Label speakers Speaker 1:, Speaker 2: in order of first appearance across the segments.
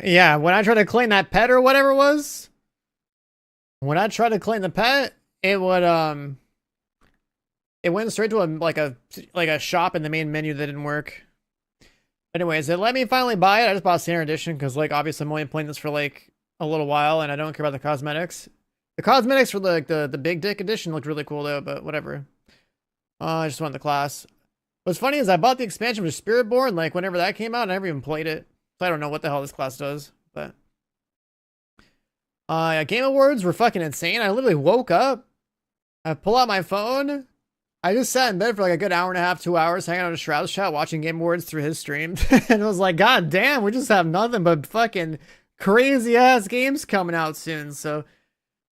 Speaker 1: Yeah, when I tried to claim that pet or whatever it was, when I tried to claim the pet, it would it went straight to a shop in the main menu that didn't work. Anyways, it let me finally buy it. I just bought standard edition because like obviously I'm only playing this for like a little while and I don't care about the cosmetics. The cosmetics for the big dick edition looked really cool though, but whatever. I just want the class. What's funny is I bought the expansion for Spiritborn like whenever that came out and I never even played it. So I don't know what the hell this class does, but Game Awards were fucking insane. I literally woke up, I pull out my phone, I just sat in bed for like a good hour and a half, 2 hours, hanging out in Shroud's chat, watching Game Awards through his stream. And it was like, God damn, we just have nothing but fucking crazy ass games coming out soon. So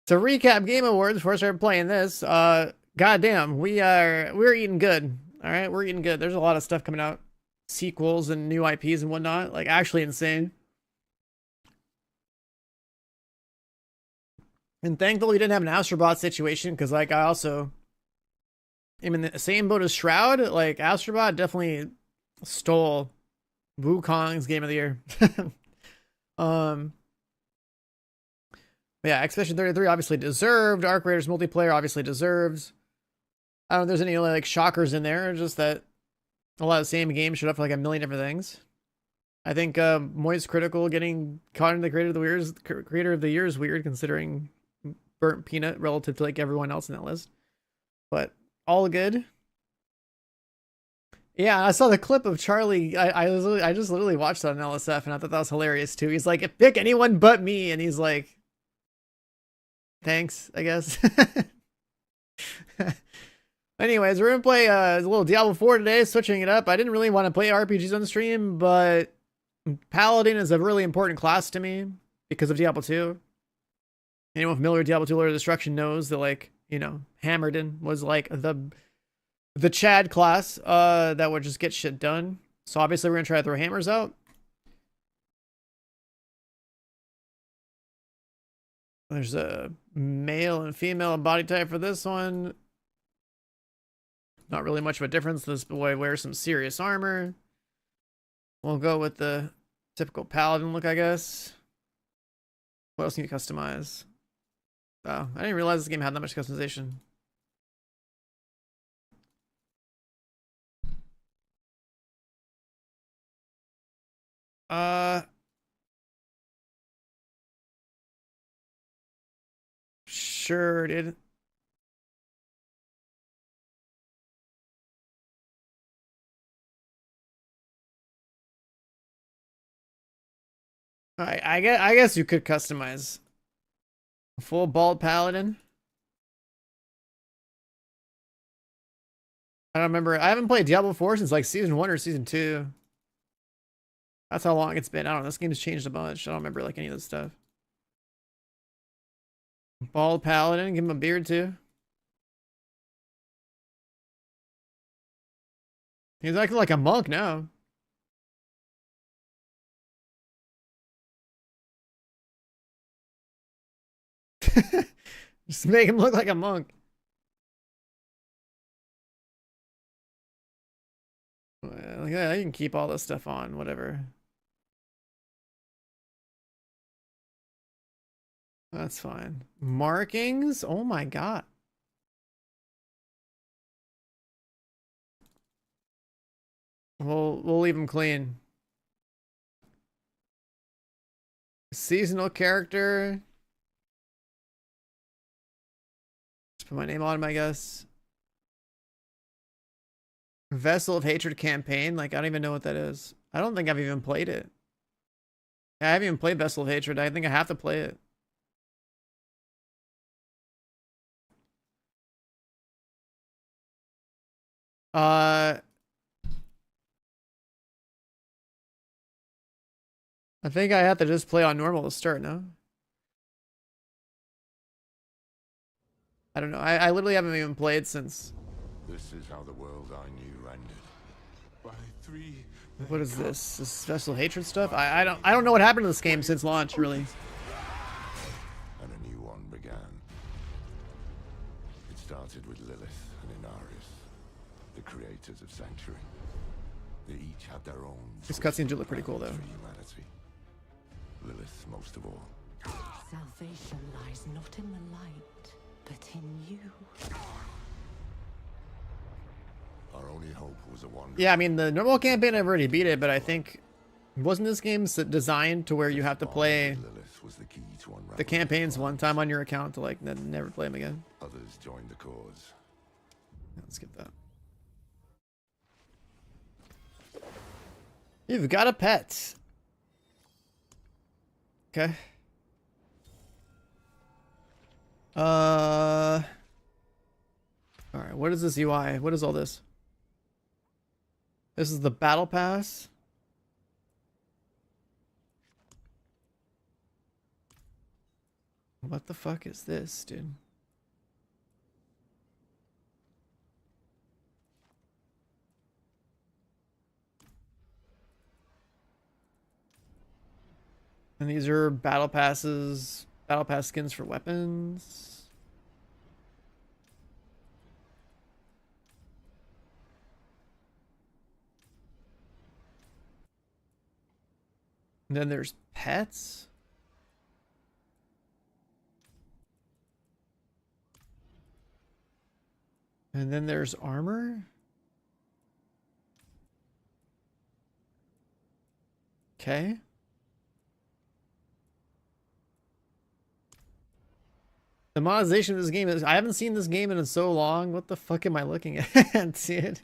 Speaker 1: to recap Game Awards before I start playing this, god damn, we're eating good. All right, we're eating good. There's a lot of stuff coming out, sequels and new IPs and whatnot, like actually insane. And thankfully we didn't have an Astrobot situation because like I also am in the same boat as Shroud. Like Astrobot definitely stole Wukong's Game of the Year. um yeah, Expedition 33 obviously deserved. Arc Raiders multiplayer obviously deserves. I don't know if there's any like shockers in there, just that a lot of the same games showed up for like a million different things. I think Moist Critical getting caught in the creator of the year is weird considering Burnt Peanut relative to like everyone else in that list. But all good. Yeah, I saw the clip of Charlie. I just literally watched that on LSF and I thought that was hilarious too. He's like, pick anyone but me, and he's like, thanks, I guess. Anyways, we're gonna play a little Diablo 4 today, switching it up. I didn't really want to play RPGs on the stream, but Paladin is a really important class to me because of Diablo 2. Anyone familiar with Diablo 2 Lord of Destruction knows that, like, you know, Hammerden was like the Chad class that would just get shit done. So obviously we're gonna try to throw hammers out. There's a male and female body type for this one. Not really much of a difference. This boy wears some serious armor. We'll go with the typical paladin look, I guess. What else can you customize? Oh, I didn't realize this game had that much customization. Sure, dude. I guess you could customize a full bald paladin. I don't remember. I haven't played Diablo 4 since like season 1 or season 2. That's how long it's been. I don't know. This game has changed a bunch. I don't remember like any of this stuff. Bald paladin. Give him a beard too. He's acting like a monk now. Just make him look like a monk. Well, yeah, you can keep all this stuff on, whatever. That's fine. Markings? Oh my god. We'll leave them clean. Seasonal character. Just put my name on him, I guess. Vessel of Hatred campaign. Like, I don't even know what that is. I don't think I've even played it. I haven't even played Vessel of Hatred. I think I have to play it. I think I have to just play on normal to start, no? I don't know. I literally haven't even played since.
Speaker 2: This is how the world I knew ended. By three.
Speaker 1: What is this? This special hatred stuff? I don't know what happened to this game since launch, really.
Speaker 2: And a new one began. It started with Lilith and Inarius, the creators of Sanctuary. They each had their own.
Speaker 1: These cutscenes do look pretty cool, though.
Speaker 2: For humanity. Lilith most of all.
Speaker 3: Salvation lies not in the light, but in you.
Speaker 2: Our only hope was a wonder.
Speaker 1: Yeah, I mean, the normal campaign, I've already beat it, but I think... Wasn't this game designed to where you have to play
Speaker 2: Lilith was the key to unravel
Speaker 1: the campaigns one time on your account to, like, never play them again?
Speaker 2: Others joined the cause.
Speaker 1: Let's skip that. You've got a pet. Okay. Alright, what is this UI? What is all this? This is the battle pass. What the fuck is this, dude? And these are battle passes, battle pass skins for weapons. And then there's pets. And then there's armor. Okay. The monetization of this game is... I haven't seen this game in so long. What the fuck am I looking at, dude?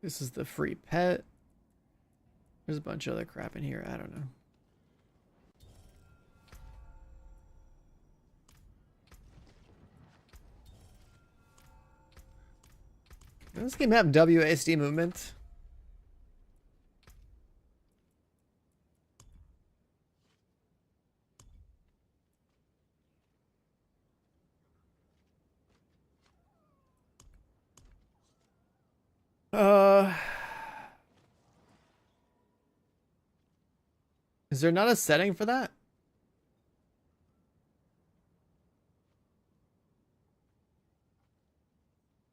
Speaker 1: This is the free pet. There's a bunch of other crap in here. I don't know. Does this game have WASD movement? Is there not a setting for that?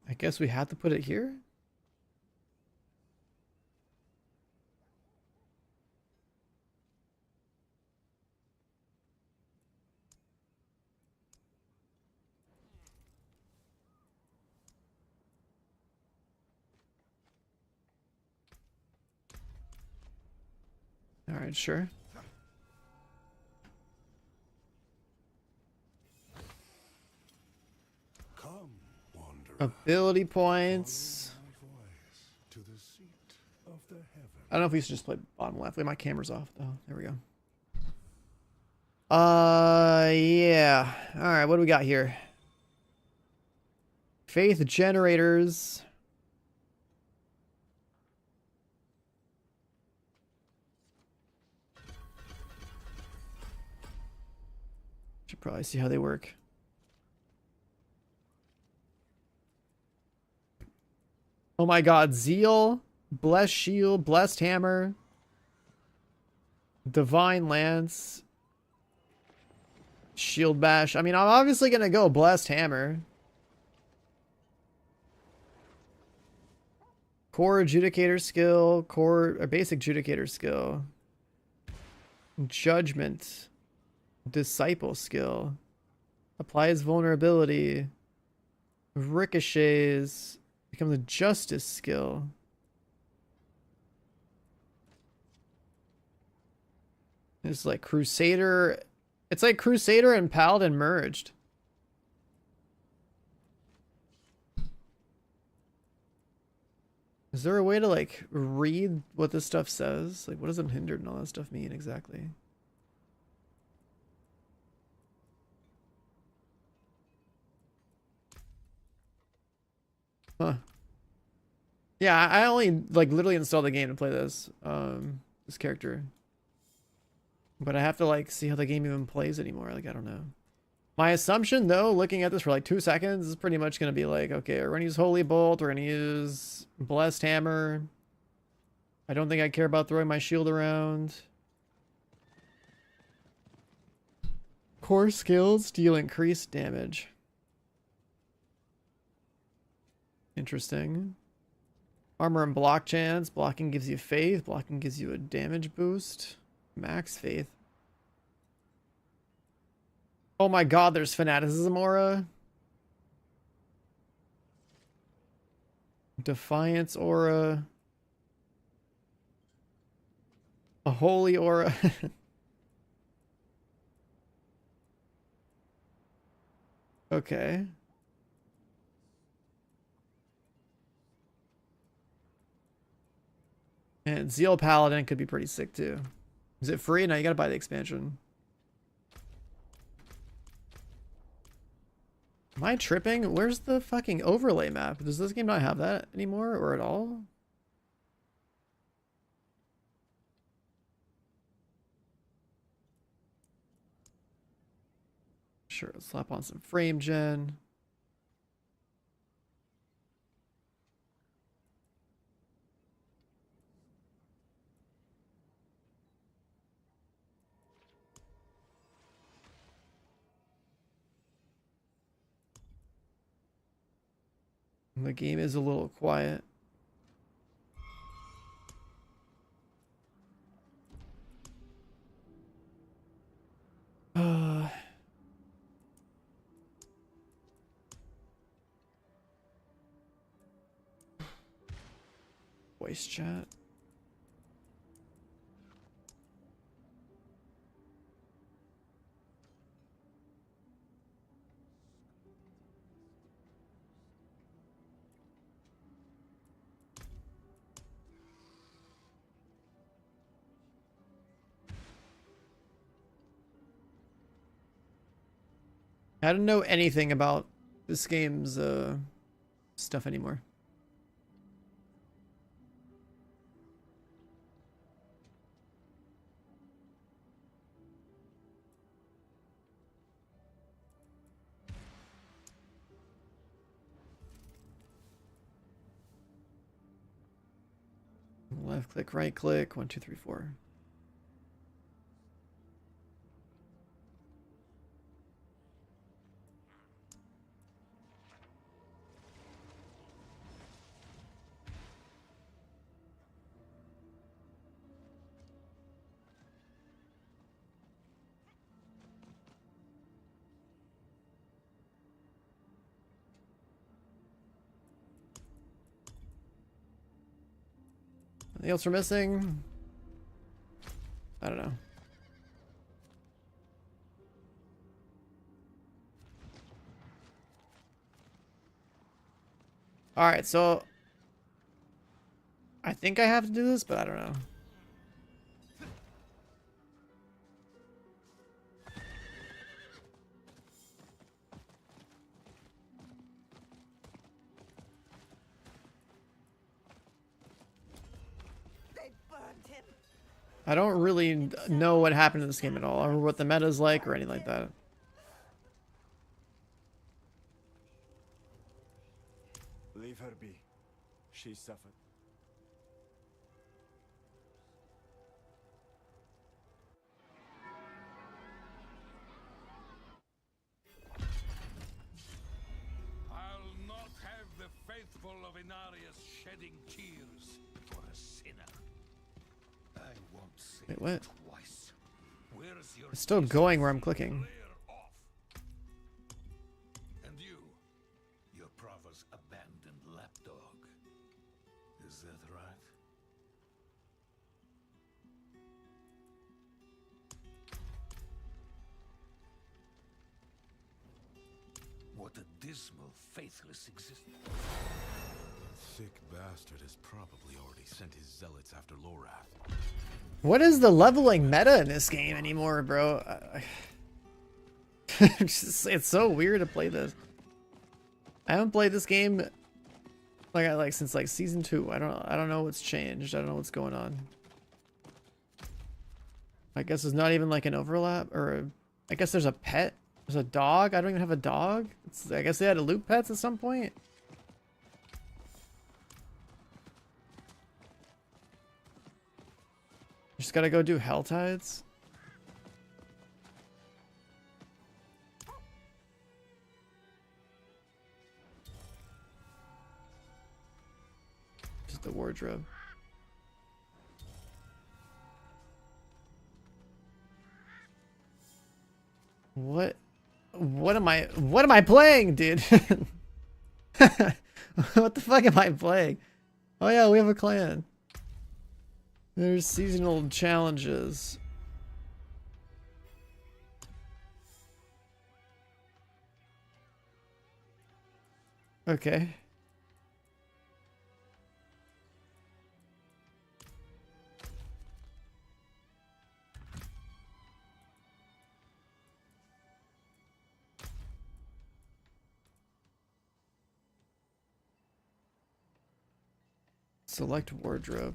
Speaker 1: I guess we have to put it here. All right, sure. Ability points. I don't know if we should just play bottom left. Wait, my camera's off though. There we go. Yeah. All right, what do we got here? Faith generators. Should probably see how they work. Oh my god, Zeal, Blessed Shield, Blessed Hammer, Divine Lance, Shield Bash. I mean, I'm obviously going to go Blessed Hammer. Core Adjudicator skill, core or basic Adjudicator skill. Judgment. Disciple skill. Applies vulnerability. Ricochets. Becomes a justice skill. It's like Crusader. It's like Crusader and Paladin merged. Is there a way to like read what this stuff says? Like what does unhindered and all that stuff mean exactly? Huh. Yeah, I only like literally installed the game to play this this character. But I have to like see how the game even plays anymore. Like I don't know. My assumption though, looking at this for like 2 seconds, is pretty much gonna be like, okay, we're gonna use Holy Bolt, we're gonna use Blessed Hammer. I don't think I care about throwing my shield around. core skills deal increased damage. Interesting. Armor and block chance. Blocking gives you faith. Blocking gives you a damage boost. Max faith. Oh my god, there's fanaticism aura. Defiance aura. A holy aura. Okay. And Zeal Paladin could be pretty sick too. Is it free? No, you gotta buy the expansion. Am I tripping? Where's the fucking overlay map? Does this game not have that anymore or at all? Sure, let's slap on some frame gen. The game is a little quiet. Voice chat. I don't know anything about this game's stuff anymore. Left click, right click, 1, 2, 3, 4. Anything else we're missing? I don't know. Alright, so I think I have to do this, but I don't know. I don't really know what happened in this game at all, or what the meta is like, or anything like that.
Speaker 4: Leave her be. She suffered.
Speaker 2: I'll not have the faithful of Inarius shedding tears for a sinner. I won't say
Speaker 1: Wait, what?
Speaker 2: twice. Where's your
Speaker 1: It's still going where I'm clicking.
Speaker 2: clear off? And you, your brother's abandoned lapdog. Is that right? What a dismal, faithless existence.
Speaker 5: The thick bastard has probably already sent his zealots after Lorath.
Speaker 1: What is the leveling meta in this game anymore, bro? It's so weird to play this. I haven't played this game like since like season 2. I don't know what's changed. I don't know what's going on. I guess there's not even like an overlap, or I guess there's a pet. There's a dog. I don't even have a dog. I guess they had to loot pets at some point. Just gotta go do Hell Tides. with the wardrobe. What am I playing, dude? What the fuck am I playing? Oh yeah, we have a clan. There's seasonal challenges. Okay. Select wardrobe.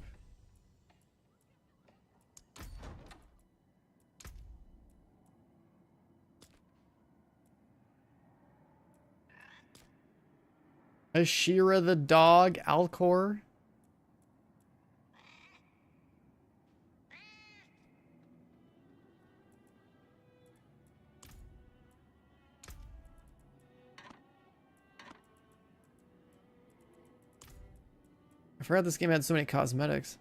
Speaker 1: Ashira the dog, Alcor. I forgot this game had so many cosmetics.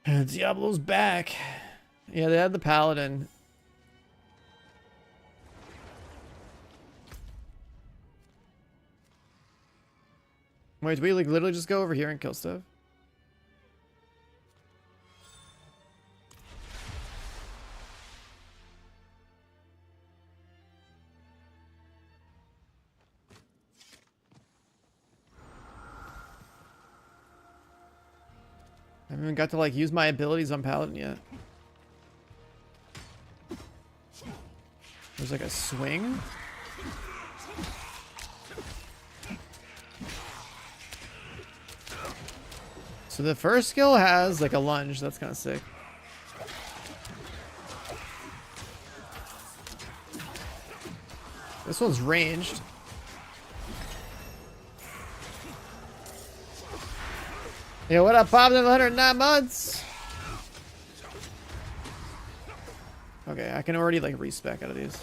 Speaker 1: Diablo's back. Yeah, they had the Paladin. Wait, do we like literally just go over here and kill stuff? I haven't even got to like use my abilities on Paladin yet. There's like a swing. So the first skill has like a lunge. That's kind of sick. This one's ranged. Yo, what up, Bob? 109 months. Okay, I can already like respec out of these.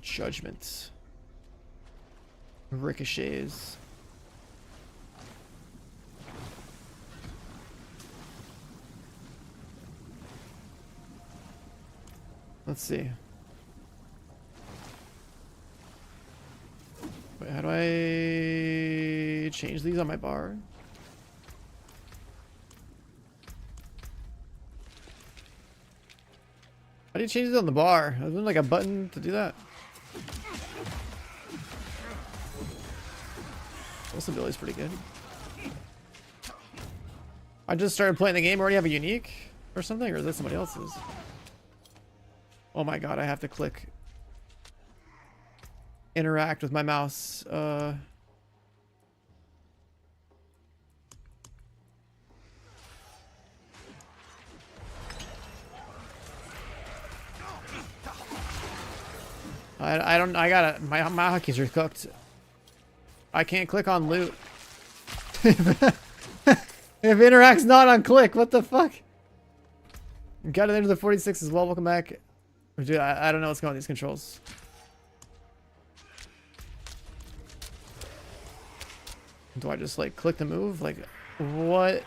Speaker 1: Judgment. Ricochets. Let's see. Wait, how do I change these on my bar? How do you change it on the bar? Isn't like a button to do that? This ability's pretty good. I just started playing the game. Already have a unique or something, or is that somebody else's? Oh my god, I have to click interact with my mouse. I gotta, my hotkeys are cooked. I can't click on loot. If interact's not on click, what the fuck? Got it into the 46 as well. Welcome back. Dude, I don't know what's going on with these controls. Do I just like click the move? Like, what?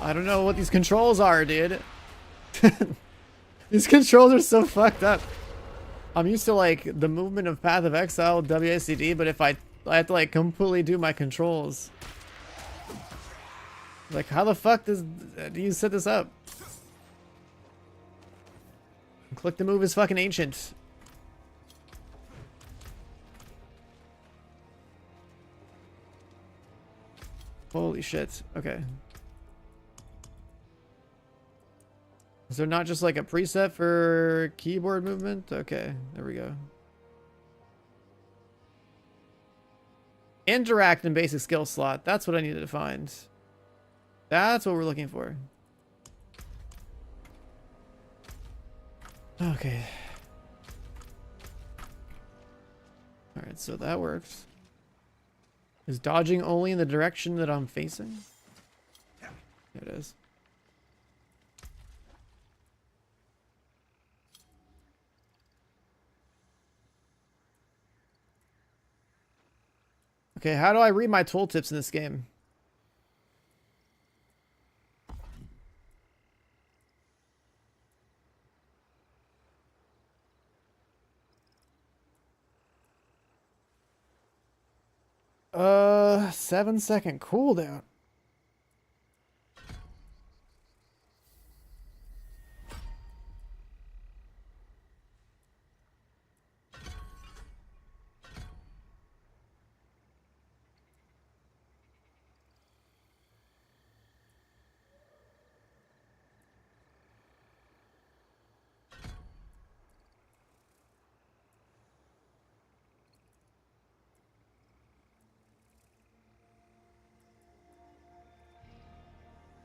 Speaker 1: I don't know what these controls are, dude. These controls are so fucked up. I'm used to like the movement of Path of Exile, WACD, but if I have to like completely do my controls. Like, how the fuck do you set this up? Click the move is fucking ancient. Holy shit. Okay. Is there not just like a preset for keyboard movement? Okay, there we go. Interact in basic skill slot. That's what I needed to find. That's what we're looking for. Okay. Alright, so that works. Is dodging only in the direction that I'm facing? There it is. Okay, how do I read my tooltips in this game? Seven-second cooldown.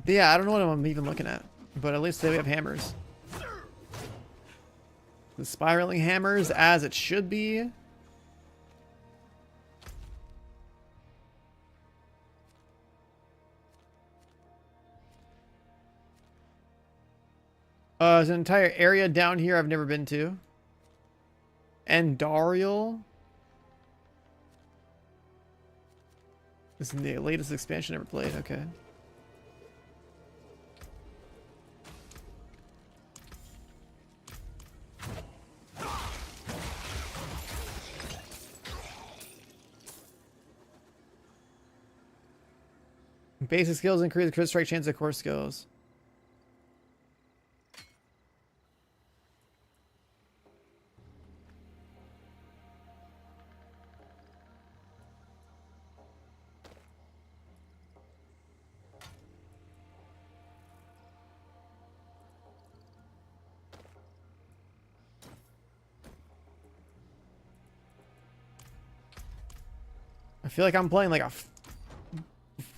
Speaker 1: Yeah, I don't know what I'm even looking at, but at least they have hammers. The spiraling hammers as it should be. There's an entire area down here I've never been to. Andariel. This is the latest expansion I ever played, okay. Basic skills increase the crit strike chance of core skills. I feel like I'm playing like a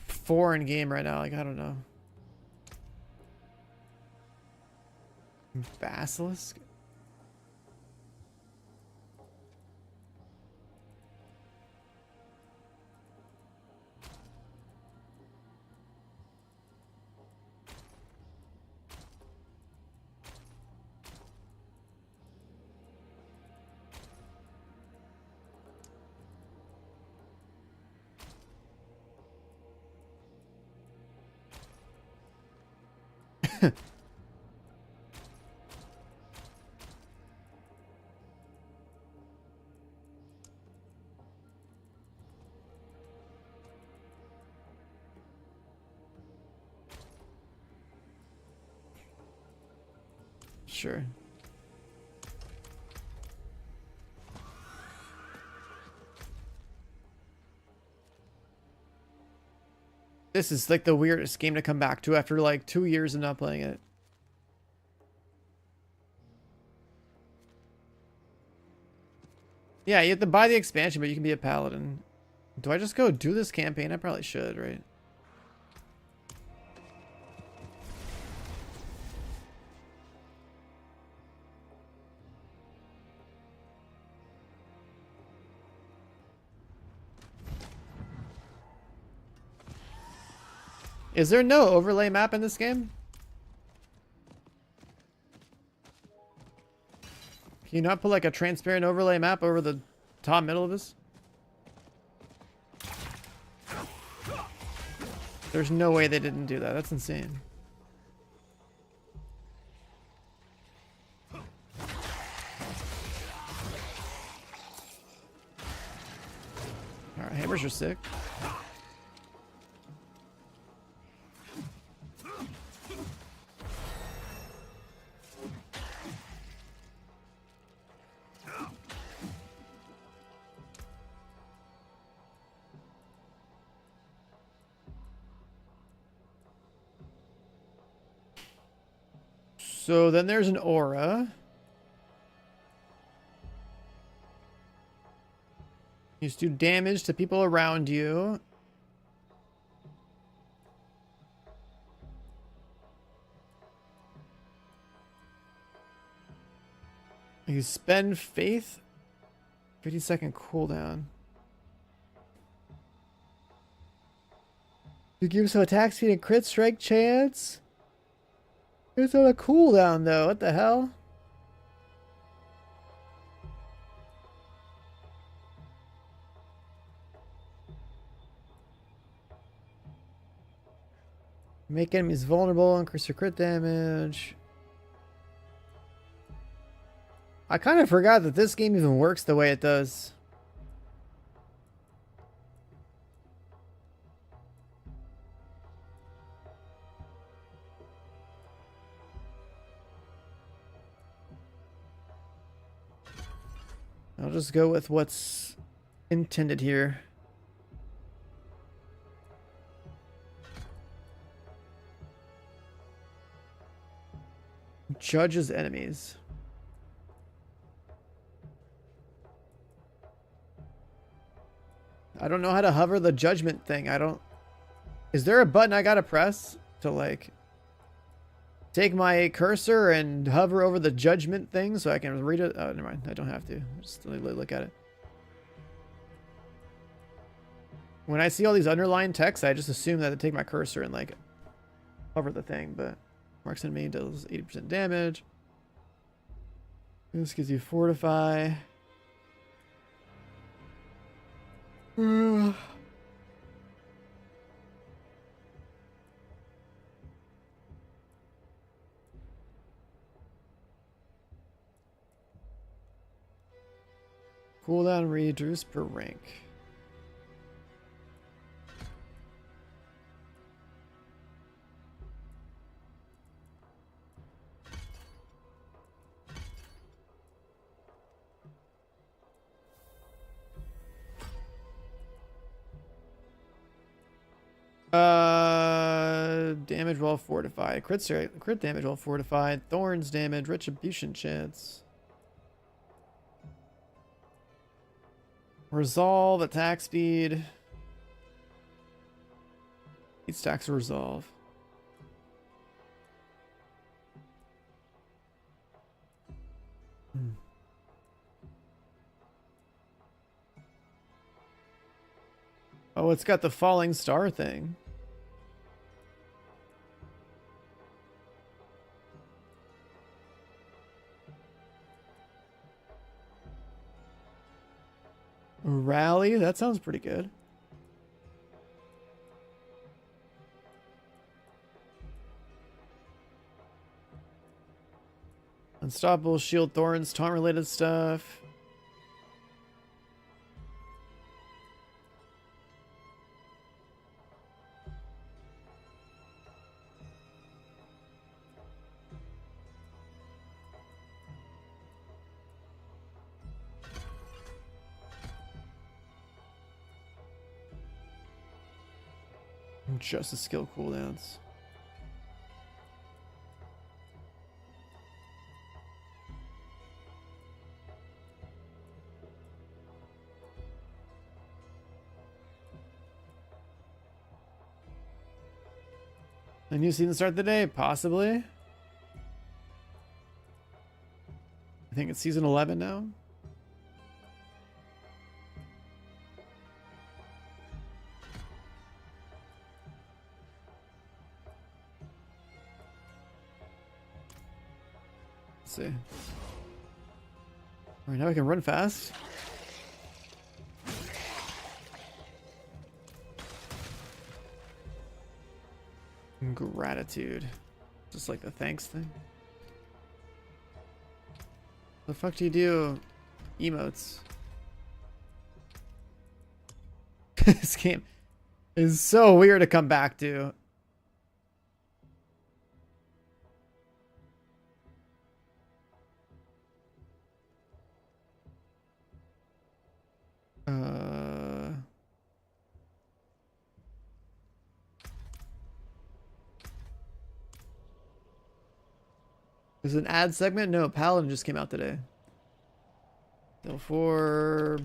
Speaker 1: foreign game right now. Like, I don't know. Basilisk? Sure. This is like the weirdest game to come back to after like 2 years of not playing it. Yeah, you have to buy the expansion, but you can be a paladin. Do I just go do this campaign? I probably should, right? Is there no overlay map in this game? Can you not put like a transparent overlay map over the top middle of this? There's no way they didn't do that. That's insane. Alright, hammers are sick. So then there's an aura. You just do damage to people around you. You spend faith. 50-second cooldown. You give some attack speed and crit strike chance. It's on a cooldown though. What the hell? Make enemies vulnerable, increase your crit damage. I kind of forgot that this game even works the way it does. I'll just go with what's intended here. Judges enemies. I don't know how to hover the judgment thing. I don't... Is there a button I gotta press to like take my cursor and hover over the judgment thing so I can read it? Oh, never mind. I don't have to. Just look at it. When I see all these underlined texts, I just assume that I take my cursor and like hover the thing, but marks enemy deals 80% damage. This gives you fortify. Cooldown reduced per rank. Damage while fortified. Crit damage while fortified. Thorns damage. Retribution chance. Resolve. Attack speed. 8 stacks of resolve. Oh, it's got the falling star thing. Rally? That sounds pretty good. Unstoppable shield thorns, taunt related stuff. Just the skill cooldowns. A new season start the day? Possibly. I think it's season 11 now. Let's see. Alright, now I can run fast. Gratitude. Just like the thanks thing. The fuck do you do? Emotes. This game is so weird to come back to. There's an ad segment? No, Paladin just came out today. So for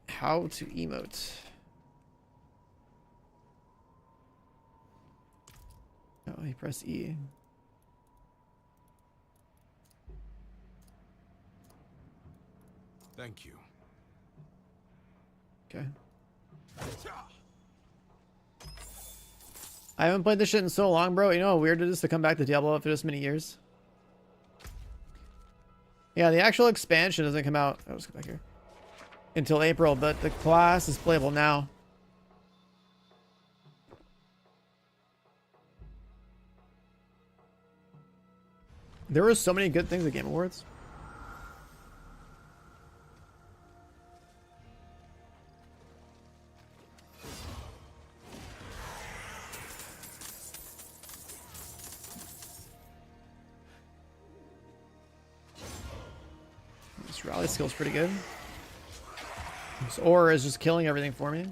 Speaker 1: how to emote. Oh, you press E.
Speaker 5: Thank you.
Speaker 1: Okay. I haven't played this shit in so long, bro. You know how weird it is to come back to Diablo after this many years? Yeah, the actual expansion doesn't come out. Oh, let's go back here. Until April, but the class is playable now. There were so many good things at Game Awards. This rally skill's pretty good. This aura is just killing everything for me.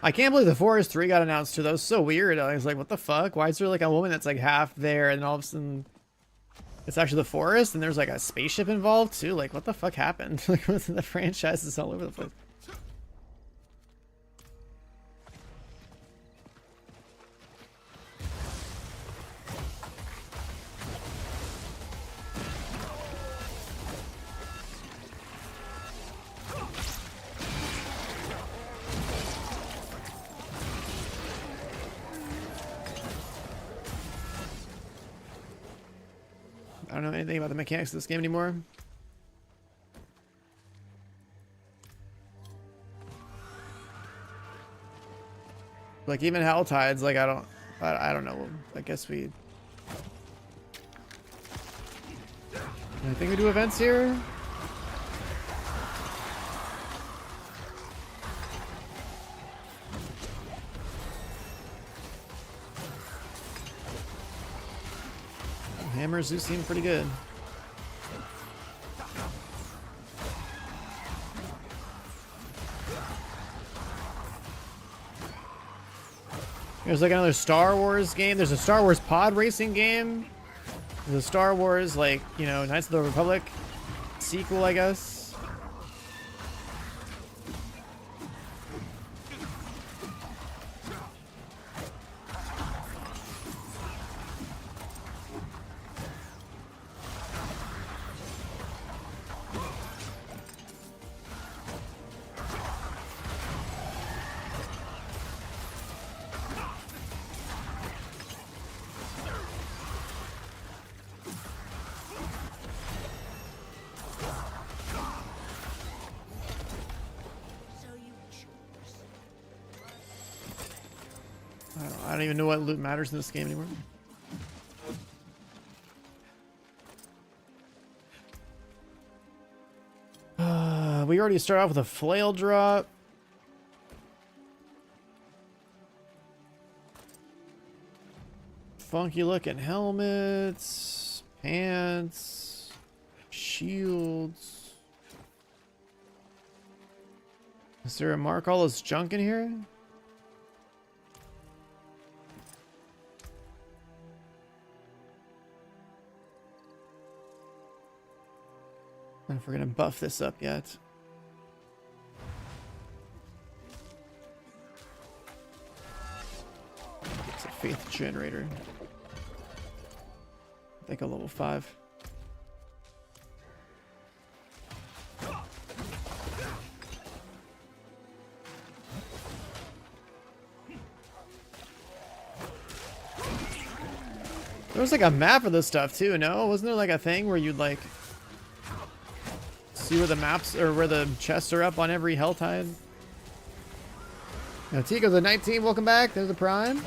Speaker 1: I can't believe the Forest 3 got announced too. That was so weird. I was like, what the fuck? Why is there like a woman that's like half there and all of a sudden it's actually the forest and there's like a spaceship involved too? Like, what the fuck happened? Like, the franchise is all over the place. I don't know anything about the mechanics of this game anymore. Like even Hell Tides, like I don't know. I guess we. I think we do events here. Hammers do seem pretty good. There's like another Star Wars game. There's a Star Wars pod racing game. There's a Star Wars, like, you know, Knights of the Republic sequel, I guess. I don't even know what loot matters in this game anymore. We already start off with a flail drop. Funky looking helmets, pants, shields. Is there a mark all this junk in here? I don't know if we're gonna buff this up yet. It's a faith generator. I think a level 5. There was like a map of this stuff too, no? Wasn't there like a thing where you'd like see where the maps or where the chests are up on every Helltide? Now Tico the 19, welcome back. There's the Prime.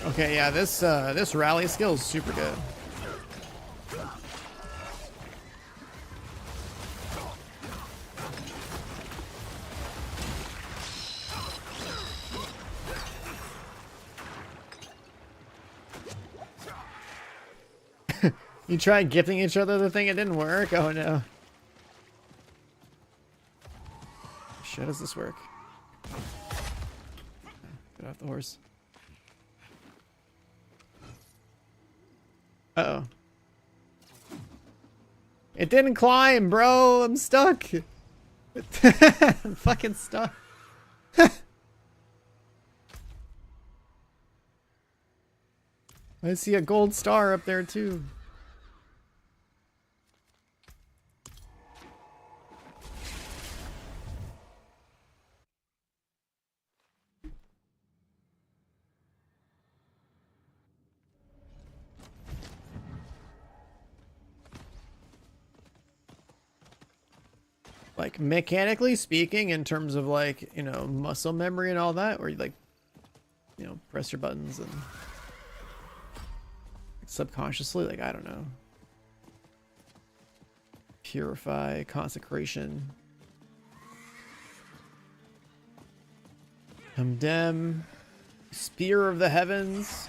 Speaker 1: Okay, yeah, this rally skill is super good. You tried gifting each other the thing, it didn't work? Oh no. How does this work? Get off the horse. Uh-oh. It didn't climb, bro. I'm stuck. I'm fucking stuck. I see a gold star up there too. Like mechanically speaking, in terms of like, you know, muscle memory and all that, where you like, you know, press your buttons and subconsciously, like, I don't know. Purify, consecration. Condemn. Spear of the heavens.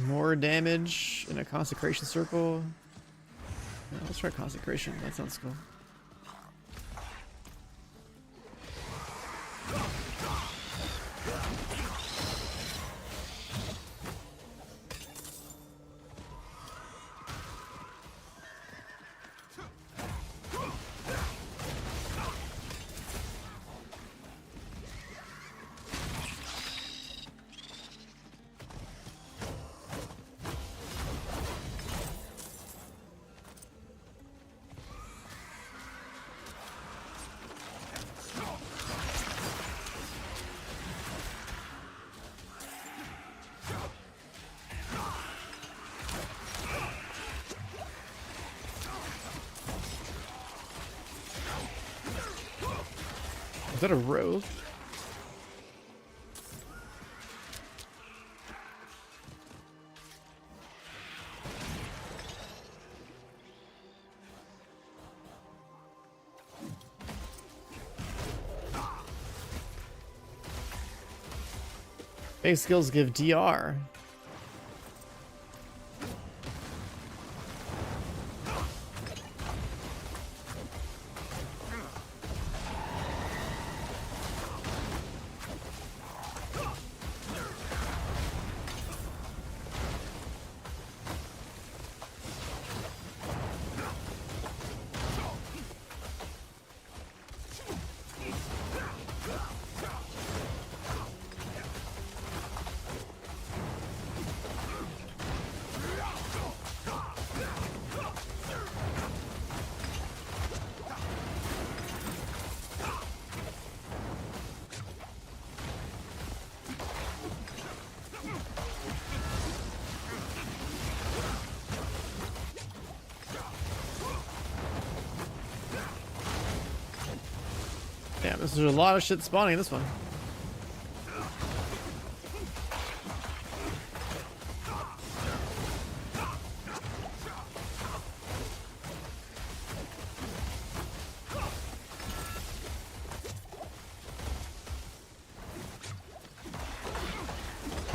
Speaker 1: More damage in a consecration circle. Yeah, let's try consecration. That sounds cool. Is that a rogue? Base skills give DR. Damn, there's a lot of shit spawning in this one.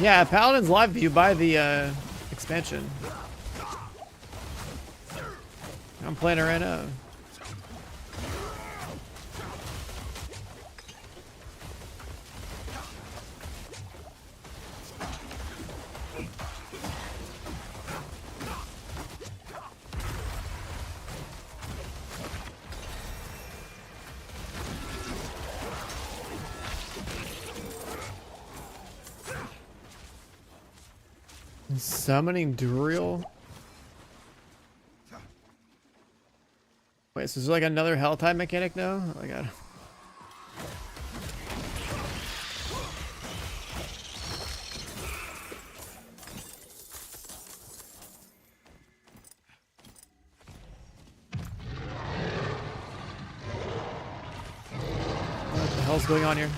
Speaker 1: Yeah, Paladin's live view by the expansion. I'm playing it right now. Summoning Duriel. Wait, so is there like another hell type mechanic now? Like, I don't... What the hell's going on here?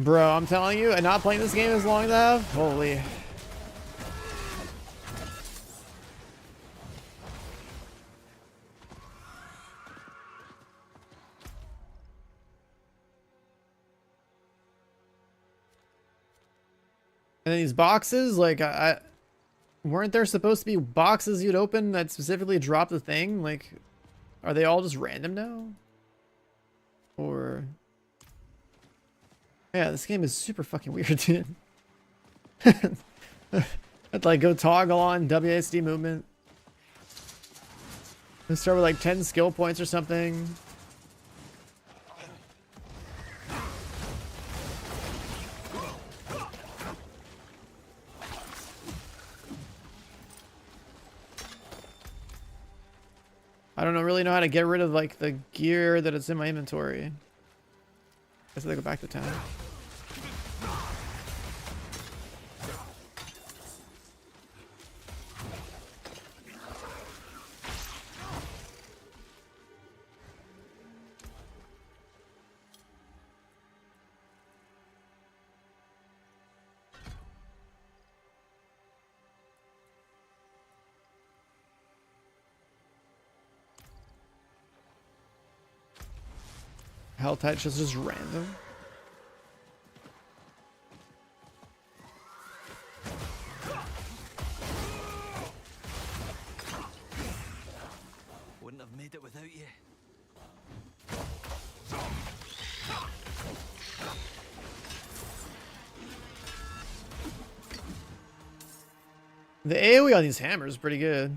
Speaker 1: Bro, I'm telling you, and not playing this game as long as I have, holy. And then these boxes, like, I weren't there supposed to be boxes you'd open that specifically drop the thing? Like, are they all just random now? Or... Yeah, this game is super fucking weird, dude. I'd like go toggle on WASD movement. Let's start with like 10 skill points or something. I don't really know how to get rid of like the gear that is in my inventory. I guess I go back to town. Health touch is just random.
Speaker 6: Wouldn't have made it without you.
Speaker 1: The AoE on these hammers is pretty good.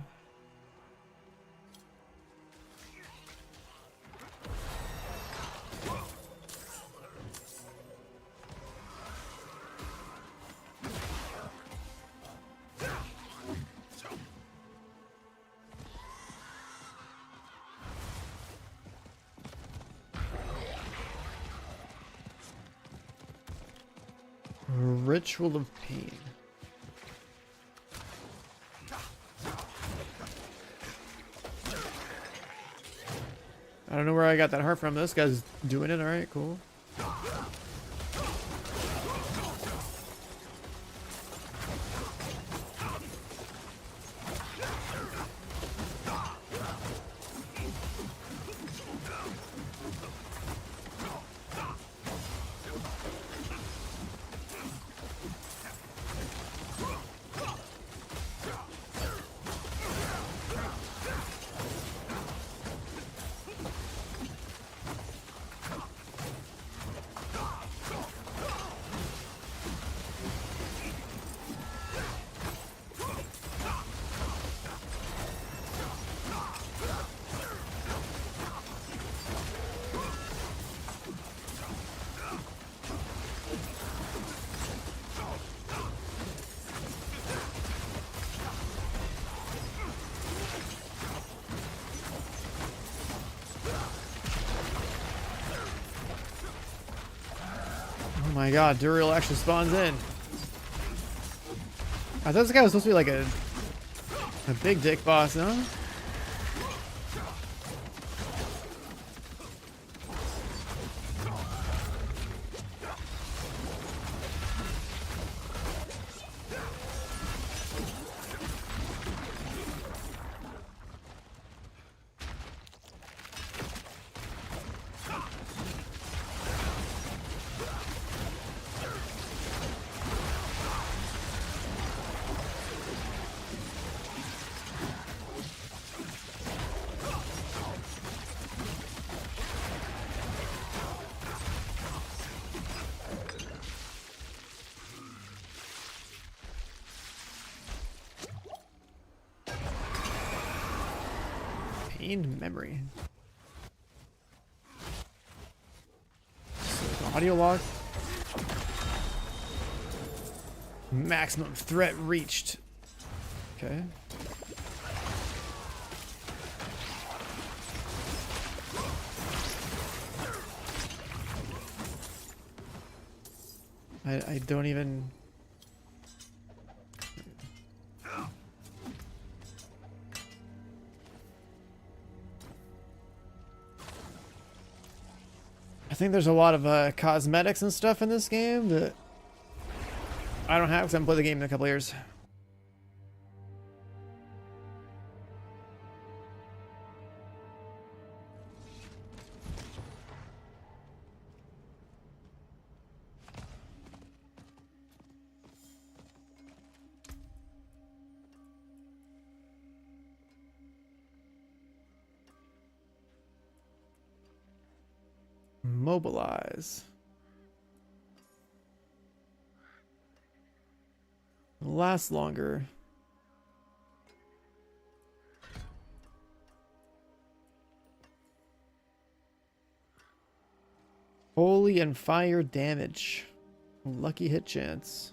Speaker 1: Ritual of Pain. I don't know where I got that heart from. This guy's doing it. All right, cool. Oh my god, Duriel actually spawns in. I thought this guy was supposed to be like a big dick boss, huh? Pained memory. So the audio log. Maximum threat reached. Okay. I don't even... I think there's a lot of cosmetics and stuff in this game that I don't have because I haven't played the game in a couple years. Mobilize. Last longer. Holy and fire damage. Lucky hit chance.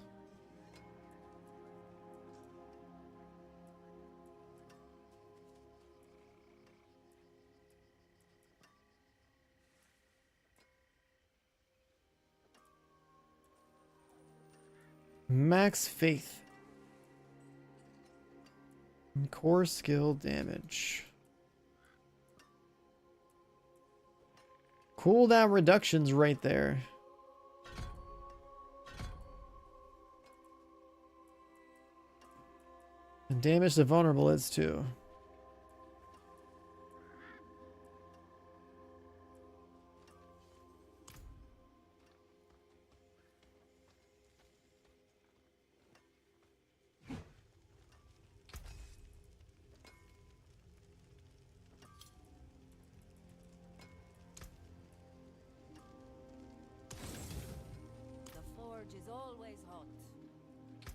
Speaker 1: Max faith. Core skill damage. Cooldown reductions right there. And damage to vulnerable is too.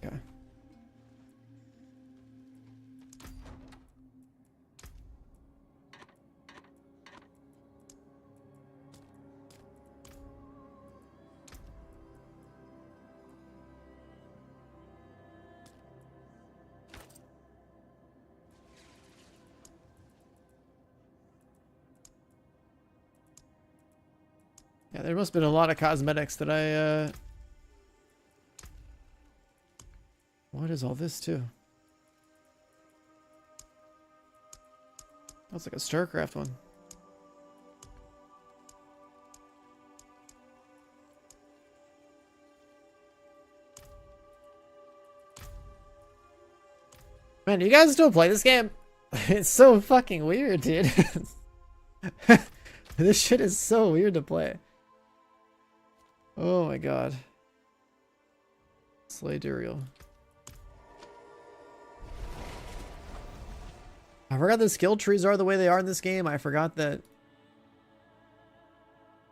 Speaker 1: Okay. Yeah, there must have been a lot of cosmetics that I What is all this too? That's like a StarCraft one. Man, do you guys still play this game? It's so fucking weird, dude. This shit is so weird to play. Oh my god. Slaydurial. I forgot the skill trees are the way they are in this game. I forgot that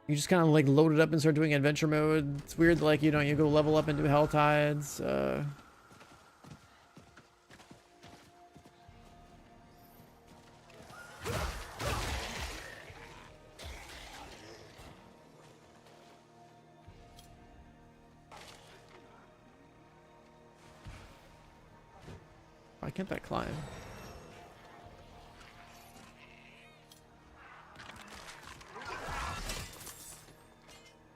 Speaker 1: you just kind of like load it up and start doing adventure mode. It's weird, like, you know, you go level up and do Hell Tides. Why can't that climb?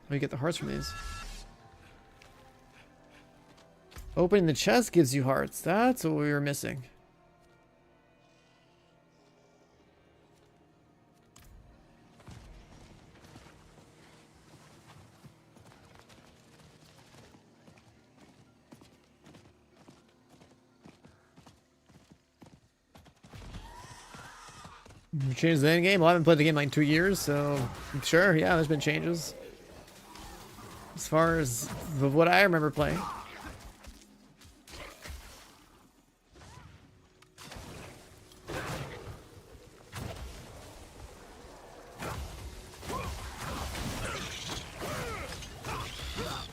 Speaker 1: How do you get the hearts from these? Opening the chest gives you hearts. That's what we were missing. You changed the end game? Well, I haven't played the game in like 2 years, so sure, yeah, there's been changes. As far as what I remember playing. Oh,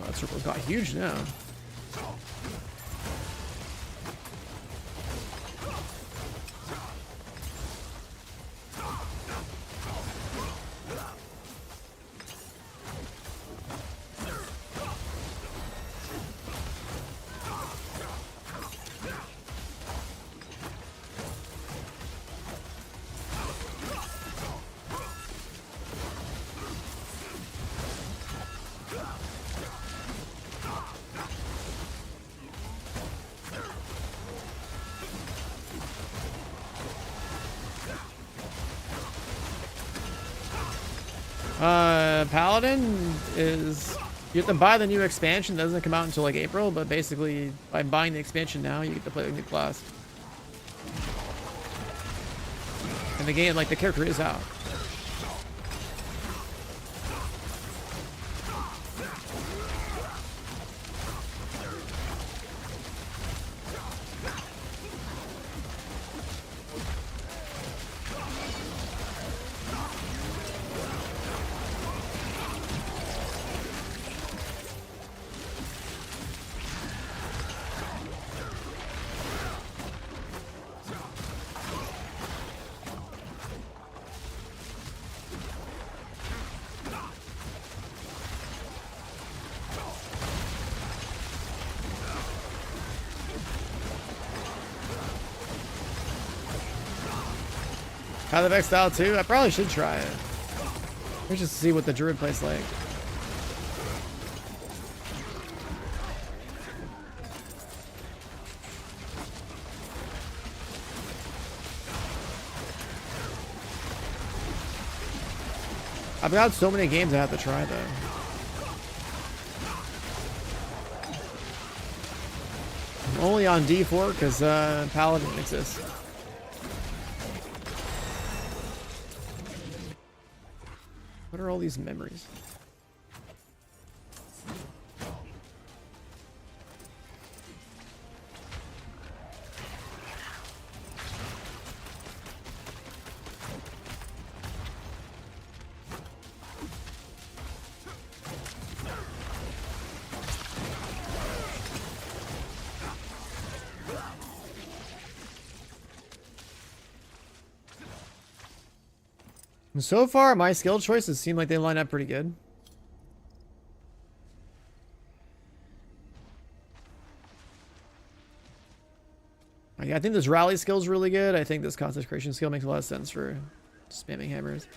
Speaker 1: that circle's got huge now. Paladin is you have to buy the new expansion. It doesn't come out until like April, but basically by buying the expansion now, you get to play the new class. And the game, like the character is out. Paladin style too? I probably should try it. Let's just see what the druid plays like. I've got so many games I have to try though. I'm only on D4 because Paladin exists. What are all these memories? So far, my skill choices seem like they line up pretty good. I think this rally skill is really good. I think this concentration skill makes a lot of sense for spamming hammers.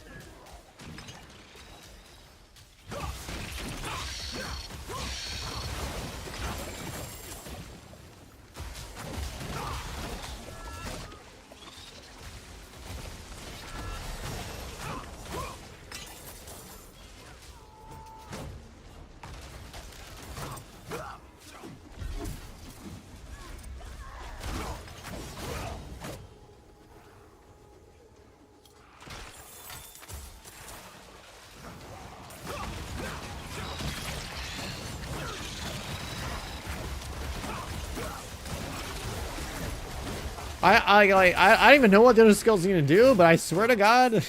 Speaker 1: I don't even know what the other skill's gonna do, but I swear to God,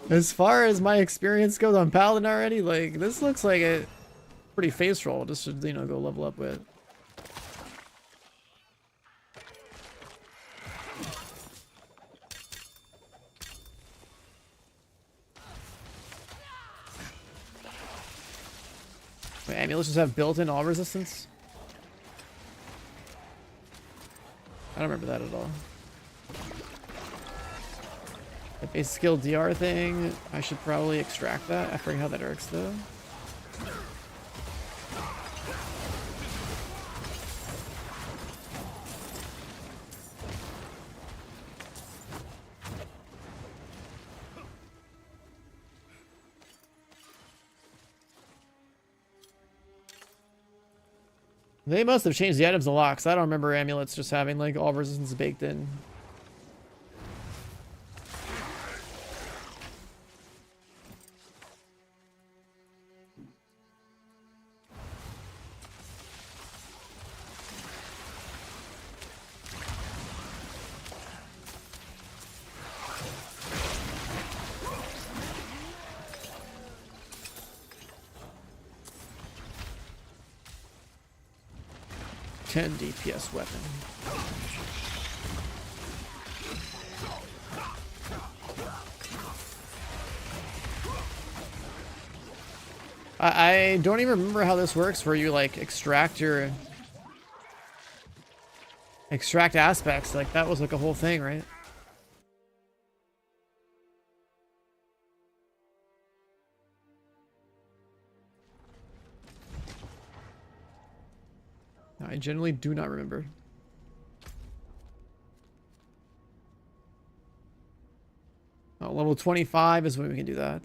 Speaker 1: as far as my experience goes on Paladin already, like this looks like a pretty face roll. Just to, you know, go level up with. Wait, amulets just have built-in all resistance? I don't remember that at all. The base skill DR thing, I should probably extract that. I forget how that works though. They must have changed the items a lot, because I don't remember amulets just having like all resistance baked in. Ten DPS weapon. I don't even remember how this works, where you like extract aspects. Like that was like a whole thing, right? I generally do not remember. Oh, level 25 is when we can do that.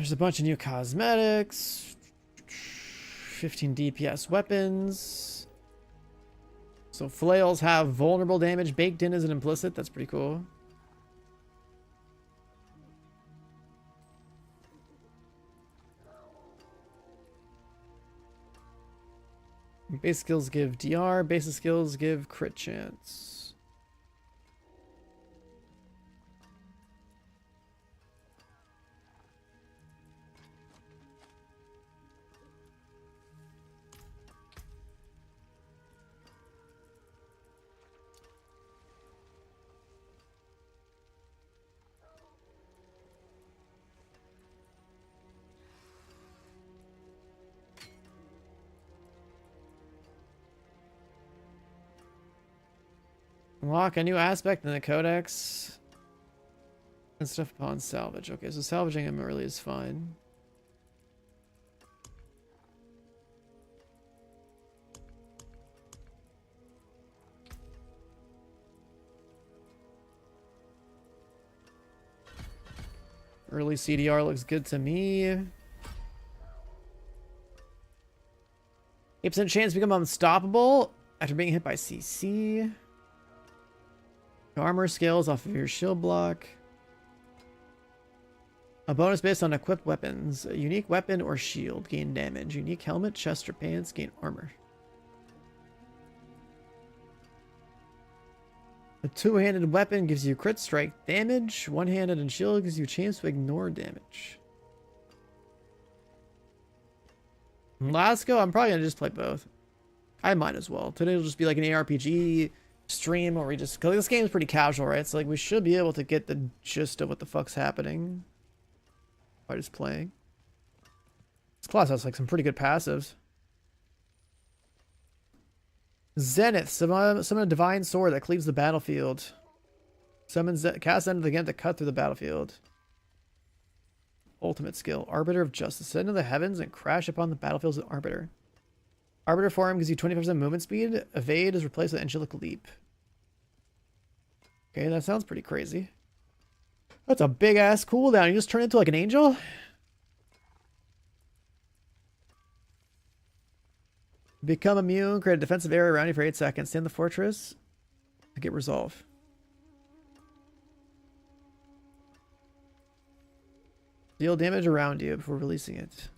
Speaker 1: There's a bunch of new cosmetics. 15 DPS weapons. So flails have vulnerable damage baked in as an implicit. That's pretty cool. Base skills give DR. Basic skills give crit chance. Unlock a new aspect in the codex. And stuff upon salvage. Okay, so salvaging him early is fine. Early CDR looks good to me. 8% chance to become unstoppable after being hit by CC. Armor scales off of your shield block. A bonus based on equipped weapons. A unique weapon or shield gain damage. Unique helmet, chest, or pants gain armor. A two-handed weapon gives you crit strike damage. One-handed and shield gives you a chance to ignore damage. Let's go. I'm probably going to just play both. I might as well. Today will just be like an ARPG stream where we just... Because this game is pretty casual, right? So like we should be able to get the gist of what the fuck's happening by just playing. This class has like some pretty good passives. Zenith. Summon a divine sword that cleaves the battlefield. Cast Zenith again to cut through the battlefield. Ultimate skill. Arbiter of Justice. Ascend into the heavens and crash upon the battlefields with Arbiter. Arbiter form gives you 25% movement speed. Evade is replaced with Angelic Leap. Okay, that sounds pretty crazy. That's a big ass cooldown. You just turn into like an angel? Become immune. Create a defensive area around you for 8 seconds. Stay in the fortress to get resolve. Deal damage around you before releasing it.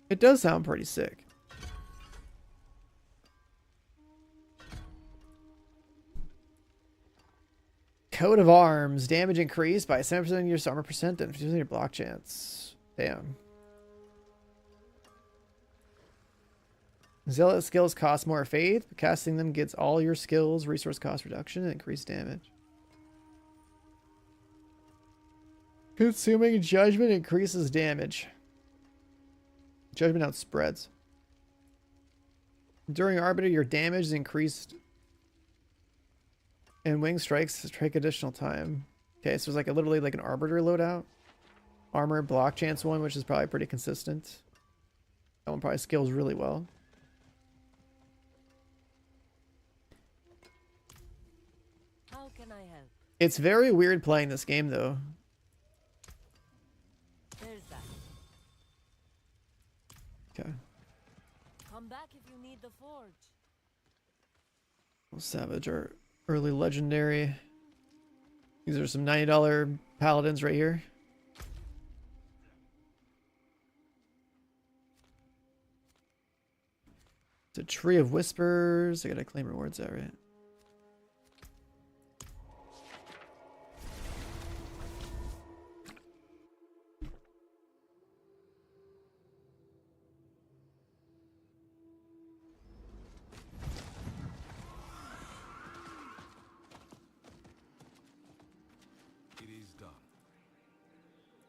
Speaker 1: It does sound pretty sick. Coat of Arms. Damage increased by 7% of your armor percent and 50% of your block chance. Damn. Zealot skills cost more faith, but casting them gets all your skills, resource cost reduction, and increased damage. Consuming Judgment increases damage. Judgment outspreads. During Arbiter, your damage is increased. And Wing Strikes take additional time. Okay, so it's like literally like an Arbiter loadout. Armor, block chance one, which is probably pretty consistent. That one probably scales really well.
Speaker 3: How can I help?
Speaker 1: It's very weird playing this game though.
Speaker 3: There's that.
Speaker 1: Okay.
Speaker 3: Come back if you need the forge.
Speaker 1: We'll salvage our early legendary. These are some $90 paladins right here. It's a Tree of Whispers. I gotta claim rewards, that right?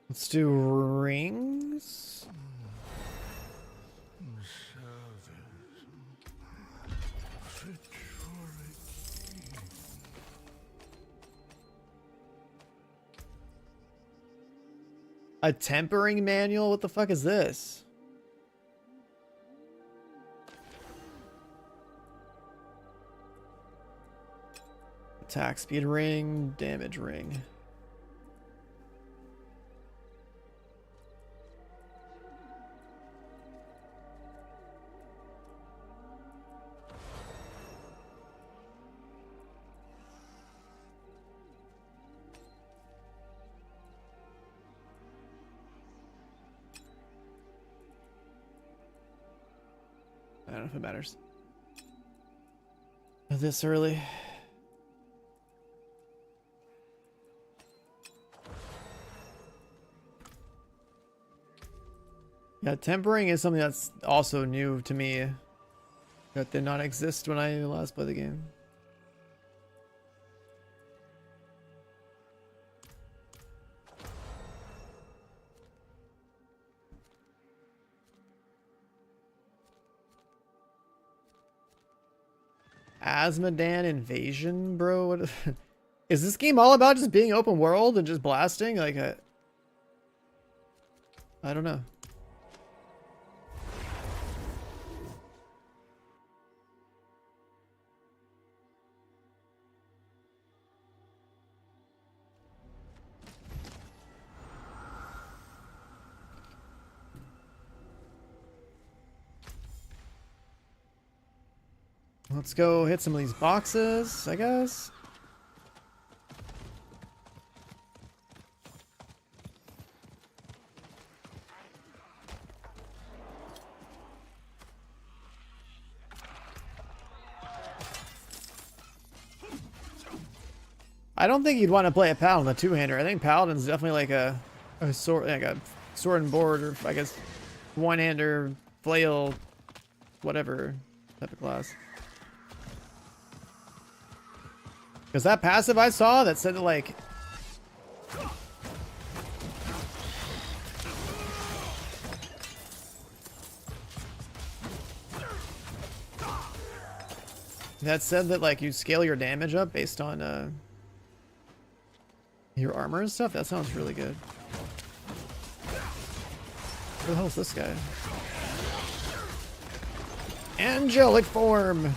Speaker 1: Let's do rings. A tempering manual? What the fuck is this? Attack speed ring, damage ring. I don't know if it matters. This early. Yeah, tempering is something that's also new to me. That did not exist when I last played the game. Asmodan Invasion, bro? What is this game all about? Just being open world and just blasting? Like I don't know. Let's go hit some of these boxes, I guess. I don't think you'd want to play a Paladin, a two-hander. I think Paladin's definitely like a sword, like a sword and board, or I guess one-hander, flail, whatever type of class. Because that passive I saw that said that, like, that said that, like, you scale your damage up based on your armor and stuff. That sounds really good. Who the hell is this guy? Angelic form.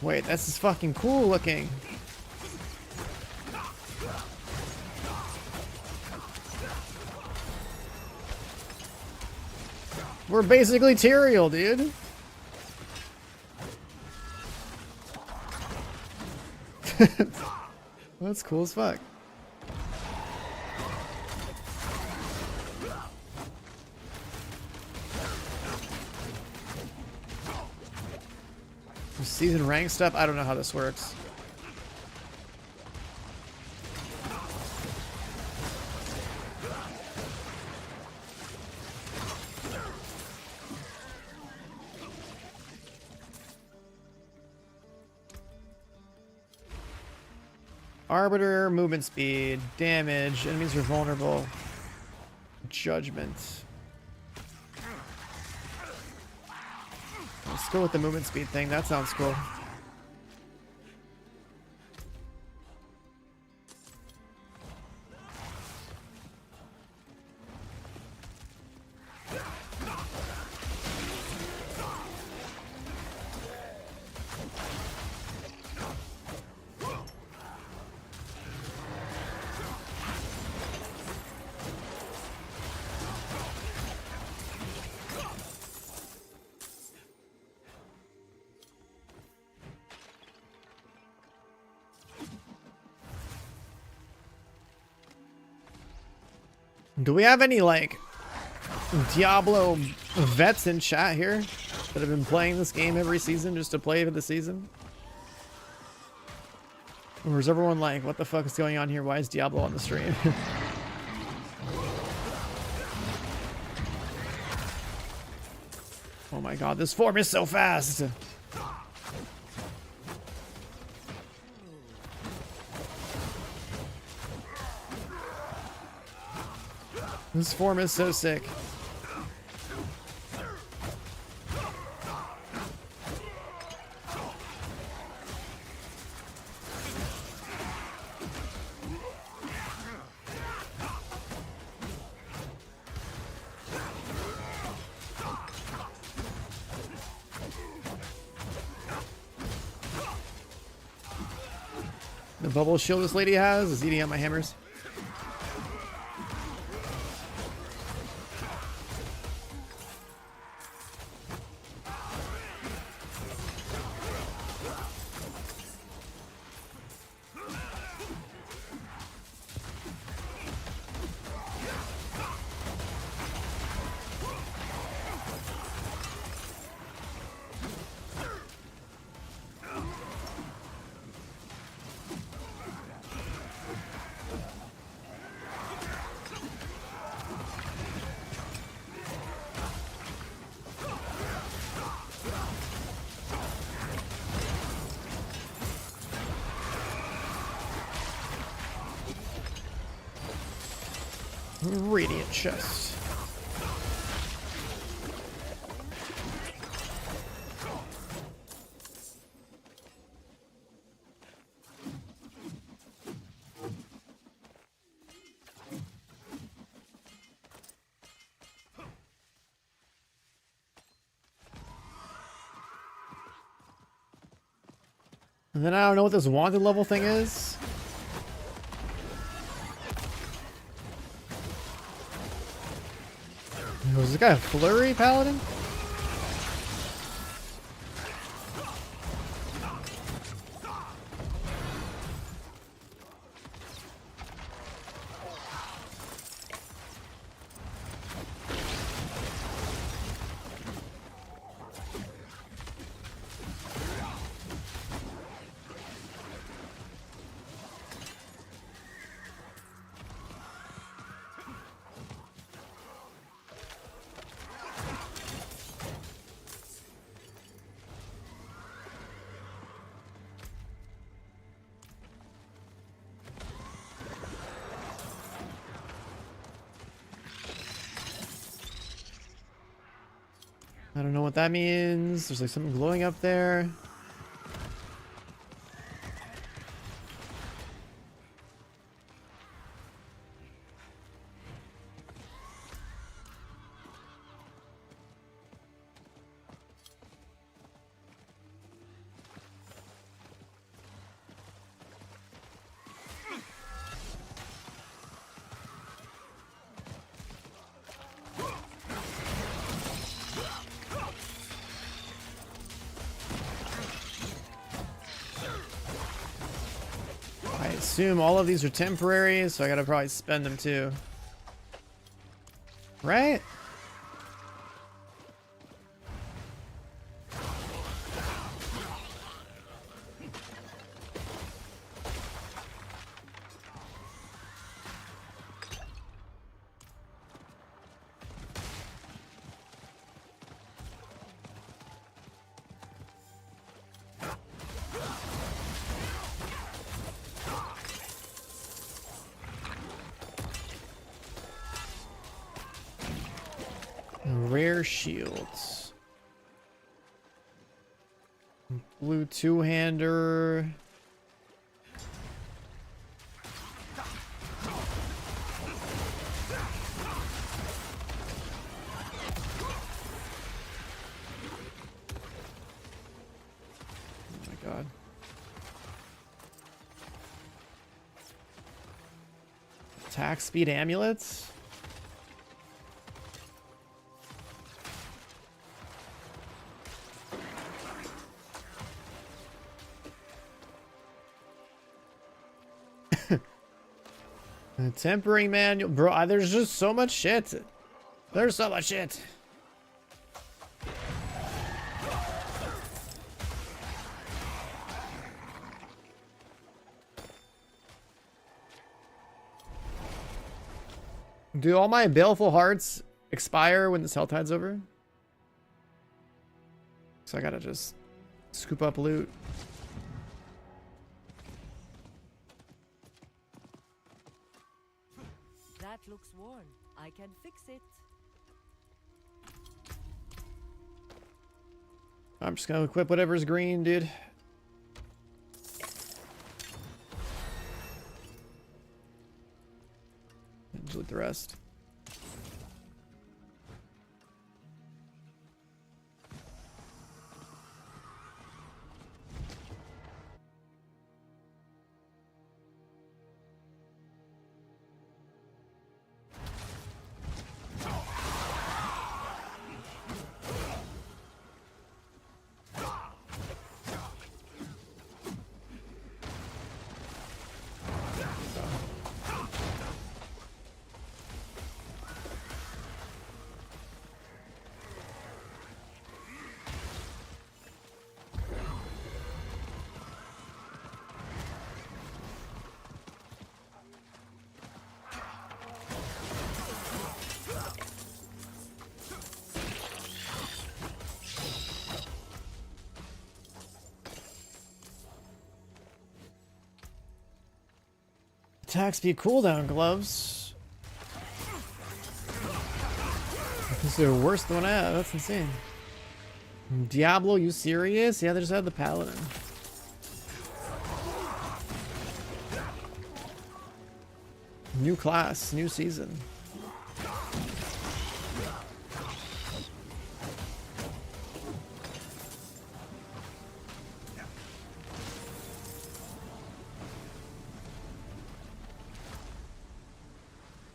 Speaker 1: Wait, this is fucking cool looking. We're basically Tyrael, dude. That's cool as fuck. Season rank stuff? I don't know how this works. Arbiter, movement speed, damage, enemies are vulnerable. Judgment. Let's go with the movement speed thing. That sounds cool. Do we have any, like, Diablo vets in chat here that have been playing this game every season just to play for the season? Or is everyone like, what the fuck is going on here? Why is Diablo on the stream? Oh my god, this form is so fast! This form is so sick. The bubble shield this lady has is eating up my hammers. Radiant chest. And then I don't know what this wanted level thing is. Was this guy a flurry paladin? I don't know what that means. There's like something glowing up there. I assume all of these are temporary, so I gotta probably spend them too. Right? Rare shields. Blue two-hander. Oh my god. Attack speed amulets? A tempering manual, bro. There's just so much shit. There's so much shit. Do all my baleful hearts expire when this hell tide's over? So I gotta just scoop up loot.
Speaker 3: That looks worn. I can fix it.
Speaker 1: I'm just gonna equip whatever's green, dude. And loot the rest. Attack speed cooldown gloves. This is worse than what I have. That's insane. Diablo, you serious? Yeah, they just had the Paladin. New class, new season.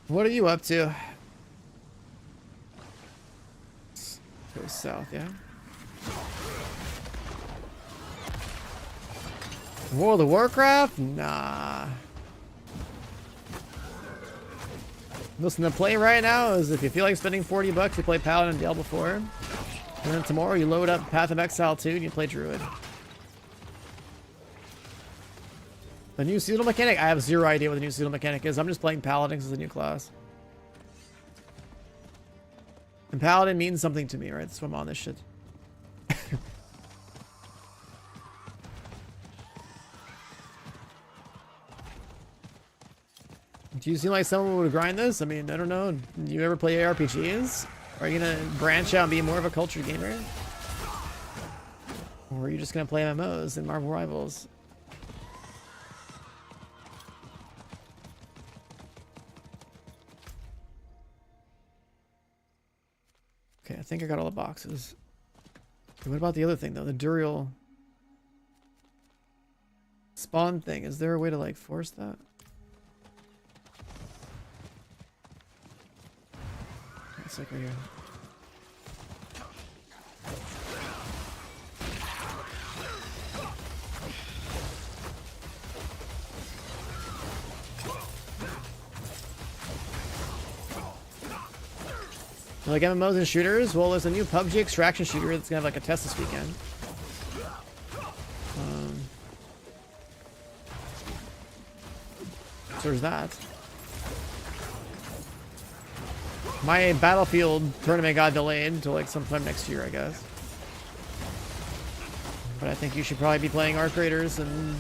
Speaker 1: What are you up to? Go south, yeah. World of Warcraft? Nah. Listen, the play right now is if you feel like spending 40 bucks, you play Paladin and Diablo 4. And then tomorrow you load up Path of Exile 2 and you play Druid. The new seasonal mechanic? I have zero idea what the new seasonal mechanic is. I'm just playing Paladin because it's a new class. And Paladin means something to me, right? That's why I'm on this shit. Do you seem like someone would grind this? I mean, I don't know. Do you ever play ARPGs? Are you gonna branch out and be more of a cultured gamer? Or are you just gonna play MMOs and Marvel Rivals? Okay, I think I got all the boxes. What about the other thing though? The Duriel spawn thing. Is there a way to like force that? It's like right here. Like MMOs and shooters? Well, there's a new PUBG extraction shooter that's gonna have like a test this weekend. So there's that. My Battlefield tournament got delayed until like sometime next year, I guess. But I think you should probably be playing Arc Raiders and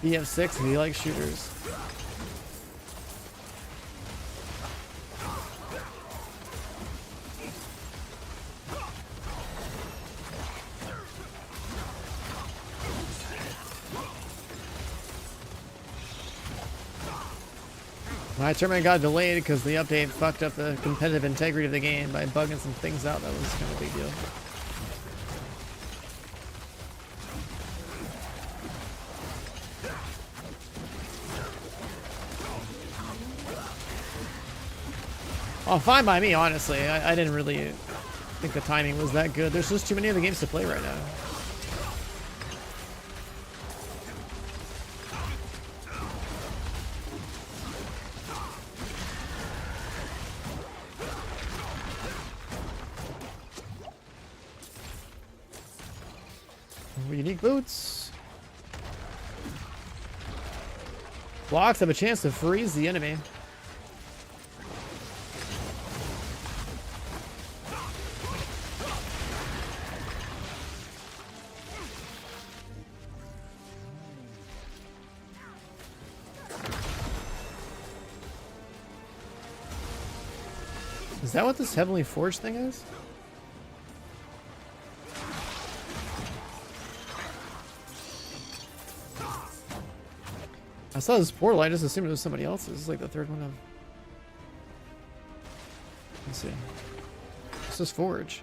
Speaker 1: BF6 if you like shooters. My tournament got delayed because the update fucked up the competitive integrity of the game by bugging some things out. That was kind of a big deal. Oh, fine by me, honestly. I didn't really think the timing was that good. There's just too many other games to play right now. Unique boots. Blocks have a chance to freeze the enemy. Is that what this Heavenly Forge thing is? I saw this portal, I just assumed it was somebody else's. This is like the third one of... Let's see. This is Forge.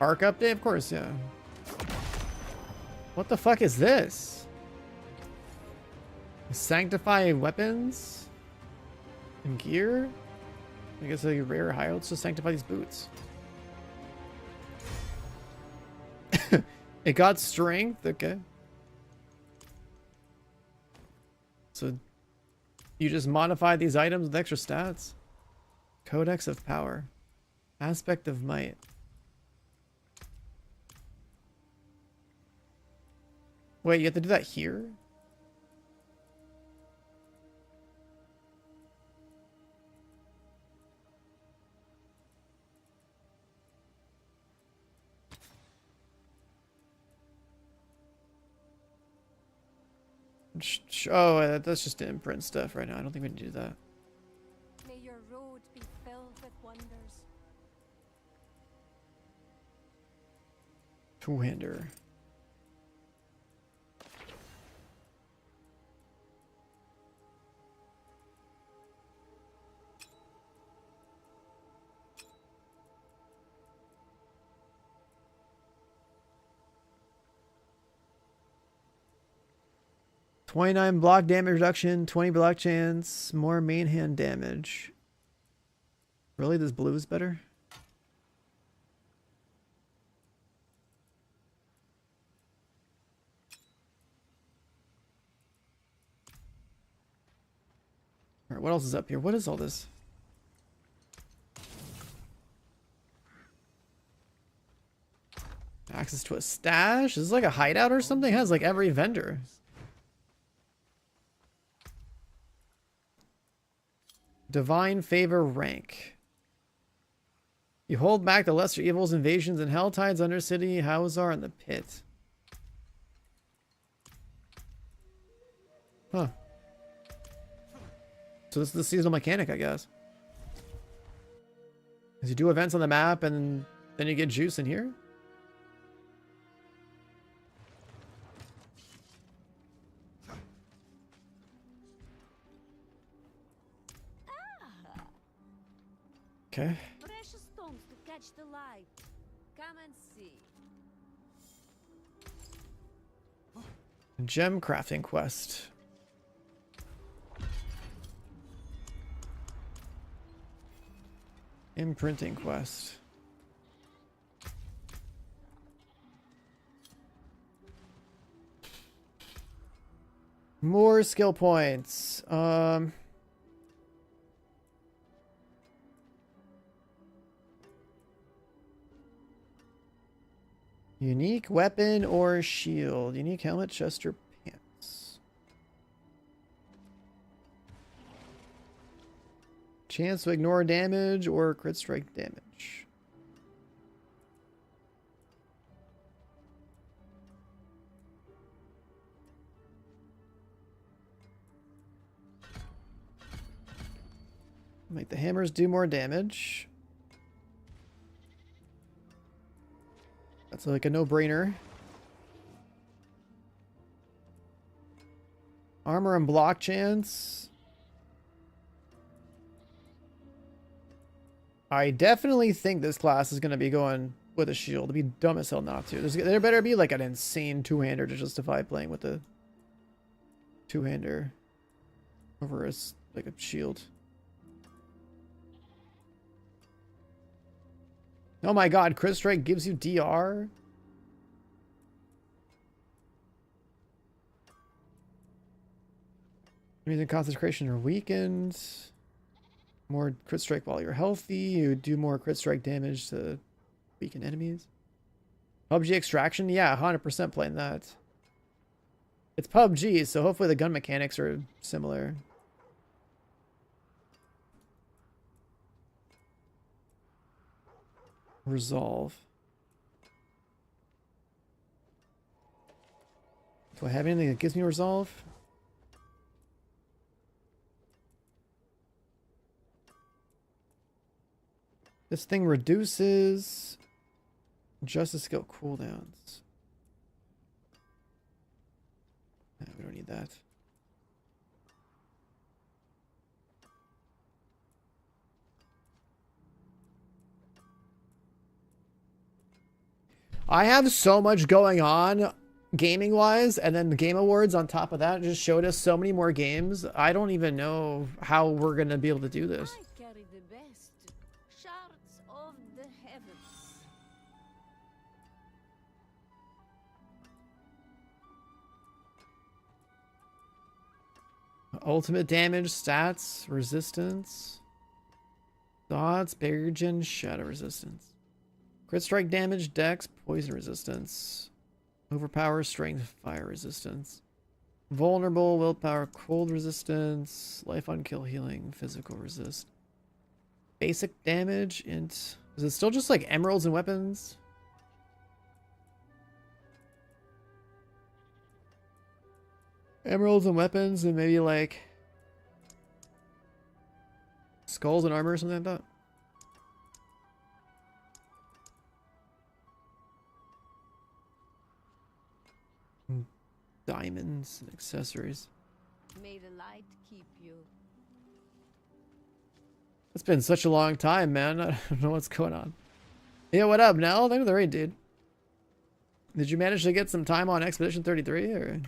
Speaker 1: Arc update? Of course, yeah. What the fuck is this? Sanctify weapons? And gear? I guess like rare high. Let's just sanctify these boots. It got strength, okay. So you just modify these items with extra stats. Codex of Power. Aspect of Might. Wait, you have to do that here? Oh, that's just imprint stuff right now. I don't think we can do that.
Speaker 6: May your road be filled with wonders.
Speaker 1: Two-hander. $29 block damage reduction, 20 block chance, more main hand damage. Really, this blue is better? Alright, what else is up here? What is all this? Access to a stash? Is this like a hideout or something? It has like every vendor. Divine favor rank. You hold back the lesser evils, invasions, and Helltides, Undercity, Hauzar, and the Pit. Huh. So this is the seasonal mechanic, I guess. As you do events on the map, and then you get juice in here? Okay.
Speaker 6: Precious stones to catch the light. Come and see.
Speaker 1: Gem crafting quest. Imprinting quest. More skill points. Unique weapon or shield. Unique helmet, chest, or pants. Chance to ignore damage or crit strike damage. Make the hammers do more damage. That's like a no-brainer. Armor and block chance. I definitely think this class is going to be going with a shield. It'd be dumb as hell not to. There better be like an insane two-hander to justify playing with a two-hander over like a shield. Oh my god, Crit Strike gives you DR? Enemies in concentration are weakened. More Crit Strike while you're healthy. You do more Crit Strike damage to weaken enemies. PUBG Extraction? Yeah, 100% playing that. It's PUBG, so hopefully the gun mechanics are similar. Resolve. Do I have anything that gives me resolve? This thing reduces justice skill cooldowns. No, we don't need that. I have so much going on gaming wise, and then the Game Awards on top of that just showed us so many more games. I don't even know how we're gonna be able to do this.
Speaker 6: I carry the best shards of the heavens.
Speaker 1: Ultimate damage, stats, resistance, thoughts, barrier gen, shadow resistance. Crit strike damage, dex, poison resistance. Overpower, strength, fire resistance. Vulnerable, willpower, cold resistance. Life on kill healing, physical resist. Basic damage, int. Is it still just like emeralds and weapons? Emeralds and weapons and maybe like skulls and armor or something like that. Diamonds and accessories.
Speaker 6: May the light keep you.
Speaker 1: It's been such a long time, man. I don't know what's going on. Yeah, what up, Nell? Thank you for the raid, dude. Did you manage to get some time on Expedition 33 or?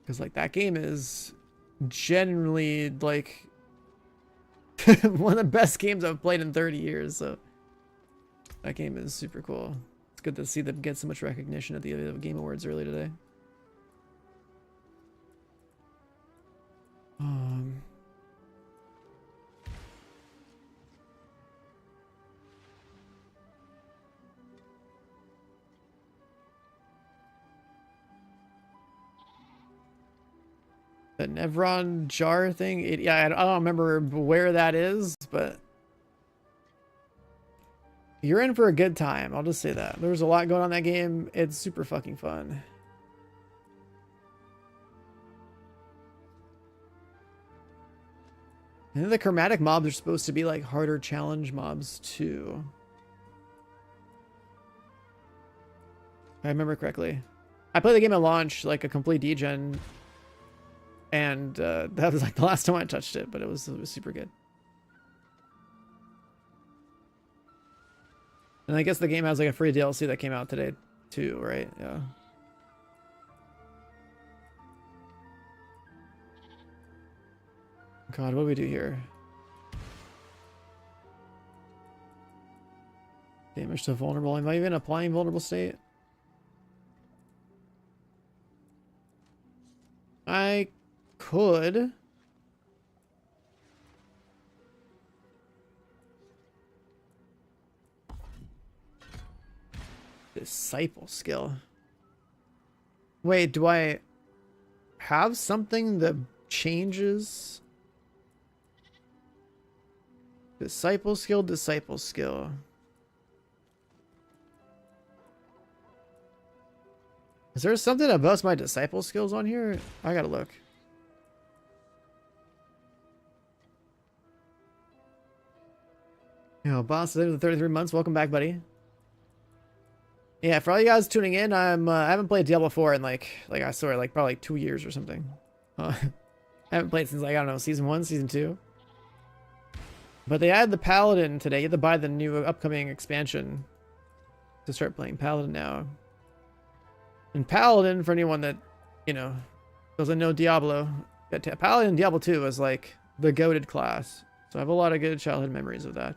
Speaker 1: Because like that game is generally like one of the best games I've played in 30 years. So that game is super cool. It's good to see them get so much recognition at the Game Awards early today. The Nevron jar thing? Yeah, I don't remember where that is, but you're in for a good time. I'll just say that. There's a lot going on in that game. It's super fucking fun. And the chromatic mobs are supposed to be like harder challenge mobs too. If I remember correctly. I played the game at launch, like a complete degen. And that was like the last time I touched it, but it was super good. And I guess the game has like a free DLC that came out today too, right? Yeah. God, what do we do here? Damage to vulnerable. Am I even applying vulnerable state? I could. Disciple skill. Wait, do I have something that changes? Disciple skill, disciple skill. Is there something that busts my disciple skills on here? I gotta look. Yo, boss, the 33 months. Welcome back, buddy. Yeah, for all you guys tuning in, I haven't played Diablo 4 in like I swear like probably like 2 years or something. I haven't played since like I don't know, season 1, season 2. But they added the Paladin today. You have to buy the new upcoming expansion to start playing Paladin now. And Paladin, for anyone that, you know, doesn't know Diablo, Paladin in Diablo 2 was like the goated class. So I have a lot of good childhood memories of that.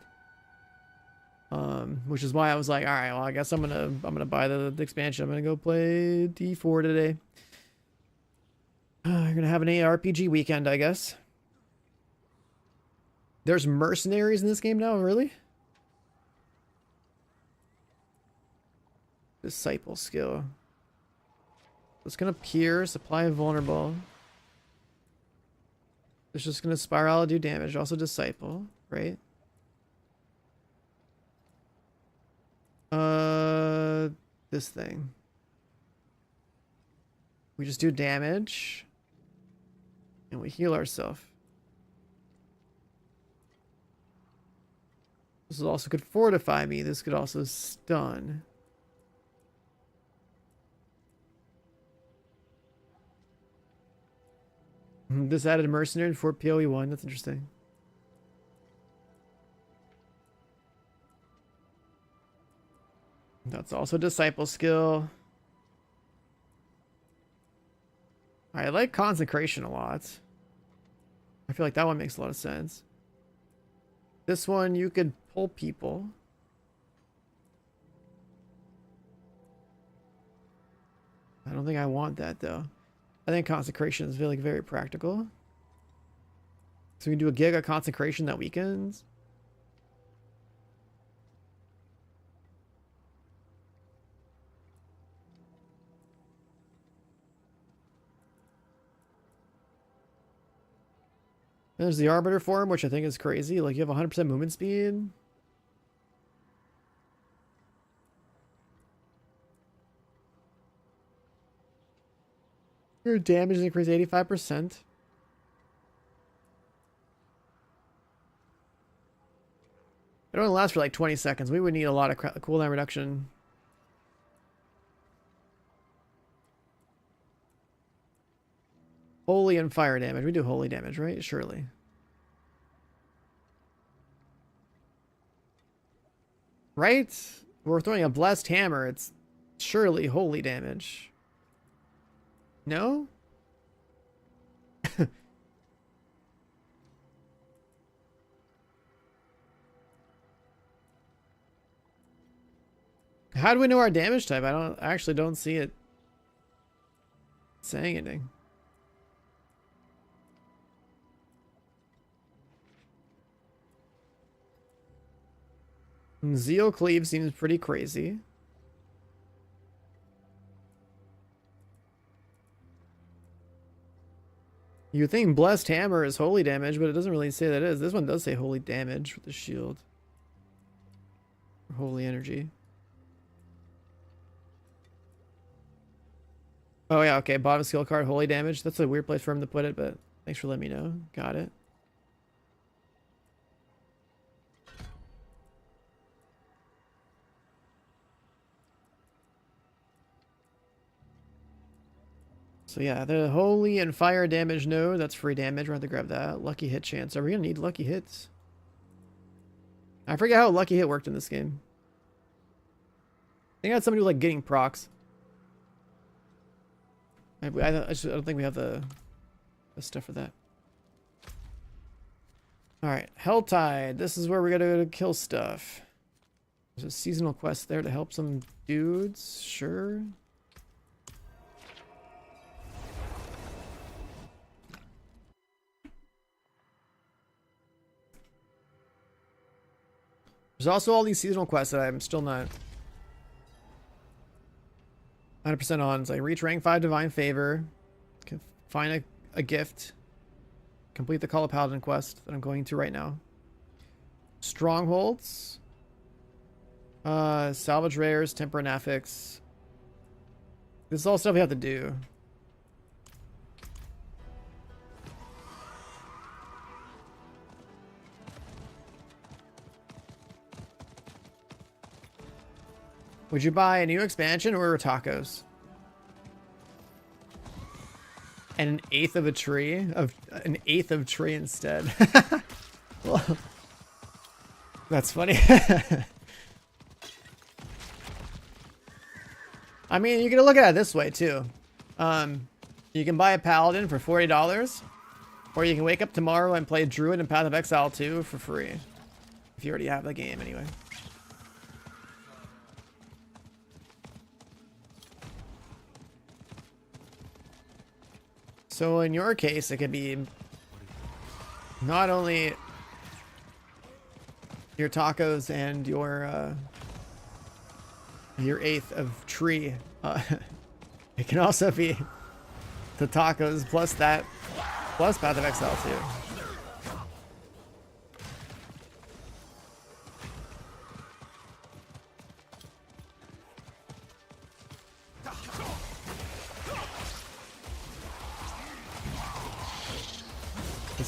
Speaker 1: Which is why I was like, all right, well, I guess I'm gonna buy the expansion. I'm gonna go play D4 today. You're gonna have an ARPG weekend, I guess. There's mercenaries in this game now, really? Disciple skill. It's gonna peer, supply vulnerable. It's just gonna spiral, do damage. Also disciple, right? This thing. We just do damage. And we heal ourselves. This is also could fortify me. This could also stun. This added mercenary for PoE 1. That's interesting. That's also disciple skill. I like consecration a lot. I feel like that one makes a lot of sense. This one, you could pull people. I don't think I want that though. I think consecration is really very practical. So we can do a gig of consecration that weekends. There's the Arbiter form, which I think is crazy. Like, you have 100% movement speed. Her damage increased 85%. It only lasts for like 20 seconds. We would need a lot of cooldown reduction. Holy and fire damage. We do holy damage, right? Surely. Right? We're throwing a blessed hammer. It's surely holy damage. No? How do we know our damage type? I actually don't see it saying anything. Zeal Cleave seems pretty crazy. You think Blessed Hammer is holy damage, but it doesn't really say that it is. This one does say holy damage with the shield. Or holy energy. Oh yeah, okay. Bottom skill card, holy damage. That's a weird place for him to put it, but thanks for letting me know. Got it. So yeah, the holy and fire damage node, that's free damage. We're going to grab that. Lucky hit chance. Are we going to need lucky hits? I forget how lucky hit worked in this game. I think I had somebody who like getting procs. I don't think we have the stuff for that. Alright, Helltide. This is where we're going to kill stuff. There's a seasonal quest there to help some dudes. Sure. There's also all these seasonal quests that I'm still not 100% on. It's like reach rank 5 Divine Favor, find a gift, complete the Call of Paladin quest that I'm going to right now. Strongholds, salvage rares, temper and affix. This is all stuff we have to do. Would you buy a new expansion or tacos? And an eighth of a tree? An eighth of tree instead. Well, that's funny. I mean, you can look at it this way too. You can buy a Paladin for $40, or you can wake up tomorrow and play Druid and Path of Exile 2 for free. If you already have the game anyway. So in your case, it could be not only your tacos and your eighth of tree. It can also be the tacos plus that, plus Path of Exile too.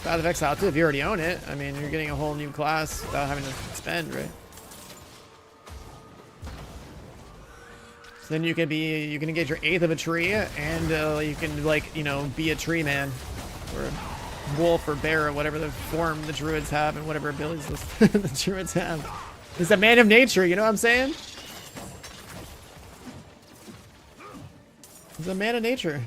Speaker 1: Path of Exile too, if you already own it. I mean, you're getting a whole new class without having to spend, right? So then you can engage your eighth of a tree, and you can, like, you know, be a tree man, or a wolf or bear, or whatever the form the druids have, and whatever abilities the druids have. It's a man of nature, you know what I'm saying? He's a man of nature.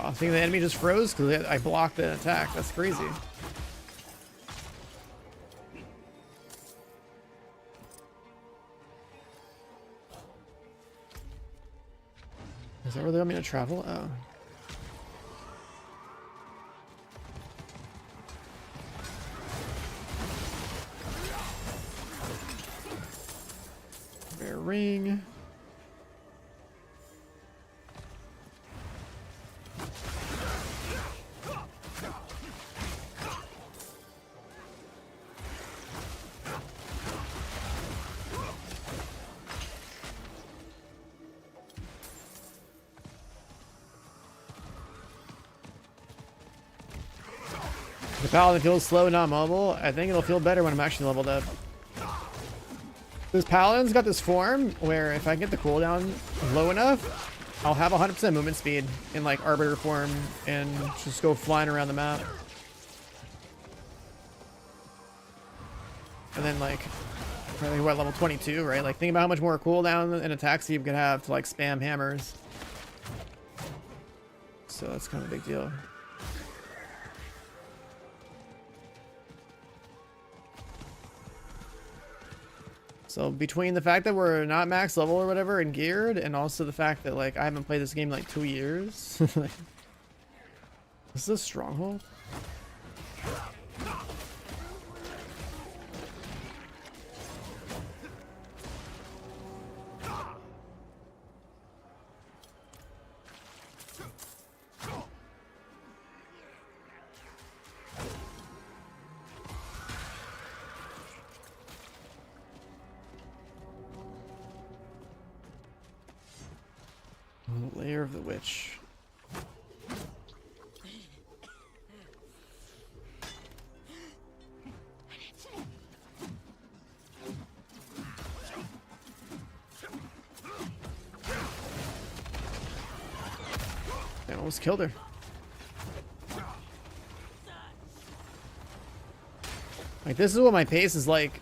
Speaker 1: I think the enemy just froze because I blocked the attack. That's crazy. Is that where they want me to travel? Oh. ring. The Paladin feels slow, not mobile. I think it'll feel better when I'm actually leveled up. This Paladin's got this form where if I get the cooldown low enough, I'll have 100% movement speed in like Arbiter form and just go flying around the map. And then like, I think we're at level 22, right? Like think about how much more cooldown and attacks you could have to like spam hammers. So that's kind of a big deal. So between the fact that we're not max level or whatever and geared, and also the fact that like I haven't played this game in like 2 years. This is a stronghold. Lair of the Witch. I almost killed her. Like this is what my pace is like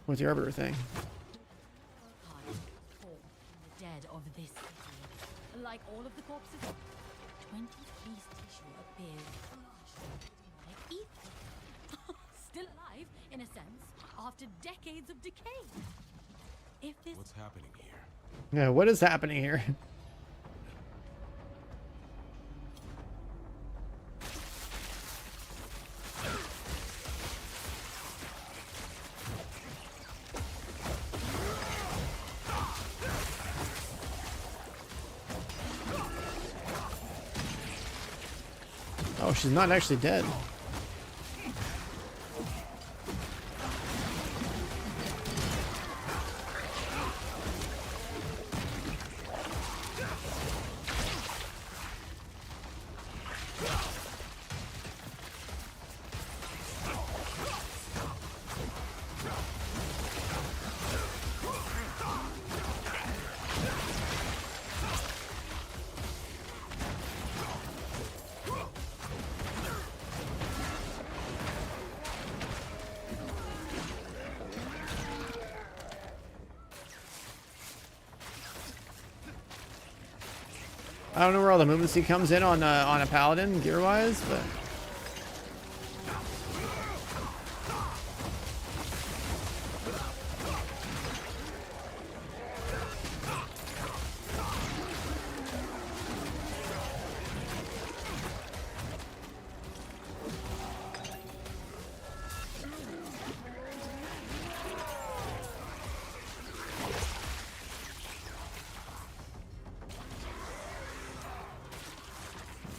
Speaker 1: with the Arbiter thing.
Speaker 3: Like all of the corpses, 20 piece tissue appears like ether. Still alive, in a sense, after decades of decay. If this
Speaker 5: What's happening here?
Speaker 1: Yeah, what is happening here? Oh, she's not actually dead. I don't know where all the movement speed comes in on a Paladin gear wise, but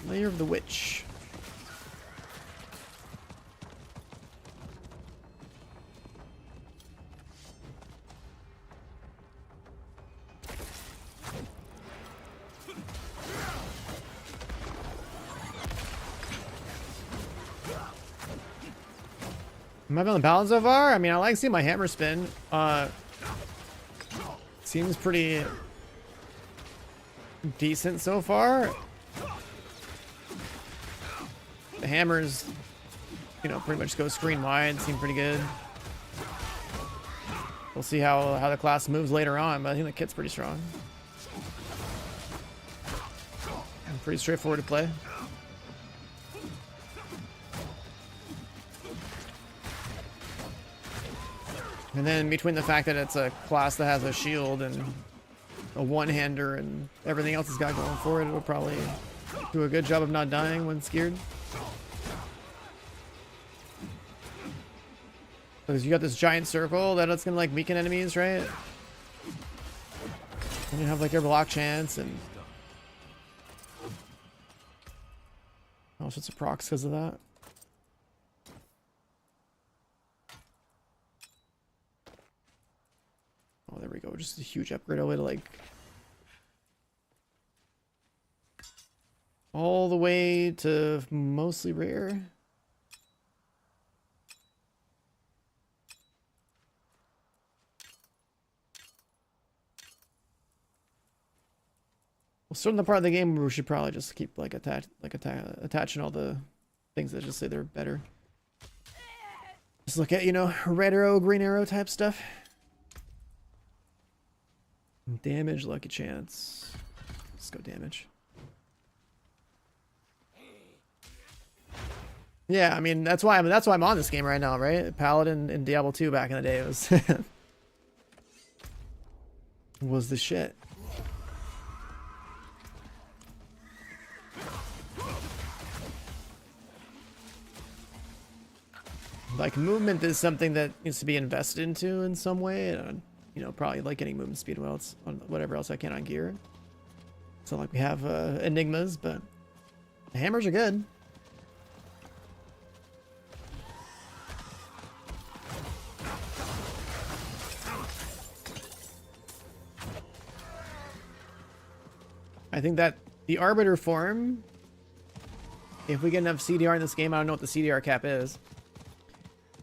Speaker 1: Lair of the Witch. Am I on the balance so far? I mean, I like seeing my hammer spin. Seems pretty decent so far. The hammers, you know, pretty much go screen wide. Seem pretty good. We'll see how the class moves later on, but I think the kit's pretty strong. And pretty straightforward to play. And then between the fact that it's a class that has a shield and a one-hander and everything else it's got going for it, it'll probably do a good job of not dying when scared. Because you got this giant circle that it's gonna like weaken enemies, right? And you have like your block chance and all sorts of procs because of that. Oh, there we go. Just a huge upgrade all the way to like all the way to mostly rare. Well, still in the part of the game where we should probably just keep like attaching all the things that just say they're better. Just look at, you know, red arrow, green arrow type stuff. Damage, lucky chance. Let's go damage. Yeah, I mean that's why I'm on this game right now, right? Paladin in Diablo 2 back in the day was the shit. Like movement is something that needs to be invested into in some way. And, you know, probably like getting movement speed while it's on whatever else I can on gear. So like we have enigmas, but the hammers are good. I think that the Arbiter form, if we get enough CDR in this game, I don't know what the CDR cap is.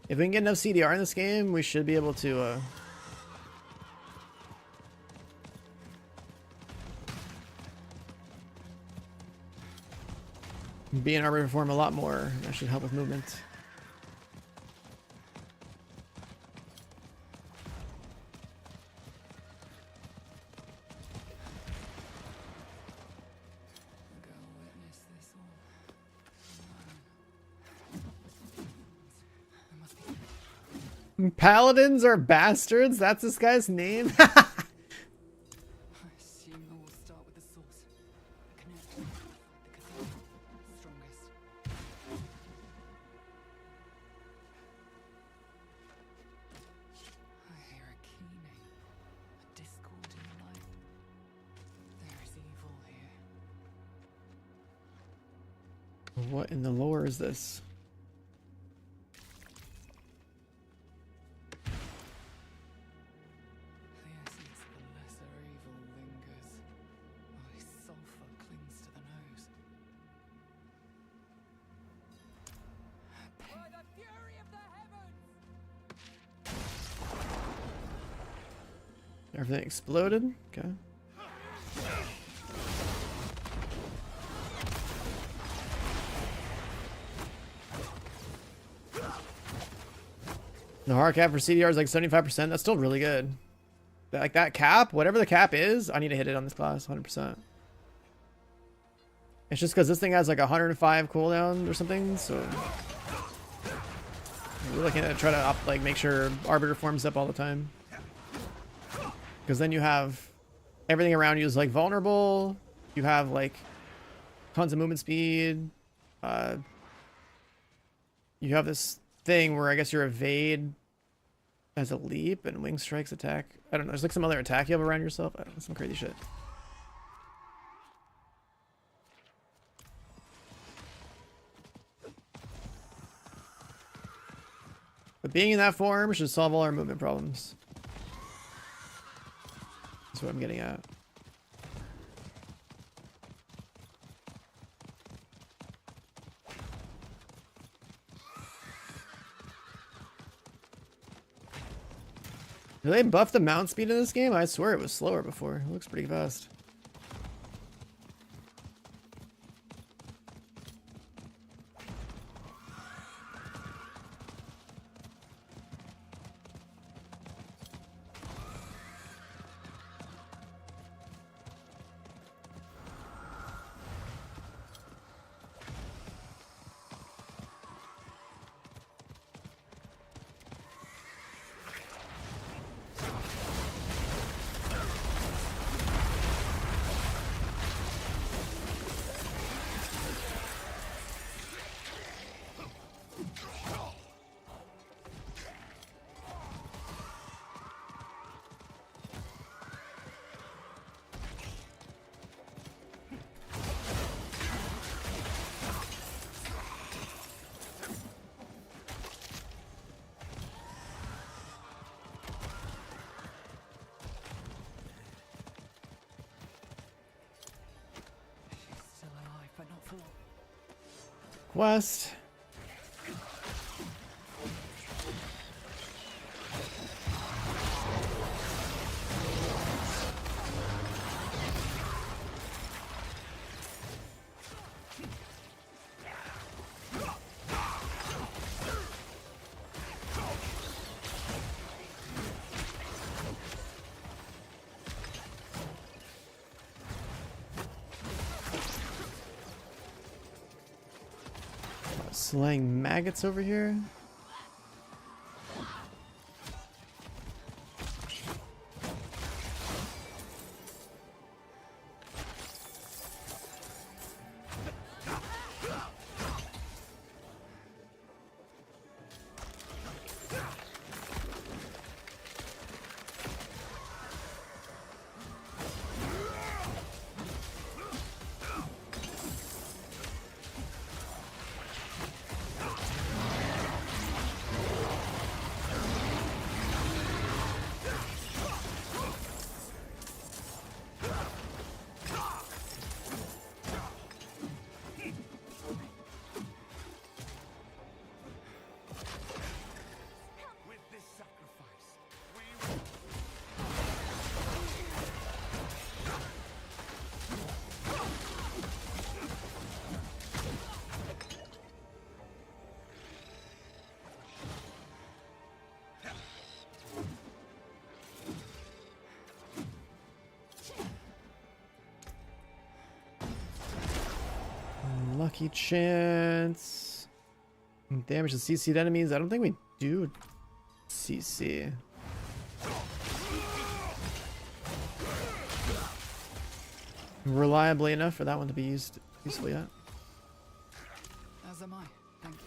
Speaker 1: If we can get enough CDR in this game, we should be able to be in Arbiter form a lot more. That should help with movement. Paladins are bastards? That's this guy's name?
Speaker 7: I assume I will start with the source. Connect with the strongest. I hear a keening, a discord in the light. There is evil here.
Speaker 1: What in the lore is this? Everything exploded? Okay. The hard cap for CDR is like 75%. That's still really good. Like that cap, whatever the cap is, I need to hit it on this class 100%. It's just because this thing has like 105 cooldown or something, so we're looking at try to like make sure Arbiter forms up all the time. Because then you have everything around you is like vulnerable. You have like tons of movement speed. You have this thing where I guess your evade as a leap and wing strikes attack. I don't know. There's like some other attack you have around yourself. I don't know, some crazy shit. But being in that form should solve all our movement problems. That's what I'm getting at. Did they buff the mount speed in this game? I swear it was slower before. It looks pretty fast. quest. Slaying maggots over here.
Speaker 2: With this sacrifice, we will
Speaker 1: Lucky chance. Damage to CC'd enemies. I don't think we do CC. Reliably enough for that one to be used useful yet.
Speaker 7: As am I. Thank you.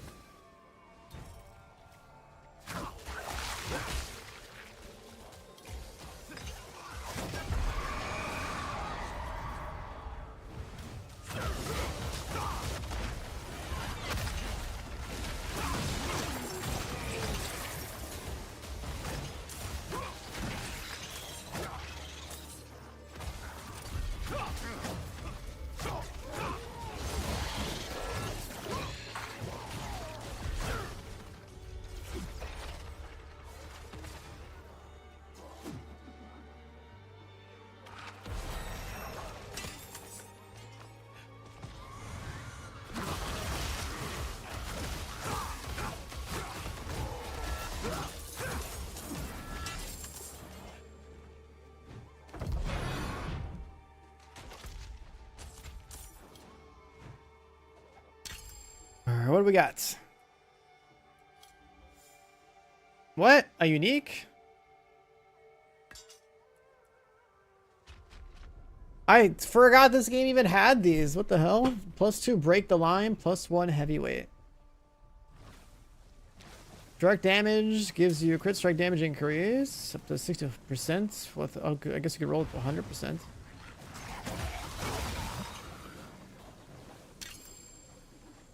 Speaker 1: Alright, what do we got? What? A unique? I forgot this game even had these. What the hell? +2 break the line, +1 heavyweight. Direct damage gives you crit strike damage increase up to 60%. With, oh, I guess you could roll it to 100%.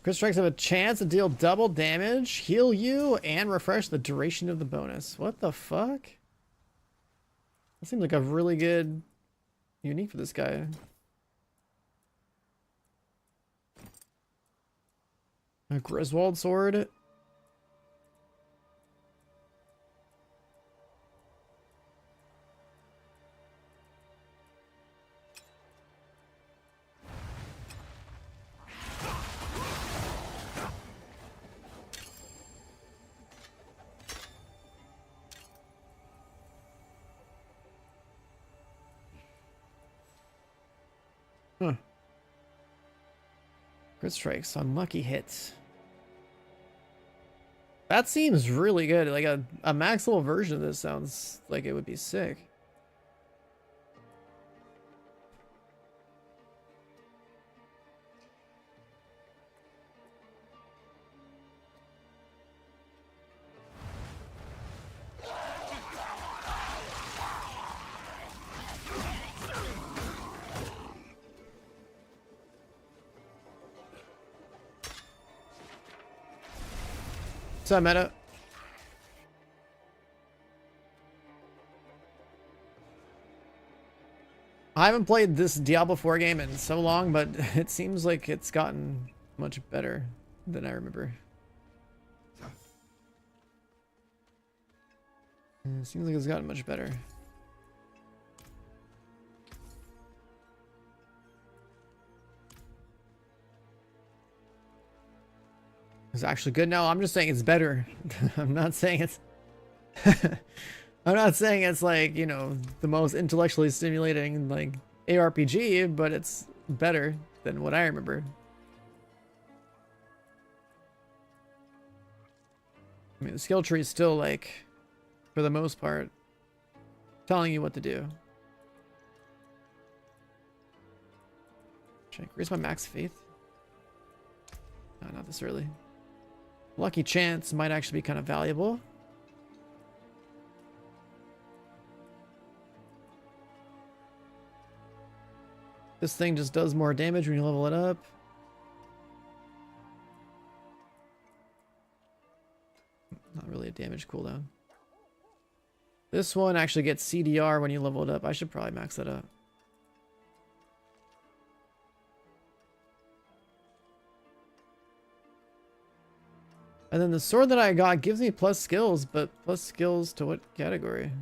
Speaker 1: Crit strikes have a chance to deal double damage, heal you, and refresh the duration of the bonus. What the fuck? That seems like a really good unique for this guy. A Griswold sword. Huh. Crit strikes on lucky hits. That seems really good. Like a max level version of this sounds like it would be sick. What's up, meta? I haven't played this Diablo 4 game in so long, but it seems like it's gotten much better. than I remember. Seems like it's gotten much better. It's actually good now. I'm just saying it's better. I'm not saying it's I'm not saying it's like, you know, the most intellectually stimulating like ARPG, but it's better than what I remember. I mean, the skill tree is still like, for the most part, telling you what to do. Should I increase my max faith? No, not this early. Lucky chance might actually be kind of valuable. This thing just does more damage when you level it up. Not really a damage cooldown. This one actually gets CDR when you level it up. I should probably max that up. And then the sword that I got gives me plus skills, but plus skills to what category?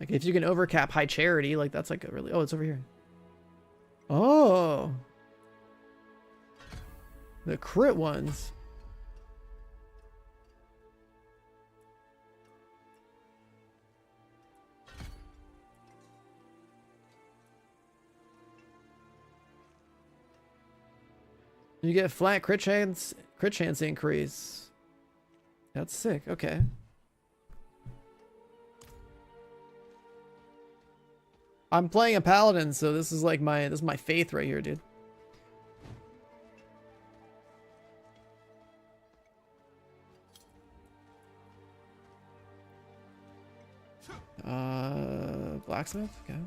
Speaker 1: Like if you can overcap high charity, like that's like a really, oh, it's over here. Oh. The crit ones. You get flat crit chance increase. That's sick. Okay. I'm playing a paladin, so this is like this is my faith right here, dude. Blacksmith? Okay.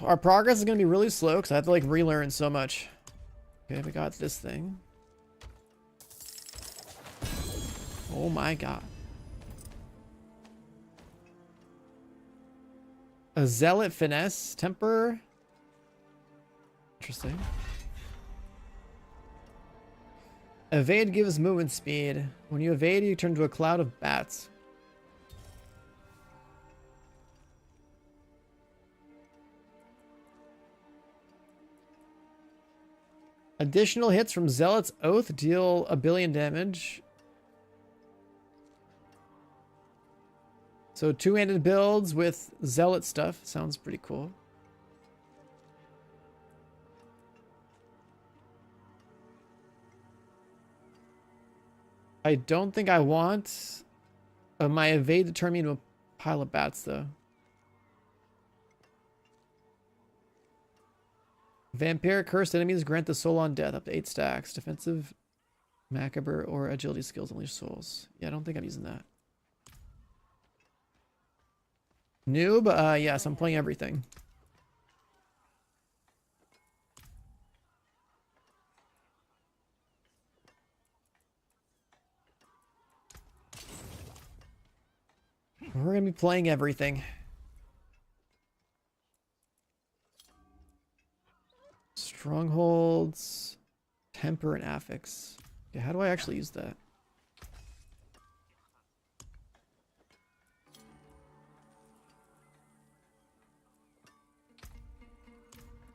Speaker 1: Our progress is gonna be really slow because I have to like relearn so much. Okay, we got this thing. Oh my god. A zealot finesse temper. Interesting. Evade gives movement speed. When you evade, you turn into a cloud of bats. Additional hits from Zealot's Oath deal 1 billion damage. So two-handed builds with Zealot stuff. Sounds pretty cool. I don't think I want my evade to turn me into a pile of bats, though. Vampire cursed enemies grant the soul on death up to 8 stacks. Defensive, macabre, or agility skills unleash souls. Yeah, I don't think I'm using that. Noob? Yes, I'm playing everything. We're gonna be playing everything. Strongholds, temper, and affix. Okay, how do I actually use that?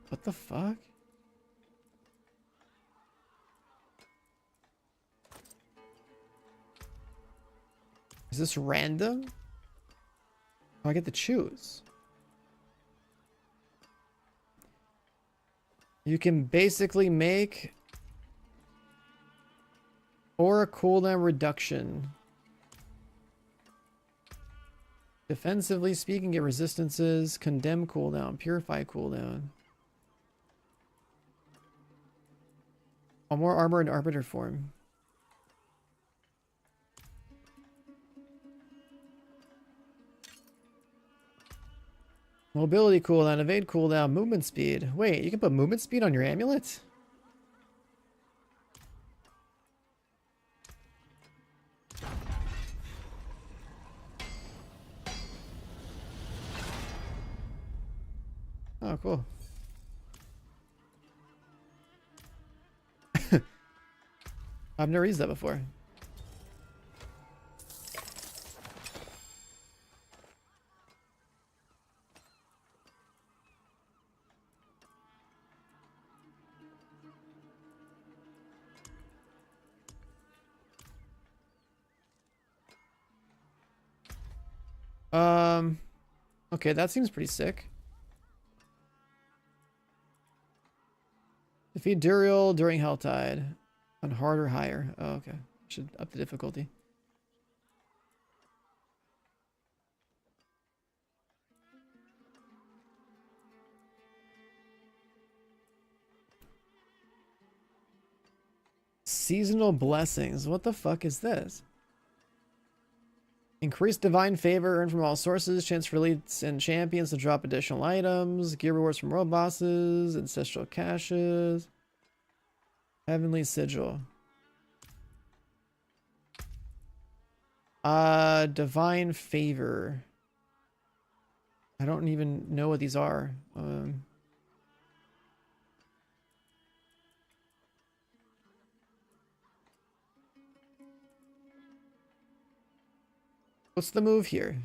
Speaker 1: What the fuck? Is this random? Oh, I get to choose. You can basically make or a cooldown reduction. Defensively speaking, get resistances, condemn cooldown, purify cooldown. Oh, more armor and arbiter form. Mobility cooldown, evade cooldown, movement speed. Wait, you can put movement speed on your amulet? Oh, cool. I've never used that before. Okay, that seems pretty sick. Defeat Duriel during Helltide. On hard or higher. Oh, okay. Should up the difficulty. Seasonal blessings. What the fuck is this? Increase divine favor earned from all sources. Chance for elites and champions to drop additional items. Gear rewards from world bosses. Ancestral caches. Heavenly sigil. Divine favor. I don't even know what these are. What's the move here?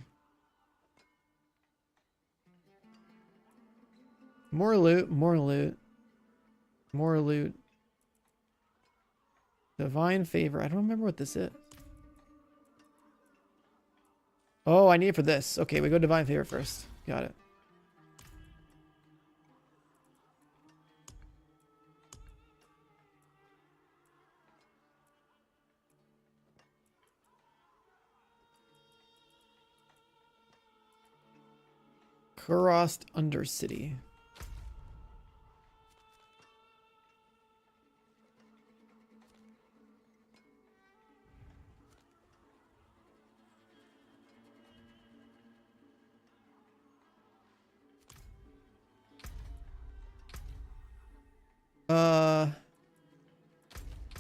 Speaker 1: More loot, more loot. More loot. Divine favor. I don't remember what this is. Oh, I need it for this. Okay, we go divine favor first. Got it. Kurost Undercity.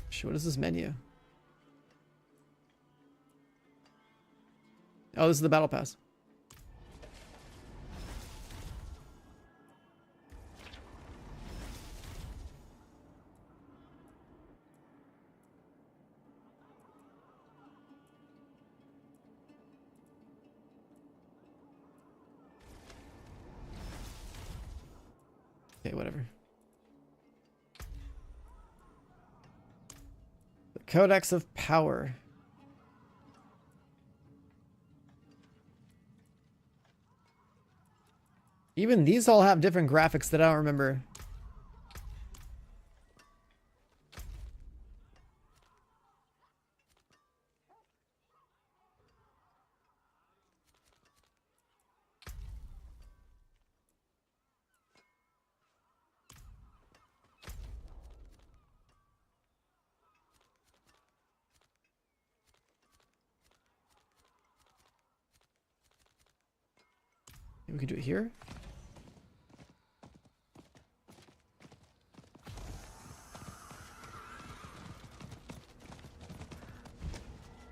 Speaker 1: Shit, what is this menu? Oh, this is the battle pass. Okay, whatever. The Codex of Power. Even these all have different graphics that I don't remember. Maybe we can do it here.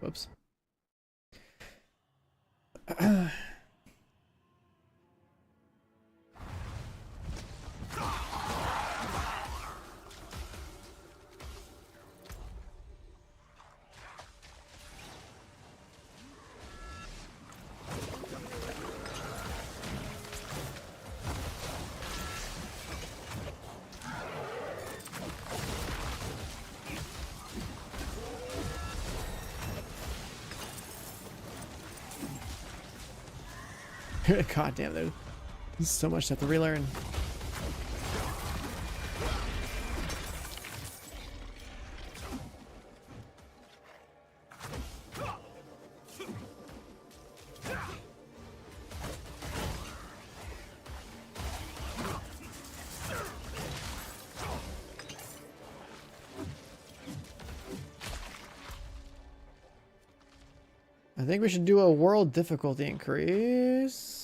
Speaker 1: Whoops. God damn, there's so much to have to relearn. I think we should do a world difficulty increase.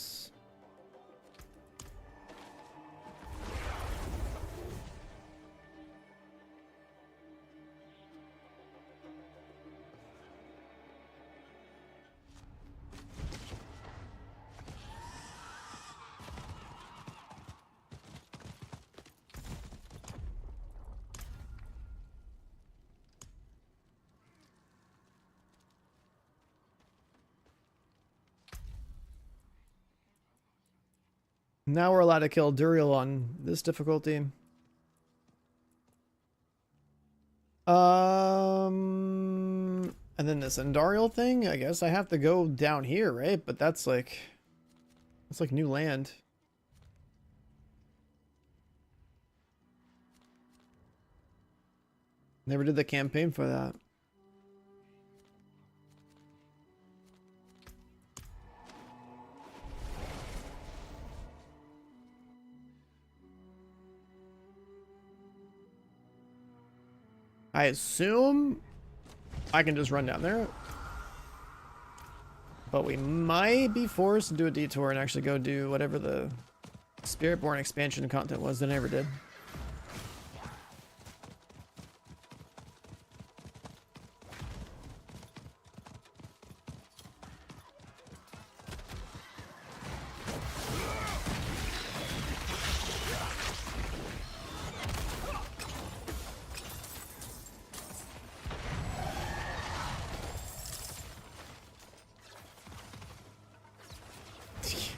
Speaker 1: Now we're allowed to kill Duriel on this difficulty. And then this Andariel thing, I guess I have to go down here, right? But that's like new land. Never did the campaign for that. I assume I can just run down there. But we might be forced to do a detour and actually go do whatever the Spiritborn expansion content was that I never did.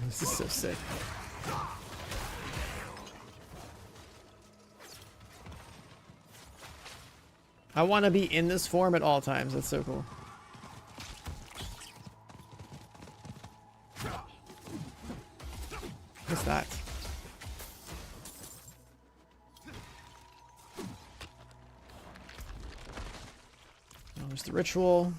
Speaker 1: This is so sick. I want to be in this form at all times. That's so cool. What's that? Oh, there's the ritual.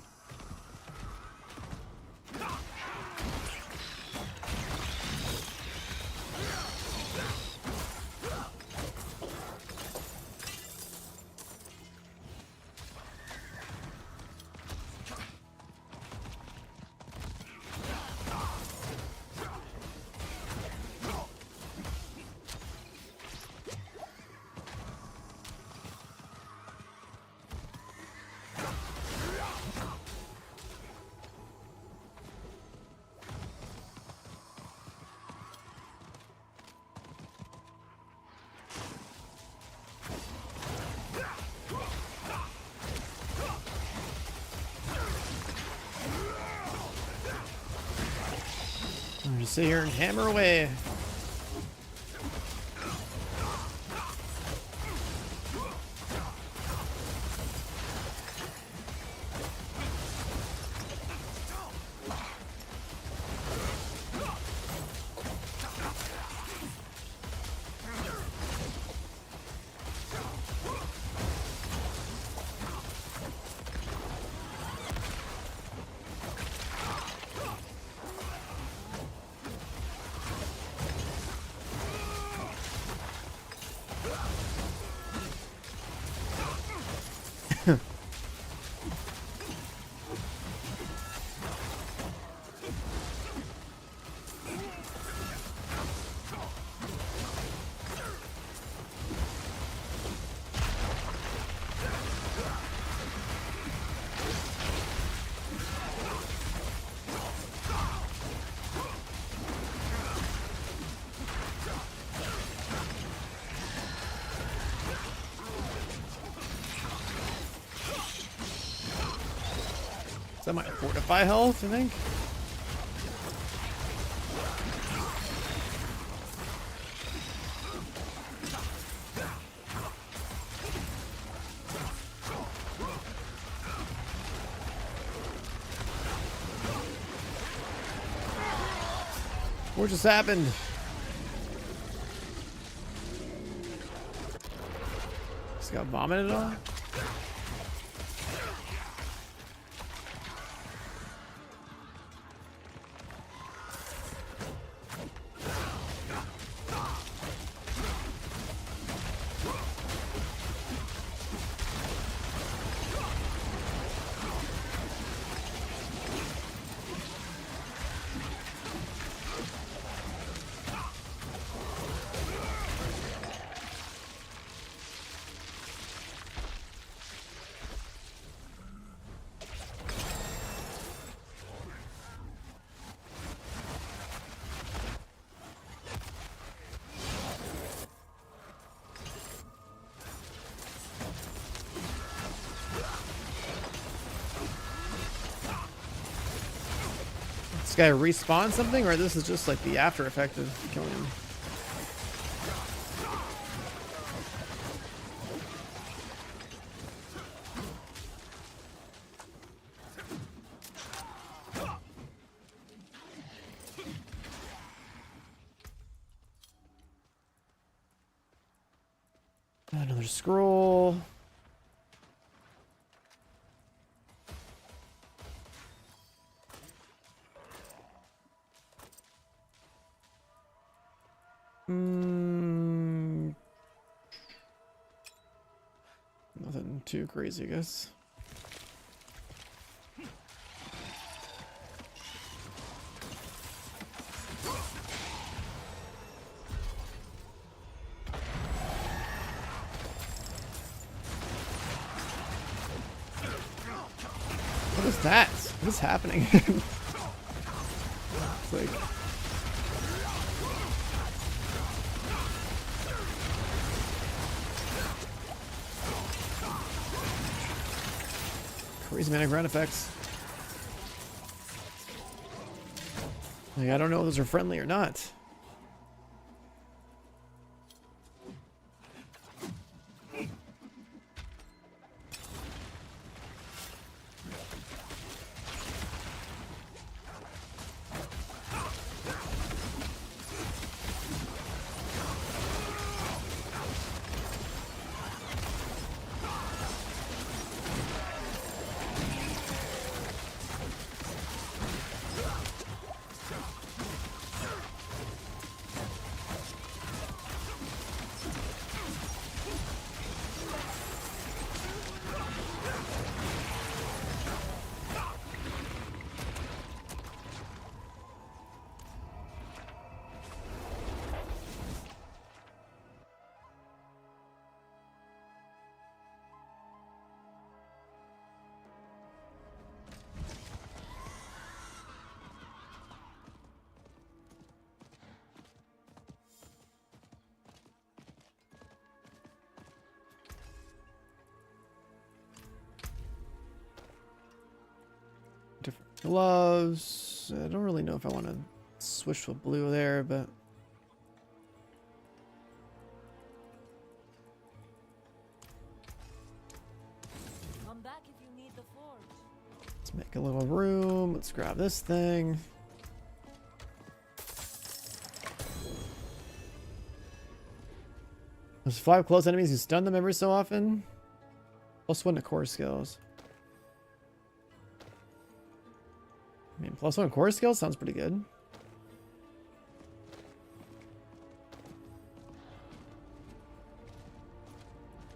Speaker 1: Just sit here and hammer away. Is that my fortify health, I think? What just happened? Just got vomited on? This guy respawn something, or this is just like the after effect of killing him? Another scroll. Nothing too crazy, I guess. What is that? What is happening? It's like... crazy amount of ground effects. Like, I don't know if those are friendly or not. Different gloves. I don't really know if I want to switch to blue there, but
Speaker 6: Come back if you need the forge.
Speaker 1: let's make a little room. Let's grab this thing. There's 5 close enemies who stun them every so often. +1 to core skills. I mean, +1 core skills sounds pretty good.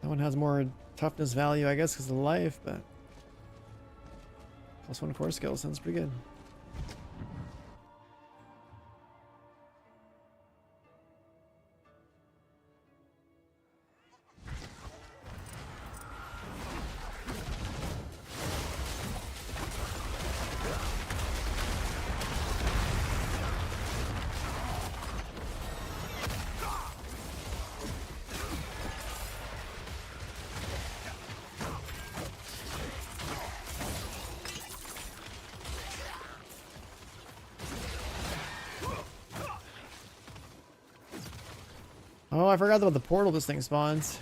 Speaker 1: That one has more toughness value, I guess, because of the life, but +1 core skills sounds pretty good. Oh, I forgot about the portal this thing spawns.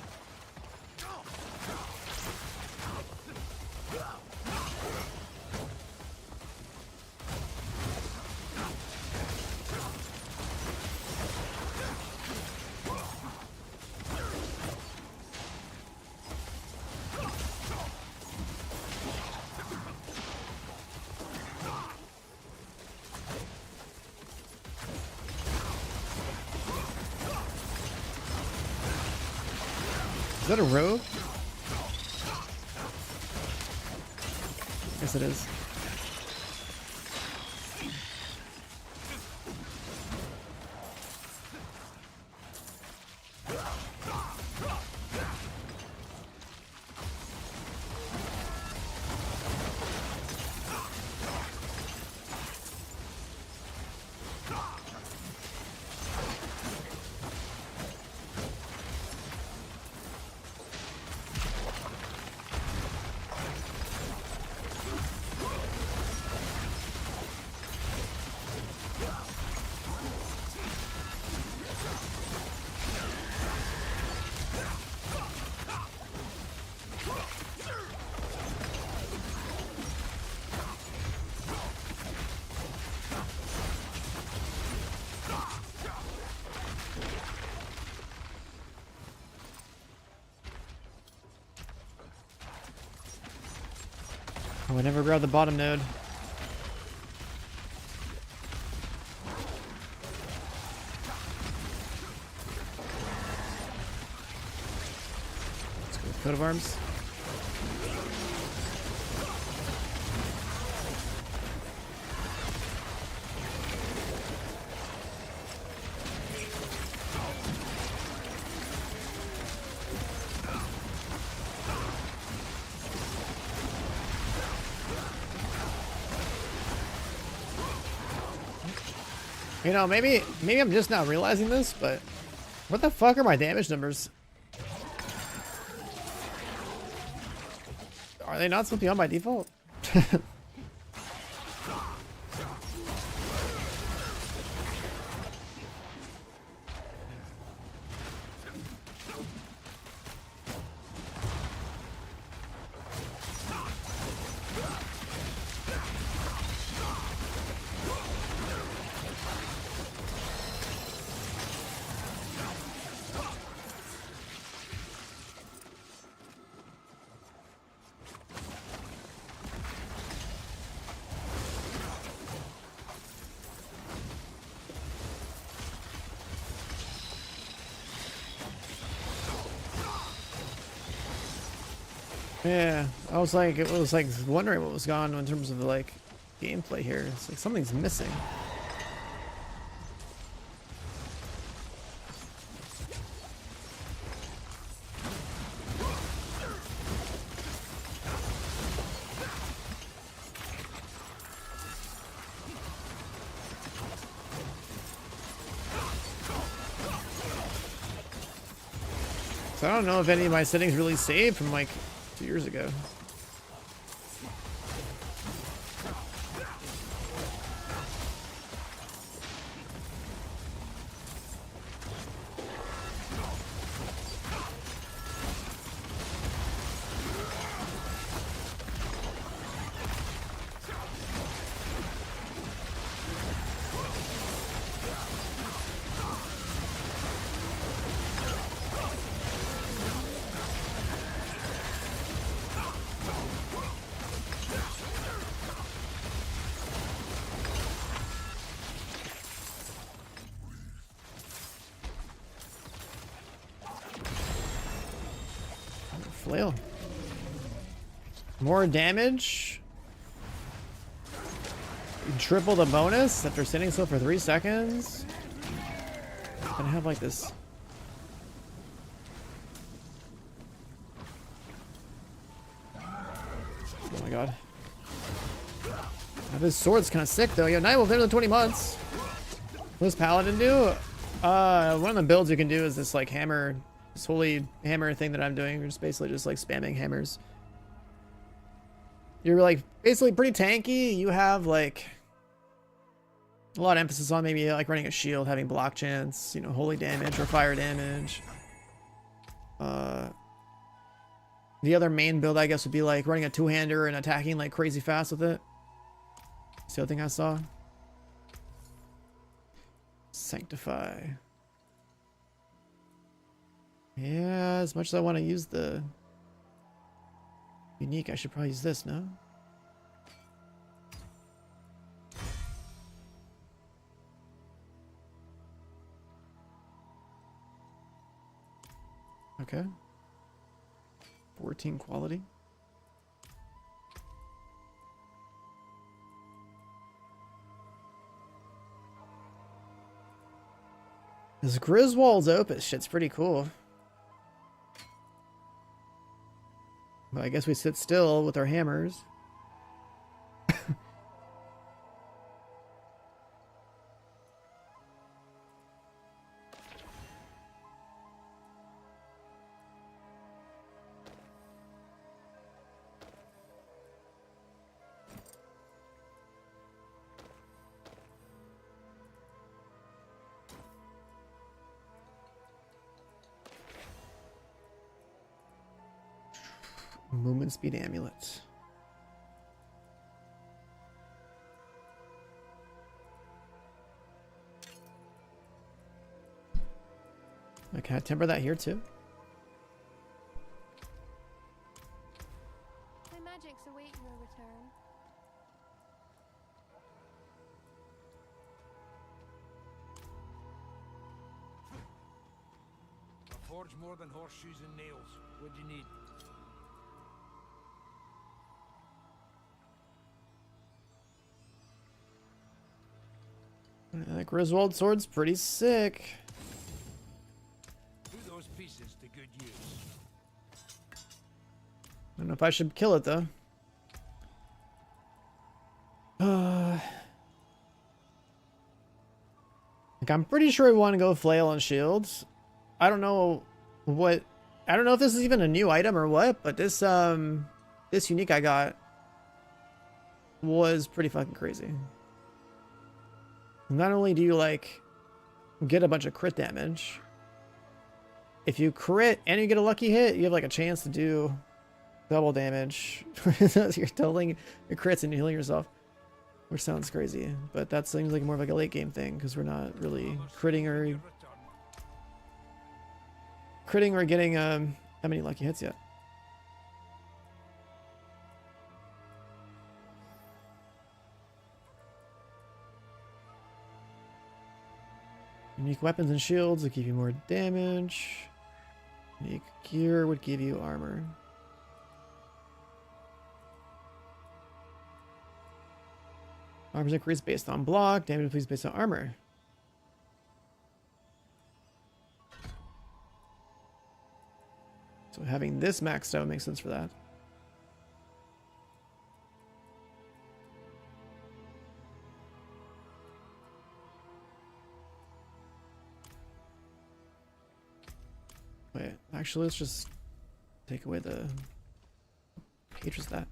Speaker 1: Is that a rogue? Yes, it is. Oh, I never grabbed the bottom node. Let's go with coat of arms. You know, maybe I'm just now realizing this, but what the fuck are my damage numbers? Are they not supposed to be on by default? Yeah, I was like, it was like wondering what was going on in terms of the like gameplay here. It's like something's missing. So I don't know if any of my settings really saved from like 2 years ago. Flail. More damage. Triple the bonus after standing still for 3 seconds. Gonna have like this. Oh my god. Now this sword's kind of sick though. Yo, night will live 20 months. What does Paladin do? One of the builds you can do is this like hammer. This holy hammer thing that I'm doing, we're just basically just like spamming hammers. You're like basically pretty tanky. You have like a lot of emphasis on maybe like running a shield, having block chance, you know, holy damage or fire damage. The other main build I guess would be like running a two-hander and attacking like crazy fast with it. That's the other thing I saw. Sanctify. Yeah, as much as I want to use the unique, I should probably use this, no? Okay. 14 quality. This Griswold's Opus shit's pretty cool. But I guess we sit still with our hammers. Movement speed amulet. Can I temper that here too?
Speaker 6: My magics await your return.
Speaker 2: forge more than horseshoes and nails. What do you need?
Speaker 1: That Griswold sword's pretty sick.
Speaker 2: Put those pieces to good use.
Speaker 1: I don't know if I should kill it though. Like I'm pretty sure we want to go flail and shields. I don't know what. I don't know if this is even a new item or what, but this this unique I got was pretty fucking crazy. Not only do you like get a bunch of crit damage, if you crit and you get a lucky hit, you have like a chance to do double damage. You're doubling your crits and healing yourself, which sounds crazy, but that seems like more of like a late game thing because we're not really critting or getting that many lucky hits yet. Unique weapons and shields will give you more damage. Unique gear would give you armor. Armor's increased based on block, damage increased based on armor. So having this maxed out makes sense for that. Wait, actually, let's just take away the page was that.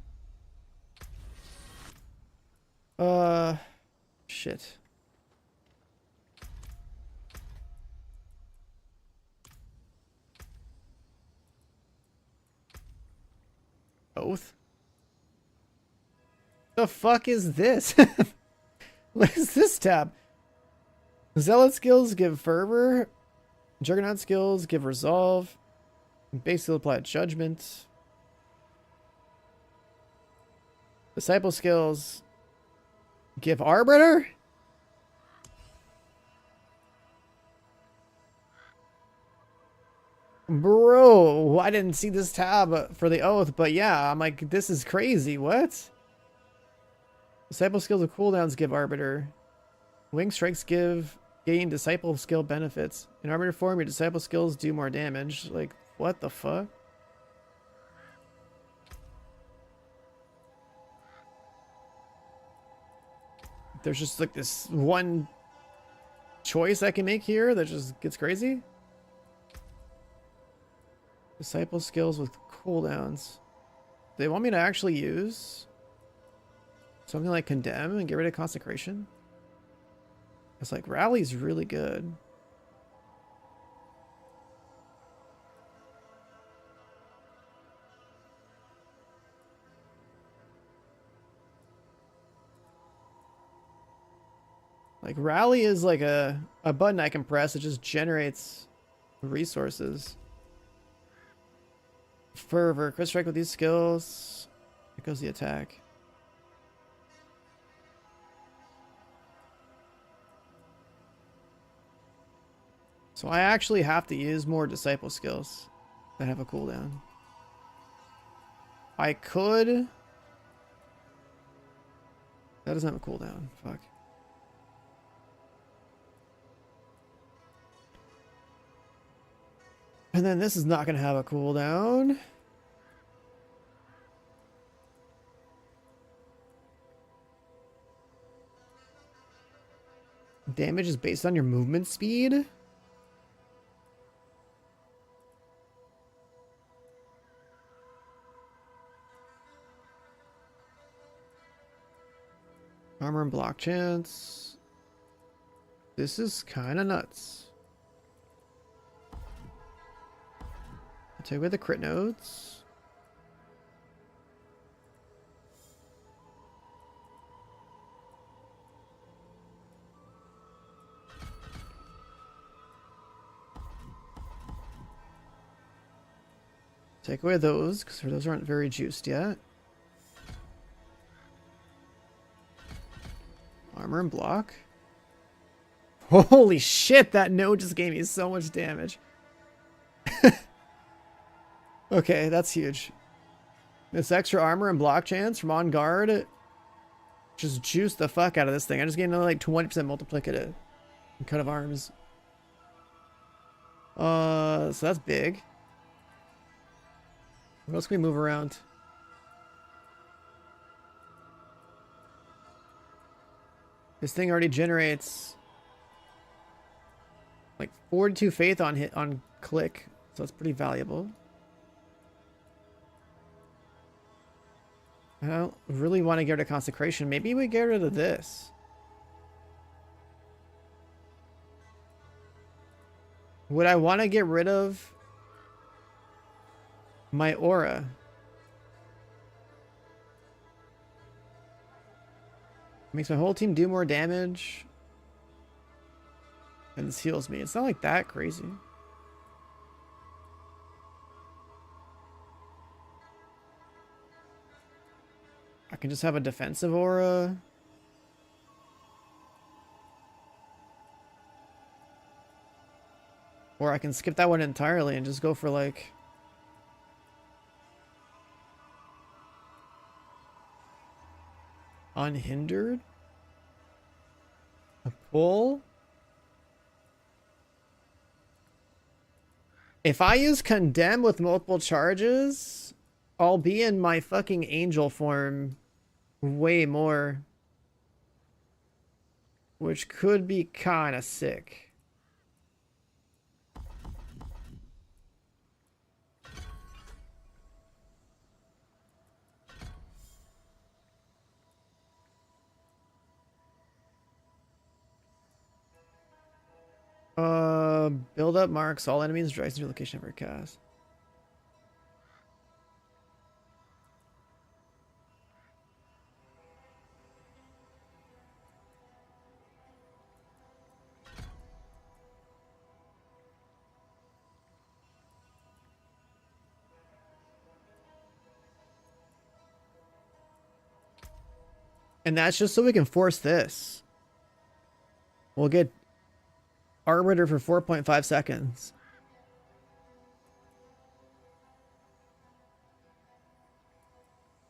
Speaker 1: Shit. Oath? The fuck is this? What is this tab? Zealot skills give fervor. Juggernaut skills give resolve. Basically apply judgment. Disciple skills give arbiter. Bro, I didn't see this tab for the oath, but yeah, I'm like, this is crazy. What? Disciple skills with cooldowns give arbiter. Wing strikes gain disciple skill benefits. In arbiter form, your disciple skills do more damage. Like, what the fuck? There's just like this one choice I can make here that just gets crazy. Disciple skills with cooldowns. They want me to actually use something like condemn and get rid of consecration. It's like rally's really good. Like rally is like a button I can press. It just generates resources. Fervor, crit strike with these skills. Here goes the attack. So I actually have to use more disciple skills that have a cooldown. I could. That doesn't have a cooldown. Fuck. And then this is not going to have a cooldown. Damage is based on your movement speed. Armor and block chance. This is kind of nuts. I'll take away the crit nodes. Take away those, because those aren't very juiced yet. Armor and block. Holy shit, that node just gave me so much damage. Okay, that's huge. This extra armor and block chance from on guard just juice the fuck out of this thing. I just gained another like 20% multiplicative in cut of arms. So that's big. What else can we move around? This thing already generates like 42 faith on hit on click, so that's pretty valuable. I don't really want to get rid of consecration. Maybe we get rid of this. Would I want to get rid of my aura? Makes my whole team do more damage. And this heals me. It's not like that crazy. I can just have a defensive aura. Or I can skip that one entirely and just go for like... unhindered? A pull? If I use condemn with multiple charges, I'll be in my fucking angel form way more. Which could be kind of sick. Build up marks all enemies directs to location ever cast. And that's just so we can force this. We'll get Arbiter for 4.5 seconds.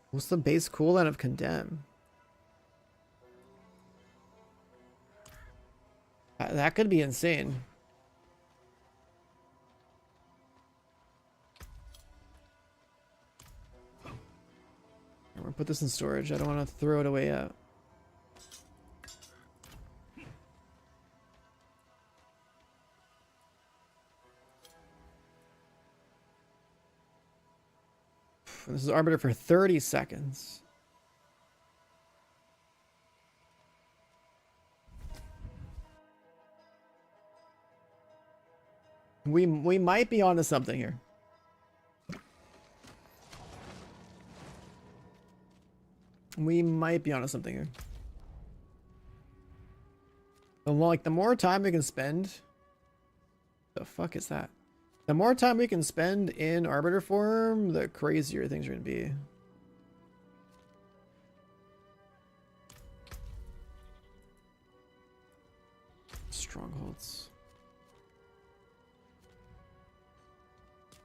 Speaker 1: What's the base cooldown of Condemn? That could be insane. I'm gonna put this in storage. I don't want to throw it away yet. This is Arbiter for 30 seconds. We might be onto something here. We might be onto something here. The more time we can spend... The fuck is that? The more time we can spend in Arbiter form, the crazier things are going to be. Strongholds.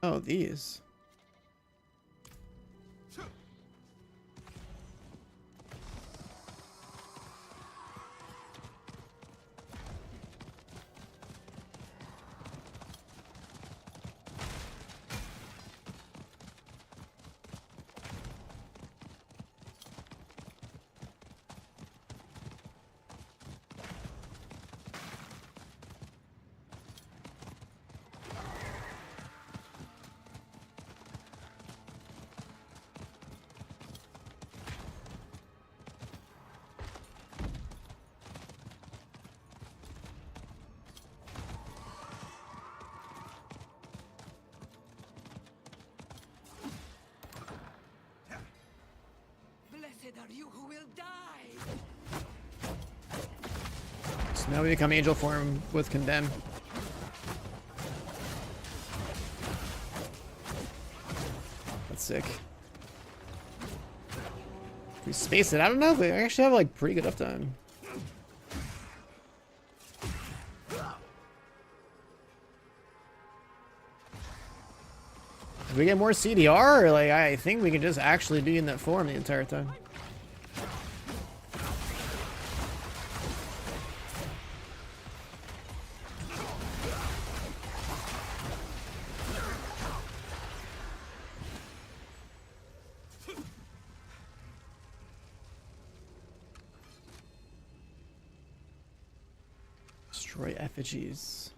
Speaker 1: Oh, these.
Speaker 6: Are you who will die?
Speaker 1: So now we become angel form with Condemn. That's sick. If we space it, I don't know, but I actually have like pretty good uptime. Did we get more CDR, or like I think we can just actually be in that form the entire time. Destroy effigies.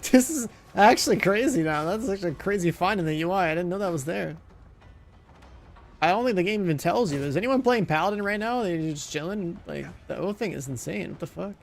Speaker 1: This is actually crazy now. That's actually a crazy find in the UI. I didn't know that was there. I don't think the game even tells you. Is anyone playing Paladin right now? They're just chilling? Like, the whole thing is insane. What the fuck?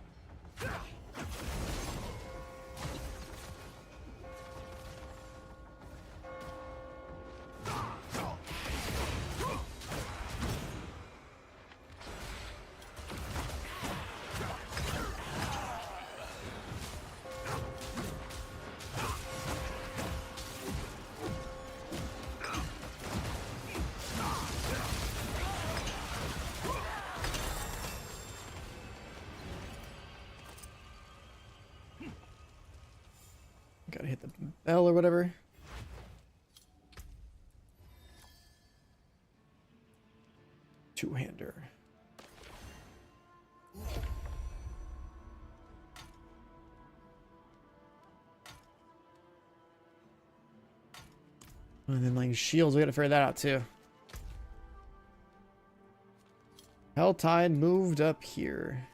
Speaker 1: Gotta hit the bell or whatever. Two-hander. And then like shields, we gotta figure that out too. Helltide moved up here.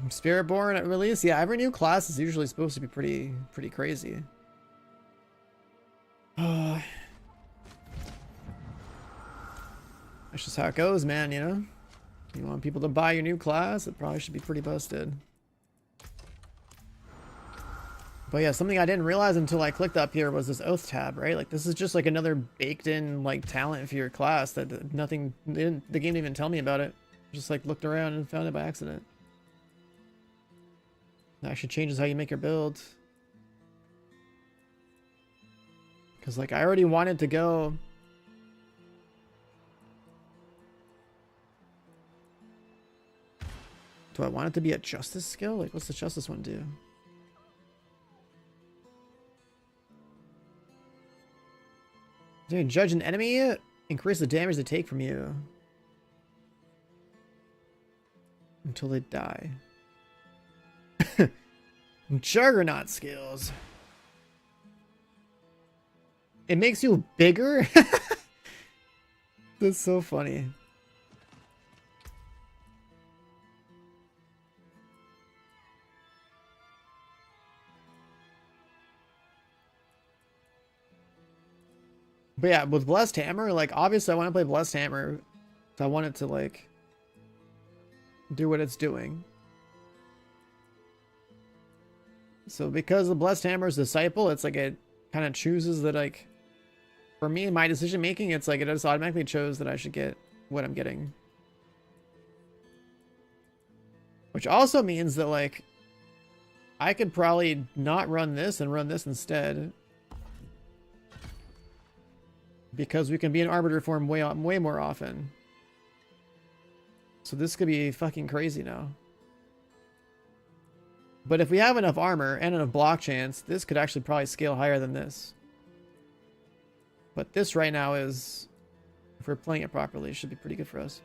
Speaker 1: Spiritborn at release? Yeah, every new class is usually supposed to be pretty crazy. That's just how it goes, man, you know? You want people to buy your new class, it probably should be pretty busted. But yeah, something I didn't realize until I clicked up here was this oath tab, right? Like, this is just like another baked in like talent for your class that nothing, the game didn't even tell me about it. Just like looked around and found it by accident. It actually changes how you make your build. Because like I already wanted to go. Do I want it to be a justice skill? Like what's the justice one do? Dude, judge an enemy, increase the damage they take from you until they die. Juggernaut skills. It makes you bigger? That's so funny. But yeah, with Blessed Hammer, like obviously I want to play Blessed Hammer. So I want it to like do what it's doing. So because the Blessed Hammer is Disciple, it's like it kind of chooses that, like, for me, my decision making, it's like it just automatically chose that I should get what I'm getting. Which also means that, like, I could probably not run this and run this instead. Because we can be in Arbiter form way more often. So this could be fucking crazy now. But if we have enough armor and enough block chance, this could actually probably scale higher than this. But this right now is, if we're playing it properly, should be pretty good for us.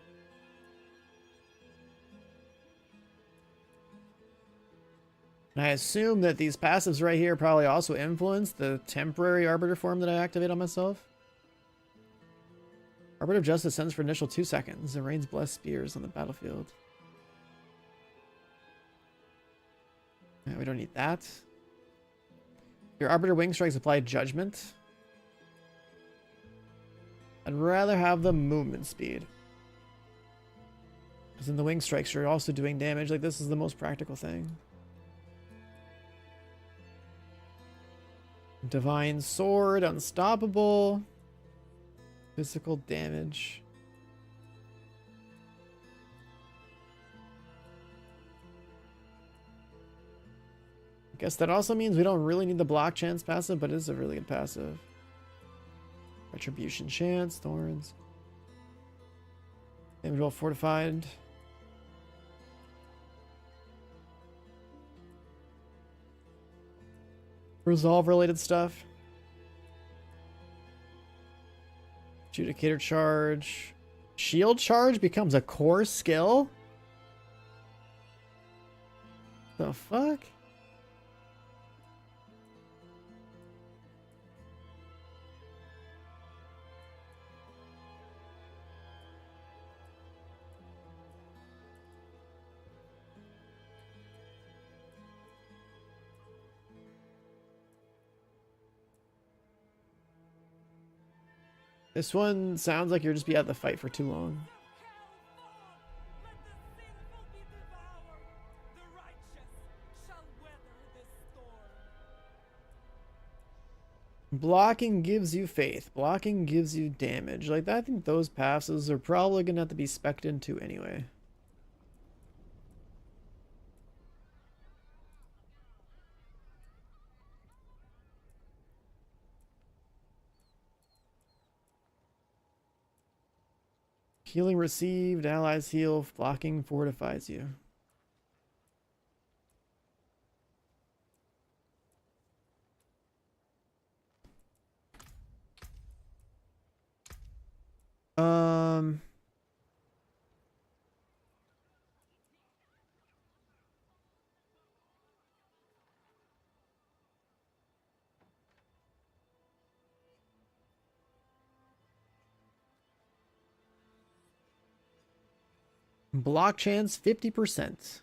Speaker 1: And I assume that these passives right here probably also influence the temporary Arbiter form that I activate on myself. Arbiter of Justice sends for initial 2 seconds and rains blessed spears on the battlefield. Yeah, we don't need that. Your Arbiter Wing Strikes apply Judgment. I'd rather have the movement speed. Because in the Wing Strikes, you're also doing damage. Like, this is the most practical thing. Divine Sword, Unstoppable. Physical damage. I guess that also means we don't really need the block chance passive, but it is a really good passive. Retribution chance, thorns. Damage well fortified. Resolve related stuff. Adjudicator charge. Shield charge becomes a core skill? The fuck? This one sounds like you'll just be out of the fight for too long. Blocking gives you faith. Blocking gives you damage. Like, I think those passes are probably going to have to be spec'd into anyway. Healing received, allies heal, blocking fortifies you. Block chance 50%.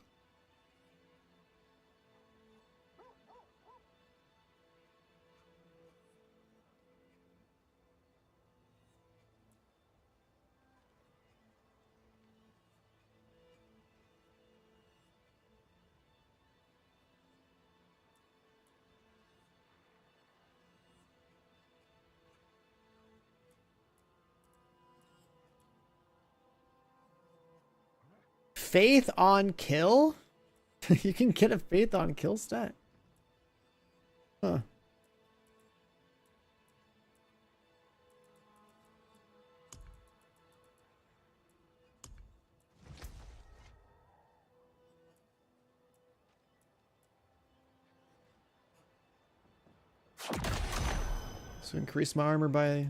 Speaker 1: Faith on kill? You can get a faith on kill stat. Huh. So increase my armor by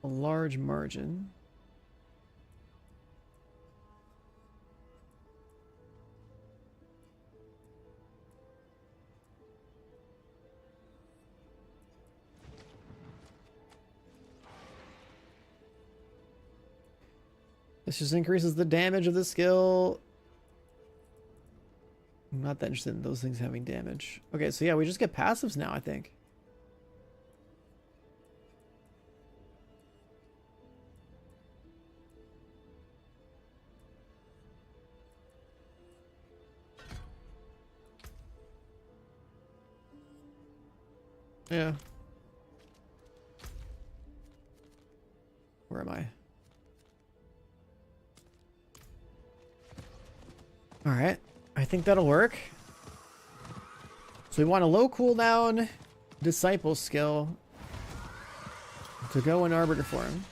Speaker 1: a large margin. This just increases the damage of the skill. I'm not that interested in those things having damage. Okay, so yeah, we just get passives now, I think. Yeah. Where am I? Alright, I think that'll work. So we want a low cooldown disciple skill to go in Arbiter form.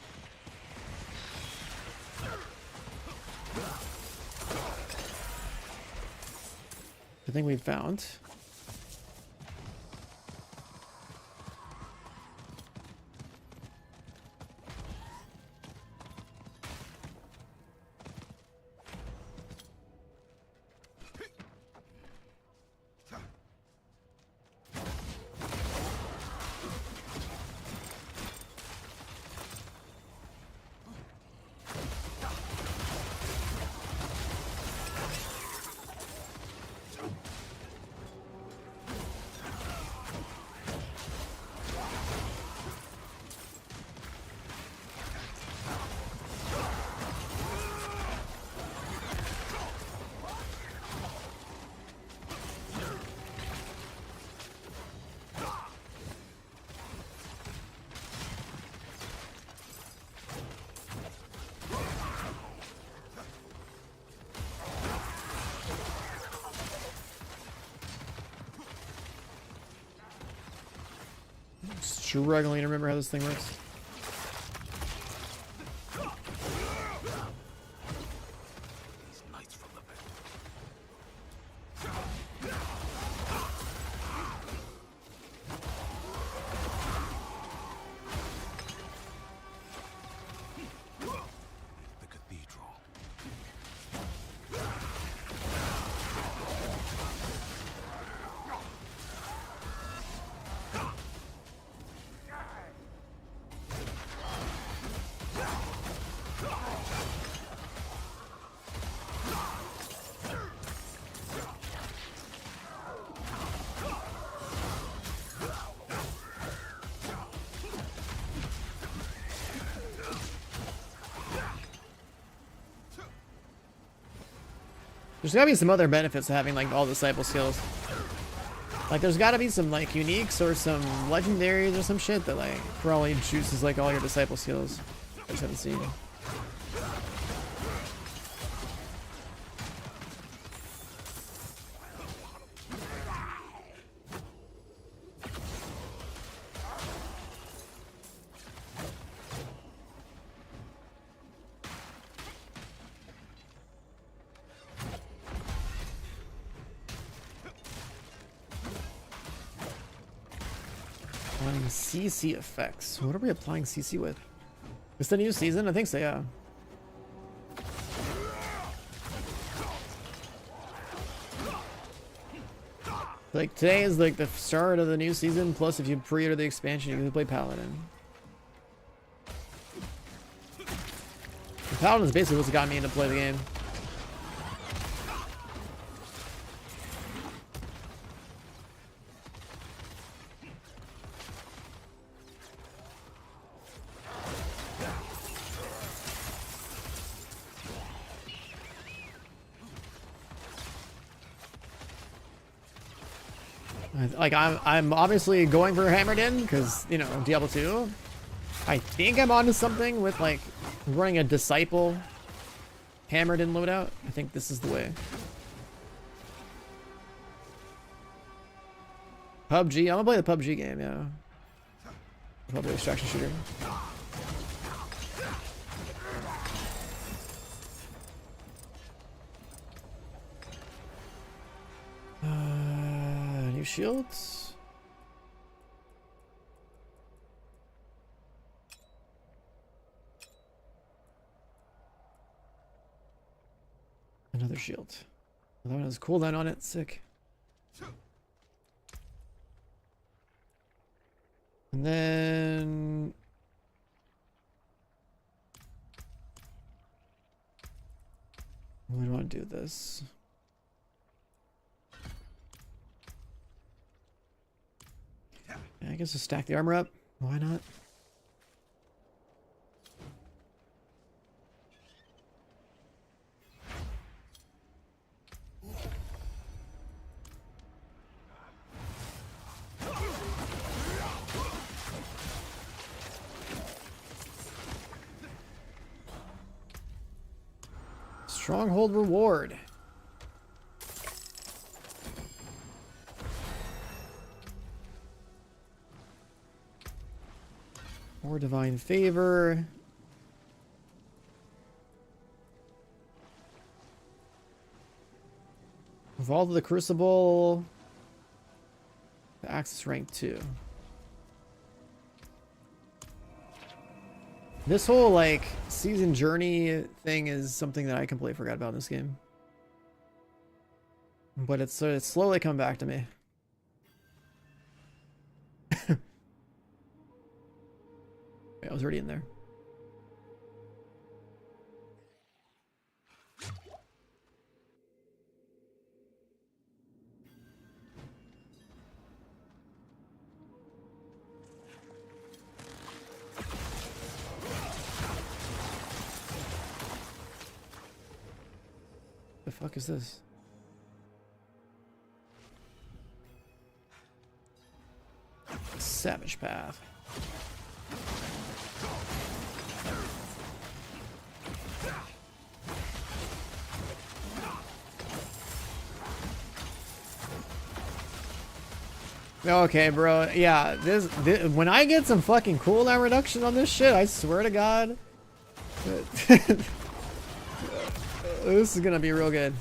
Speaker 1: I think we've found. Struggling to remember how this thing works.
Speaker 5: These knights from the pit. The cathedral.
Speaker 1: There's gotta be some other benefits to having like all disciple skills. Like there's gotta be some like uniques or some legendaries or some shit that like probably juices like all your disciple skills. I just haven't seen. Applying CC effects. What are we applying CC with? It's the new season? I think so, yeah. Like today is like the start of the new season, plus if you pre-order the expansion you can play Paladin. Paladin is basically what's got me into play the game. Like I'm obviously going for Hammered In because, you know, Diablo 2. I think I'm onto something with like running a Disciple Hammered In loadout. I think this is the way. PUBG. I'm gonna play the PUBG game, yeah. Probably extraction shooter. New shields. Another shield. That one has cooldown on it. Sick. And then we don't want to do this. Yeah, I guess just stack the armor up. Why not? Stronghold reward. Or divine favor. Vault of the Crucible. The Axis rank 2. This whole like season journey thing is something that I completely forgot about in this game. But it's slowly coming back to me. I was already in there. The fuck is this? Savage Path. Okay, bro. Yeah, this when I get some fucking cooldown reduction on this shit, I swear to God, this is gonna be real good.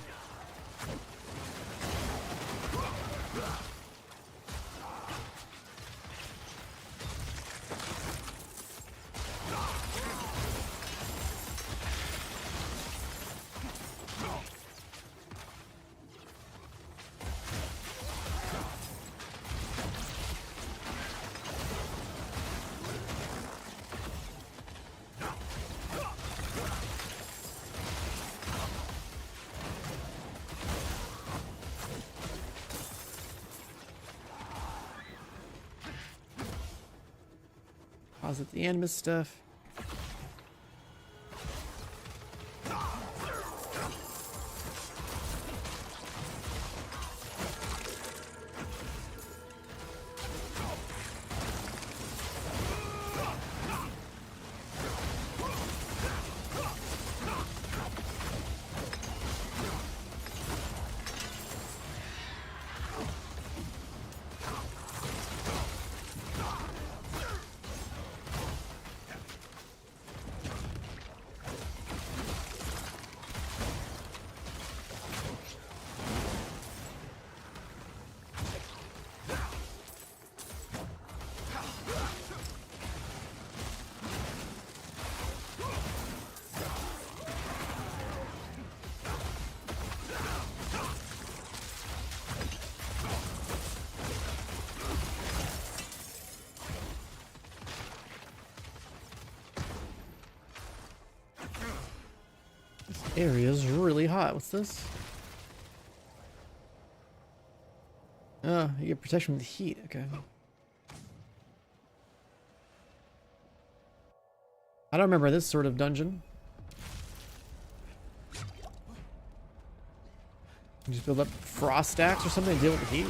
Speaker 1: Pause at the end with stuff. Area is really hot. What's this? Oh, you get protection from the heat. Okay. I don't remember this sort of dungeon. You just build up frost stacks or something to deal with the heat.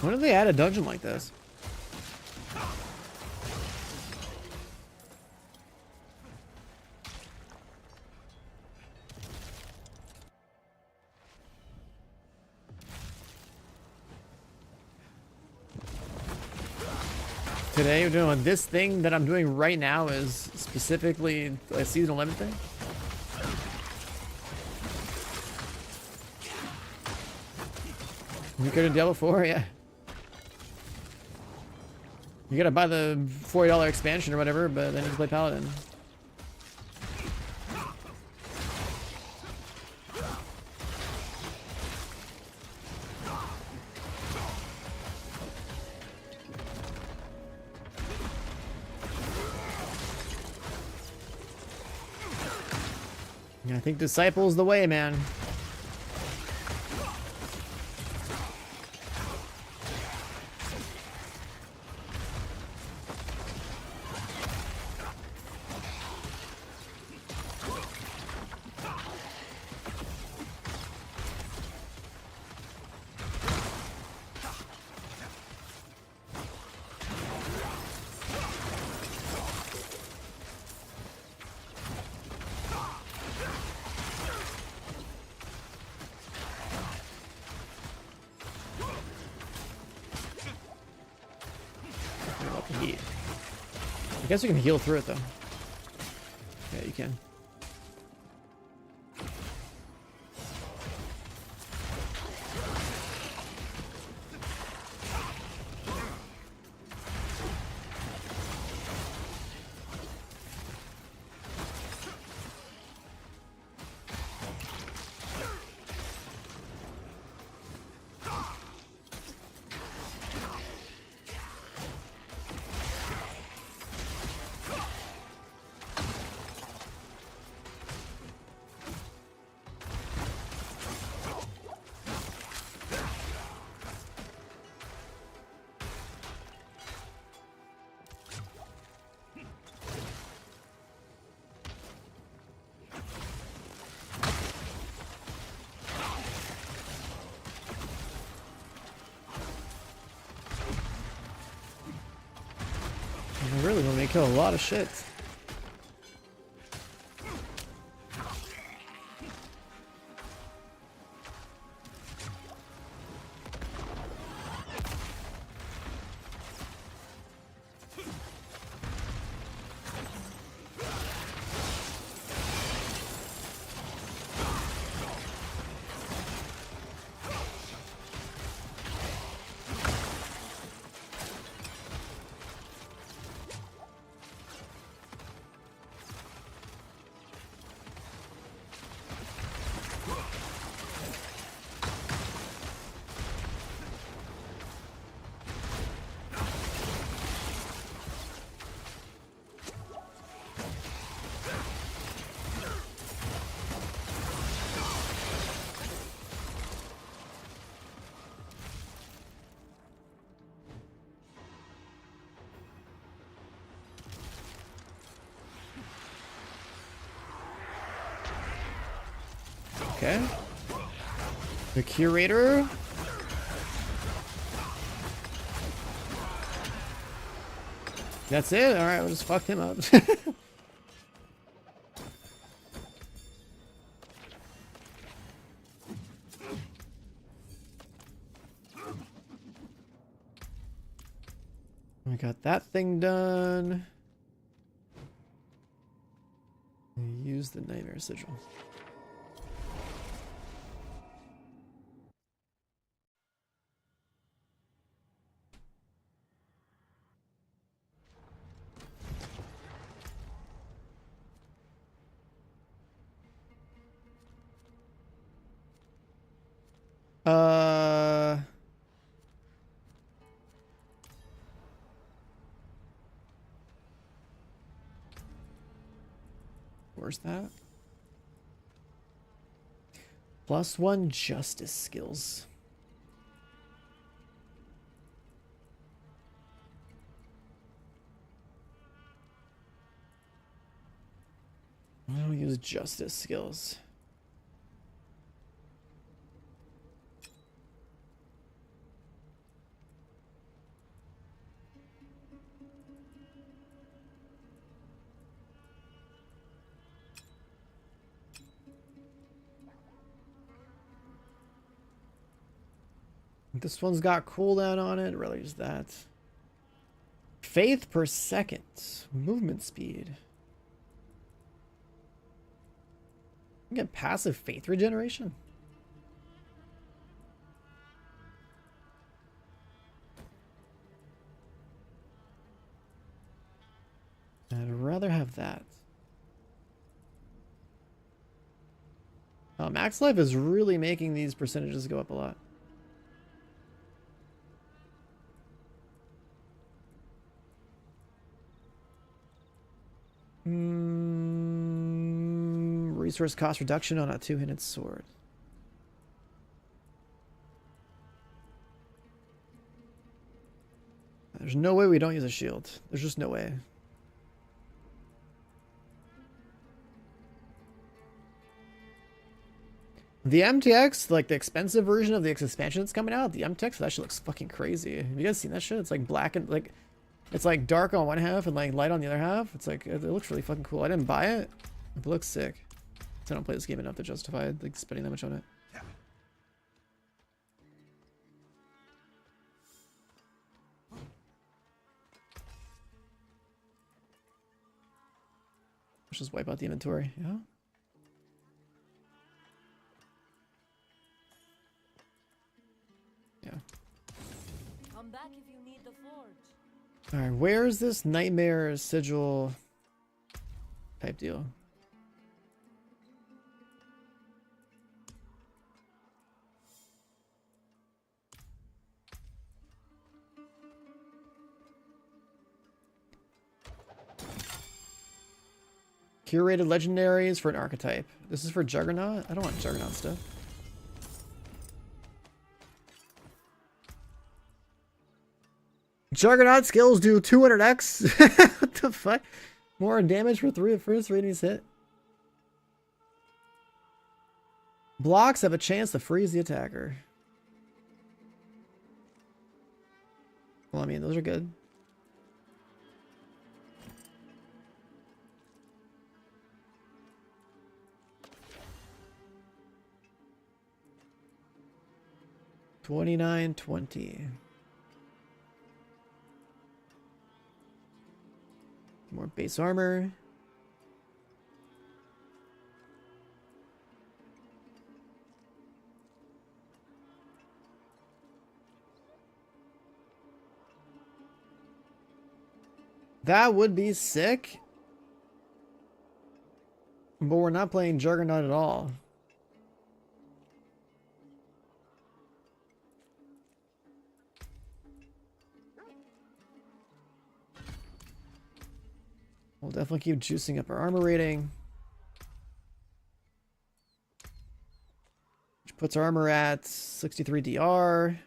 Speaker 1: When did they add a dungeon like this? Today we're doing this thing that I'm doing right now is specifically a season 11 thing. You could have Diablo 4, yeah. You gotta buy the $40 expansion or whatever, but then you can play Paladin. Yeah, I think Disciple's the way, man. I guess you can heal through it though. Yeah, you can. I really want me to kill a lot of shit. Okay. The curator. That's it? Alright, we'll just fuck him up. We got that thing done. Use the nightmare sigil. Where's that? +1 justice skills. I don't use justice skills. This one's got cooldown on it. Really use that. Faith per second. Movement speed. You get passive faith regeneration. I'd rather have that. Max life is really making these percentages go up a lot. Resource cost reduction on a two-handed sword. There's no way we don't use a shield. There's just no way. The MTX, like the expensive version of the expansion that's coming out, the MTX, that shit looks fucking crazy. Have you guys seen that shit? It's like black and like, it's like dark on one half and like light on the other half. It's like, it looks really fucking cool. I didn't buy it. It looks sick. I don't play this game enough to justify like spending that much on it. Let's just wipe out the inventory. Yeah. Yeah.
Speaker 6: Come back if you need the forge.
Speaker 1: Alright, where's this nightmare sigil type deal? Curated legendaries for an archetype. This is for Juggernaut? I don't want Juggernaut stuff. Juggernaut skills do 200x? What the fuck? More damage for 3 of first ratings hit. Blocks have a chance to freeze the attacker. Well, I mean, those are good. $29.20. More base armor. That would be sick. But we're not playing Juggernaut at all. We'll definitely keep juicing up our armor rating. Which puts our armor at 63 DR.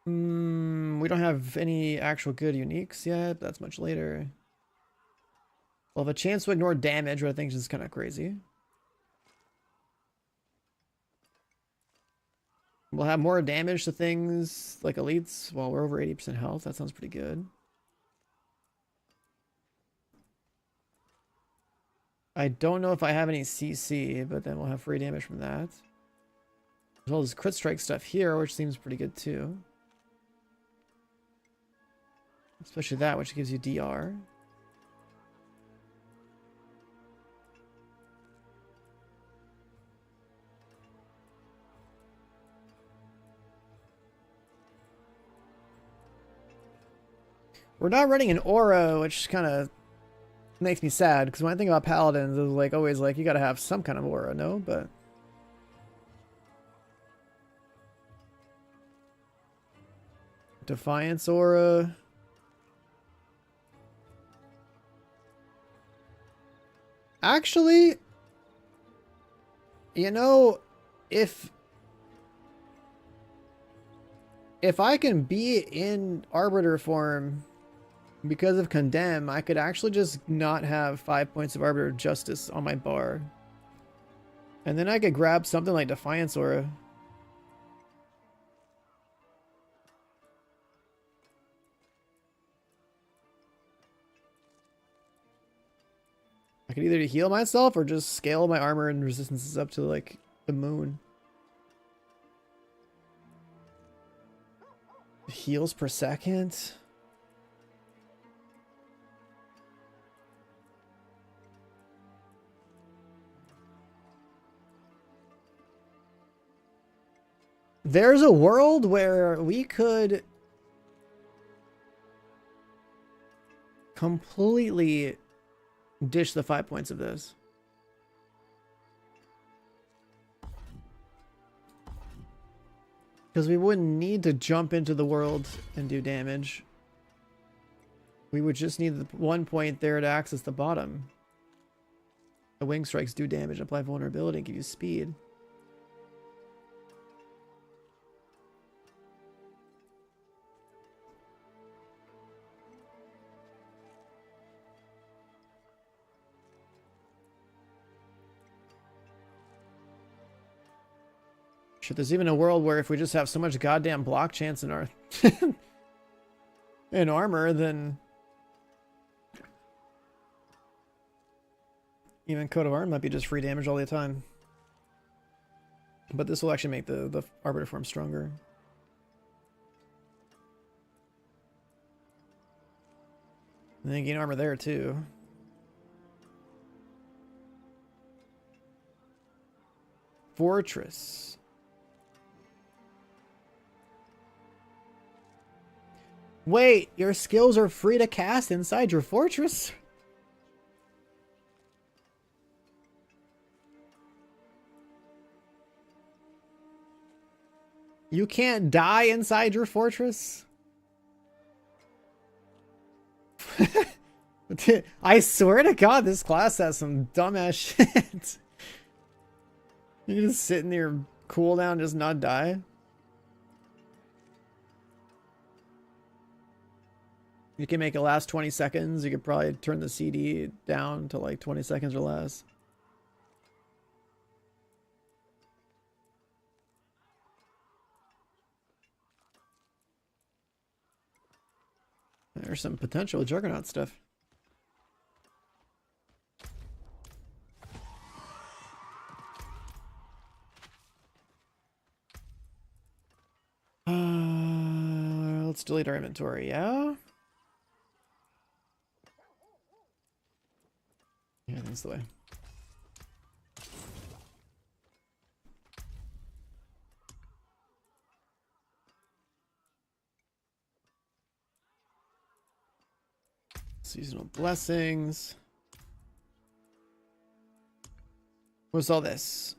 Speaker 1: We don't have any actual good uniques yet. That's much later. We'll have a chance to ignore damage, which I think is kind of crazy. We'll have more damage to things like elites while we're over 80% health. That sounds pretty good. I don't know if I have any CC, but then we'll have free damage from that. As well as crit strike stuff here, which seems pretty good too. Especially that, which gives you DR. We're not running an aura, which kind of makes me sad, because when I think about paladins, it's like always like you gotta have some kind of aura, no? But Defiance aura. Actually, you know, if I can be in Arbiter form because of Condemn, I could actually just not have 5 points of Arbiter Justice on my bar. And then I could grab something like Defiance Aura. I could either heal myself or just scale my armor and resistances up to like the moon. Heals per second. There's a world where we could completely dish the 5 points of this. Because we wouldn't need to jump into the world and do damage. We would just need the 1 point there to access the bottom. The wing strikes do damage, apply vulnerability, and give you speed. Shit, there's even a world where if we just have so much goddamn block chance in our in armor, then Even Coat of Arm might be just free damage all the time. But this will actually make the Arbiter form stronger. And then gain armor there too. Fortress. Wait, your skills are free to cast inside your fortress? You can't die inside your fortress? I swear to God, this class has some dumbass shit. You can just sit in your cooldown and just not die? You can make it last 20 seconds. You could probably turn the CD down to like 20 seconds or less. There's some potential Juggernaut stuff. Let's delete our inventory, yeah? Yeah, that's the way. Seasonal blessings. What's all this?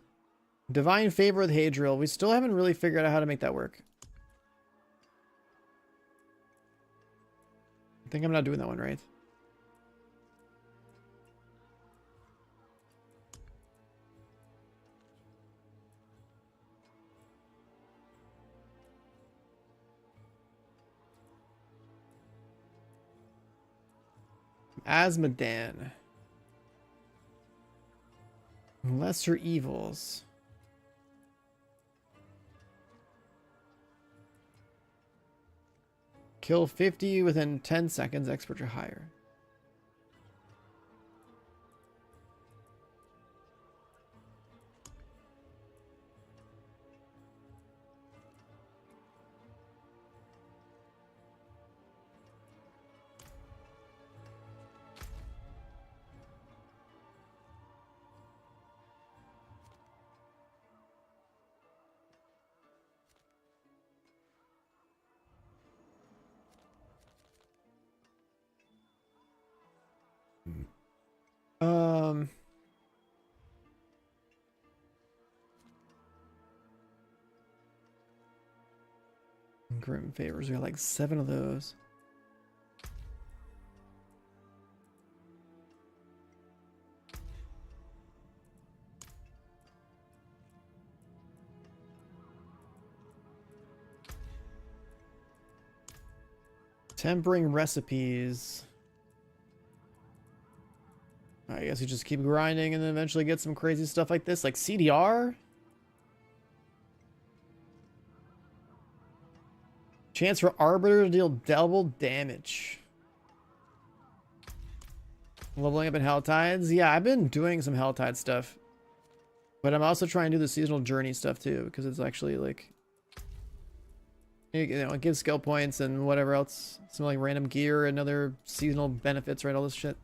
Speaker 1: Divine favor with Hadriel. We still haven't really figured out how to make that work. I think I'm not doing that one right. Asmodan. Lesser evils. Kill 50 within 10 seconds, expert or higher. Grim favors. We got like 7 of those. Tempering recipes. I guess you just keep grinding and then eventually get some crazy stuff like this, like CDR. Chance for Arbiter to deal double damage. Leveling up in Helltides. Yeah, I've been doing some Helltide stuff. But I'm also trying to do the seasonal journey stuff too, because it's actually like, you know, it gives skill points and whatever else. Some like random gear and other seasonal benefits, right? All this shit.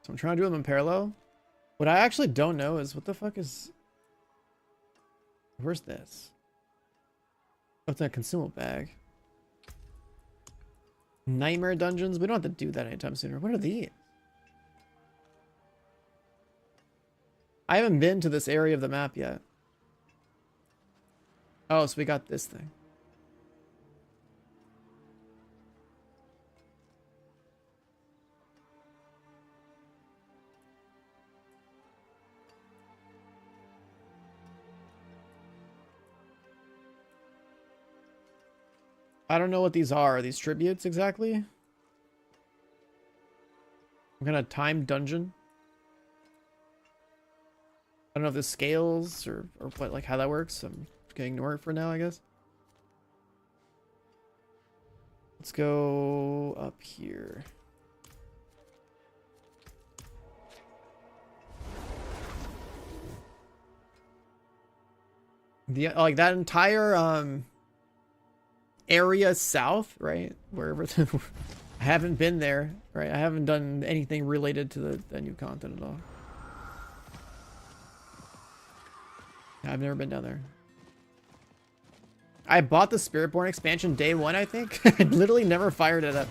Speaker 1: So I'm trying to do them in parallel. What I actually don't know is what the fuck is... Where's this? Oh, it's a consumable bag. Nightmare dungeons? We don't have to do that anytime sooner. What are these? I haven't been to this area of the map yet. Oh, so we got this thing. I don't know what these are. These tributes exactly? What kind of timed dungeon? I don't know if this scales or what, like how that works. I'm gonna ignore it for now, I guess. Let's go up here. The like that entire area south, right? Wherever I haven't been there, right? I haven't done anything related to the new content at all. I've never been down there. I bought the Spiritborn expansion day one, I think. I literally never fired it up.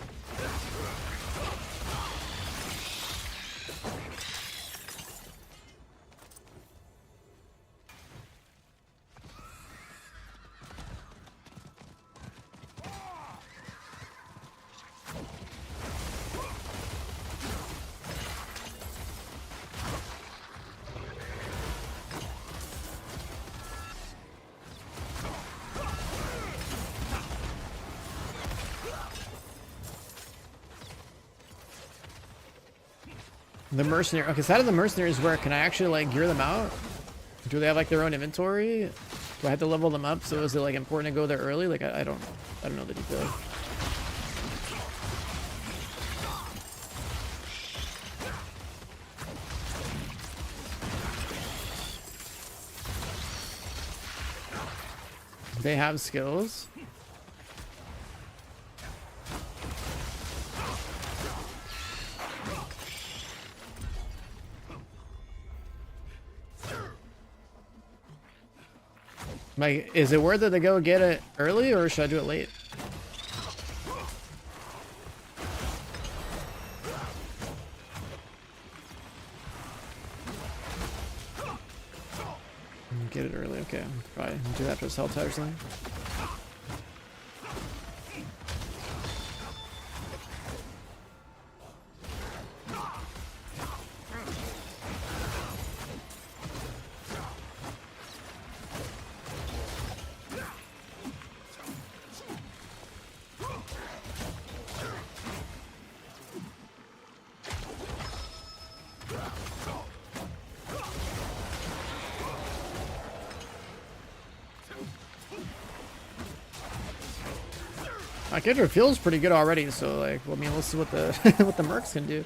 Speaker 1: The mercenary. Okay, so how do the mercenaries work? Can I actually like gear them out? Do they have like their own inventory? Do I have to level them up? So is it like important to go there early? Like I don't know the details. They have skills. Like, is it worth it to go get it early or should I do it late? Get it early, okay. Probably do that for this health or something. My character feels pretty good already, so like, well, I mean, let's see what the what the mercs can do.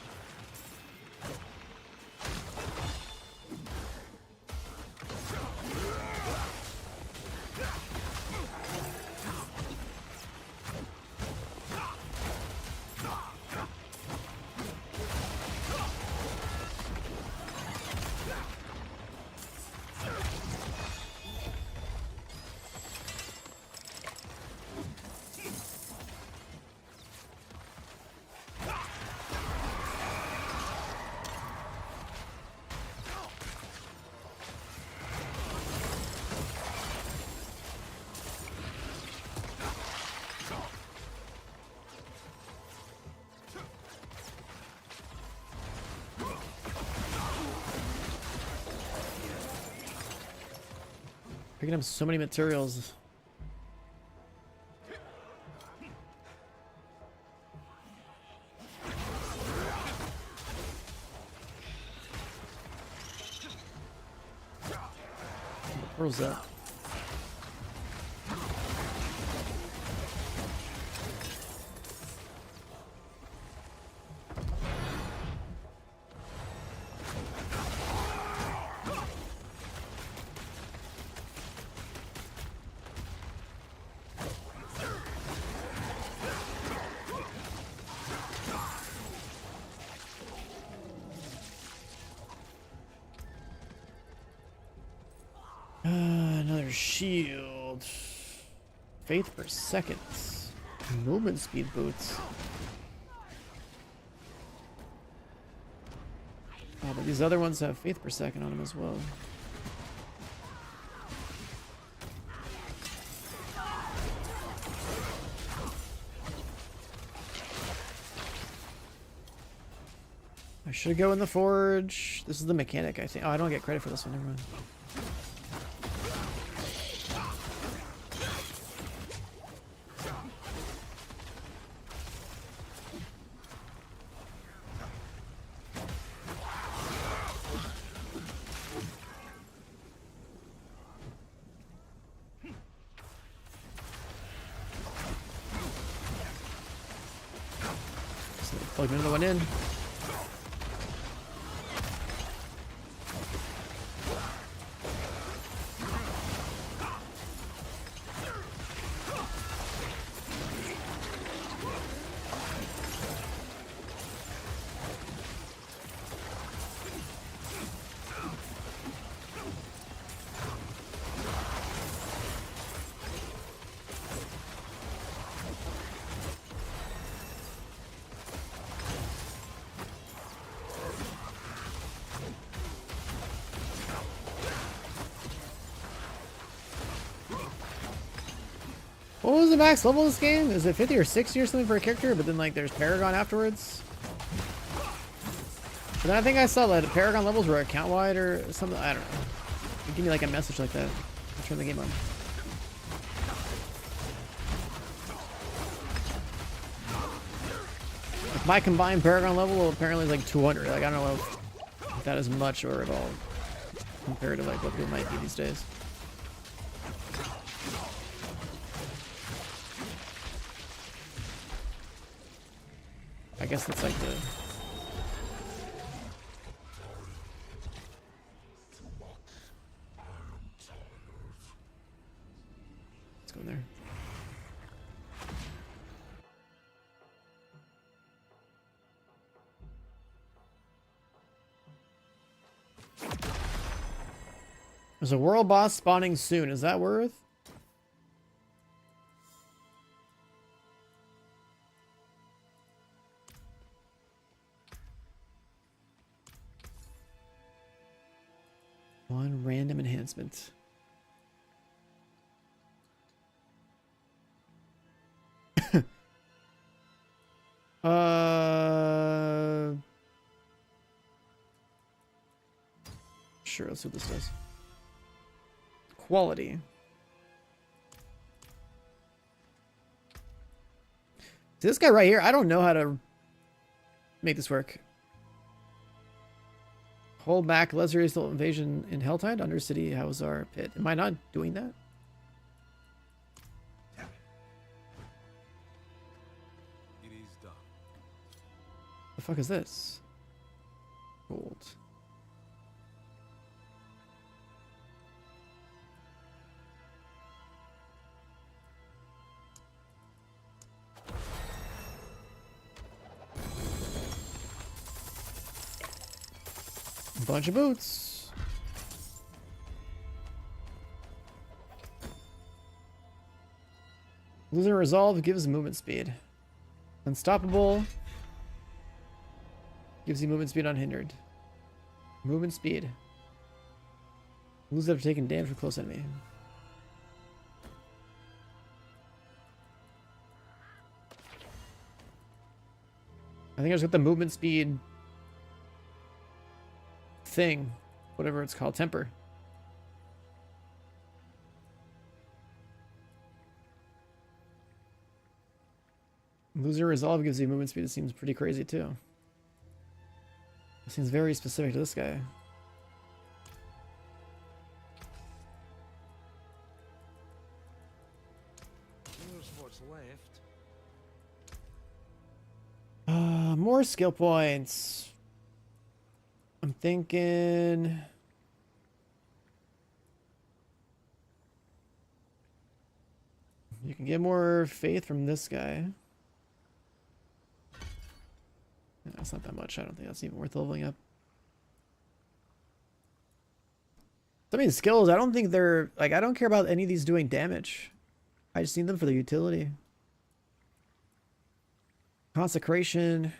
Speaker 1: Picking up so many materials. Where's that? Another shield. Faith per second. Movement speed boots. Oh, but these other ones have faith per second on them as well. I should go in the forge. This is the mechanic, I think. Oh, I don't get credit for this one. Never mind. Plug another one in. What was the max level of this game? Is it 50 or 60 or something for a character? But then like there's Paragon afterwards. But then I think I saw that Paragon levels were account wide or something. I don't know. Give me like a message like that. I'll turn the game on. Like my combined Paragon level apparently is like 200. Like I don't know if that is much or at all compared to like what it might be these days. I guess that's like the... Let's go in there. There's a world boss spawning soon. Is that worth? One random enhancement. Sure, let's see what this does. Quality. See this guy right here? I don't know how to make this work. Hold back lesser assault invasion in Helltide, Undercity, Howzar, Pit. Am I not doing that?
Speaker 5: It is done.
Speaker 1: The fuck is this? Gold. Bunch of boots. Losing resolve gives movement speed. Unstoppable gives you movement speed unhindered. Movement speed. Lose after taking damage from close enemy. I think I just got the movement speed thing, whatever it's called, temper. Loser resolve gives you movement speed. It seems pretty crazy too. It seems very specific to this guy.
Speaker 2: Here's what's left.
Speaker 1: More skill points. I'm thinking... You can get more faith from this guy. Yeah, that's not that much. I don't think that's even worth leveling up. I mean, skills, I don't think they're... Like, I don't care about any of these doing damage. I just need them for their utility. Consecration...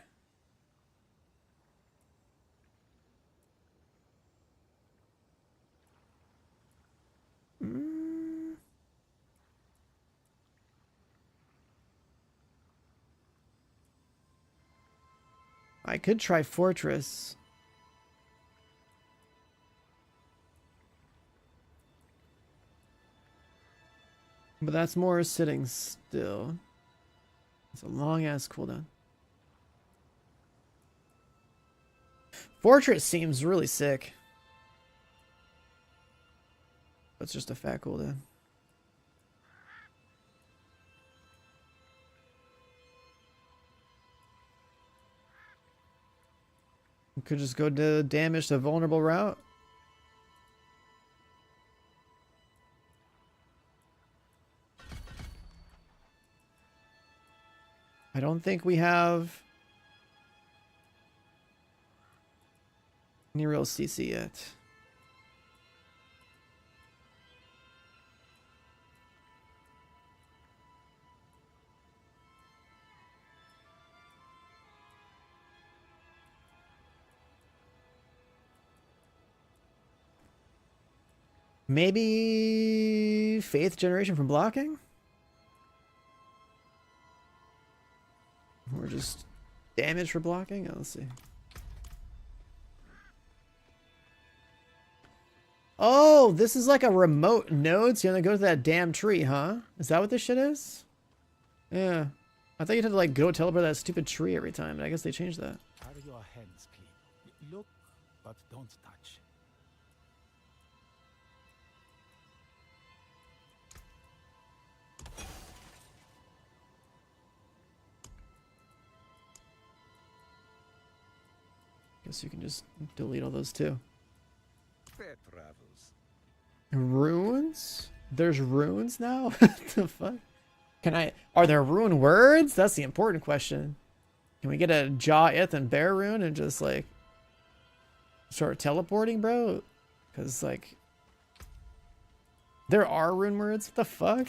Speaker 1: I could try Fortress. But that's more sitting still. It's a long ass cooldown. Fortress seems really sick. It's just a fat cooldown. We could just go to damage the vulnerable route. I don't think we have any real CC yet. Maybe faith generation from blocking? Or just damage for blocking? Oh, let's see. Oh, this is like a remote node, so you have to go to that damn tree, huh? Is that what this shit is? Yeah. I thought you'd have to like go teleport that stupid tree every time, but I guess they changed that.
Speaker 8: Are your hands clean? Look, but don't touch.
Speaker 1: Guess you can just delete all those too.
Speaker 2: Fair travels.
Speaker 1: Runes? There's runes now? What the fuck? Are there rune words? That's the important question. Can we get a Jaw, Ith, and Bear rune and just like start teleporting, bro? Because like there are rune words. What the fuck?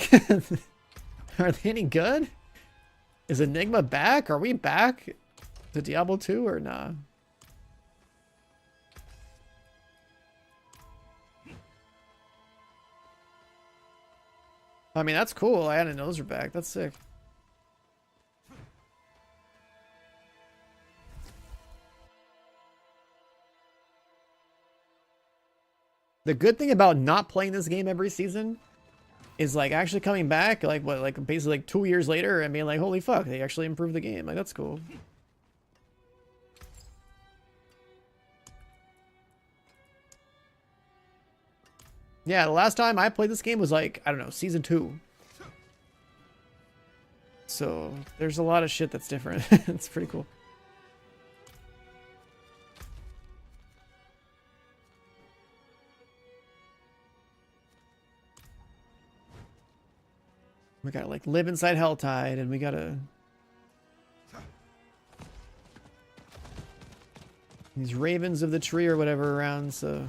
Speaker 1: Are they any good? Is Enigma back? Are we back to Diablo 2 or nah? I mean, that's cool. I didn't know those were back. That's sick. The good thing about not playing this game every season is like actually coming back, like what, like basically like 2 years later and being like, holy fuck, they actually improved the game. Like, that's cool. Yeah, the last time I played this game was like, I don't know, season 2. So there's a lot of shit that's different. It's pretty cool. We gotta like live inside Helltide, and we gotta these ravens of the tree or whatever around, so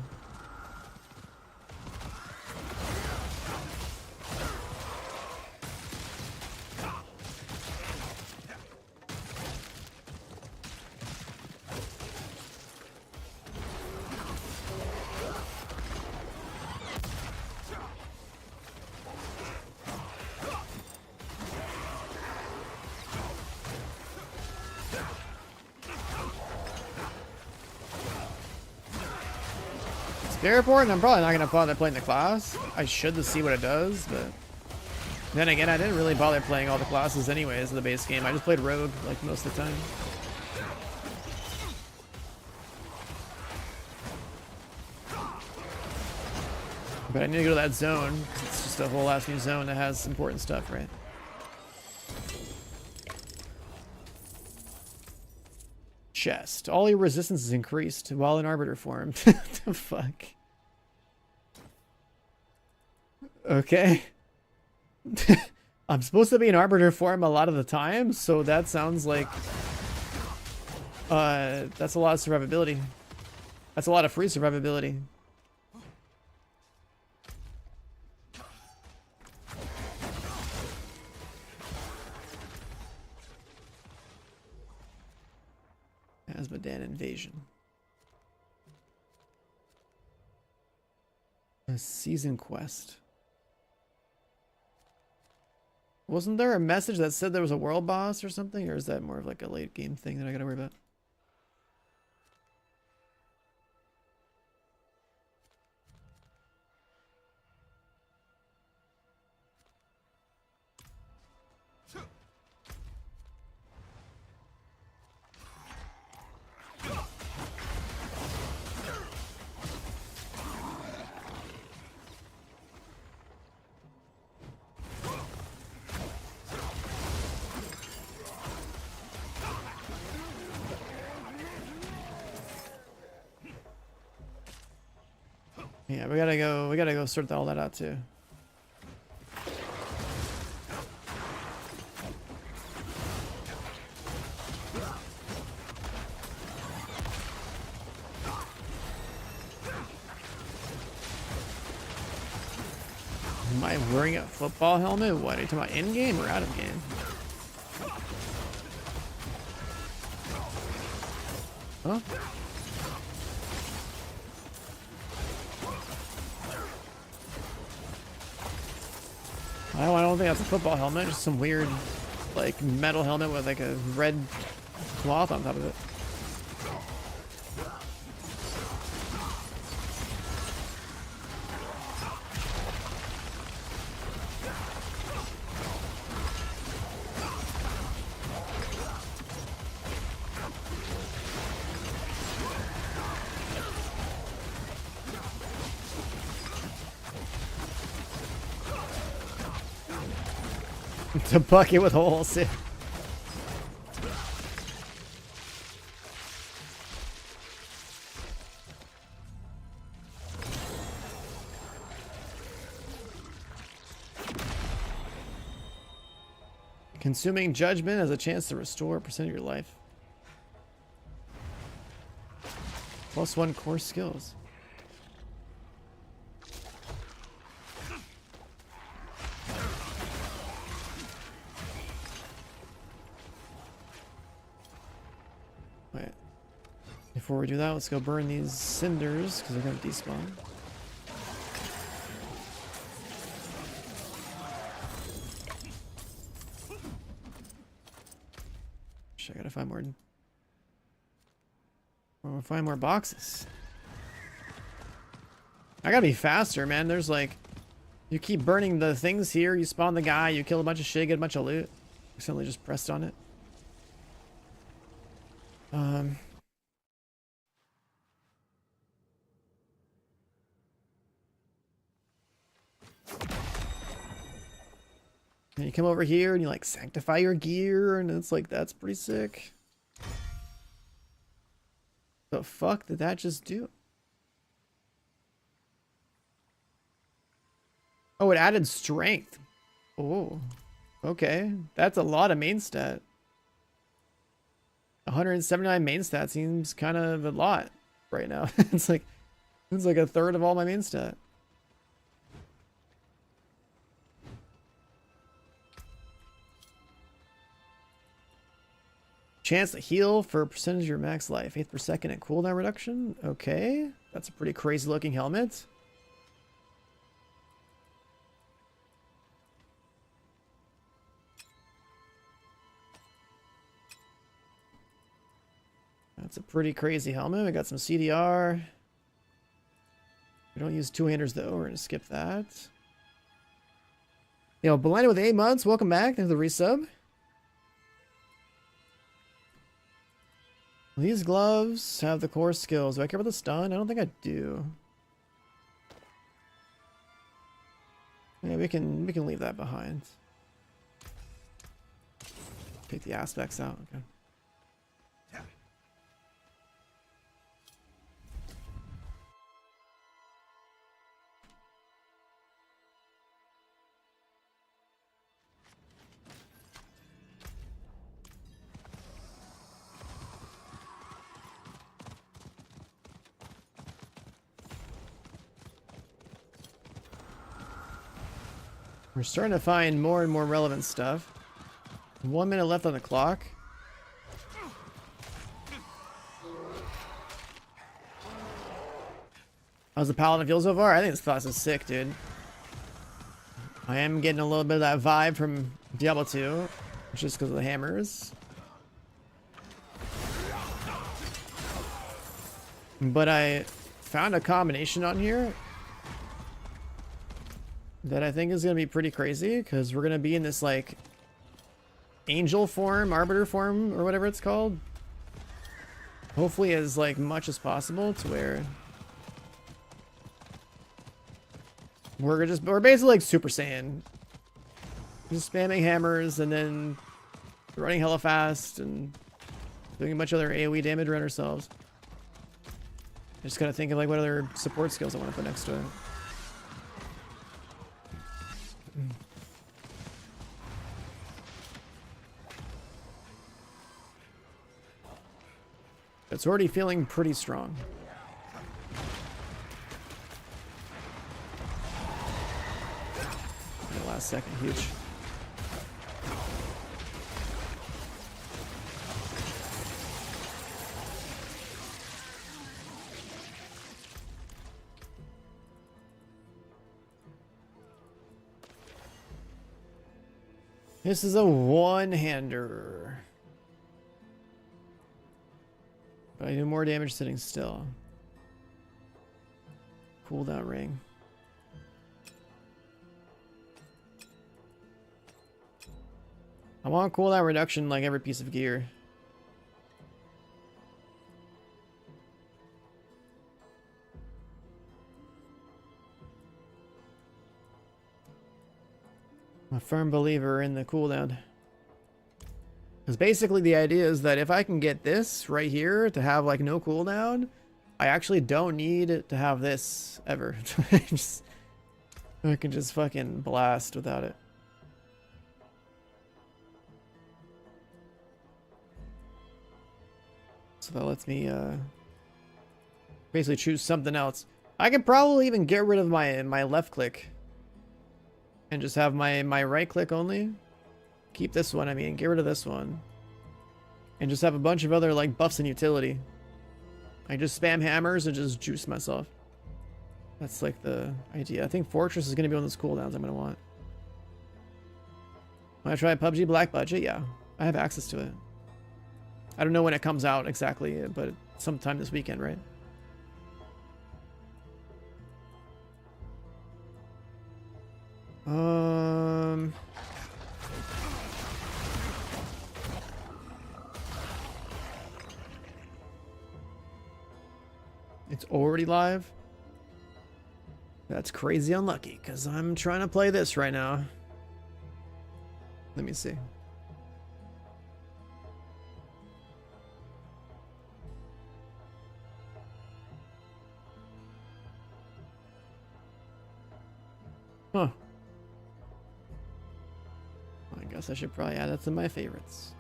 Speaker 1: airport, and I'm probably not gonna bother playing the class. I should to see what it does, but then again, I didn't really bother playing all the classes anyways in the base game. I just played rogue like most of the time. But I need to go to that zone, 'cause it's just a whole ass new zone that has important stuff, right? Chest. All your resistance is increased while in Arbiter form. What the fuck? Okay. I'm supposed to be in Arbiter form a lot of the time, so that sounds like that's a lot of survivability. That's a lot of free survivability. Asmodan invasion. A season quest. Wasn't there a message that said there was a world boss or something? Or is that more of like a late game thing that I gotta worry about? Yeah, we gotta go sort all that out too. Am I wearing a football helmet? What, are you talking about in-game or out of game? Huh? I don't think that's a football helmet, just some weird like metal helmet with like a red cloth on top of it. It's a bucket with holes. Consuming judgment has a chance to restore a percent of your life. +1 core skills. Wait. Before we do that, let's go burn these cinders because they're going to despawn. I gotta find more. We'll find more boxes. I gotta be faster, man. There's like, you keep burning the things here. You spawn the guy. You kill a bunch of shit. Get a bunch of loot. Accidentally just pressed on it. And you come over here and you like sanctify your gear, and it's like, that's pretty sick. The fuck did that just do? Oh, it added strength. Oh, okay. That's a lot of main stat. 179 main stat seems kind of a lot right now. It's like a third of all my main stat. Chance to heal for a percentage of your max life. 8th per second and cooldown reduction. Okay. That's a pretty crazy looking helmet. That's a pretty crazy helmet. We got some CDR. We don't use two-handers though. We're going to skip that. Yo, Blinded with 8 months. Welcome back. Thanks for the resub. These gloves have the core skills. Do I care about the stun? I don't think I do. Yeah, we can leave that behind. Take the aspects out. Okay. We're starting to find more and more relevant stuff. 1 minute left on the clock. How's the Paladin feel so far? I think this class is sick, dude. I am getting a little bit of that vibe from Diablo 2, just because of the hammers. But I found a combination on here that I think is going to be pretty crazy, because we're going to be in this like angel form, arbiter form, or whatever it's called. Hopefully as like much as possible to where we're basically like Super Saiyan. Just spamming hammers and then running hella fast and doing a bunch of other AoE damage around ourselves. I just gotta think of like what other support skills I want to put next to it. It's already feeling pretty strong. The last second, huge. This is a one-hander. But I do more damage sitting still. Cooldown ring. I want cooldown reduction like every piece of gear. I'm a firm believer in the cooldown. Because basically the idea is that if I can get this right here to have like no cooldown, I actually don't need to have this ever. I can just fucking blast without it. So that lets me basically choose something else. I could probably even get rid of my left click and just have my right click only. Keep this one, I mean, get rid of this one. And just have a bunch of other like buffs and utility. I just spam hammers and just juice myself. That's like the idea. I think Fortress is going to be one of those cooldowns I'm going to want. When I try PUBG Black Budget, yeah. I have access to it. I don't know when it comes out exactly, but sometime this weekend, right? It's already live? That's crazy unlucky, because I'm trying to play this right now. Let me see. Huh. I guess I should probably add that to my favorites.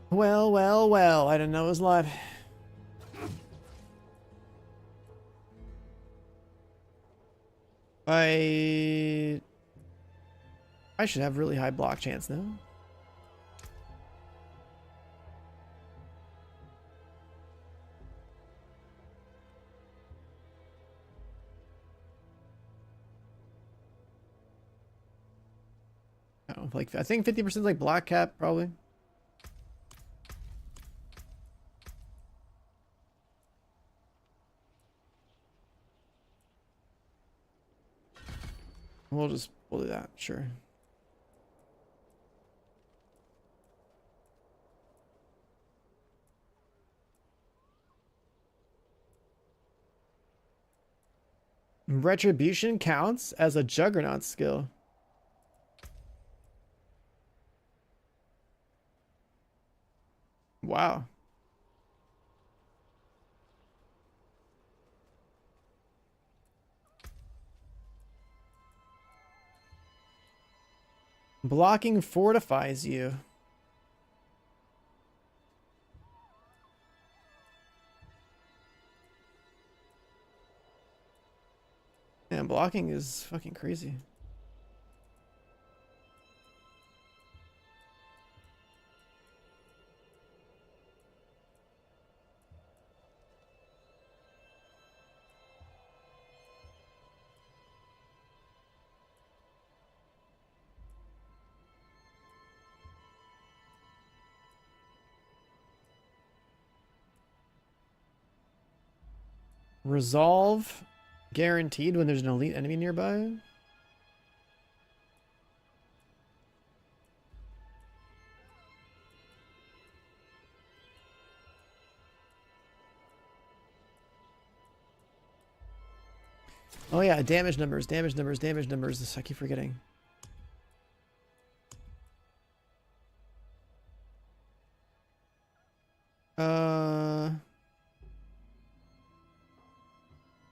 Speaker 1: Well, well, well. I didn't know it was live. I should have really high block chance now. I don't know, like I think 50% is like block cap probably. We'll do that, sure. Retribution counts as a juggernaut skill. Wow. Blocking fortifies you. Man, blocking is fucking crazy. Resolve guaranteed when there's an elite enemy nearby. Oh yeah, damage numbers. I keep forgetting.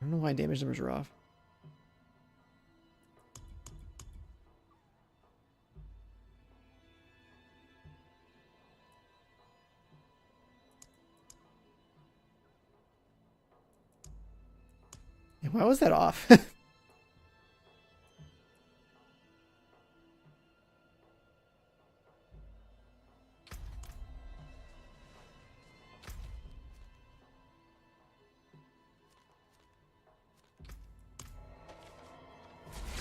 Speaker 1: I don't know why damage numbers are off. Yeah, why was that off?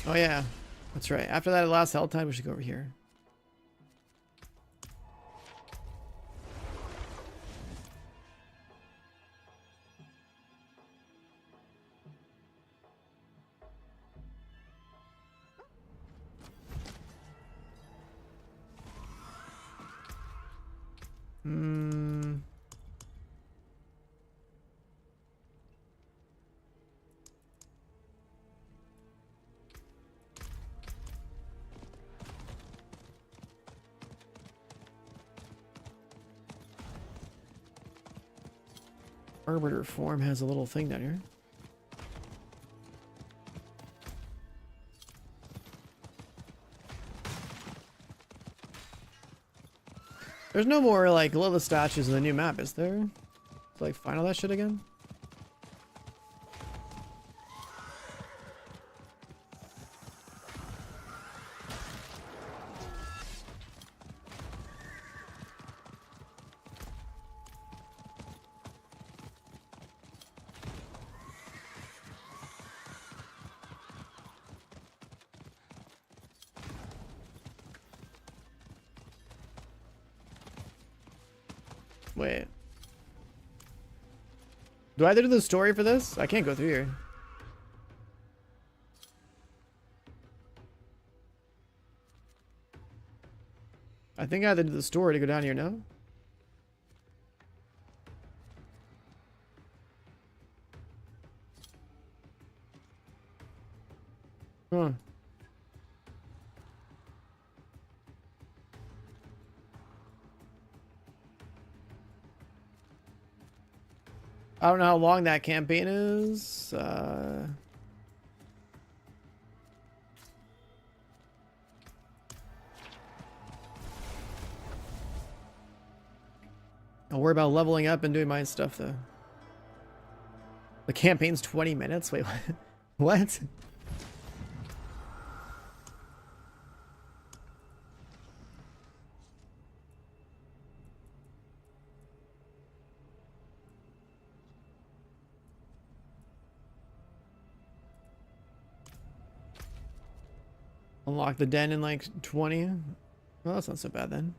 Speaker 1: Oh yeah, That's right. After that last hell time, we should go over here. Hmm. Arbiter form has a little thing down here. There's no more like Lilith statues in the new map, is there? To like find all that shit again? Wait. Do I have to do the story for this? I can't go through here. I think I have to do the story to go down here now. Huh. I don't know how long that campaign is. I'll worry about leveling up and doing my stuff though. The campaign's 20 minutes? Wait, what? What? Unlock the den in like 20. Well, that's not so bad then.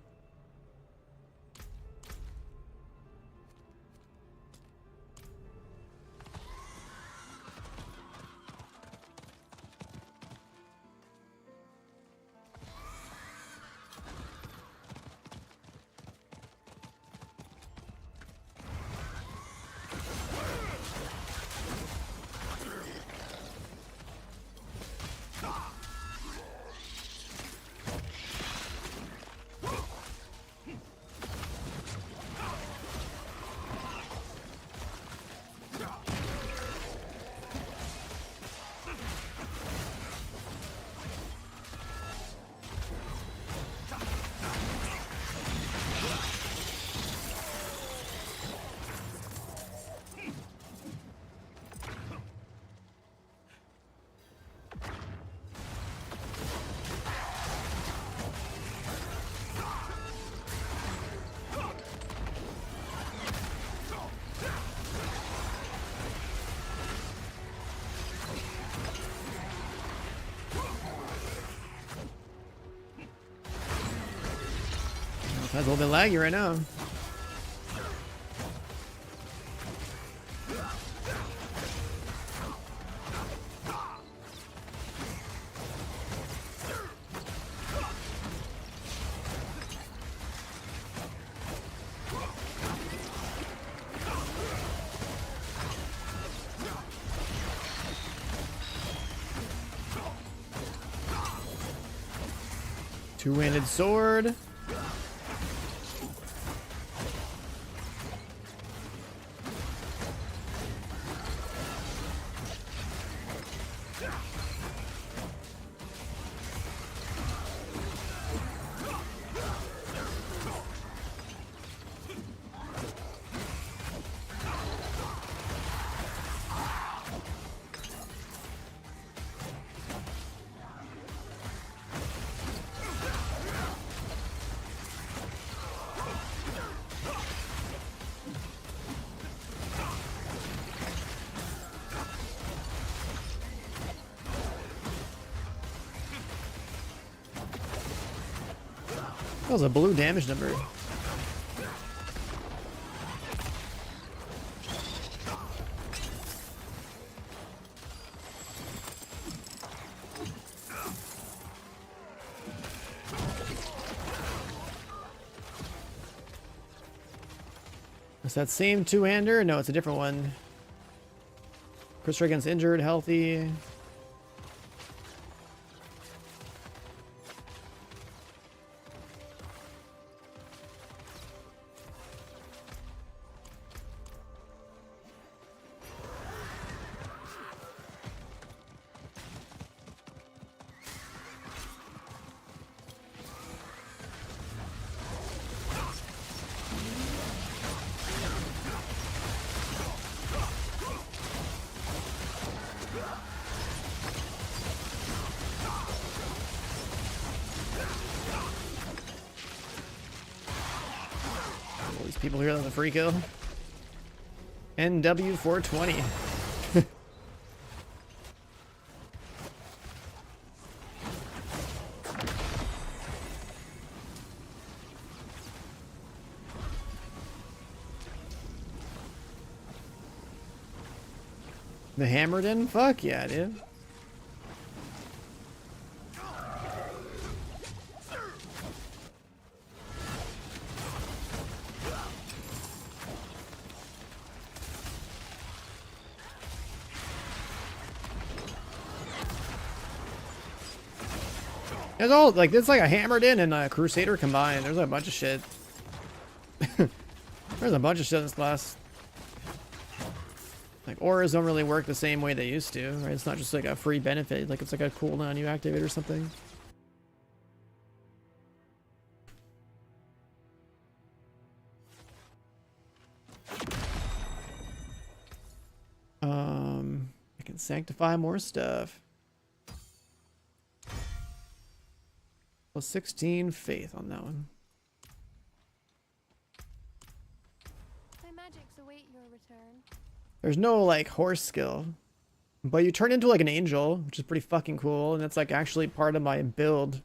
Speaker 1: That's a little bit laggy right now. Two-handed sword. That was a blue damage number. Is that same two-hander? No, it's a different one. Chris Reagan's injured, healthy. All these people here on the free kill. NW420. The Hammerden? Fuck yeah, dude. There's all like it's like a Hammerden and a Crusader combined. There's a bunch of shit. There's a bunch of shit in this class. Like auras don't really work the same way they used to, right? It's not just like a free benefit, like it's like a cooldown you activate or something. I can sanctify more stuff. Plus 16 faith on that one.
Speaker 6: My magics await your return.
Speaker 1: There's no like horse skill, but you turn into like an angel, which is pretty fucking cool, and that's like actually part of my build.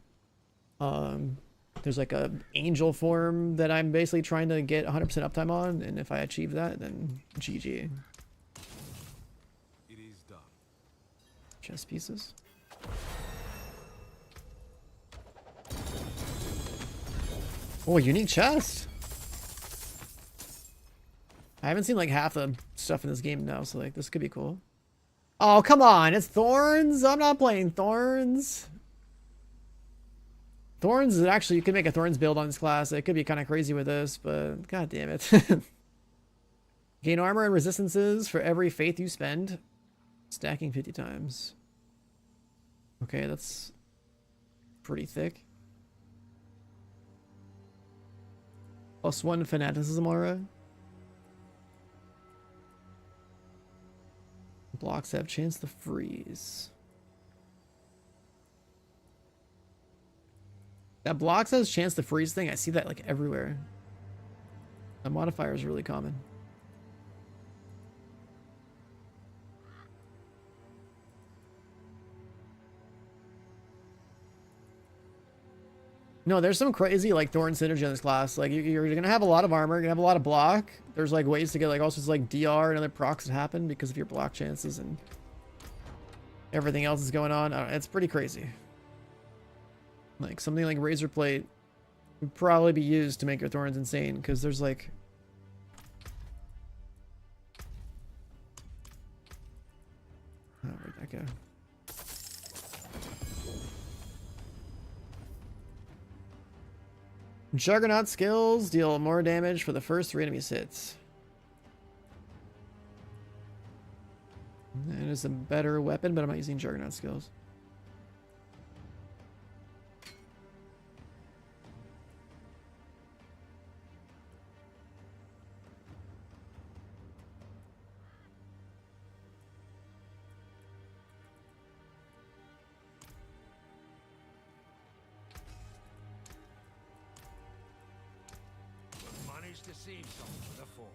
Speaker 1: There's like a angel form that I'm basically trying to get 100% uptime on, and if I achieve that, then GG.
Speaker 5: It is done.
Speaker 1: Chess pieces. Oh, unique chest. I haven't seen like half the stuff in this game now, so like this could be cool. Oh, come on, it's Thorns. I'm not playing Thorns. Thorns is actually, you can make a Thorns build on this class. It could be kind of crazy with this, but god damn it. Gain armor and resistances for every faith you spend. Stacking 50 times. Okay, that's pretty thick. +1 fanaticism aura. Blocks have chance to freeze. That blocks has chance to freeze thing, I see that like everywhere. The modifier is really common. No, there's some crazy like Thorn synergy in this class. Like you're gonna have a lot of armor, you're gonna have a lot of block. There's like ways to get like all sorts of like DR and other procs that happen because of your block chances and everything else is going on. It's pretty crazy. Like something like Razor Plate would probably be used to make your Thorns insane because there's like where'd that go? Juggernaut skills deal more damage for the first 3 enemies hits. That is a better weapon, but I'm not using Juggernaut skills.
Speaker 2: Managed to save some for the forge.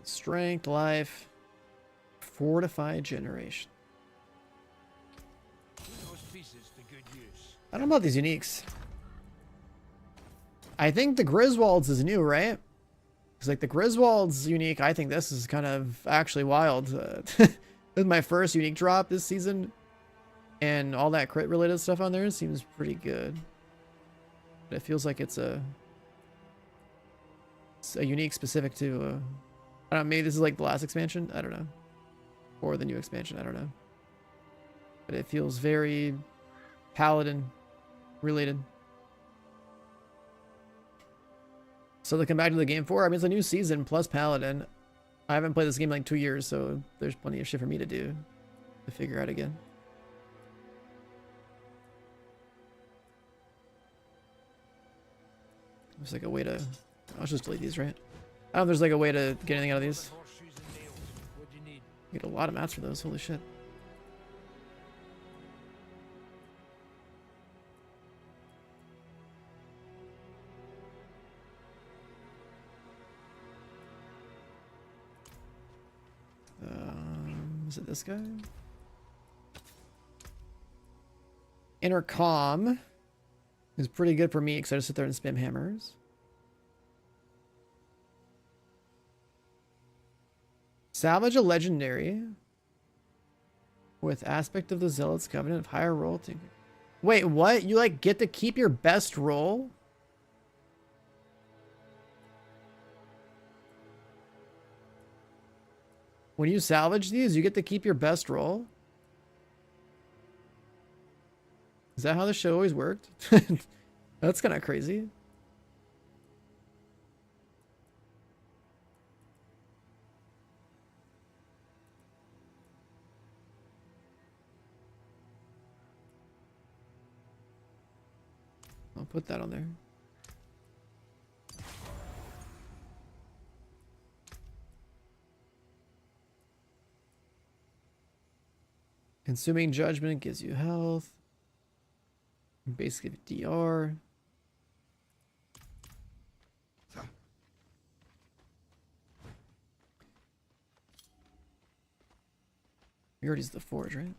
Speaker 1: Strength, life, Fortified generation.
Speaker 2: Put those pieces to good use.
Speaker 1: I don't know about these uniques. I think the Griswolds is new, right? Because like the Griswold's unique, I think this is kind of actually wild. This is my first unique drop this season. And all that crit related stuff on there seems pretty good. But it feels like it's a unique specific to, I don't know, maybe this is like the last expansion? I don't know. Or the new expansion, I don't know. But it feels very Paladin related. So to come back to the game for, I mean, it's a new season plus Paladin. I haven't played this game in like 2 years, so there's plenty of shit for me to do to figure out again. There's like a way to... I'll just delete these, right? I don't know if there's like a way to get anything out of these.
Speaker 2: Horseshoes and nails. What do you need?
Speaker 1: Get a lot of mats for those, holy shit. Is it this guy? Intercom is pretty good for me because I just sit there and spam hammers. Salvage a legendary with aspect of the Zealot's Covenant of higher roll. Wait, what? You like get to keep your best roll? When you salvage these, you get to keep your best roll? Is that how this show always worked? That's kind of crazy. I'll put that on there. Consuming Judgment gives you health. Basically DR. Purity's the forge, right?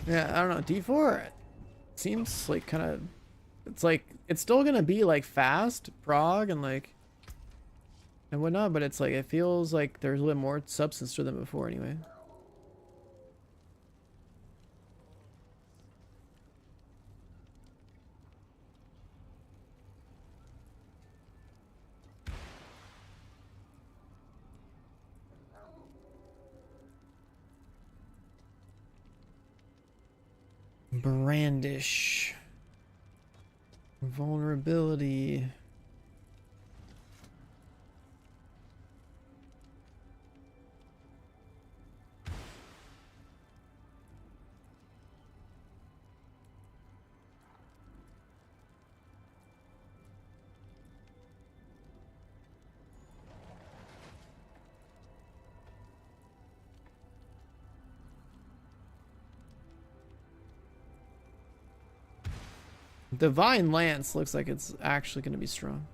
Speaker 1: Yeah, I don't know. D4 seems like kind of, it's like, it's still gonna be like fast, prog, and like, and whatnot, but it's like, it feels like there's a little more substance to them before anyway. Brandish. Vulnerability. Divine Lance looks like it's actually going to be strong.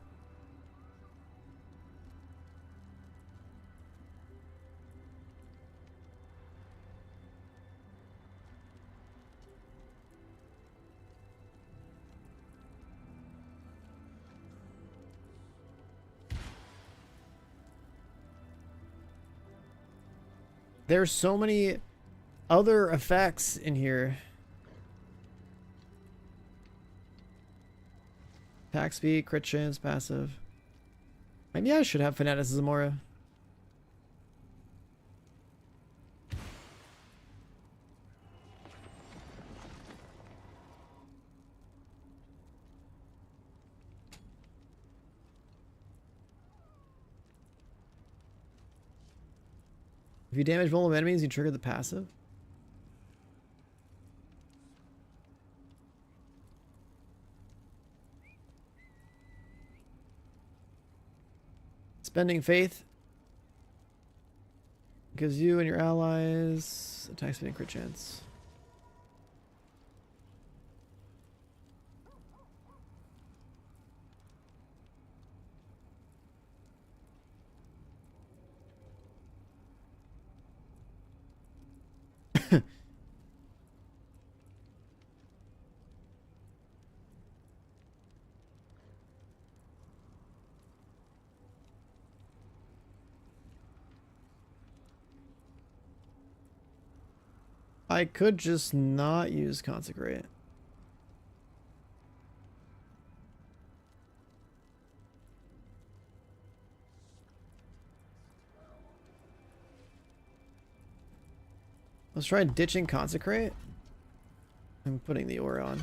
Speaker 1: There's so many other effects in here. Attack speed, crit chance, passive. Maybe I should have Fanaticism Aura. If you damage vulnerable enemies, you trigger the passive. Spending faith. Gives you and your allies attack speed and crit chance. I could just not use Consecrate. Let's try ditching Consecrate and putting the Aura on.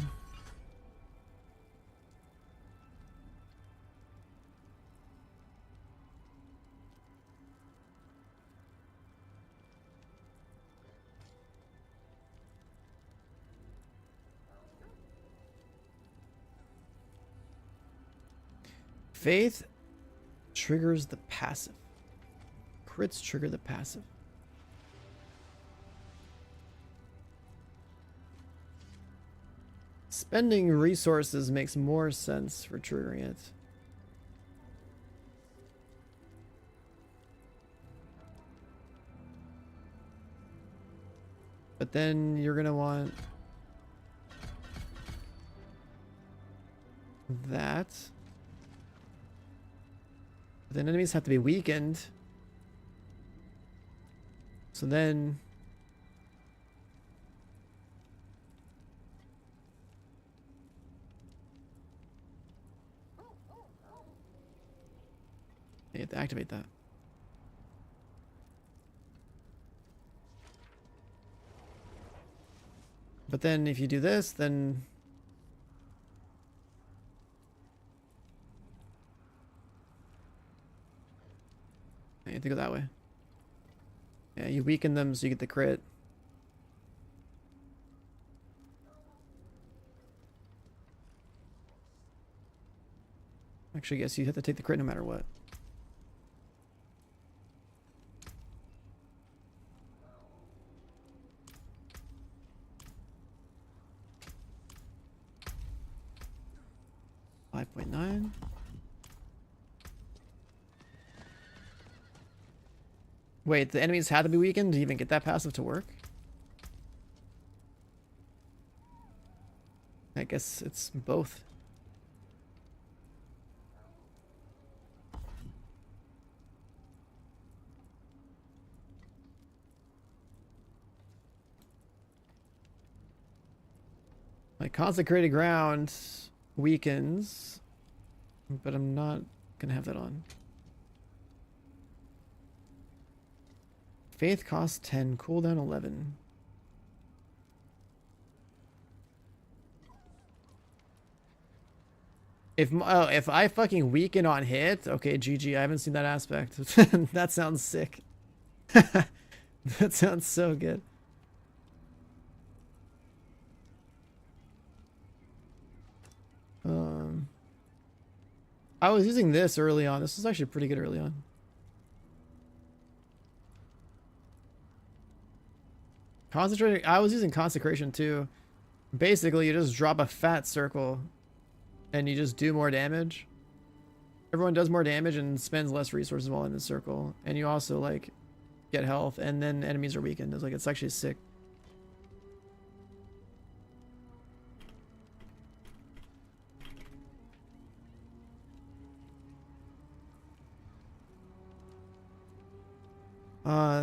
Speaker 1: Faith triggers the passive. Crits trigger the passive. Spending resources makes more sense for triggering it. But then you're gonna want that. But then enemies have to be weakened. So then you have to activate that. But then if you do this, then you have to go that way. Yeah, you weaken them so you get the crit. Actually, I guess you have to take the crit no matter what. $5.9. Wait, the enemies had to be weakened to even get that passive to work? I guess it's both. Like consecrated ground weakens, but I'm not gonna have that on. Faith costs 10, cooldown 11. If I fucking weaken on hit, okay, GG. I haven't seen that aspect. That sounds sick. That sounds so good. I was using this early on. This was actually pretty good early on. Concentrating. I was using consecration too. Basically, you just drop a fat circle and you just do more damage. Everyone does more damage and spends less resources while in the circle. And you also like get health and then enemies are weakened. It's actually sick.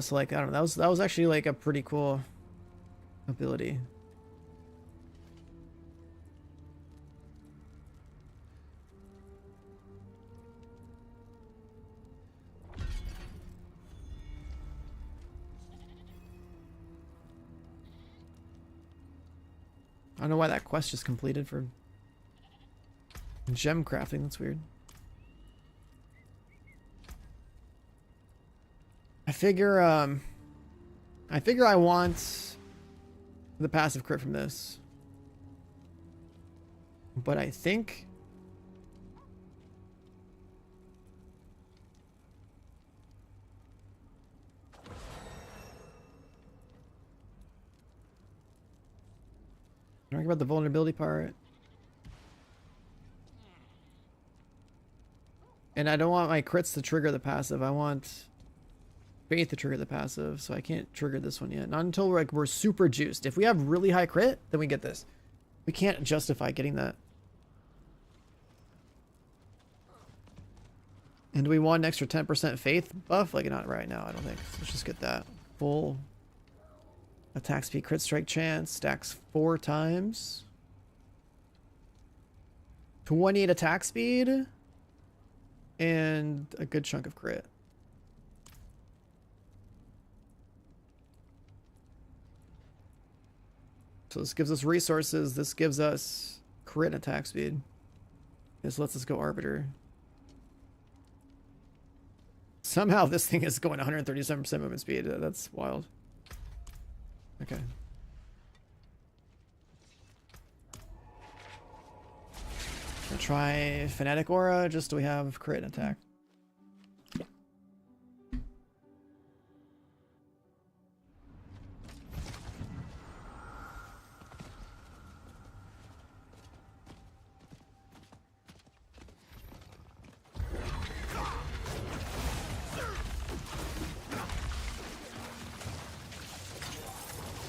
Speaker 1: So like, I don't know, that was actually like a pretty cool ability. I don't know why that quest just completed for gem crafting. That's weird. I figure I want the passive crit from this. But I think Talking about the vulnerability part. And I don't want my crits to trigger the passive. I want faith to trigger the passive, so I can't trigger this one yet. Not until we're super juiced. If we have really high crit, then we get this. We can't justify getting that. And do we want an extra 10% faith buff? Like, not right now, I don't think. So let's just get that. Full attack speed, crit strike chance, stacks 4 times. 28 attack speed. And a good chunk of crit. So this gives us resources. This gives us crit and attack speed. This lets us go Arbiter. Somehow this thing is going 137% movement speed. That's wild. Okay. I'll try Fanatic Aura, just so we have crit and attack.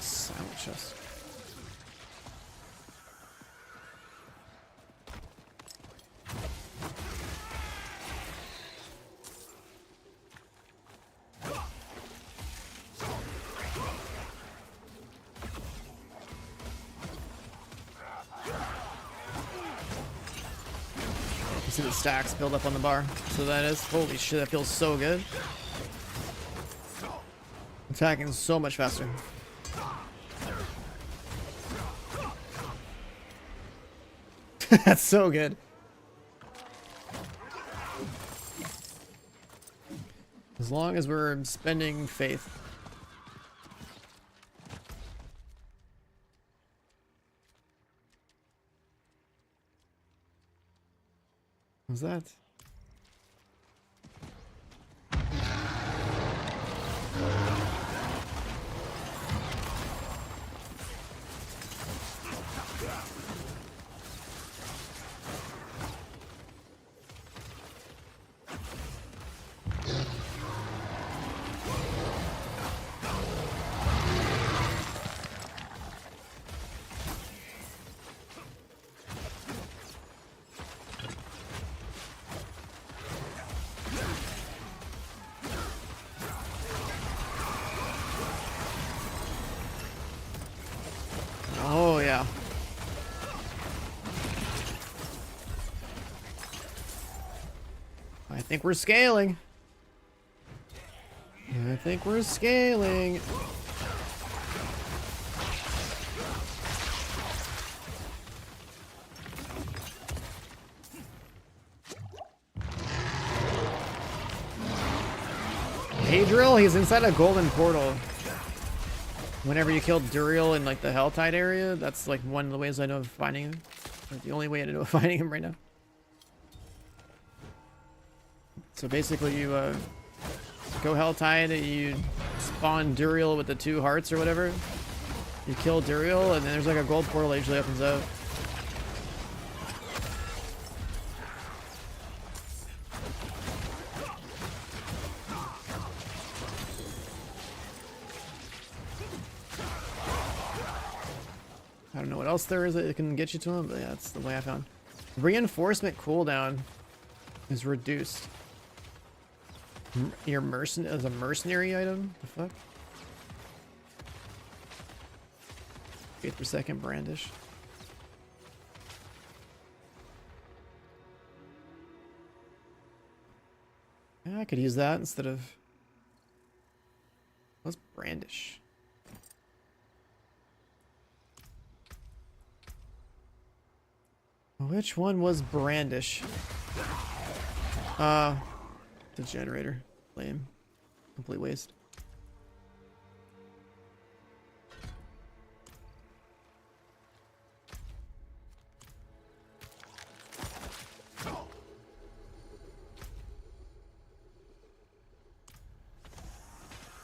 Speaker 1: Silent chest. You see the stacks build up on the bar. So that is, holy shit, that feels so good. Attacking so much faster. That's so good. As long as we're spending faith. What's that? Oh, yeah. I think we're scaling. I think we're scaling. Hadriel, he's inside a golden portal. Whenever you kill Duriel in like the Helltide area, that's like one of the ways I know of finding him. Or the only way I know of finding him right now. So basically you go Helltide, you spawn Duriel with the 2 hearts or whatever. You kill Duriel and then there's like a gold portal that usually opens up. I don't know what else there is that can get you to him, but yeah, that's the way I found. Reinforcement cooldown is reduced. Your as a mercenary item? The fuck? 8 per second brandish. Yeah, I could use that instead of. What's brandish? Which one was brandish? The generator. Lame. Complete waste.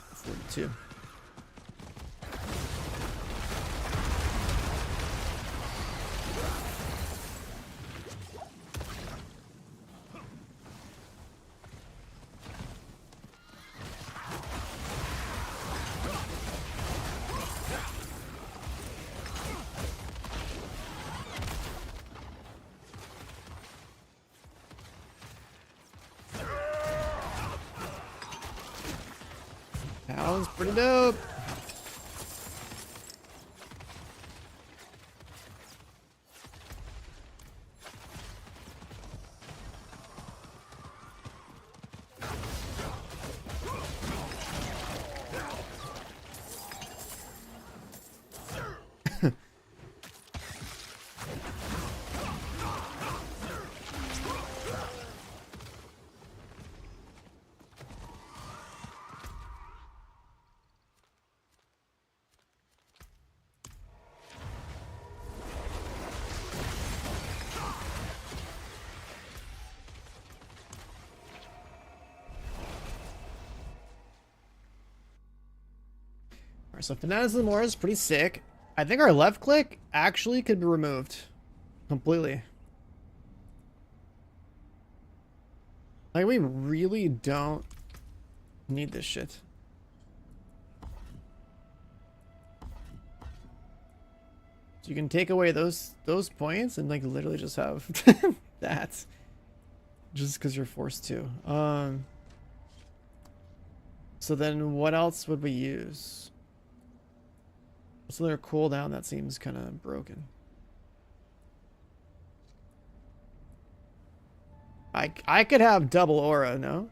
Speaker 1: That's 42. Paladin's pretty dope. Alright, so Fanaticism War is pretty sick. I think our left click actually could be removed completely. Like, we really don't need this shit. So you can take away those points and like literally just have that. Just because you're forced to. So then what else would we use? What's another cooldown that seems kind of broken? I could have double aura, no?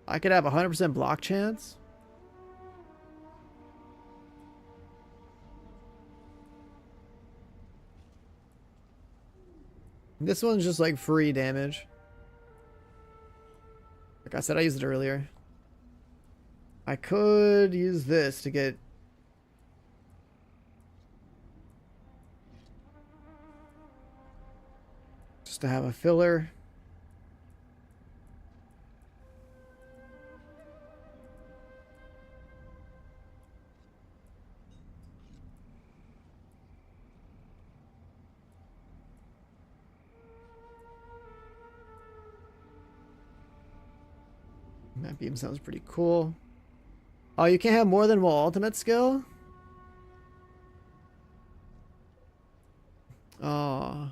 Speaker 1: I could have 100% block chance. This one's just like free damage. Like I said, I used it earlier. I could use this to get... just to have a filler. That beam sounds pretty cool. Oh, you can't have more than one ultimate skill? Oh.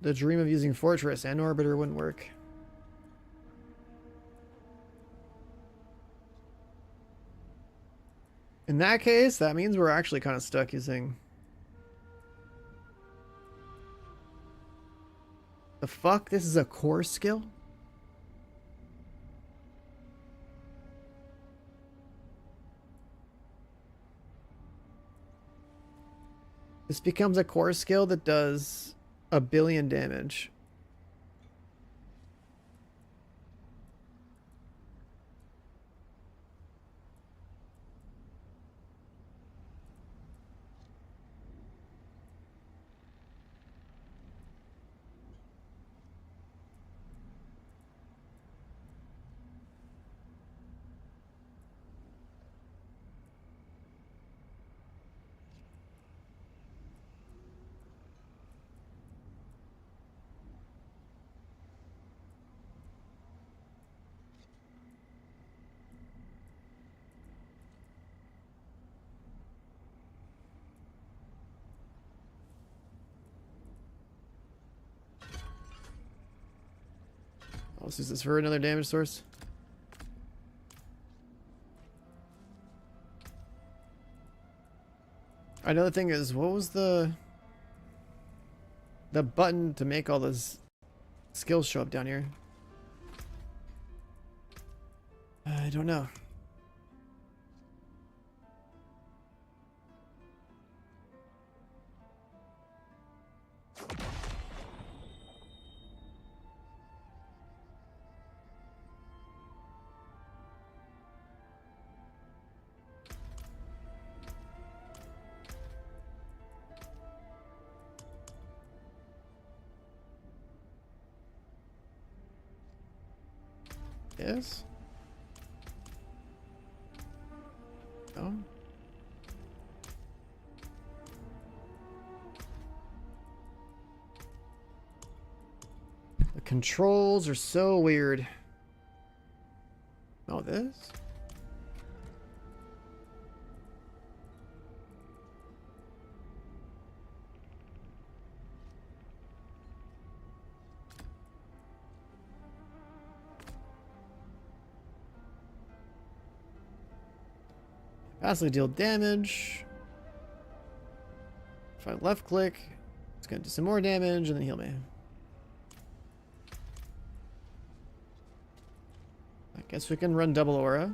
Speaker 1: The dream of using Fortress and Orbiter wouldn't work. In that case, that means we're actually kind of stuck using... The fuck? This is a core skill? This becomes a core skill that does 1 billion damage. Let's use this for another damage source. Another thing is, what was the button to make all those skills show up down here? I don't know. Yes. Oh. controls are so weird. Oh, this? Passively deal damage. If I left click, it's gonna do some more damage and then heal me. I guess we can run double aura.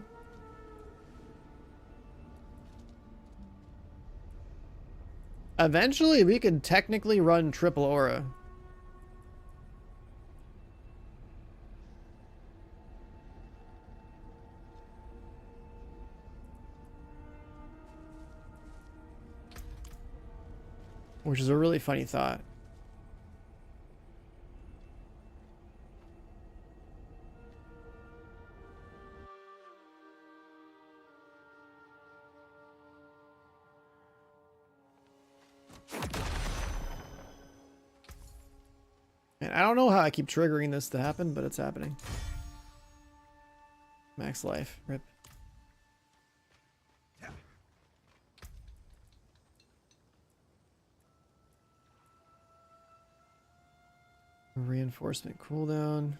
Speaker 1: Eventually we could technically run triple aura. Which is a really funny thought. And I don't know how I keep triggering this to happen, but it's happening. Max life. Rip. Reinforcement cooldown.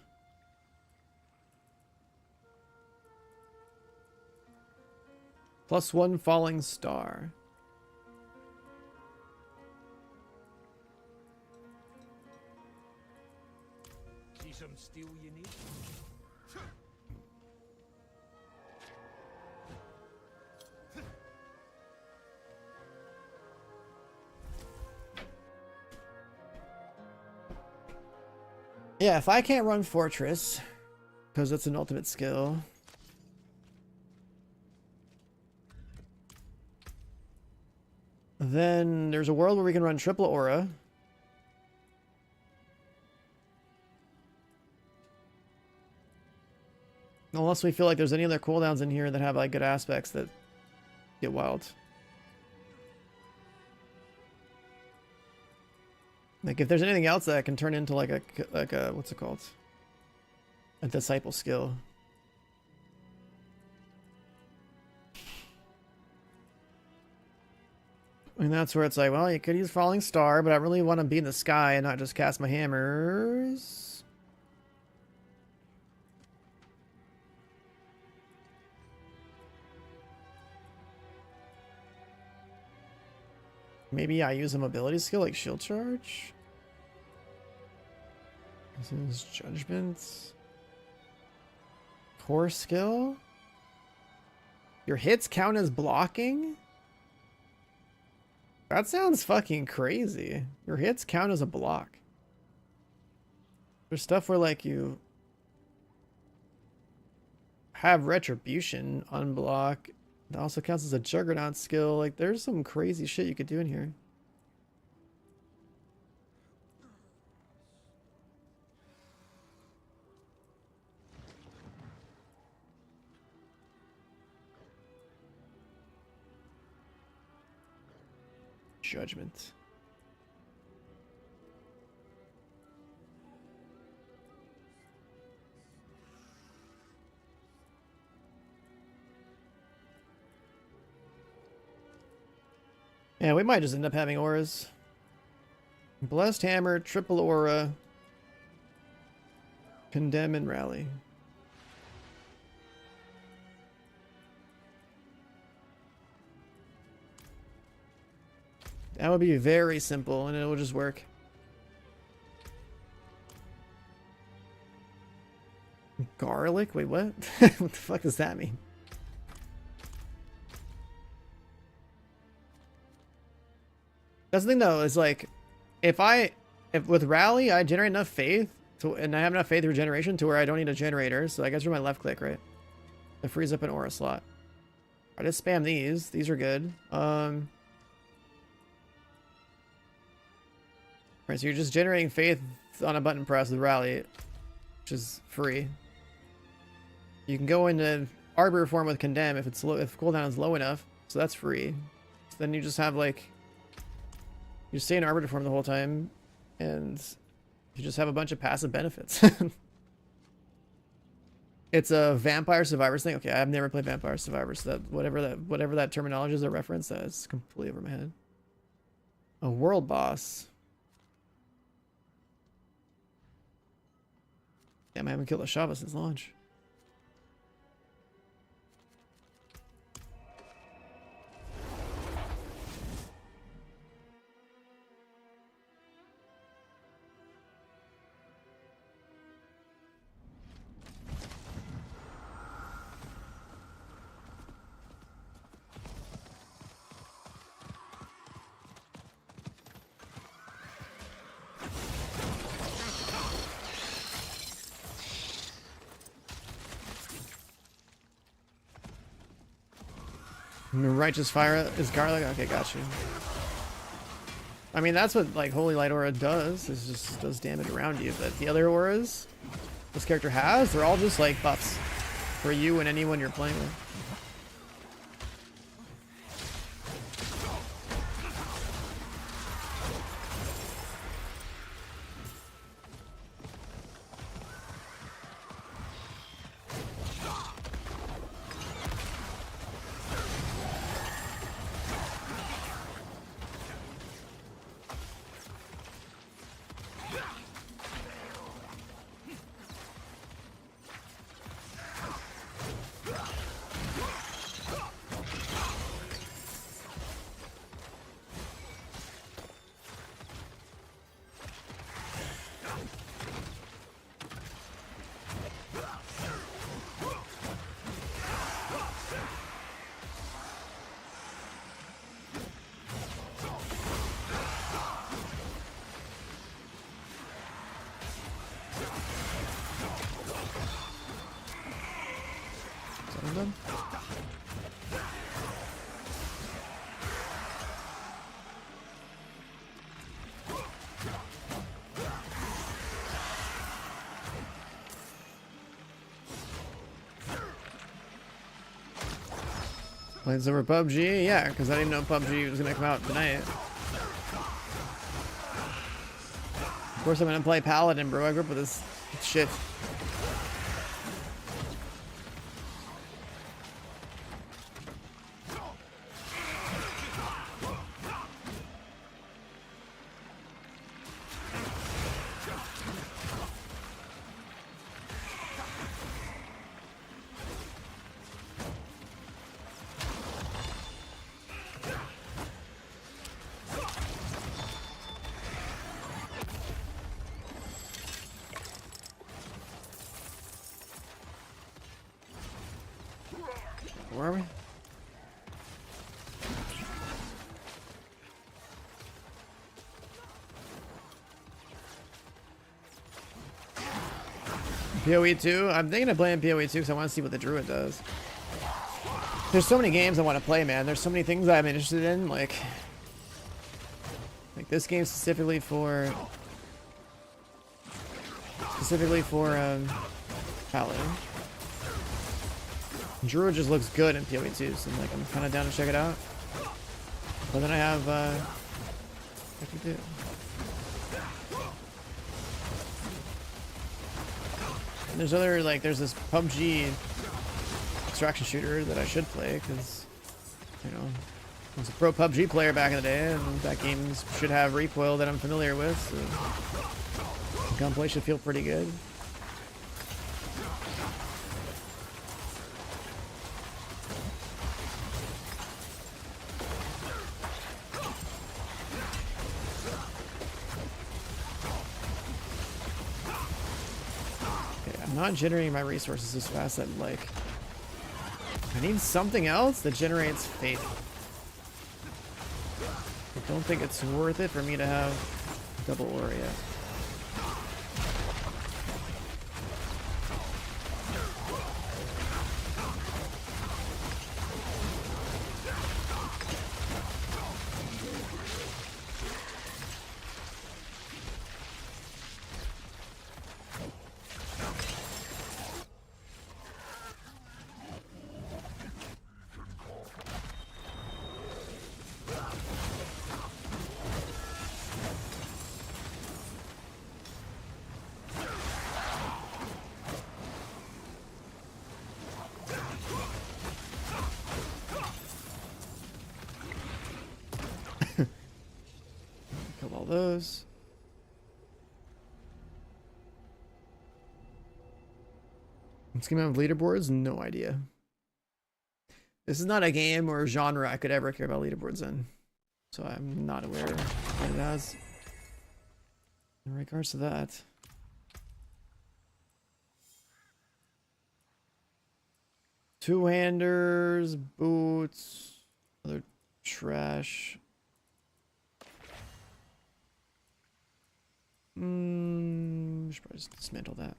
Speaker 1: +1 falling star.
Speaker 2: See some steel you need?
Speaker 1: Yeah, if I can't run Fortress, because that's an ultimate skill. Then there's a world where we can run triple aura. Unless we feel like there's any other cooldowns in here that have like good aspects that get wild. Like if there's anything else that can turn into like a what's it called? A disciple skill. And that's where it's like, well, you could use Falling Star, but I really want to be in the sky and not just cast my hammers. Maybe I use a mobility skill like Shield Charge. This is Judgment. Core skill. Your hits count as blocking? That sounds fucking crazy. Your hits count as a block. There's stuff where like you have Retribution unblock. It also counts as a Juggernaut skill. Like there's some crazy shit you could do in here. Judgment. Yeah, we might just end up having auras. Blessed Hammer, triple aura, condemn and rally. That would be very simple and it will just work. Garlic? Wait, what? What the fuck does that mean? That's the thing though, is like, if with Rally, I generate enough faith, and I have enough faith regeneration to where I don't need a generator, so I guess through my left click, right? It frees up an aura slot. I just spam these. These are good. Right, so you're just generating faith on a button press with Rally, which is free. You can go into Arbor form with Condemn if it's low, if cooldown is low enough, so that's free. So then you just have like, you stay in Arbiter form the whole time, and You just have a bunch of passive benefits. It's a Vampire Survivors thing. Okay, I've never played Vampire Survivors. So that whatever that terminology is a reference, that's completely over my head. A world boss. Damn, I haven't killed a Shava since launch. Righteous fire is garlic. Okay, got you. I mean, that's what like Holy Light Aura does. It just does damage around you. But the other auras this character has, they're all just like buffs for you and anyone you're playing with. Them. Plays over PUBG? Yeah, because I didn't know PUBG was gonna come out tonight. Of course I'm gonna play Paladin, bro. I grew up with this shit. Where are we? PoE 2? I'm thinking of playing PoE 2 because I want to see what the Druid does. There's so many games I want to play, man. There's so many things I'm interested in, like this game specifically for Paladin. Druid just looks good in PoE 2, so I'm kind of down to check it out. But then I have what can do? And there's other there's this PUBG extraction shooter that I should play because I was a pro PUBG player back in the day, and that game should have recoil that I'm familiar with. So the gunplay should feel pretty good. Not generating my resources as fast as I'd like. I need something else that generates faith. I don't think it's worth it for me to have double aura yet. those. Scheme of leaderboards? No idea. This is not a game or genre I could ever care about leaderboards in. So I'm not aware of what it has. In regards to that. Two-handers, boots, other trash. Should probably just dismantle that.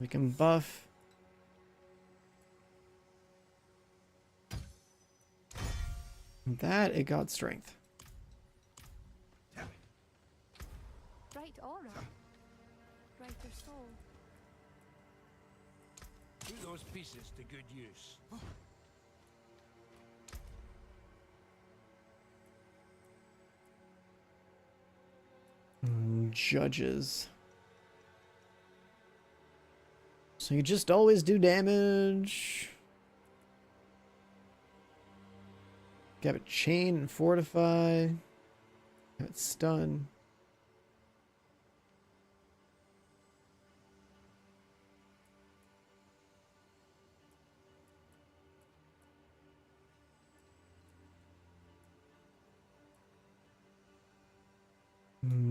Speaker 1: We can buff. That, it got strength.
Speaker 6: Bright aura. Brighter soul.
Speaker 2: Put those pieces to good use.
Speaker 1: Judges. So you just always do damage. Have it chain and fortify. Have it stun.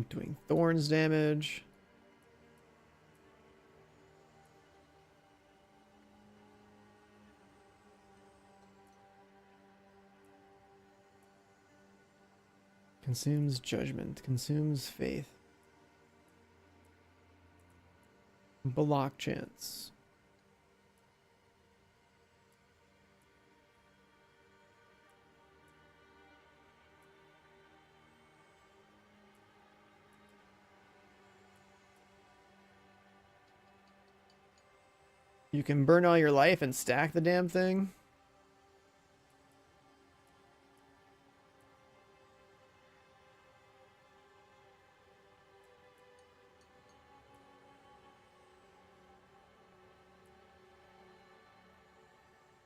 Speaker 1: Doing thorns damage. Consumes judgment. Consumes faith. Block chance. You can burn all your life and stack the damn thing.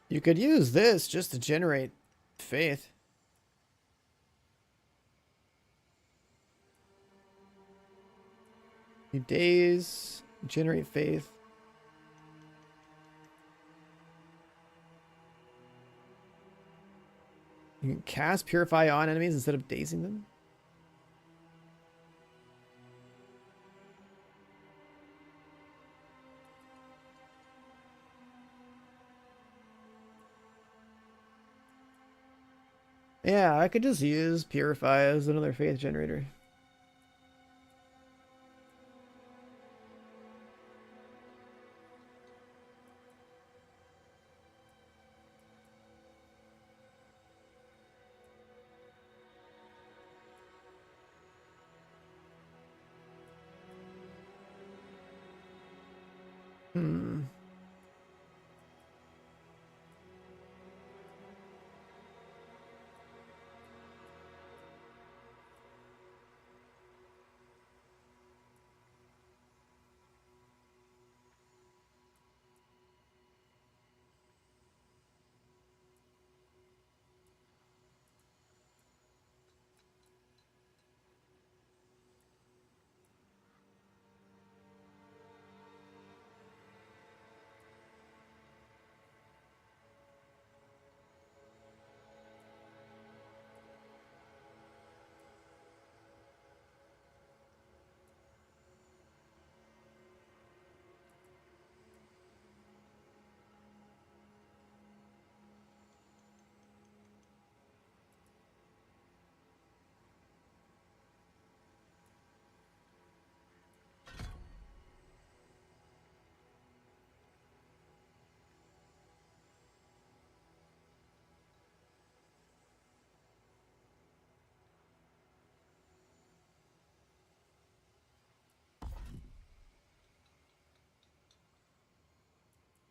Speaker 1: You could use this just to generate faith. You daze, generate faith. You can cast Purify on enemies instead of dazing them. Yeah, I could just use Purify as another faith generator.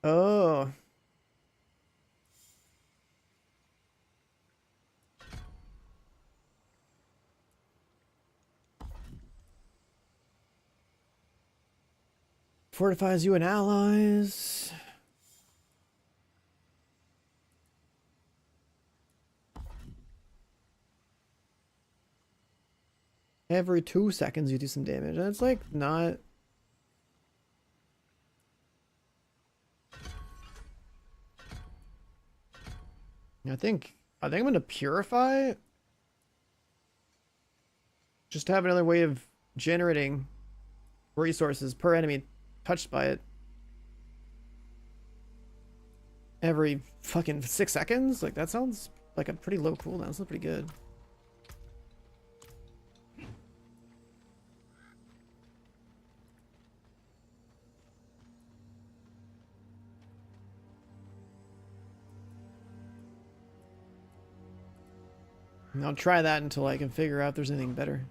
Speaker 1: Oh. Fortifies you and allies. Every 2 seconds you do some damage. That's like not... I think I'm gonna purify. Just to have another way of generating resources per enemy touched by it. Every fucking 6 seconds? Like, that sounds like a pretty low cooldown. That's pretty good. And I'll try that until I can figure out if there's anything better.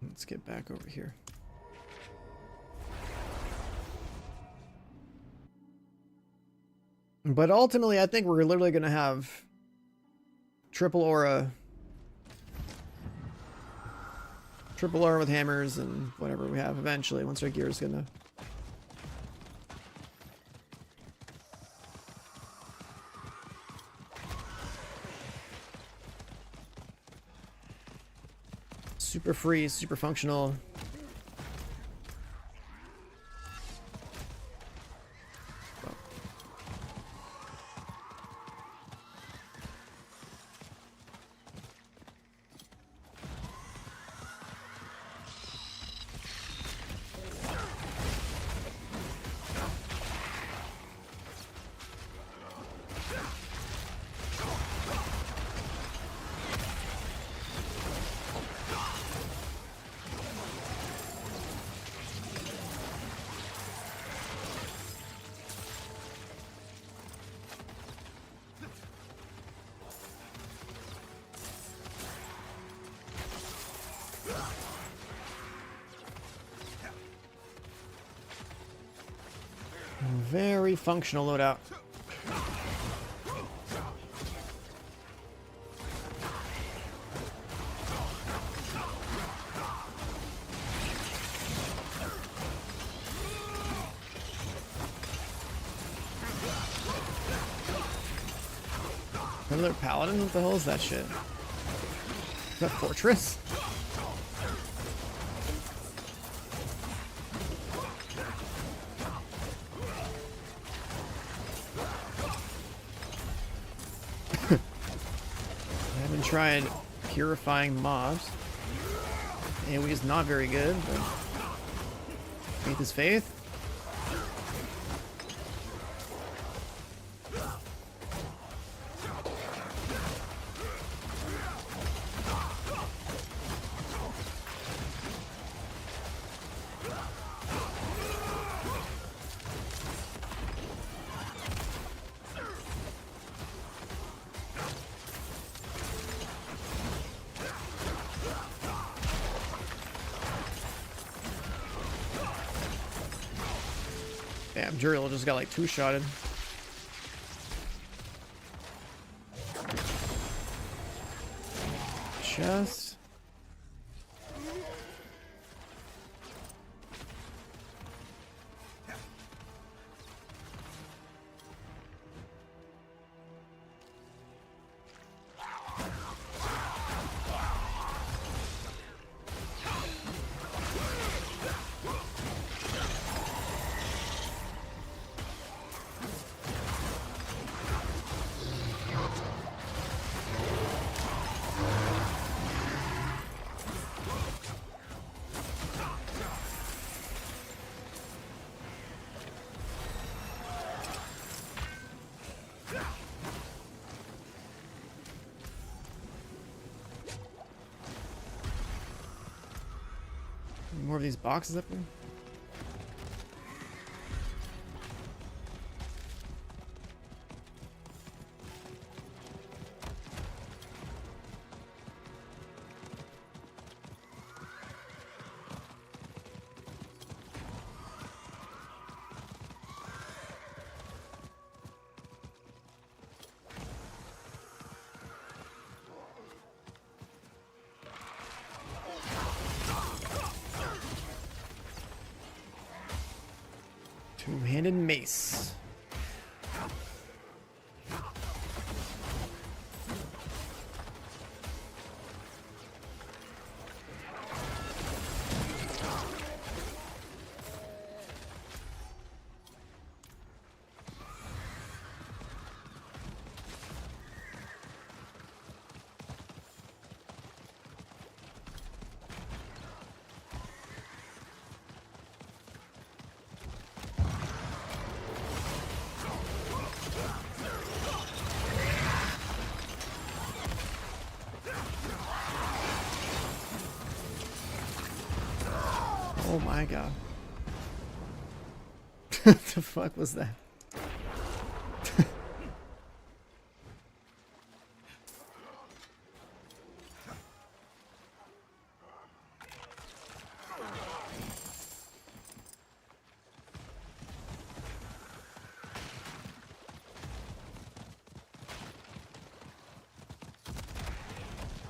Speaker 1: Let's get back over here. But ultimately, I think we're literally going to have triple aura with hammers and whatever we have eventually once our gear is going to... Super free, super functional. Very functional loadout. Another Paladin? What the hell is that shit? Is that Fortress? Tried purifying mobs. AoE is not very good, but faith is faith. Damn, Juriel just got like two-shotted. Chest. More of these boxes up there. Two-handed mace. Oh my god. What the fuck was that?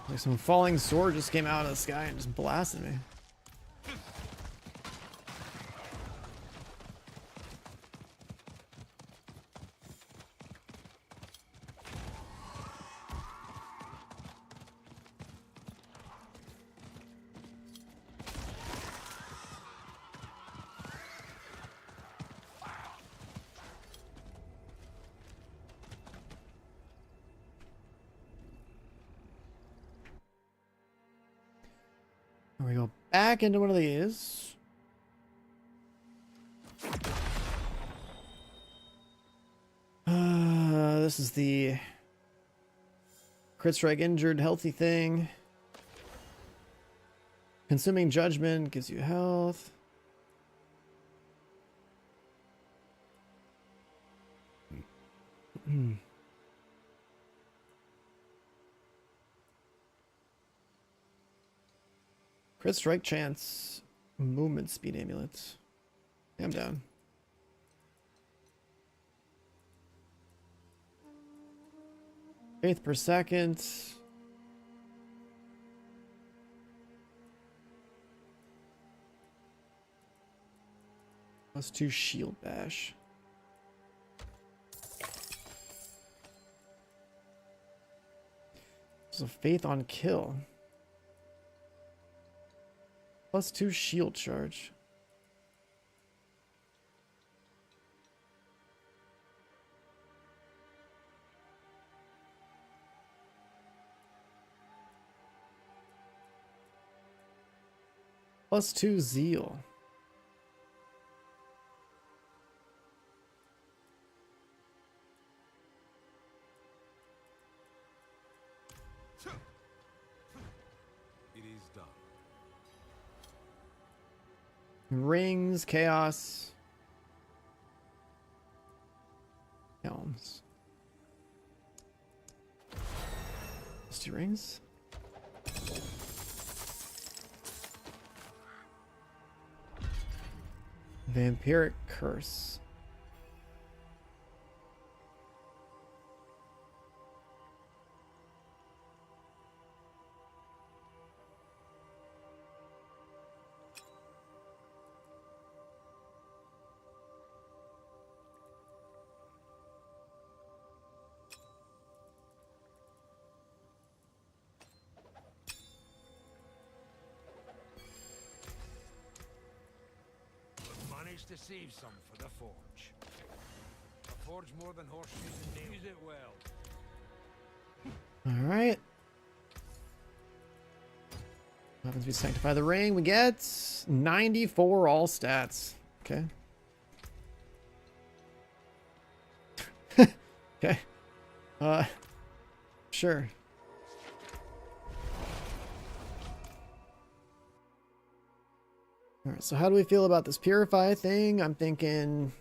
Speaker 1: Like some falling sword just came out of the sky and just blasted me. We go back into one of these. This is the crit strike injured healthy thing. Consuming judgment gives you health. Crit strike chance, movement speed amulet. Yeah, I'm down. Faith per second. +2 shield bash. So faith on kill. +2 shield charge. +2 zeal.
Speaker 5: It is done.
Speaker 1: Rings, chaos. Helms. Just 2 rings. Vampiric curse.
Speaker 2: Managed to save some for the forge. A forge more than horseshoes and nails. Use it well.
Speaker 1: All right. Happens we sanctify the ring. We get 94 all stats. Okay. Okay. Sure. All right, so how do we feel about this purify thing? I'm thinking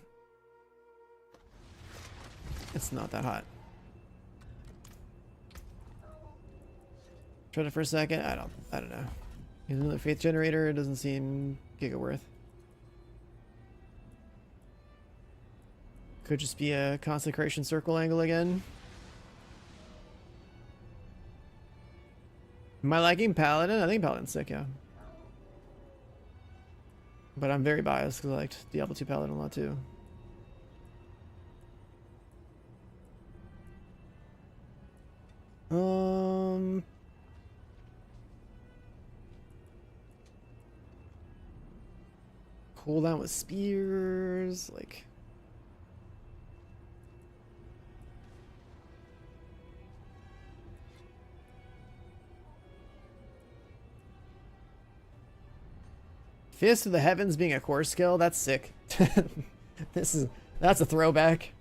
Speaker 1: it's not that hot. Try it for a second. I don't know. Use another faith generator. It doesn't seem giga worth. Could just be a consecration circle angle again. Am I liking Paladin? I think Paladin's sick, yeah. But I'm very biased because I liked Diablo 2 Paladin a lot too. cooldown with spears, like. Fist of the Heavens being a core skill, that's sick. That's a throwback.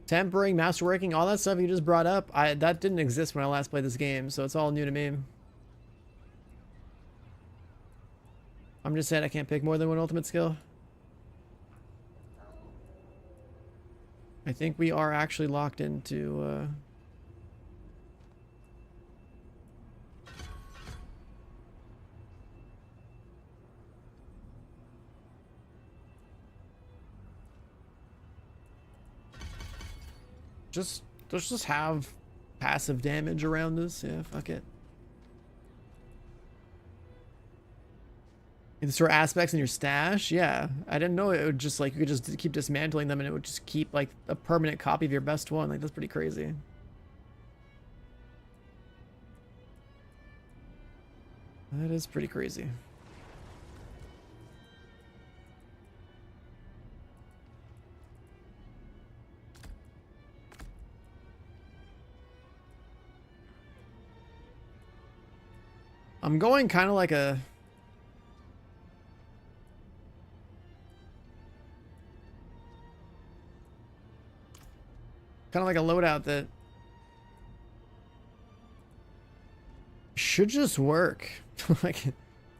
Speaker 1: Tempering, masterworking, all that stuff you just brought up, that didn't exist when I last played this game, so it's all new to me. I'm just saying I can't pick more than one ultimate skill. I think we are actually locked into let's just have passive damage around us. Yeah, fuck it. And sort of aspects in your stash, yeah. I didn't know it would just like you could just keep dismantling them and it would just keep like a permanent copy of your best one. Like that's pretty crazy. That is pretty crazy. I'm going kind of like a loadout that should just work. Like,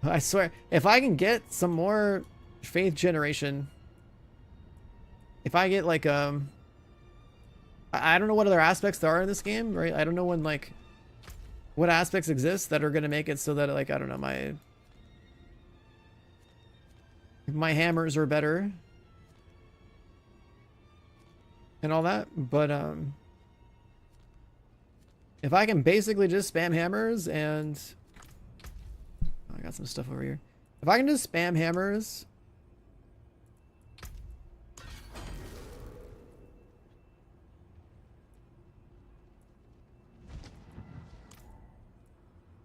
Speaker 1: I swear, if I can get some more faith generation, if I get like I don't know what other aspects there are in this game, right? I don't know when like what aspects exist that are going to make it so that like I don't know, my hammers are better and all that, but if I can basically just spam hammers and I got some stuff over here. If I can just spam hammers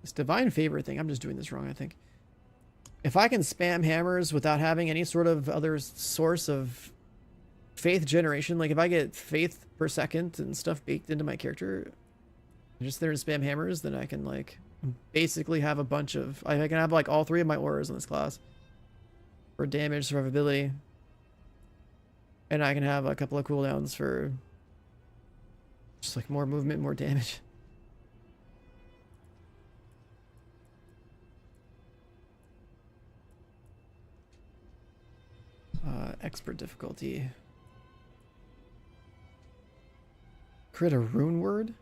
Speaker 1: this divine favor thing, I'm just doing this wrong, I think. If I can spam hammers without having any sort of other source of faith generation, like if I get faith per second and stuff baked into my character, just there to spam hammers, then I can like basically have a bunch of, I can have like all three of my auras in this class for damage, survivability, and I can have a couple of cooldowns for just like more movement, more damage. Expert difficulty. Create a rune word?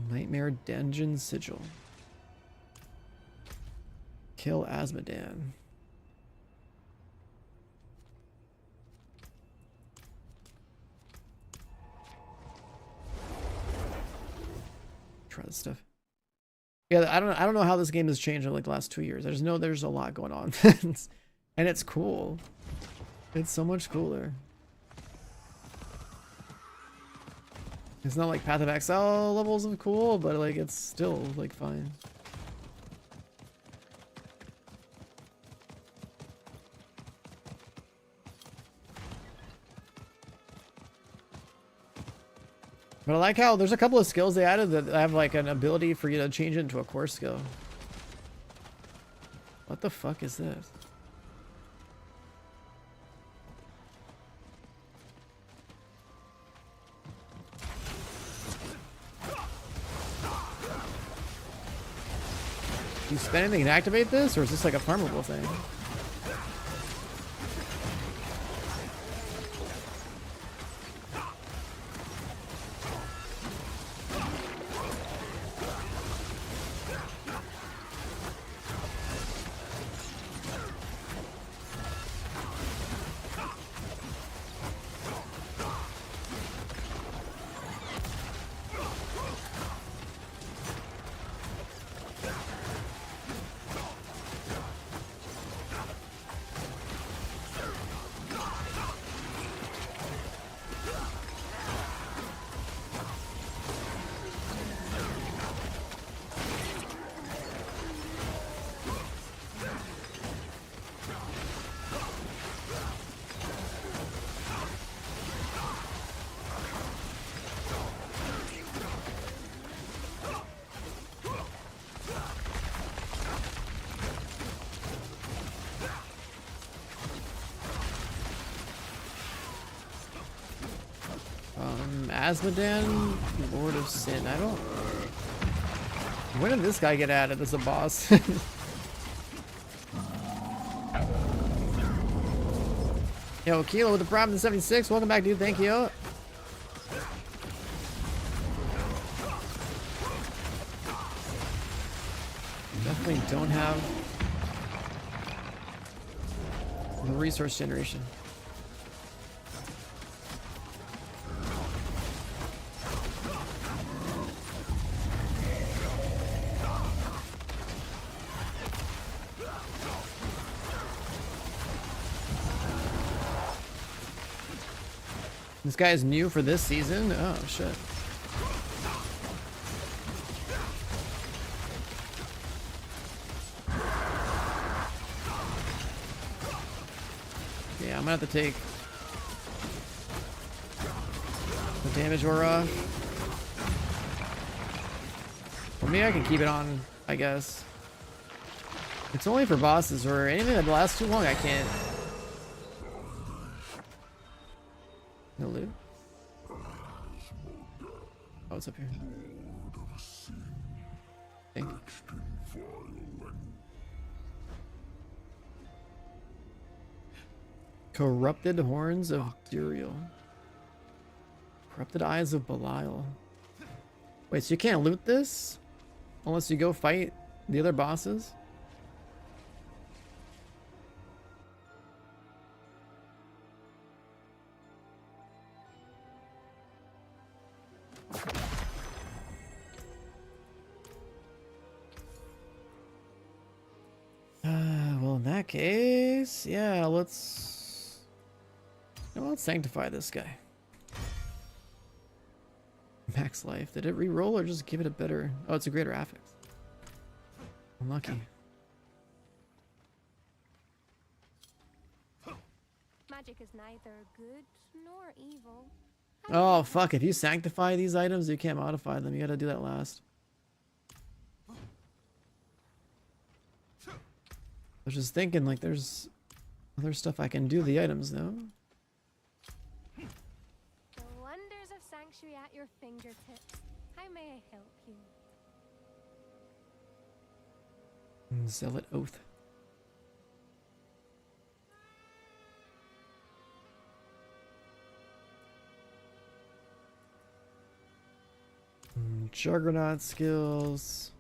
Speaker 1: Nightmare Dungeon Sigil. Kill Asmodan. Try this stuff. Yeah, I don't know how this game has changed in like the last 2 years. I just know there's a lot going on. And it's cool. It's so much cooler. It's not like Path of Exile levels of cool, but like it's still like fine. But I like how there's a couple of skills they added that have like an ability for you to change it into a core skill. What the fuck is this? Do you spend anything to activate this, or is this like a farmable thing? Asmodan, Lord of Sin. I don't. When did this guy get added as a boss? Yo, Kilo with the Prime in 76. Welcome back, dude. Thank you. Definitely don't have the resource generation. This guy is new for this season? Oh, shit. Yeah, I'm gonna have to take the damage aura. Well, maybe I can keep it on, I guess. It's only for bosses or anything that lasts too long, I can't. No loot? Oh, it's up here. Thank you. Corrupted horns of Duriel. Corrupted eyes of Belial. Wait, so you can't loot this? Unless you go fight the other bosses? Well, in that case, yeah, let's sanctify this guy. Max life. Did it re-roll or just give it a better? Oh, it's a greater affix. Unlucky.
Speaker 6: Magic is neither good nor evil.
Speaker 1: Oh, fuck. If you sanctify these items, you can't modify them. You gotta do that last. I was just thinking, like, there's other stuff I can do the items, though.
Speaker 6: The wonders of sanctuary at your fingertips. How may I help you?
Speaker 1: Zealot Oath. Juggernaut skills.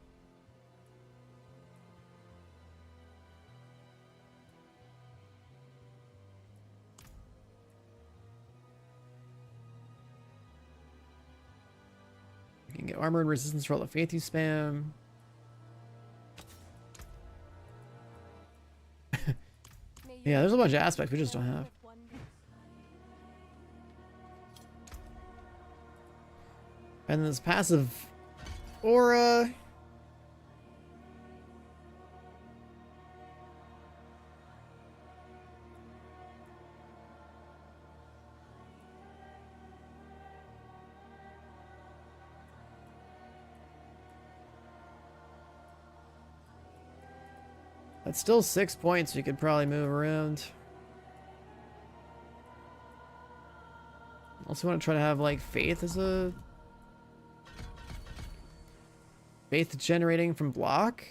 Speaker 1: You can get armor and resistance for all the faith you spam. Yeah, there's a bunch of aspects we just don't have. And this passive aura. That's still 6 points. You could probably move around. Also want to try to have like faith as a faith generating from block.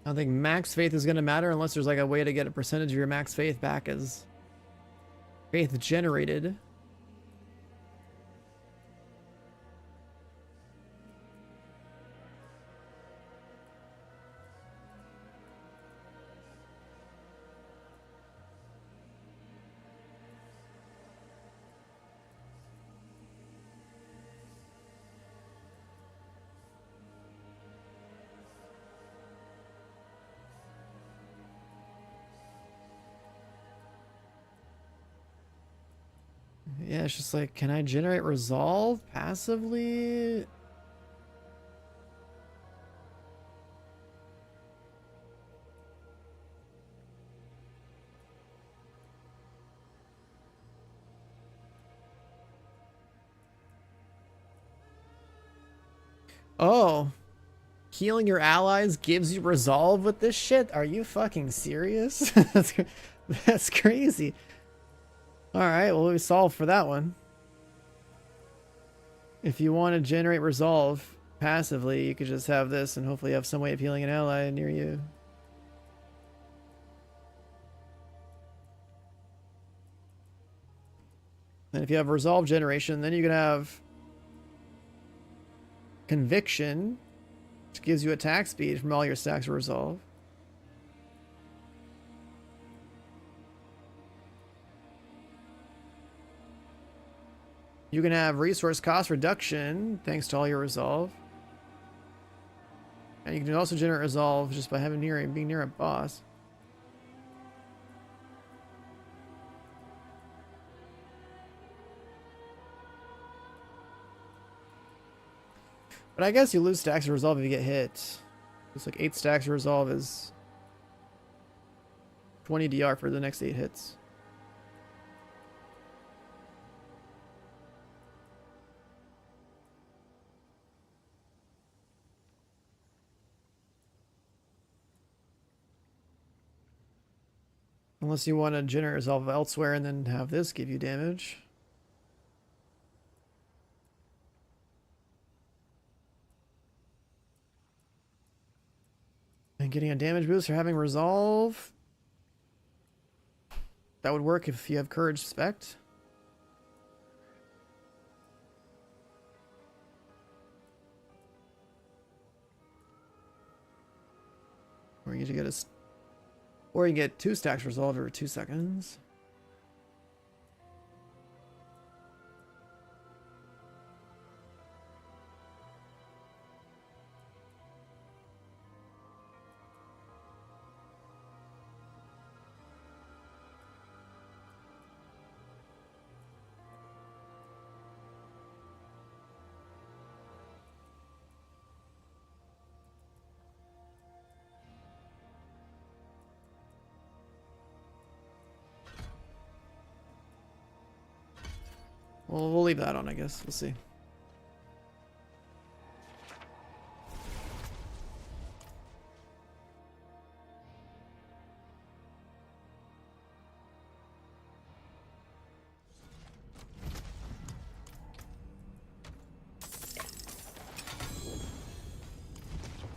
Speaker 1: I don't think max faith is going to matter unless there's like a way to get a percentage of your max faith back as faith generated. Yeah, it's just like, can I generate resolve passively? Oh. Healing your allies gives you resolve with this shit? Are you fucking serious? That's crazy. Alright, well we solved for that one. If you want to generate resolve passively, you could just have this and hopefully have some way of healing an ally near you. And if you have resolve generation, then you can have conviction, which gives you attack speed from all your stacks of resolve. You can have resource cost reduction thanks to all your resolve. And you can also generate resolve just by being near a boss. But I guess you lose stacks of resolve if you get hit. It's like 8 stacks of resolve is 20 DR for the next 8 hits. Unless you want to generate resolve elsewhere and then have this give you damage. And getting a damage boost for having resolve. That would work if you have courage spect. Or you get a, or you get 2 stacks resolve over 2 seconds. Well, we'll leave that on, I guess. We'll see.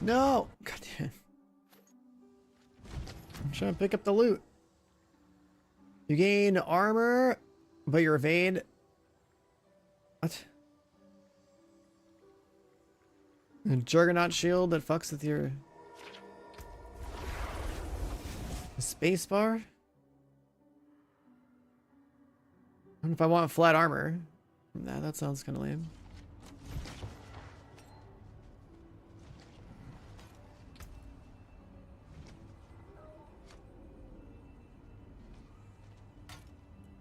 Speaker 1: No! God damn it. I'm trying to pick up the loot. You gain armor, but your evade... What? A Juggernaut shield that fucks with your... spacebar? I don't know if I want flat armor. Nah, that sounds kind of lame.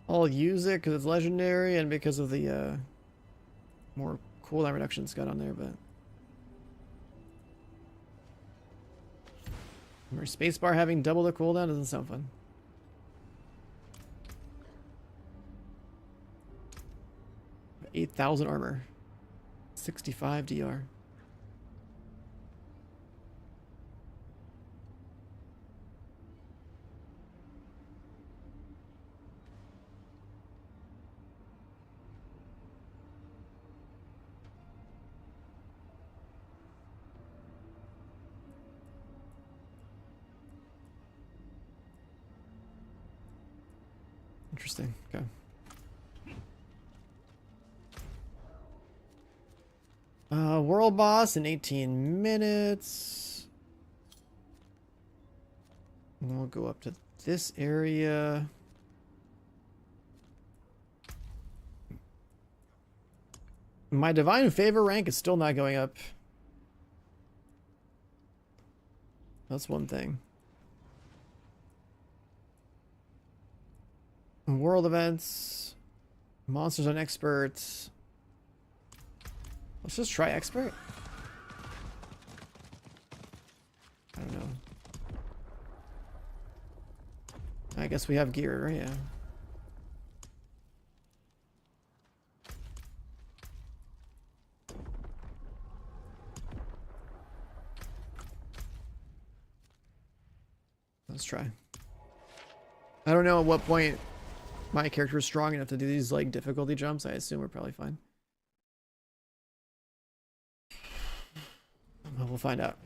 Speaker 1: I'll use it because it's legendary and because of the more cooldown reduction it's got on there, but or spacebar having double the cooldown doesn't sound fun. $8,000 armor, 65 DR. Interesting. Okay. World boss in 18 minutes. And we'll go up to this area. My divine favor rank is still not going up. That's one thing. World events, monsters on experts. Let's just try expert. I don't know. I guess we have gear, right? Yeah. Let's try. I don't know at what point my character is strong enough to do these like difficulty jumps. I assume we're probably fine. Well, we'll find out.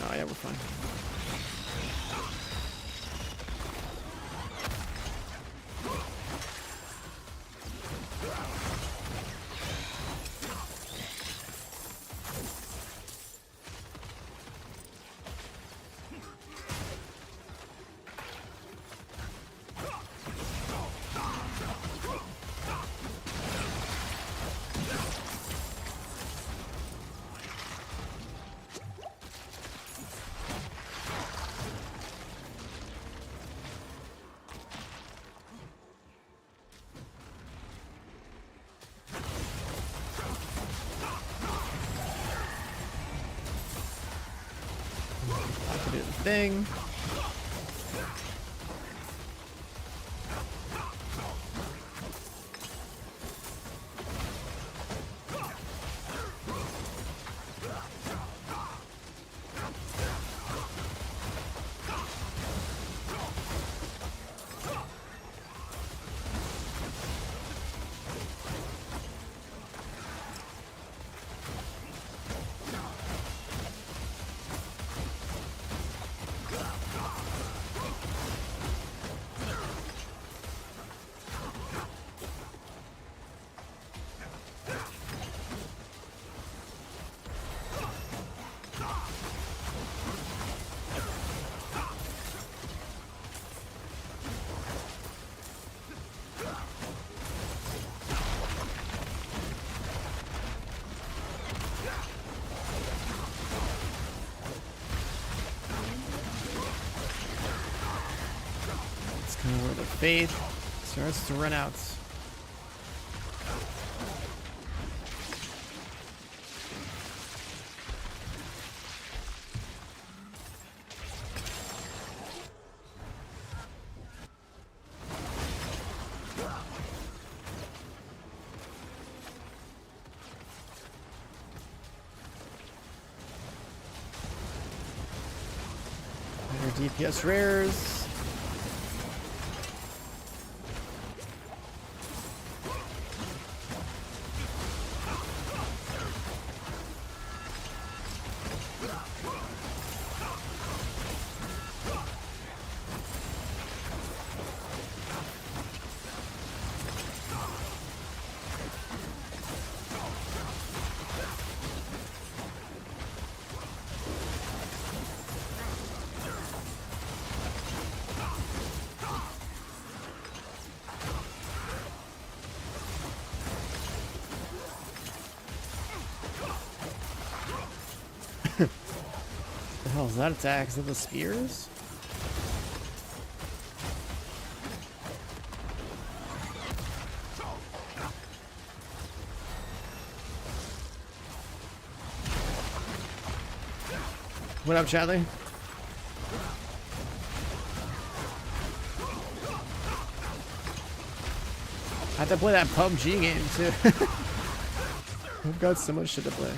Speaker 1: Oh yeah, we're fine. Do the thing. Kind of where the faith starts to run out. Better DPS rares. The hell is that attack? Is it the spears? What up, Chadley? I have to play that PUBG game too. I've got so much shit to play.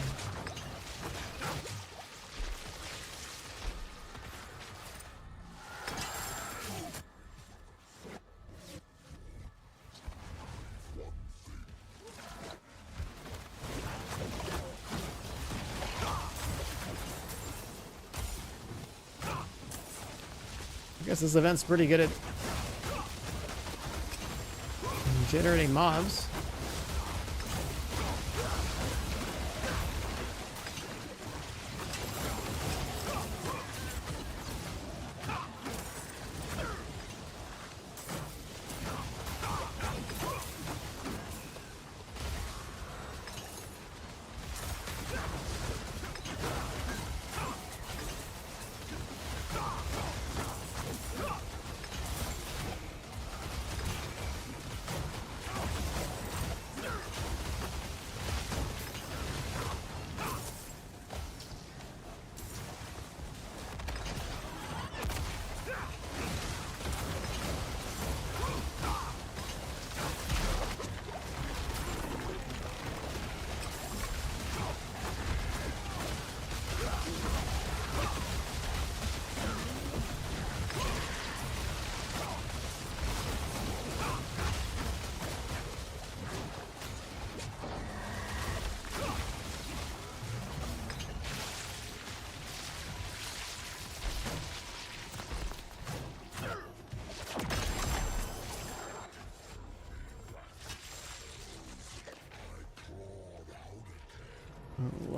Speaker 1: I guess this event's pretty good at generating mobs.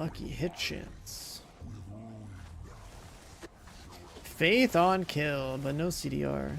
Speaker 1: Lucky hit chance. Faith on kill, but no CDR.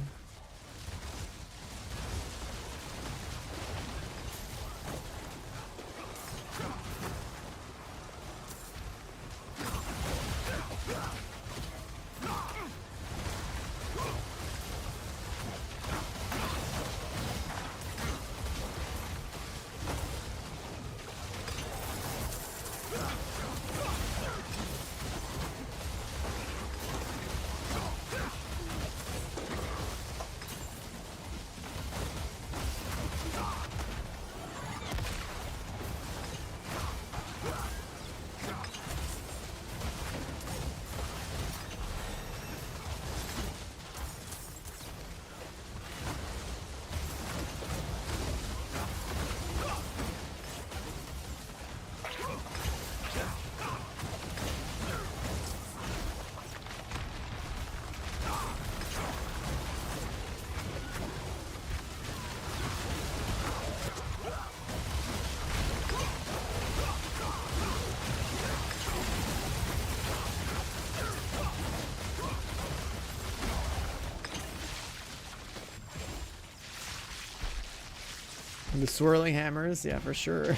Speaker 1: The swirling hammers, yeah, for sure.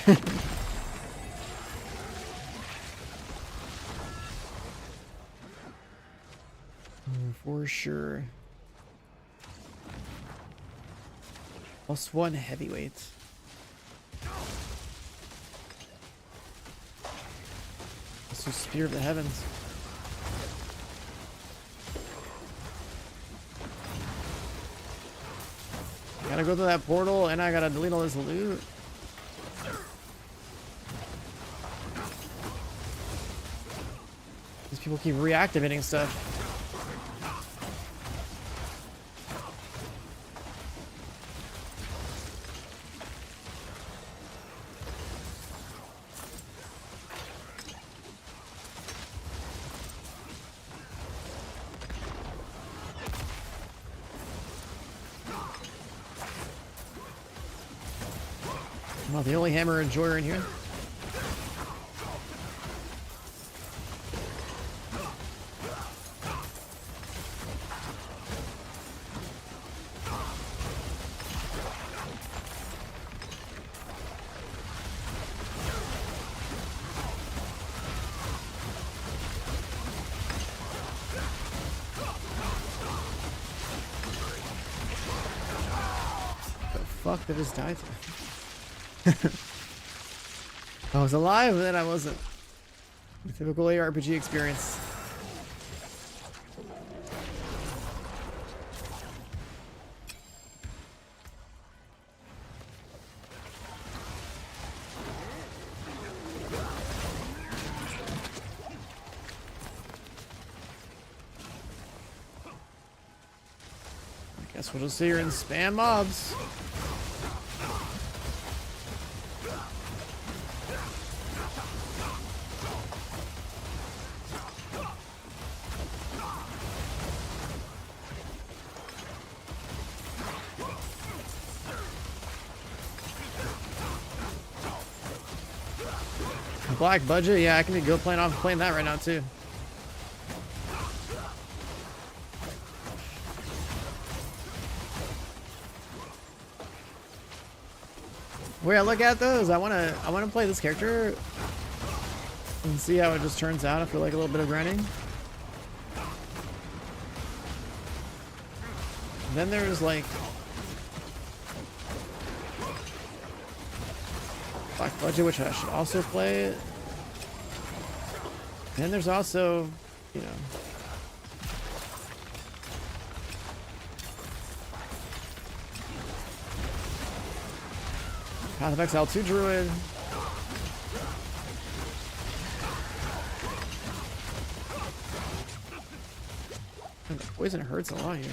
Speaker 1: For sure. +1 heavyweight. So Spear of the Heavens. Gotta go to that portal and I gotta delete all this loot. These people keep reactivating stuff. Well, the only hammer enjoyer in here. The fuck did this die to? I was alive, but then I wasn't. The typical ARPG experience. I guess we'll just sit here and spam mobs. Black budget, yeah, I can be good playing that right now too. Wait, I look at those. I wanna play this character and see how it just turns out. I feel like a little bit of grinding. Then there's like Black budget, which I should also play. And there's also, you know, Path of Exile 2 Druid. And the poison hurts a lot here.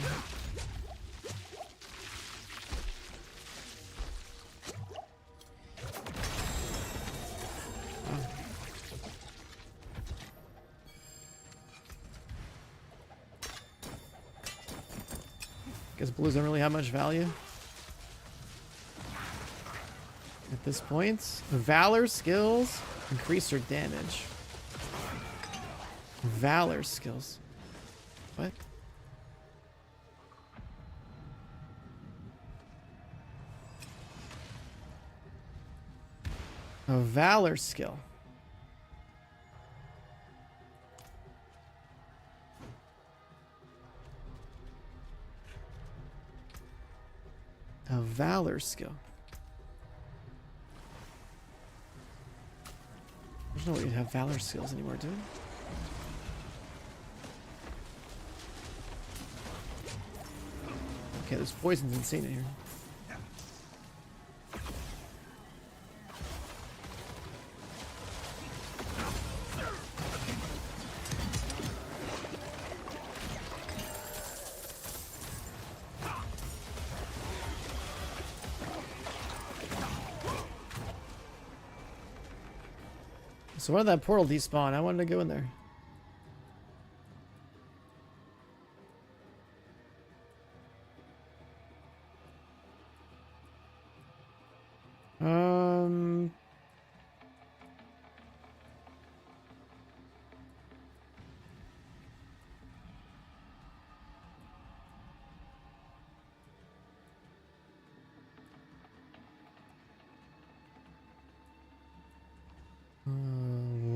Speaker 1: Guess blues don't really have much value at this point. Valor skills increase their damage. Valor skills. What? A valor skill. A valor skill. There's no way you have valor skills anymore, dude. Okay, this poison's insane in here. So when did that portal despawn? I wanted to go in there.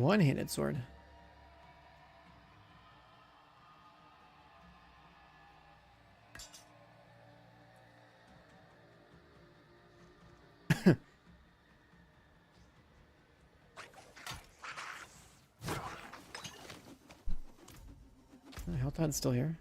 Speaker 1: One-handed sword. Helltide's still here.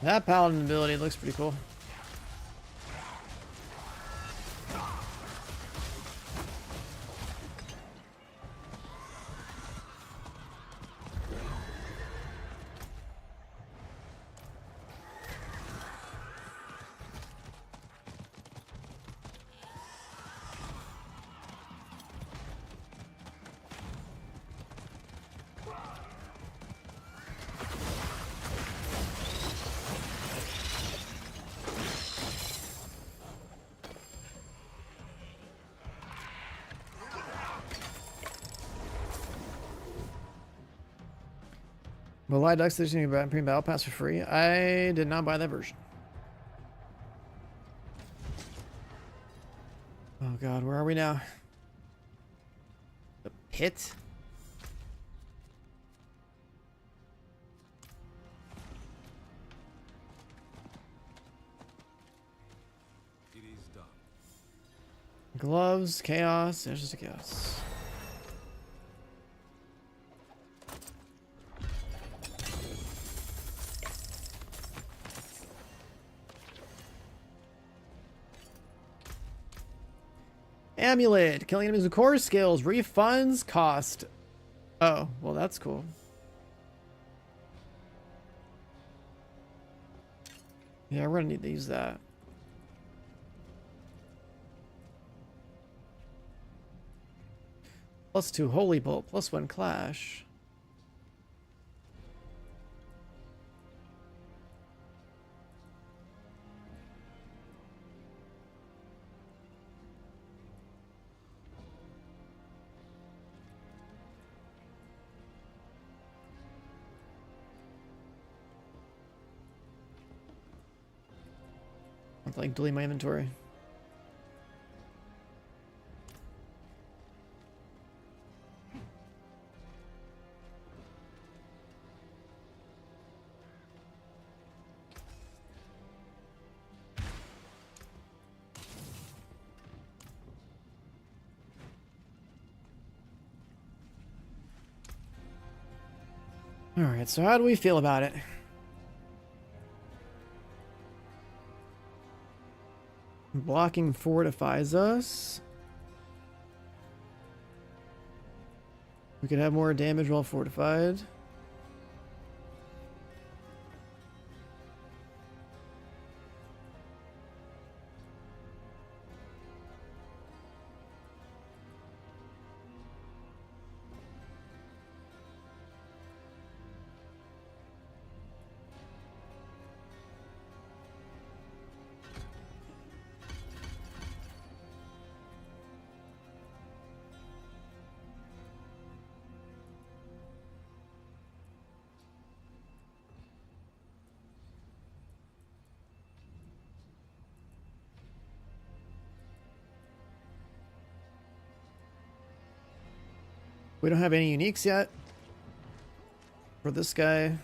Speaker 1: That Paladin ability looks pretty cool. Will I Ducks there's any pre-battle pass for free? I did not buy that version. Oh god, where are we now? The pit?
Speaker 5: It is done.
Speaker 1: Gloves, chaos, there's just a chaos. Amulet. Killing enemies with core skills. Refunds cost. Oh, well, that's cool. Yeah, we're gonna need to use that. +2 Holy Bolt, +1 Clash. I'm like deleting my inventory. Alright, so how do we feel about it? Blocking fortifies us. We could have more damage while fortified. We don't have any uniques yet for this guy.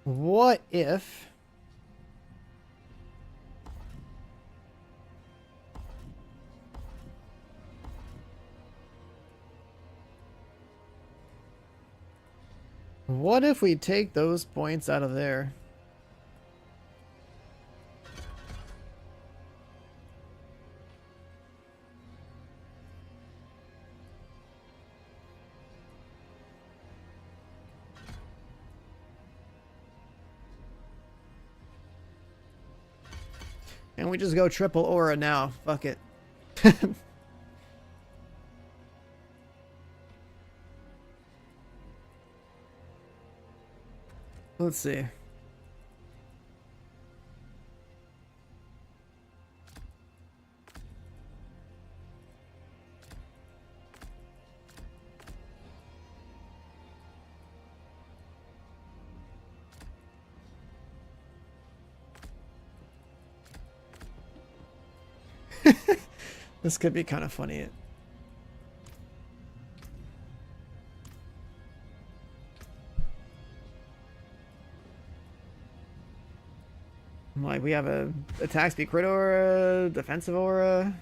Speaker 1: What if... What if we take those points out of there? And we just go triple aura now. Fuck it. Let's see. This could be kind of funny. Like, we have a attack speed crit aura, defensive aura.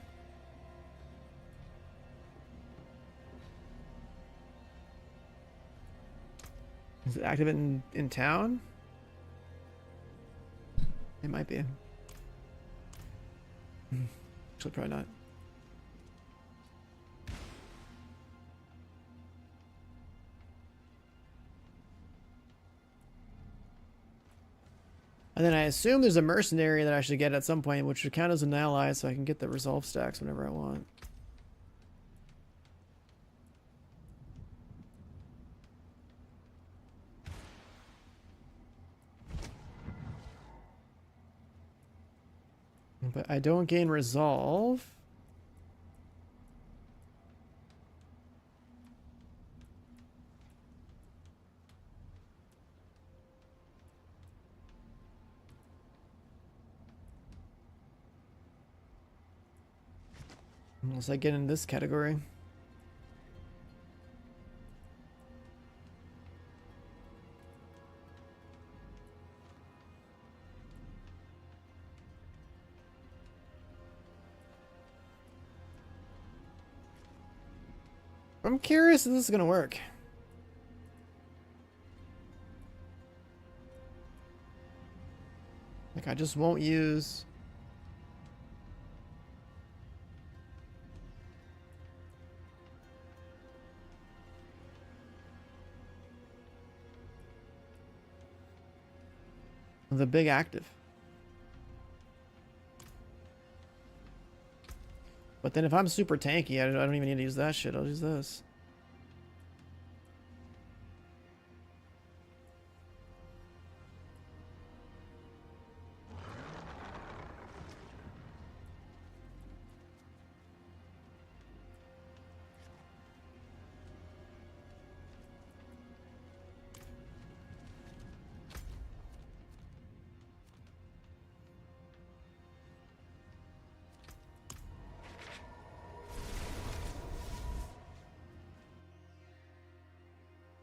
Speaker 1: Is it active in town? It might be. Actually, probably not. And then I assume there's a mercenary that I should get at some point, which should count as an ally, so I can get the resolve stacks whenever I want. But I don't gain resolve. Unless I get in this category. I'm curious if this is gonna work. Like, I just won't use... the big active. But then if I'm super tanky, I don't even need to use that shit. I'll use this.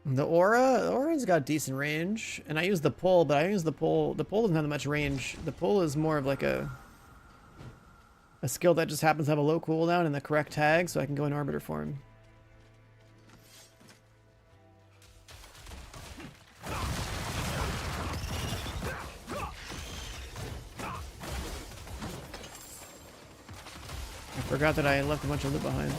Speaker 1: The aura's got decent range, and I use the pull, but I use the pull. The pull doesn't have that much range. The pull is more of like a skill that just happens to have a low cooldown and the correct tag, so I can go in arbiter form. I forgot that I left a bunch of loot behind.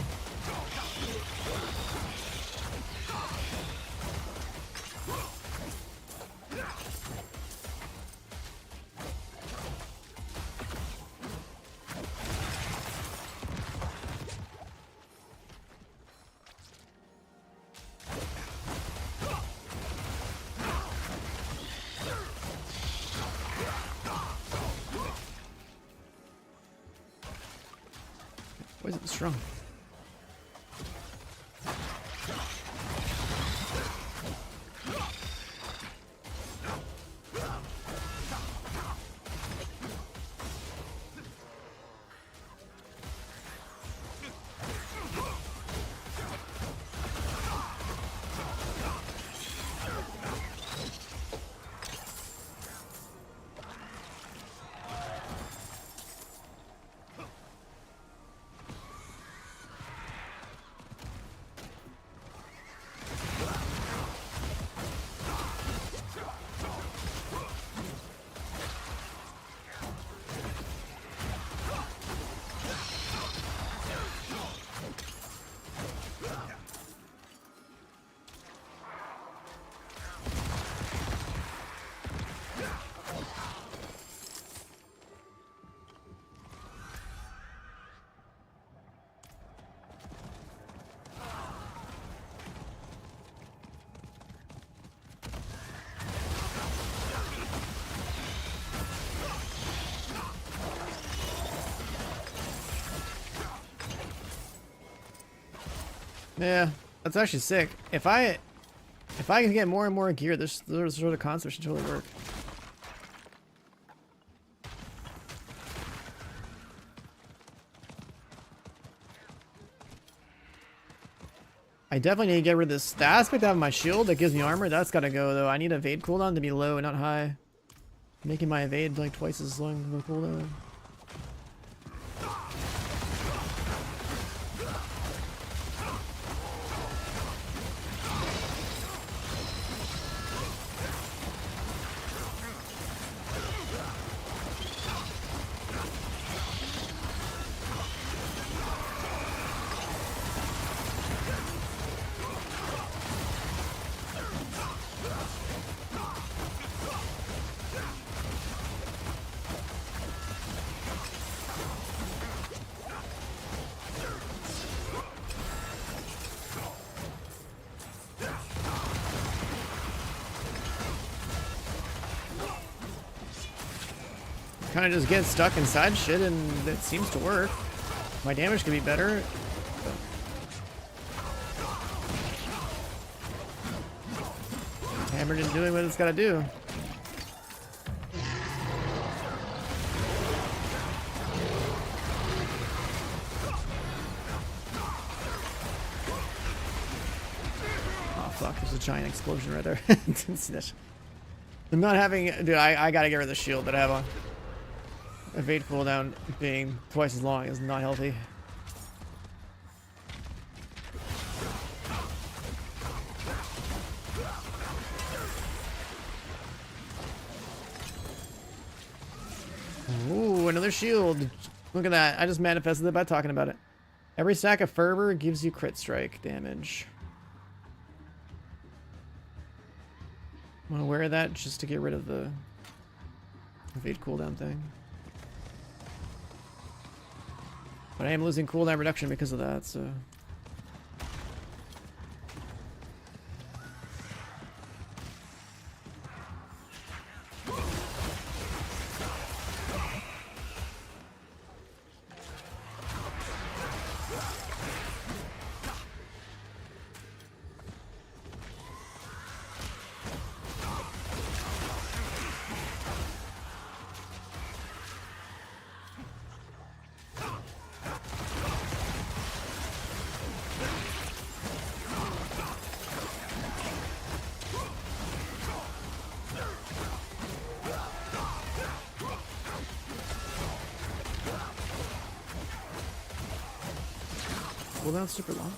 Speaker 1: Why is it strong? Yeah, that's actually sick. If I can get more and more gear, this sort of concept should totally work. I definitely need to get rid of this. The aspect of my shield that gives me armor, that's gotta go though. I need evade cooldown to be low and not high. Making my evade like twice as long of a cooldown. Kind of just get stuck inside shit, and it seems to work. My damage could be better. Hammered and doing what it's got to do. fuck, there's a giant explosion right there. Didn't see that shit. I'm not having, dude, I gotta get rid of the shield that I have on. Evade cooldown being twice as long is not healthy. Ooh, another shield. Look at that. I just manifested it by talking about it. Every stack of fervor gives you crit strike damage. I'm gonna wear that just to get rid of the evade cooldown thing. But I am losing cooldown reduction because of that, so... Cooldown's super long.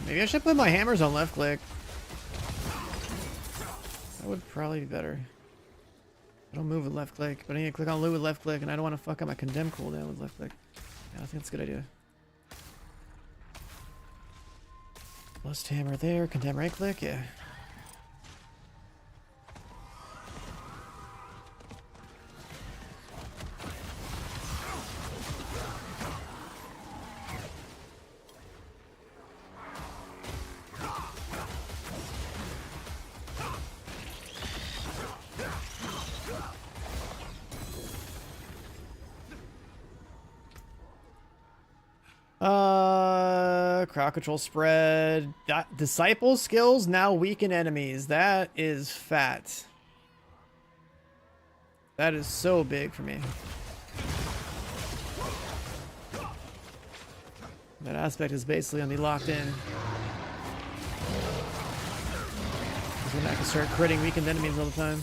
Speaker 1: Maybe I should put my hammers on left click. That would probably be better. I don't move with left click, but I need to click on loot with left click, and I don't want to fuck up my condemn cooldown with left click. Yeah, I think that's a good idea. Lust hammer there, condemn right click, yeah. Crowd control spread. Disciple skills now weaken enemies. That is fat. That is so big for me. That aspect is basically gonna be locked in. Because then I can start critting weakened enemies all the time.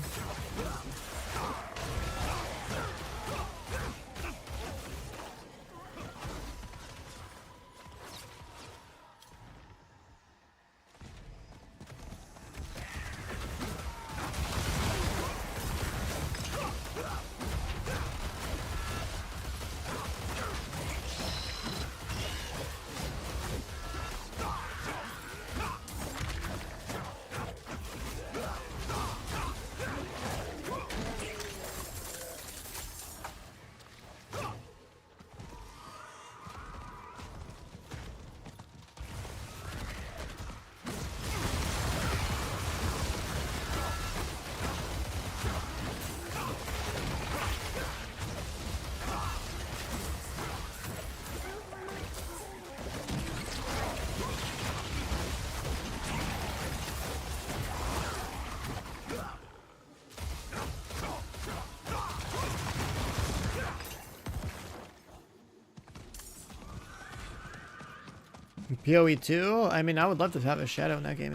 Speaker 1: PoE 2? I mean, I would love to have a Shadow in that game,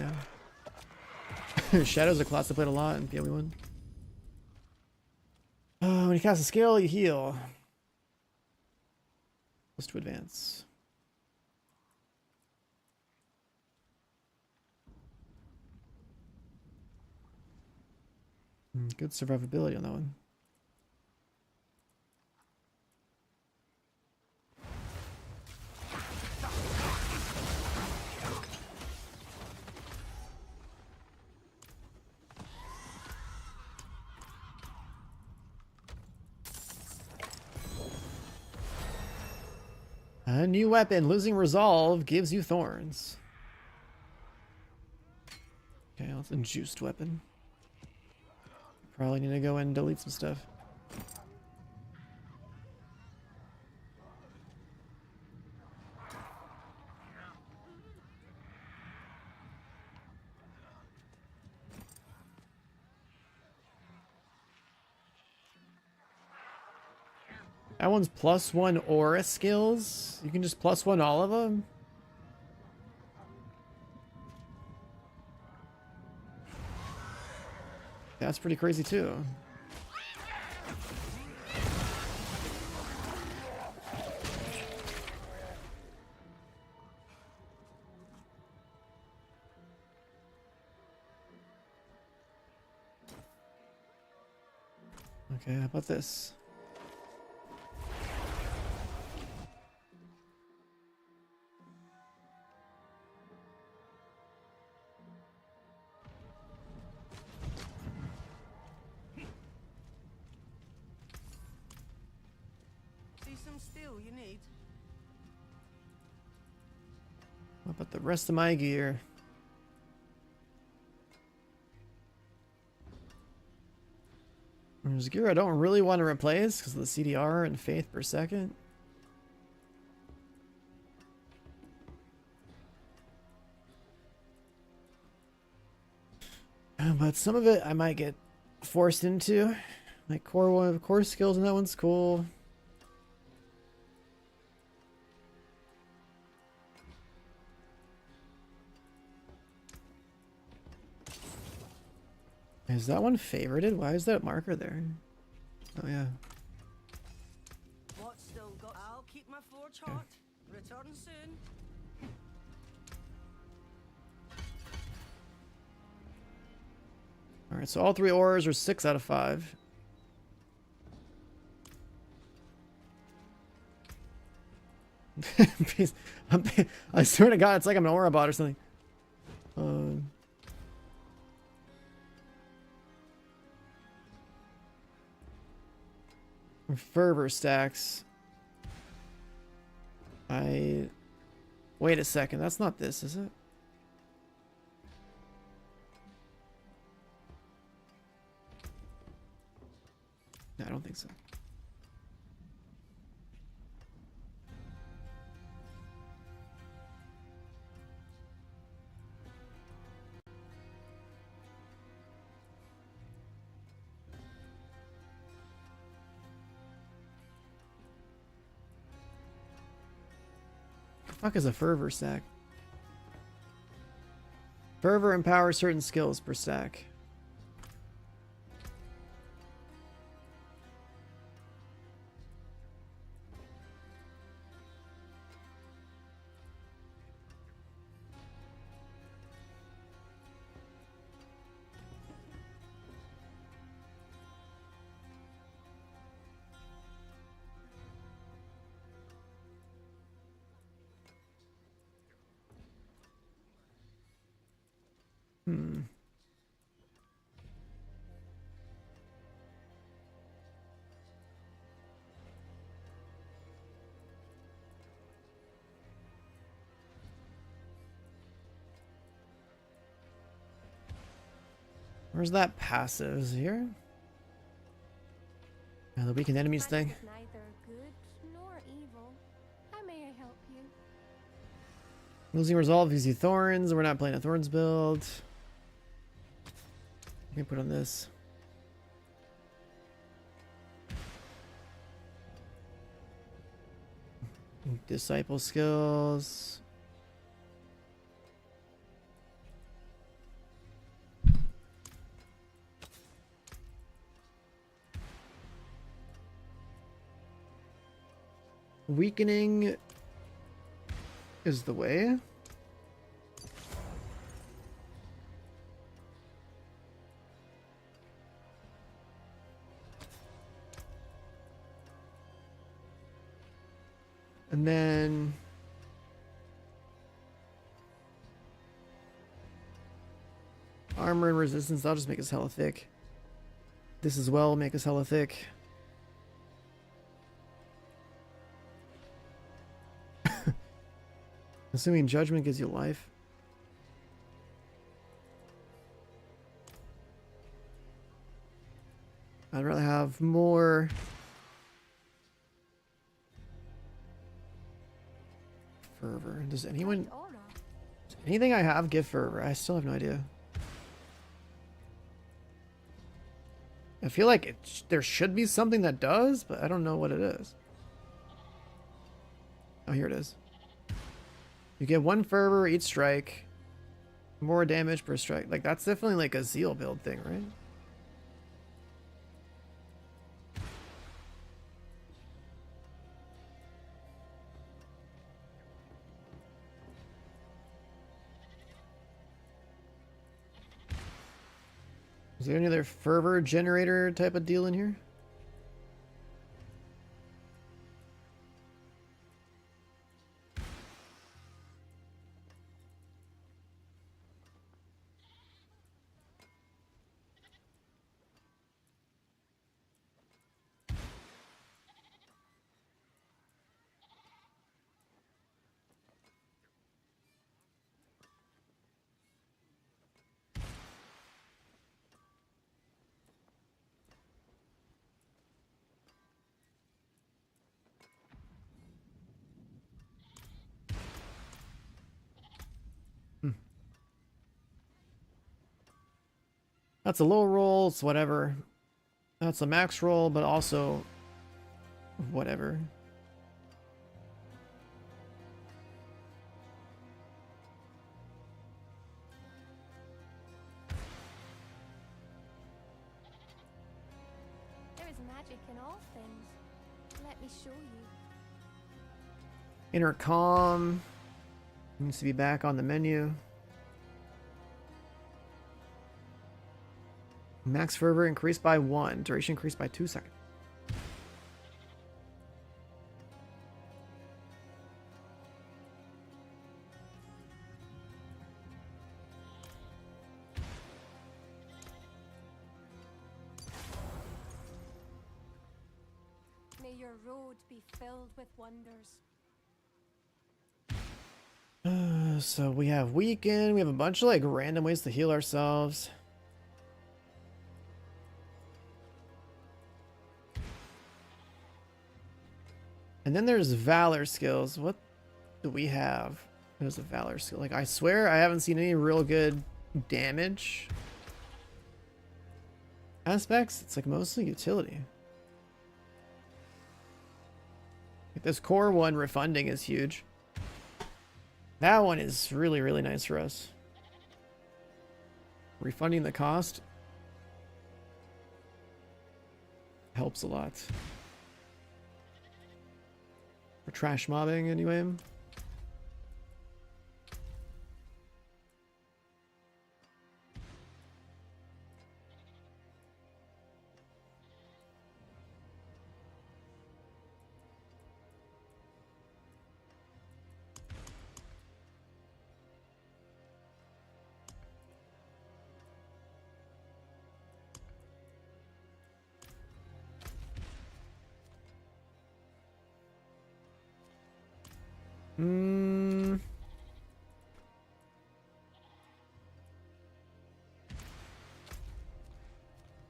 Speaker 1: man. Shadow's a class I played a lot in PoE 1. When you cast a skill, you heal. Plus to advance. Good survivability on that one. A new weapon, losing resolve, gives you thorns. Okay, that's a juiced weapon. Probably need to go and delete some stuff. That one's +1 aura skills. You can just +1 all of them. That's pretty crazy too. Okay, how about this?
Speaker 9: See some steel you need?
Speaker 1: What about the rest of my gear? There's gear I don't really want to replace because of the CDR and faith per second. But some of it I might get forced into. Like core skills, and that one's cool. Is that one favorited? Why is that marker there? Oh yeah.
Speaker 9: What's still got? I'll keep my forge hot. Return soon.
Speaker 1: Alright, so all 3 auras are 6 out of 5. I swear to God, it's like I'm an aura bot or something. Fervor stacks. Wait a second, that's not this, is it? No, I don't think so. The fuck is a fervor stack? Fervor empowers certain skills per stack. Where's that passive? Is it here? Yeah, the weakened enemies thing.
Speaker 6: Neither good nor evil. How may I help you?
Speaker 1: Losing resolve gives you thorns. We're not playing a thorns build. I can put on this. Disciple skills. Weakening is the way. And then armor and resistance, that'll just make us hella thick. This as well will make us hella thick. Assuming judgment gives you life. I'd rather have more fervor. Does anyone... Does anything I have give fervor? I still have no idea. I feel like there should be something that does, but I don't know what it is. Oh, here it is. You get 1 fervor each strike. More damage per strike. Like, that's definitely like a zeal build thing, right? Is there any other fervor generator type of deal in here? That's a low roll, it's whatever. That's a max roll, but also whatever.
Speaker 6: There is magic in all things. Let me show you.
Speaker 1: Intercom needs to be back on the menu. Max fervor increased by 1. Duration increased by 2 seconds.
Speaker 6: May your road be filled with wonders.
Speaker 1: So we have weaken. We have a bunch of like random ways to heal ourselves. And then there's valor skills. What do we have? There's a valor skill. Like, I swear I haven't seen any real good damage aspects. It's like mostly utility. Like this core one refunding is huge. That one is really, really nice for us. Refunding the cost helps a lot. For trash mobbing, anyway.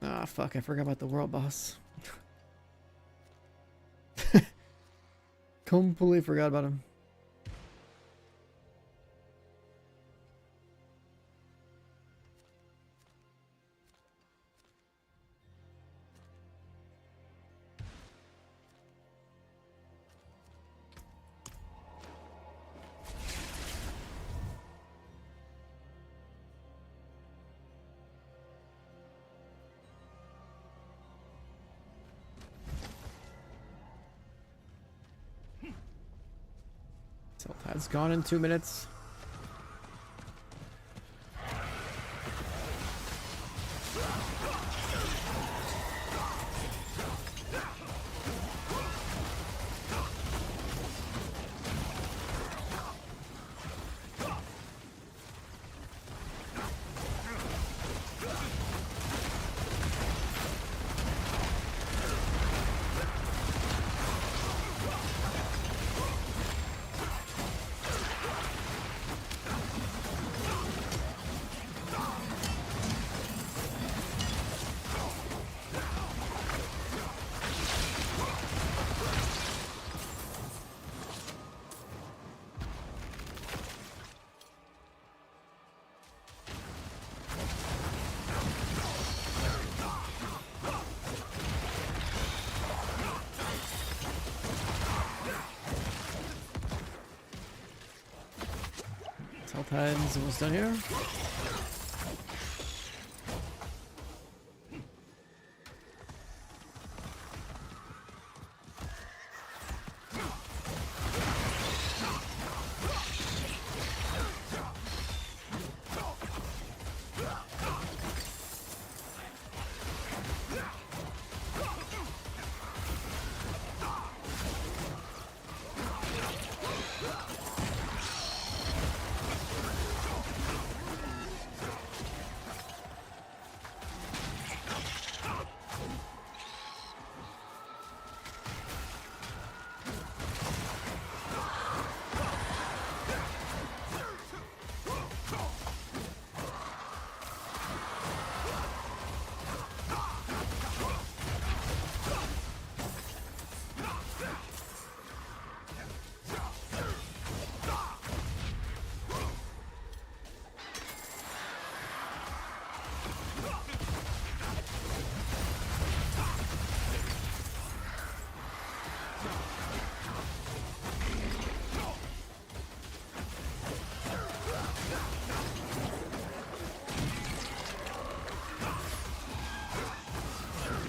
Speaker 1: Ah, fuck, I forgot about the world boss. Completely forgot about him. That's gone in 2 minutes. Titan's almost done here.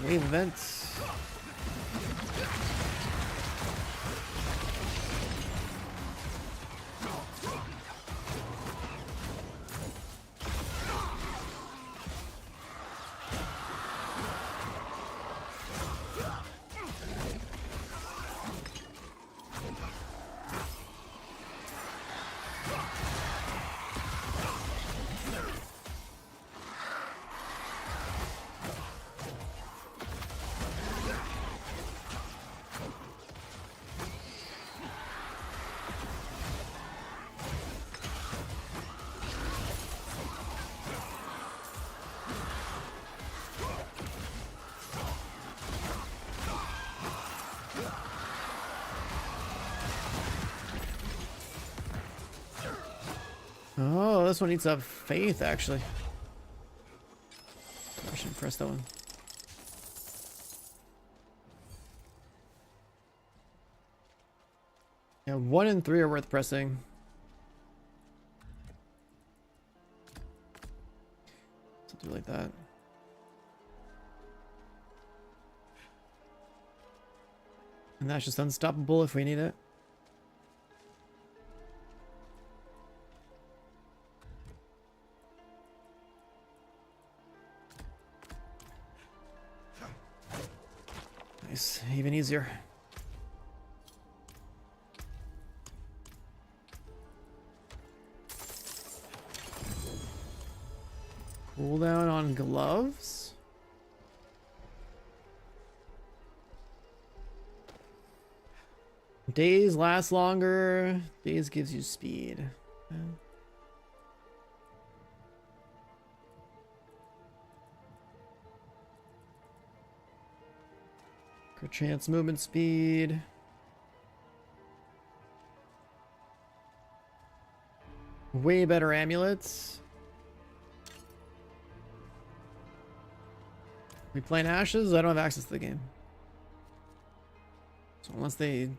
Speaker 1: Wave events. Oh, this one needs to have faith, actually. I should press that one. Yeah, 1 and 3 are worth pressing. So do it like that. And that's just unstoppable if we need it. Nice, even easier. Cooldown on gloves. Days last longer. Days gives you speed. Okay. Chance movement speed. Way better amulets. We playing Ashes? I don't have access to the game. So unless they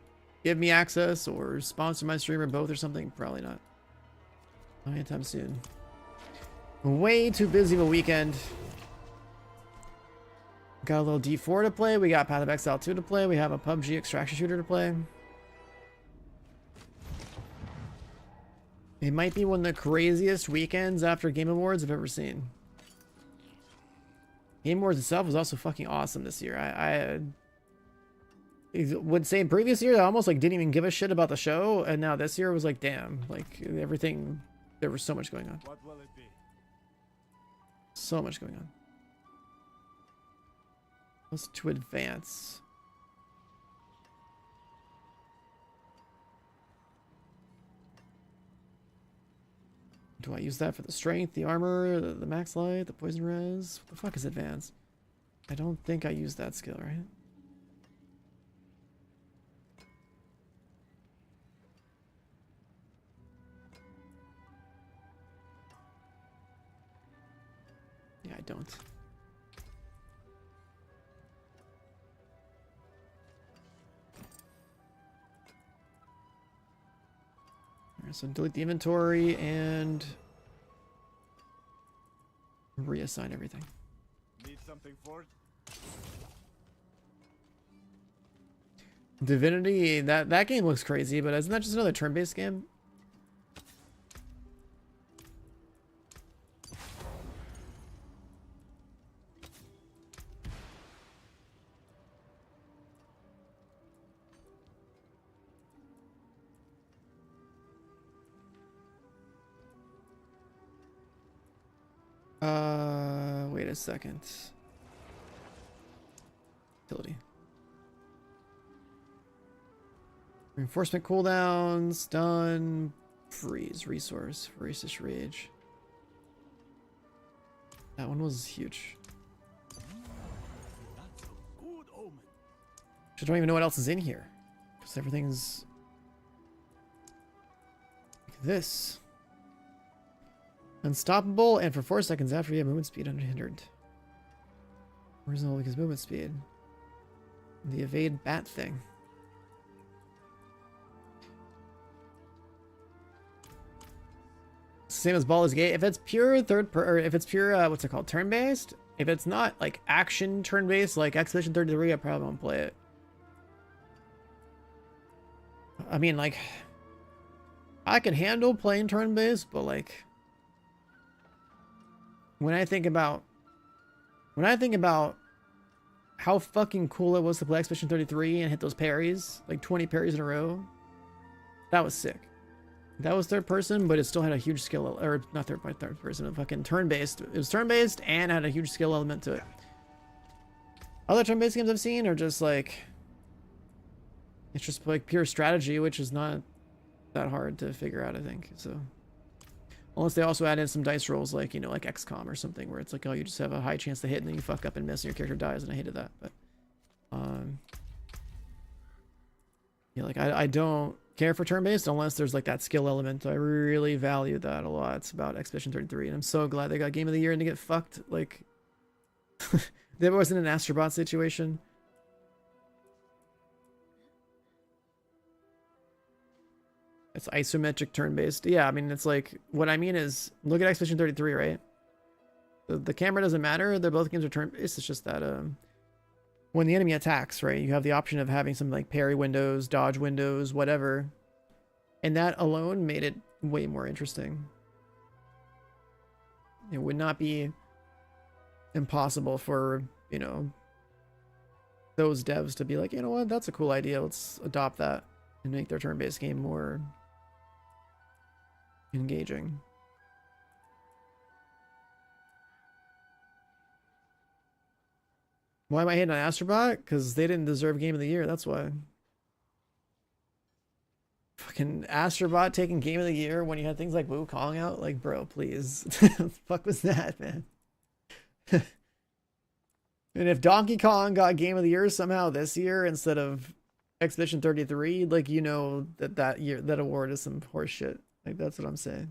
Speaker 1: give me access or sponsor my stream or both or something, probably not. Not anytime soon. Way too busy of a weekend. Got a little D4 to play. We got Path of Exile 2 to play. We have a PUBG extraction shooter to play. It might be one of the craziest weekends after Game Awards I've ever seen. Game Awards itself was also fucking awesome this year. I would say in previous years I almost like didn't even give a shit about the show, and now this year was like, damn, like everything. There was so much going on.
Speaker 4: What will it be?
Speaker 1: So much going on. Let's to advance. Do I use that for the strength, the armor, the max light, the poison res? What the fuck is advance? I don't think I use that skill, right? Yeah, I don't. So delete the inventory and reassign everything.
Speaker 4: Need something for it?
Speaker 1: Divinity, that game looks crazy, but isn't that just another turn-based game? Wait a second. Utility. Reinforcement cooldowns, done. Freeze, resource, Voracious Rage. That one was huge.
Speaker 8: That's a good omen.
Speaker 1: I don't even know what else is in here. Because everything's like this. Unstoppable, and for 4 seconds after you have movement speed unhindered. Reasonable because movement speed. The evade bat thing. Same as Baldur's Gate. If it's pure or if it's pure, what's it called? Turn-based? If it's not like action turn-based, like Expedition 33, I probably won't play it. I mean, like, I can handle playing turn-based, but like, when I think about how fucking cool it was to play Expedition 33 and hit those parries, like 20 parries in a row, that was sick. That was third person, but it still had a huge skill, or not third person, but fucking turn-based. It was turn-based and had a huge skill element to it. Other turn-based games I've seen are just like, it's just like pure strategy, which is not that hard to figure out, I think. So, unless they also add in some dice rolls, like, you know, like XCOM or something, where it's like, oh, you just have a high chance to hit and then you fuck up and miss and your character dies, and I hated that. But, yeah, like I don't care for turn-based unless there's like that skill element. I really value that a lot about Expedition 33, and I'm so glad they got Game of the Year and to get fucked. Like, there wasn't an Astrobot situation. It's isometric turn-based. Yeah, I mean, it's like, what I mean is, look at Expedition 33, right? The camera doesn't matter. They're both games are turn-based. It's just that when the enemy attacks, right, you have the option of having some like parry windows, dodge windows, whatever. And that alone made it way more interesting. It would not be impossible for, you know, those devs to be like, you know what, that's a cool idea. Let's adopt that and make their turn-based game more engaging. Why am I hating on Astrobot? Because they didn't deserve Game of the Year, that's why. Fucking Astrobot taking Game of the Year when you had things like Wukong out? Like, bro, please. What the fuck was that, man? And if Donkey Kong got Game of the Year somehow this year instead of Expedition 33, like, you know that year, that award is some horse shit. Like, that's what I'm saying.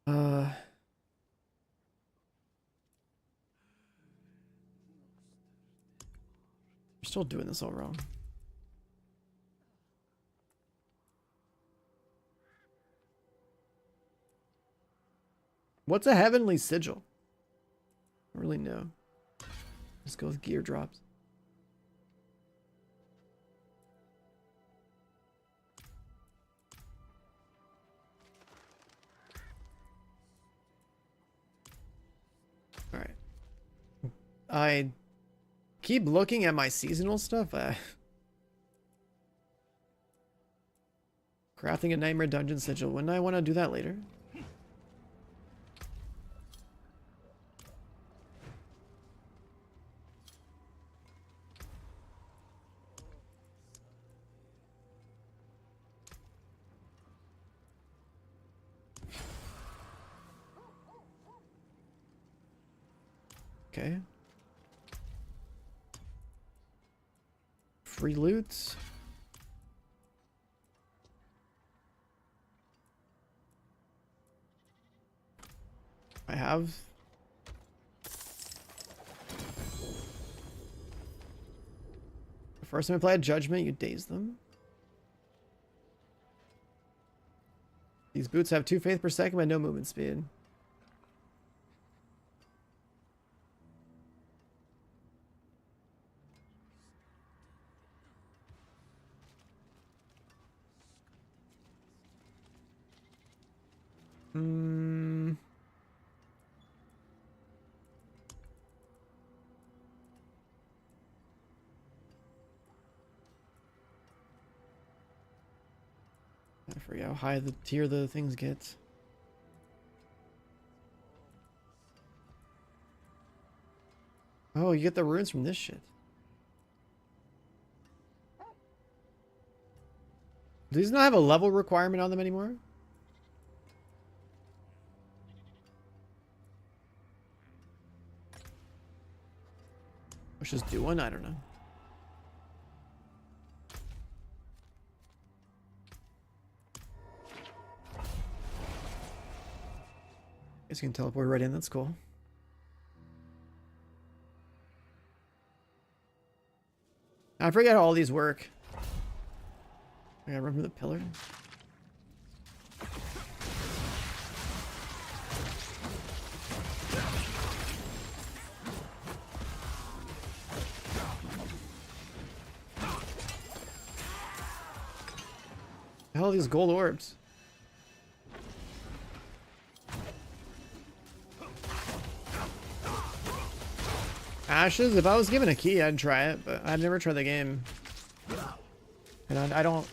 Speaker 1: We're still doing this all wrong. What's a heavenly sigil? I don't really know. Let's go with gear drops. All right. I keep looking at my seasonal stuff. Crafting a Nightmare Dungeon sigil. Wouldn't I want to do that later? Okay. Free loot. I have. First time I apply a judgment, you daze them. These boots have 2 faith per second but no movement speed. I forget how high the tier the things get. Oh, you get the runes from this shit. Do these not have a level requirement on them anymore? Let's just do one, I don't know. Guess you can teleport right in, that's cool. I forget how all these work. I gotta run from the pillar. The hell are these gold orbs? Ashes? If I was given a key, I'd try it, but I've never tried the game. And I don't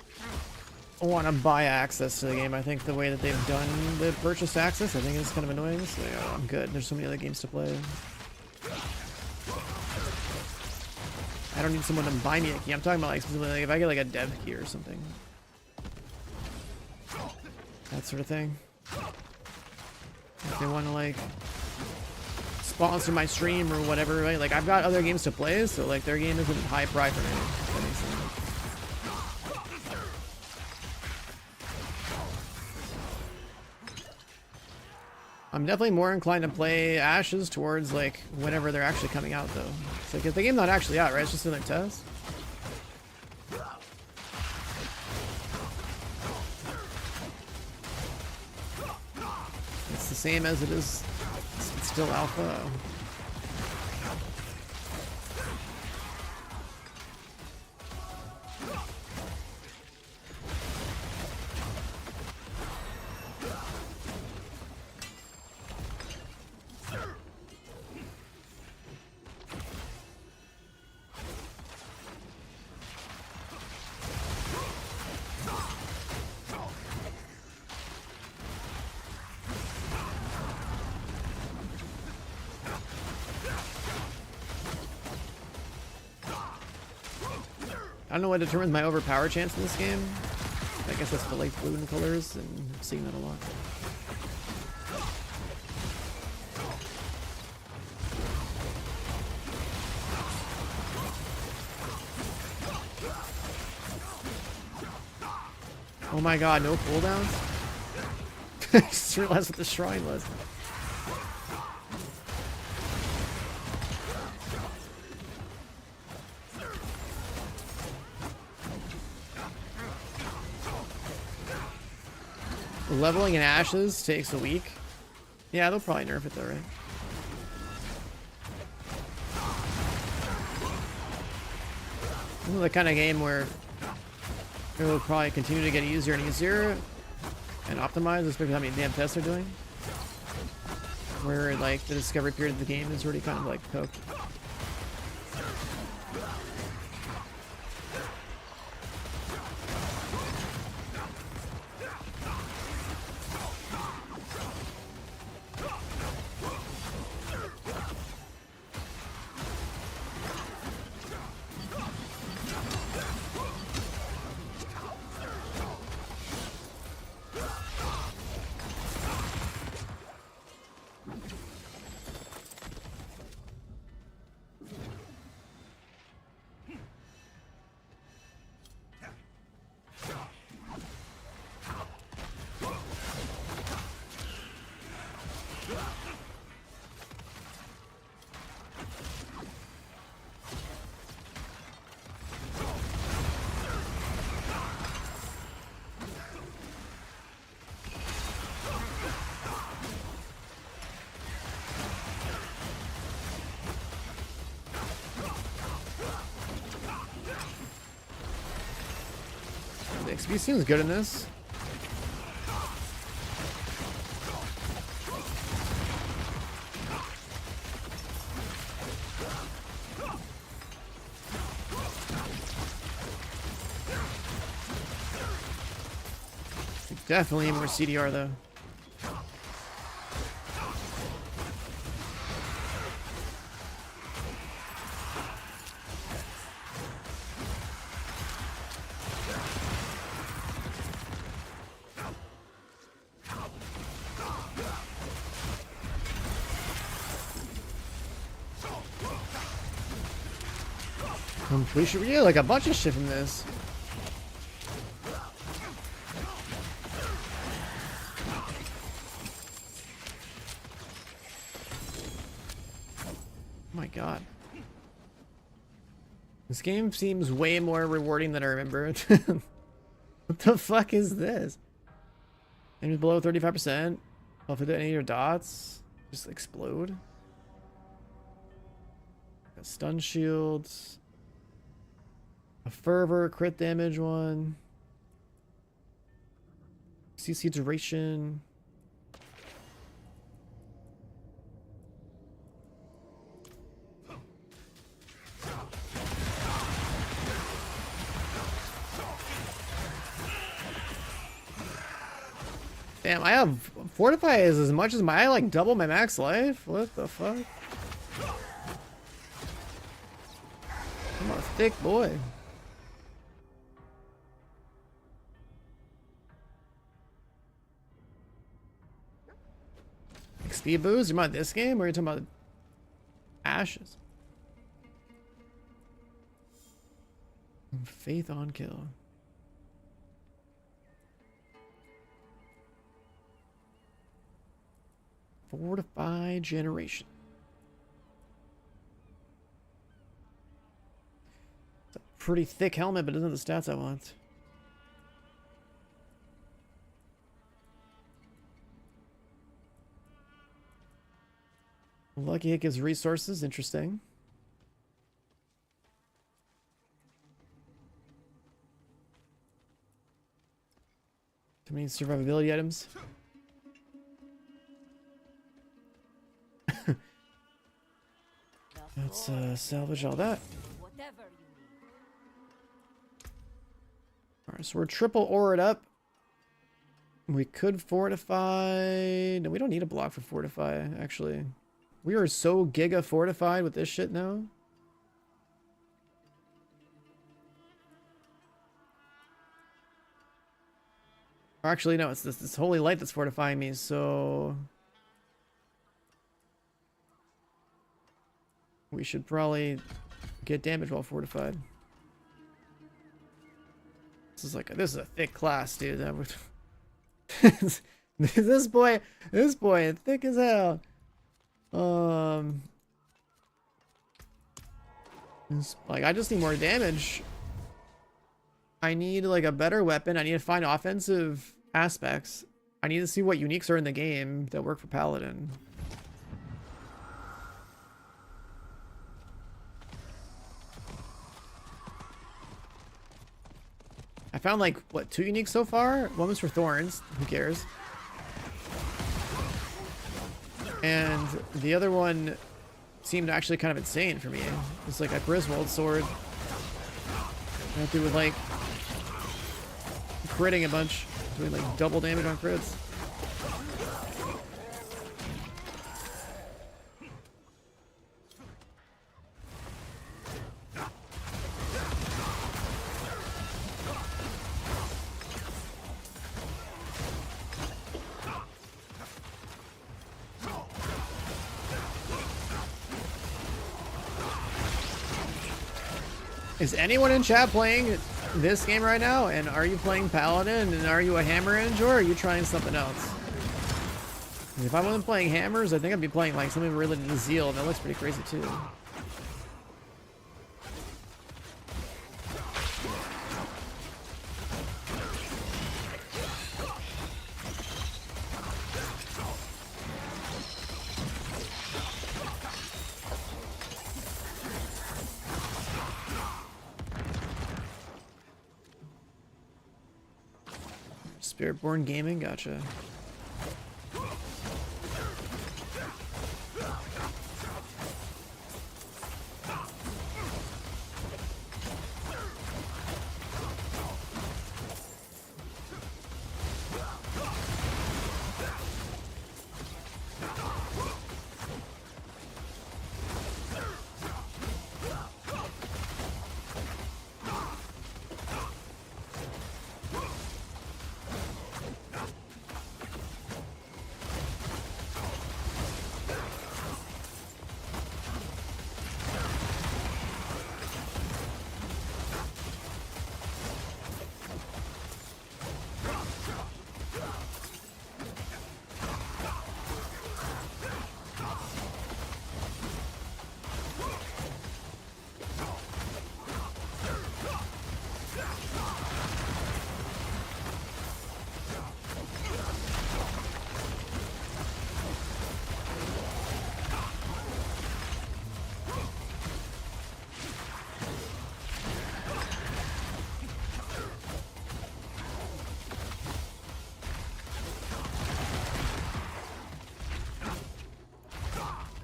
Speaker 1: want to buy access to the game. I think the way that they've done the purchased access, I think is kind of annoying. So yeah, I'm good. There's so many other games to play. I don't need someone to buy me a key. I'm talking about like specifically like if I get like a dev key or something. That sort of thing. If they want to like sponsor my stream or whatever, right? Like I've got other games to play, so like their game isn't high pride for me. If that makes sense. I'm definitely more inclined to play Ashes towards like whenever they're actually coming out though. It's like if the game's not actually out, right? It's just in their test. It's the same as it is. It's still alpha. I don't know what determines my overpower chance in this game. I guess that's the like blue in colors, and I'm seeing that a lot. Oh my god, no cooldowns? I just realized what the shrine was. Leveling in Ashes takes a week. Yeah, they'll probably nerf it though, right? This is the kind of game where it will probably continue to get easier and easier and optimize, especially how many damn tests they're doing. Where like the discovery period of the game is already kind of like cooked. The XP seems good in this. Definitely need more CDR though. Completion, yeah, like a bunch of shit from this. Oh my god. This game seems way more rewarding than I remember. What the fuck is this? Enemies below 35%. Off of any of your dots. Just explode. Got stun shields. A fervor, crit damage one. CC duration. Damn, I have fortify is as much as my, I like double my max life. What the fuck? I'm a thick boy. XP boost? You about this game or are you talking about ashes? Faith on kill. Fortify generation. It's a pretty thick helmet, but it doesn't have the stats I want. Lucky hit gives resources. Interesting. Too many survivability items. Let's salvage all that. Alright, so we're triple aurored up. We could fortify. No, we don't need a block for fortify, actually. We are so giga fortified with this shit now. Or actually, no, it's this holy light that's fortifying me, so we should probably get damage while fortified. This is a thick class, dude. That would this boy is thick as hell. Like I just need more damage. I need like a better weapon. I need to find offensive aspects. I need to see what uniques are in the game that work for Paladin. I found like, what, 2 uniques so far? One was for Thorns. Who cares? And the other one seemed actually kind of insane for me. It's like a Griswold sword. I have to do with like critting a bunch. Doing like double damage on crits. Is anyone in chat playing this game right now? And are you playing Paladin? And are you a hammer enjoyer? Or are you trying something else? If I wasn't playing hammers, I think I'd be playing like something related to Zeal, and that looks pretty crazy too. Spiritborn Gaming, gotcha.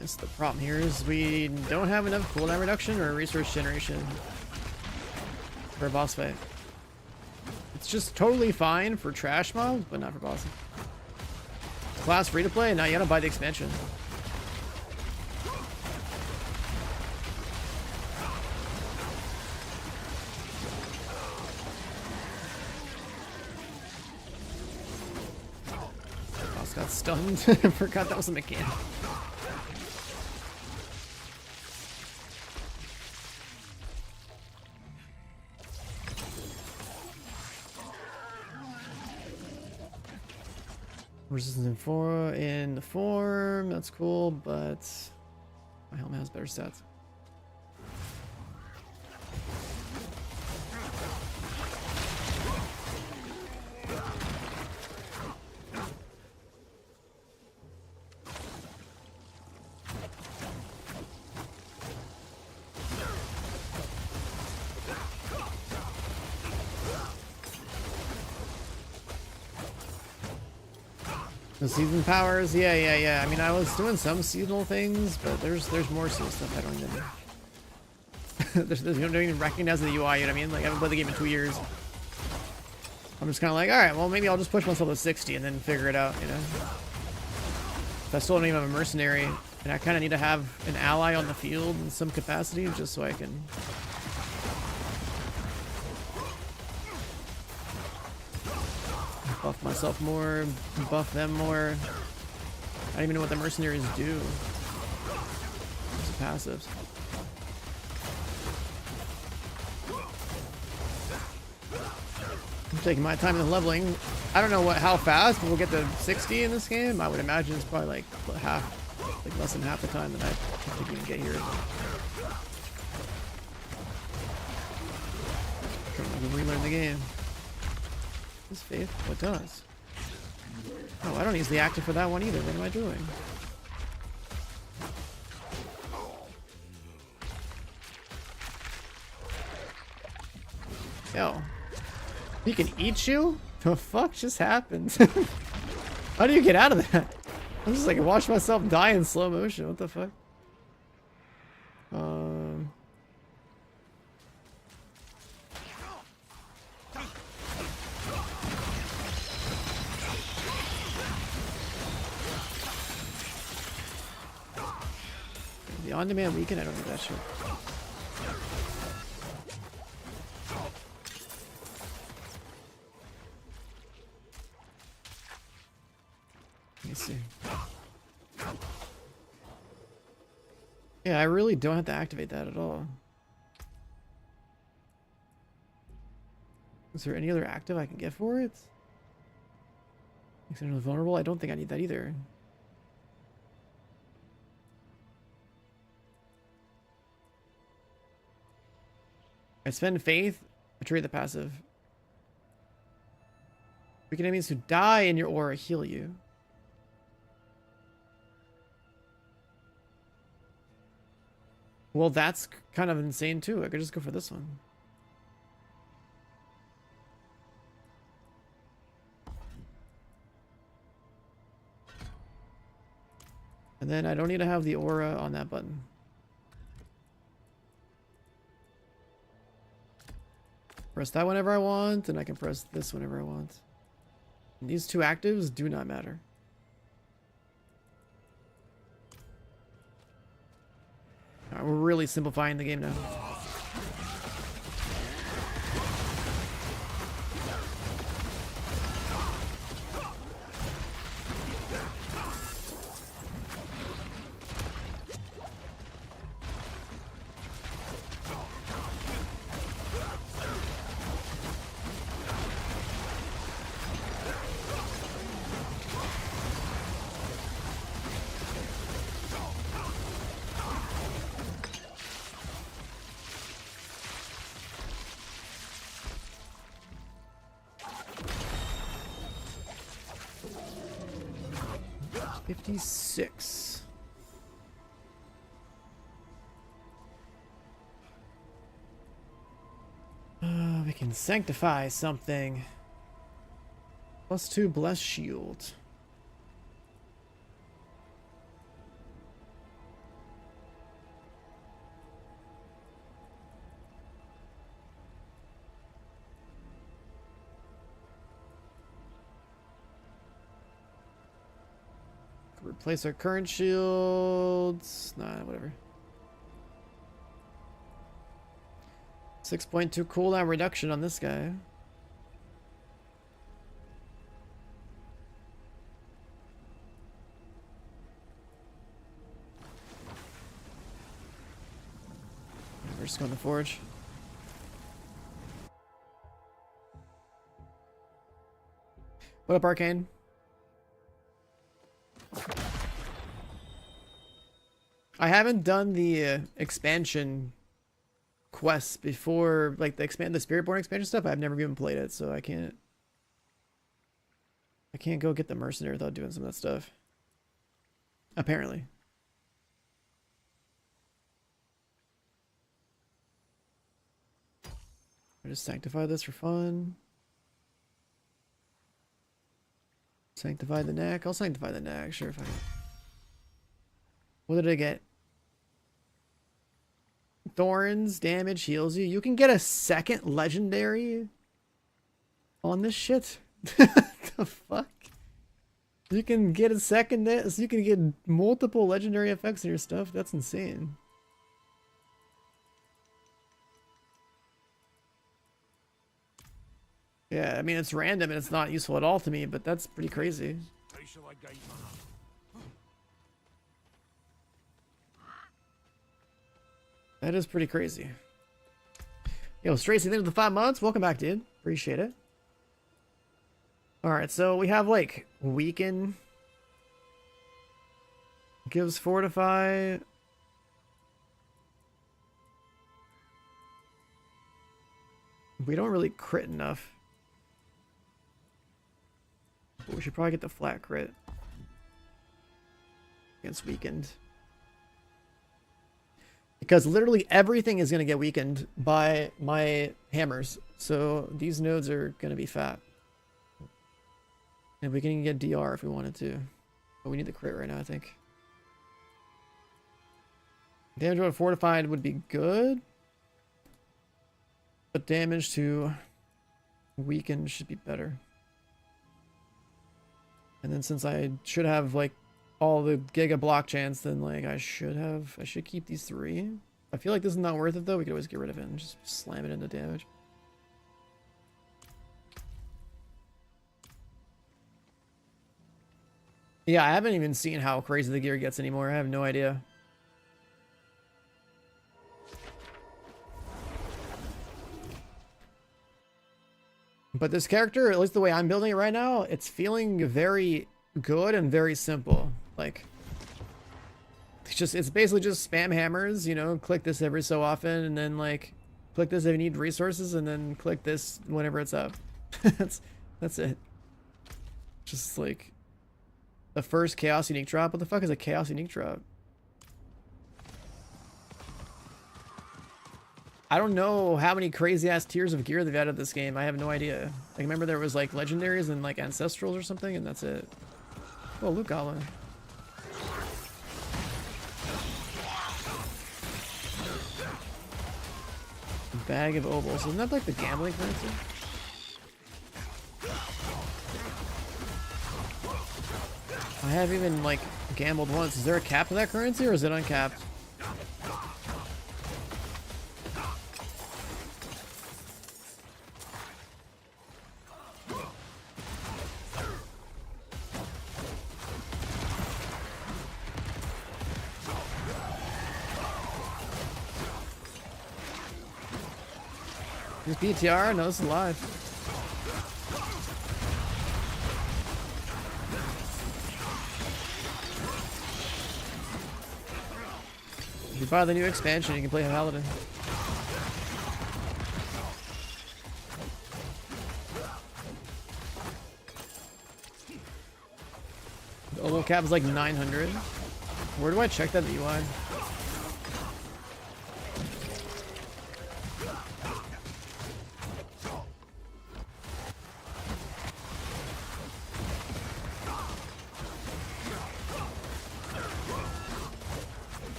Speaker 1: Yes, the problem here is we don't have enough cooldown reduction or resource generation for a boss fight. It's just totally fine for trash mobs, but not for bosses. Class free to play, and now you gotta buy the expansion. Boss got stunned. Forgot that was a mechanic. Resistance in the form, that's cool, but my helmet has better stats. The season powers, yeah. I mean, I was doing some seasonal things, but there's more seasonal stuff I don't even you don't even recognize the UI. You know what I mean? Like I haven't played the game in 2 years. I'm just kind of like, all right, well maybe I'll just push myself to 60 and then figure it out. You know, if I still don't even have a mercenary, and I kind of need to have an ally on the field in some capacity just so I can. Buff myself more, buff them more. I don't even know what the mercenaries do. It's passives. I'm taking my time in the leveling. I don't know how fast we'll get to 60 in this game. I would imagine it's probably like less than half the time that I think we can get here. Trying to relearn the game. This faith? What does? Oh, I don't use the active for that one either. What am I doing? Yo. He can eat you? The fuck just happened? How do you get out of that? I'm just like watch myself die in slow motion. What the fuck? The on-demand weekend? I don't know that shit. Let me see. Yeah, I really don't have to activate that at all. Is there any other active I can get for it? Exceptionally vulnerable? I don't think I need that either. I spend faith, betray the passive. Weaken enemies who die in your aura heal you. Well, that's kind of insane too. I could just go for this one. then I don't need to have the aura on that button. Press that whenever I want, and I can press this whenever I want. And these two actives do not matter. Alright, we're really simplifying the game now. $56. We can sanctify something. +2 bless shield. Replace our current shields. Nah, whatever. 6.2 cooldown reduction on this guy. We're just going to forge. What up, Arcane? I haven't done the expansion quests before, like the Spiritborn expansion stuff. I've never even played it, so I can't go get the mercenary without doing some of that stuff. Apparently. I just sanctify this for fun. Sanctify the neck. I'll sanctify the neck. Sure, fine. What did I get? Thorns, damage, heals you. You can get a second legendary on this shit? The fuck? You can get a second, so you can get multiple legendary effects in your stuff? That's insane. Yeah, I mean, it's random and it's not useful at all to me, but that's pretty crazy. That is pretty crazy. Yo, Stracy, thanks for the 5 months. Welcome back, dude. Appreciate it. Alright, so we have, like, weaken. Gives fortify. We don't really crit enough. But we should probably get the flat crit. Against weakened. Because literally everything is going to get weakened by my hammers. So these nodes are going to be fat. And we can get DR if we wanted to. But we need the crit right now, I think. Damage to fortified would be good. But damage to weakened should be better. And then since I should have like all the giga block chance, then like I should keep these 3. I feel like this is not worth it though. We could always get rid of it and just slam it into damage. Yeah, I haven't even seen how crazy the gear gets anymore. I have no idea. But this character, at least the way I'm building it right now, it's feeling very good and very simple. Like, it's basically just spam hammers, you know, click this every so often, and then like click this if you need resources, and then click this whenever it's up. that's it. Just like the first chaos unique drop. What the fuck is a chaos unique drop? I don't know how many crazy ass tiers of gear they've added this game. I have no idea. Like, remember there was like legendaries and like ancestrals or something, and that's it. Oh, Luke Goblin. Bag of ovals. Isn't that like the gambling currency? I haven't even like gambled once. Is there a cap to that currency or is it uncapped? This BTR? No, this is live. If you buy the new expansion, you can play Paladin. The oval cap is like 900. Where do I check that in the UI?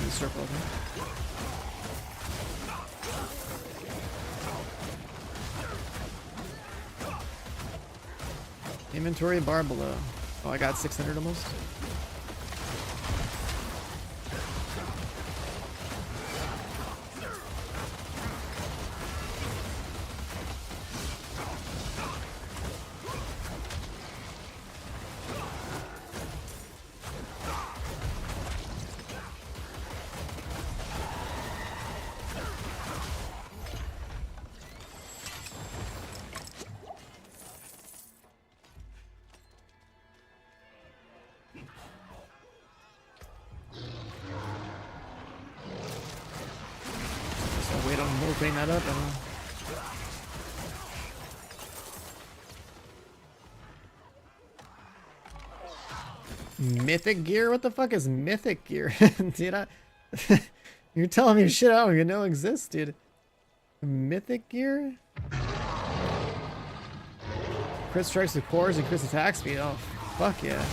Speaker 1: Circle, okay. Inventory bar below. Oh, I got 600 almost. Wait on opening that up. I don't know. Mythic gear? What the fuck is mythic gear? Dude, you're telling me shit I don't even know exists, dude. Mythic gear? Crit strikes with cores and crit attack speed. Oh, fuck yeah.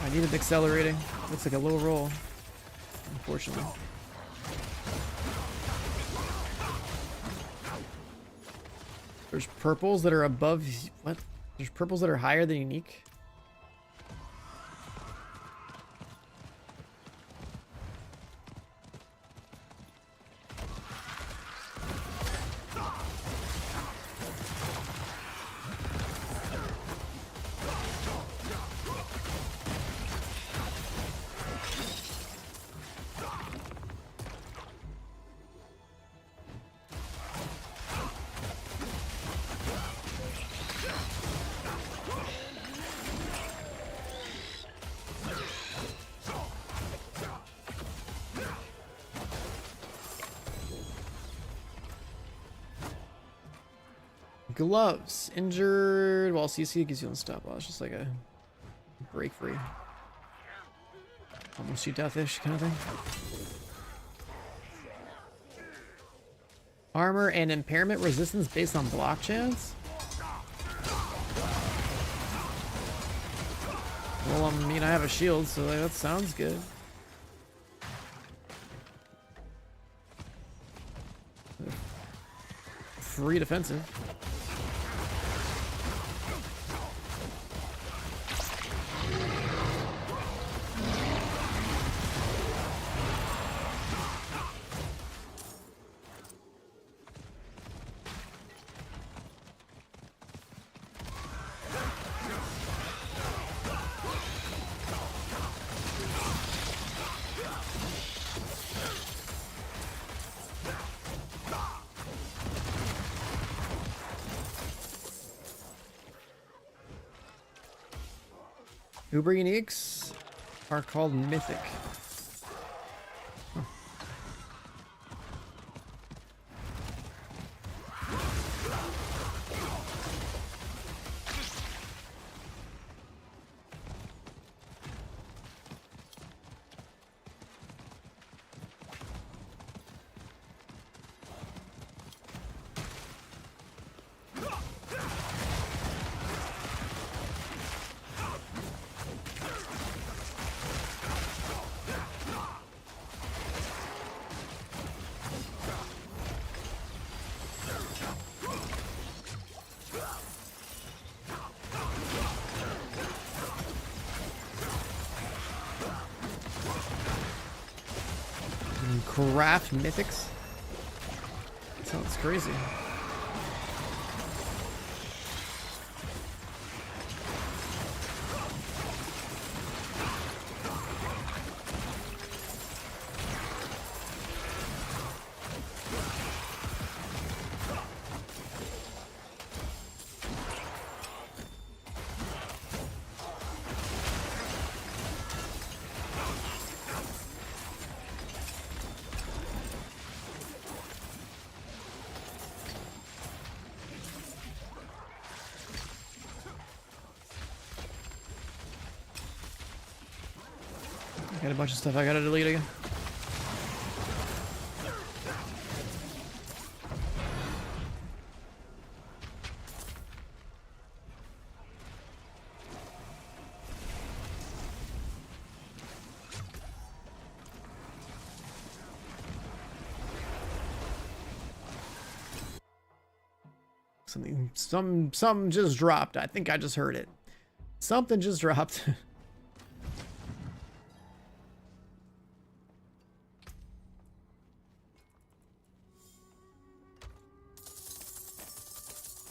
Speaker 1: I needed accelerating. Looks like a low roll. Unfortunately. There's purples that are above... What? There's purples that are higher than unique? Gloves. Injured while CC gives you on stop loss. Just like a break free. Almost shoot deathish kind of thing. Armor and impairment resistance based on block chance? Well, I mean, I have a shield, so like, that sounds good. Free defensive. Uber uniques are called mythic. Huh. And craft mythics. Sounds crazy. Got a bunch of stuff I gotta delete again. Something just dropped. I think I just heard it. Something just dropped.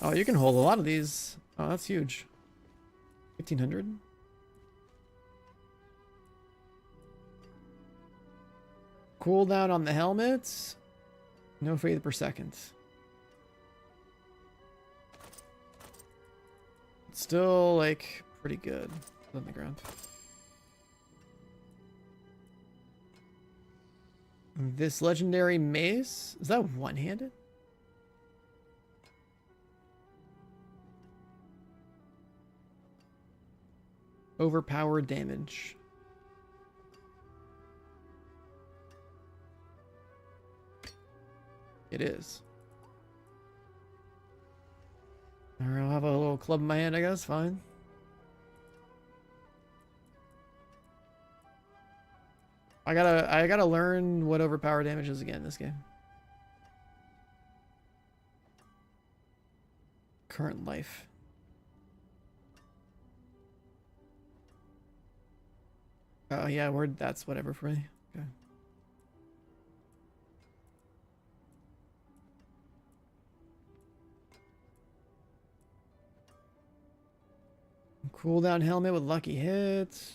Speaker 1: Oh, you can hold a lot of these. Oh, that's huge. 1,500. Cooldown on the helmets. No faith per second. Still, like, pretty good on the ground. This legendary mace. Is that one-handed? Overpowered damage. It is. Alright, I'll have a little club in my hand, I guess. Fine. I gotta learn what overpowered damage is again in this game. Current life. Oh yeah, that's whatever for me. Okay. Cooldown helmet with lucky hits.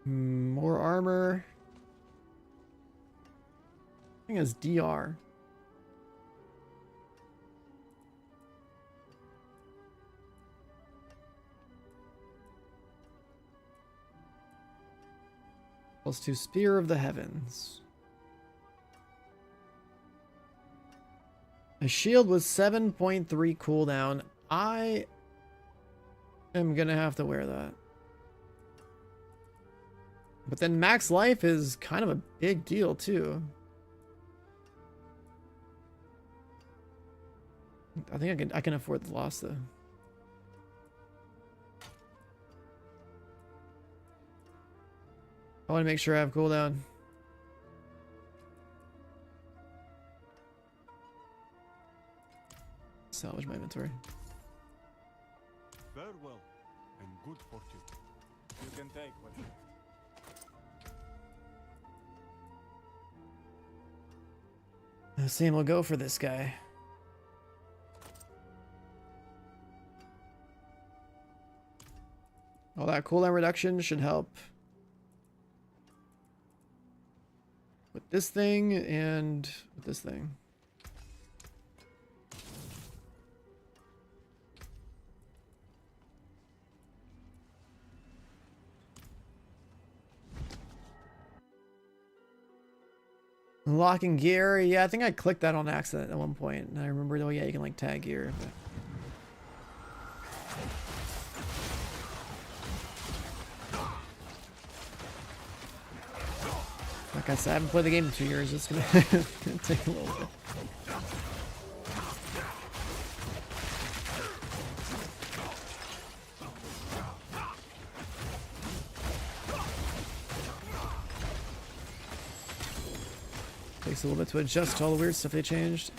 Speaker 1: More armor. I think it's DR. +2 Spear of the Heavens. A shield with 7.3 cooldown. I am gonna have to wear that. But then max life is kind of a big deal too. I think I can afford the loss though. I want to make sure I have cooldown. Salvage my inventory.
Speaker 4: Farewell and good fortune. You can take what you
Speaker 1: Same will go for this guy. All that cooldown reduction should help with this thing and with this thing. Unlocking gear. Yeah, I think I clicked that on accident at one point. And I remembered, oh yeah, you can like tag gear. But... like I said, I haven't played the game in 2 years. It's gonna, gonna take a little bit. Takes a little bit to adjust to all the weird stuff they changed.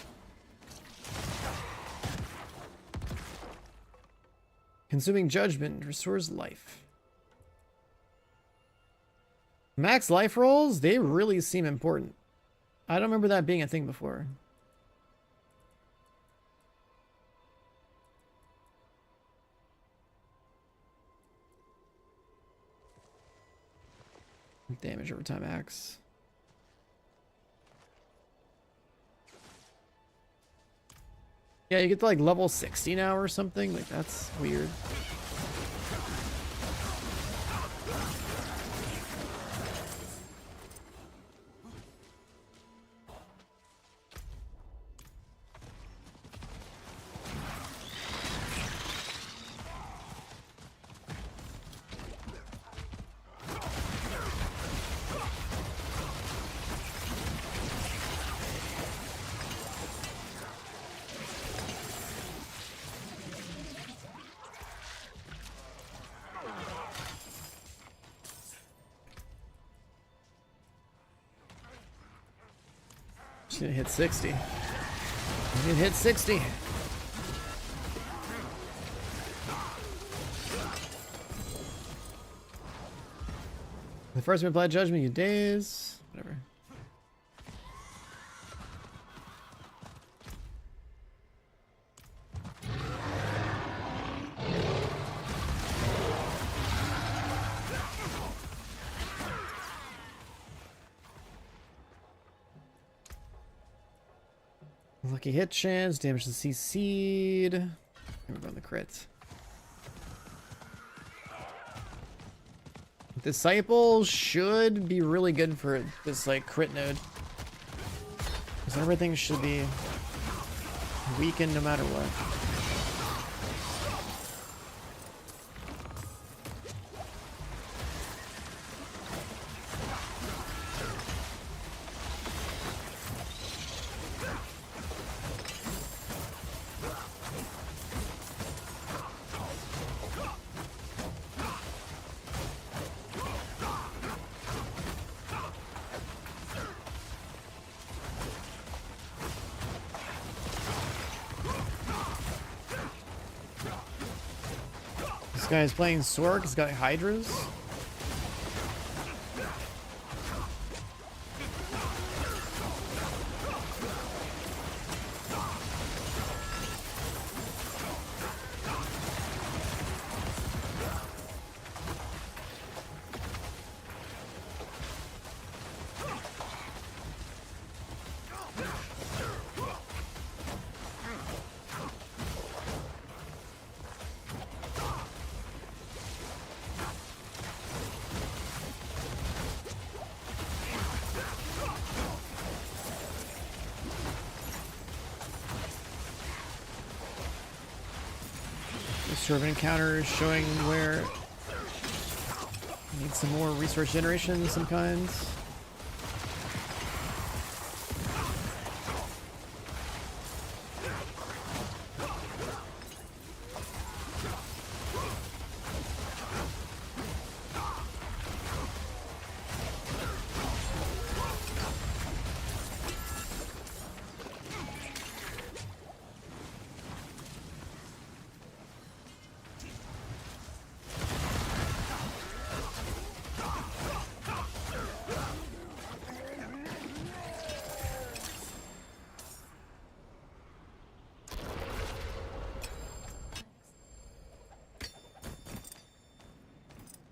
Speaker 1: Consuming judgment restores life. Max life rolls, they really seem important. I don't remember that being a thing before. Damage over time axe. Yeah, you get to like level 60 now or something. Like, that's weird. Just gonna hit 60. I'm gonna hit 60. The first one applied judgment, you daze. Whatever. Lucky hit chance, damage to CC'd. And we're going the crit. Disciple should be really good for this like crit node. Because everything should be weakened no matter what. This guy is playing Sork, he's got Hydras. Sort of encounters showing where need some more resource generation of some kinds.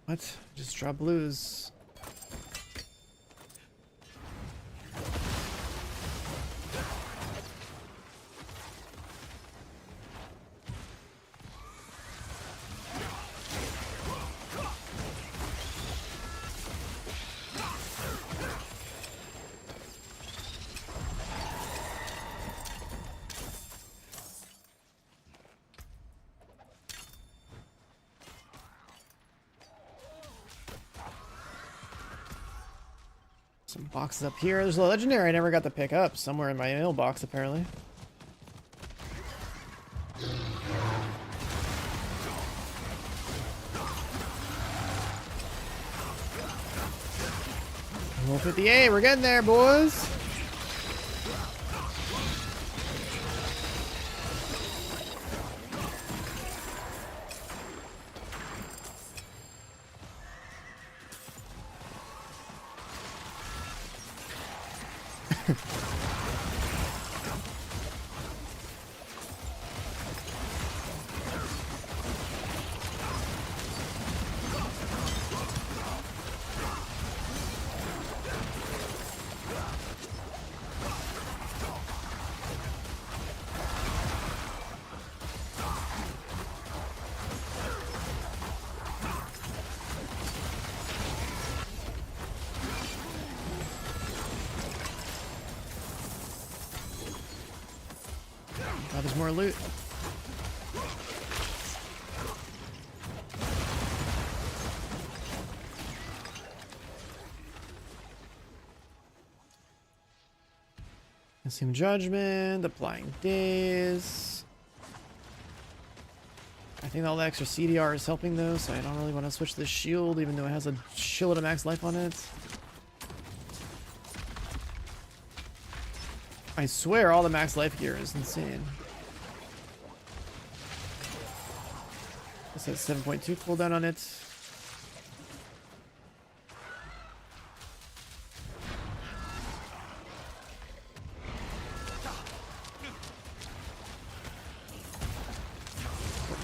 Speaker 1: What? Just drop blues. Some boxes up here. There's a legendary I never got to pick up. Somewhere in my mailbox, apparently. Level 58, we're getting there, boys. Oh, there's more loot. Assume judgment, applying days. I think all the extra CDR is helping though, so I don't really want to switch the shield, even though it has a shitload of max life on it. I swear all the max life gear is insane. This has 7.2 cooldown on it.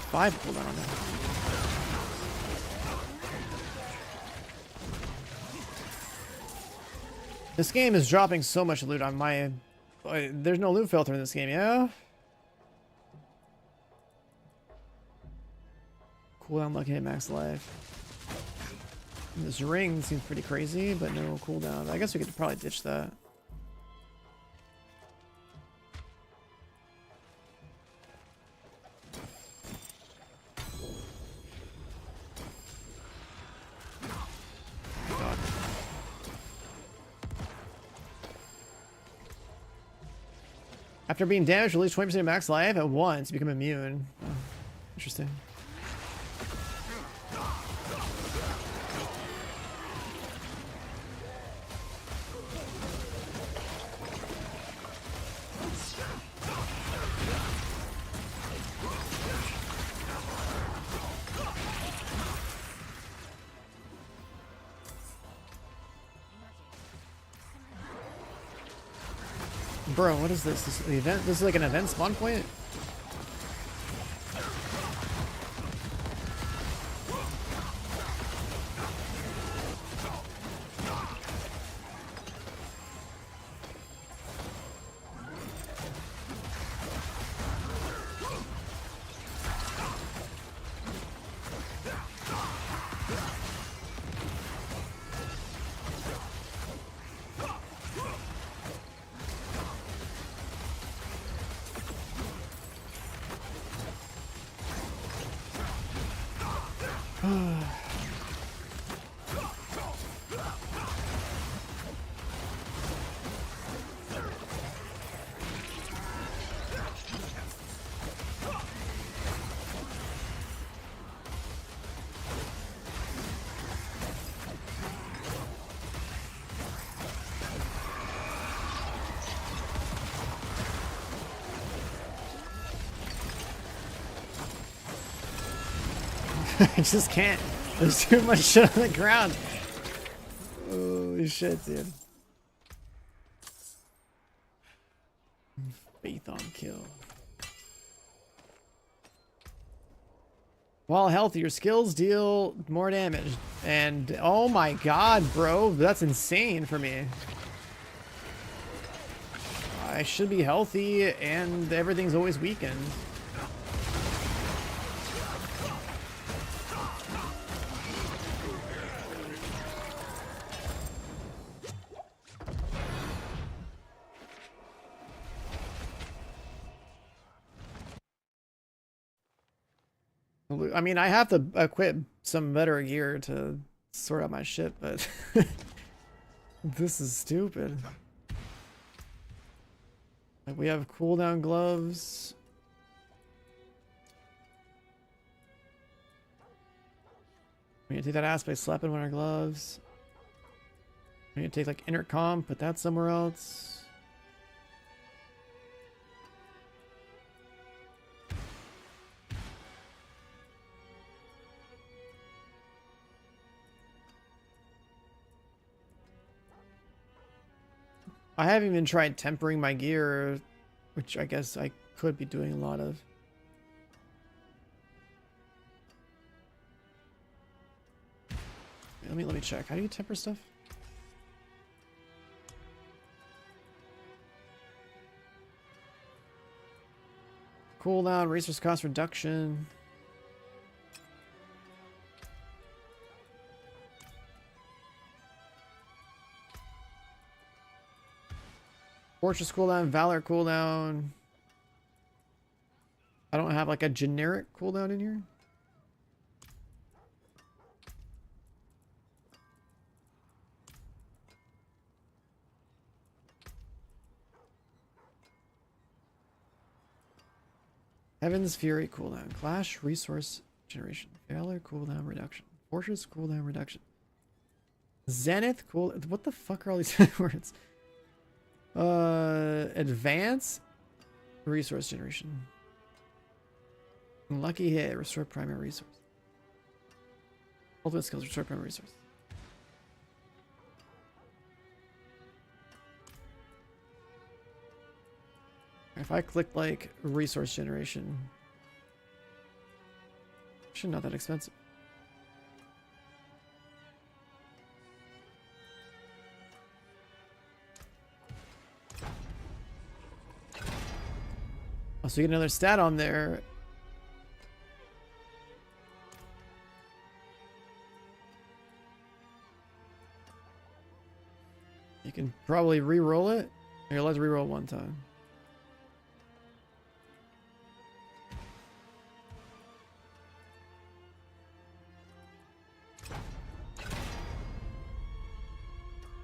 Speaker 1: Five cooldown on it. This game is dropping so much loot on my... There's no loot filter in this game, yeah? Cooldown lucky at max life. And this ring seems pretty crazy, but no cooldown. I guess we could probably ditch that. God. After being damaged, release 20% of max life at once, become immune. Oh, interesting. Bro, what is this? This is the event? This is like an event spawn point? I just can't. There's too much shit on the ground. Holy shit, dude. Faith on kill. While healthy, your skills deal more damage. And oh my god, bro, that's insane for me. I should be healthy and everything's always weakened. I mean, I have to equip some better gear to sort out my shit, but this is stupid. Like, we have cooldown gloves. We need to take that aspect, slap in one of our gloves. We need to take like intercom, put that somewhere else. I haven't even tried tempering my gear, which I guess I could be doing a lot of. Let me check. How do you temper stuff? Cooldown, resource cost reduction. Fortress cooldown, Valor cooldown. I don't have like a generic cooldown in here. Heaven's Fury cooldown. Clash resource generation. Valor cooldown reduction. Fortress cooldown reduction. Zenith cool. What the fuck are all these words? Advance resource generation. Lucky hit. Restore primary resource. Ultimate skills. Restore primary resource. If I click like resource generation, actually not that expensive. Oh, so you get another stat on there. You can probably re-roll it. Here, let's re-roll one time.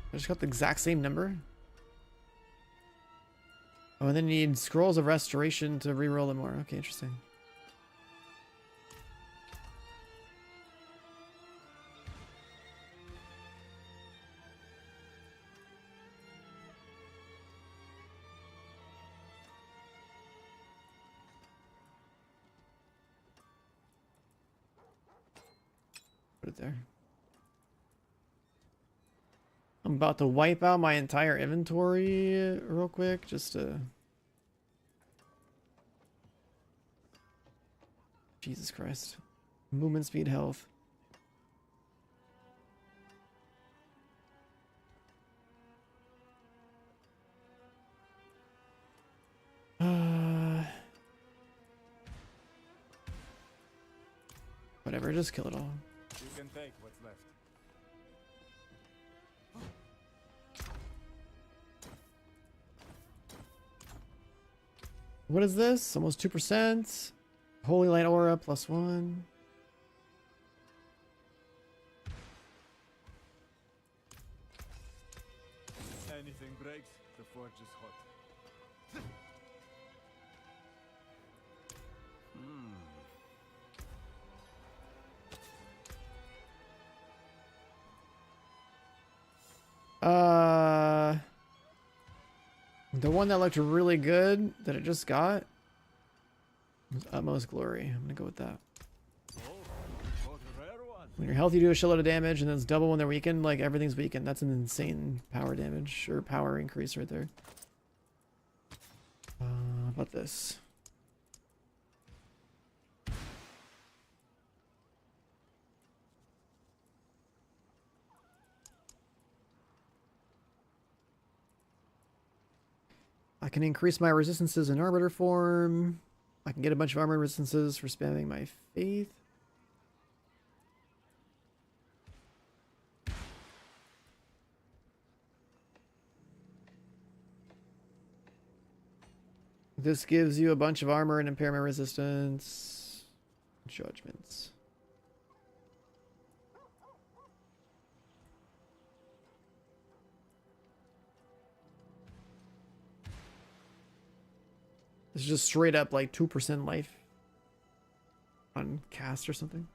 Speaker 1: I just got the exact same number. Oh, and then you need scrolls of restoration to re-roll them more. Okay, interesting. Put it there. I'm about to wipe out my entire inventory real quick, just to... Jesus Christ. Movement speed, health. Whatever, just kill it all.
Speaker 4: You can take what's left.
Speaker 1: What is this? Almost 2%. Holy Light Aura, +1.
Speaker 4: Anything breaks, the forge is hot.
Speaker 1: The one that looked really good that it just got was Utmost Glory. I'm gonna go with that. When you're healthy, you do a shitload of damage, and then it's double when they're weakened. Like, everything's weakened. That's an insane power damage, or power increase right there. How about this? I can increase my resistances in Arbiter form. I can get a bunch of armor resistances for spamming my faith. This gives you a bunch of armor and impairment resistance. Judgments. This is just straight up like 2% life on cast or something.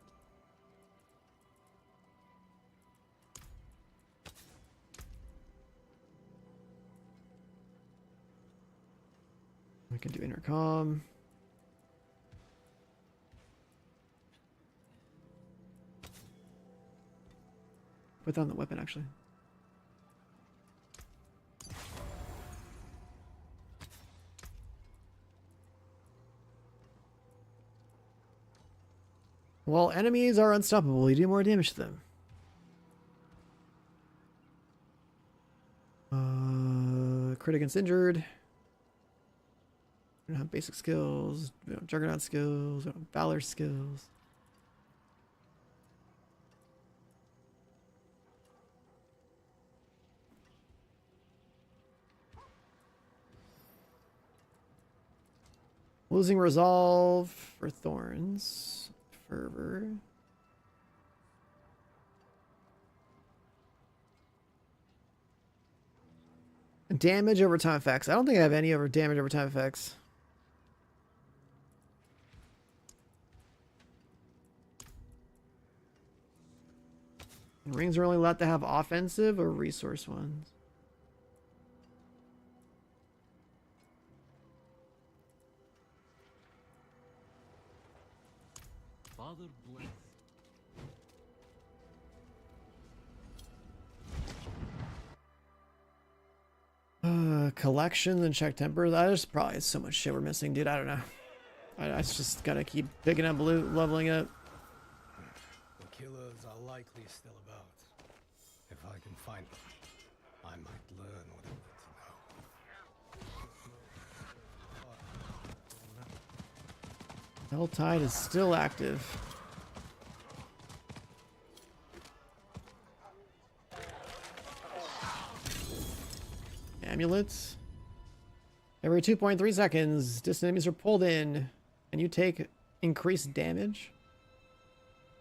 Speaker 1: We can do intercom. Put down the weapon actually. Well, enemies are unstoppable. You do more damage to them. Crit against injured. We don't have basic skills. We don't have juggernaut skills. We don't have valor skills. Losing resolve for thorns. Fervor. Damage over time effects. I don't think I have any damage over time effects. Rings are only allowed to have offensive or resource ones.
Speaker 8: Father bless.
Speaker 1: Collection and check temper. There's probably so much shit we're missing, dude. I don't know. I just gotta keep picking up loot, leveling up.
Speaker 8: The killers are likely still about. If I can find them, I might learn what I need to know.
Speaker 1: Helltide is still active. Amulets. Every 2.3 seconds, distant enemies are pulled in, and you take increased damage.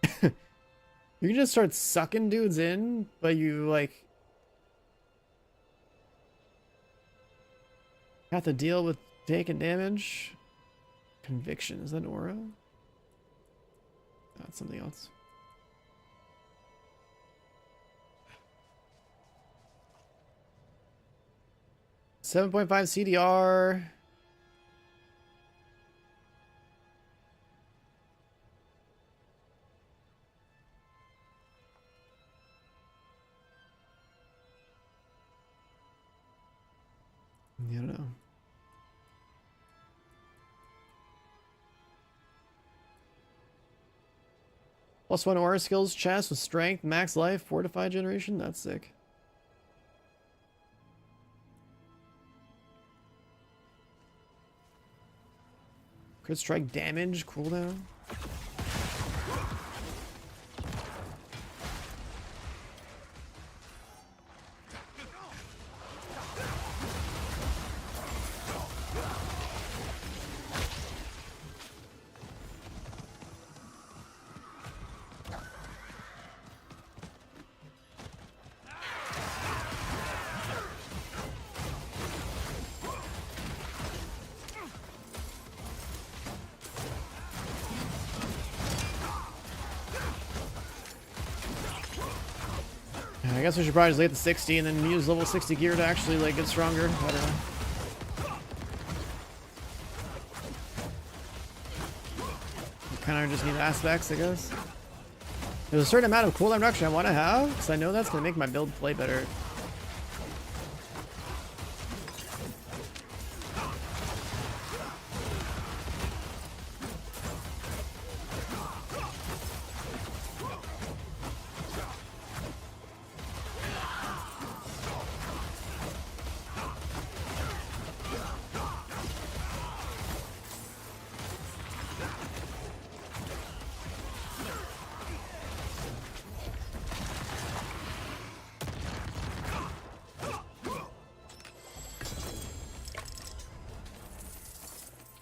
Speaker 1: You can just start sucking dudes in, but you, like, have to deal with taking damage. Conviction. Is that an aura? No, that's something else. .5 CDR. I don't know. +1 aura skills chest with strength, max life, fortified generation. That's sick. Crit strike damage cooldown. I guess we should probably just lay at the 60 and then use level 60 gear to actually like get stronger. I don't know. We kind of just need aspects, I guess. There's a certain amount of cooldown reduction I want to have, because I know that's going to make my build play better.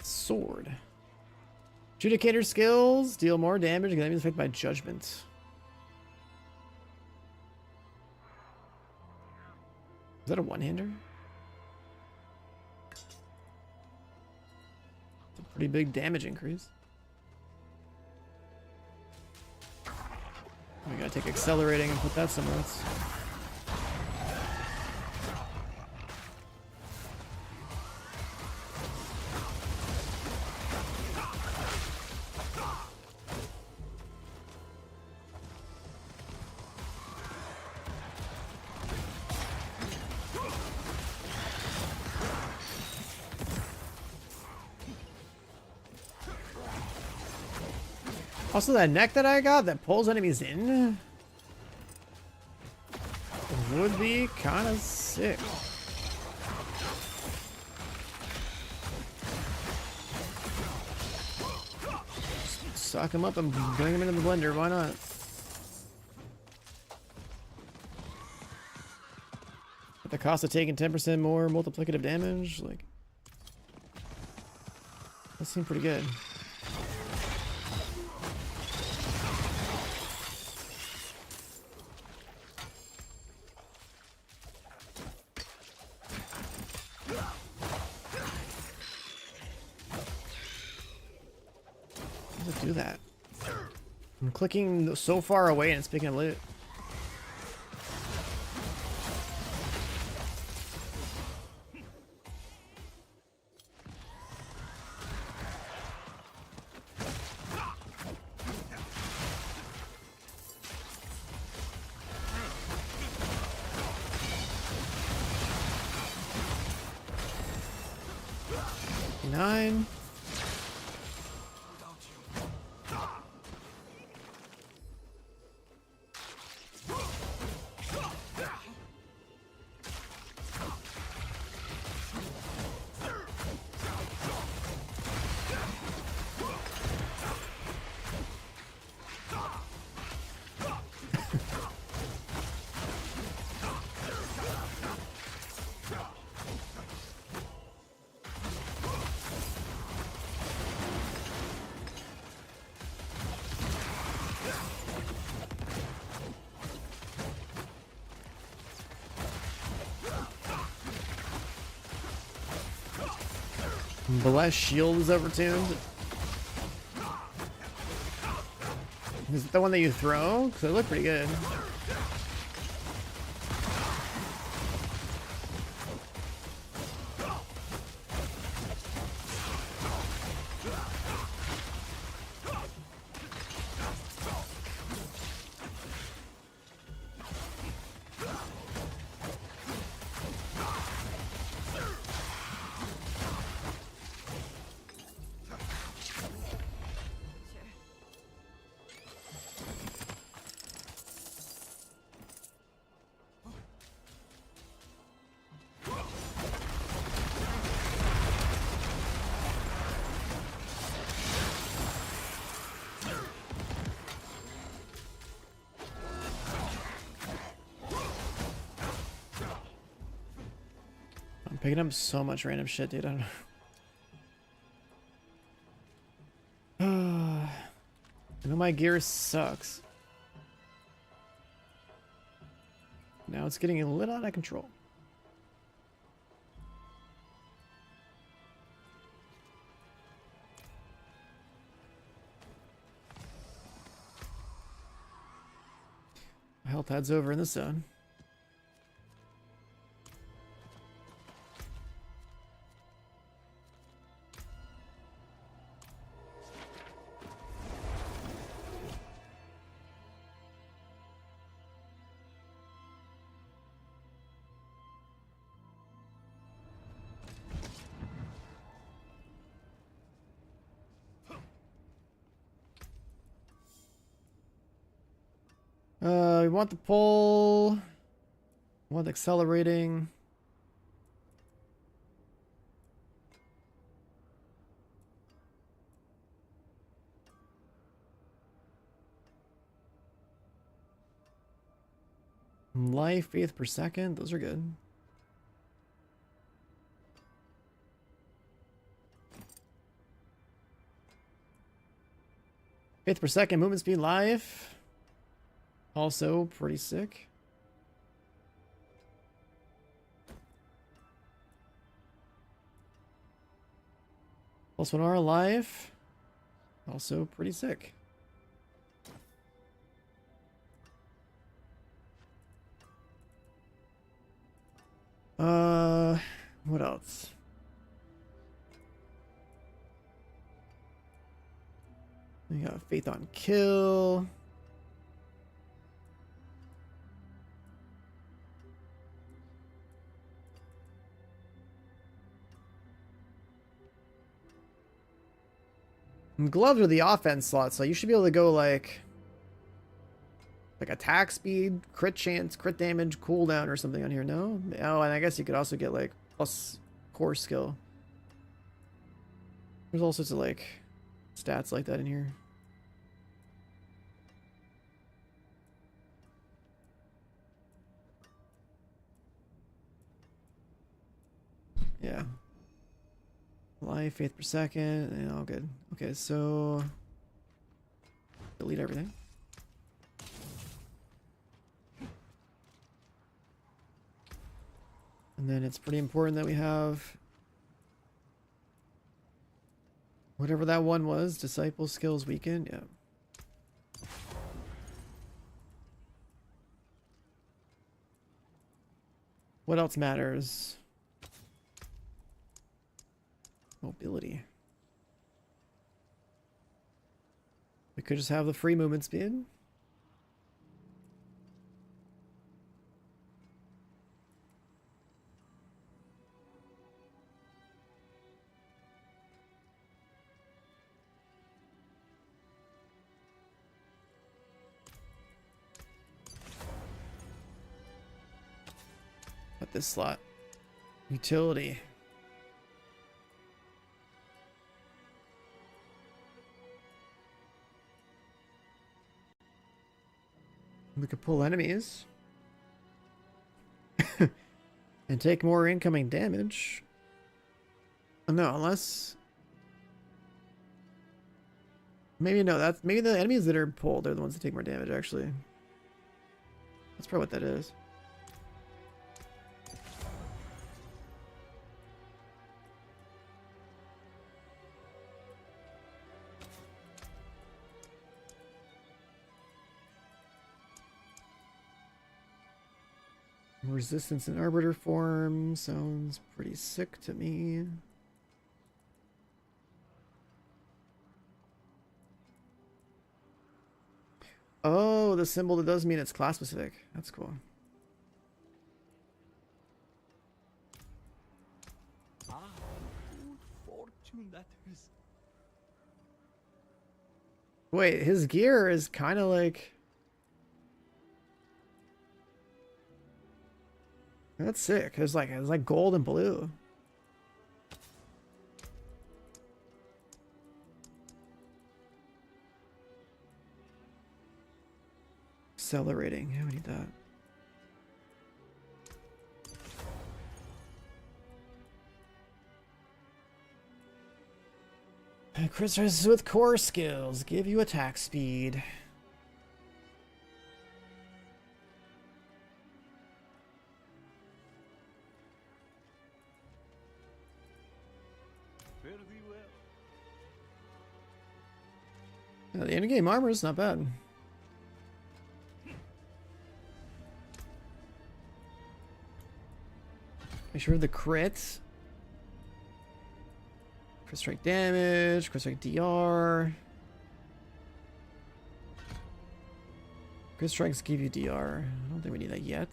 Speaker 1: Sword. Judicator skills deal more damage against enemies affected by judgment. Is that a one-hander? It's a pretty big damage increase. We gotta take accelerating and put that somewhere else. Also, that neck that I got that pulls enemies in would be kind of sick. Just suck him up and bring him into the blender. Why not? At the cost of taking 10% more multiplicative damage, like that seemed pretty good. How does it do that? I'm clicking so far away and it's picking up loot. Nine. Bless shield is overtuned. Is it the one that you throw? Because they look pretty good. I'm picking up so much random shit, dude. I don't know. I know my gear sucks. Now it's getting a little out of control. My health pad's over in this zone. We want the pull. We want the accelerating. Life, faith per second. Those are good. Faith per second, movement speed, life. Also pretty sick. +1R life. Also pretty sick. What else? We got faith on kill. Gloves are the offense slot, so you should be able to go like attack speed, crit chance, crit damage, cooldown or something on here. No? Oh, and I guess you could also get like plus core skill. There's all sorts of like stats like that in here. Yeah. Life, faith per second, and all good. Okay, so delete everything. And then it's pretty important that we have whatever that one was, disciple skills weekend. Yeah. What else matters? Mobility. We could just have the free movement speed. Put this slot. Utility. We could pull enemies. And take more incoming damage. No, unless... Maybe no, that's... Maybe the enemies that are pulled are the ones that take more damage, actually. That's probably what that is. Resistance in Arbiter form sounds pretty sick to me. Oh, the symbol that does mean it's class specific. That's cool.
Speaker 4: Ah, good fortune that is.
Speaker 1: Wait, his gear is kind of like... That's sick. It's like gold and blue. Accelerating. Yeah, we need that. Criticizes with core skills. Give you attack speed. Yeah, the endgame armor is not bad. Make sure the crit. Crit strike damage, crit strike DR. Crit strikes give you DR. I don't think we need that yet.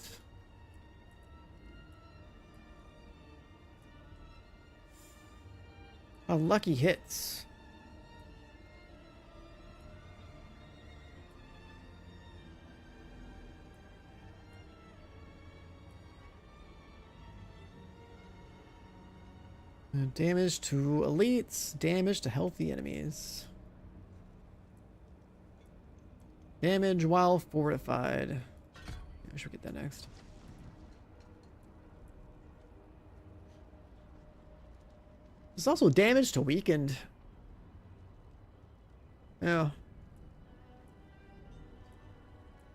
Speaker 1: Oh, lucky hits. Damage to elites, damage to healthy enemies. Damage while fortified. I should get that next. There's also damage to weakened. Yeah.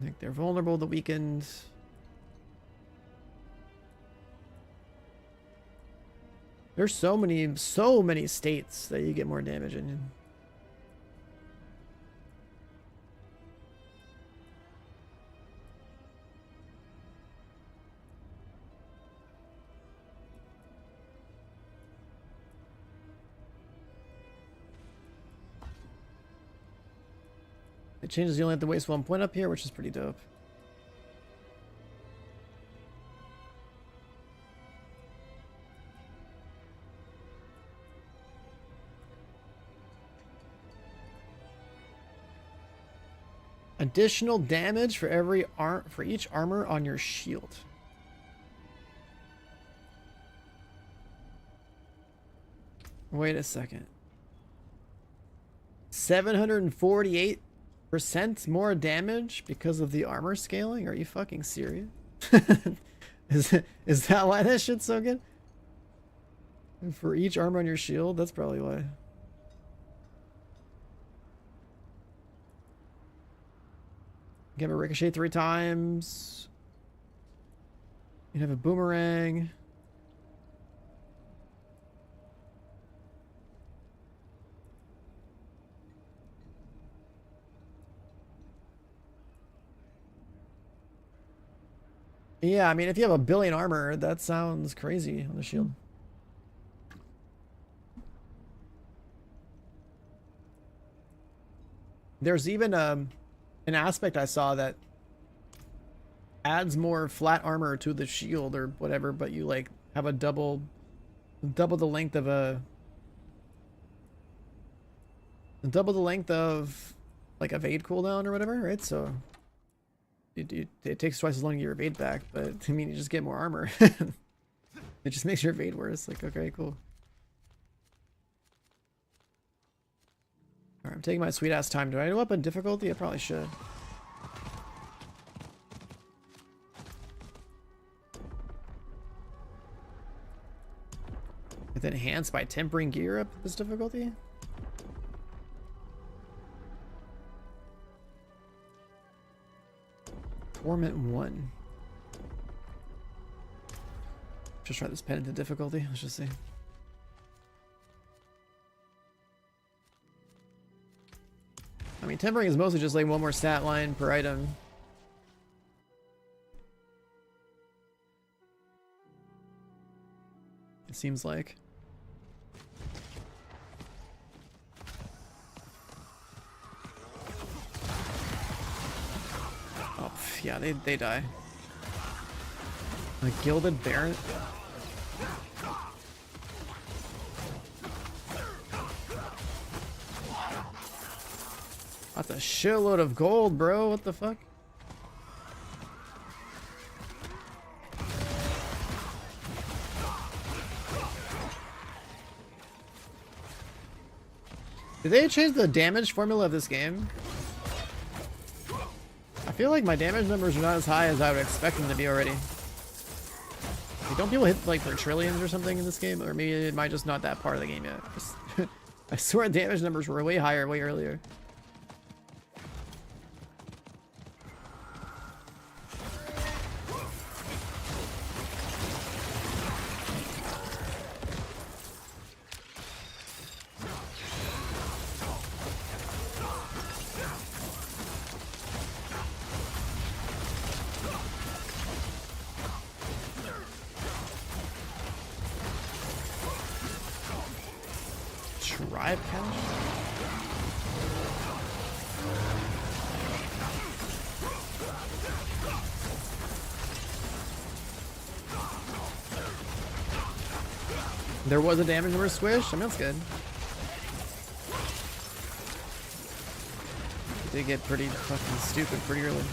Speaker 1: I think they're vulnerable to weakened. There's so many states that you get more damage in. It changes, you only have to waste 1 point up here, which is pretty dope. Additional damage for for each armor on your shield. Wait a second. 748% more damage because of the armor scaling? Are you fucking serious? Is that why that shit's so good? And for each armor on your shield, that's probably why. Give a ricochet 3 times. You have a boomerang. Yeah, I mean, if you have a billion armor, that sounds crazy on the shield. There's even an aspect I saw that adds more flat armor to the shield or whatever, but you like have a double the length of like evade cooldown or whatever, right? So it takes twice as long to get your evade back, but I mean, you just get more armor. It just makes your evade worse. Like, okay, cool. Alright, I'm taking my sweet ass time. Do I go up in difficulty? I probably should. It's enhanced by tempering gear up this difficulty? Torment 1. Just try this penitent difficulty. Let's just see. I mean, tempering is mostly just like one more stat line per item. It seems like. Oh, yeah, they die. A Gilded Baron. That's a shitload of gold, bro. What the fuck? Did they change the damage formula of this game? I feel like my damage numbers are not as high as I would expect them to be already. Like, don't people hit like for trillions or something in this game? Or maybe it might just not that part of the game yet. I swear damage numbers were way higher way earlier. Tribe cache? There was a damage number squish? I mean, that's good. It did get pretty fucking stupid pretty early.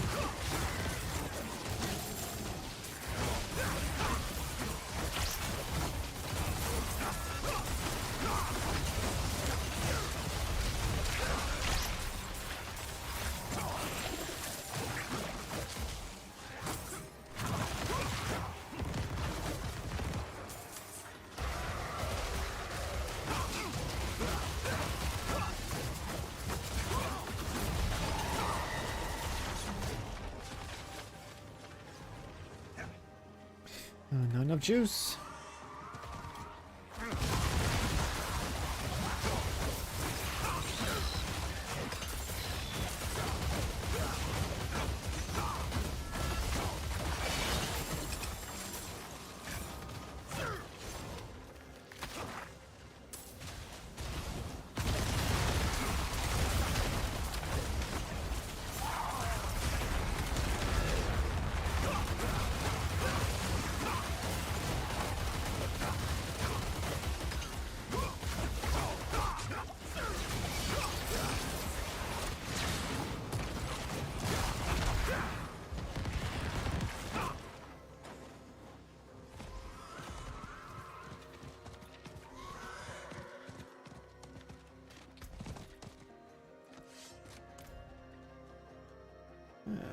Speaker 1: Not enough juice.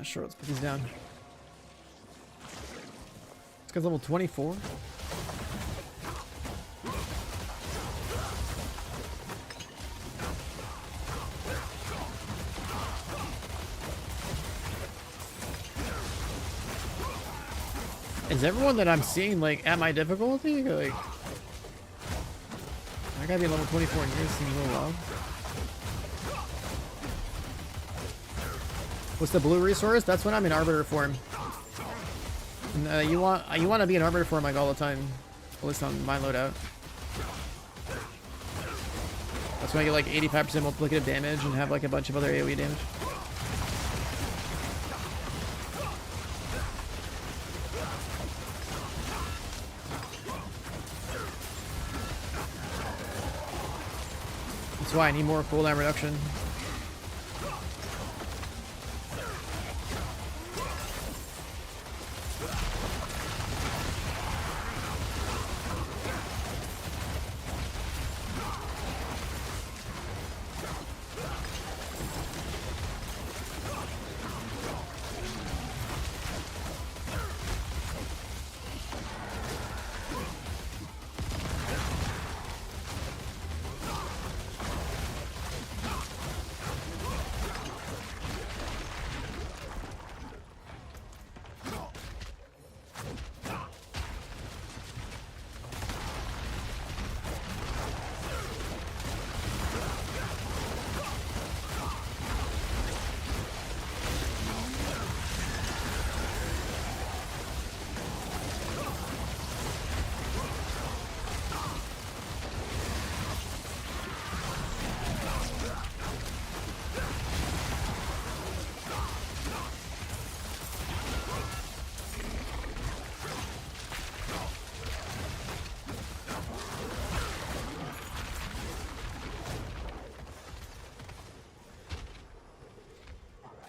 Speaker 1: Sure, let's put these down. This guy's level 24. Is everyone that I'm seeing like at my difficulty? Like, I gotta be level 24 in here. Seems a little low. What's the blue resource? That's when I'm in Arbiter form. And, you want to be in Arbiter form like all the time, at least on my loadout. That's when I get like 85% multiplicative damage and have like a bunch of other AoE damage. That's why I need more cooldown reduction.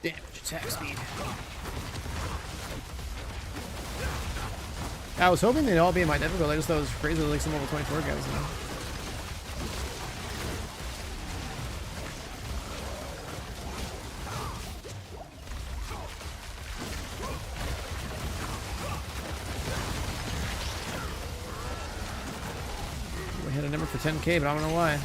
Speaker 1: Damage attack speed. I was hoping they'd all be in my difficult. I just thought it was crazy like some level 24 guys. You know? We hit a number for 10k, but I don't know why.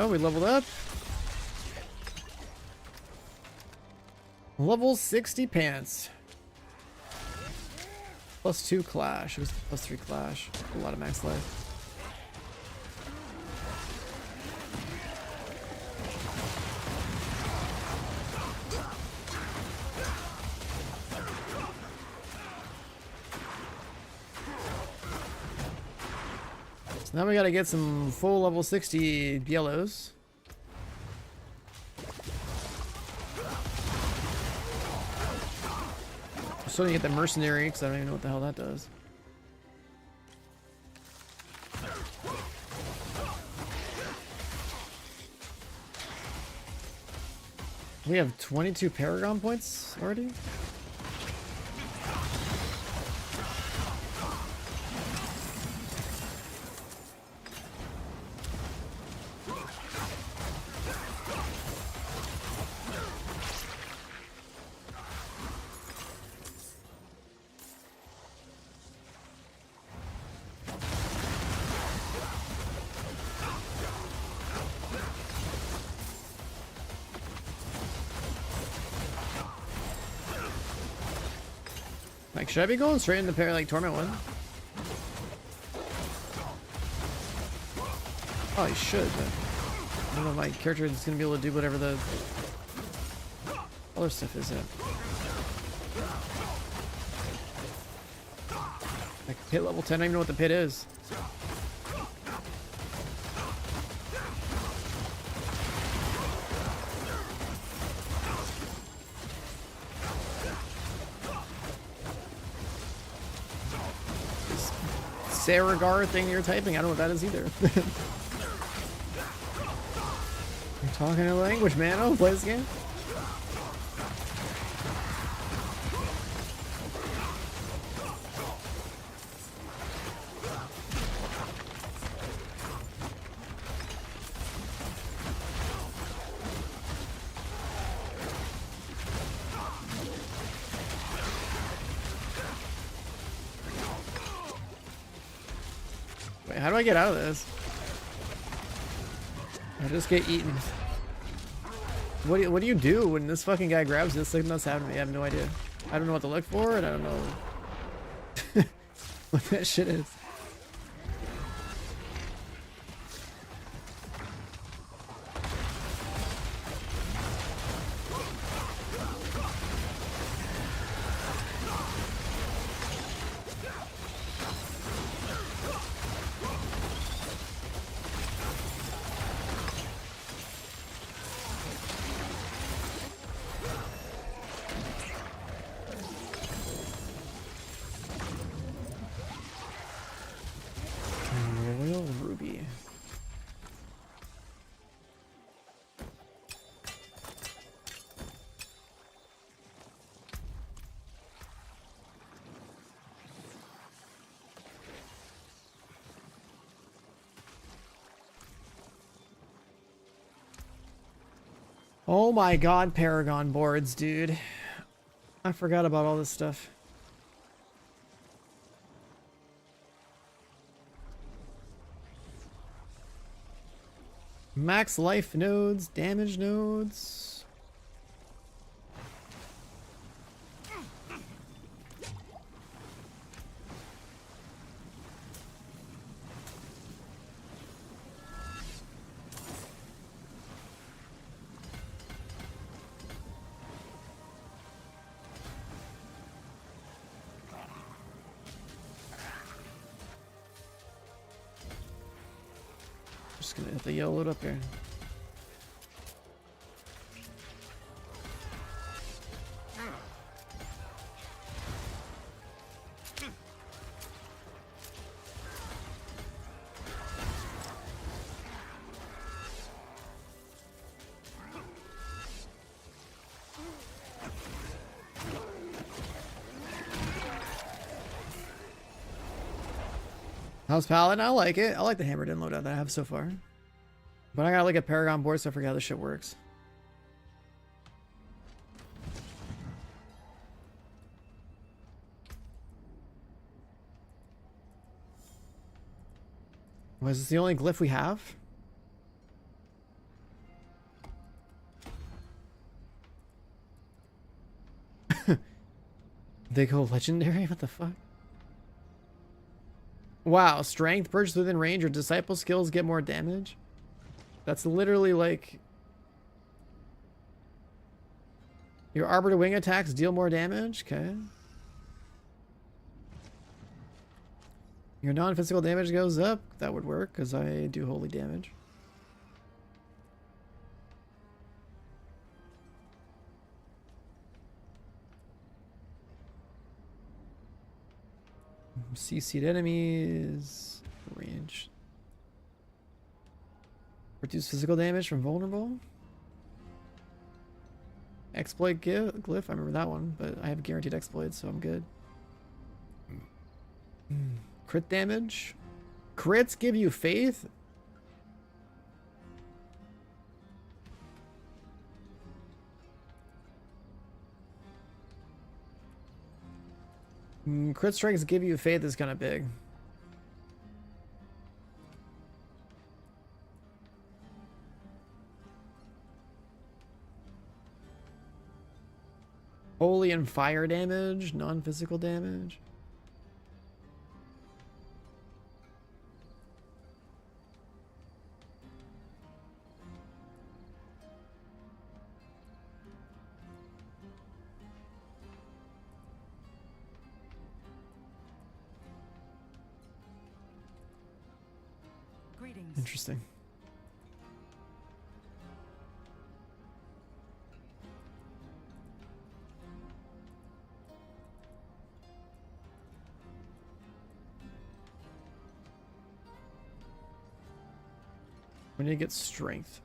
Speaker 1: We leveled up. Level 60 pants. +2 clash. It was +3 clash. A lot of max life. Now we gotta get some full level 60 yellows. I'm still gonna get the mercenary because I don't even know what the hell that does. We have 22 Paragon points already? Like, should I be going straight into like Torment 1? Oh, I should, but I don't know if my character is going to be able to do whatever the other stuff is yet. Like, pit level 10, I don't even know what the pit is. Saragar thing you're typing, I don't know what that is either. You're talking a language, man. Oh, play this game. How do I get out of this? I just get eaten. What do you do when this fucking guy grabs this thing that's happening to me? I have no idea. I don't know what to look for, and I don't know what that shit is. Royal Ruby. Oh my god, Paragon boards, dude. I forgot about all this stuff. Max life nodes, damage nodes. Just gonna hit the yellow load up here. How's Paladin? I like it. I like the hammered in loadout that I have so far. But I gotta look at Paragon board so I forget how this shit works. Was this the only glyph we have? They go legendary? What the fuck? Wow, strength purchased within range or disciple skills get more damage? That's literally like... Your arbor to wing attacks deal more damage? Okay. Your non-physical damage goes up? That would work, because I do holy damage. CC'd enemies. Range. Reduce physical damage from vulnerable. Exploit glyph. I remember that one, but I have guaranteed exploits, so I'm good. Crit damage. Crits give you faith. Crit strikes give you faith is kind of big. Holy and fire damage, non-physical damage.
Speaker 7: Greetings.
Speaker 1: Interesting. We need to get strength.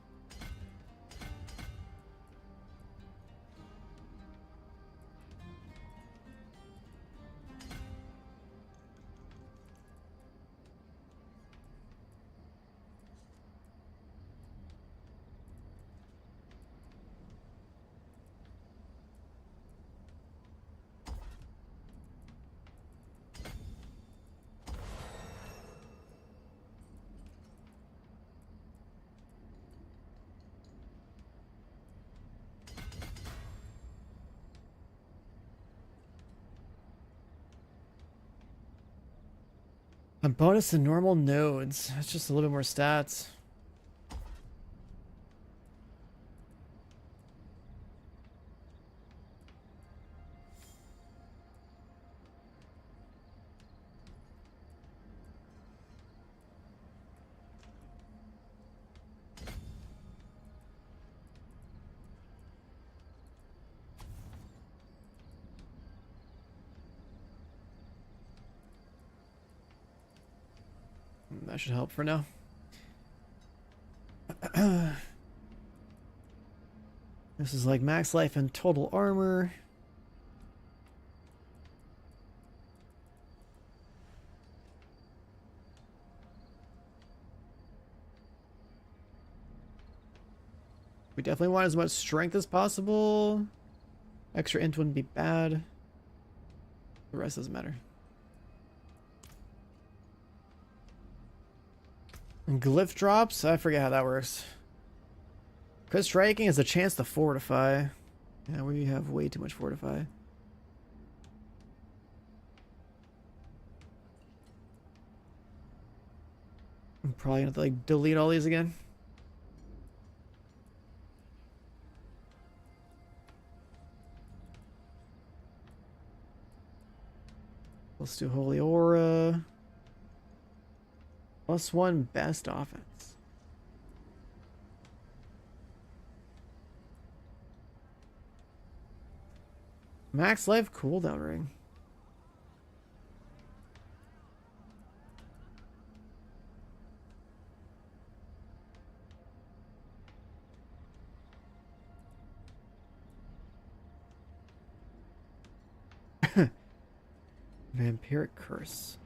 Speaker 1: A bonus to normal nodes. That's just a little bit more stats. That should help for now. This is like max life and total armor. We definitely want as much strength as possible. Extra int wouldn't be bad. The rest doesn't matter. And glyph drops? I forget how that works. Crit striking is a chance to fortify. Yeah, we have way too much fortify. I'm probably gonna have to like delete all these again. Let's do Holy Aura. +1 best offense. Max life cooldown ring. Vampiric curse.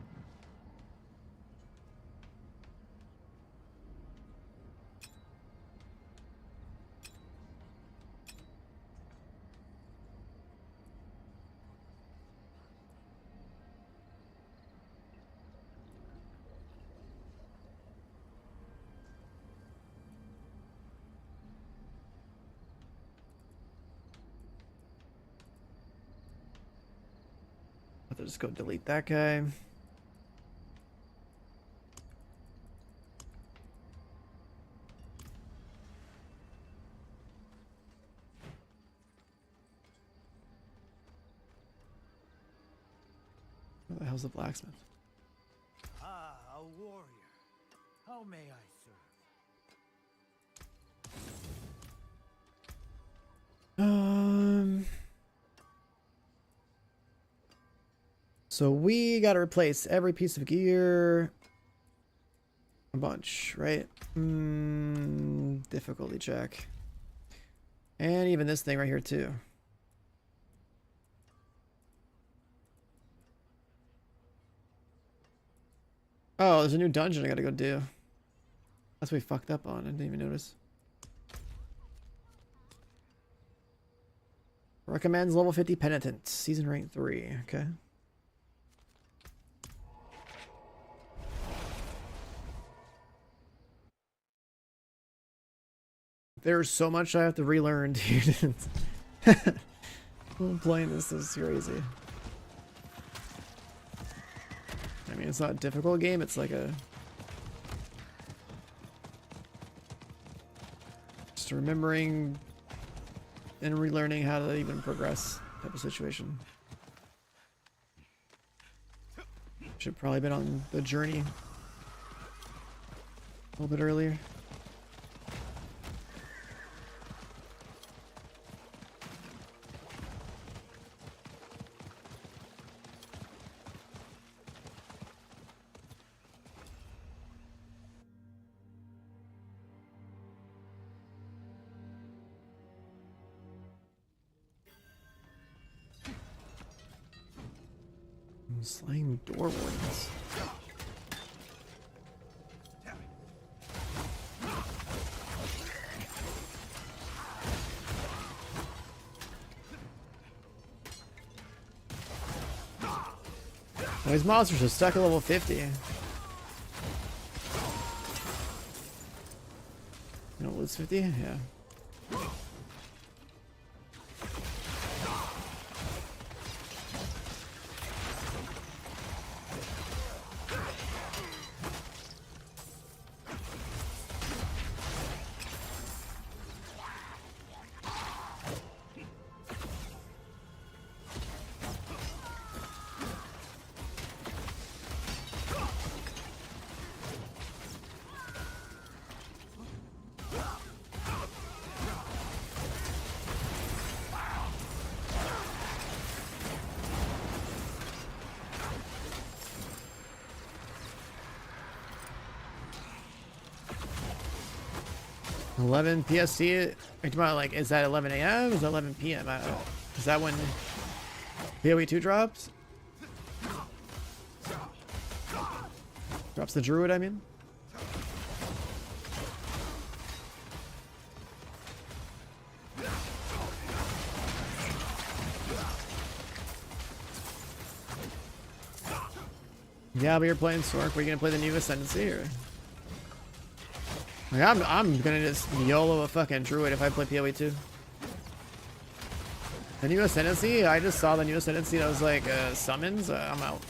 Speaker 1: I'll just go delete that guy. Where the hell's the blacksmith?
Speaker 10: Ah, a warrior. How may I serve?
Speaker 1: So we gotta replace every piece of gear. A bunch, right? Difficulty check. And even this thing right here too. Oh, there's a new dungeon I gotta go do. That's what we fucked up on. I didn't even notice. Recommends level 50 penitent. Season rank 3. Okay. There's so much I have to relearn, dude. Playing this is crazy. I mean, it's not a difficult game. It's like a... just remembering and relearning how to even progress type of situation. Should probably been on the journey a little bit earlier. Slaying door wardens. These monsters are stuck at level 50. You know, lose 50? Yeah. 11 PST. Are you talking about like, is that 11 a.m.? Is that 11 p.m.? I don't know. Is that when PoE 2 drops? Drops the druid, I mean. Yeah, but you're playing Sork. Are you gonna play the new Ascendancy or? Like, I'm gonna just YOLO a fucking druid if I play PoE 2. The new Ascendancy, I just saw the new Ascendancy that was like summons. I'm out.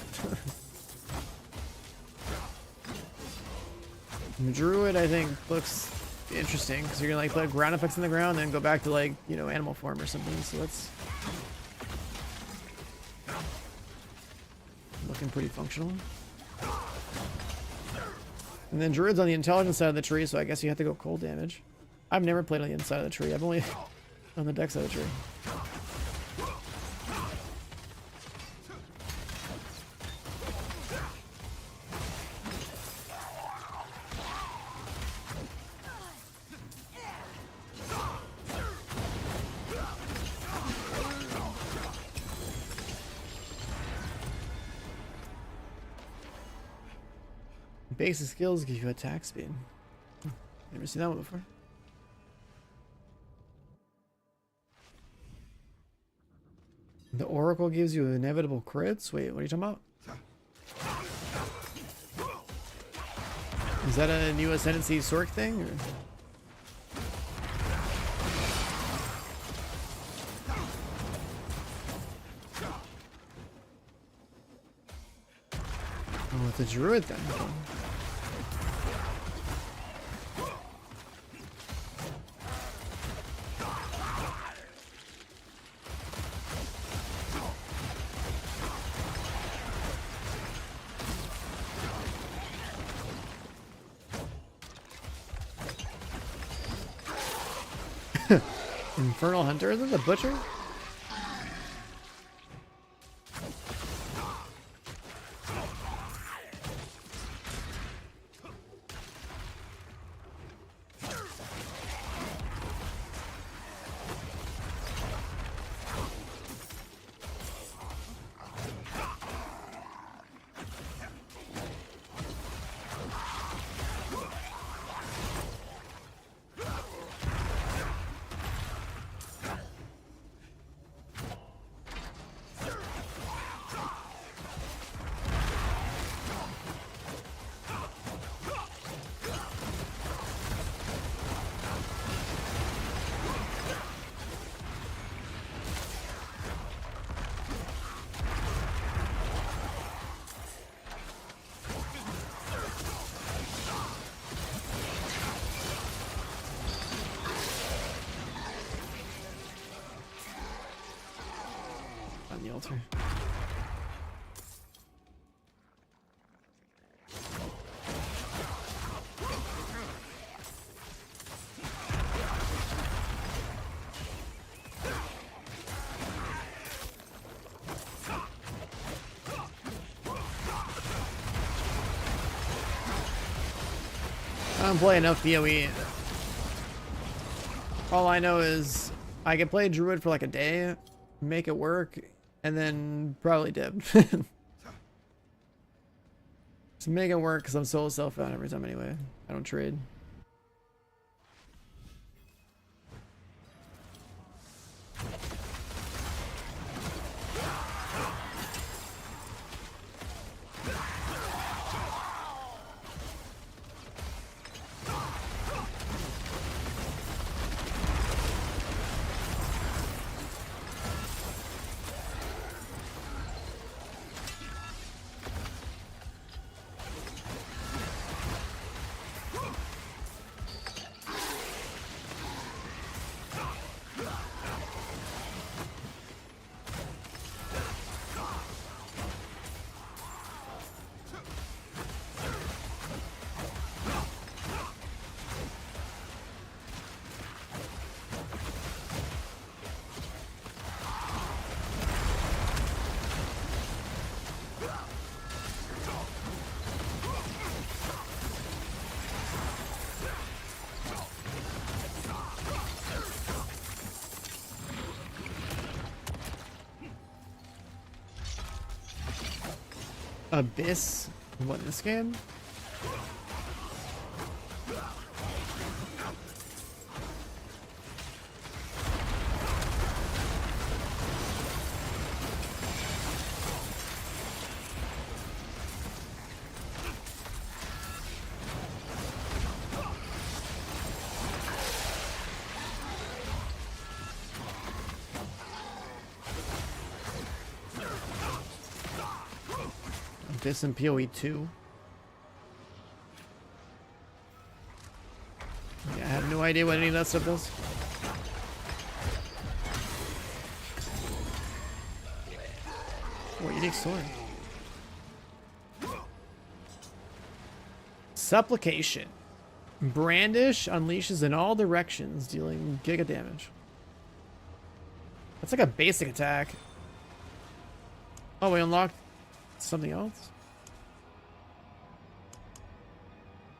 Speaker 1: Druid, I think, looks interesting because you're gonna like put ground effects in the ground, then go back to like, you know, animal form or something. So that's looking pretty functional. And then Druid's on the intelligence side of the tree, so I guess you have to go cold damage. I've never played on the inside of the tree. I've only on the deck side of the tree. Basic skills give you attack speed. Never seen that one before. The Oracle gives you inevitable crits? Wait, what are you talking about? Is that a new Ascendancy Sork thing? Or? Oh, it's a druid then. Infernal Hunter? Is this a butcher? On the altar. I don't play enough PoE. All I know is I can play Druid for like a day, make it work, and then probably dip. Just make it work because I'm solo self-found every time anyway. I don't trade. Abyss. What, in this game? Abyss and PoE 2. Yeah, I have no idea what any of that stuff does. Oh, unique sword. Supplication. Brandish unleashes in all directions, dealing giga damage. That's like a basic attack. Oh, we unlocked something else?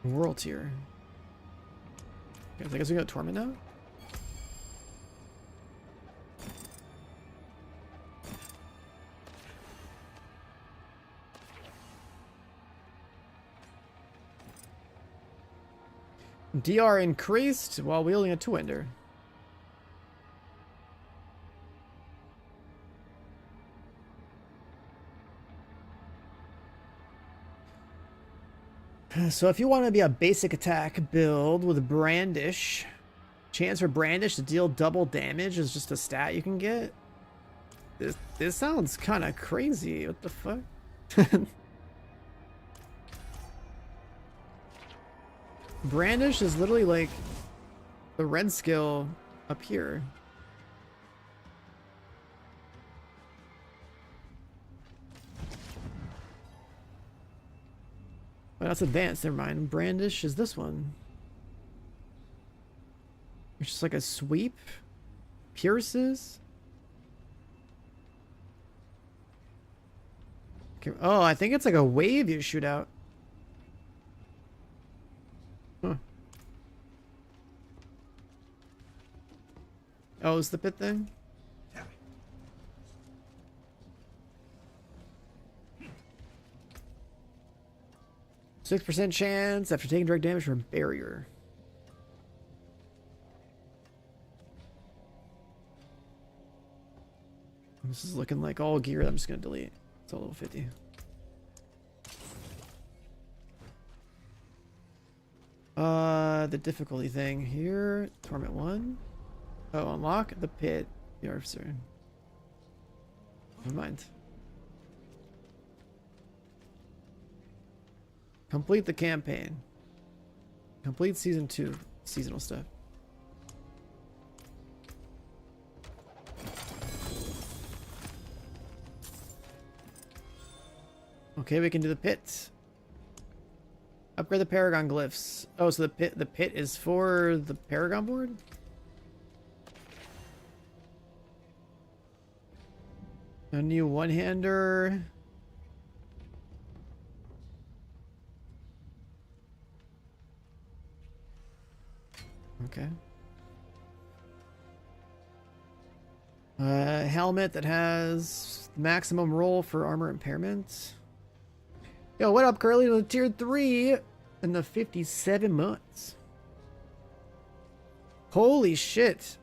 Speaker 1: World tier. Okay, I guess we got Torment now? DR increased while wielding a two-ender. So if you want to be a basic attack build with Brandish, chance for Brandish to deal double damage is just a stat you can get. This sounds kind of crazy. What the fuck? Brandish is literally like the red skill up here. But that's advanced, never mind. Brandish is this one. It's just like a sweep. Pierces. Okay. Oh, I think it's like a wave you shoot out. Huh. Oh, it's the pit thing? 6% chance after taking direct damage from a barrier. This is looking like all gear that I'm just gonna delete. It's all level 50. The difficulty thing here. Torment 1. Oh, unlock the pit. The artificer. Never mind. Complete the campaign. Complete season 2. Seasonal stuff. Okay, we can do the pit. Upgrade the Paragon glyphs. Oh, so the pit is for the Paragon board? A new one-hander. Okay. Helmet that has maximum roll for armor impairment. Yo, what up, Curly? To tier 3 in the 57 months. Holy shit.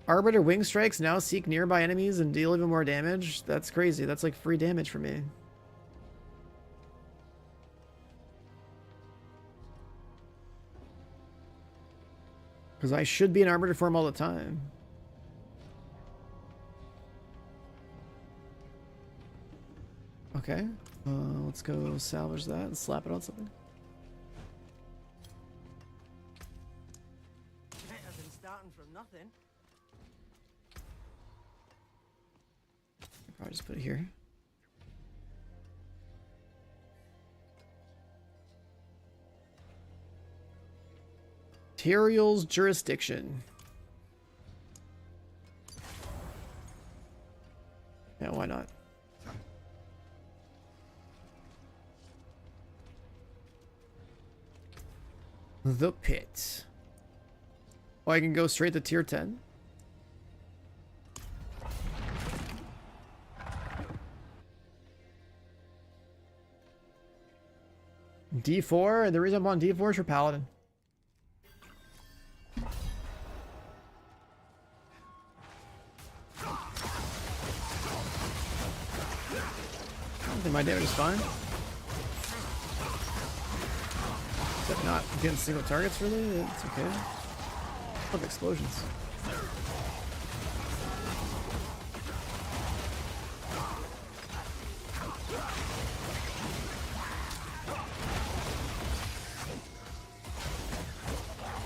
Speaker 1: Arbiter wing strikes now seek nearby enemies and deal even more damage. That's crazy. That's like free damage for me. Because I should be in Arbiter form all the time. Okay. Let's go salvage that and slap it on something.
Speaker 9: Better than starting from nothing.
Speaker 1: I'll just put it here. Materials jurisdiction. Yeah, why not? The pit. Oh, I can go straight to tier 10. D4. The reason I'm on D4 is for Paladin. I think my damage is fine. Except not against single targets, really. It's okay. I love explosions.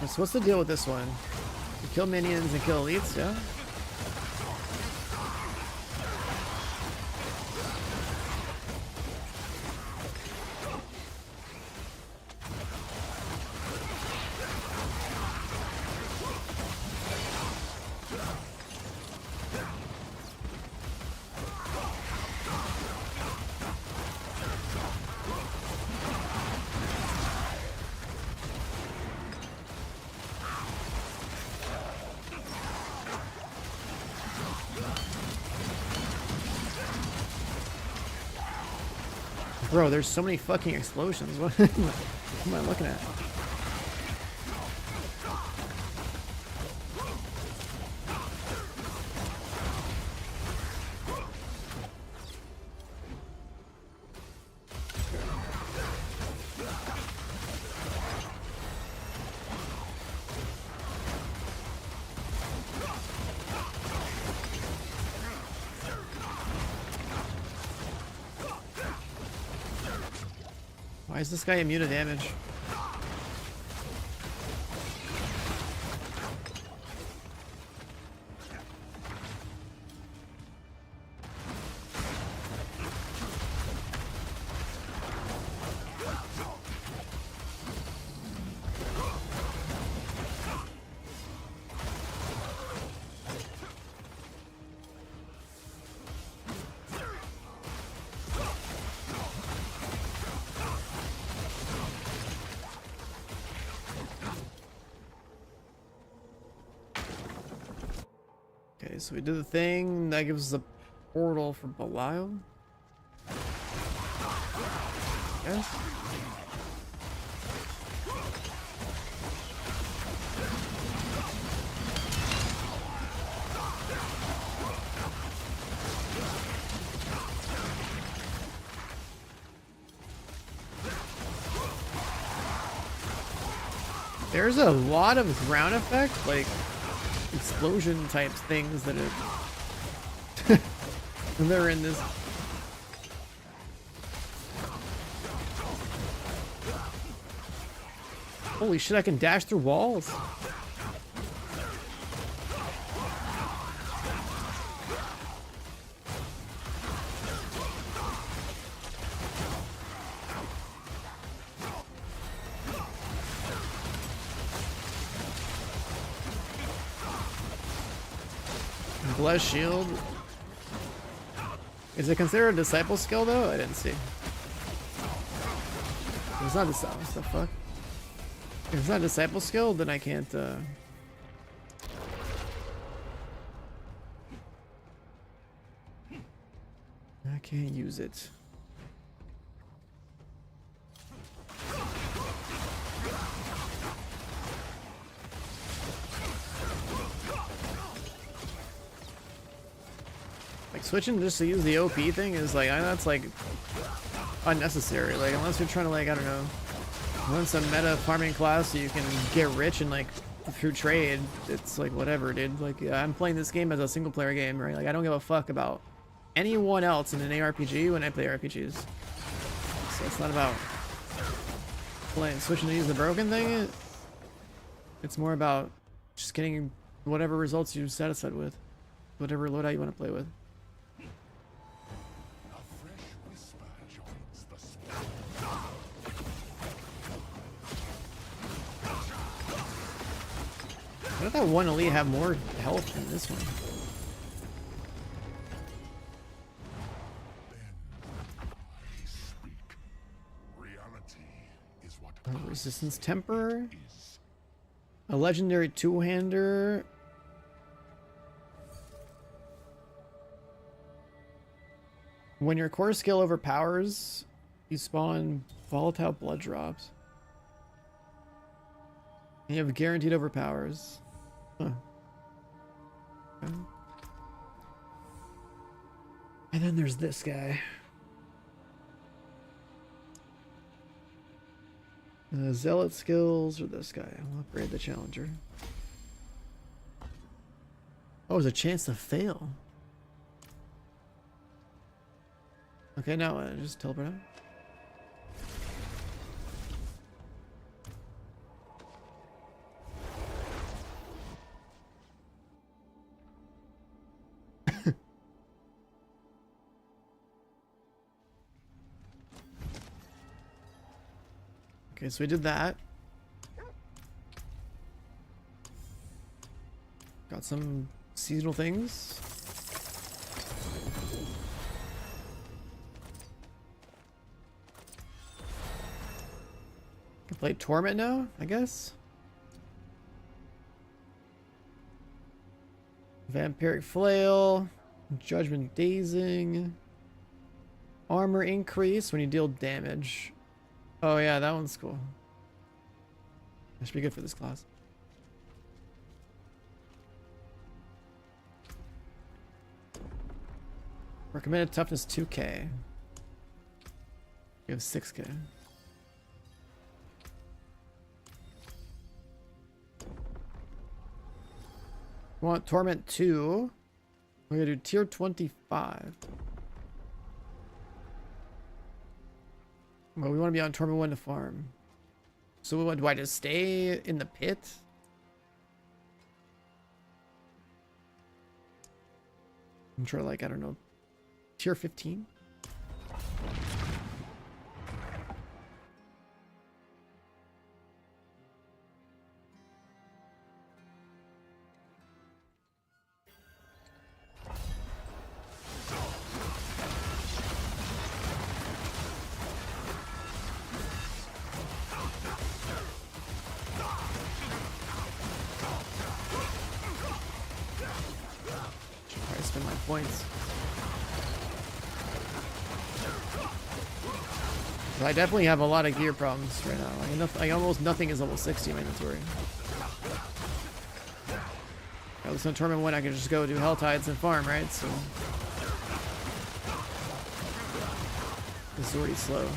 Speaker 1: So what's the deal with this one? You kill minions and kill elites, yeah? Bro, there's so many fucking explosions. What am I looking at? Why is this guy immune to damage? Okay, so we do the thing that gives us a portal for Belial. Yes. There's a lot of ground effect, like explosion type things that are they're in this. Holy shit, I can dash through walls. Bless shield. Is it considered a disciple skill though? I didn't see. It's not disciple. What the fuck? If it's not disciple skill, then I can't. I can't use it. Like switching just to use the OP thing is like, I know that's like unnecessary. Like unless you're trying to like, I don't know, run some meta farming class so you can get rich and like through trade, it's like whatever, dude. Like I'm playing this game as a single player game, right? Like I don't give a fuck about anyone else in an ARPG when I play RPGs. So it's not about playing switching to use the broken thing. It's more about just getting whatever results you're satisfied with, whatever loadout you want to play with. Why did that one elite have more health than this one? A resistance temper. A legendary two-hander. When your core skill overpowers, you spawn Volatile blood drops. And you have guaranteed overpowers. Huh. Okay. And then there's this guy. Zealot skills or this guy. I'll upgrade the challenger. Oh, there's a chance to fail. Okay, now just teleport out. Okay, so we did that. Got some seasonal things. Can play Torment now, I guess. Vampiric Flail, Judgment Dazing, Armor Increase when you deal damage. Oh yeah, that one's cool. That should be good for this class. Recommended toughness 2k. You have 6k. We want Torment 2. We're gonna do tier 25. Well, we want to be on Torment 1 to farm. So what, do I just stay in the pit? I'm sure, like, I don't know, tier 15? Points. I definitely have a lot of gear problems right now. Like almost nothing is level 60 in my inventory. At least on Tournament 1 I can just go do Hell Tides and farm, right? So this is already slow.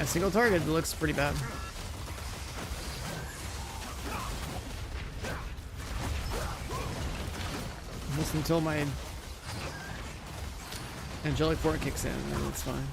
Speaker 1: Single target looks pretty bad. Just until my angelic fork kicks in, then it's fine.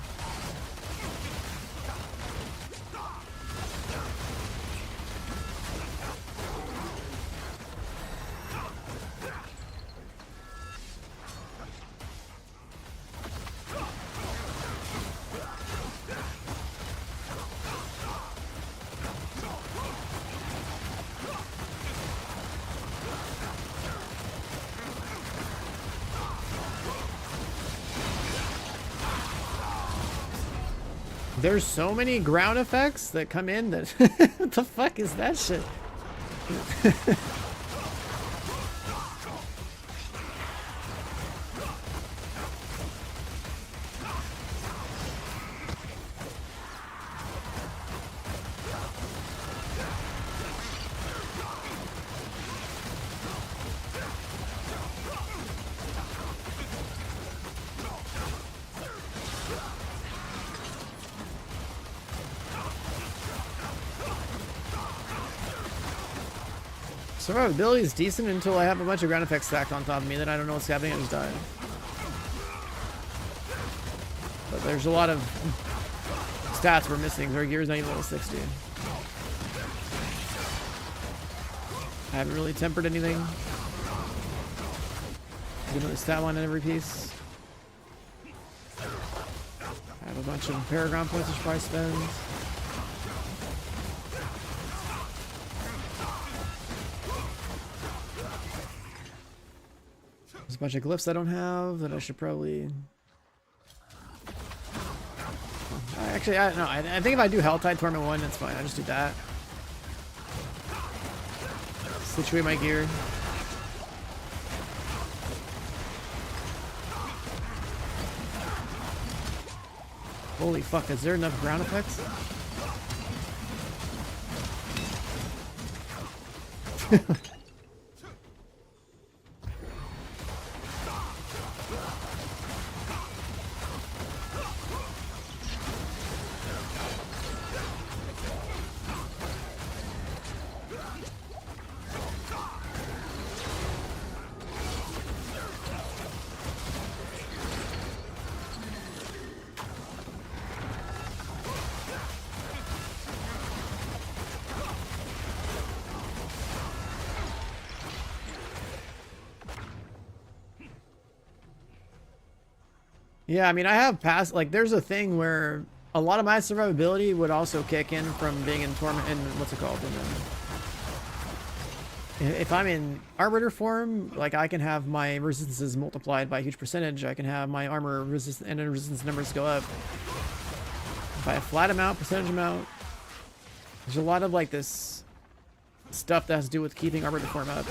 Speaker 1: There's so many ground effects that come in that what the fuck is that shit? Survivability is decent until I have a bunch of ground effects stacked on top of me that I don't know what's happening. I just die. But there's a lot of stats we're missing. Our gear is not even level 60. I haven't really tempered anything. Get another stat line on every piece. I have a bunch of Paragon points I should probably spend. There's a bunch of glyphs I don't have that I should probably... Actually, I don't know. I think if I do Helltide Tournament 1, that's fine. I just do that. Situate my gear. Holy fuck, is there enough ground effects? Yeah, I mean, I have passed, like, there's a thing where a lot of my survivability would also kick in from being in Torment, in, what's it called? If I'm in Arbiter form, like, I can have my resistances multiplied by a huge percentage. I can have my armor resistance and resistance numbers go up by a flat amount, percentage amount. There's a lot of, like, this stuff that has to do with keeping Arbiter form up.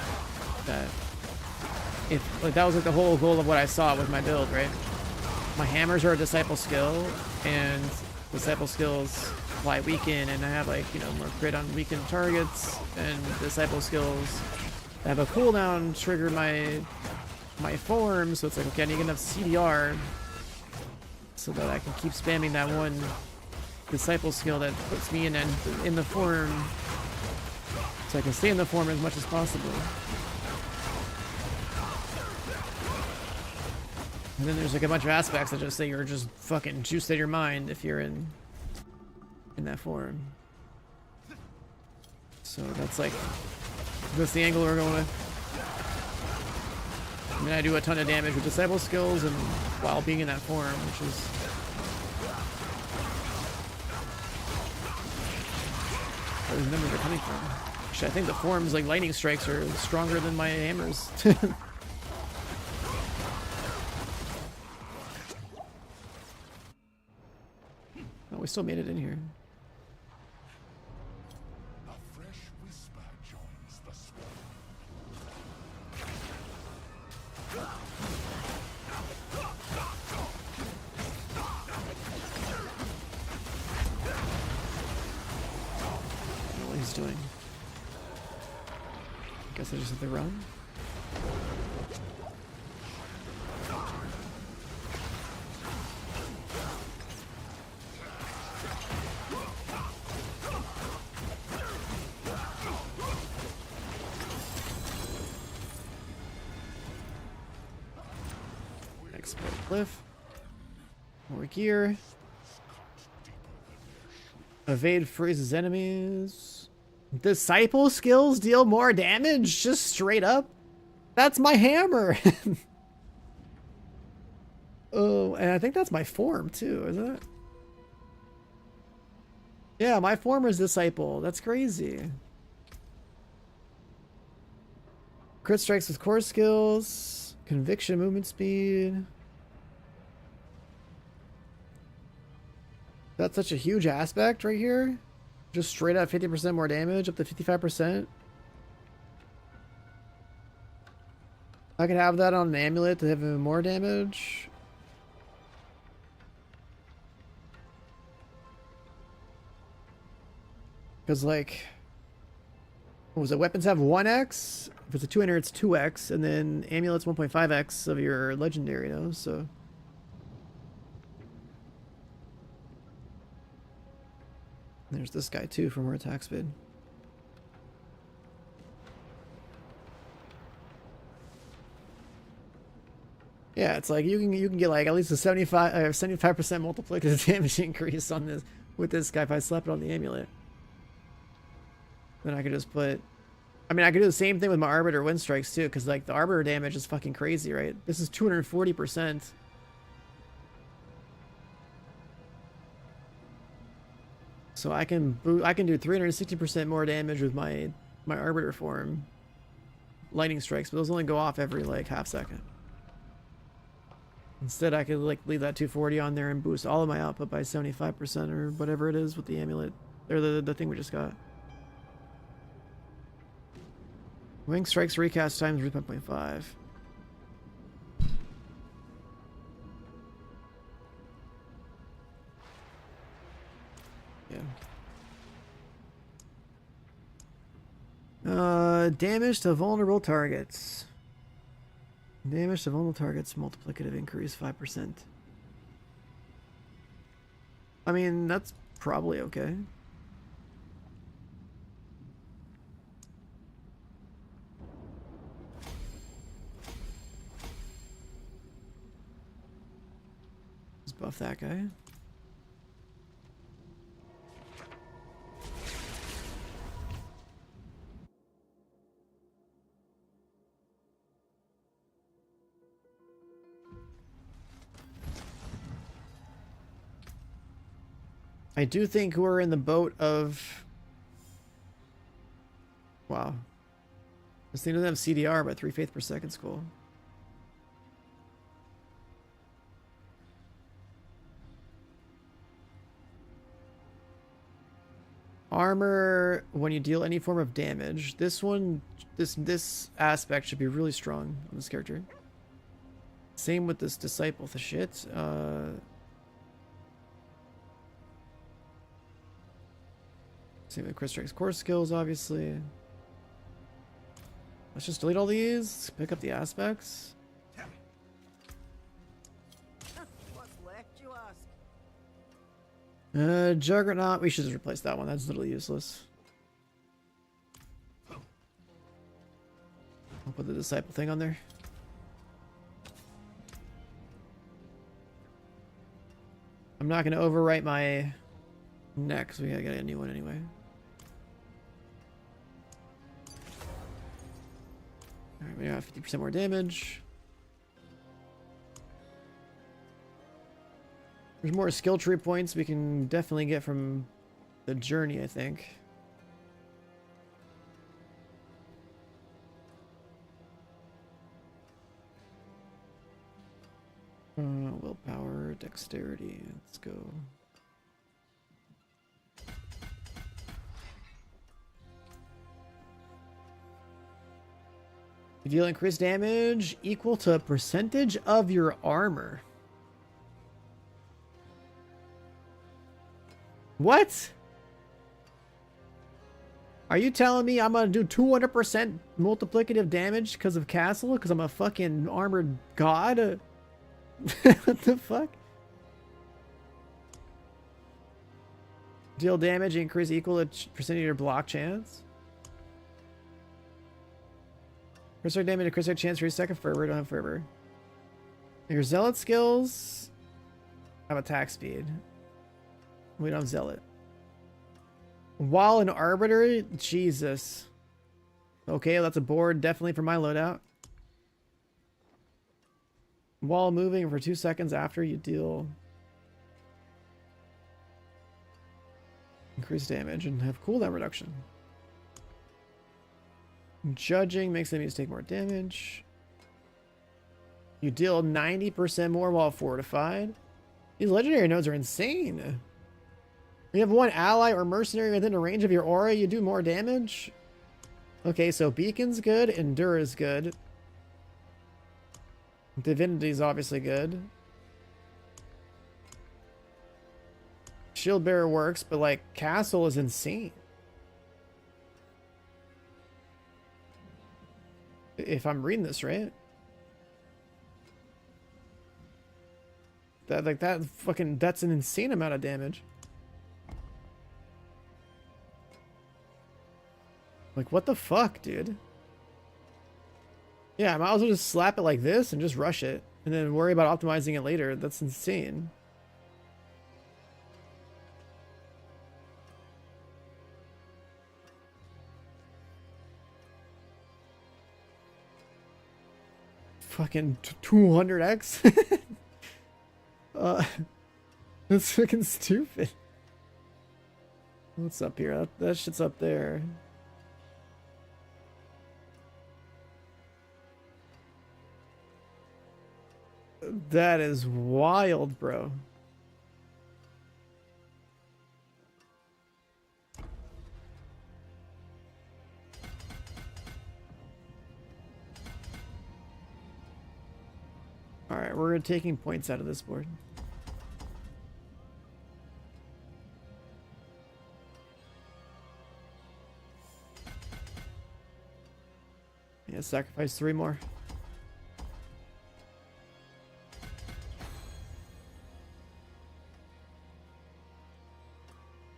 Speaker 1: That, if, like, that was, like, the whole goal of what I saw with my build, right? My hammers are a disciple skill, and disciple skills apply weaken, and I have, like, you know, more crit on weakened targets, and disciple skills that have a cooldown trigger my form, so it's like, okay, I need enough CDR so that I can keep spamming that one disciple skill that puts me in the form, so I can stay in the form as much as possible. And then there's like a bunch of aspects that just say you're just fucking juiced out of your mind if you're in that form. So that's like, that's the angle we're going with. I mean, I do a ton of damage with disciple skills and while being in that form, which is where those numbers are coming from. Actually, I think the forms like lightning strikes are stronger than my hammers. Oh, we still made it in here.
Speaker 2: A fresh whisper joins the swarm.
Speaker 1: I don't know what he's doing. I guess I just have to run. Export cliff. More gear. Evade freezes enemies. Disciple skills deal more damage? Just straight up? That's my hammer! Oh, and I think that's my form too, isn't it? Yeah, my form is Disciple. That's crazy. Crit strikes with core skills. Conviction movement speed. That's such a huge aspect right here. Just straight up 50% more damage, up to 55%. I could have that on an amulet to have even more damage. Because, like, what was it? Weapons have 1x. If it's a 2-hander, it's 2x. And then amulets 1.5x of your legendary, you know? So. There's this guy too for more attack speed. Yeah, it's like you can get like at least a 75% multiplicative damage increase on this with this guy if I slap it on the amulet. Then I could just put, I mean, I could do the same thing with my Arbiter wind strikes too, because like the Arbiter damage is fucking crazy, right? This is 240%. So I can do 360% more damage with my Arbiter form lightning strikes, but those only go off every like half second. Instead, I could like leave that 240 on there and boost all of my output by 75% or whatever it is with the amulet or the thing we just got. Wing strikes recast times 3.5. Yeah. Damage to vulnerable targets. Damage to vulnerable targets, multiplicative increase 5%. I mean, that's probably okay. Let's buff that guy. I do think we're in the boat of... Wow. This thing doesn't have CDR, but 3 faith per second's cool. Armor when you deal any form of damage. This one, this aspect should be really strong on this character. Same with this disciple, the shit. Same with Chris Drake's core skills, obviously. Let's just delete all these, pick up the aspects.
Speaker 9: What's left, you ask?
Speaker 1: Juggernaut, we should just replace that one. That's literally useless. I'll put the disciple thing on there. I'm not going to overwrite my neck, because we gotta get a new one anyway. Alright, we got 50% more damage. There's more skill tree points we can definitely get from the journey, I think. Willpower, dexterity, let's go. You deal increased damage equal to a percentage of your armor. What? Are you telling me I'm gonna do 200% multiplicative damage because of Castle? Because I'm a fucking armored god? What the fuck? Deal damage increase equal to percentage of your block chance. Critical damage and critical chance for your second fervor. Don't have fervor. Your zealot skills have attack speed. We don't have zealot. While an arbiter, Jesus. Okay, that's a board definitely for my loadout. While moving for 2 seconds after you deal increased damage and have cooldown reduction. Judging makes enemies take more damage. You deal 90% more while fortified. These legendary nodes are insane. You have one ally or mercenary within a range of your aura, you do more damage. Okay, so Beacon's good, Endure is good. Divinity's obviously good. Shield Bearer works, but like Castle is insane. If I'm reading this right. That's an insane amount of damage. Like, what the fuck, dude? Yeah, I might as well just slap it like this and just rush it. And then worry about optimizing it later. That's insane. Fucking 200x? That's fucking stupid. What's up here? That shit's up there. That is wild, bro. All right, we're taking points out of this board. Yeah, sacrifice 3 more.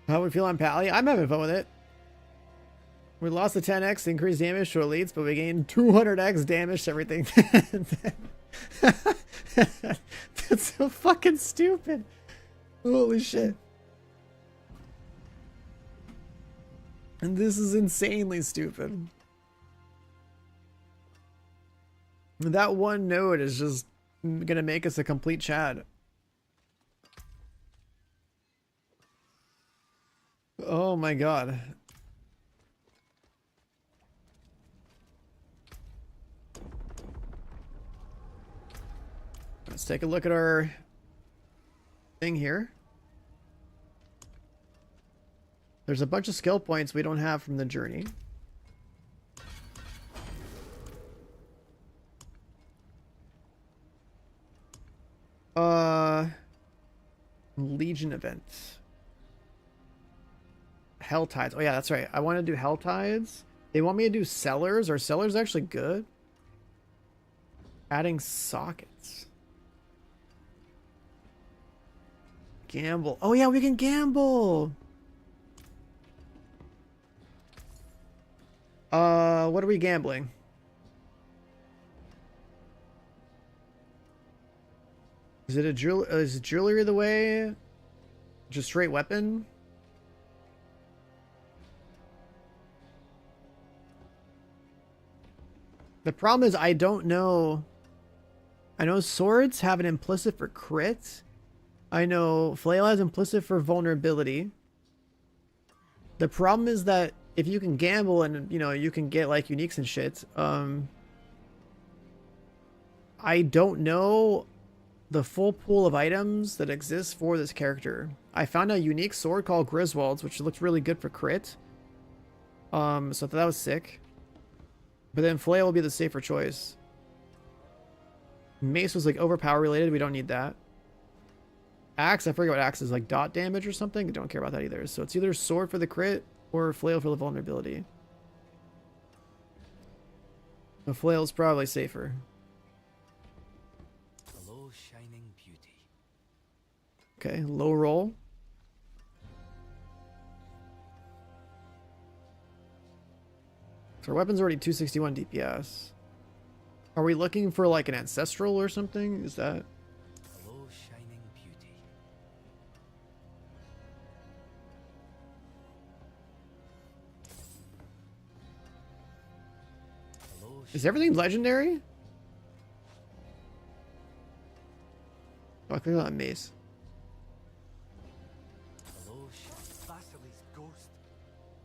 Speaker 1: How we feel on Pally? I'm having fun with it. We lost the 10x increased damage to elites, but we gained 200x damage to everything. That's so fucking stupid. Holy shit. And this is insanely stupid. That one node is just gonna make us a complete Chad. Oh my god. Let's take a look at our thing here. There's a bunch of skill points we don't have from the journey. Legion event. Hell Tides. Oh yeah, that's right. I want to do Hell Tides. They want me to do Cellars. Are Cellars actually good? Adding sockets. Gamble. Oh yeah, we can gamble. What are we gambling? Is it a is jewelry the way? Just straight weapon? The problem is I don't know. I know swords have an implicit for crit. I know flail has implicit for vulnerability. The problem is that if you can gamble and, you know, you can get like uniques and shit, I don't know the full pool of items that exist for this character. I found a unique sword called Griswold's, which looked really good for crit. So I thought that was sick. But then flail will be the safer choice. Mace was like overpower related. We don't need that. Axe, I forget what axe is, like dot damage or something. I don't care about that either. So it's either sword for the crit or flail for the vulnerability. The flail is probably safer.
Speaker 10: Hello, shining beauty.
Speaker 1: Okay, low roll. So our weapon's already 261 DPS. Are we looking for like an ancestral or something? Is that?
Speaker 10: Hello, shining beauty. Hello,
Speaker 1: Is everything legendary? Oh, I clicked on that mace.
Speaker 10: hello, Vasily's ghost.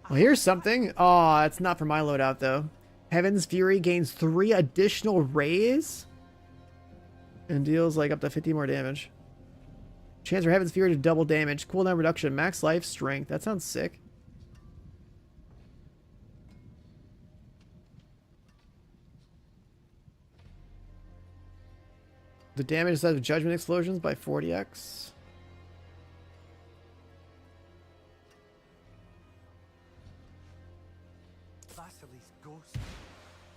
Speaker 1: Well, here's something. Oh, it's not for my loadout though. Heaven's Fury gains 3 additional rays and deals like up to 50 more damage. Chance for Heaven's Fury to double damage. Cooldown reduction. Max life strength. That sounds sick. The damage size of Judgment Explosions by 40x.
Speaker 10: Vasily's ghost.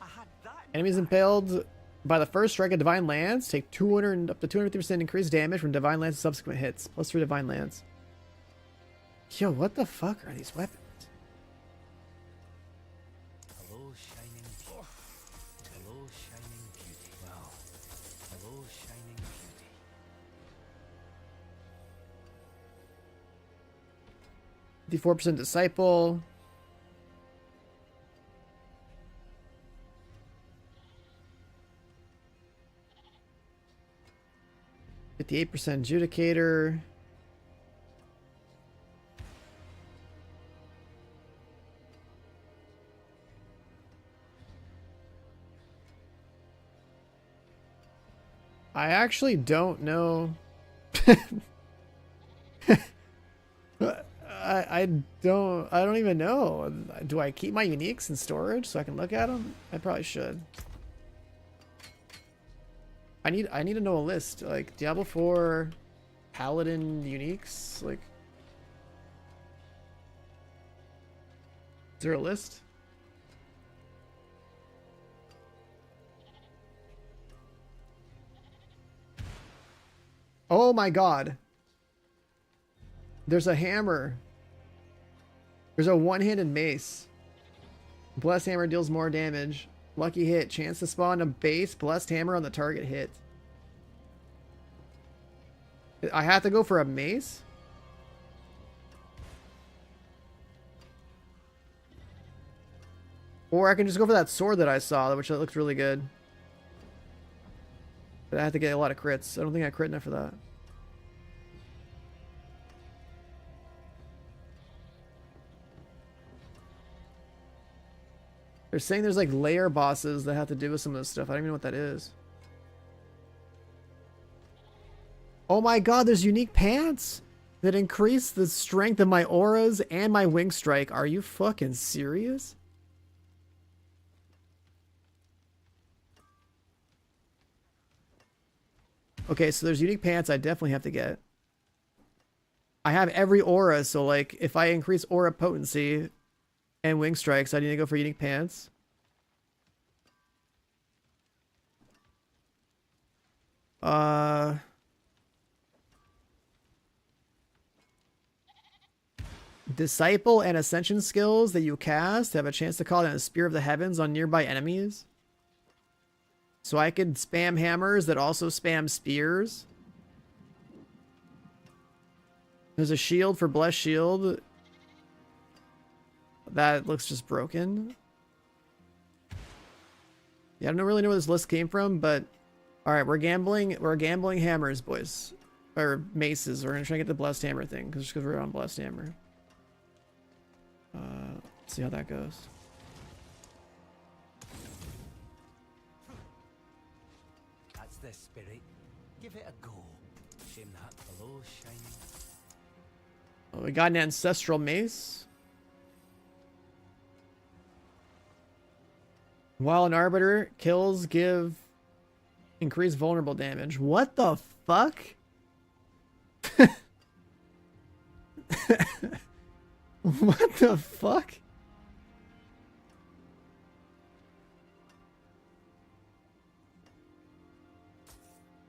Speaker 10: I had that.
Speaker 1: Enemies impaled by the first strike of Divine Lance take 200 up to 250% increased damage from Divine Lance's subsequent hits. Plus 3 Divine Lance. Yo, what the fuck are these weapons?
Speaker 10: Hello, shining beauty. Hello, shining beauty. Wow. Hello, shining beauty.
Speaker 1: 54% Disciple. 58% Adjudicator. I actually don't know. I don't even know. Do I keep my uniques in storage so I can look at them? I probably should. I need to know a list, like Diablo 4 Paladin uniques, like is there a list? Oh my god. There's a hammer. There's a one-handed mace. Blessed hammer deals more damage. Lucky hit. Chance to spawn a base blessed hammer on the target hit. I have to go for a mace? Or I can just go for that sword that I saw, which looks really good. But I have to get a lot of crits. I don't think I crit enough for that. They're saying there's like layer bosses that have to do with some of this stuff. I don't even know what that is. Oh my god, there's unique pants that increase the strength of my auras and my wing strike. Are you fucking serious? Okay, so there's unique pants I definitely have to get. I have every aura, so like if I increase aura potency and wing strikes, I need to go for unique pants. Disciple and Ascension skills that you cast have a chance to call down a Spear of the Heavens on nearby enemies. So I could spam hammers that also spam spears. There's a shield for Blessed Shield. That looks just broken. Yeah, I don't really know where this list came from, but alright, we're gambling hammers, boys. Or maces. We're gonna try to get the Blessed Hammer thing, just because we're on Blessed Hammer. Let's see how that goes.
Speaker 10: That's the spirit. Give it a go. Shame that below shining.
Speaker 1: Oh, we got an Ancestral Mace. While an Arbiter kills, give increased vulnerable damage. What the fuck? What the fuck?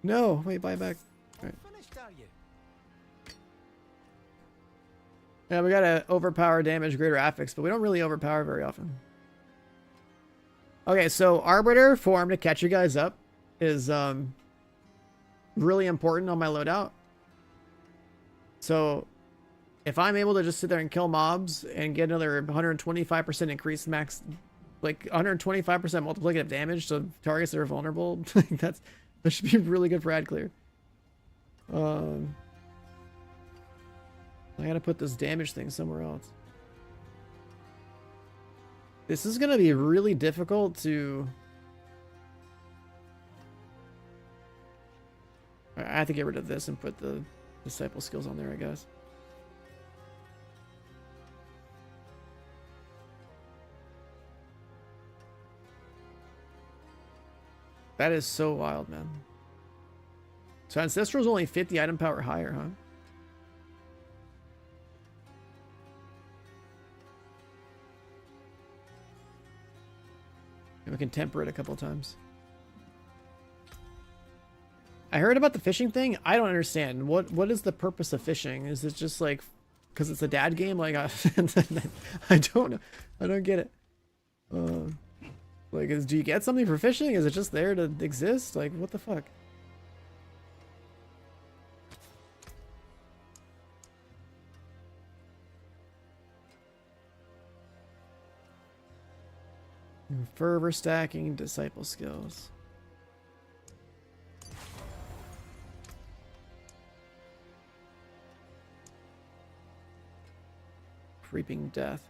Speaker 1: No, wait, buy back. All right.
Speaker 10: Finished, are you?
Speaker 1: Yeah, we gotta overpower damage greater affix, but we don't really overpower very often. Okay, so Arbiter form to catch you guys up is really important on my loadout. So if I'm able to just sit there and kill mobs and get another 125% increased max, like 125% multiplicative damage to targets that are vulnerable, that should be really good for ad clear. I gotta put this damage thing somewhere else. This is gonna be really difficult to... I have to get rid of this and put the disciple skills on there, I guess. That is so wild, man. So Ancestral's only 50 item power higher, huh? And we can temper it a couple times. I heard about the fishing thing. I don't understand. What is the purpose of fishing? Is it just like because it's a dad game? Like I don't know. I don't get it. Like, do you get something for fishing? Is it just there to exist? Like, what the fuck? Fervor stacking, disciple skills. Creeping death.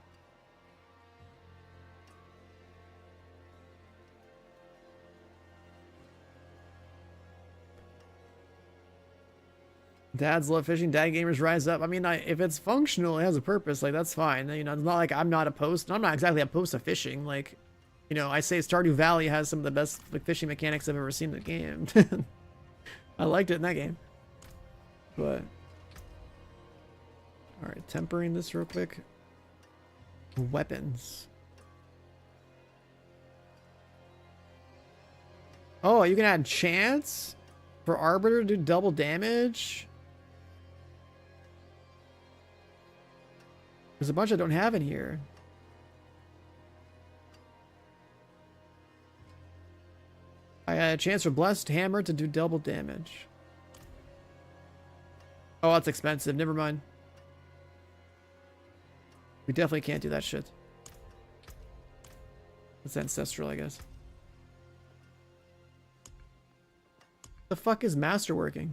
Speaker 1: Dads love fishing. Dad gamers rise up. I mean, if it's functional, it has a purpose. Like that's fine. You know, it's not like I'm not opposed. I'm not exactly opposed to fishing. Like, you know, I say Stardew Valley has some of the best like fishing mechanics I've ever seen in the game. I liked it in that game. But all right, tempering this real quick. Weapons. Oh, you can add chance for Arbiter to do double damage. There's a bunch I don't have in here. I had a chance for Blessed Hammer to do double damage. Oh, that's expensive. Never mind. We definitely can't do that shit. It's ancestral, I guess. The fuck is masterworking?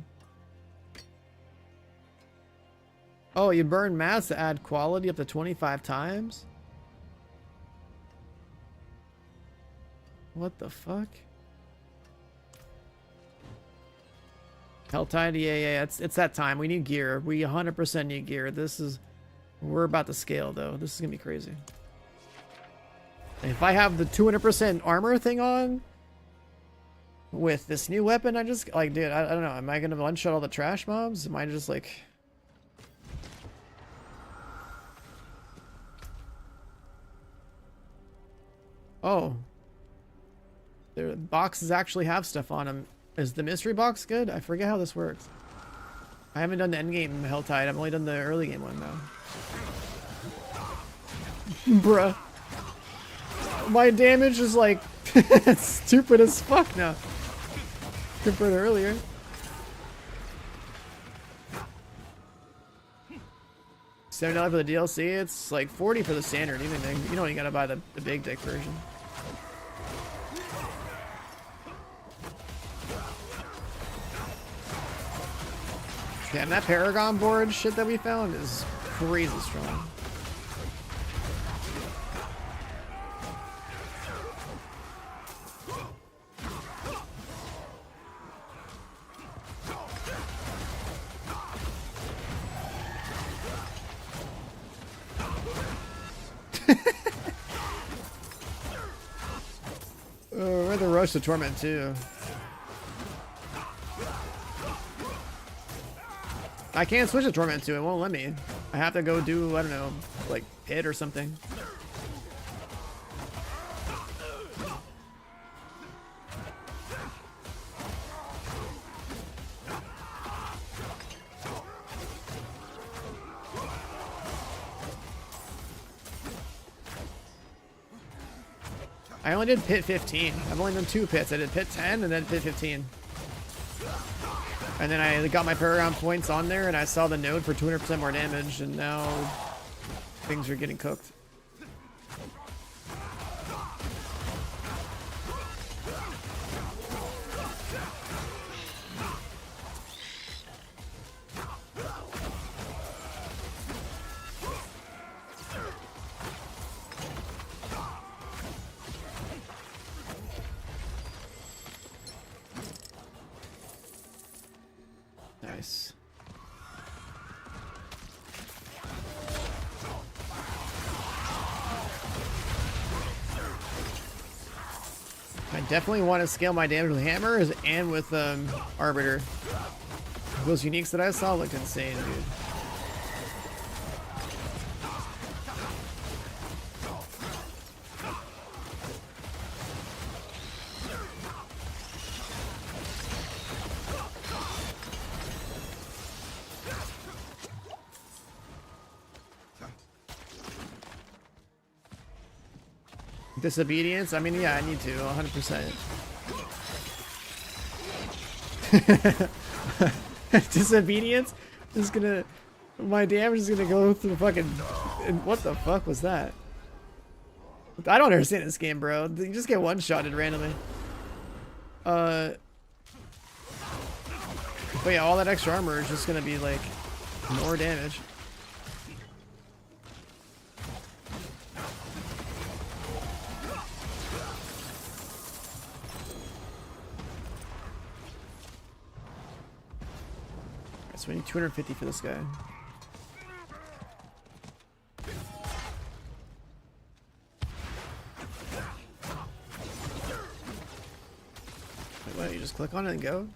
Speaker 1: Oh, you burn mats to add quality up to 25 times? What the fuck? Helltide, yeah, it's that time. We need gear. We 100% need gear. We're about to scale though. This is gonna be crazy. If I have the 200% armor thing on with this new weapon, I just like, dude, I don't know. Am I gonna one-shot all the trash mobs? Am I just like? Oh, the boxes actually have stuff on them. Is the mystery box good? I forget how this works. I haven't done the end game Helltide. I've only done the early game one though. Bruh. My damage is like stupid as fuck now compared to earlier. $7 for the DLC. It's like 40 for the standard. You know you gotta buy the big dick version. Yeah, and that Paragon board shit that we found is crazy strong. Oh, we're the rush to torment too. I can't switch to torment to. It won't let me. I have to go do, I don't know, like pit or something. I only did pit 15. I've only done 2 pits. I did pit 10 and then pit 15. And then I got my Paragon points on there and I saw the node for 200% more damage and now things are getting cooked. Nice. I definitely want to scale my damage with hammers and with Arbiter. Those uniques that I saw looked insane, dude. Disobedience? I mean, yeah, I need to, 100%. Disobedience is gonna... My damage is gonna go through fucking... What the fuck was that? I don't understand this game, bro. You just get one-shotted randomly. But yeah, all that extra armor is just gonna be, like, more damage. So we need 250 for this guy. Wait, what? You just click on it and go?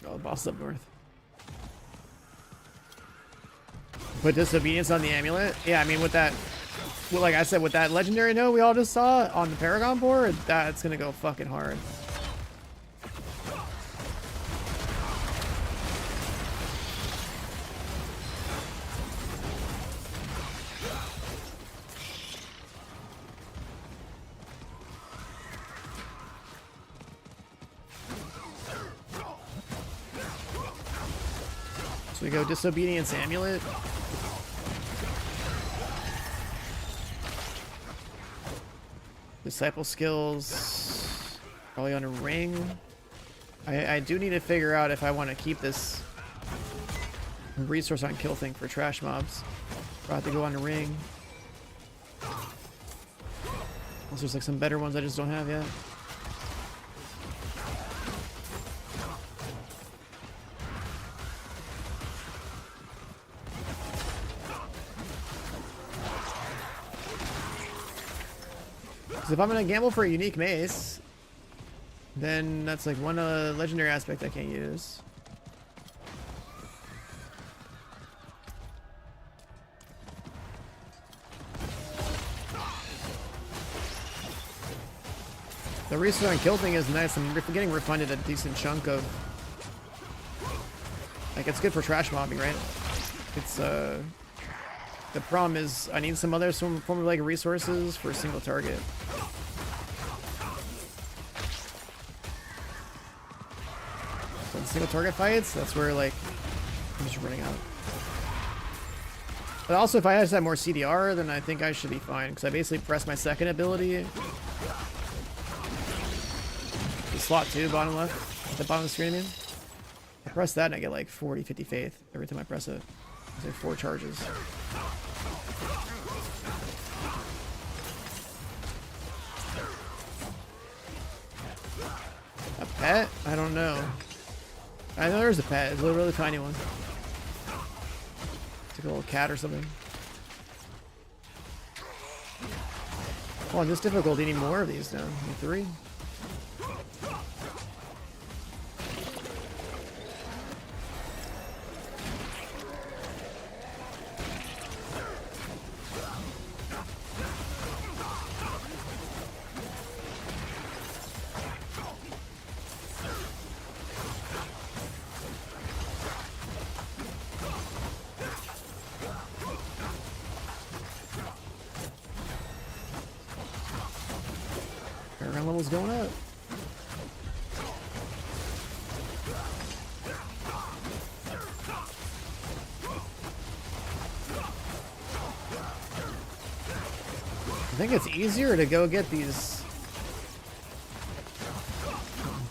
Speaker 1: Oh, the boss is up north. Put disobedience on the amulet? Yeah, I mean with that, well, like I said, with that legendary node we all just saw on the Paragon board, that's gonna go fucking hard. So we go disobedience amulet. Disciple skills, probably on a ring. I do need to figure out if I want to keep this resource on kill thing for trash mobs. Or I have to go on a ring. Unless there's like some better ones I just don't have yet. If I'm gonna gamble for a unique mace, then that's like one legendary aspect I can't use. The resource on kill thing is nice. I'm getting refunded a decent chunk of, like, it's good for trash mobbing, right? It's the problem is I need some other form of like resources for a single target. So in single target fights, that's where like I'm just running out. But also if I just have more CDR, then I think I should be fine because I basically press my second ability. The slot 2, bottom left, at the bottom of the screen. I mean, I press that and I get like 40, 50 faith every time I press it. It's like 4 charges. A pet? I don't know. I know there's a pet. It's a really tiny one. It's like a little cat or something. Oh, on this difficulty, need more of these now. Need 3. Paragon level's going up. I think it's easier to go get these.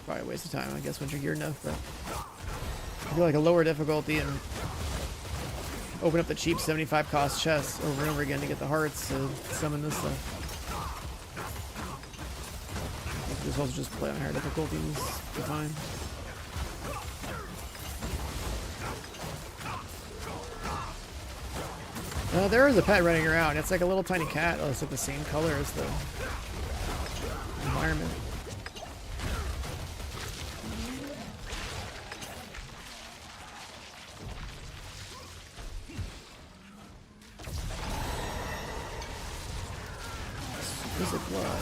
Speaker 1: Probably a waste of time, I guess, once you're geared enough, but I feel like a lower difficulty and open up the cheap 75 cost chests over and over again to get the hearts to summon this stuff. Just also just play on higher difficulties, be fine. There is a pet running around. It's like a little tiny cat. Oh, it's like the same color as the environment. Exquisite blood.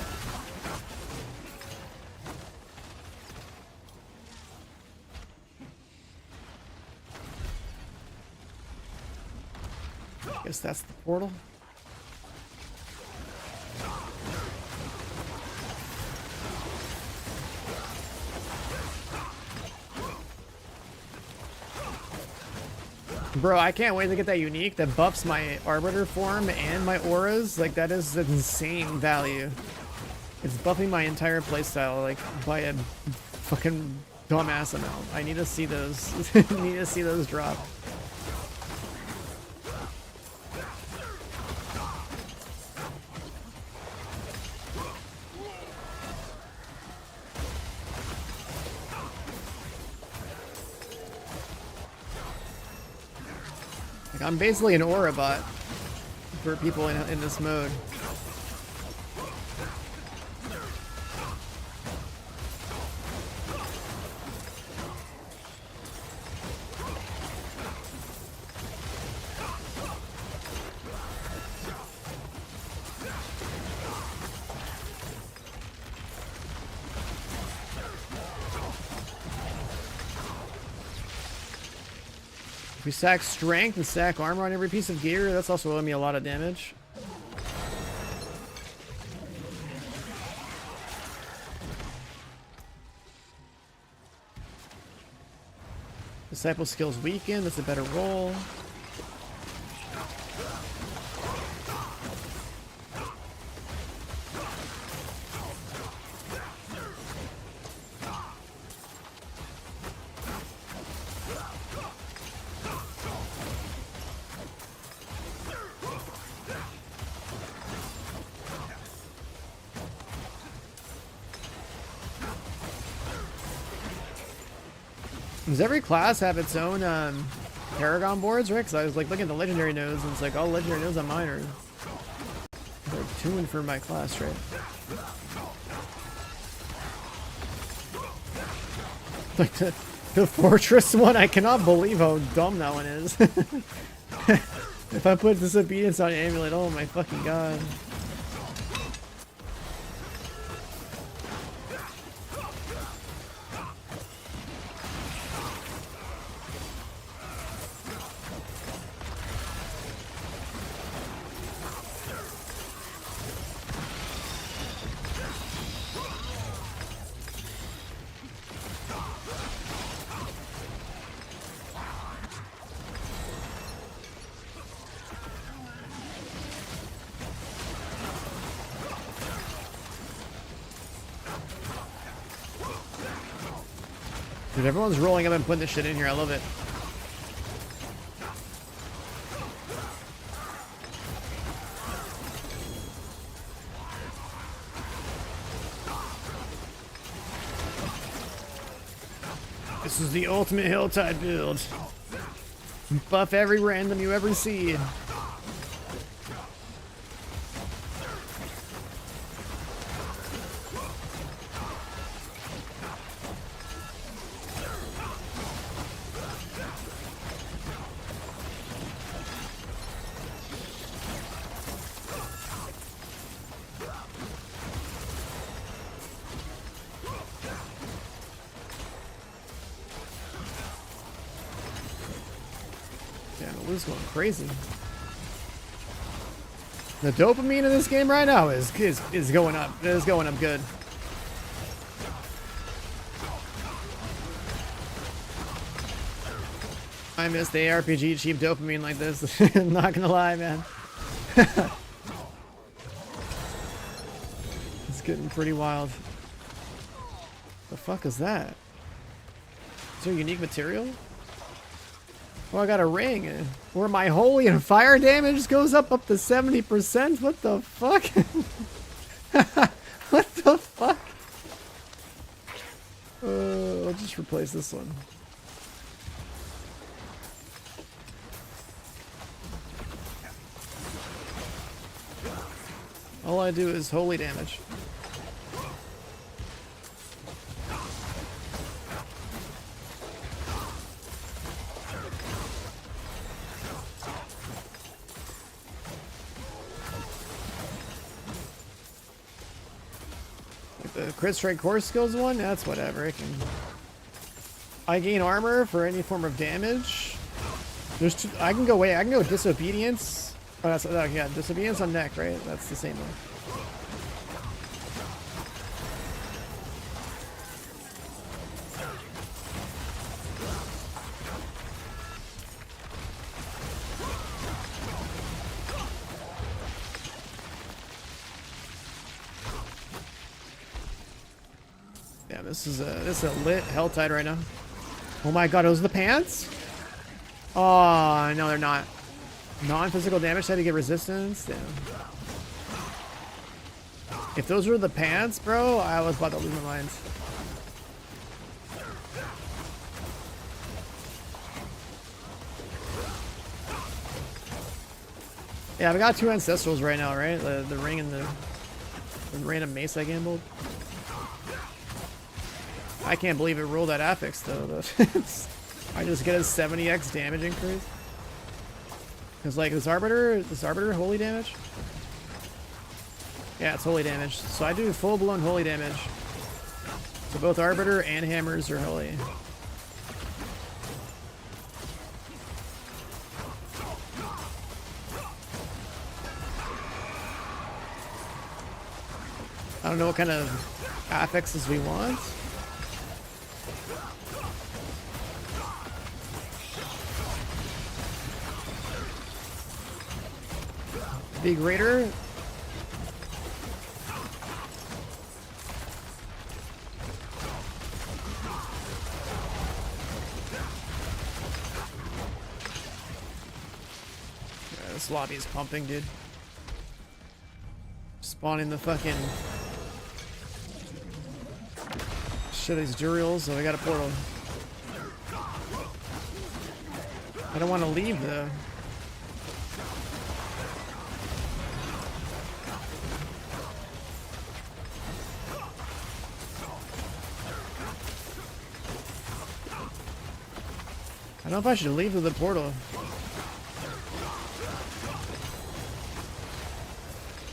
Speaker 1: Guess that's the portal. Bro, I can't wait to get that unique that buffs my Arbiter form and my auras. Like, that is an insane value. It's buffing my entire playstyle like by a fucking dumbass amount. I need to see those. Need to see those drop. Like, I'm basically an aura bot for people in this mode. If we stack strength and stack armor on every piece of gear, that's also owing me a lot of damage. Disciple skills weaken, that's a better roll. Does every class have its own Paragon boards, right? Because I was like looking at the legendary nodes, and it's like all legendary nodes on mine are like tuned for my class, right? Like the fortress one, I cannot believe how dumb that one is. If I put disobedience on amulet, oh my fucking god. Dude, everyone's rolling up and putting this shit in here. I love it. This is the ultimate Hilltide build. Buff every random you ever see. Going crazy. The dopamine in this game right now is going up. It is going up good. I miss the ARPG cheap dopamine like this. I'm not gonna lie, man. It's getting pretty wild. The fuck is that? Is there unique material? Oh, I got a ring where my holy and fire damage goes up to 70%. What the fuck? What the fuck? I'll just replace this one. All I do is holy damage. The crit strike core skills one, that's whatever. It can. I gain armor for any form of damage. There's two, I can go disobedience. Oh, that's yeah, disobedience on neck, right? That's the same one. this is a lit Helltide right now. Oh my god, those are the pants? Oh, no, they're not. Non-physical damage, had to get resistance. Damn. If those were the pants, bro, I was about to lose my mind. Yeah, we got 2 ancestrals right now, right? The ring and the random mace I gambled. I can't believe it rolled that affix though. I just get a 70x damage increase. Cause like this arbiter holy damage? Yeah, it's holy damage. So I do full blown holy damage. So both arbiter and hammers are holy. I don't know what kind of affixes we want. Be greater. Yeah, this lobby is pumping, dude. Spawning the fucking shit, these Durials. Oh, I got a portal. I don't want to leave though. I don't know if I should leave to the portal.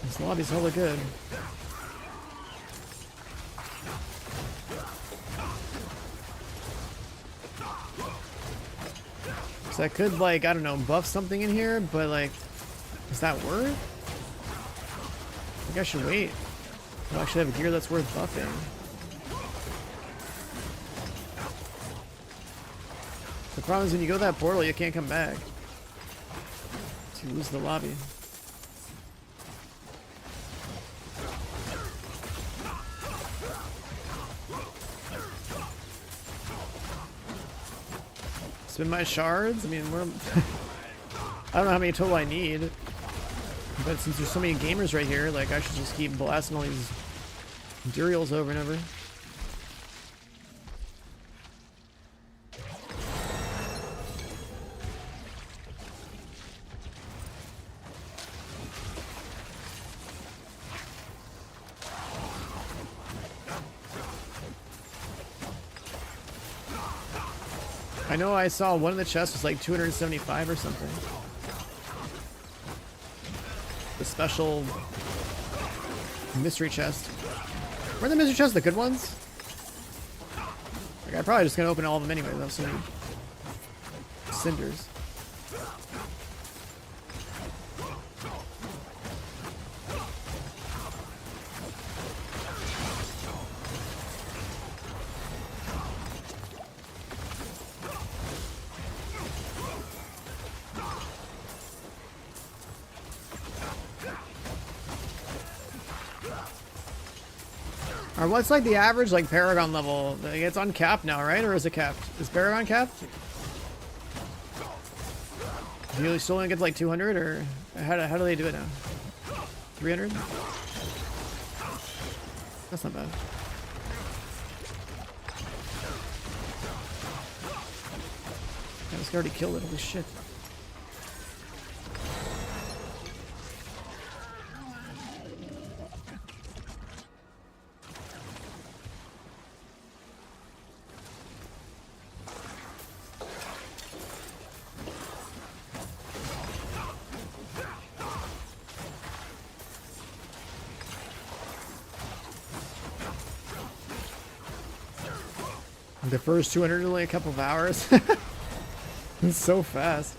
Speaker 1: This lobby's hella good. So I could, like, I don't know, buff something in here, but, like, does that work? I think I should wait. I'll actually have a gear that's worth buffing. The problem is when you go to that portal, you can't come back. So you lose the lobby. Spin my shards? I mean, we're... I don't know how many total I need. But since there's so many gamers right here, like, I should just keep blasting all these Durials over and over. I know I saw one of the chests was like 275 or something. The special mystery chest. Were the mystery chests the good ones? Like, I'm probably just gonna open all of them anyway. That's so many cinders. Or what's like the average like Paragon level? Like, it's uncapped now, right? Or is it capped? Is Paragon capped? Do you still only get to like 200, or how do they do it now? 300? That's not bad. I just already killed it. Holy shit. The first 200 in only a couple of hours. It's so fast.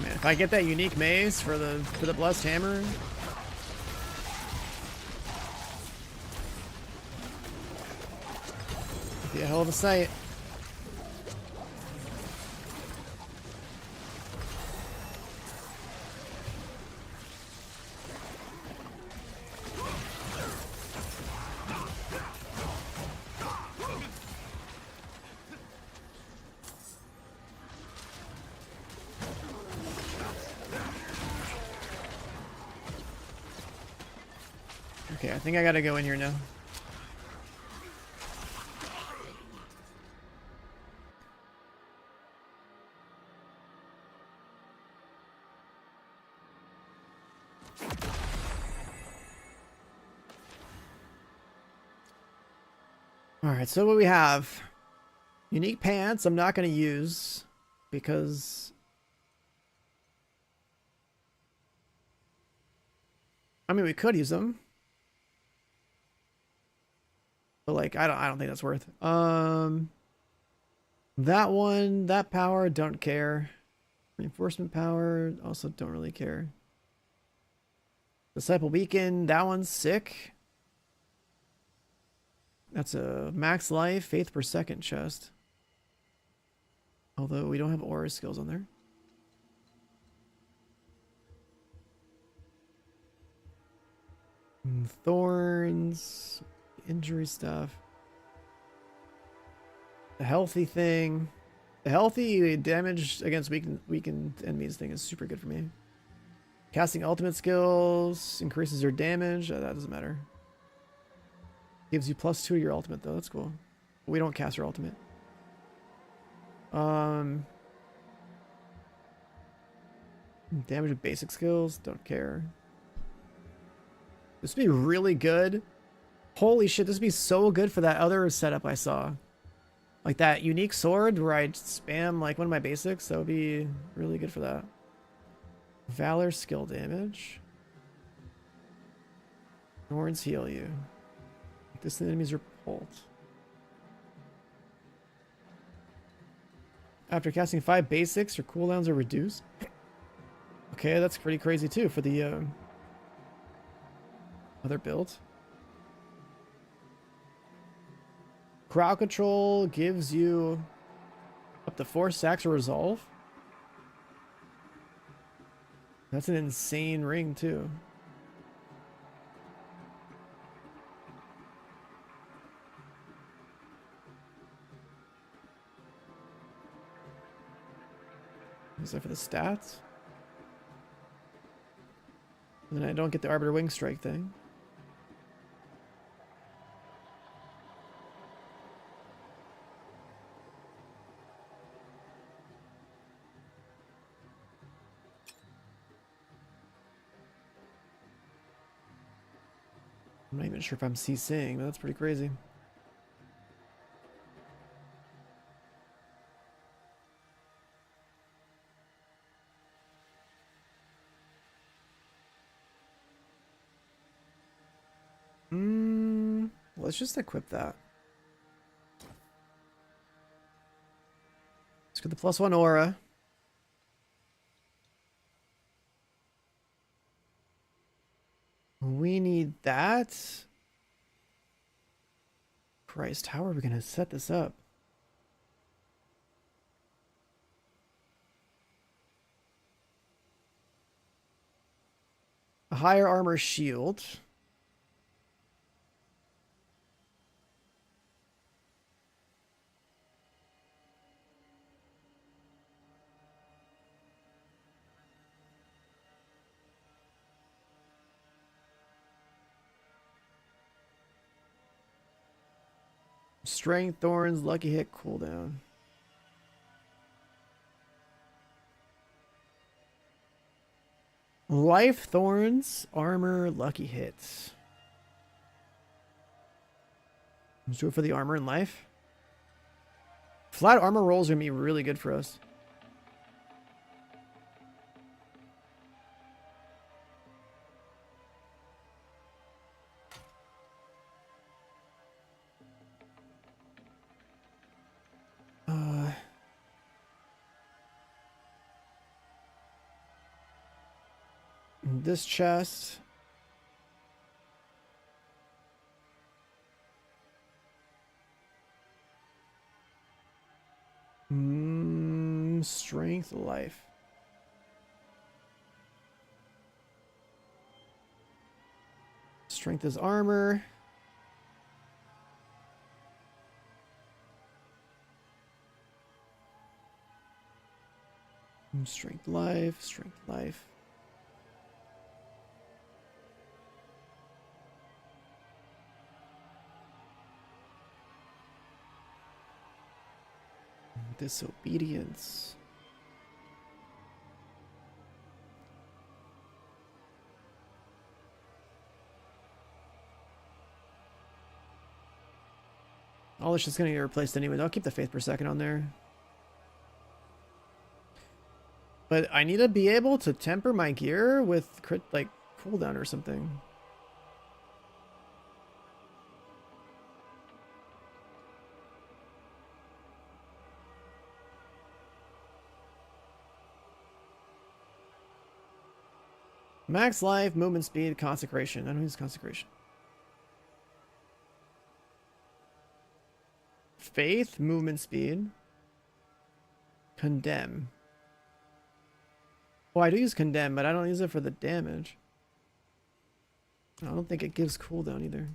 Speaker 1: Man, if I get that unique mace for the blessed hammer. Be a hell of a sight. Okay, I think I gotta go in here now. Alright, so what we have? Unique pants I'm not going to use because I mean we could use them. But like I don't think that's worth. That one, that power, don't care. Reinforcement power, also don't really care. Disciple Beacon, that one's sick. That's a max life, faith per second chest. Although we don't have aura skills on there. Thorns, injury stuff. The healthy thing. The healthy damage against weakened enemies thing is super good for me. Casting ultimate skills increases your damage. That doesn't matter. Gives you +2 to your ultimate though. That's cool. We don't cast our ultimate. Damage with basic skills. Don't care. This would be really good. Holy shit, this would be so good for that other setup I saw. Like that unique sword where I spam like one of my basics. That would be really good for that. Valor skill damage. Thorns heal you. Distant enemies repult. After casting 5 basics, your cooldowns are reduced. Okay, that's pretty crazy too for the other build. Crowd control gives you up to 4 stacks of resolve. That's an insane ring too. Is that for the stats? And then I don't get the Arbiter Wing Strike thing. I'm not even sure if I'm CCing, but that's pretty crazy. Let's just equip that. Let's get the +1 aura. We need that. Christ, how are we going to set this up? A higher armor shield. Strength, thorns, lucky hit, cooldown. Life, thorns, armor, lucky hits. Let's do it for the armor and life. Flat armor rolls are gonna be really good for us. This chest. Strength, life. Strength is armor. Strength, life, strength, life. Disobedience. All this shit's gonna get replaced anyway. I'll keep the faith per second on there. But I need to be able to temper my gear with crit, like, cooldown or something. Max life, movement speed, consecration. I don't use consecration. Faith, movement speed. Condemn. Well, I do use condemn, but I don't use it for the damage. I don't think it gives cooldown either.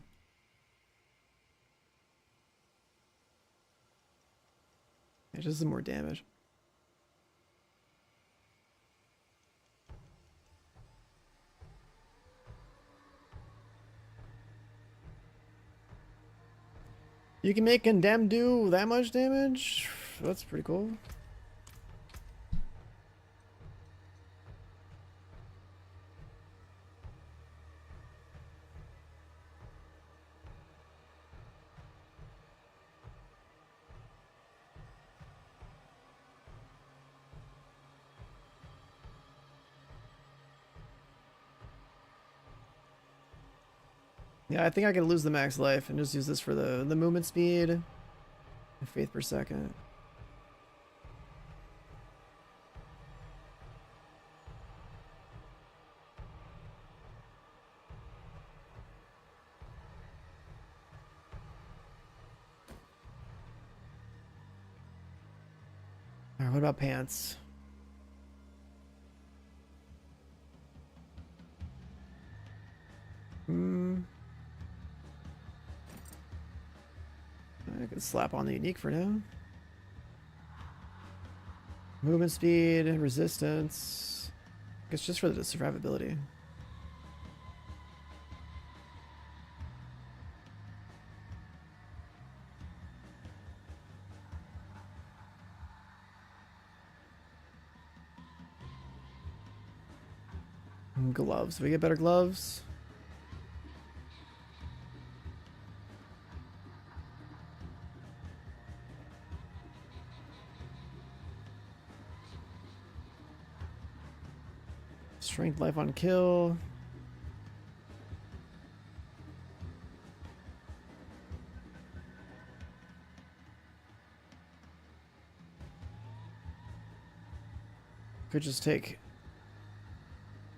Speaker 1: It just does more damage. You can make condemn do that much damage? That's pretty cool. Yeah, I think I can lose the max life and just use this for the movement speed and faith per second. Alright, what about pants? I could slap on the unique for now. Movement speed, resistance. It's just for the survivability. Gloves. We get better gloves. Strength, life on kill. Could just take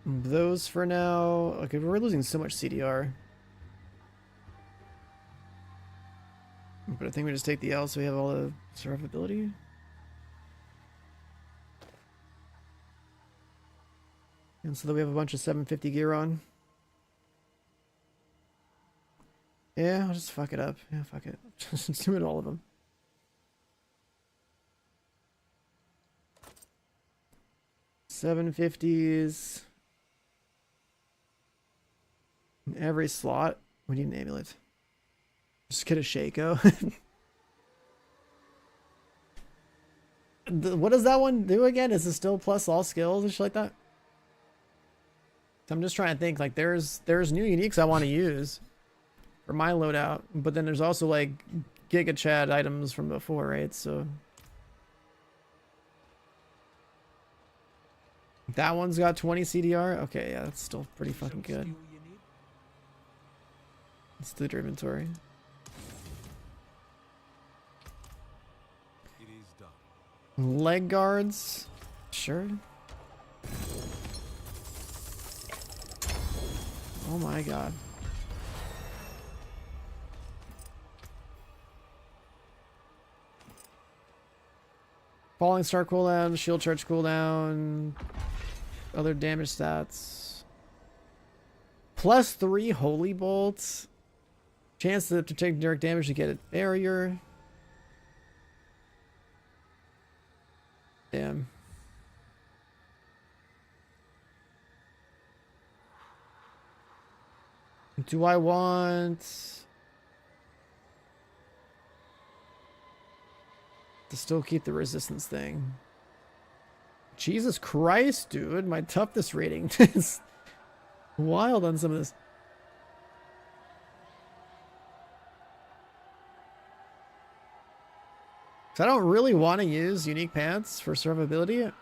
Speaker 1: those for now. Okay, we're losing so much CDR. But I think we just take the L so we have all the survivability. And so that we have a bunch of 750 gear on. Yeah, I'll just fuck it up. Yeah, fuck it. Just do it all of them. $750s. In every slot. We need an amulet. Just get a Shaco. What does that one do again? Is it still plus all skills and shit like that? I'm just trying to think, like, there's new uniques I want to use for my loadout, but then there's also like Giga Chad items from before, right? So that one's got 20 CDR. Okay, yeah, that's still pretty fucking good. Let's do their inventory.
Speaker 5: It is done.
Speaker 1: Leg guards, sure. Oh my god. Falling star cooldown, shield charge cooldown, other damage stats. +3 holy bolts. Chance to take direct damage to get a barrier. Damn. Do I want to still keep the resistance thing? Jesus Christ, dude. My toughness rating is wild on some of this. So I don't really want to use unique pants for survivability.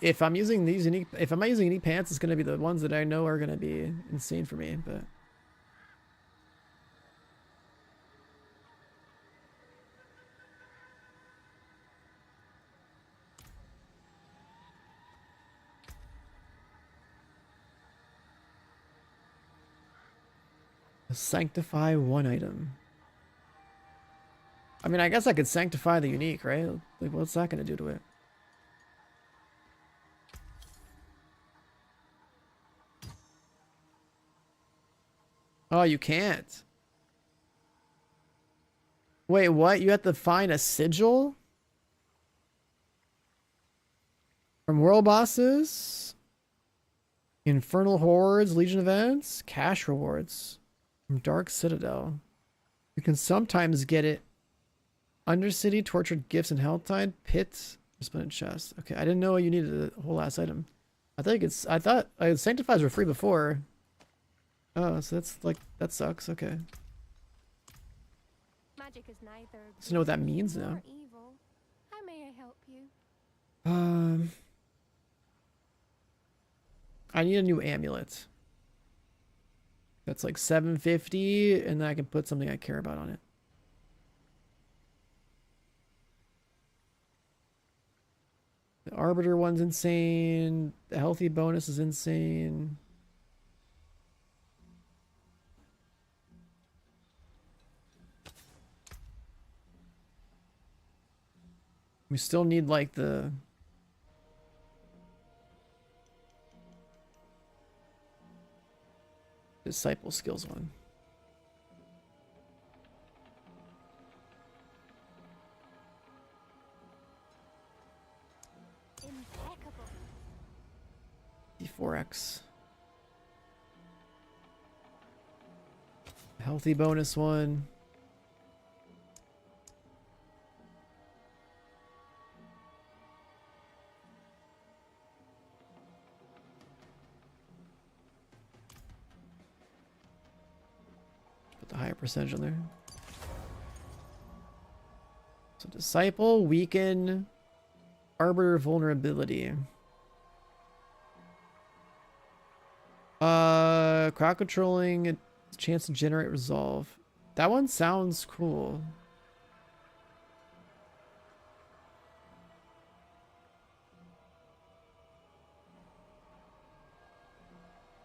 Speaker 1: If I'm using these unique, if I'm not using unique pants, it's gonna be the ones that I know are gonna be insane for me. But sanctify one item. I mean, I guess I could sanctify the unique, right? Like, what's that gonna do to it? Oh, you can't. Wait, what? You have to find a sigil? From world bosses? Infernal hordes, legion events, cash rewards. From Dark Citadel. You can sometimes get it. Undercity, tortured gifts and Helltide, pit, splintered chest. Okay, I didn't know you needed a whole ass item. I thought sanctifies were free before. Oh, so that's like, that sucks. Okay.
Speaker 6: Magic is neither
Speaker 1: So know what that means now.
Speaker 6: evil. How may I help you?
Speaker 1: I need a new amulet. That's like 750, and then I can put something I care about on it. The Arbiter one's insane. The healthy bonus is insane. We still need like the disciple skills one.
Speaker 6: Impeccable.
Speaker 1: D4X. Healthy bonus one. Put the higher percentage on there. So disciple, weaken, arbiter vulnerability. Crowd controlling, chance to generate resolve. That one sounds cool.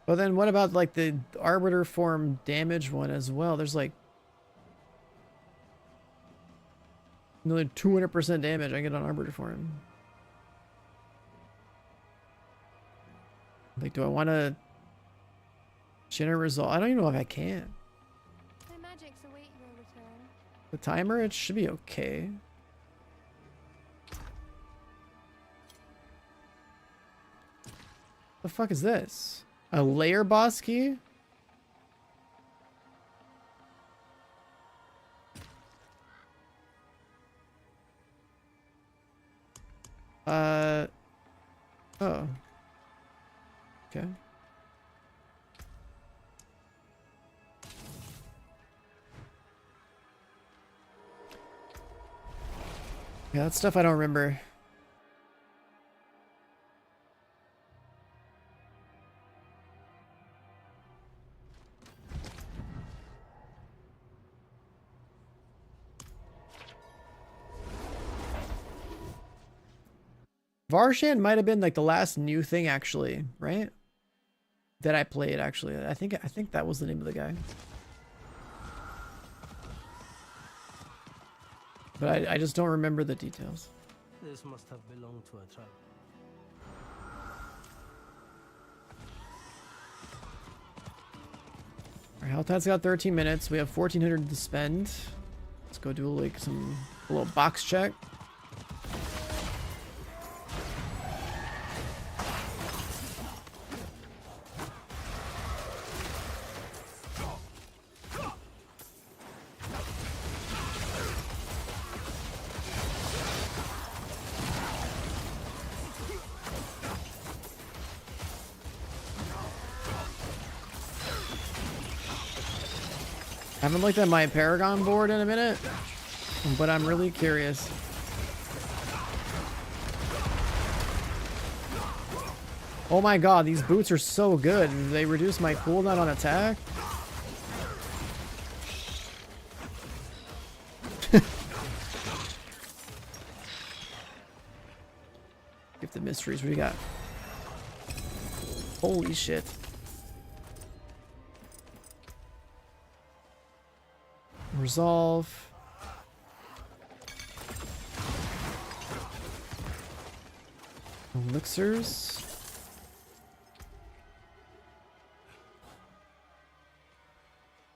Speaker 1: But then what about like the arbiter form damage one as well? There's like nearly 200% damage I get on arbiter form. Like, do I want to generate resolve? I don't even know if I can.
Speaker 6: My magics await your return.
Speaker 1: The timer, it should be okay. The fuck is this? A layer boss key? Oh. Okay. Yeah, that's stuff I don't remember. Varshan might have been like the last new thing actually, right? That I played actually. I think that was the name of the guy. But I just don't remember the details.
Speaker 10: This must have belonged to a tribe.
Speaker 1: Alright, Haltad's got 13 minutes. We have 1,400 to spend. Let's go do like a little box check. I haven't looked at my Paragon board in a minute, but I'm really curious. Oh my god, these boots are so good. They reduce my cooldown on attack. Gift of Mysteries, what do you got? Holy shit. Resolve. Elixirs.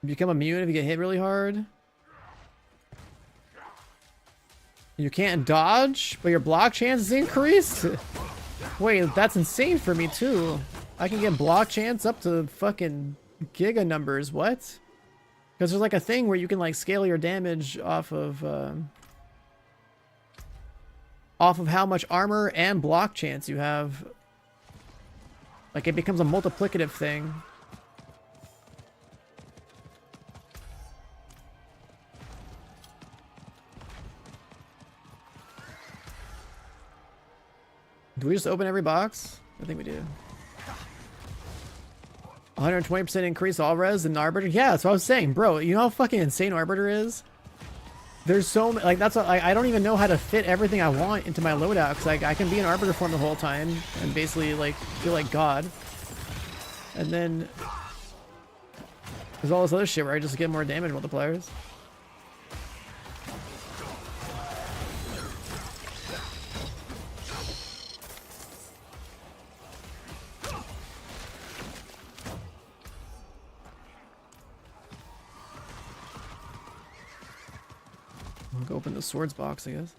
Speaker 1: Become immune if you get hit really hard. You can't dodge, but your block chance is increased? Wait, that's insane for me too. I can get block chance up to fucking giga numbers. What? Because there's like a thing where you can like scale your damage off of how much armor and block chance you have. Like it becomes a multiplicative thing. Do we just open every box? I think we do. 120% increase all res and Arbiter. Yeah, that's what I was saying, bro. You know how fucking insane Arbiter is? There's so many, like that's what, I don't even know how to fit everything I want into my loadout because like I can be in Arbiter form the whole time and basically like feel like God. And then there's all this other shit where I just get more damage multipliers. I'll go open the swords box, I guess.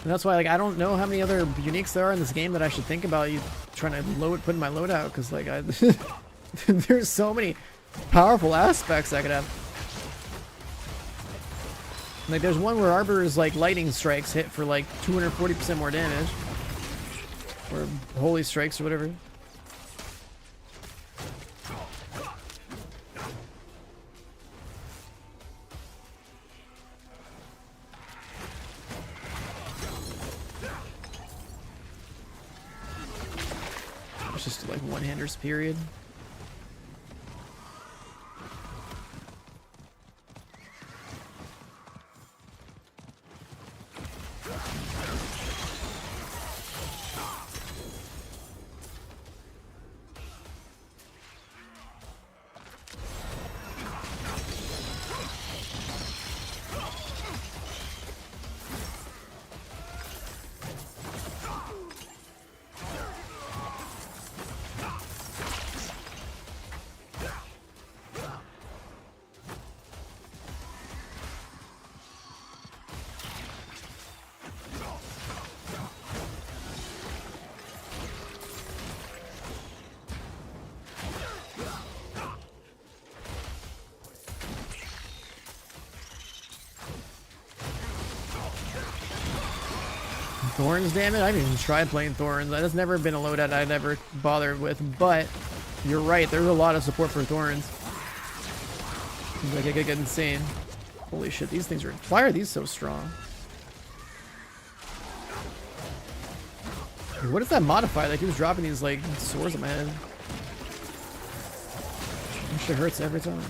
Speaker 1: And that's why, like, I don't know how many other uniques there are in this game that I should think about you trying to put in my loadout, because, like, there's so many powerful aspects I could have. Like, there's one where Arbiter's, like, lightning strikes hit for, like, 240% more damage. Or holy strikes or whatever. It's just, like, one-handers, period. Thorns, damn it. I haven't even tried playing Thorns. That's never been a loadout I've ever bothered with, but you're right. There's a lot of support for Thorns. Seems like it could get insane. Holy shit, these things are... Why are these so strong? What is that modifier that keeps dropping these like swords on my head? That shit hurts every time.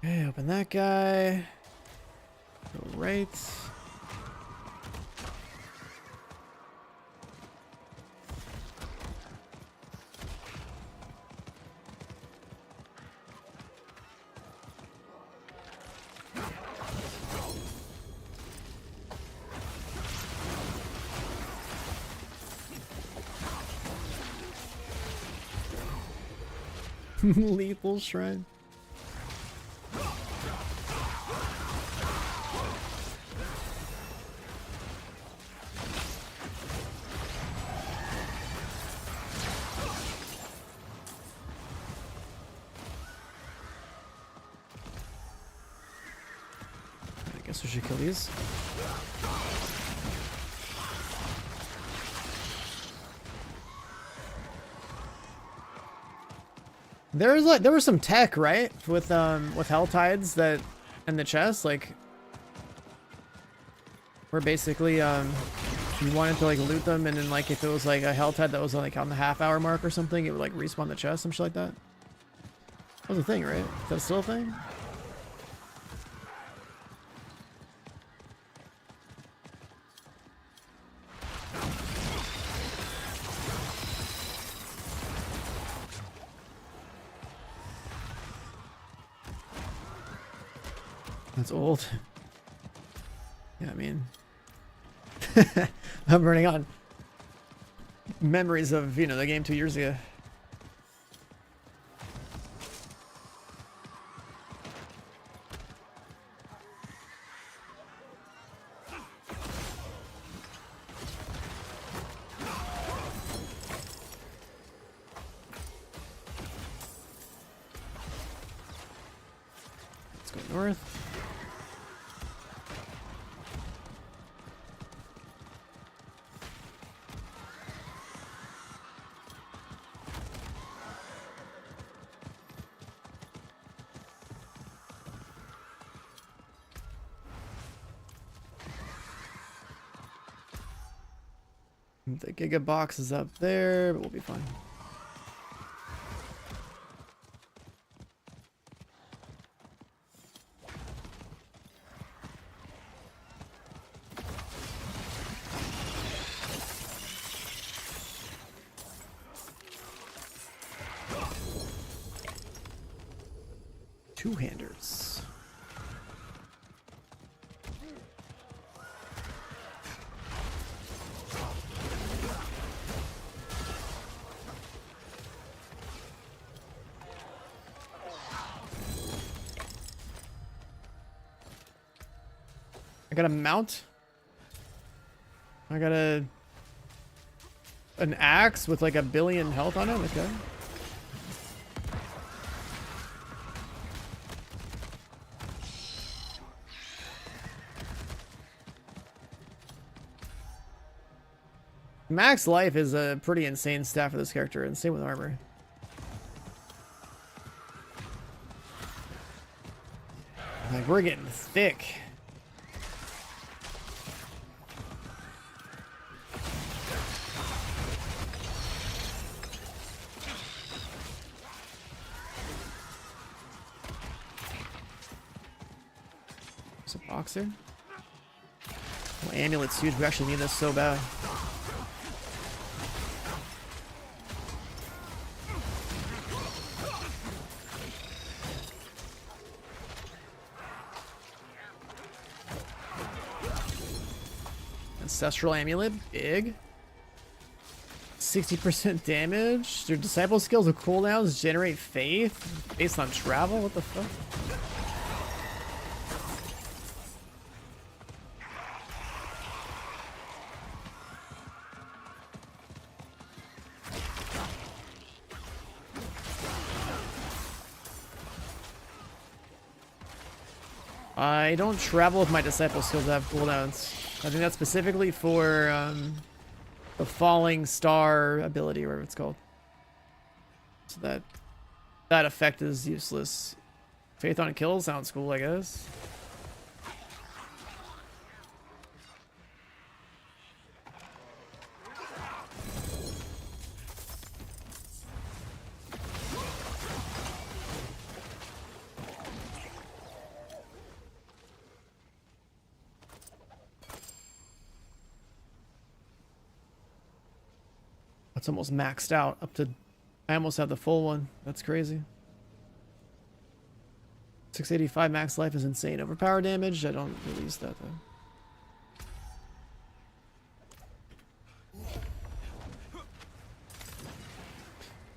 Speaker 1: Okay, open that guy. Go right. Lethal Shrine. I guess we should kill these. There was some tech, right? With Hell Tides that in the chest, like where basically you wanted to like loot them, and then like if it was like a Hell Tide that was like on the half-hour mark or something, it would like respawn the chest, some shit like that. That was a thing, right? Is that still a thing? That's old. Yeah, I mean, I'm running on memories of, you know, the game 2 years ago. Let's go north. The Giga box is up there, but we'll be fine. Two-handers. I got a mount. I got an axe with like 1 billion health on it. Okay. Max life is a pretty insane stat for this character, and same with armor. Like, we're getting thick. There's a boxer. Oh, amulet's huge. We actually need this so bad. Ancestral amulet, big. 60% damage. Their disciple skills with cooldowns generate faith based on travel. What the fuck? I don't travel with my disciple skills that have cooldowns. I think that's specifically for the falling star ability, or whatever it's called. So that effect is useless. Faith on kill sounds cool, I guess. It's almost maxed out up to, I almost have the full one. That's crazy. 685 max life is insane. Overpower damage, I don't release that though.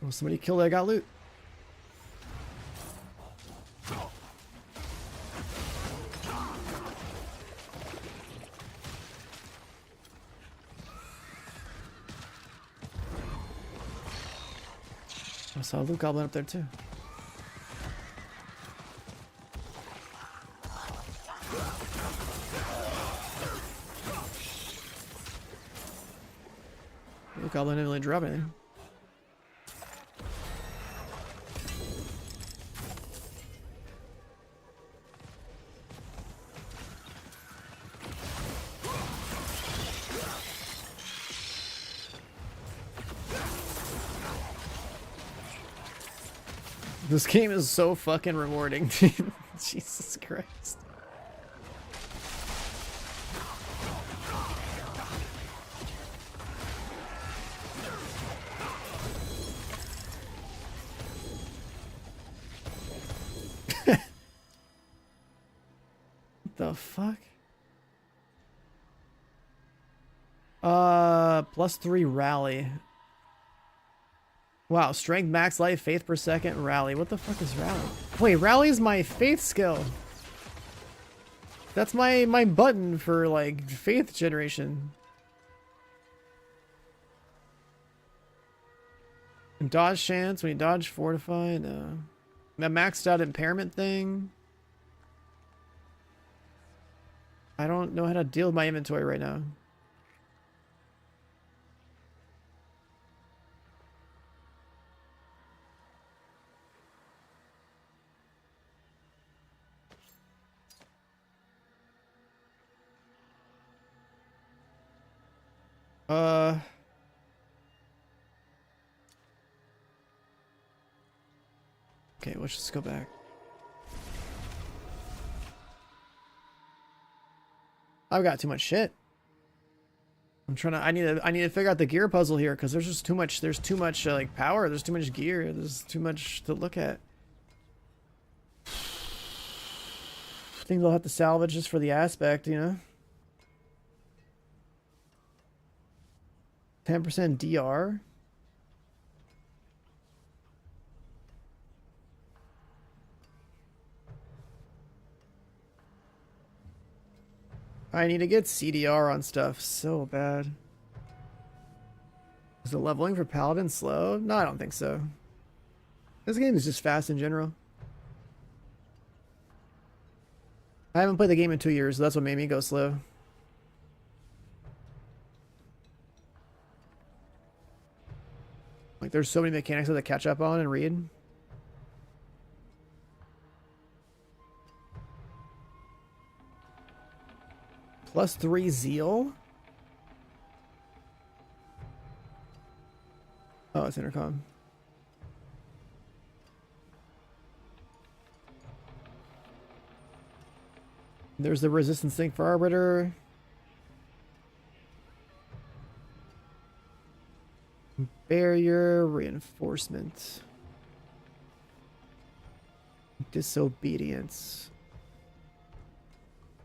Speaker 1: Oh, somebody killed that got loot. I saw a loot goblin up there too. Loot goblin didn't really drop anything. This game is so fucking rewarding, dude. Jesus Christ. The fuck? +3 rally. Wow, strength, max life, faith per second, rally. What the fuck is rally? Wait, rally is my faith skill. That's my button for like faith generation. And dodge chance, when you dodge fortify, no. That maxed out impairment thing. I don't know how to deal with my inventory right now. Okay, let's just go back. I've got too much shit. I'm trying to. I need to figure out the gear puzzle here because there's just too much. There's too much like power. There's too much gear. There's too much to look at. I think they'll have to salvage just for the aspect, you know. 10% DR. I need to get CDR on stuff so bad. Is the leveling for Paladin slow? No, I don't think so. This game is just fast in general. I haven't played the game in 2 years, so that's what made me go slow. Like, there's so many mechanics I have to catch up on and read. +3 zeal? Oh, it's intercom. There's the resistance thing for Arbiter. barrier, reinforcement, disobedience.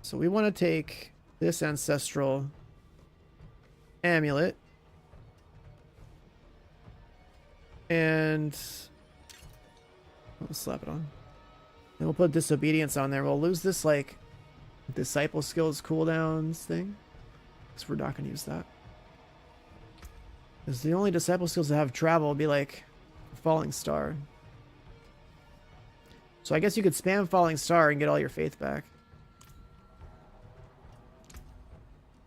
Speaker 1: So we want to take this ancestral amulet and we'll slap it on. And we'll put disobedience on there. We'll lose this like disciple skills cooldowns thing, because we're not going to use that. Because the only disciple skills that have travel will be like Falling Star. So I guess you could spam Falling Star and get all your faith back.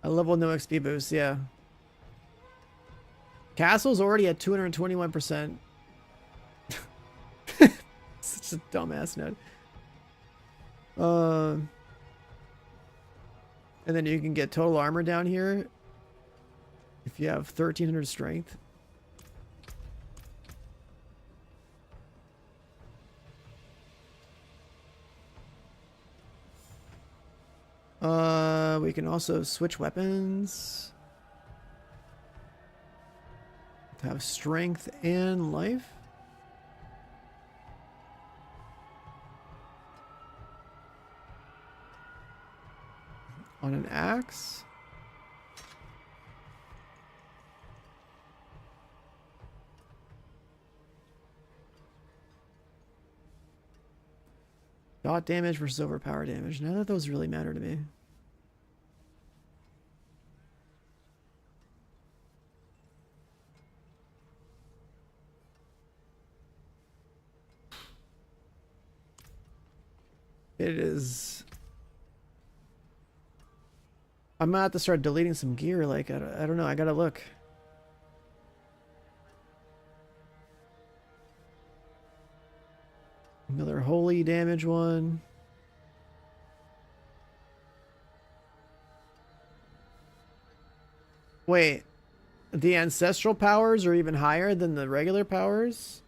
Speaker 1: A level no XP boost, yeah. Castle's already at 221%. Such a dumbass node. And then you can get total armor down here if you have 1300 strength. We can also switch weapons to have strength and life. On an axe. Dot damage versus overpower damage. None of those really matter to me. It is... I'm gonna have to start deleting some gear. Like, I don't know. I gotta look. Another holy damage one. Wait. The ancestral powers are even higher than the regular powers?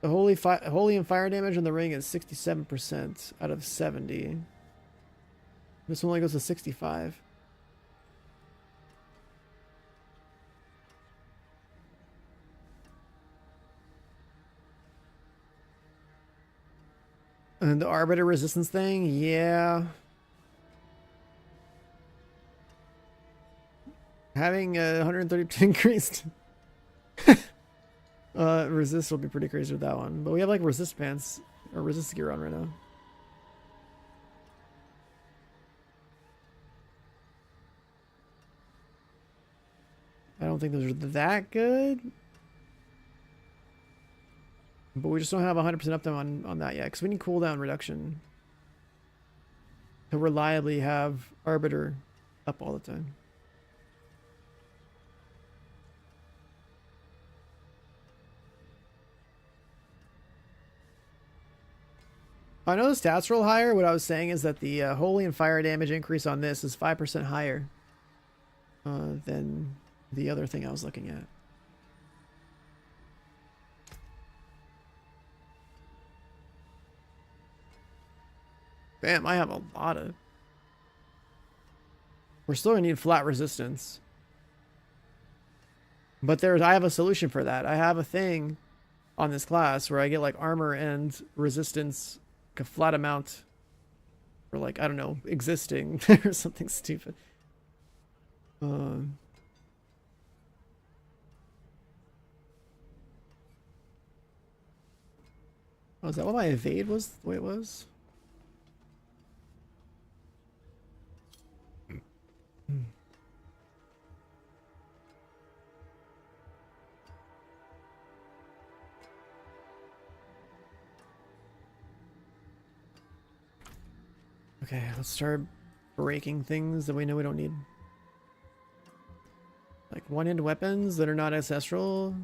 Speaker 1: The holy and fire damage on the ring is 67% out of 70. This one only goes to 65. And the arbiter resistance thing, yeah. Having 130% increased resist will be pretty crazy with that one. But we have like resist pants or resist gear on right now. I don't think those are that good. But we just don't have 100% uptime on that yet, because we need cooldown reduction to reliably have Arbiter up all the time. I know the stats roll higher. What I was saying is that the holy and fire damage increase on this is 5% higher than the other thing I was looking at. Bam, I have a lot of... We're still gonna need flat resistance. But I have a solution for that. I have a thing on this class where I get like armor and resistance, like a flat amount, or like, I don't know, existing or something stupid. Oh, is that what my evade was the way it was? Okay, let's start breaking things that we know we don't need. Like one-handed weapons that are not ancestral.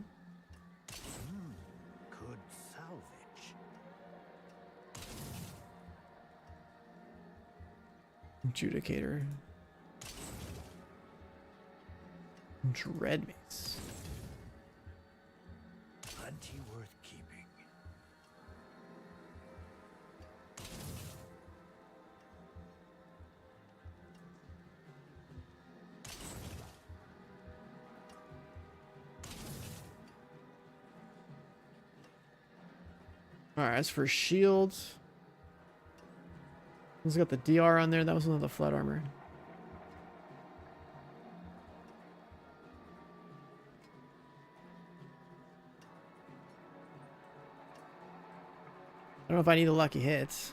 Speaker 10: Good salvage.
Speaker 1: Adjudicator. Dread mace.
Speaker 10: Plenty worth keeping.
Speaker 1: Alright, as for shields. It's got the DR on there. That was one of the flat armor. I don't know if I need a lucky hit.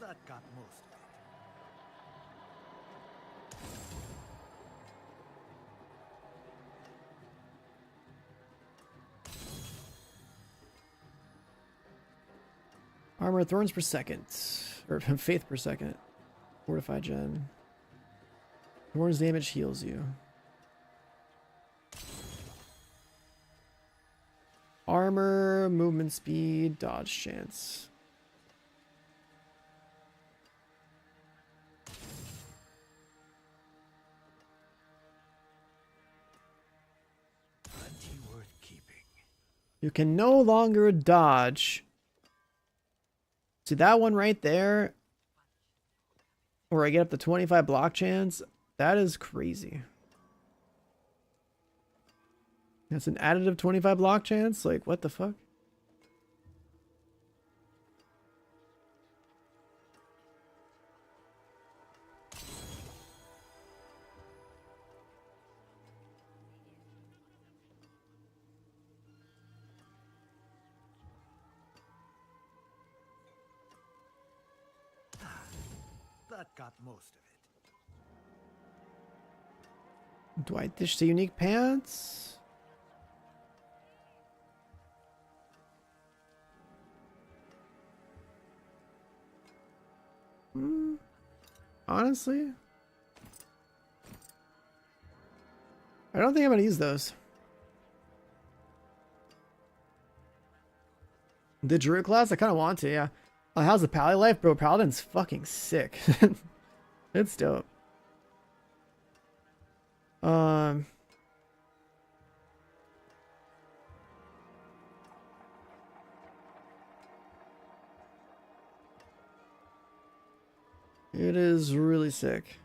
Speaker 10: That got most of it.
Speaker 1: Armor thorns per second. Or faith per second. Fortified gen. Thorns damage heals you. Armor, movement speed, dodge chance.
Speaker 10: Plenty worth keeping.
Speaker 1: You can no longer dodge. See that one right there? Where I get up to 25 block chance? That is crazy. That's an additive 25 block chance? Like, what the fuck?
Speaker 10: That got most of it.
Speaker 1: Do I dish the unique pants? Honestly, I don't think I'm gonna use those. The Druid class, I kind of want to, yeah. How's the Pally life, bro? Paladin's fucking sick. It's dope. It is really sick.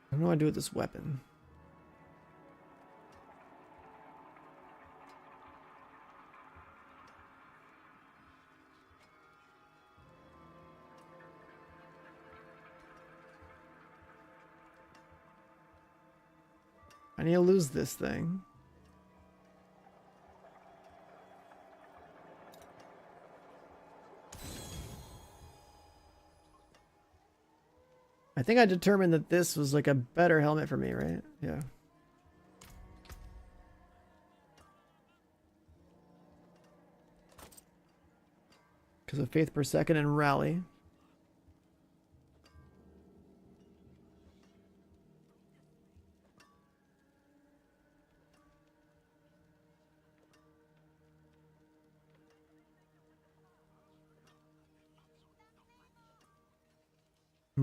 Speaker 1: I don't know what I do with this weapon. I need to lose this thing. I think I determined that this was like a better helmet for me, right? Yeah. Because of faith per second and rally.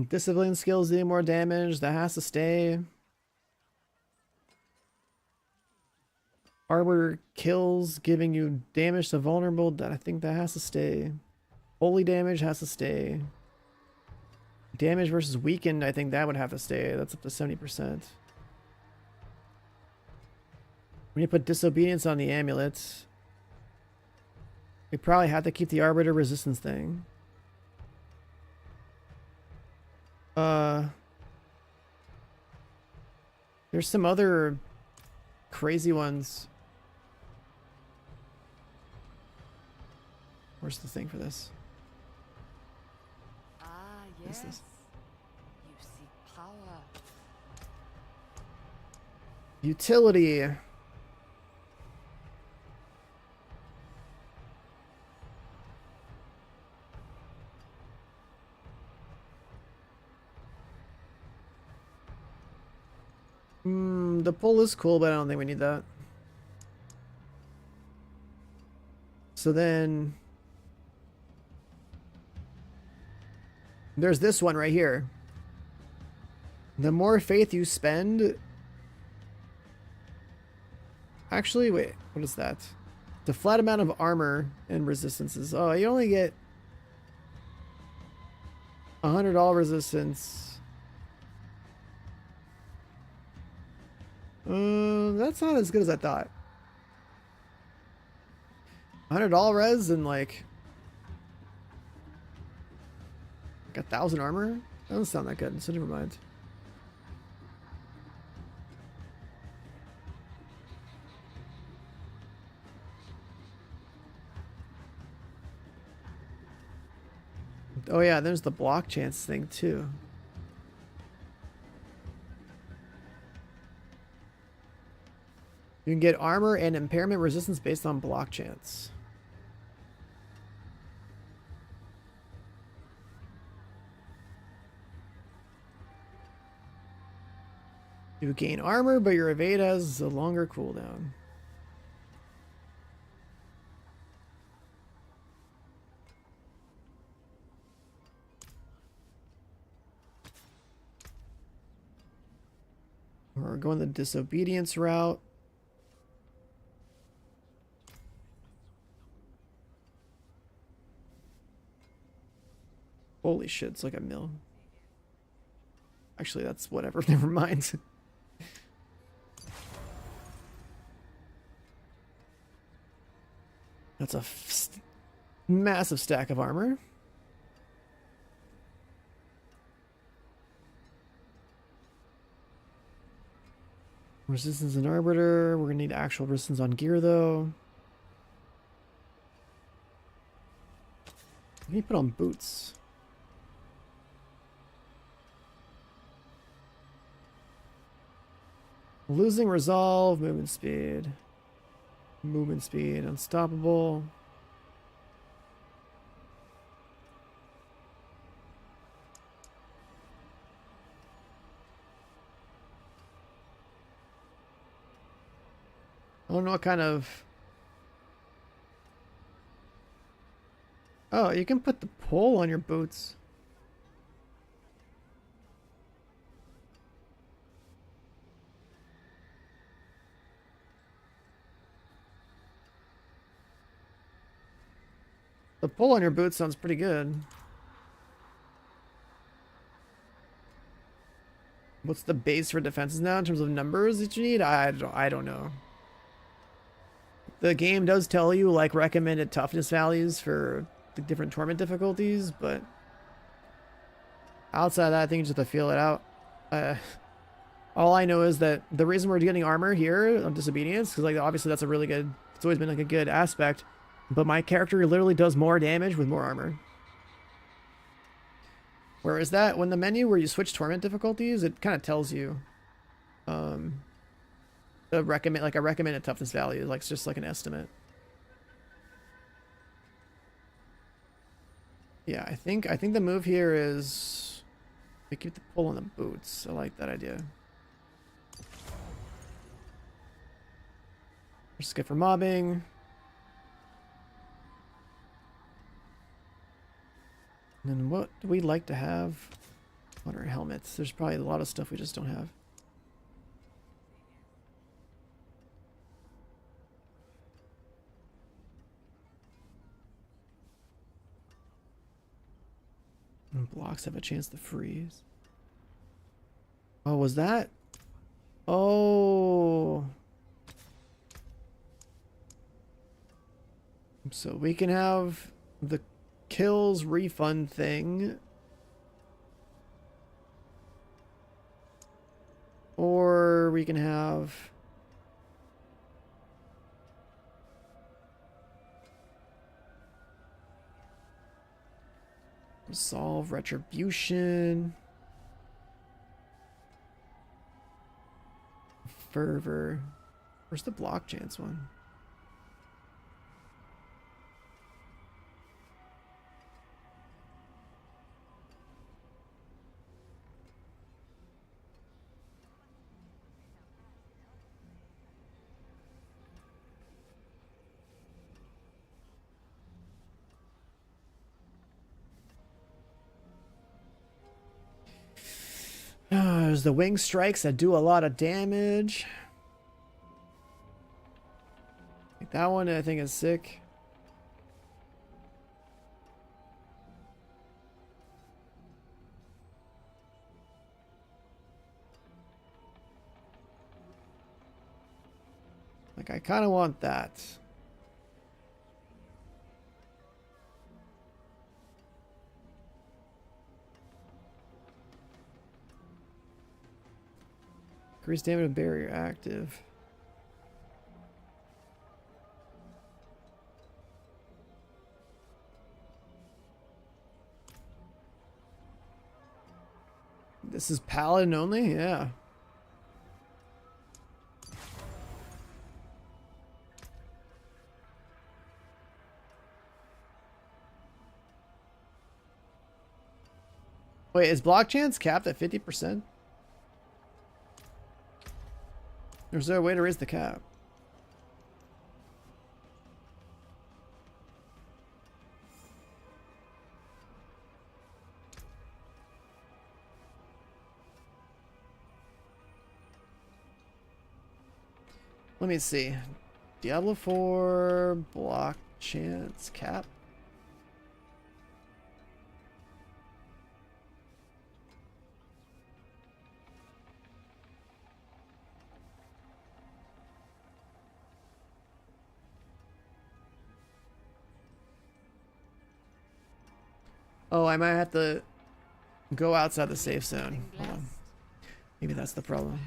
Speaker 1: Discipline skills doing more damage. That has to stay. Arbor kills giving you damage to vulnerable. I think that has to stay. Holy damage has to stay. Damage versus weakened, I think that would have to stay. That's up to 70%. We need to put disobedience on the amulets. We probably have to keep the arbiter resistance thing. There's some other crazy ones. Where's the thing for this?
Speaker 7: Ah,
Speaker 1: What is
Speaker 7: yes.
Speaker 1: this?
Speaker 7: You seek power.
Speaker 1: Utility. The pull is cool, but I don't think we need that. So then There's this one right here. The more faith you spend... Actually, wait. What is that? The flat amount of armor and resistances. Oh, you only get... $100 resistance. That's not as good as I thought. $100 res and like 1,000 armor? That doesn't sound that good, so never mind. Oh yeah, there's the block chance thing too. You can get armor and impairment resistance based on block chance. You gain armor, but your evade has a longer cooldown. We're going the disobedience route. Holy shit, it's like a mill. Actually, that's whatever. Never mind. That's a massive stack of armor. Resistance and arbiter. We're gonna need actual resistance on gear though. What can you put on boots? Losing resolve, movement speed. Movement speed, unstoppable. I don't know what kind of... Oh, you can put the pole on your boots. The pull on your boot sounds pretty good. What's the base for defenses now in terms of numbers that you need? I don't know. The game does tell you like recommended toughness values for the different torment difficulties, but outside of that, I think you just have to feel it out. All I know is that the reason we're getting armor here on disobedience, because like obviously that's a really good, it's always been like a good aspect. But my character literally does more damage with more armor. Whereas that, when the menu where you switch torment difficulties, it kind of tells you the a recommended toughness value, like it's just like an estimate. Yeah, I think the move here is we keep the pull on the boots. I like that idea. Skip for mobbing. And then what do we like to have on our helmets? There's probably a lot of stuff we just don't have. And blocks have a chance to freeze. Oh, was that? Oh. So we can have the kills refund thing, or we can have solve retribution, fervor. Where's the block chance one? There's the wing strikes that do a lot of damage. Like that one I think is sick. Like I kind of want that. Increase damage of barrier active. This is Paladin only? Yeah. Wait, is block chance capped at 50%? Or is there a way to raise the cap? Let me see. Diablo 4 block chance cap. Oh, I might have to go outside the safe zone. Hold on. Maybe that's the problem.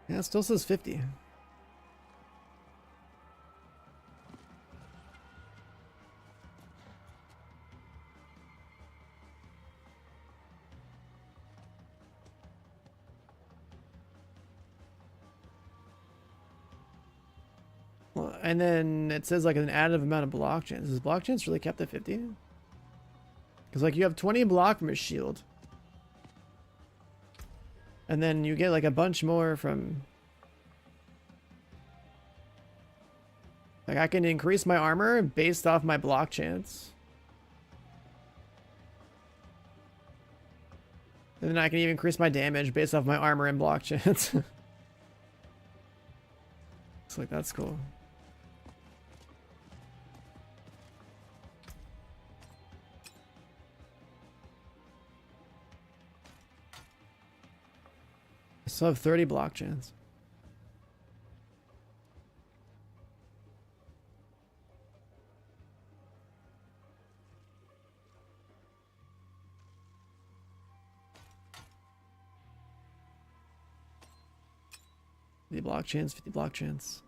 Speaker 1: Yeah, it still says 50. Well, and then it says like an additive amount of block chance. Is block chance really kept at 50? Because like you have 20 block from a shield. And then you get like a bunch more from... Like I can increase my armor based off my block chance. And then I can even increase my damage based off my armor and block chance. It's like, that's cool. I still have 30 block chance. Block chance, 50 block chance.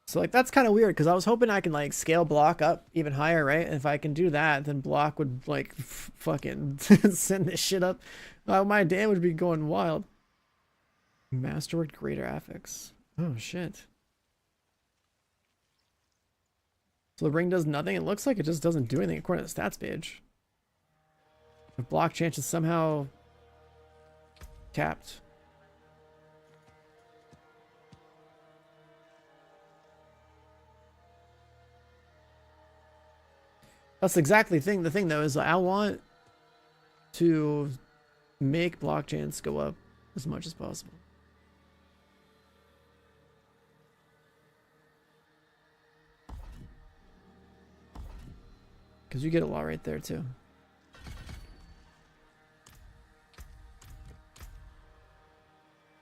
Speaker 1: So like that's kind of weird because I was hoping I can like scale block up even higher, right? And if I can do that, then block would like fucking send this shit up. My damage would be going wild. Masterworked greater affix. Oh shit. So the ring does nothing. It looks like it just doesn't do anything according to the stats page. The block chance is somehow capped. That's exactly the thing. The thing though is I want to make block chance go up as much as possible. Because you get a lot right there too.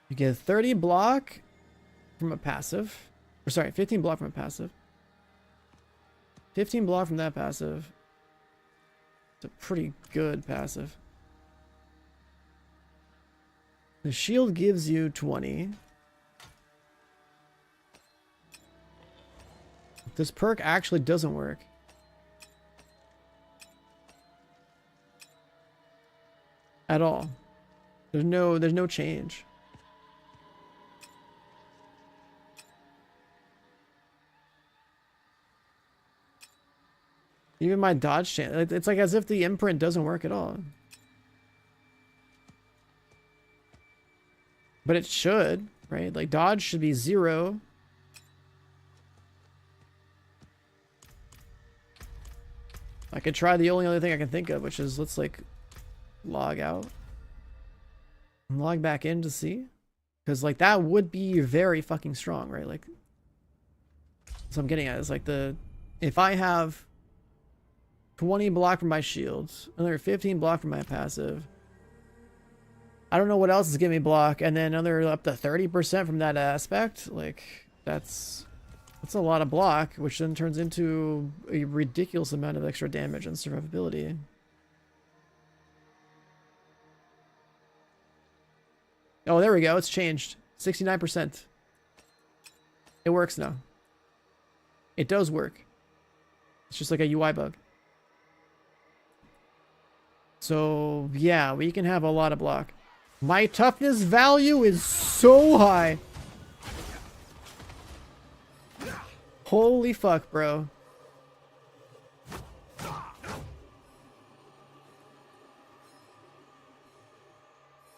Speaker 1: You get 30 block from a passive. Or sorry, 15 block from a passive. 15 block from that passive. It's a pretty good passive. The shield gives you 20. This perk actually doesn't work. At all. There's no change. Even my dodge chance, it's like as if the imprint doesn't work at all. But it should, right? Like dodge should be 0. I could try the only other thing I can think of, which is let's like log out and log back in to see. Because like that would be very fucking strong, right? Like, so I'm getting at is like if I have 20 block from my shields, another 15 block from my passive, I don't know what else is giving me block, and then another up to 30% from that aspect, like that's a lot of block, which then turns into a ridiculous amount of extra damage and survivability. Oh, there we go. It's changed. 69%. It works now. It does work. It's just like a UI bug. So, yeah, we can have a lot of block. My toughness value is so high. Holy fuck, bro.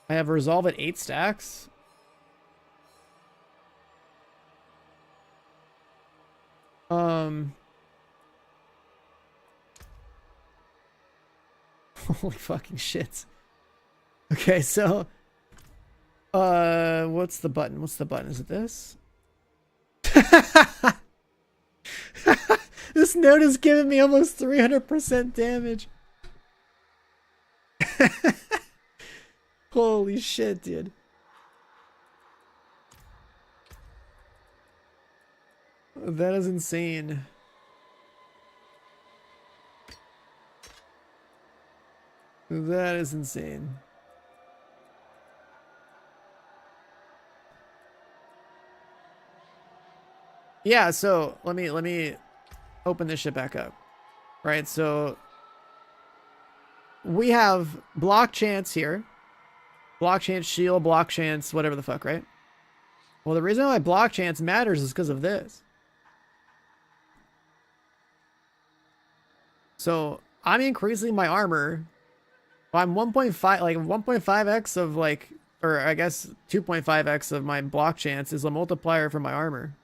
Speaker 1: I have resolve at 8 stacks. Holy fucking shit. Okay, so what's the button? What's the button? Is it this? This note is giving me almost 300% damage. Holy shit, dude. That is insane. That is insane. Yeah, so let me open this shit back up. Right, so we have block chance here. Block chance shield, block chance, whatever the fuck, right? Well, the reason why block chance matters is because of this. So I'm increasing my armor. I'm 1.5, like 1.5x of like, or I guess 2.5x of my block chance is a multiplier for my armor.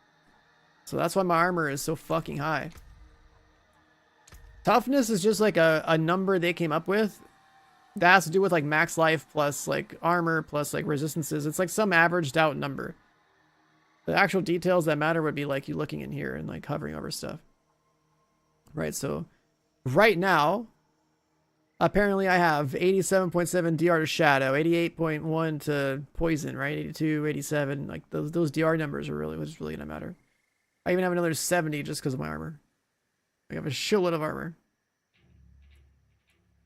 Speaker 1: So that's why my armor is so fucking high. Toughness is just like a number they came up with. That has to do with like max life plus like armor plus like resistances. It's like some averaged out number. The actual details that matter would be like you looking in here and like hovering over stuff. Right, so right now, apparently I have 87.7 DR to shadow, 88.1 to poison, right? 82, 87, like those DR numbers are really what's really gonna matter. I even have another 70 just because of my armor. I have a shitload of armor.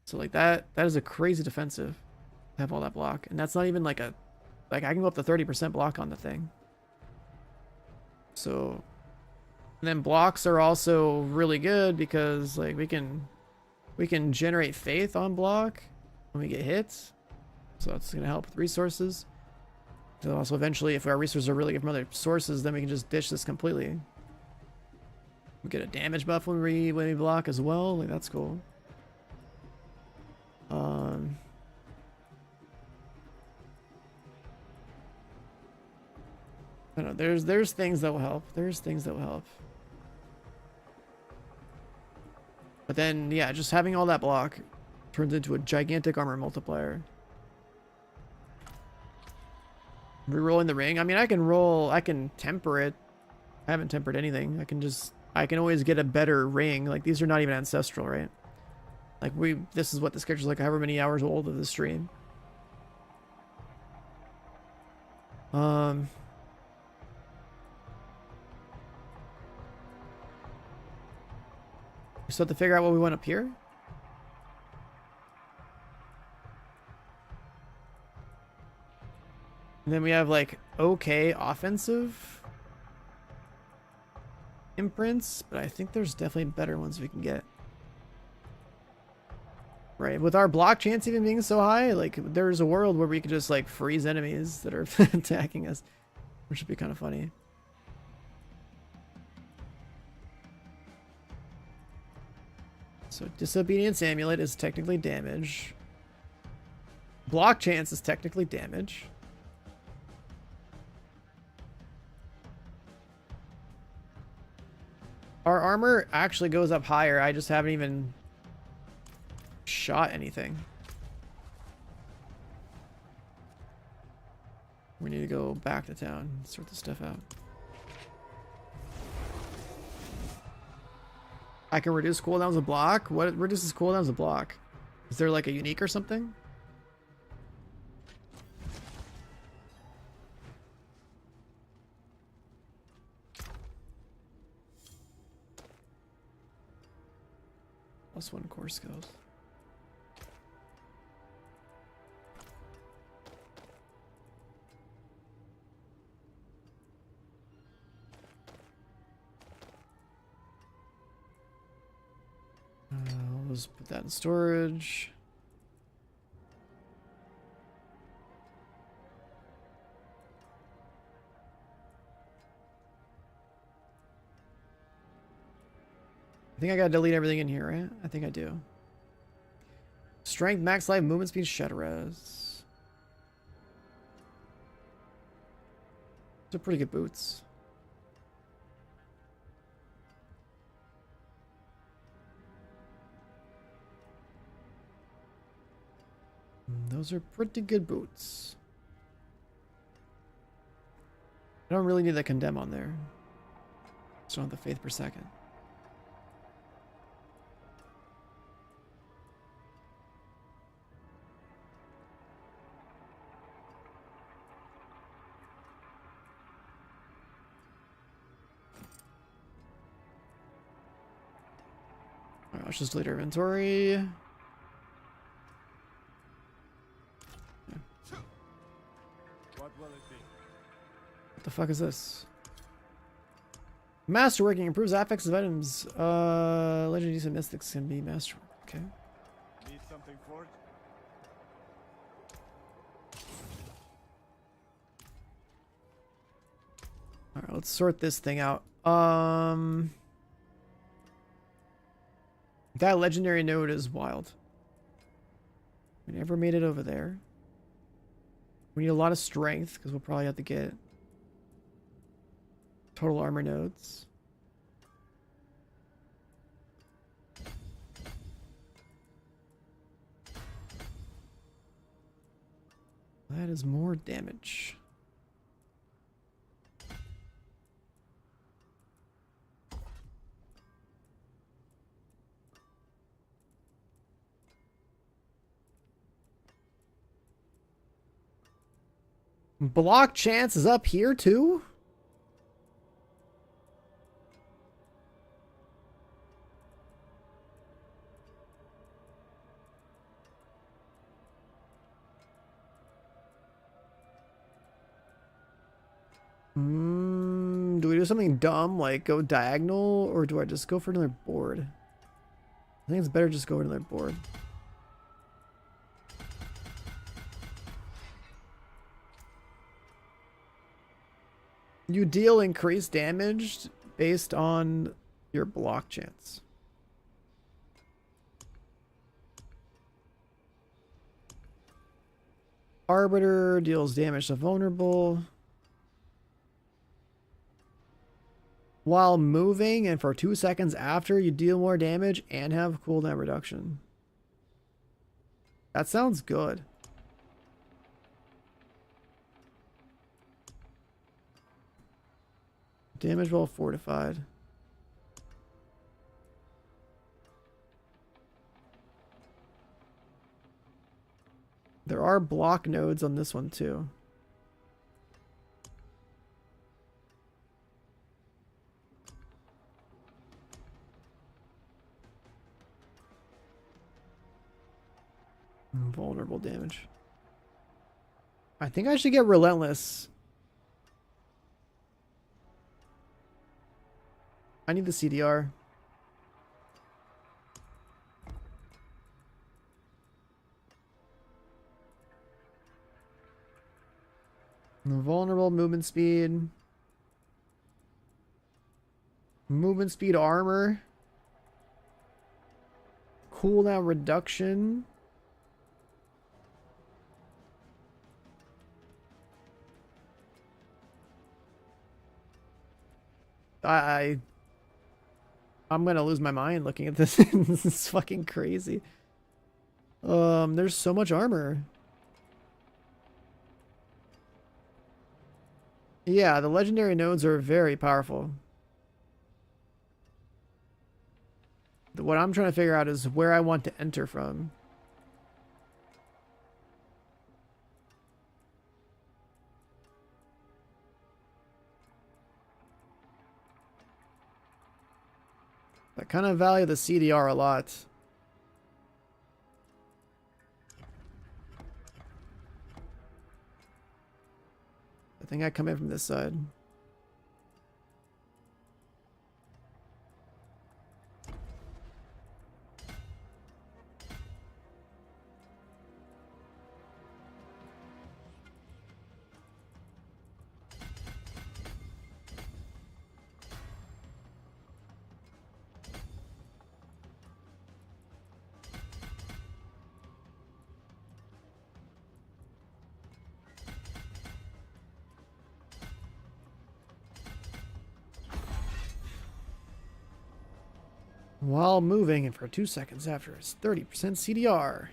Speaker 1: So like that is a crazy defensive. I have all that block. And that's not even like I can go up to 30% block on the thing. So, and then blocks are also really good because like we can generate faith on block when we get hits. So that's gonna help with resources. So also eventually if our resources are really good from other sources, then we can just ditch this completely. We get a damage buff when we block as well. Like that's cool. I don't know, there's things that will help. There's things that will help. But then yeah, just having all that block turns into a gigantic armor multiplier. Rerolling the ring. I mean I can temper it. I haven't tempered anything. I can always get a better ring. Like these are not even ancestral, right? Like this is what the schedule's like however many hours old of the stream. We still have to figure out what we want up here. And then we have like okay offensive imprints, but I think there's definitely better ones we can get. Right, with our block chance even being so high, like there's a world where we could just like freeze enemies that are attacking us, which would be kind of funny. So Disobedience Amulet is technically damage. Block chance is technically damage. Our armor actually goes up higher. I just haven't even shot anything. We need to go back to town and sort this stuff out. I can reduce cooldowns a block? What reduces cooldowns a block? Is there like a unique or something? +1 core skills. Let's put that in storage. I think I gotta delete everything in here, right? I think I do. Strength, max life, movement speed, shed res. Those are pretty good boots. Those are pretty good boots. I don't really need that condemn on there. Just don't have the faith per second. Alright, let's just delete our inventory.
Speaker 4: What will it be?
Speaker 1: What the fuck is this? Masterworking improves affects of items. Legendary mystics can be masterwork. Okay.
Speaker 4: Need something forged?
Speaker 1: Alright, let's sort this thing out. That legendary node is wild. We never made it over there. We need a lot of strength because we'll probably have to get total armor nodes. That is more damage. Block chance is up here too? Do we do something dumb like go diagonal, or do I just go for another board? I think it's better just go for another board. You deal increased damage based on your block chance. Arbiter deals damage to vulnerable. While moving and for 2 seconds after, you deal more damage and have cooldown reduction. That sounds good. Damage while fortified. There are block nodes on this one too. Vulnerable damage. I think I should get relentless. I need the CDR. Vulnerable movement speed. Movement speed armor. Cooldown reduction. I I'm gonna lose my mind looking at this. This is fucking crazy. There's so much armor. Yeah, the legendary nodes are very powerful. What I'm trying to figure out is where I want to enter from. I kind of value the CDR a lot. I think I come in from this side. While moving and for 2 seconds after its 30% CDR.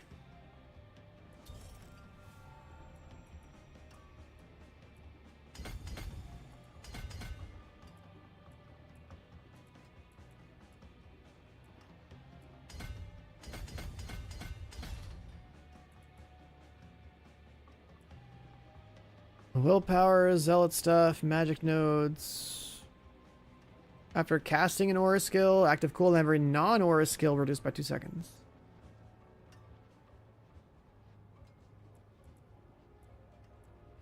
Speaker 1: Willpower, zealot stuff, magic nodes. After casting an aura skill, active cooldown every non-aura skill reduced by 2 seconds.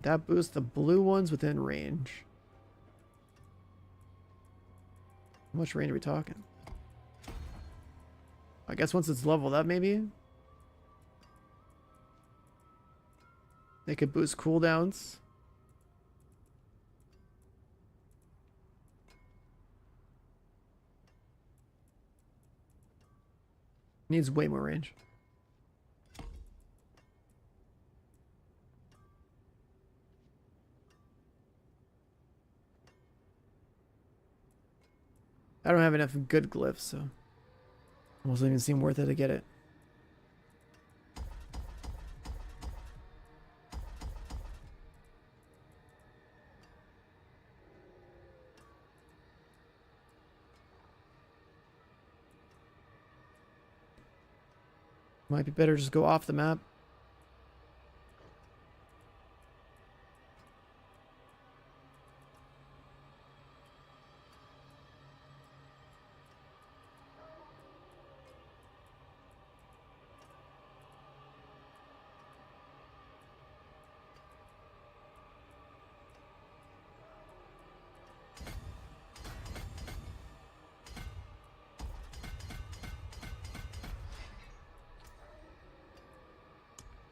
Speaker 1: That boosts the blue ones within range. How much range are we talking? I guess once it's leveled up, maybe? They could boost cooldowns. Needs way more range. I don't have enough good glyphs, so almost doesn't even seem worth it to get it. Might be better just go off the map.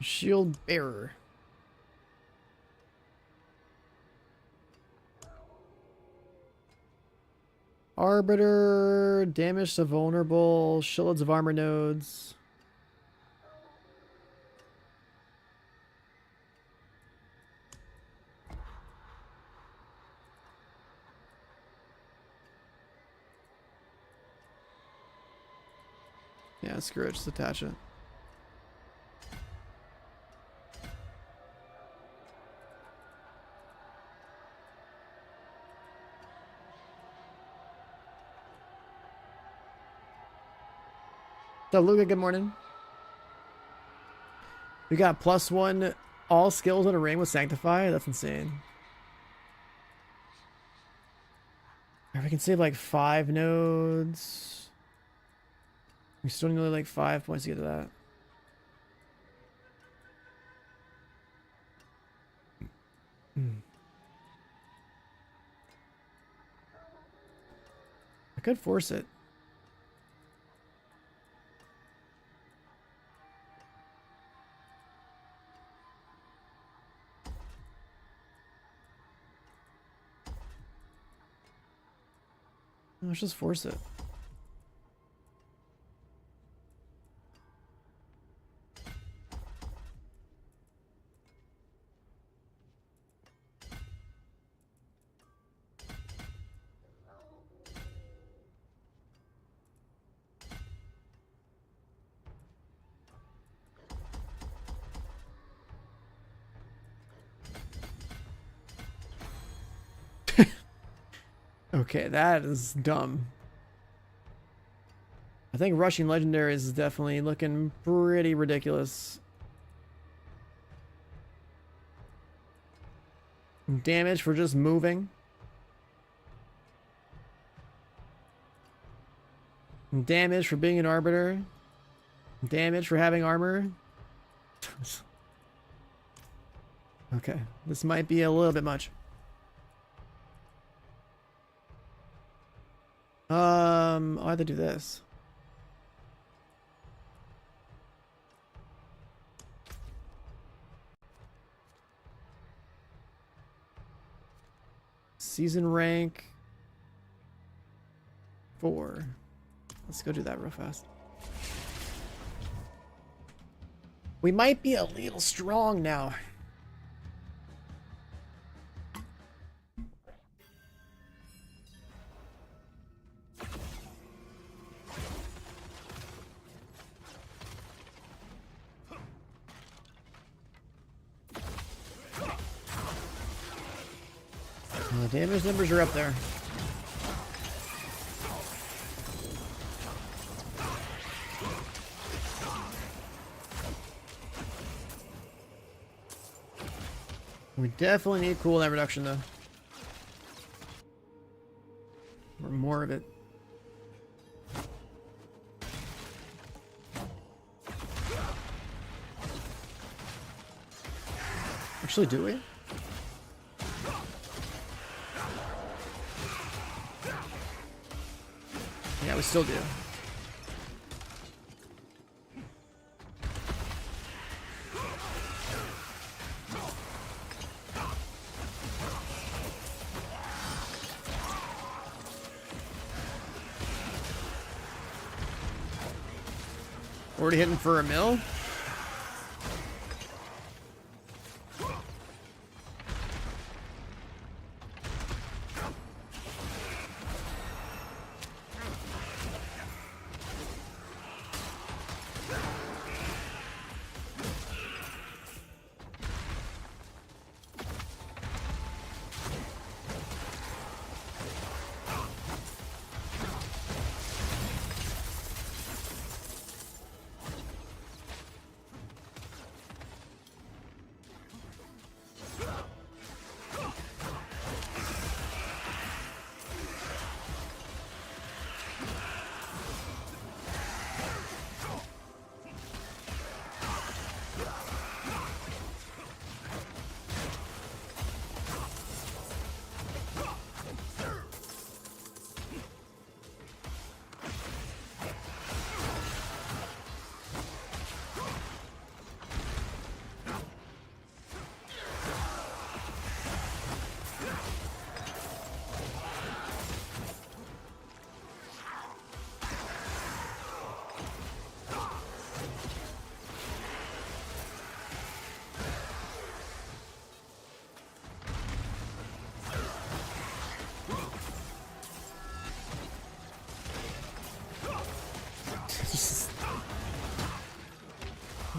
Speaker 1: Shield bearer. Arbiter, damage to vulnerable, shields of armor nodes. Yeah, screw it, just attach it. So Luca, good morning. We got +1 all skills in a ring with Sanctify. That's insane. If we can save like 5 nodes. We still need like 5 points to get to that. I could force it. Let's just force it. Okay, that is dumb. I think rushing legendaries is definitely looking pretty ridiculous. Damage for just moving. Damage for being an arbiter. Damage for having armor. Okay, this might be a little bit much. I'll have to do this. Season rank 4. Let's go do that real fast. We might be a little strong now. The damage numbers are up there. We definitely need cooldown reduction though. Or more of it. Actually, do we? Yeah, we still do. Already hitting for a mill?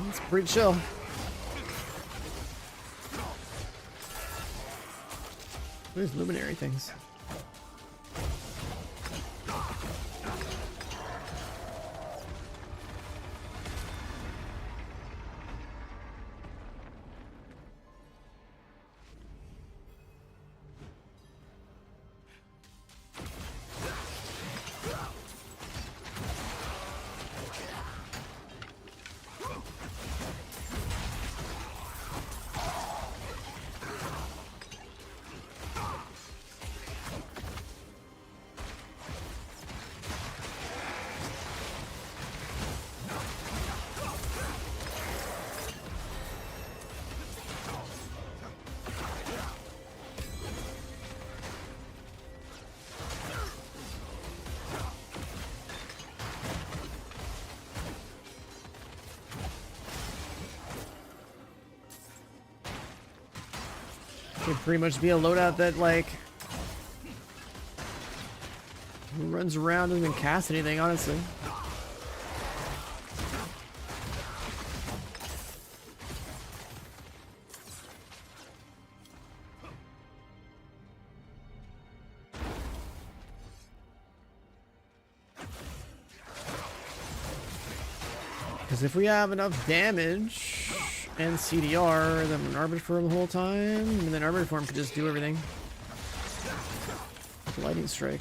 Speaker 1: It's pretty chill. What is luminary things? Could pretty much be a loadout that, like, runs around, doesn't even cast anything, honestly. Because if we have enough damage and CDR, then an Arbiter Form the whole time, and then Arbiter Form could just do everything. Like a Lightning Strike.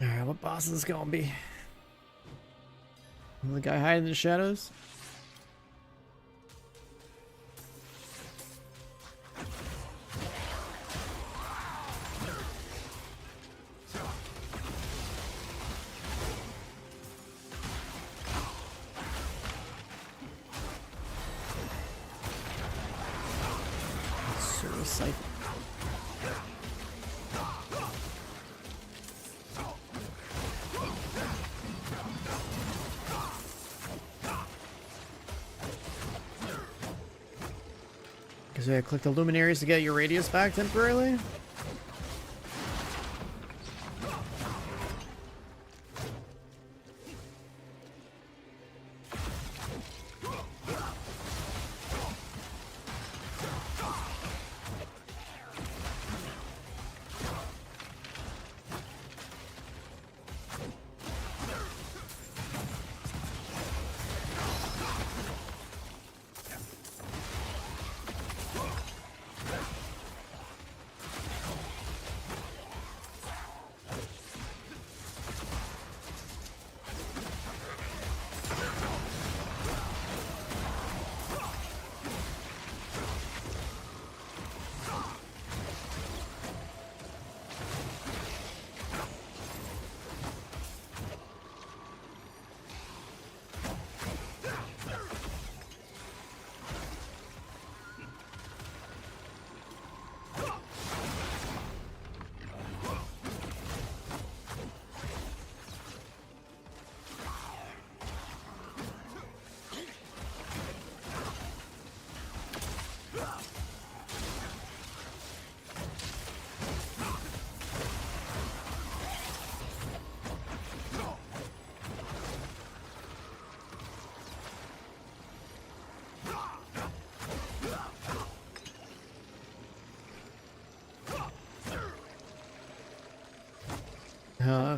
Speaker 1: Alright, what boss is this gonna be? The guy hiding in the shadows? Suicide. Because I click the luminaries to get your radius back temporarily.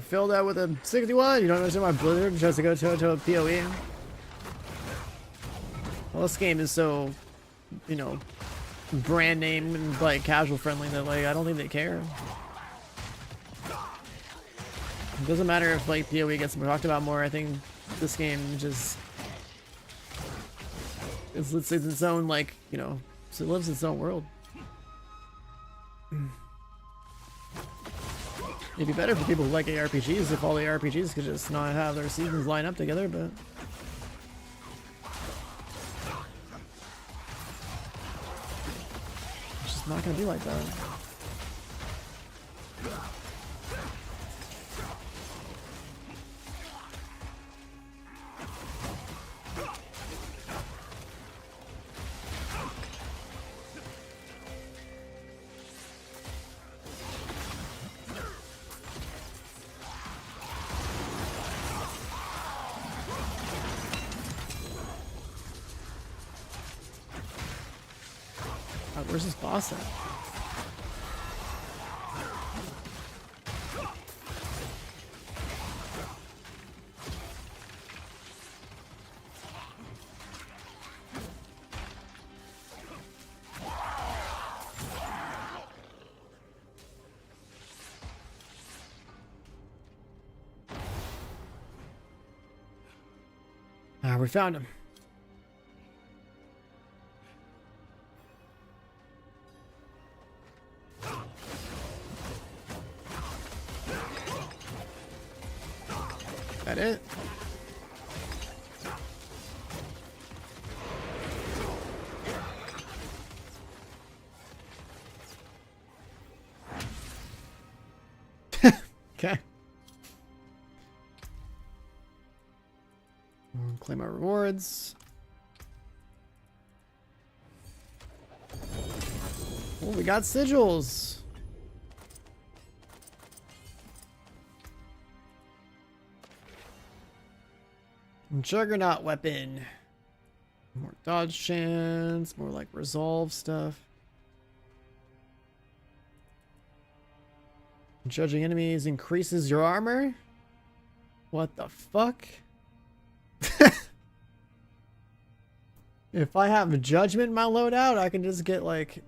Speaker 1: Filled out with a 61. You don't understand why Blizzard tries to go to a PoE. Well, this game is so, you know, brand name and like casual friendly that like I don't think they care. It doesn't matter if like PoE gets talked about more. I think this game just it's its own like, you know, it lives its own world. It'd be better for people who like ARPGs if all the RPGs could just not have their seasons line up together, but it's just not gonna be like that. Where's this boss at? We found him. That it? Okay. Claim my rewards. Oh, we got sigils. Juggernaut weapon. More dodge chance, more like resolve stuff. Judging enemies increases your armor? What the fuck? If I have judgment in my loadout, I can just get like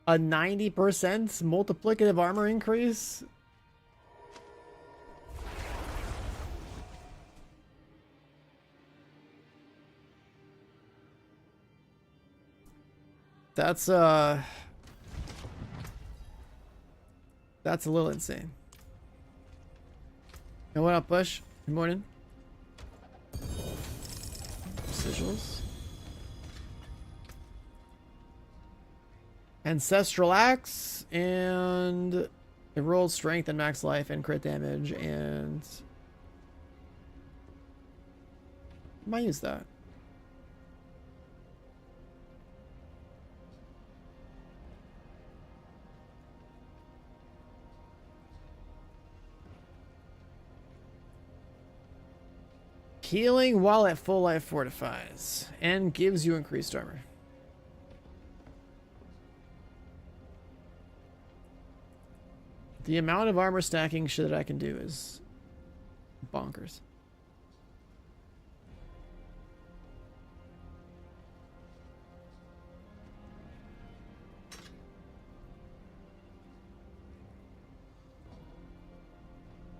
Speaker 1: a 90% multiplicative armor increase. That's a little insane. And what up, Bush? Good morning. Sigils. Ancestral Axe, and it rolls strength and max life and crit damage, and I might use that. Healing while at full life fortifies and gives you increased armor. The amount of armor stacking shit that I can do is bonkers.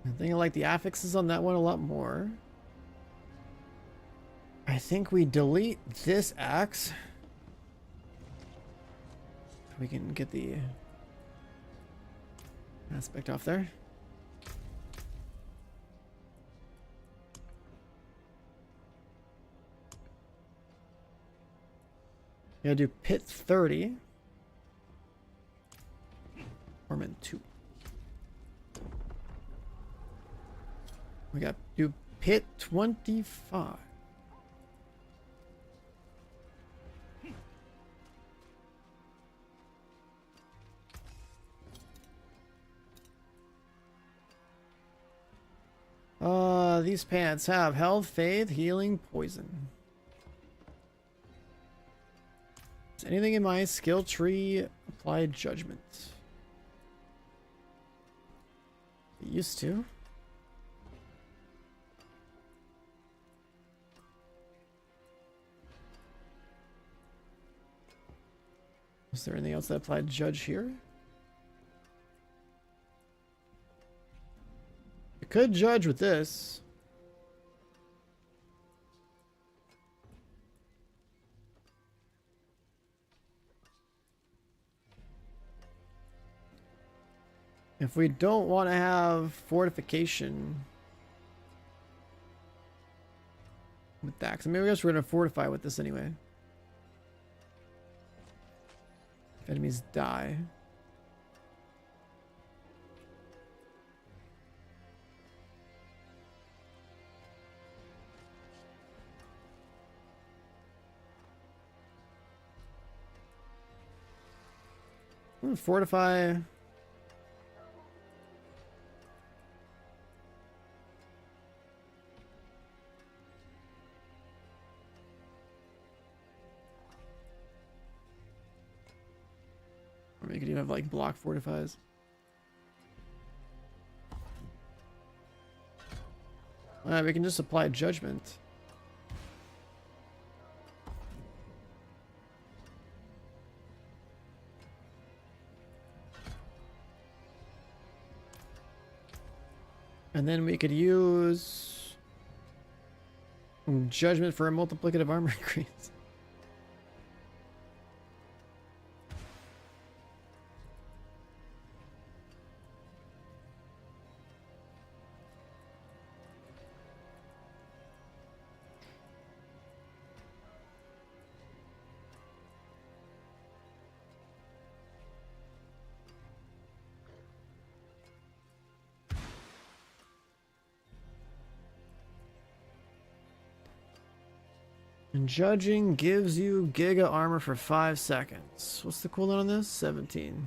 Speaker 1: I think I like the affixes on that one a lot more. I think we delete this axe. We can get the aspect off there. Gotta do pit 30. Torment 2. We got do pit 25. These pants have health, faith, healing, poison. Is anything in my skill tree applied judgment? It used to. Is there anything else that applied judge here? I could judge with this. If we don't want to have fortification with that, because maybe I guess we're going to fortify with this anyway. If enemies die. I'm going to fortify. Or you could even have like block fortifies. We can just apply judgment. And then we could use judgment for a multiplicative armor increase. And judging gives you Giga armor for 5 seconds. What's the cooldown on this? 17.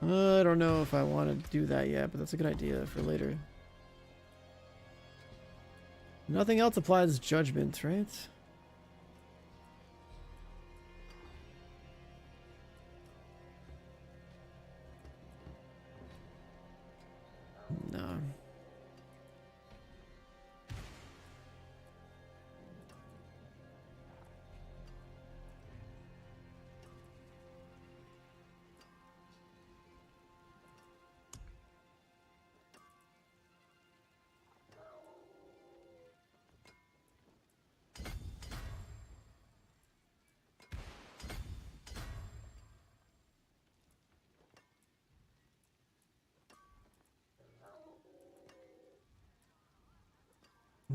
Speaker 1: I don't know if I want to do that yet, but that's a good idea for later. Nothing else applies judgment, right? No.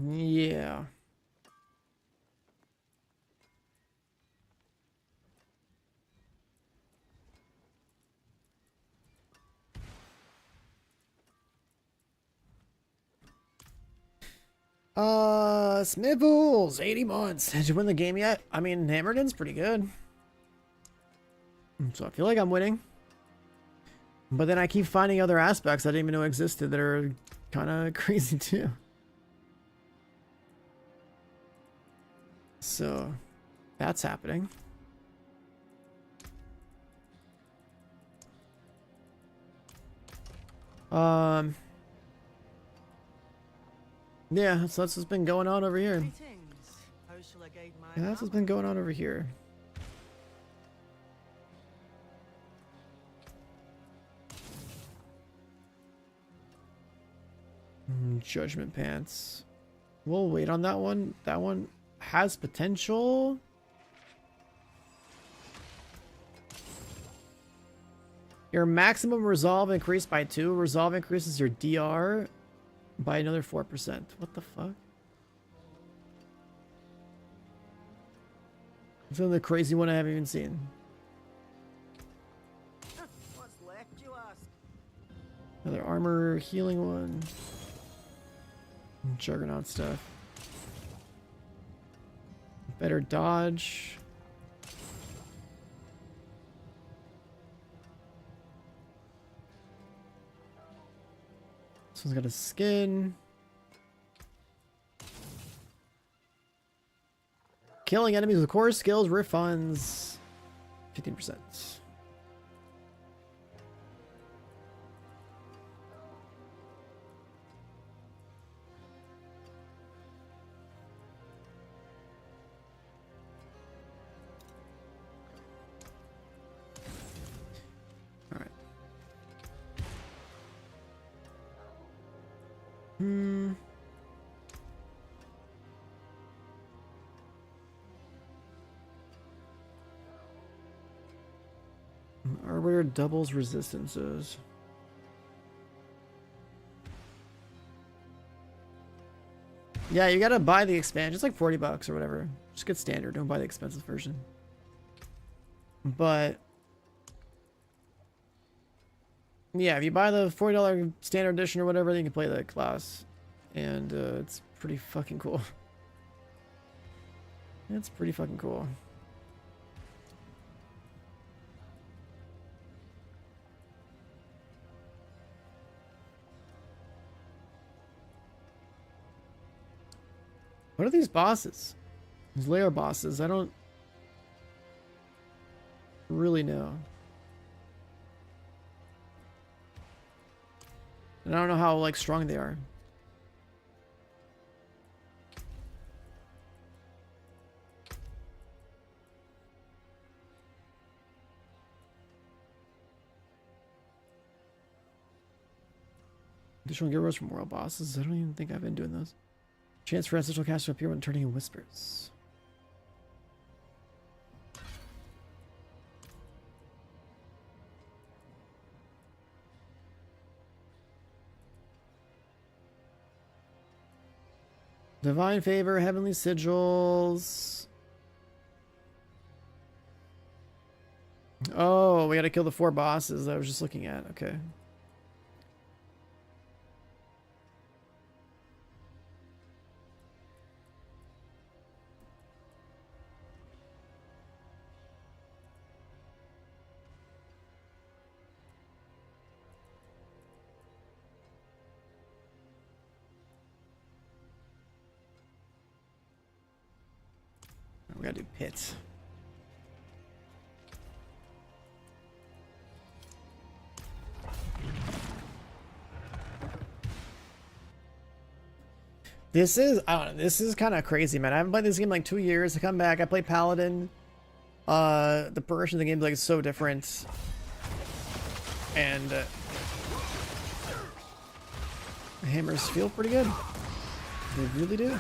Speaker 1: Yeah. Smibbles, 80 months. Did you win the game yet? I mean, Hammerden's pretty good. So I feel like I'm winning. But then I keep finding other aspects I didn't even know existed that are kind of crazy too. So that's happening. Yeah, so that's what's been going on over here. Yeah, that's what's been going on over here. Judgment pants. We'll wait on that one. That one has potential. Your maximum resolve increased by 2. Resolve increases your DR by another 4%. What the fuck? It's another crazy one I haven't even seen.
Speaker 9: What's left, you ask?
Speaker 1: Another armor healing one. Juggernaut stuff. Better dodge. This one's got a skin. Killing enemies with core skills refunds 15%. Arbiter doubles resistances. Yeah, you gotta buy the expansion. It's like 40 bucks or whatever. Just get standard. Don't buy the expensive version. But yeah, if you buy the $40 standard edition or whatever, then you can play the class. And it's pretty fucking cool. It's pretty fucking cool. What are these bosses? These layer bosses. I don't really know. And I don't know how like strong they are. Additional gear rolls from world bosses. I don't even think I've been doing those. Chance for ancestral cast to appear when turning in whispers. Divine favor, heavenly sigils. Oh, we gotta kill the 4 bosses I was just looking at. Okay. We gotta do pits. This is, I don't know, this is kind of crazy, man. I haven't played this game in like 2 years. I come back, I play Paladin. The progression of the game is like so different. And the hammers feel pretty good. They really do.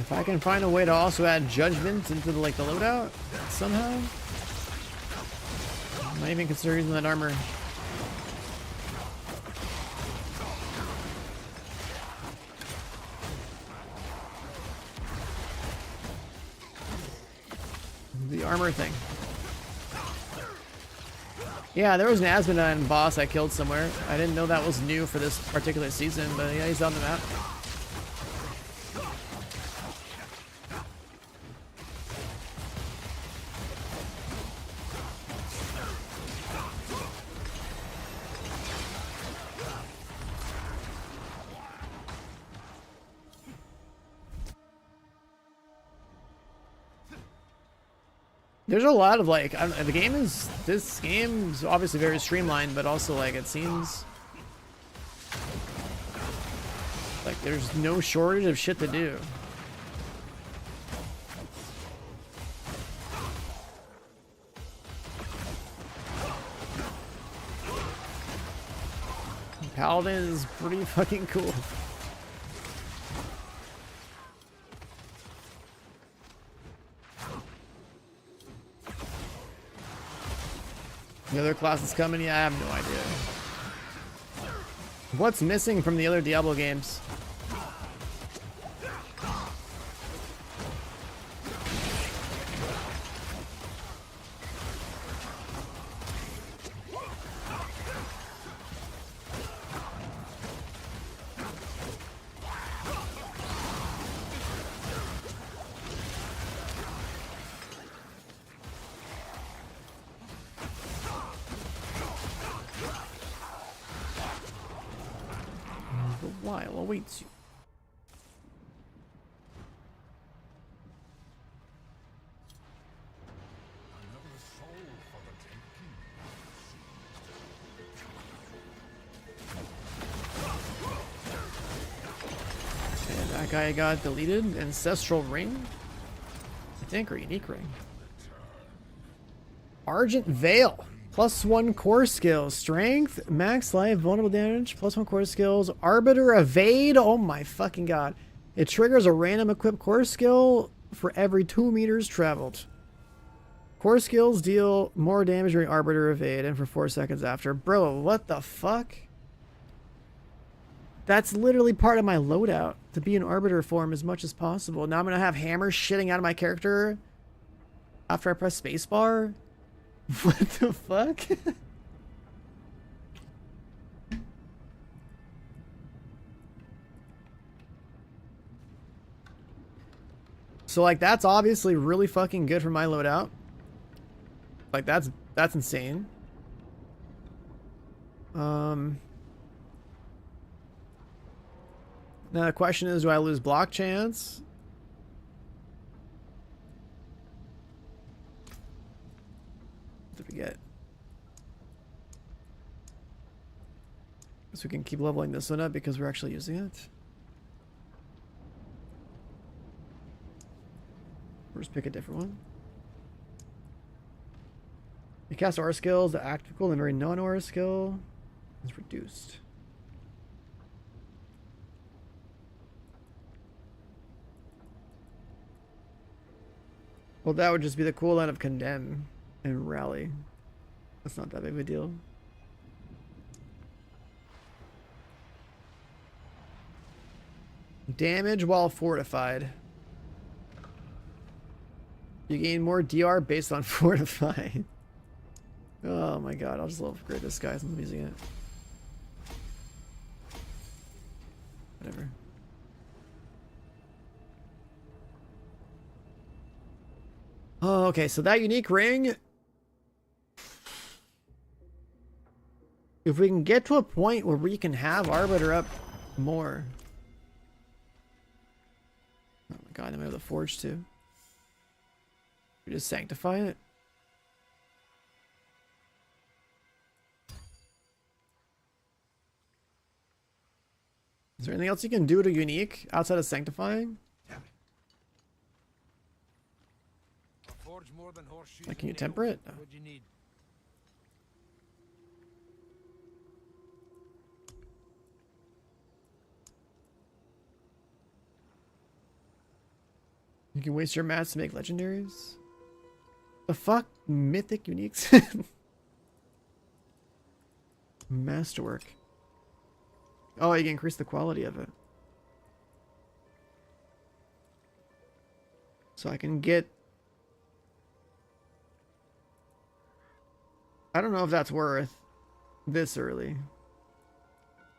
Speaker 1: If I can find a way to also add judgment into the, like the loadout somehow, I might even consider using that armor. The armor thing. Yeah, there was an Asmodean boss I killed somewhere. I didn't know that was new for this particular season, but yeah, he's on the map. There's a lot of like, the game is, this game is obviously very streamlined, but also like it seems like there's no shortage of shit to do. Paladin is pretty fucking cool. The other class is coming? Yeah, I have no idea. What's missing from the other Diablo games? While awaits you. And that guy got deleted. Ancestral ring, I think, or unique ring. Argent Veil. +1 core skills, strength, max life, vulnerable damage, +1 core skills, arbiter evade. Oh my fucking god. It triggers a random equipped core skill for every 2 meters traveled. Core skills deal more damage during arbiter evade and for 4 seconds after. Bro, what the fuck? That's literally part of my loadout, to be in arbiter form as much as possible. Now I'm gonna have hammers shitting out of my character after I press spacebar? What the fuck? So like that's obviously really fucking good for my loadout. Like that's insane. Now the question is, do I lose block chance? What did we get? So we can keep leveling this one up because we're actually using it. Or just pick a different one. You cast aura skills, the actival and very non-aura skill is reduced. Well, that would just be the cooldown of condemn and rally. That's not that big of a deal. Damage while fortified. You gain more DR based on fortified. Oh my god, I'll just upgrade this guy since I'm using it. Whatever. Oh, okay, so that unique ring. If we can get to a point where we can have Arbiter up more. Oh my god, I'm able to forge too. We just sanctify it. Is there anything else you can do to unique outside of sanctifying? Like, can you temper it? No.
Speaker 2: What do you need?
Speaker 1: You can waste your mats to make legendaries? The fuck? Mythic uniques? Masterwork. Oh, you can increase the quality of it. So I can get... I don't know if that's worth this early.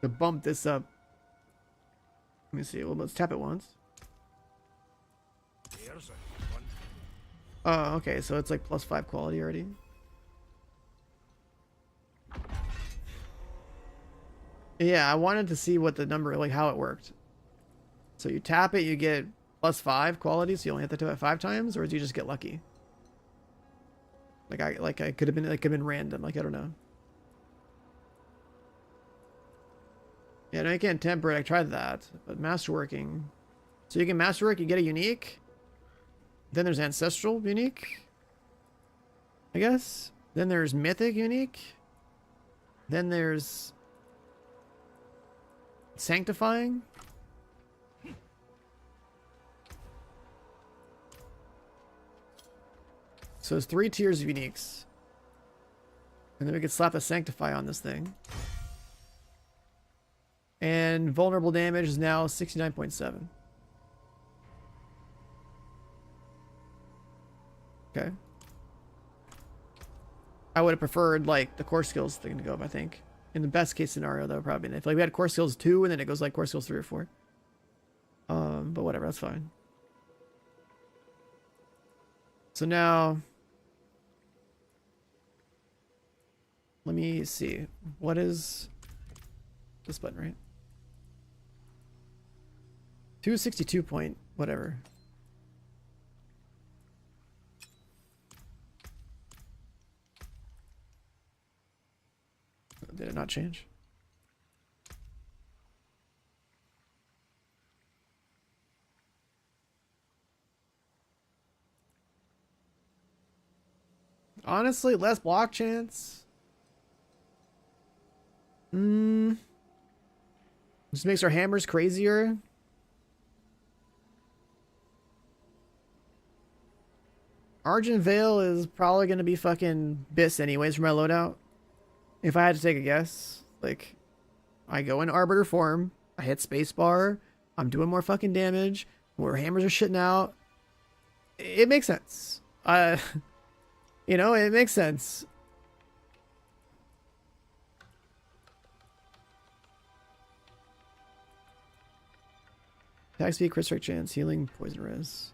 Speaker 1: To bump this up. Let me see. Well, let's tap it once. Oh, okay. So it's like +5 quality already. Yeah, I wanted to see what the number, like how it worked. So you tap it, you get +5 quality, so you only have to do it 5 times, or do you just get lucky? Like I could have been, it could have been random. Like I don't know. Yeah, no, you can't temper it. I tried that, but masterworking. So you can masterwork, you get a unique. Then there's ancestral unique, I guess. Then there's mythic unique. Then there's sanctifying. So there's 3 tiers of uniques. And then we could slap a sanctify on this thing. And vulnerable damage is now 69.7. Okay. I would have preferred like the core skills thing to go up, I think. In the best case scenario though, probably. If like we had core skills 2 and then it goes like core skills 3 or 4. But whatever, that's fine. So now let me see. What is this button, right? 262 point whatever. Did it not change? Honestly, less block chance. Just makes our hammers crazier. Argent Veil is probably going to be fucking Biss anyways for my loadout. If I had to take a guess, like, I go in Arbiter form, I hit spacebar, I'm doing more fucking damage, more hammers are shitting out. It makes sense. You know, it makes sense. Attack speed, crit strike chance, healing, poison res.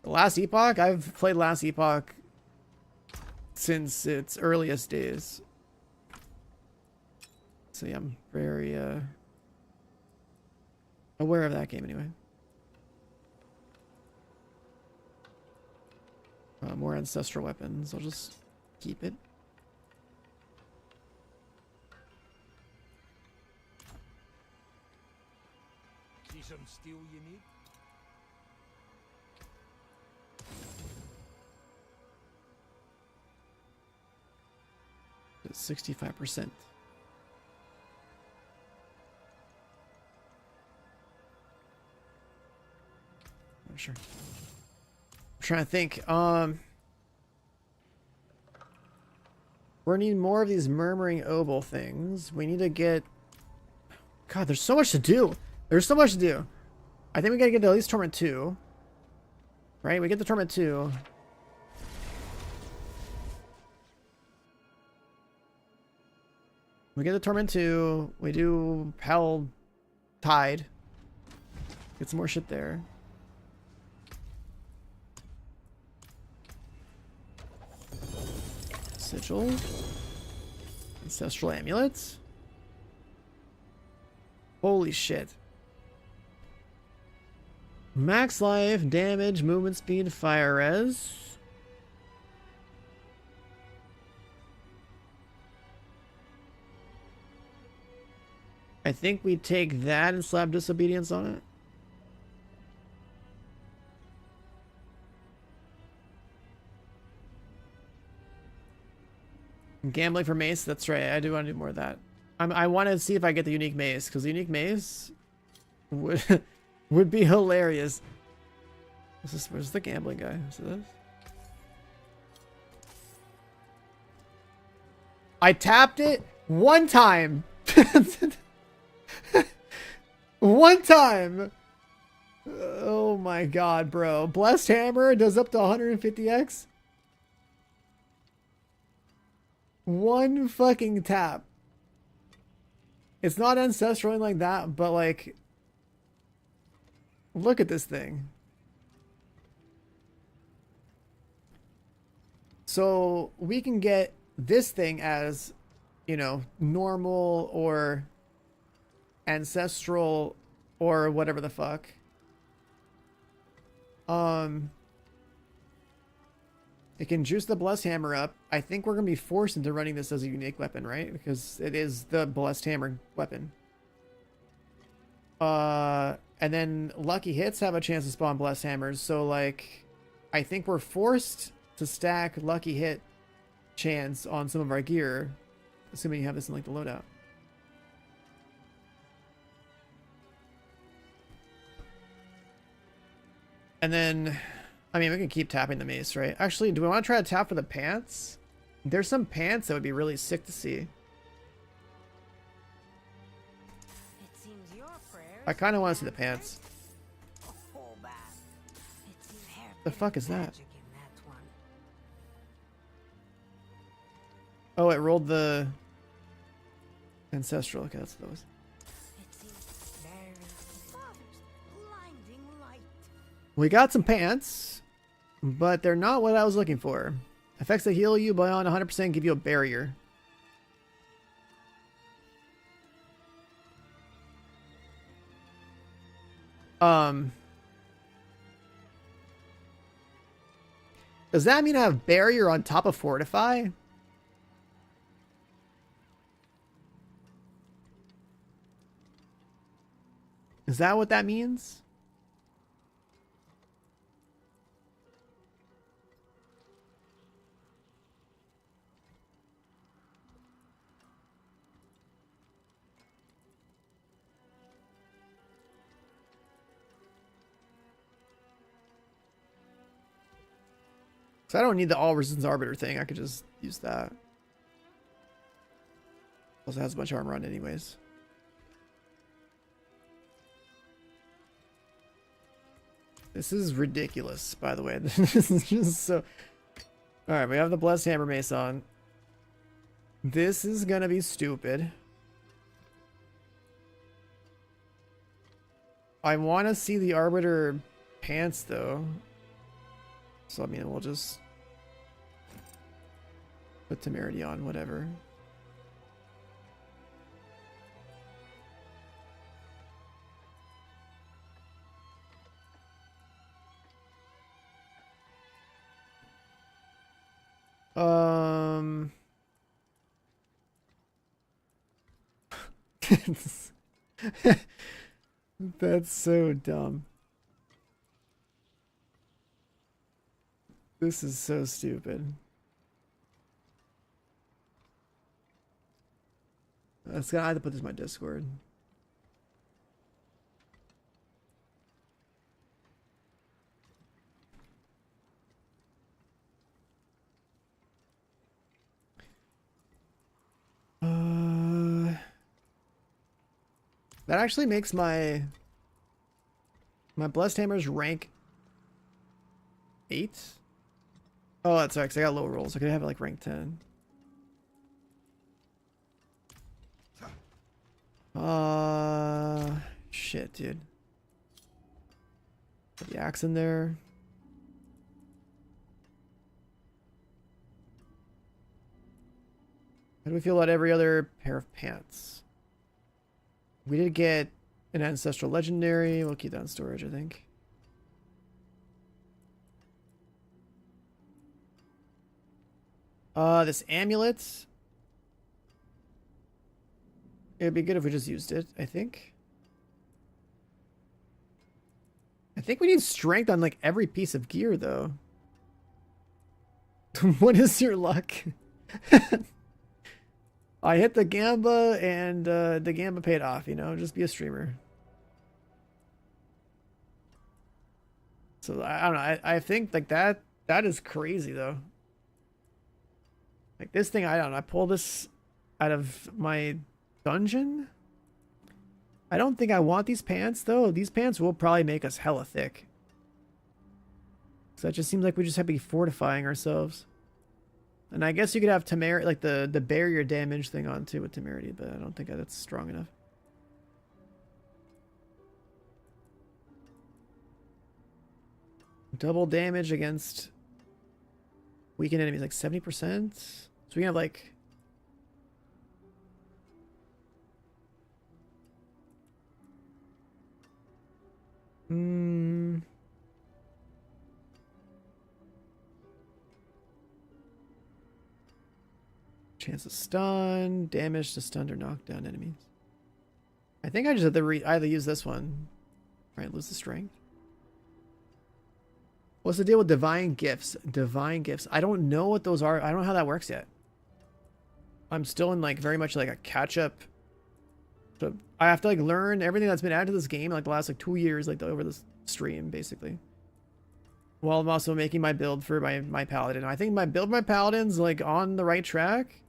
Speaker 1: Last Epoch? I've played Last Epoch since its earliest days. So yeah, I'm very aware of that game anyway. More ancestral weapons. I'll just keep it.
Speaker 2: See some steel you need?
Speaker 1: 65%. I'm sure. I'm trying to think. We're gonna need more of these murmuring obol things. We need to get. God, there's so much to do. There's so much to do. I think we gotta get to at least Torment 2. Right? We get the Torment 2. We get the Torment 2. We do Hell Tide. Get some more shit there. Sigil. Ancestral amulets. Holy shit. Max life, damage, movement speed, fire res. I think we take that and slap disobedience on it. Gambling for mace, that's right. I do want to do more of that. I want to see if I get the unique mace, because the unique mace would be hilarious. Where's the gambling guy? Is it this? I tapped it one time. One time. Oh my god, bro. Blessed Hammer does up to 150x. One fucking tap. It's not ancestral like that, but like, look at this thing. So we can get this thing as, you know, normal or ancestral or whatever the fuck. It can juice the Blessed Hammer up. I think we're going to be forced into running this as a unique weapon, right? Because it is the Blessed Hammer weapon. And then lucky hits have a chance to spawn Blessed Hammers. So, like, I think we're forced to stack lucky hit chance on some of our gear. Assuming you have this in, like, the loadout. And then, I mean, we can keep tapping the mace, right? Actually, do we want to try to tap for the pants? There's some pants that would be really sick to see.
Speaker 6: It seems your prayers
Speaker 1: I kind of want to see the pants. The fuck is that? Oh, it rolled the ancestral. Okay, that's those. We got some pants, but they're not what I was looking for. Effects that heal you beyond 100% give you a barrier. Does that mean I have barrier on top of fortify? Is that what that means? So I don't need the all resistance arbiter thing. I could just use that. Also has a bunch of armor on anyways. This is ridiculous, by the way. This is just so... Alright, we have the Blessed Hammer Mace on. This is gonna be stupid. I want to see the Arbiter pants, though. So I mean, we'll just put temerity on, whatever. That's so dumb. This is so stupid. I have to put this in my Discord. That actually makes my blessed hammers rank 8. Oh, that's right, 'cause I got low rolls. I could have it like rank 10. Shit, dude. Put the axe in there. How do we feel about every other pair of pants? We did get an ancestral legendary. We'll keep that in storage, I think. This amulet. It'd be good if we just used it, I think. I think we need strength on like every piece of gear though. What is your luck? I hit the Gamba and the Gamba paid off, you know, just be a streamer. So I don't know, I think like that is crazy though. Like this thing, I don't know, I pulled this out of my dungeon. I don't think I want these pants though. These pants will probably make us hella thick. So that just seems like we just have to be fortifying ourselves. And I guess you could have temerity, like the barrier damage thing on too with temerity, but I don't think that's strong enough. Double damage against weakened enemies, like 70%. So we can have like... Chance of stun, damage to stunned or knocked down enemies. I think I just have to either use this one. Right, lose the strength. What's the deal with divine gifts? Divine gifts. I don't know what those are. I don't know how that works yet. I'm still in like very much like a catch up. So I have to like learn everything that's been added to this game like the last like 2 years, like over this stream basically. While I'm also making my build for my paladin. I think my paladin's like on the right track.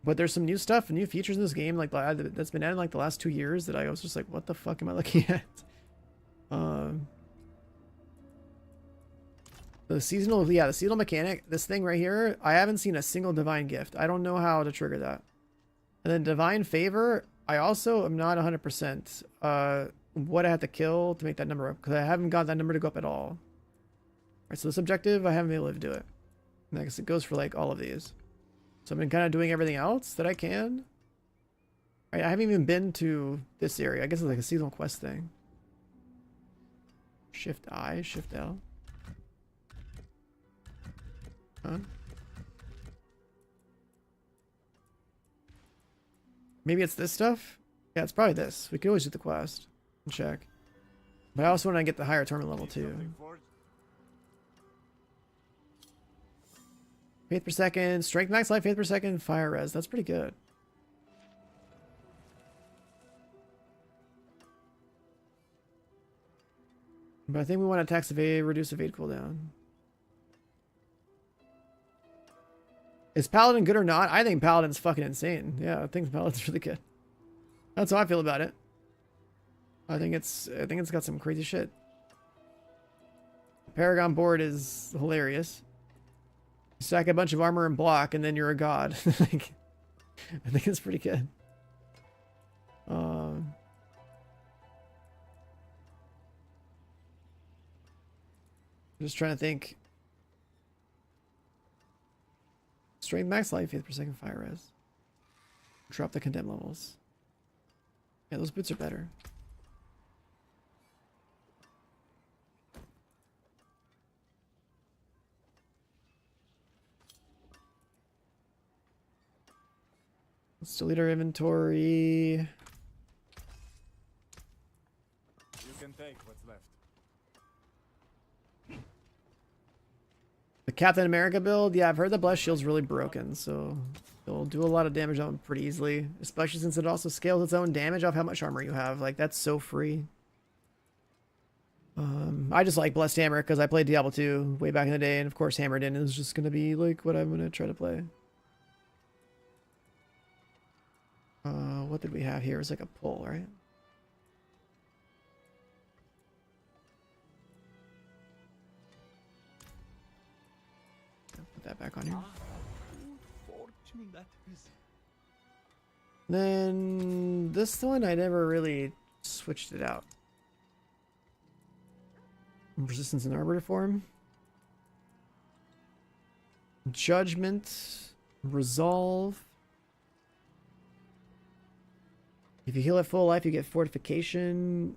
Speaker 1: But there's some new stuff and new features in this game like that's been added like the last 2 years that I was just like, what the fuck am I looking at? The seasonal mechanic, this thing right here, I haven't seen a single divine gift. I don't know how to trigger that. And then divine favor, I also am not 100% what I have to kill to make that number up, because I haven't got that number to go up at all. Alright, so this objective, I haven't been able to do it. And I guess it goes for like all of these. So I've been kind of doing everything else that I can. Alright, I haven't even been to this area. I guess it's like a seasonal quest thing. Shift I, Shift L. Huh? Maybe it's this stuff? Yeah, it's probably this. We could always do the quest and check. But I also want to get the higher tournament level too. Faith per second, strength max life, faith per second, fire res. That's pretty good. But I think we want to tax evade, reduce evade cooldown. Is Paladin good or not? I think Paladin's fucking insane. Yeah, I think Paladin's really good. That's how I feel about it. I think it's got some crazy shit. Paragon board is hilarious. You stack a bunch of armor and block, and then you're a god. Like, I think it's pretty good. Just trying to think Strength max life, faith per second, fire res. Drop the condemn levels. Yeah, those boots are better. Let's delete our inventory.
Speaker 4: You can take what's left.
Speaker 1: The Captain America build, yeah, I've heard the Blessed Shield's really broken, so it'll do a lot of damage on pretty easily, especially since it also scales its own damage off how much armor you have. Like, that's so free. I just like Blessed Hammer because I played Diablo 2 way back in the day, and of course Hammered In is just going to be like what I'm going to try to play. What did we have here? It's like a pull, right? Put that back on here. Then this one, I never really switched it out. Resistance and Arbiter form. Judgment. Resolve. If you heal at full life, you get fortification.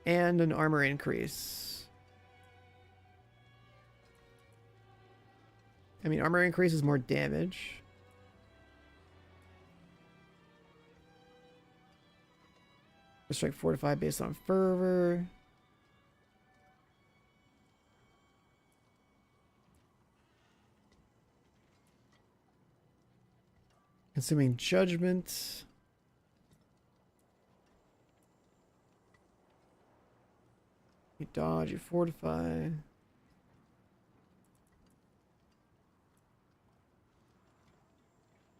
Speaker 1: And an armor increase. I mean, armor increases more damage. Strike fortify based on fervor. Consuming judgment. You dodge, you fortify.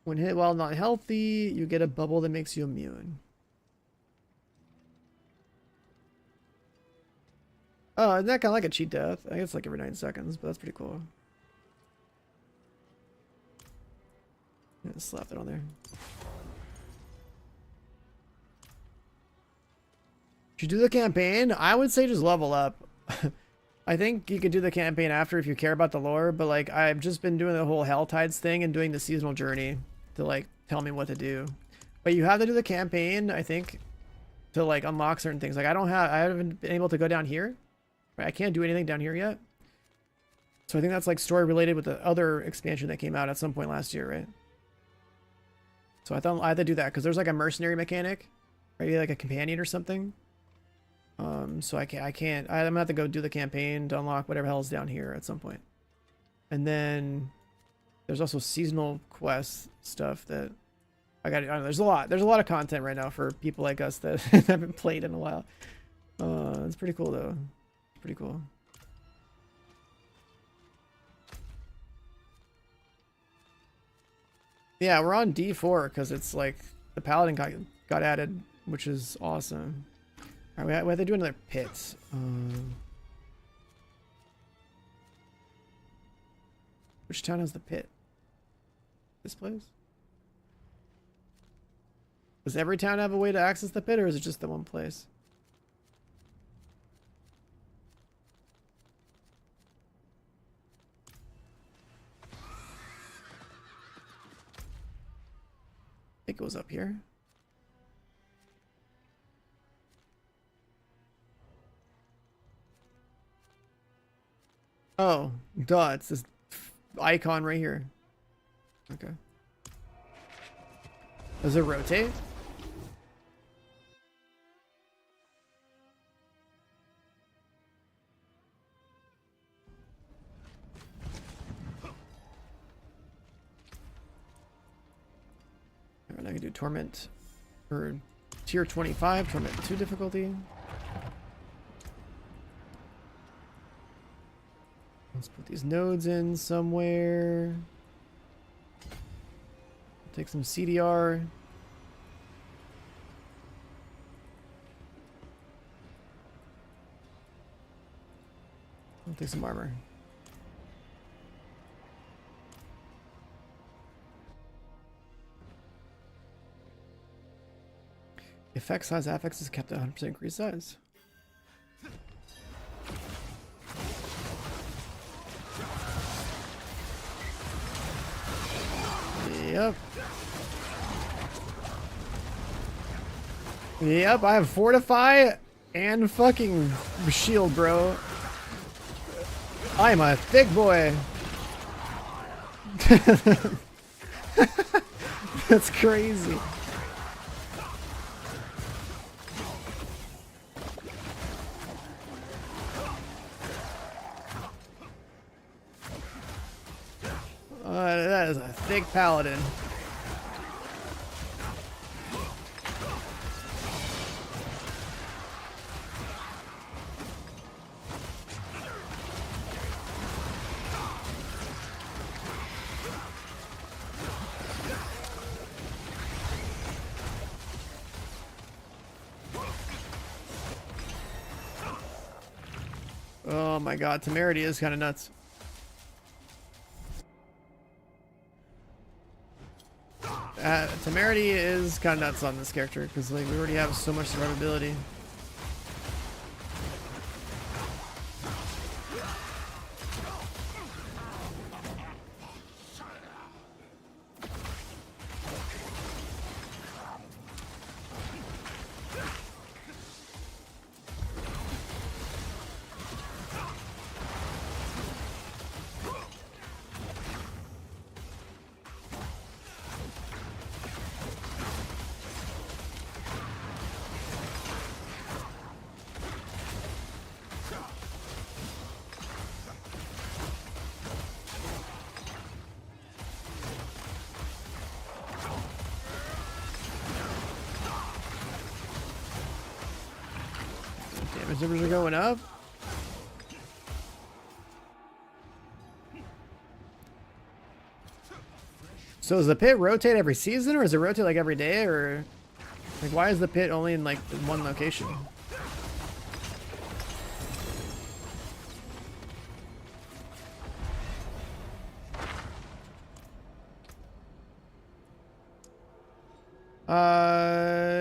Speaker 1: When hit while not healthy, you get a bubble that makes you immune. Oh, isn't that kind of like a cheat death? I guess it's like every 9 seconds, but that's pretty cool. Yeah, slap that on there. Should you do the campaign? I would say just level up. I think you could do the campaign after if you care about the lore, but like I've just been doing the whole Hell Tides thing and doing the seasonal journey to like tell me what to do. But you have to do the campaign, I think, to like unlock certain things. Like I haven't been able to go down here. Right? I can't do anything down here yet. So I think that's like story related with the other expansion that came out at some point last year, right? So I thought I had to do that because there's like a mercenary mechanic, maybe like a companion or something. So I'm gonna have to go do the campaign to unlock whatever hell is down here at some point. And then there's also seasonal quest stuff that I don't know, there's a lot of content right now for people like us that haven't played in a while. It's pretty cool though. Pretty cool. Yeah, we're on D4 because it's like the Paladin got added, which is awesome. All right, we have to do another pit. Which town has the pit? This place? Does every town have a way to access the pit, or is it just the one place? I think it was up here. Oh, duh, it's this icon right here. Okay. Does it rotate? Alright, I can do Torment for tier 25, Torment 2 difficulty. Let's put these nodes in somewhere. Take some CDR. I'll take some armor. Effect size affix is kept at 100% increased size. Yep. Yep, I have Fortify and fucking Shield, bro. I'm a thick boy. That's crazy. That is a thick Paladin. Oh my god, Temerity is kind of nuts. Temerity is kind of nuts on this character because like we already have so much survivability. Damage numbers are going up. So does the pit rotate every season, or does it rotate like every day, or like why is the pit only in like one location?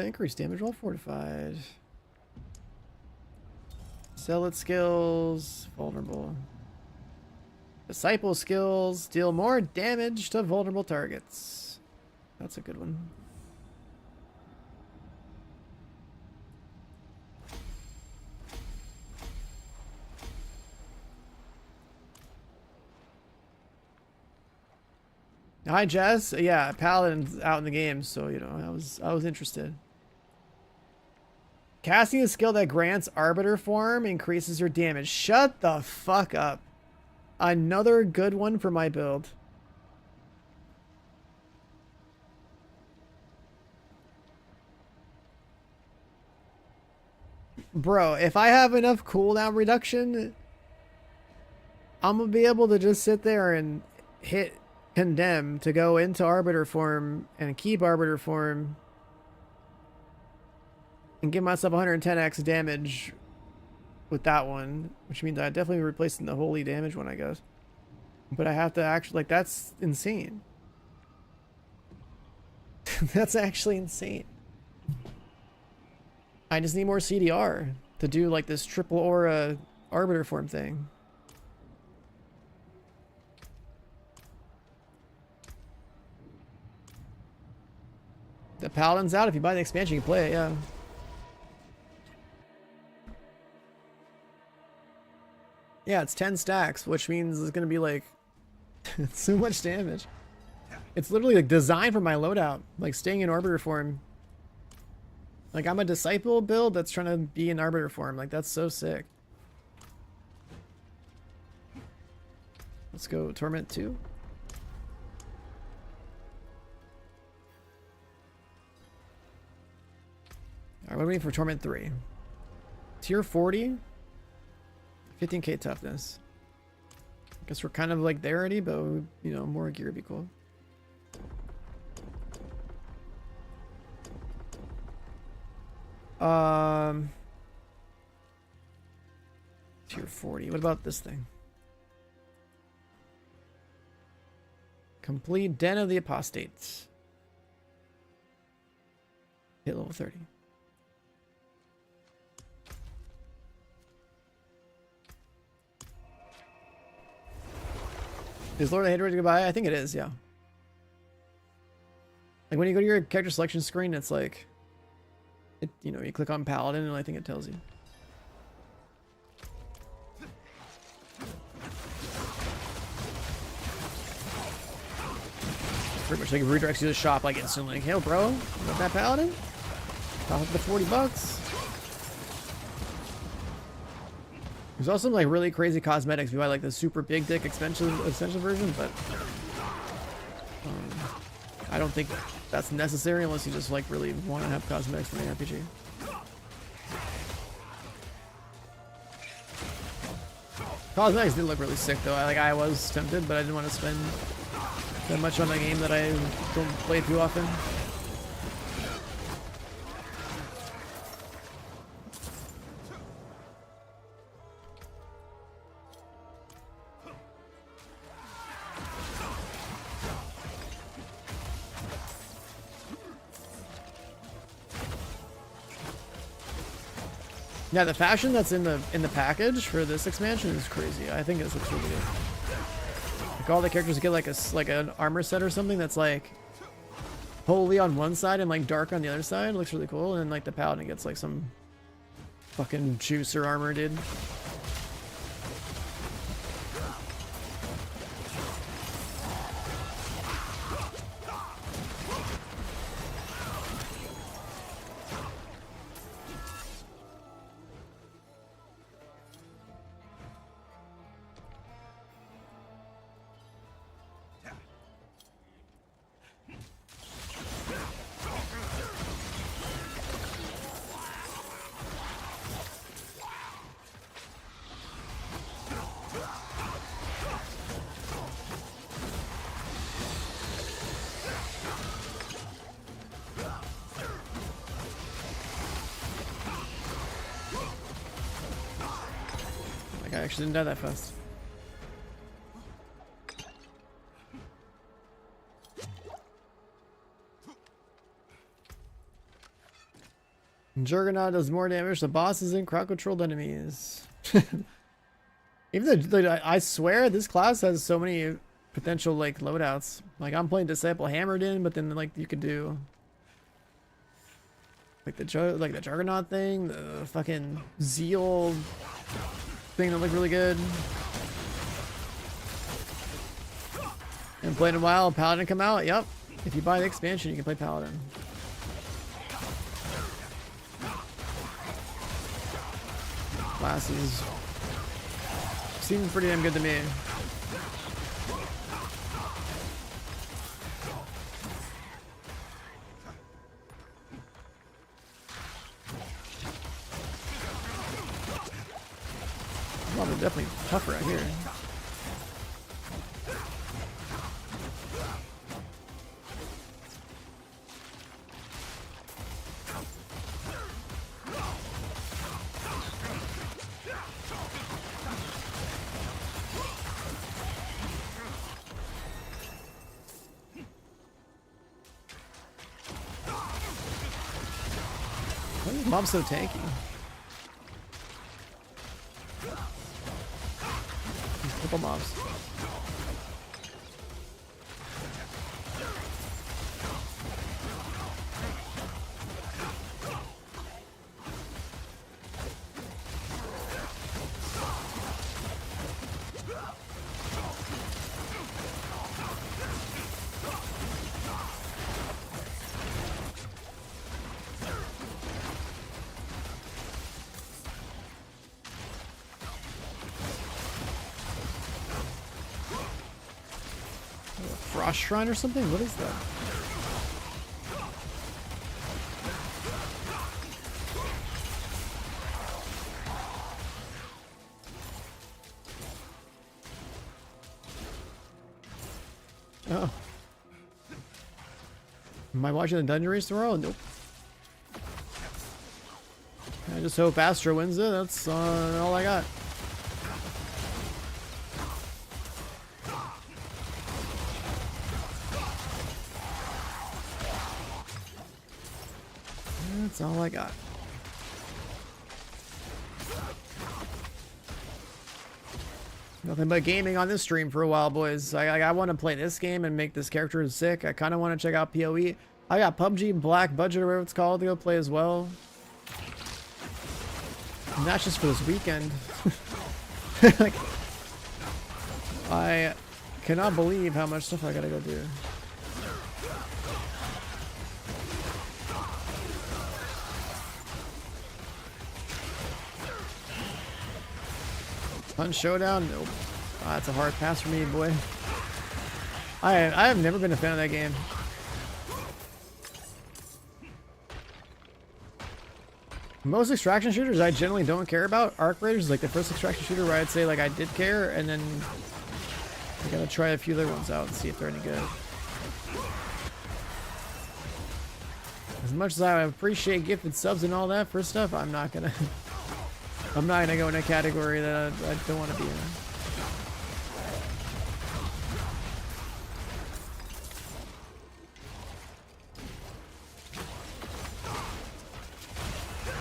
Speaker 1: Increased damage while fortified. Zealot skills, vulnerable. Disciple skills, deal more damage to vulnerable targets. That's a good one. Hi Jess. Yeah, Paladin's out in the game, so you know, I was interested. Casting a skill that grants Arbiter form increases your damage. Shut the fuck up. Another good one for my build. Bro, if I have enough cooldown reduction, I'm gonna be able to just sit there and hit Condemn to go into Arbiter form and keep Arbiter form and give myself 110x damage with that one, which means I definitely replacing the holy damage one, I guess. But I have to actually, like, that's insane. That's actually insane. I just need more CDR to do like this triple aura Arbiter form thing. The Paladin's out. If you buy the expansion, you can play it, yeah. Yeah, it's 10 stacks, which means it's going to be like so much damage. It's literally like designed for my loadout, like staying in Arbiter form. Like I'm a Disciple build that's trying to be in Arbiter form. Like that's so sick. Let's go Torment 2. Alright, we're waiting for Torment 3. Tier 40. 15k toughness. Guess we're kind of like there already, but you know, more gear would be cool. Tier 40. What about this thing? Complete Den of the Apostates. Hit level 30. Is Lord of Hate ready to buy? I think it is, yeah. Like when you go to your character selection screen, it's like, you know, you click on Paladin and I think it tells you. Pretty much like it redirects you to the shop like instantly. Like, hey bro, you want that Paladin? I'll have the $40. There's also some like really crazy cosmetics if you buy like the super big dick expensive version, but I don't think that's necessary unless you just like really want to have cosmetics for an RPG. Cosmetics did look really sick though. I was tempted, but I didn't want to spend that much on a game that I don't play too often. Yeah, the fashion that's in the package for this expansion is crazy. I think this looks really good. Like all the characters get like an armor set or something that's like holy on one side and like dark on the other side. It looks really cool. And then like the paladin gets like some fucking juicer armor, dude. I actually didn't die that fast. Juggernaut does more damage to bosses and crowd-controlled enemies. Even though, I swear this class has so many potential like loadouts. Like I'm playing Disciple Hammered in, but then like you could do like the Juggernaut thing, the fucking Zeal thing that looked really good. And played a while, Paladin come out. Yep. If you buy the expansion, you can play Paladin. Classes seem pretty damn good to me. Well, they're definitely tougher out here. Why is Mob so tanky? Couple mobs. Frost Shrine or something? What is that? Oh. Am I watching the dungeon race tomorrow? Nope. I just hope Astra wins it. That's all I got. That's all I got. Nothing but gaming on this stream for a while, boys. I want to play this game and make this character sick. I kind of want to check out PoE. I got PUBG Black Budget or whatever it's called to go play as well. And that's just for this weekend. Like, I cannot believe how much stuff I gotta go do. Hunt Showdown? Nope. That's a hard pass for me, boy. I have never been a fan of that game. Most extraction shooters I generally don't care about. Arc Raiders is like the first extraction shooter where I'd say like I did care, and then I gotta try a few other ones out and see if they're any good. As much as I appreciate gifted subs and all that for stuff, I'm not gonna go in a category that I don't want to be in.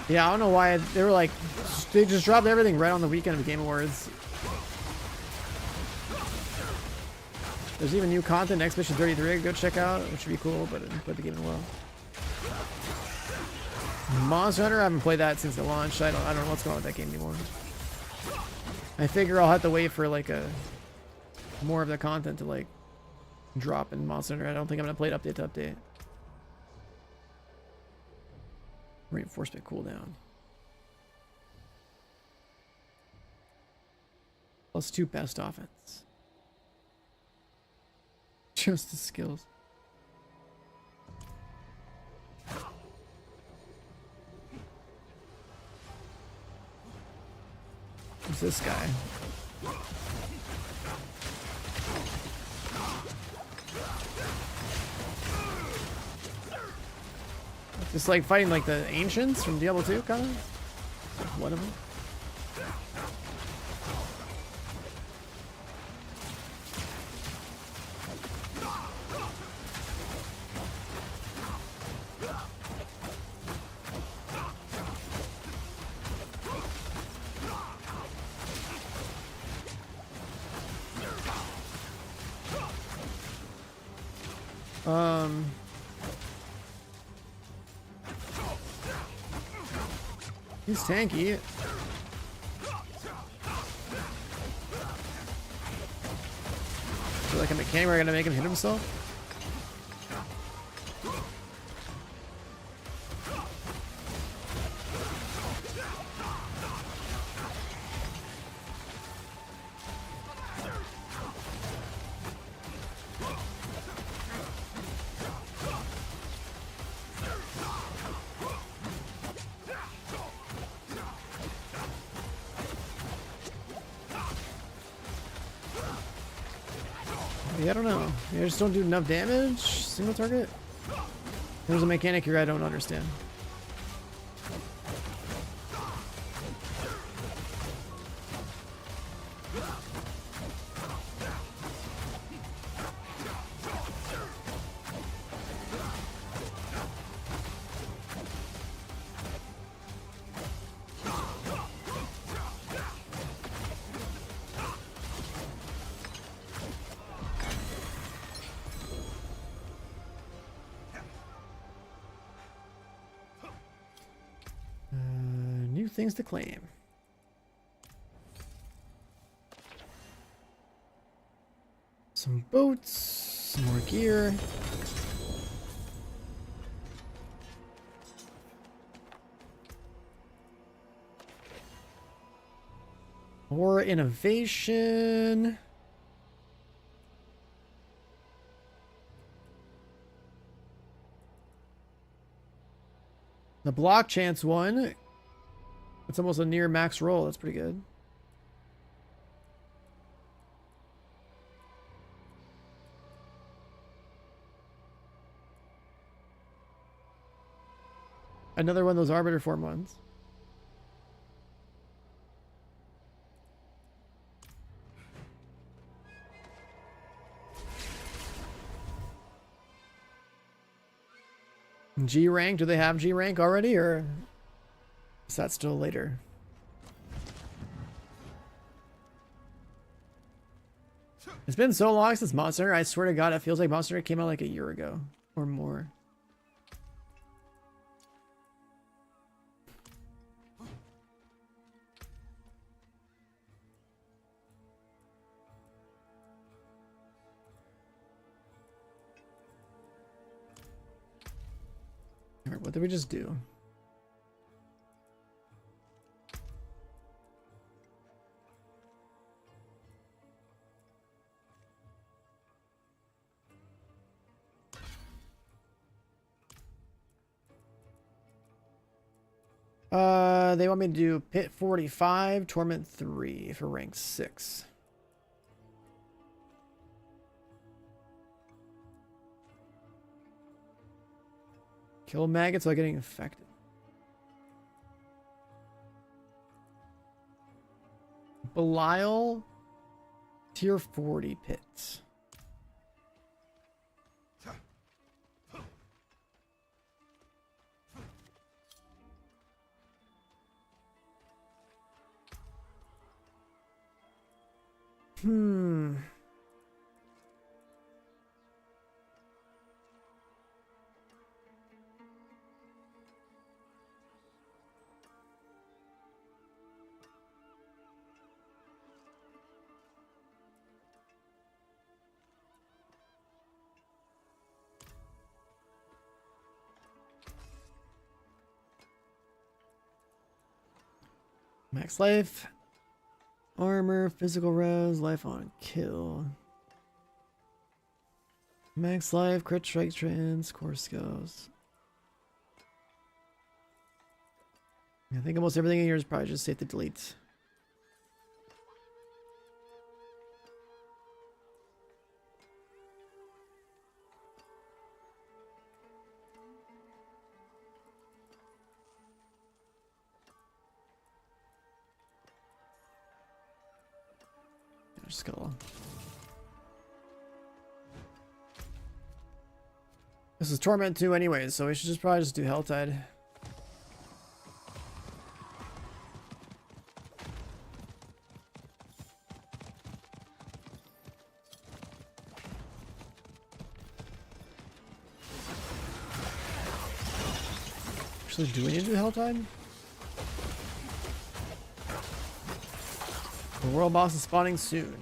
Speaker 1: Yeah, I don't know why they were like, they just dropped everything right on the weekend of the Game Awards. There's even new content, Expedition 33 I could go check out, which would be cool, but I didn't play the game in a while. Monster Hunter, I haven't played that since it launched. I don't know what's going on with that game anymore. I figure I'll have to wait for like more of the content to like drop in Monster Hunter. I don't think I'm gonna play it update to update. Reinforcement cooldown. +2 best offense. Just the skills. Who's this guy? Just like fighting like the ancients from Diablo 2, kind of. One of them. He's tanky. I feel like a mechanic where I gotta make him hit himself. Yeah, I don't know. I just don't do enough damage. Single target. There's a mechanic here I don't understand. Things to claim. Some boats, some more gear. More innovation. The block chance one. It's almost a near max roll. That's pretty good. Another one of those Arbiter form ones. G rank? Do they have G rank already, or is that still later? It's been so long since Monster Hunter. I swear to God, it feels like Monster Hunter came out like a year ago or more. What did we just do? They want me to do Pit 45, Torment 3 for rank 6. Kill maggots while getting infected. Belial, tier 40 pits. Max life, armor, physical res, life on kill. Max life, crit strike trans, core skills. I think almost everything in here is probably just safe to delete. Skull. This is Torment 2 anyways, so we should just probably just do Helltide. Actually, do we need to do Helltide? The world boss is spawning soon.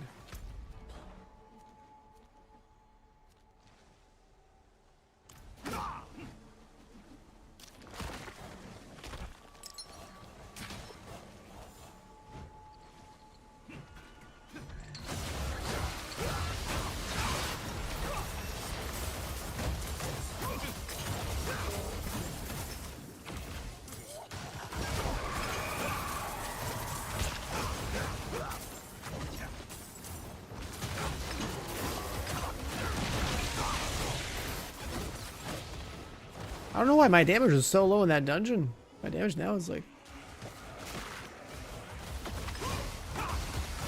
Speaker 1: I don't know why my damage was so low in that dungeon. My damage now is like...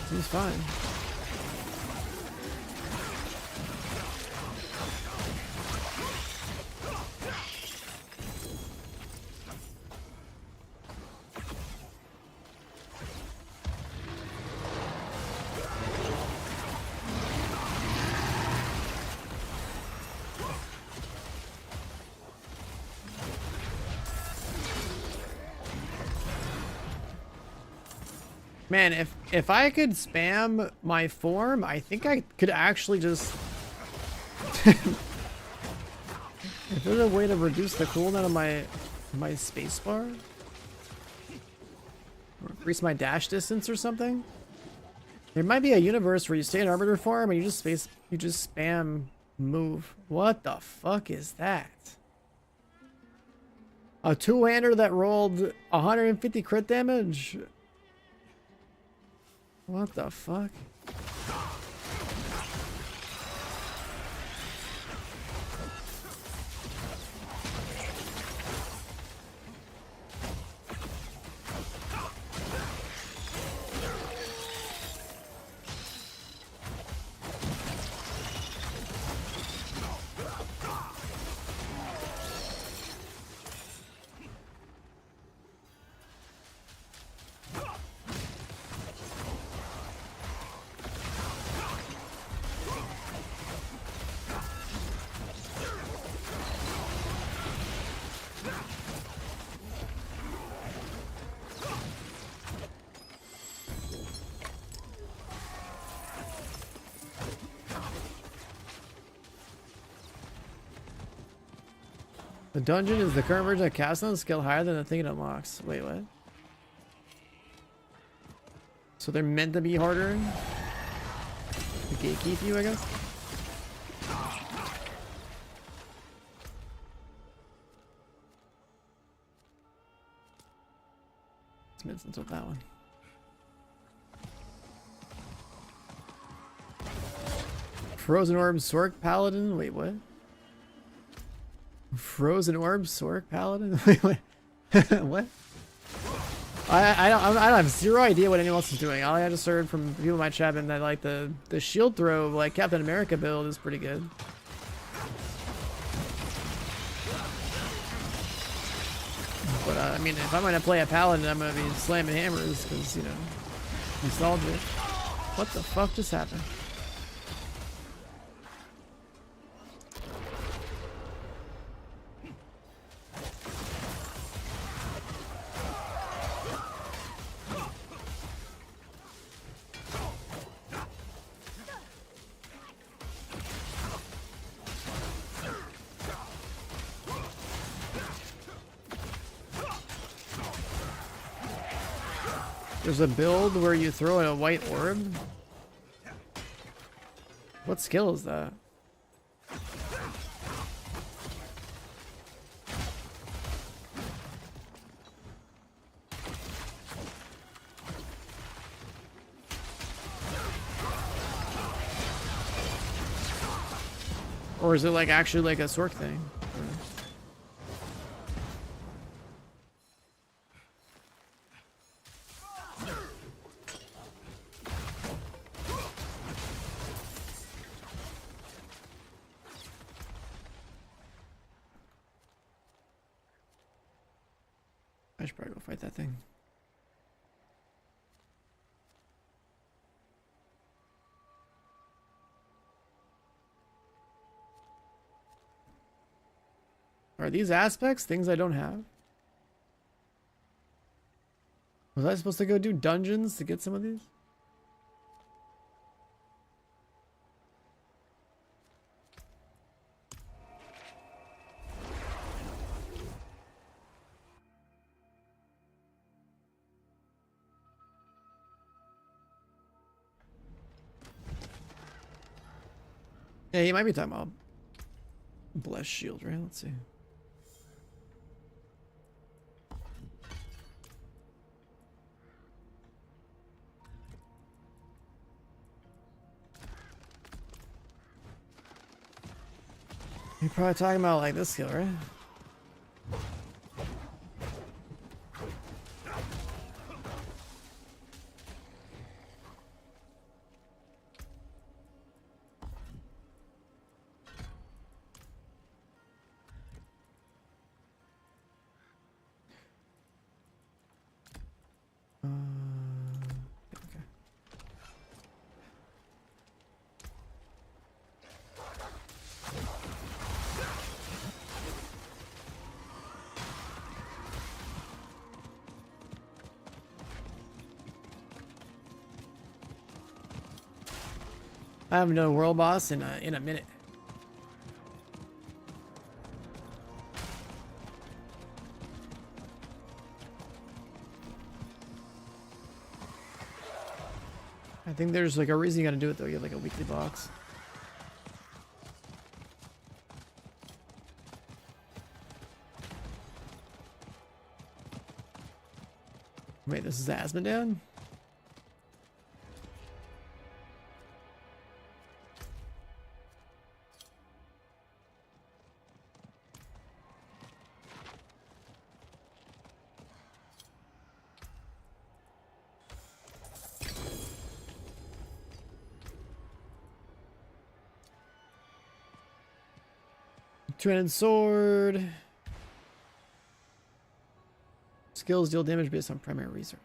Speaker 1: seems fine. Man, if I could spam my form, I think I could actually just... If there's a way to reduce the cooldown of my spacebar? Or increase my dash distance or something? There might be a universe where you stay in Arbiter form and you just spam move. What the fuck is that? A two-hander that rolled 150 crit damage? What the fuck? The dungeon is the current version of castle skill higher than the thing it unlocks. Wait, what? So they're meant to be harder? To gatekeep you, I guess? Let's mince into that one. Frozen Orb Sork Paladin? Wait, what? Frozen Orb Sork Paladin? Wait, what? What? I don't have zero idea what anyone else is doing. All I just heard from people in my chat and that like the shield throw like Captain America build is pretty good. But I mean, if I'm gonna play a paladin, I'm gonna be slamming hammers because you know, nostalgia. What the fuck just happened? There's a build where you throw in a white orb? What skill is that? Or is it like actually like a Sork thing? I should probably go fight that thing. Are these aspects things I don't have? Was I supposed to go do dungeons to get some of these? Yeah, he might be talking about Blessed Shield, right? Let's see. You're probably talking about like this skill, right? Okay. I haven't done a world boss in a minute. I think there's like a reason you gotta do it though. You have like a weekly box. Wait, this is Asmodean? Two-handed sword. Skills deal damage based on primary resource.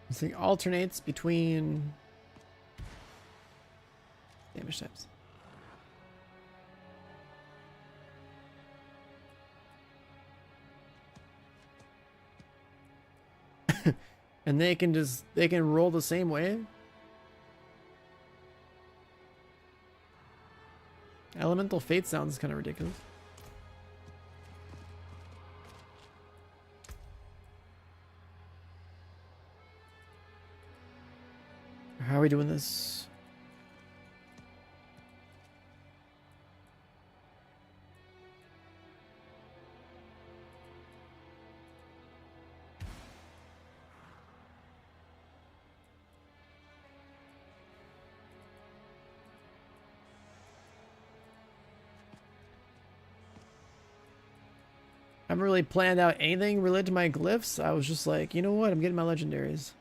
Speaker 1: This thing alternates between damage types. And they can roll the same way. Elemental Fate sounds kind of ridiculous. How are we doing this? I haven't really planned out anything related to my glyphs. I was just like, you know what? I'm getting my legendaries.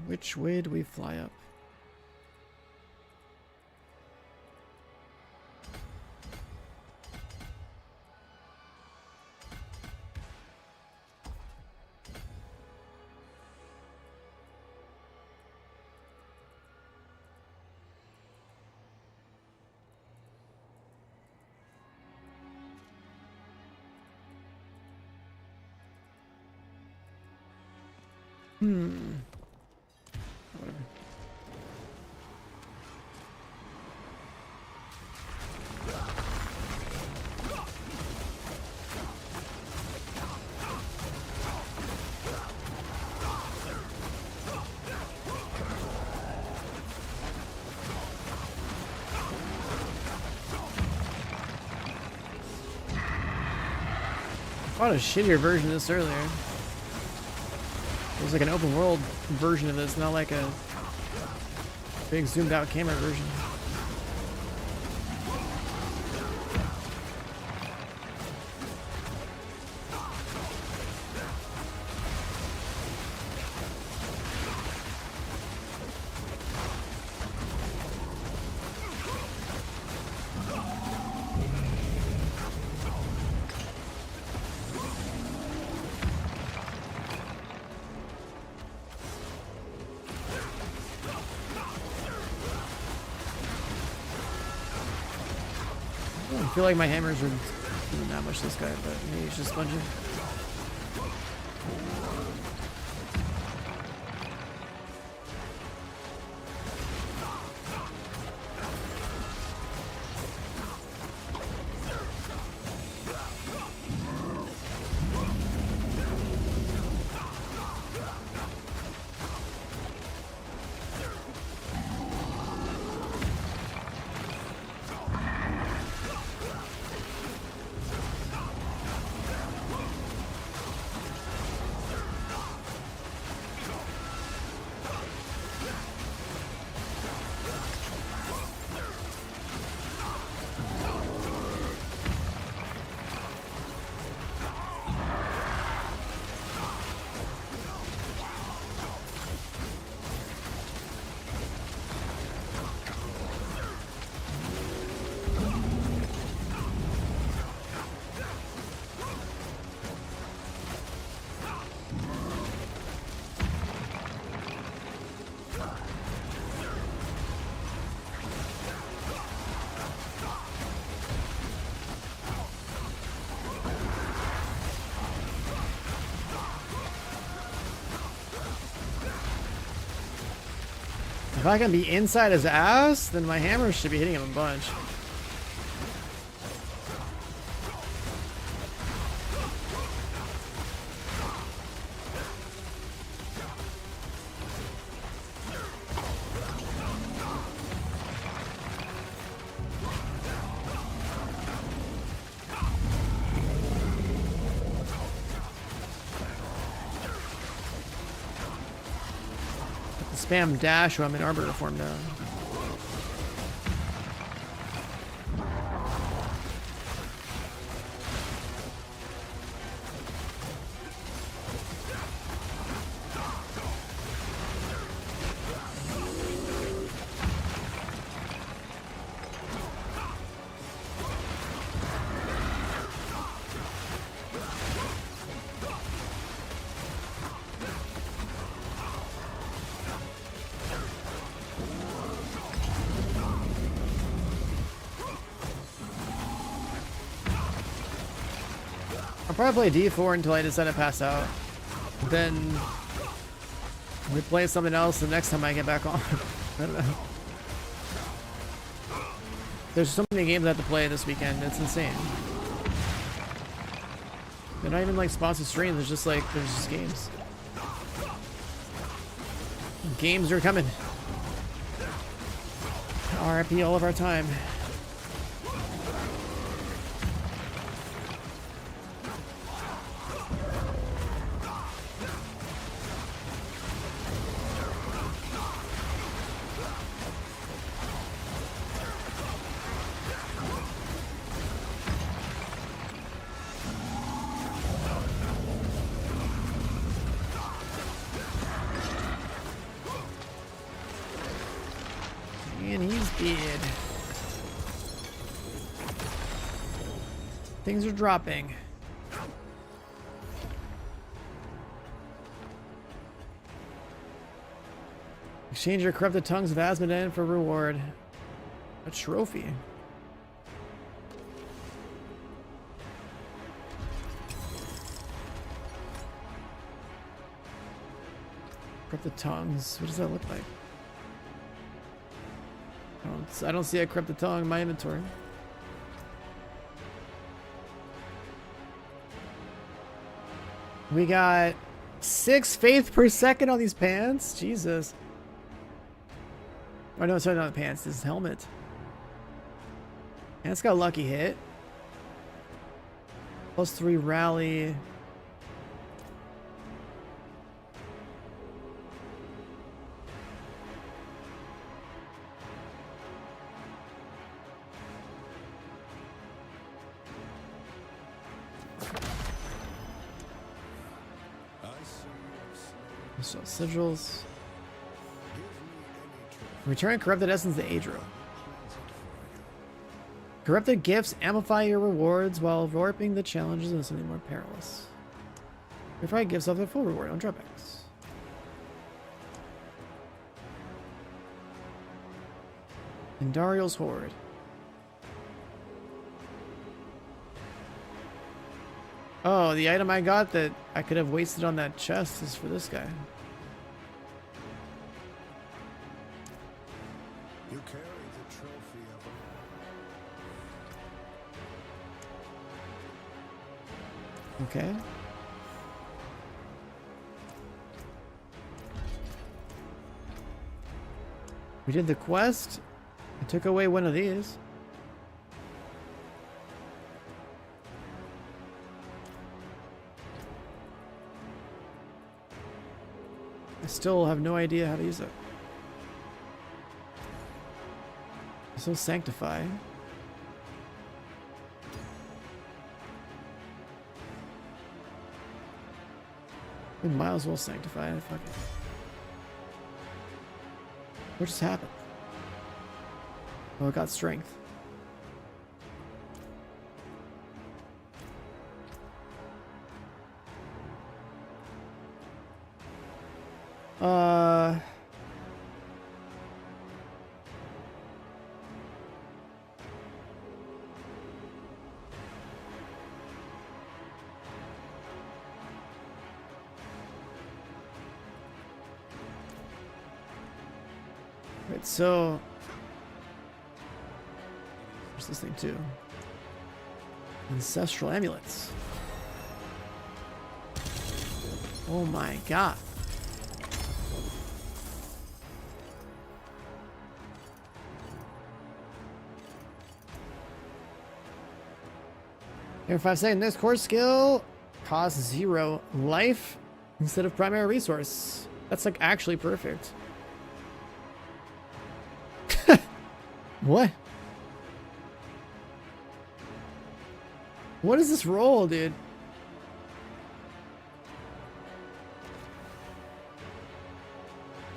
Speaker 1: Which way do we fly up? Whatever. I fought a shittier version of this earlier. It was like an open world version of this, not like a big zoomed out camera version. I feel like my hammers are doing that much this guy, but maybe it's just spongy. If I can be inside his ass, then my hammer should be hitting him a bunch. Spam dash while I'm in arbiter form now. I'll probably play D4 until I decide to pass out. Then we play something else the next time I get back on. I don't know. There's so many games I have to play this weekend. It's insane. They're not even like sponsored streams. There's just like, there's just games. Games are coming. RIP all of our time. And he's dead. Things are dropping. Exchange your corrupted tongues of Asmodean for reward. A trophy. Corrupted tongues. What does that look like? I don't see a corrupted tongue in my inventory. We got 6 faith per second on these pants. Jesus. Oh no, sorry, not the pants. This is helmet. And it's got a lucky hit. +3 rally. So, sigils. Return corrupted essence to Adro. Corrupted gifts amplify your rewards while warping the challenges into something more perilous. Purify gifts off their full reward on drawbacks. Indariel's Horde. Oh, the item I got that I could have wasted on that chest is for this guy.
Speaker 2: You carry the trophy of
Speaker 1: Okay. We did the quest. I took away one of these. I still have no idea how to use it. So sanctify. We might as well sanctify. Fuck it. What just happened? Oh, it got strength. Right, so what's this thing too? Ancestral amulets. Oh my god. Every 5 seconds, this core skill costs 0 life instead of primary resource. That's like actually perfect. What? What is this roll, dude?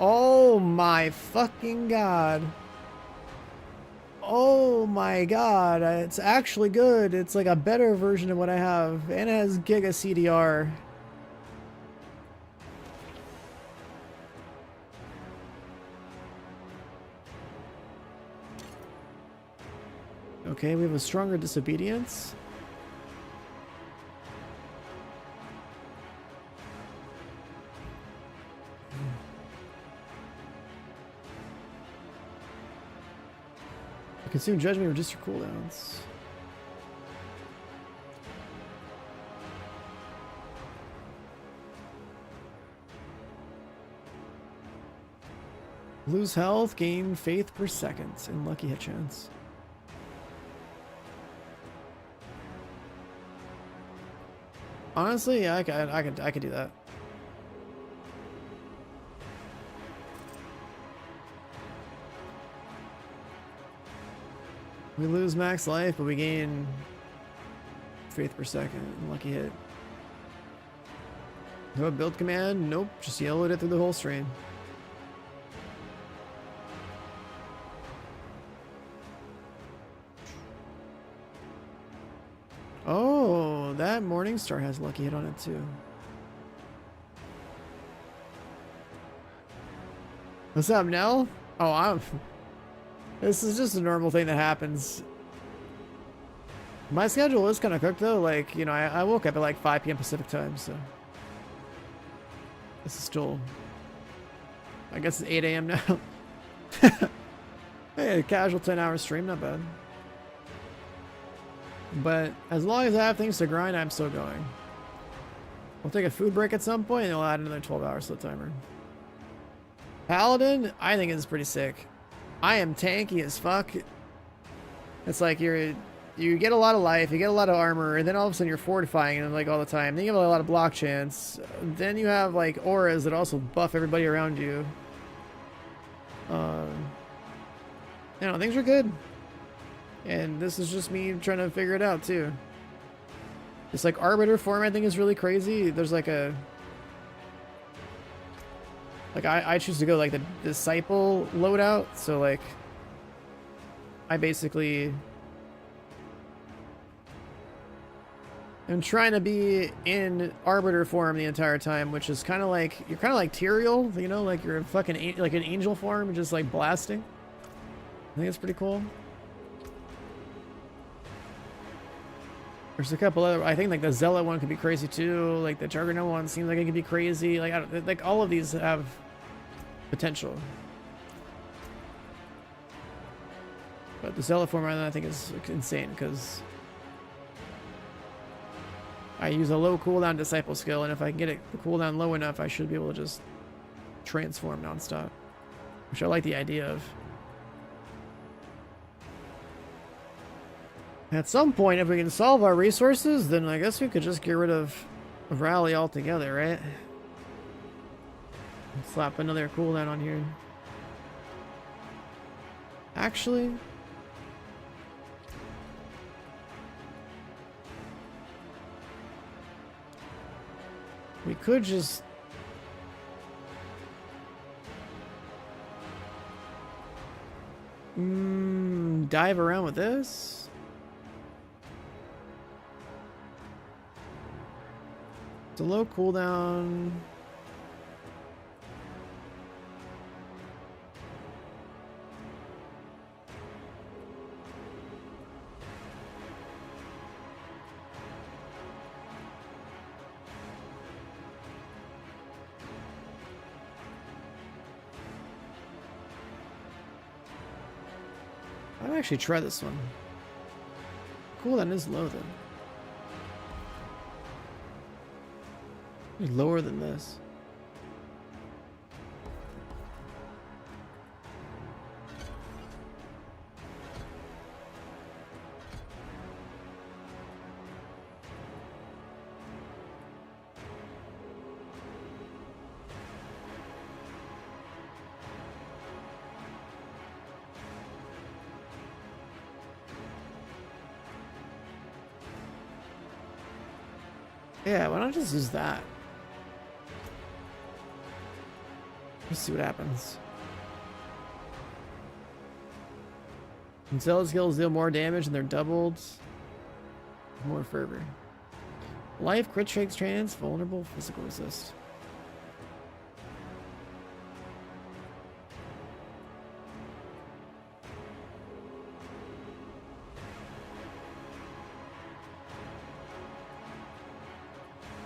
Speaker 1: Oh my fucking god. Oh my god, it's actually good. It's like a better version of what I have. And it has Giga CDR. Okay, we have a stronger disobedience. Consume judgment, reduce your cooldowns. Lose health, gain faith per second, and lucky hit chance. Honestly, yeah, I could do that. We lose max life, but we gain faith per second and lucky hit. No build command? Nope, just yellowed it through the whole stream. Oh, that Morningstar has lucky hit on it too. What's up, Nell? Oh, this is just a normal thing that happens. My schedule is kind of cooked though. Like, you know, I woke up at like 5 p.m. Pacific time, so this is still, I guess it's 8 a.m. now. Hey, a casual 10-hour stream, not bad. But as long as I have things to grind, I'm still going. We'll take a food break at some point and I'll add another 12 hours to the timer. Paladin, I think is pretty sick. I am tanky as fuck. It's like you get a lot of life, you get a lot of armor, and then all of a sudden you're fortifying it like all the time. Then you have a lot of block chance. Then you have like auras that also buff everybody around you. You know, things are good. And this is just me trying to figure it out too. This like Arbiter form I think is really crazy. There's like a... Like I choose to go like the Disciple loadout. So like... I basically... I'm trying to be in Arbiter form the entire time, which is kind of like... You're kind of like Tyrael, you know? Like you're a fucking... Like an angel form, just like blasting. I think it's pretty cool. There's a couple other, I think like the Zealot one could be crazy too. Like the Juggernaut one seems like it could be crazy. Like like all of these have potential. But the Zealot form I think is insane because I use a low cooldown Disciple skill, and if I can get the cooldown low enough, I should be able to just transform nonstop, which I like the idea of. At some point, if we can solve our resources, then I guess we could just get rid of Rally altogether, right? Slap another cooldown on here. Actually... we could just... dive around with this? It's a low cooldown. I'd actually try this one. Cooldown is low then. Lower than this. Yeah, why not just use that? Let's see what happens. Zealot skills deal more damage and they're doubled. More fervor. Life, crit strikes, trance, vulnerable, physical resist.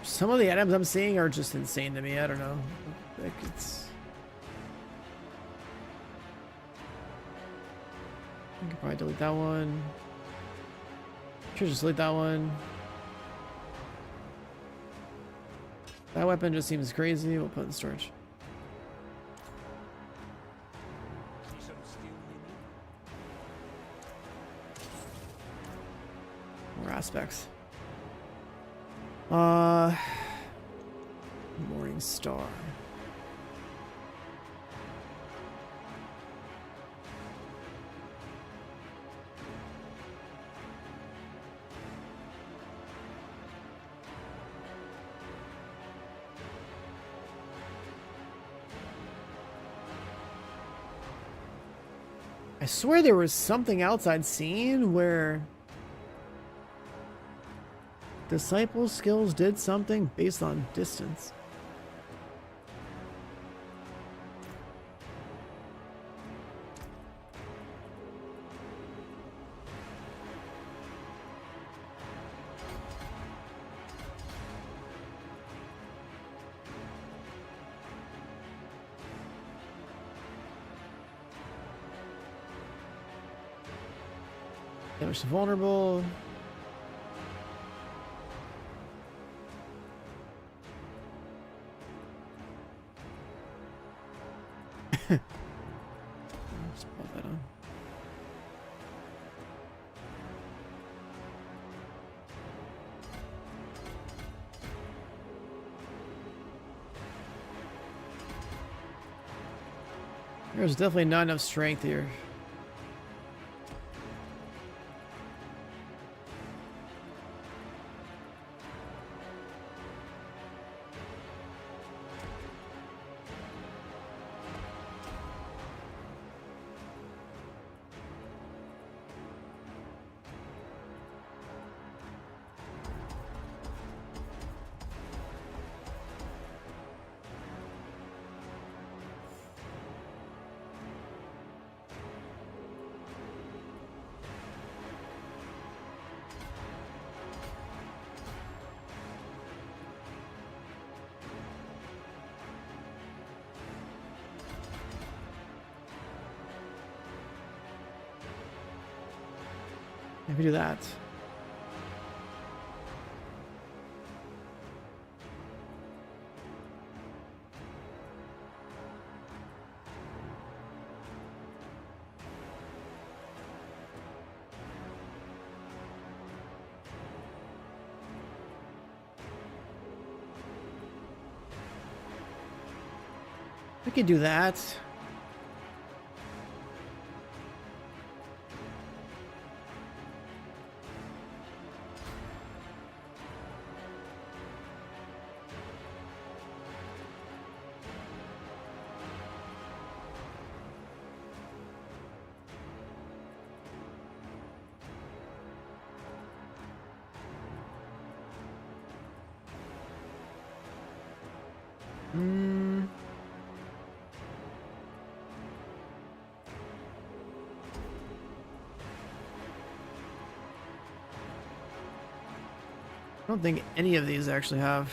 Speaker 1: Some of the items I'm seeing are just insane to me. I don't know. Like it's... Probably delete that one. Should just delete that one. That weapon just seems crazy. We'll put it in storage.
Speaker 2: See some steel in
Speaker 1: More aspects. Morning Star. I swear there was something else I'd seen where disciple skills did something based on distance. Damage to vulnerable. Just put that on. There's definitely not enough strength here. If we do that. We could do that. I don't think any of these actually have.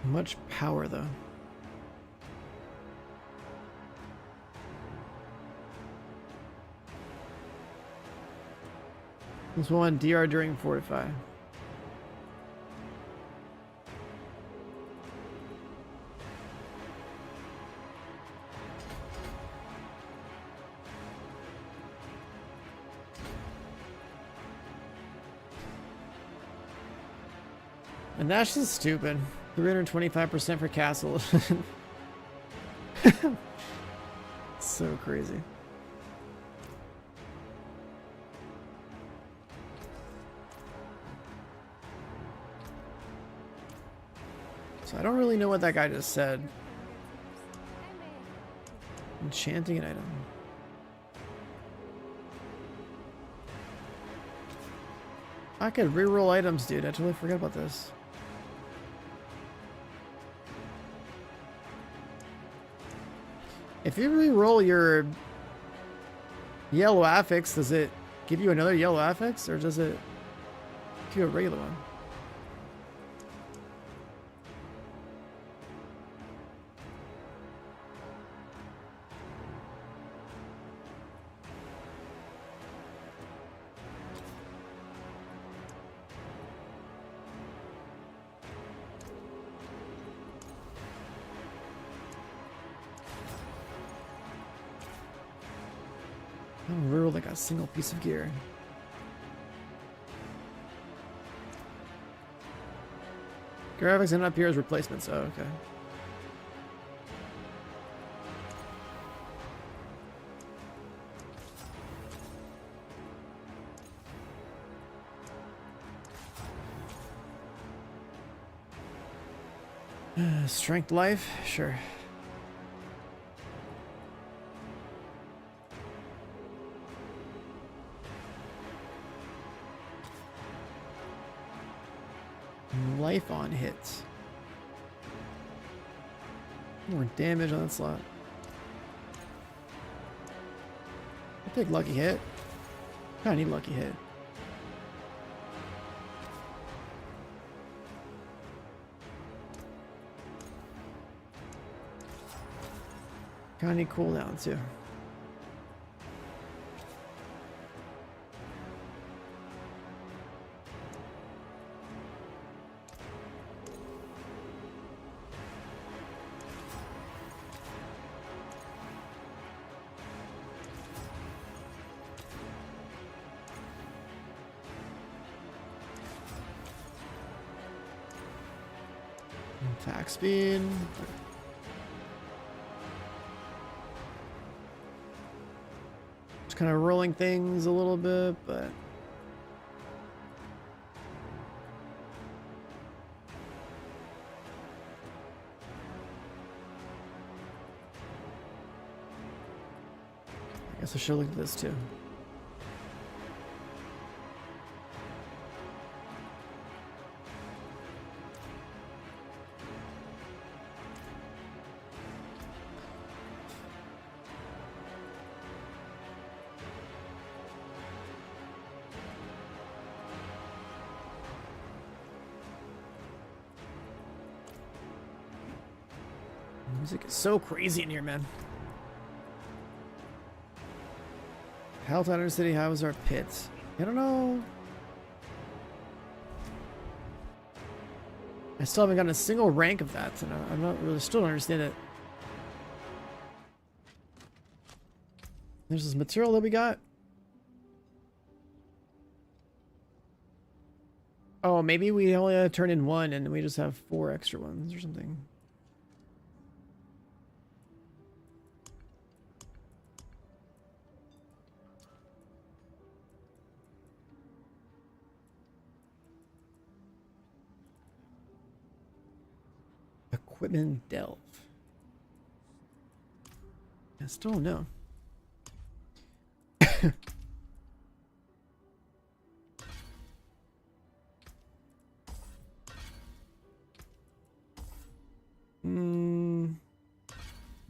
Speaker 1: Much power though. This one, DR during fortify. And that's just stupid. 325% for castle. So crazy. So I don't really know what that guy just said. Enchanting an item. I could reroll items, dude. I totally forgot about this. If you re-roll your yellow affix, does it give you another yellow affix, or does it give you a regular one? Oh, rural like a single piece of gear. Graphics end up here as replacements. Oh, okay. Strength life? Sure. Life on hits. More damage on that slot. I'll take lucky hit. I need lucky hit. Kinda need cooldown too. Attack speed. Just kind of rolling things a little bit, but I guess I should look at this too. Music is so crazy in here, man. Helltown City, how is our pit? I don't know. I still haven't gotten a single rank of that, and I'm not really, still don't understand it. There's this material that we got. Oh, maybe we only had to turn in one and we just have 4 extra ones or something. Equipment delve. I still don't know.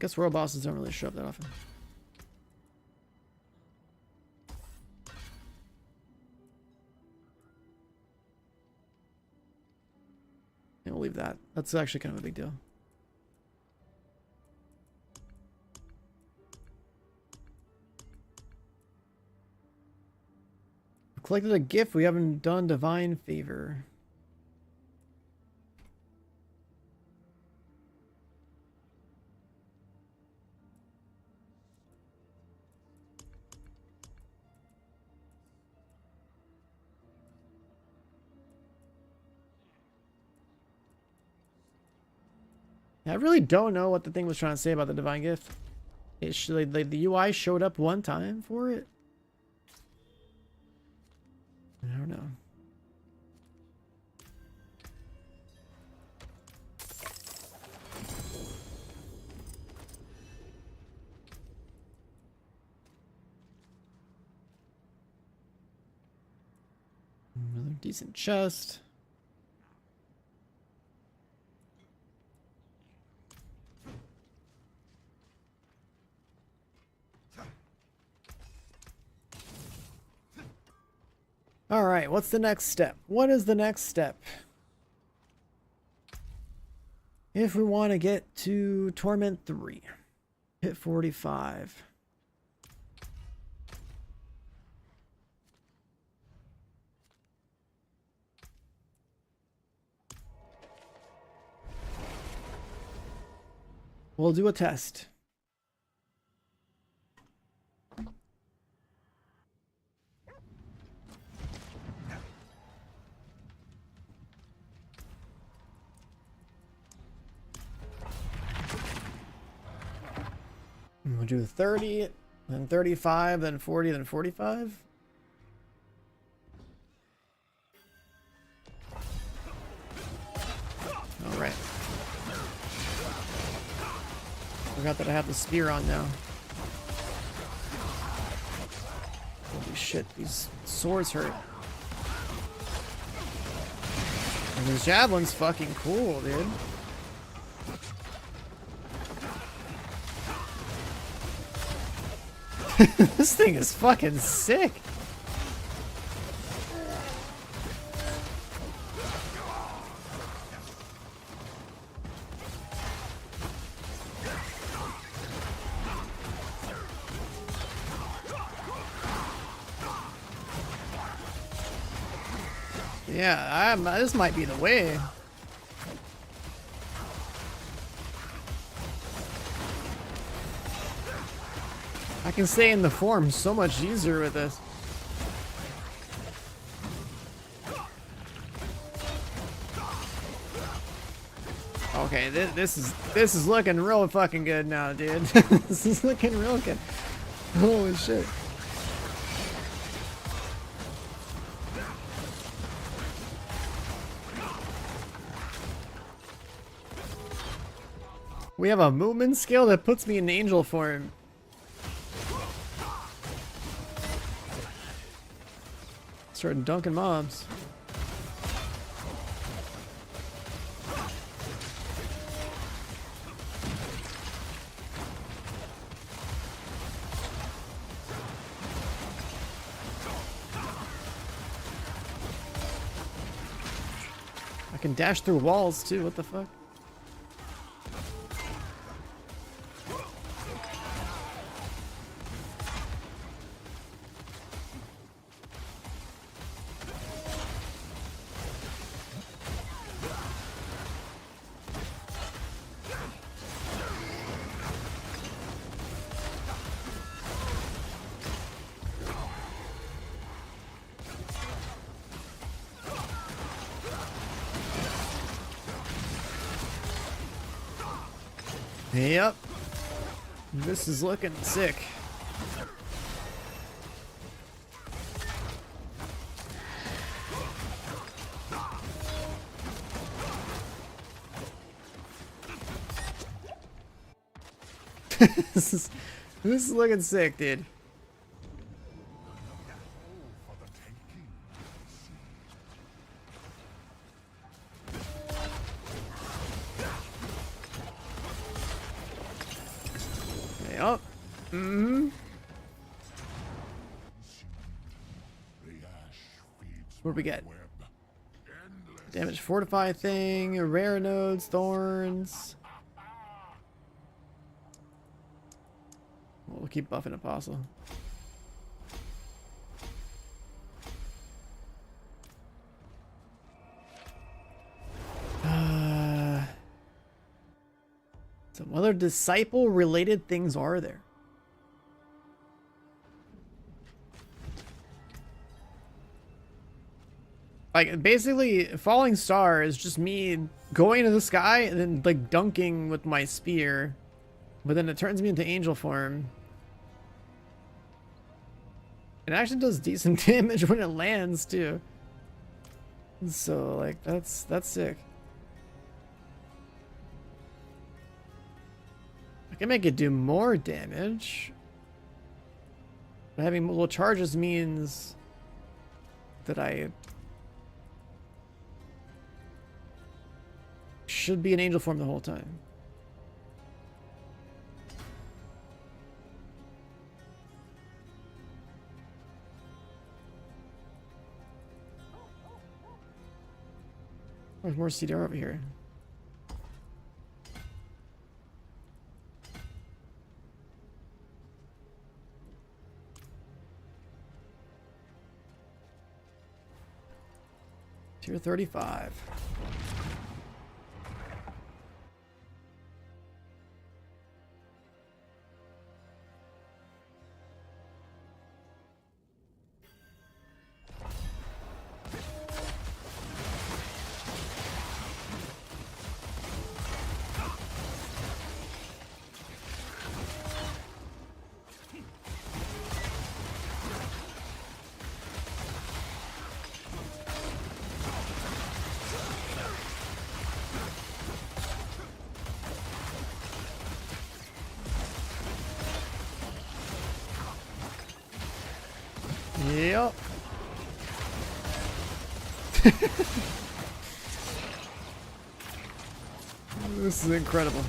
Speaker 1: Guess world bosses don't really show up that often. Yeah, we'll leave that. That's actually kind of a big deal. Collected a gift. We haven't done divine favor. I really don't know what the thing was trying to say about the divine gift. It should, like, the UI showed up one time for it. I don't know. Another decent chest. Alright, what's the next step? What is the next step? If we want to get to Torment 3, hit 45. We'll do a test. We'll do 30, then 35, then 40, then 45. All right. Forgot that I have the spear on now. Holy shit, these swords hurt. And this javelin's fucking cool, dude. This thing is fucking sick. Yeah, this might be the way. I can stay in the form so much easier with this. Okay, this is looking real fucking good now, dude. This is looking real good. Holy shit. We have a movement skill that puts me in angel form. Starting dunking mobs. I can dash through walls too, what the fuck? Yep. This is looking sick. This is looking sick, dude. Yep. Mm-hmm. What do we get? Damage fortify thing, rare nodes, thorns. We'll keep buffing Apostle. Some other disciple related things are there? Like, basically, Falling Star is just me going to the sky and then, like, dunking with my spear. But then it turns me into angel form. It actually does decent damage when it lands, too. So, like, that's sick. I can make it do more damage. But having multiple charges means that I should be in angel form the whole time. There's more CDR over here. Tier 35. Yep. This is incredible.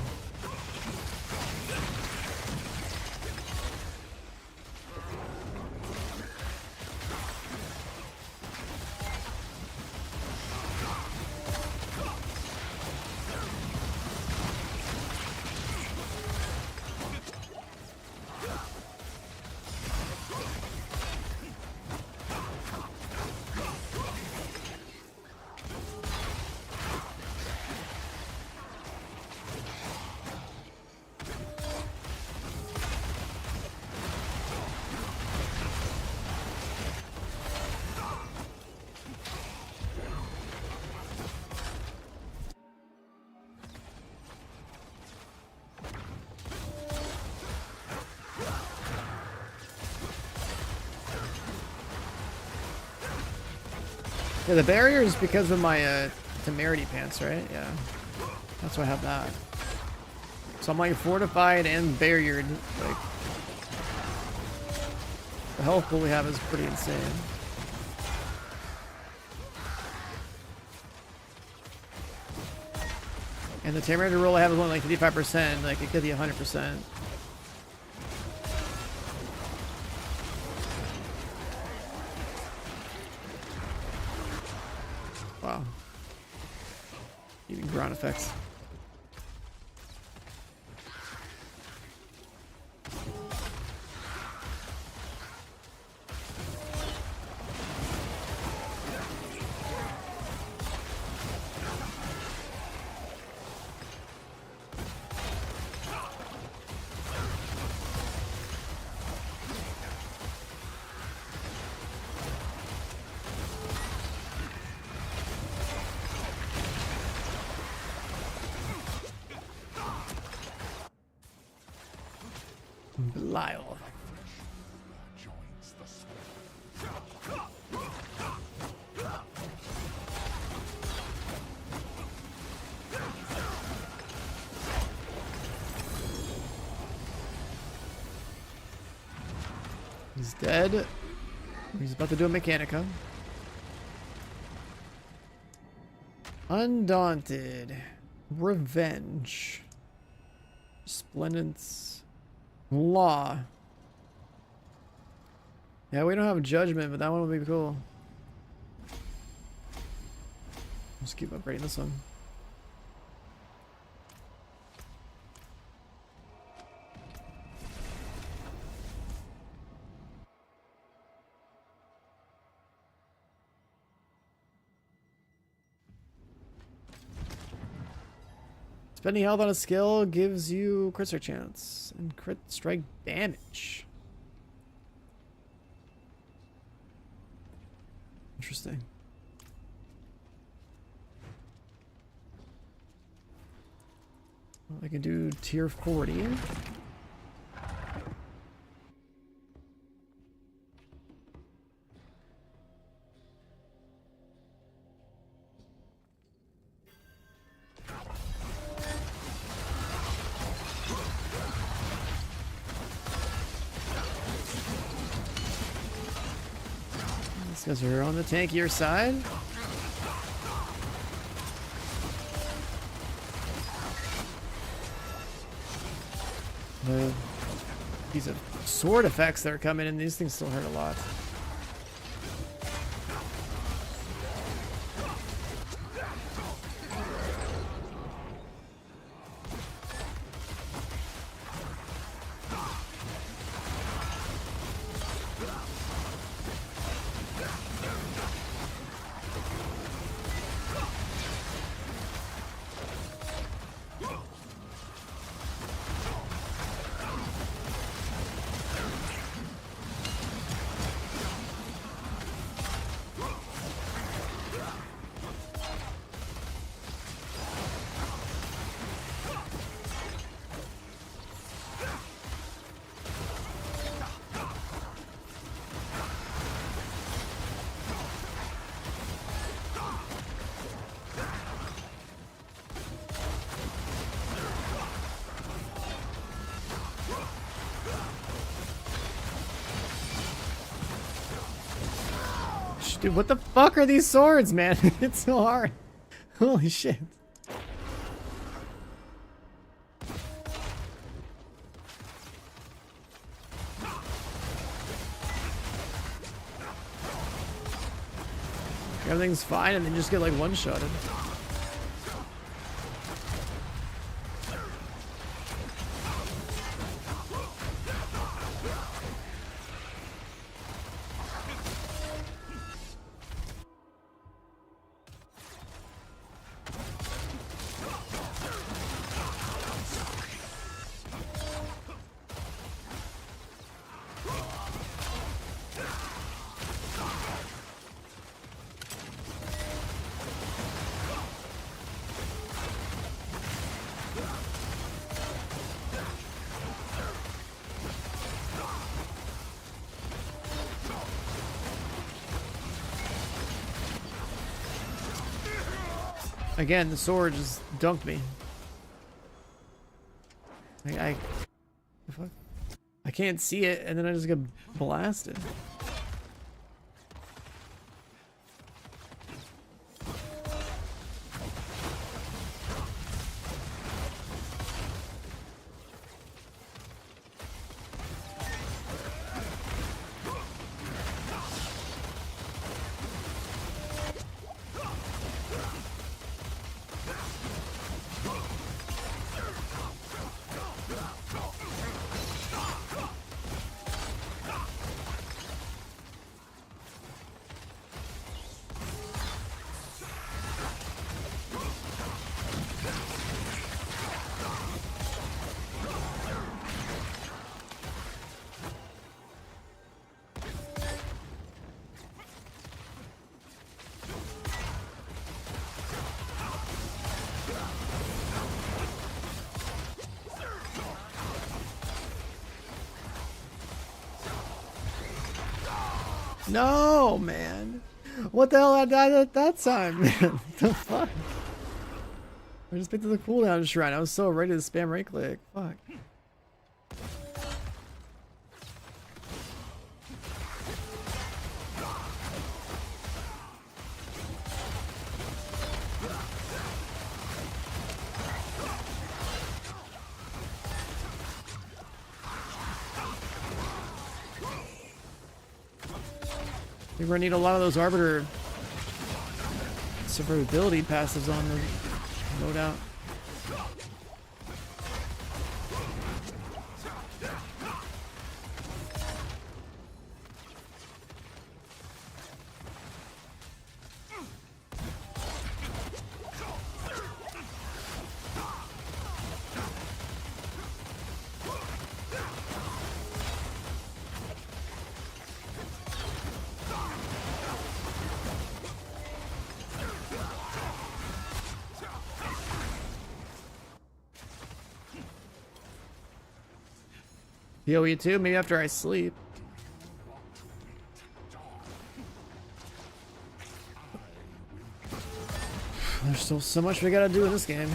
Speaker 1: Yeah, the barrier is because of my temerity pants, right? Yeah. That's why I have that. So I'm like fortified and barriered. Like, the health pool we have is pretty insane. And the temerity roll I have is only like 55%. Like, it could be 100%. Wow. Even ground effects. Belial. He's dead. He's about to do a Mechanica. Undaunted. Revenge. Splendence. Law. Yeah, we don't have judgment, but that one would be cool. Let's keep upgrading this one. Spending health on a skill gives you crit strike chance and crit strike damage. Interesting. Well, I can do tier 40. These guys are on the tankier side. These are sword effects that are coming in. These things still hurt a lot. Dude, what the fuck are these swords, man? It's so hard. Holy shit. Everything's fine and then just get like one-shotted. Again, the sword just dunked me. I can't see it, and then I just get blasted. No, man. What the hell I died at that time, man? What the fuck? I just picked up the cooldown shrine. I was so ready to spam right click. Fuck. We're gonna need a lot of those Arbiter survivability passives on them, no doubt. PoE 2, maybe after I sleep. There's still so much we gotta do in this game.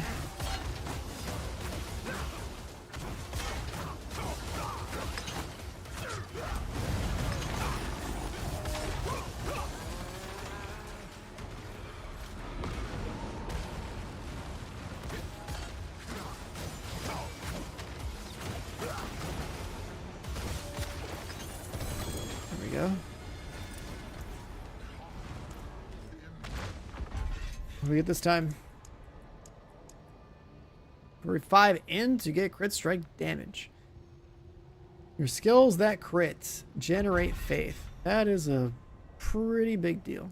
Speaker 1: What do we get this time? For 5 in to get crit strike damage. Your skills that crit generate faith. That is a pretty big deal.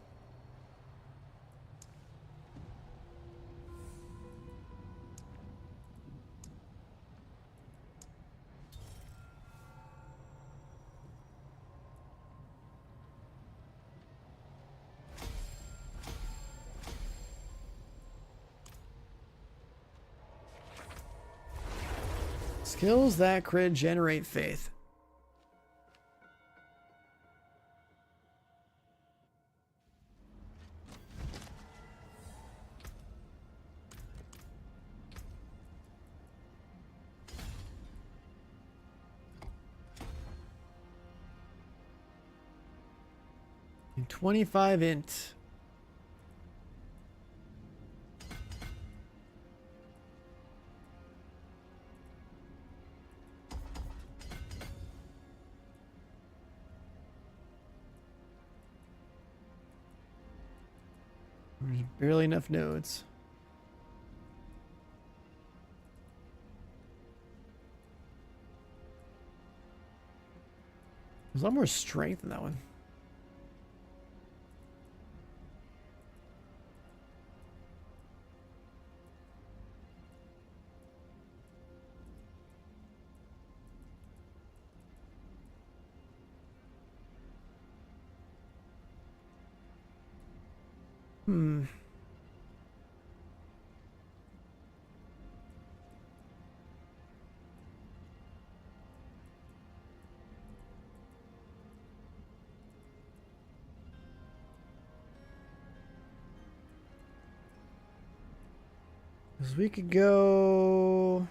Speaker 1: Skills that crit generate faith. 25 int. There's barely enough nodes. There's a lot more strength in that one. Hmm. Because we could go...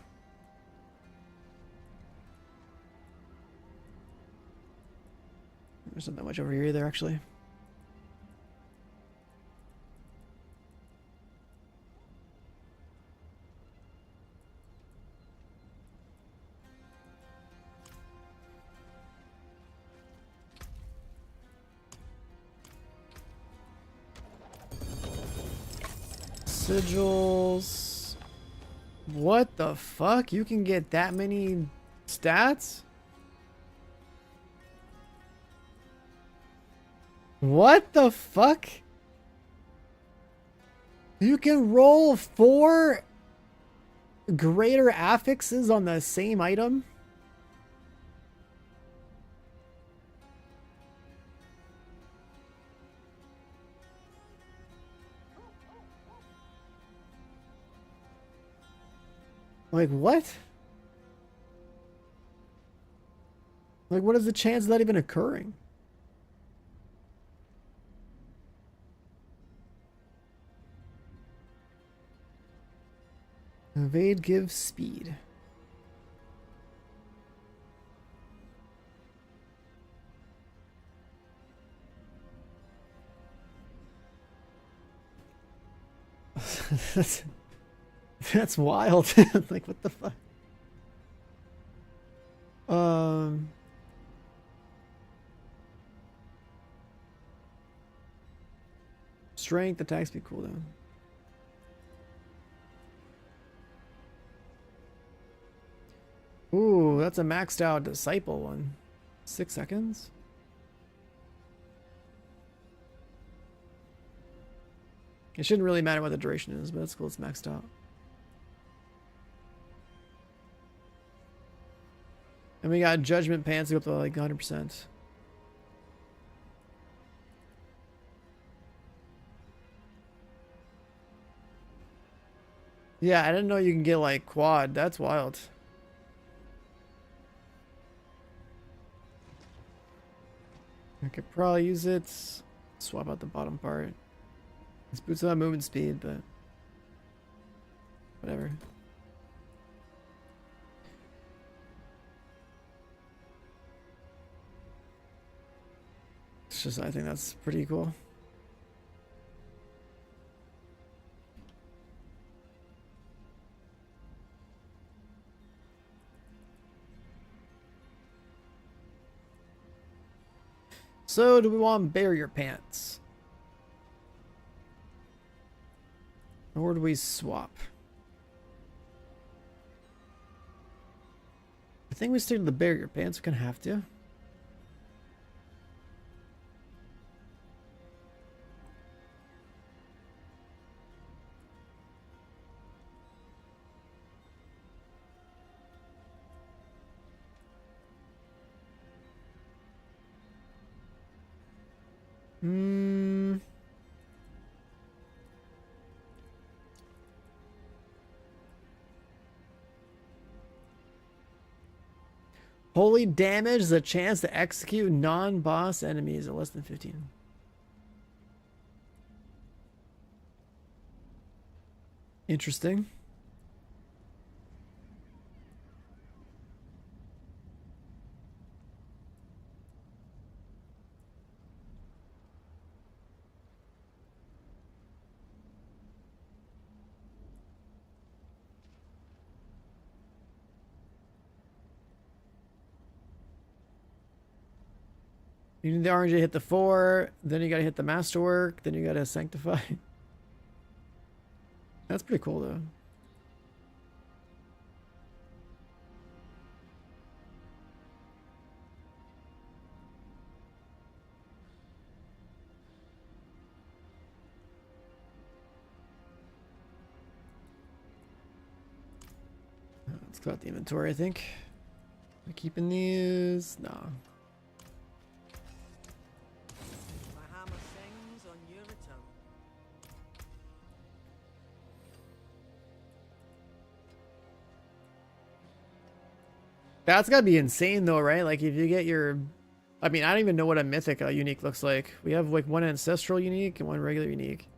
Speaker 1: There's not that much over here either, actually. Sigils. What the fuck? You can get that many stats? What the fuck? You can roll 4 greater affixes on the same item? Like, what? Like, what is the chance of that even occurring? Evade gives speed. That's wild. Like, what the fuck? Strength, attack speed, cooldown. Ooh, that's a maxed out disciple one. 6 seconds? It shouldn't really matter what the duration is, but it's cool, it's maxed out. And we got Judgment Pants up to like 100%. Yeah, I didn't know you can get like quad. That's wild. I could probably use it. Swap out the bottom part. This boosts up movement speed, but whatever. It's just, I think that's pretty cool. So, do we want barrier pants? Or do we swap? I think we stick to the barrier pants. We're gonna have to. Holy damage is a chance to execute non-boss enemies at less than 15. Interesting. You need the RNG to hit the 4, then you gotta hit the masterwork, then you gotta sanctify. That's pretty cool though. Let's clear out the inventory, I think. Am I keeping these? No.
Speaker 9: My hammer sings on your return.
Speaker 1: That's gotta be insane though, right? Like if you get your... I mean, I don't even know what a mythic unique looks like. We have like one ancestral unique and one regular unique.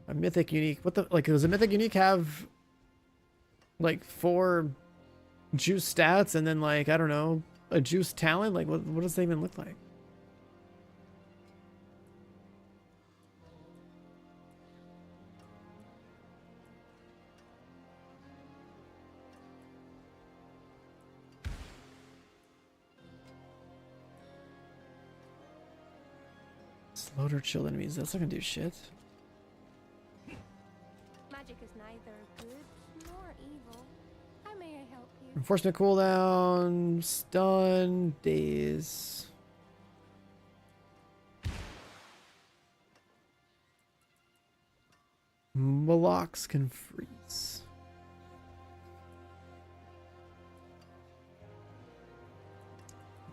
Speaker 1: A mythic unique. What the... Like, does a mythic unique have... like 4 juice stats and then like, I don't know, a juice talent? Like what does that even look like? Slaughter chill enemies. That's not gonna do shit.
Speaker 6: Magic is neither good nor evil. How may I help you?
Speaker 1: Enforcement cooldown, stun, daze. Molochs can freeze.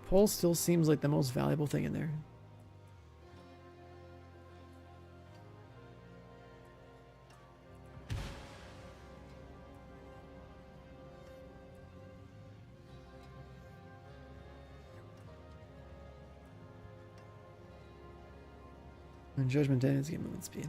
Speaker 1: Pulse still seems like the most valuable thing in there. And Judgment Day is game movement speed.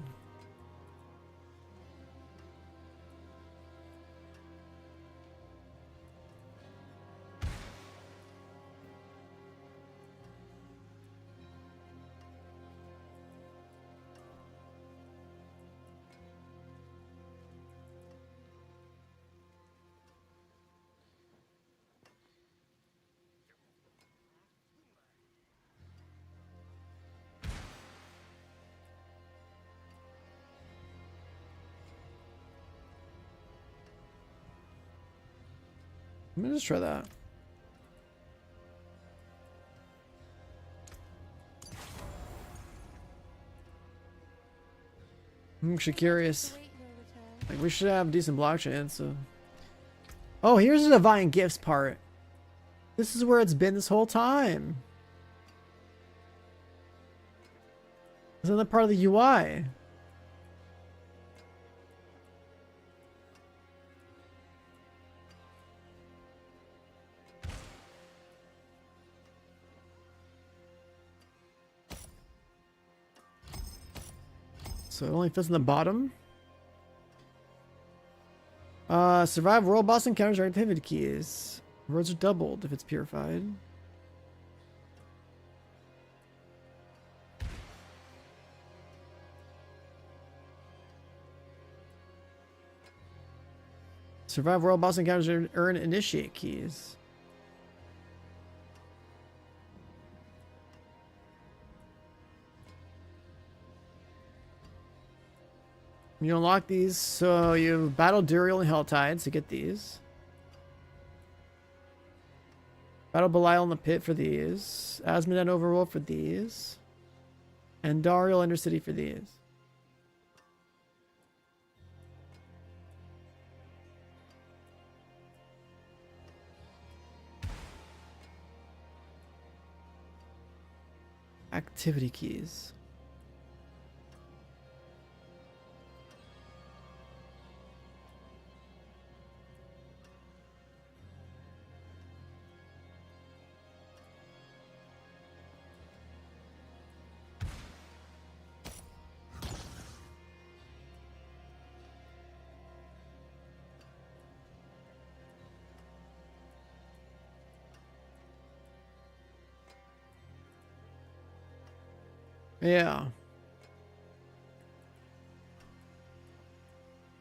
Speaker 1: I'm gonna just try that. I'm actually curious. Like, we should have decent blockchain, so... Oh, here's the Divine Gifts part. This is where it's been this whole time. Isn't that part of the UI? So it only fits in the bottom. Survive world boss encounters or activity keys. Words are doubled if it's purified. Survive world boss encounters or earn initiate keys. You unlock these, so you battle Duriel and Helltides to get these. Battle Belial in the Pit for these. Asmodee Overworld for these. And Dariel Undercity for these. Activity keys. Yeah.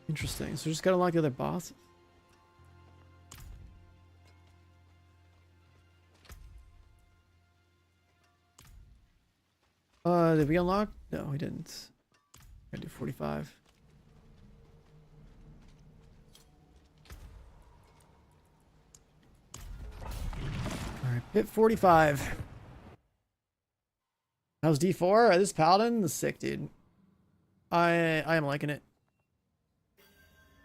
Speaker 1: Interesting. So just gotta unlock the other bosses. Did we unlock? No, we didn't. I do 45. Alright, pit 45. How's D4? This Paladin is sick, dude. I am liking it.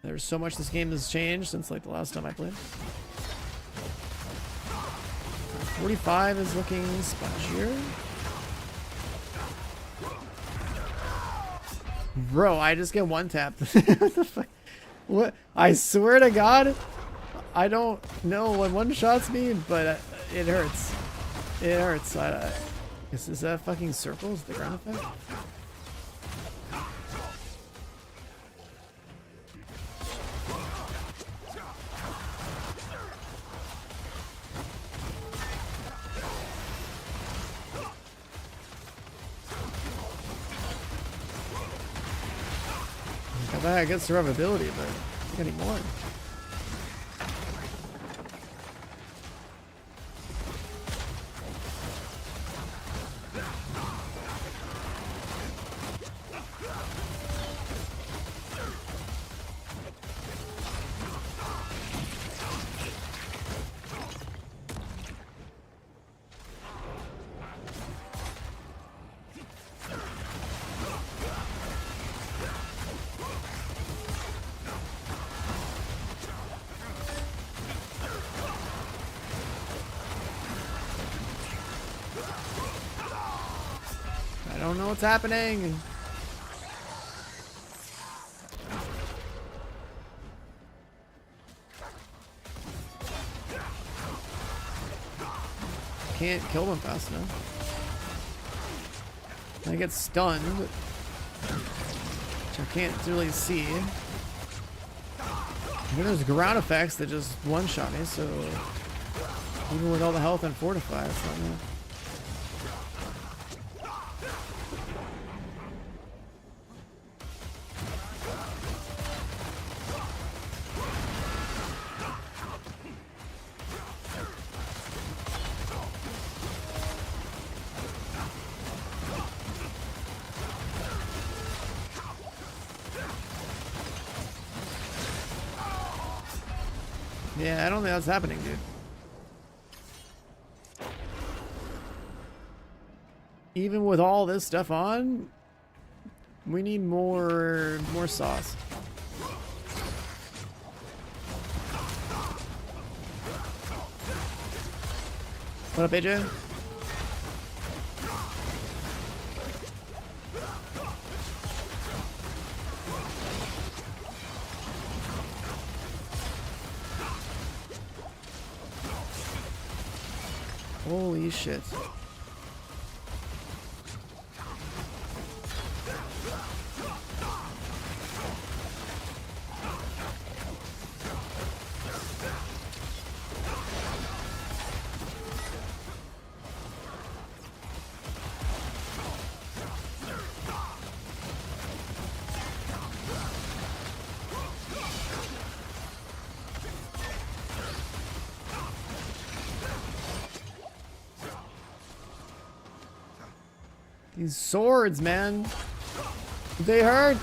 Speaker 1: There's so much this game has changed since like the last time I played. 45 is looking spongier. Bro, I just get one tap. What the fuck? What? I swear to God, I don't know what one shots mean, but it hurts. It hurts. Is that fucking circles? The ground effect? I thought I get survivability, but I think I need more. I don't know what's happening. Can't kill them fast enough. I get stunned, which I can't really see. And then there's ground effects that just one-shot me, so even with all the health and fortify, it's not enough. Yeah, I don't think that's happening, dude. Even with all this stuff on, we need more sauce. What up, AJ? Holy shit. These swords, man. They hurt.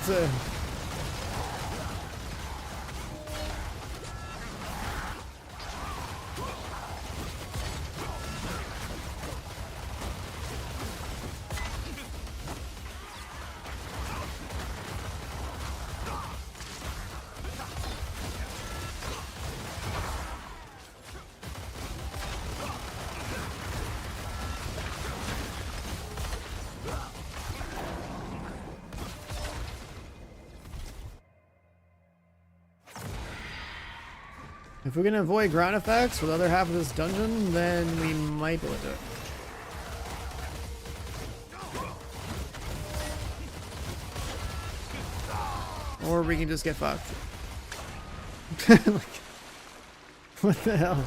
Speaker 1: If we're gonna avoid ground effects for the other half of this dungeon, then we might be able to do it. Or we can just get fucked. Like, what the hell?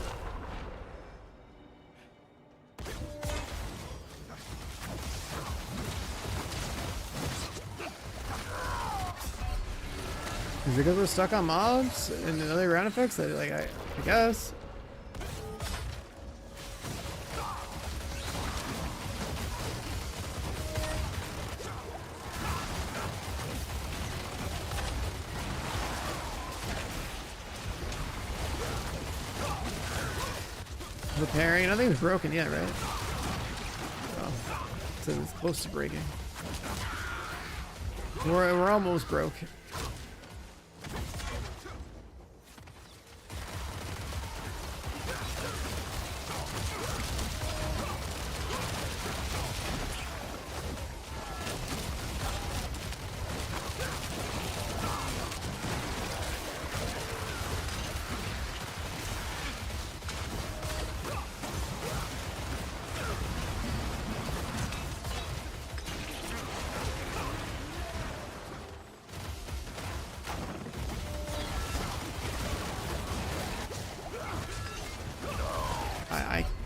Speaker 1: Is it because we're stuck on mobs and the other ground effects? That, like, I guess. repairing. Nothing's broken yet, right? Oh, so it's close to breaking. We're almost broke.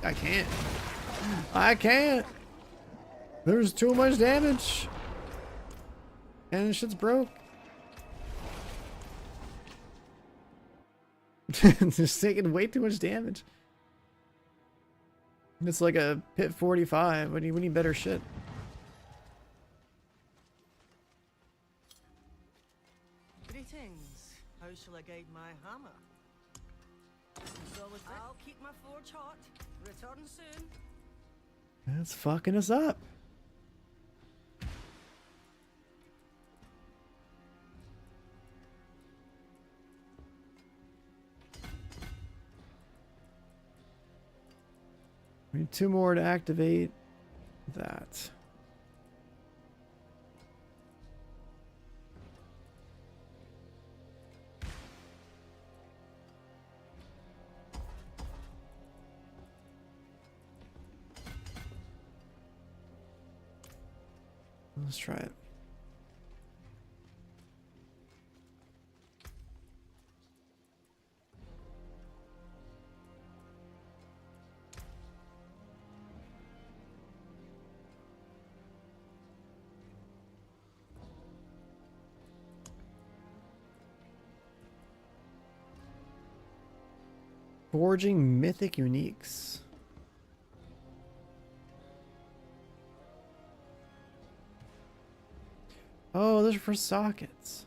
Speaker 1: I can't. I can't. There's too much damage. And the shit's broke. Just taking way too much damage. It's like a pit 45. We need better shit.
Speaker 9: Greetings. How shall I guide my hammer? I'll keep my forge hot. Return soon.
Speaker 1: That's fucking us up. We need 2 more to activate that. Let's try it. Forging mythic uniques. Oh, those are for sockets.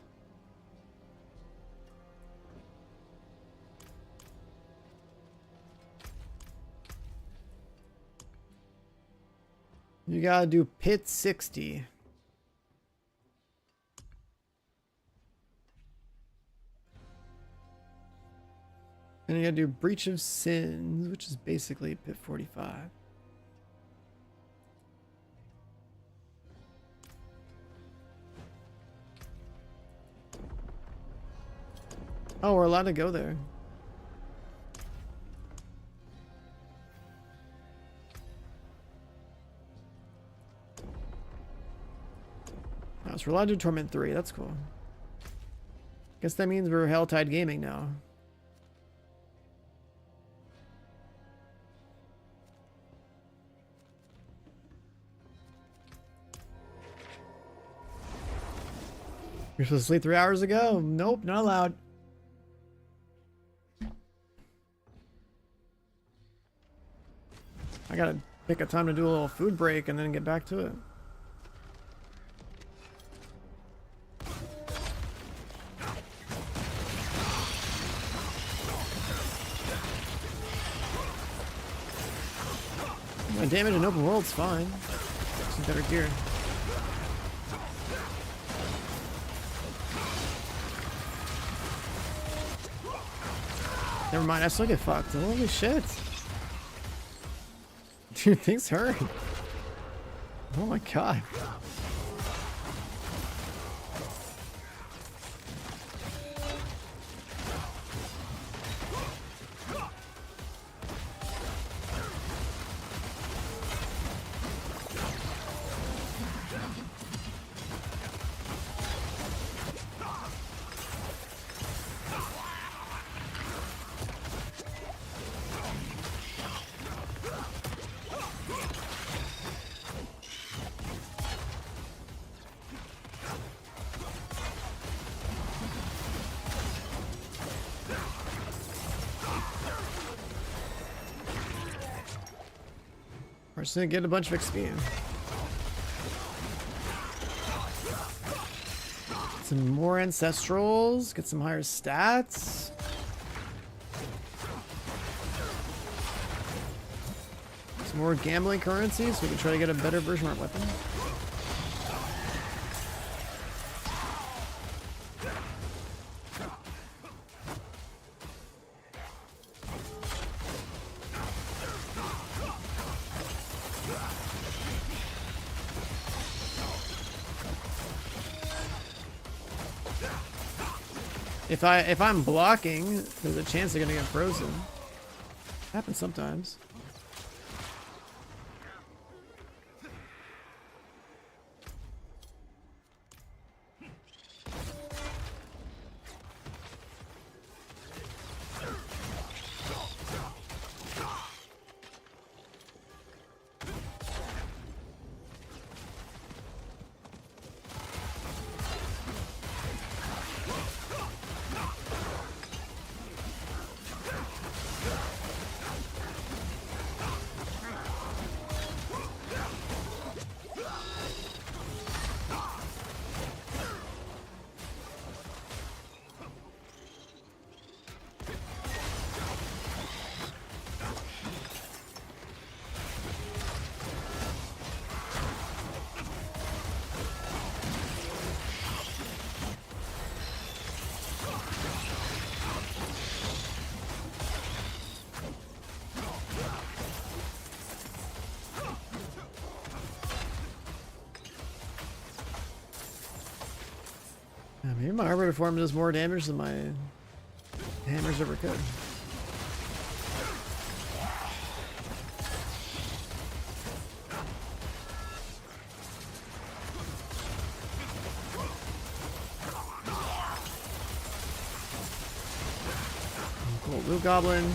Speaker 1: You gotta do pit 60. And you gotta do breach of sins, which is basically pit 45. Oh, we're allowed to go there. Oh, so we're allowed to do Torment 3. That's cool. Guess that means we're Helltide Gaming now. You're supposed to sleep 3 hours ago? Nope, not allowed. I gotta pick a time to do a little food break and then get back to it. My damage in open world's fine. Some better gear. Never mind, I still get fucked. Holy shit. Dude, things hurt. Oh my god. We're just gonna get a bunch of XP. Some more ancestrals, get some higher stats. some more gambling currency so we can try to get a better version of our weapon. If I'm blocking, there's a chance they're gonna get frozen. Happens sometimes. Yeah, maybe my Arbiter form does more damage than my hammers ever could. Cool, Blue Goblin.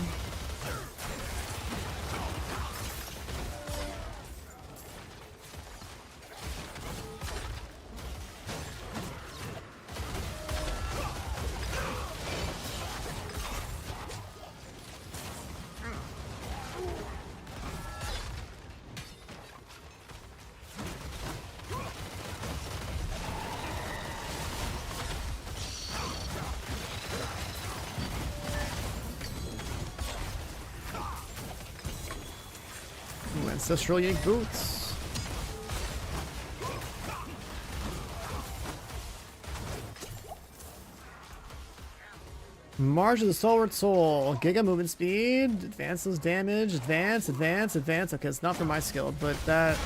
Speaker 1: Ooh, Ancestral Yank Boots. March of the Stalwart Soul. Giga movement speed. Advances damage. Advance, advance, advance. Okay, it's not for my skill, but that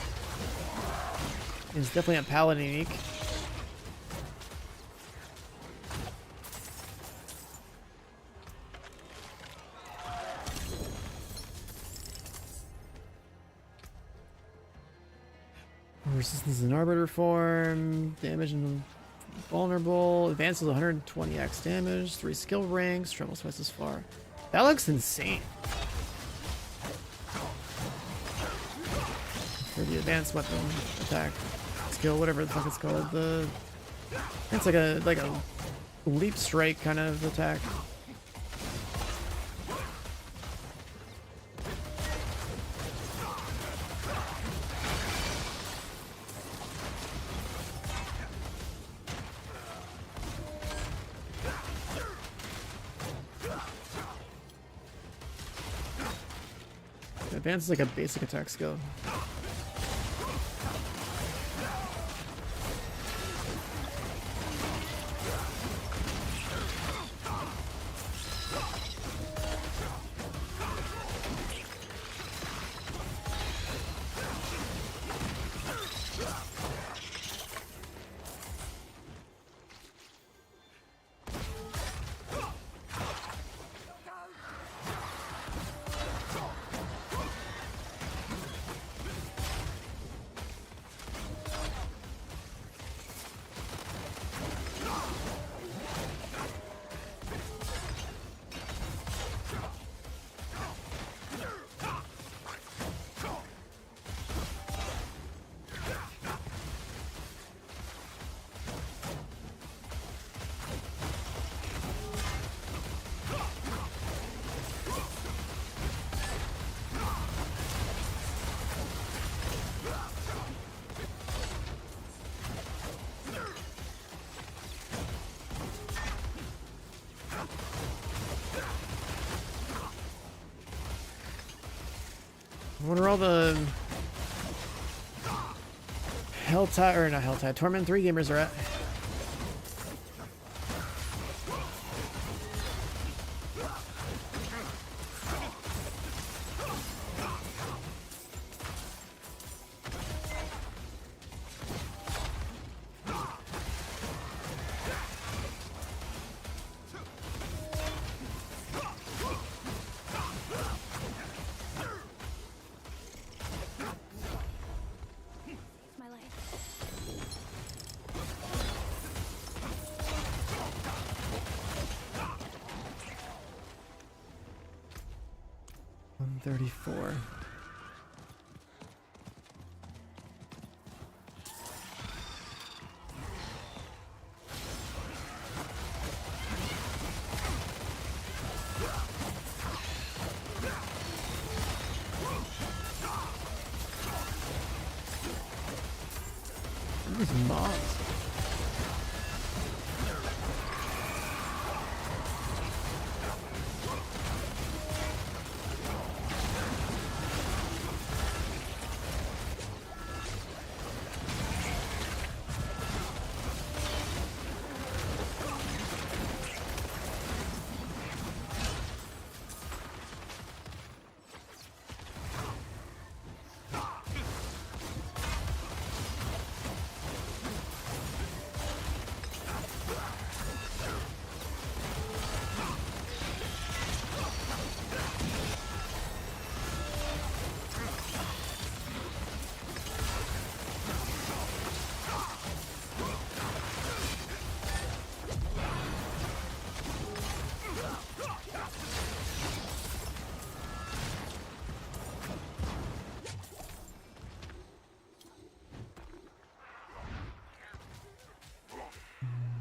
Speaker 1: is definitely a Paladin unique. Resistance in Arbiter form, damage and vulnerable, advances 120x damage, 3 skill ranks, travels twice as far. That looks insane. For the advanced weapon attack skill, whatever the fuck it's called, it's like a leap strike kind of attack. Advance is like a basic attack skill. I wonder where all the Helltide, or not Helltide, Torment 3 gamers are at.
Speaker 3: My life.
Speaker 1: $134. These mobs.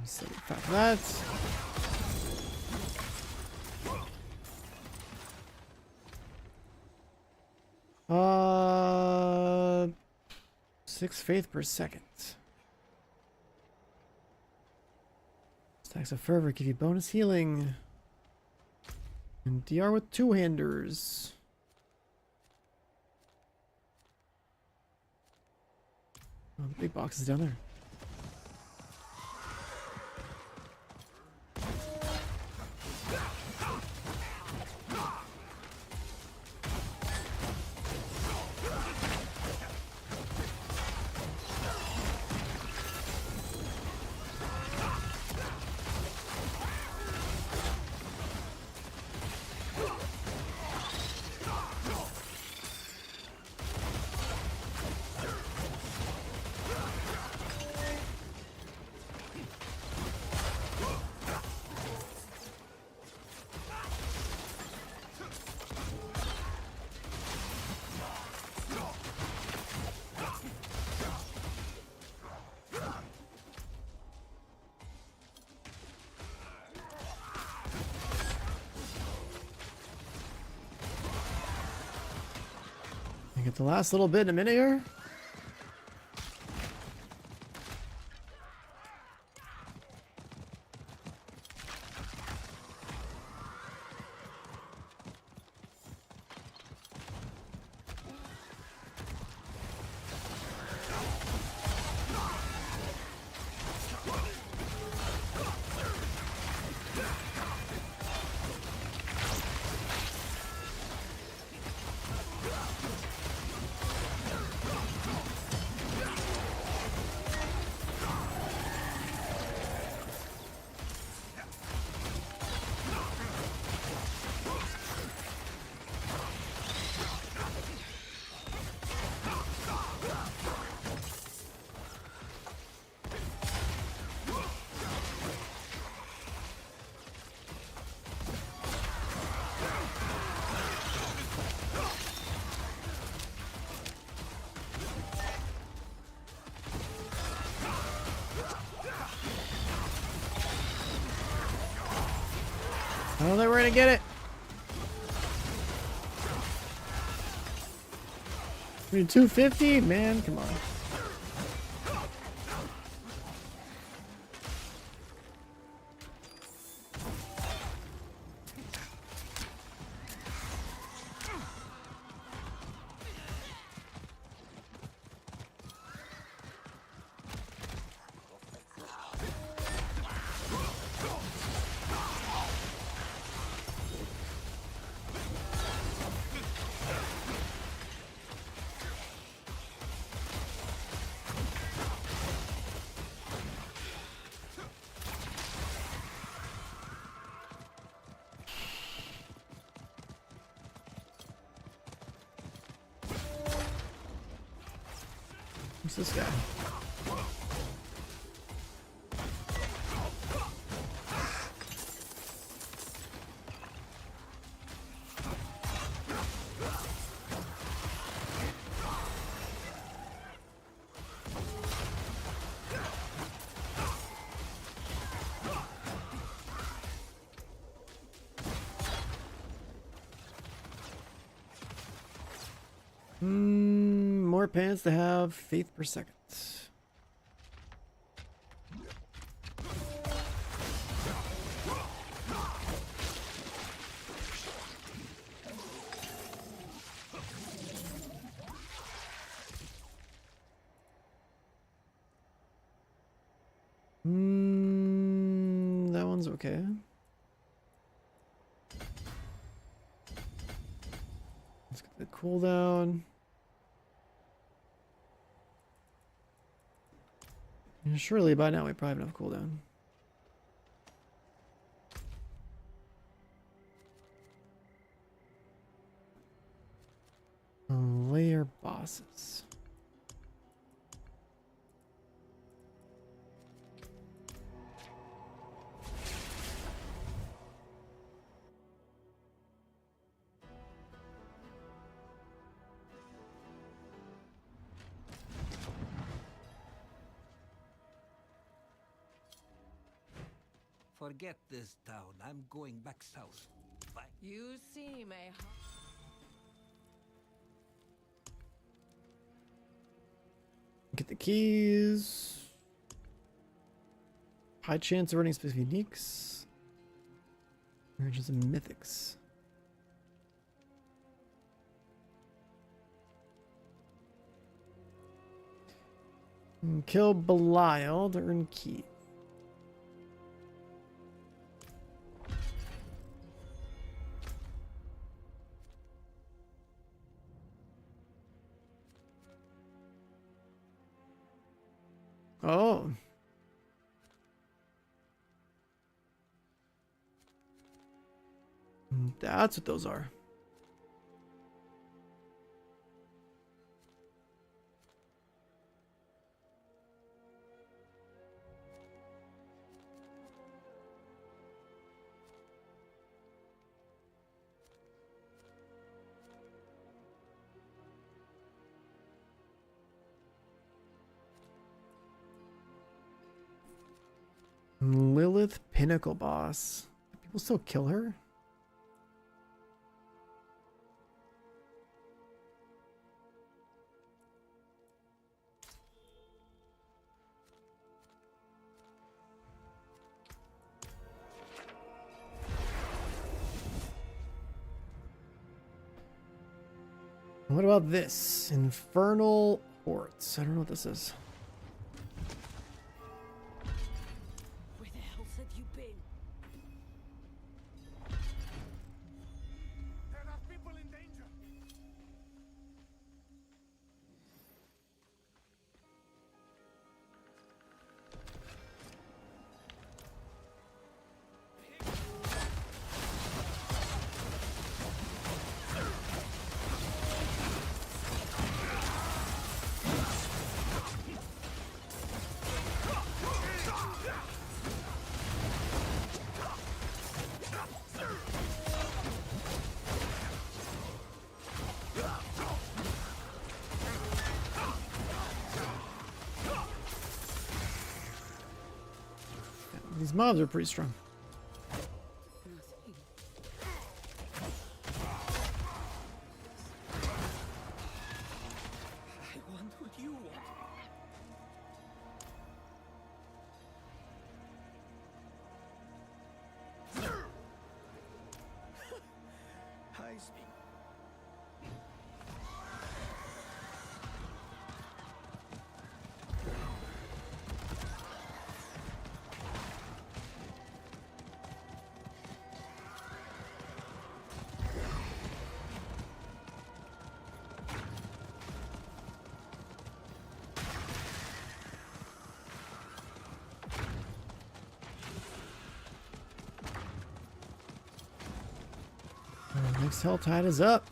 Speaker 1: $75 for that. Uh, 6 faith per second. Stacks of fervor give you bonus healing. And DR with two-handers. Oh, the big box is down there. Get the last little bit in a minute here. I don't think we're gonna get it. We need 250? Man, come on. Who's this guy? More pants to have faith per second. That one's okay. Let's get the cooldown. And surely by now we probably have enough cooldown. Layer bosses.
Speaker 10: Forget this town. I'm going back south. Bye.
Speaker 7: You seem a
Speaker 1: Get the keys. High chance of running specific uniques. Origins and mythics. Kill Belial to earn key. Oh. That's what those are. Lilith Pinnacle Boss. Do people still kill her? What about this? Infernal Hordes. I don't know what this is.
Speaker 9: Where the hell have you been?
Speaker 2: There are people in danger.
Speaker 1: These mobs are pretty strong.
Speaker 10: I want what you want. High speed.
Speaker 1: Next hell tide is up.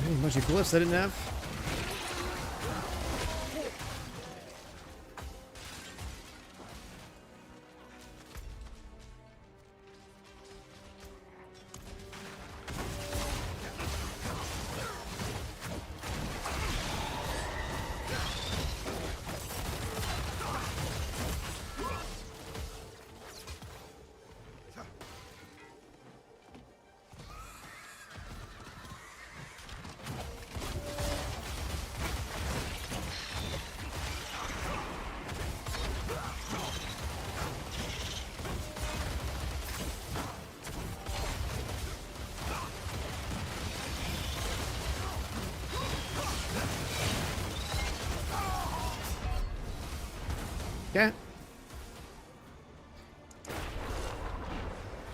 Speaker 1: Hey, a bunch of glyphs I didn't have. Okay.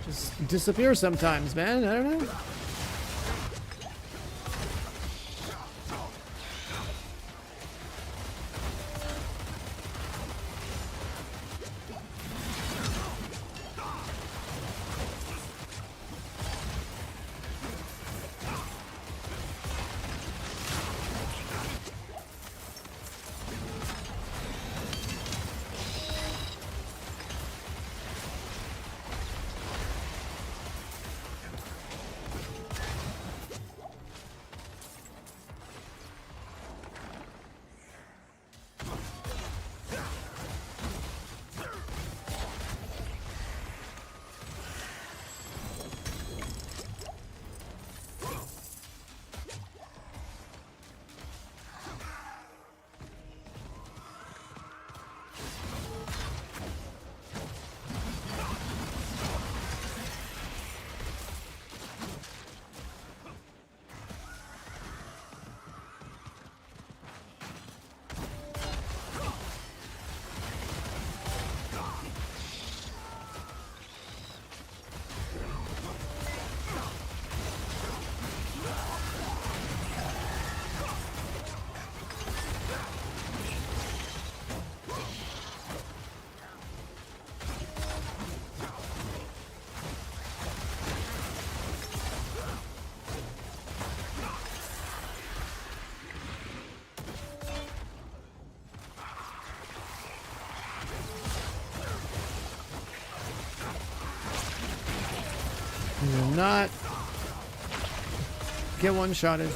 Speaker 1: Just disappear sometimes, man. I don't know. You will not get one-shotted.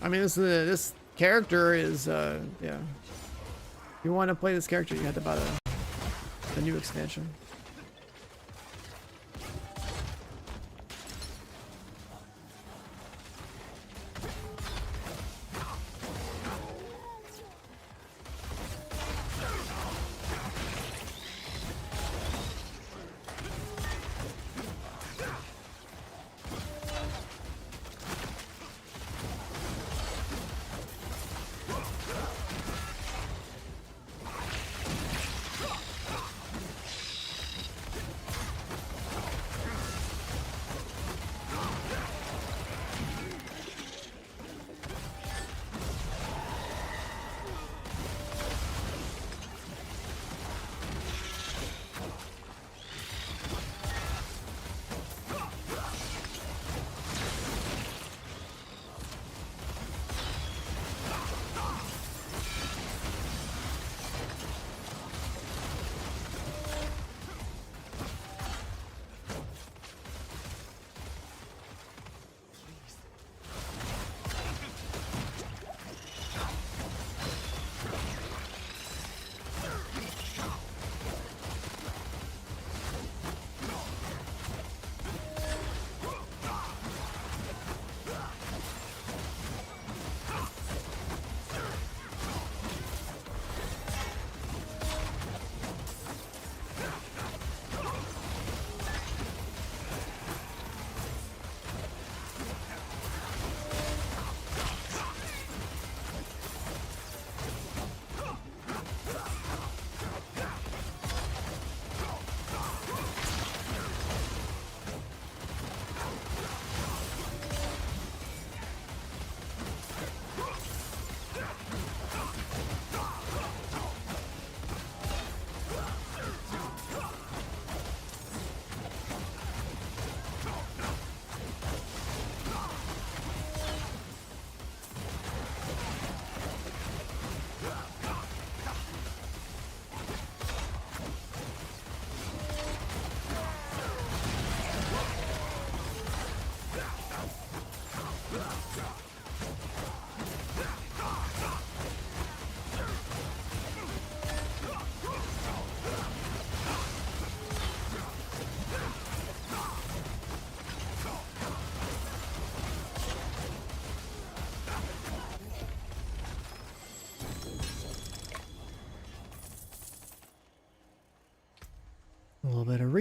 Speaker 1: I mean, this character is, yeah. If you want to play this character, you have to buy the new expansion.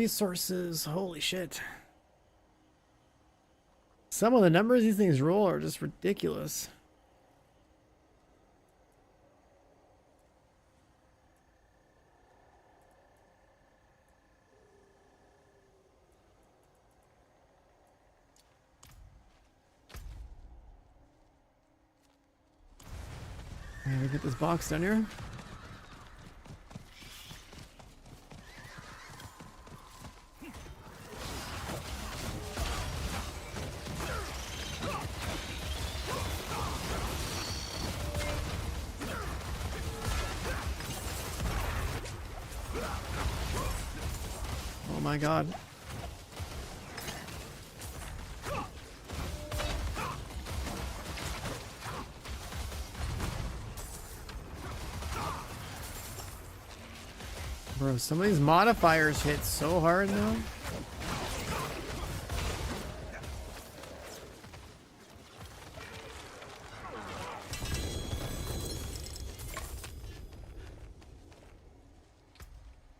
Speaker 1: resources. Holy shit. Some of the numbers these things roll are just ridiculous. We get this box down here. Oh my god. Bro, some of these modifiers hit so hard now.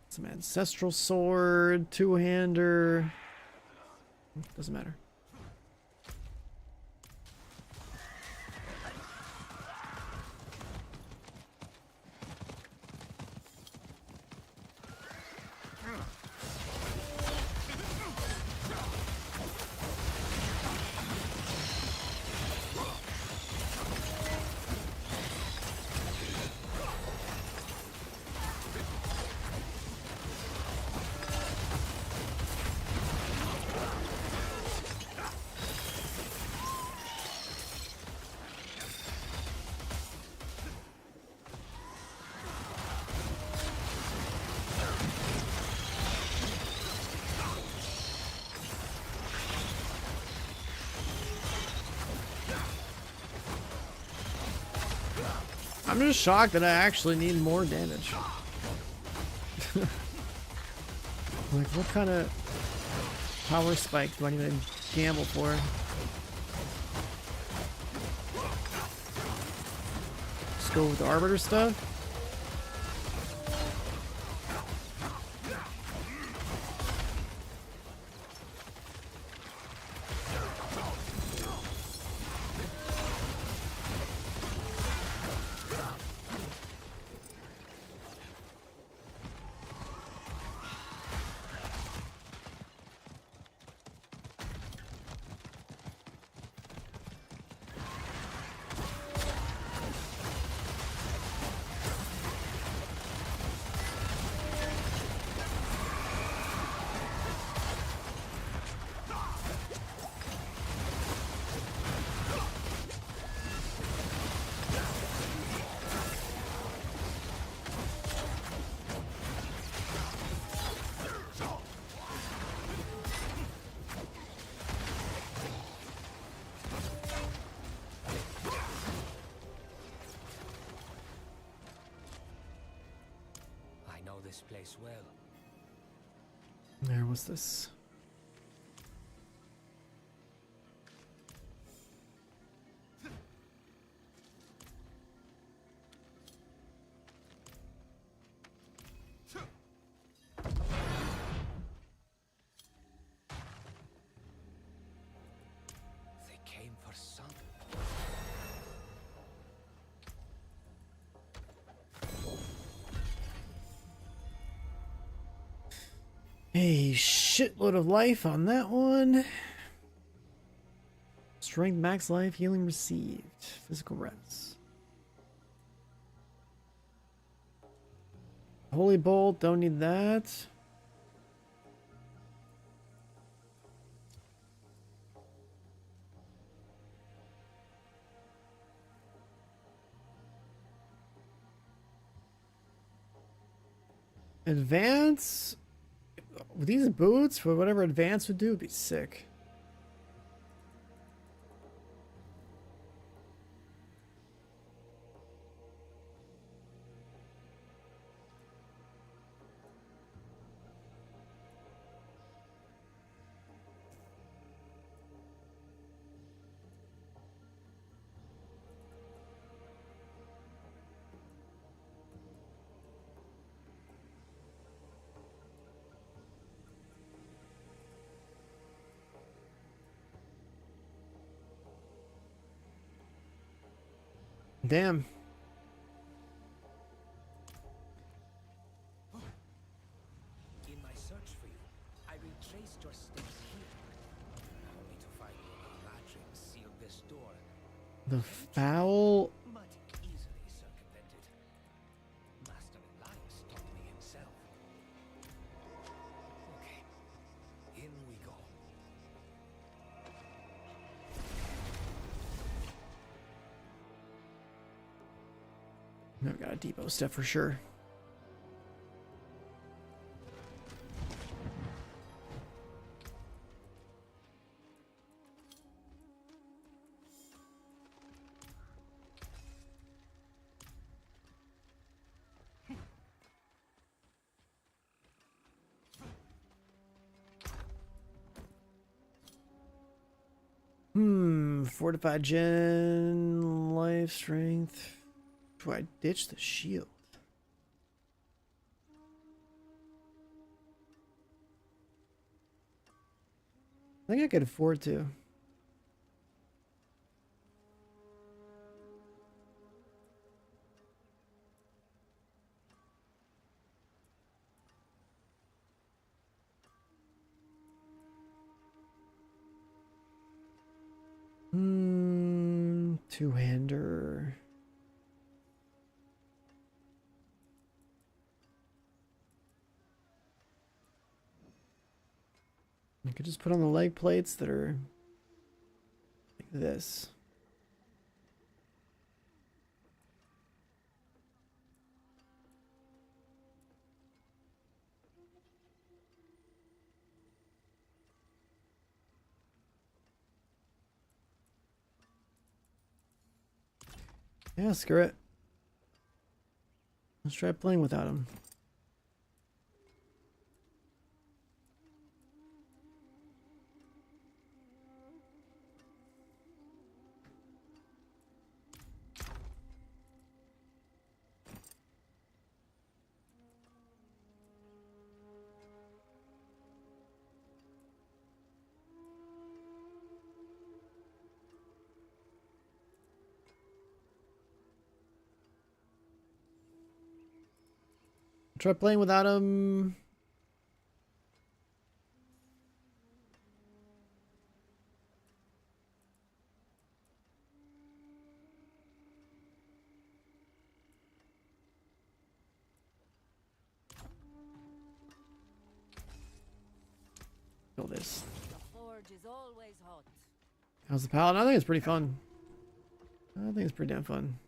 Speaker 1: Some ancestral sword, two-hander. Doesn't matter. I'm just shocked that I actually need more damage. Like, what kind of power spike do I need to gamble for? Just go with the Arbiter stuff?
Speaker 10: This place well.
Speaker 1: There, what's this?
Speaker 10: They came for something.
Speaker 1: A shitload of life on that one. Strength max life, healing received. Physical res. Holy bolt, don't need that. Advance. These boots, for whatever advance would do, would be sick. Damn.
Speaker 10: In my search for you, I retraced your steps here, only to find your magic sealed this door.
Speaker 1: The foul.
Speaker 10: But easily circumvented. Master Elias taught me himself. Okay, in we go.
Speaker 1: I've got a depot step for sure. Fortified gen, life, strength. Do I ditch the shield? I think I could afford to. Two-hander. I could just put on the leg plates that are like this. Yeah, screw it. Let's try playing without him. Try playing without him. Kill this.
Speaker 6: The forge is always hot.
Speaker 1: How's the Paladin? I think it's pretty fun. I think it's pretty damn fun.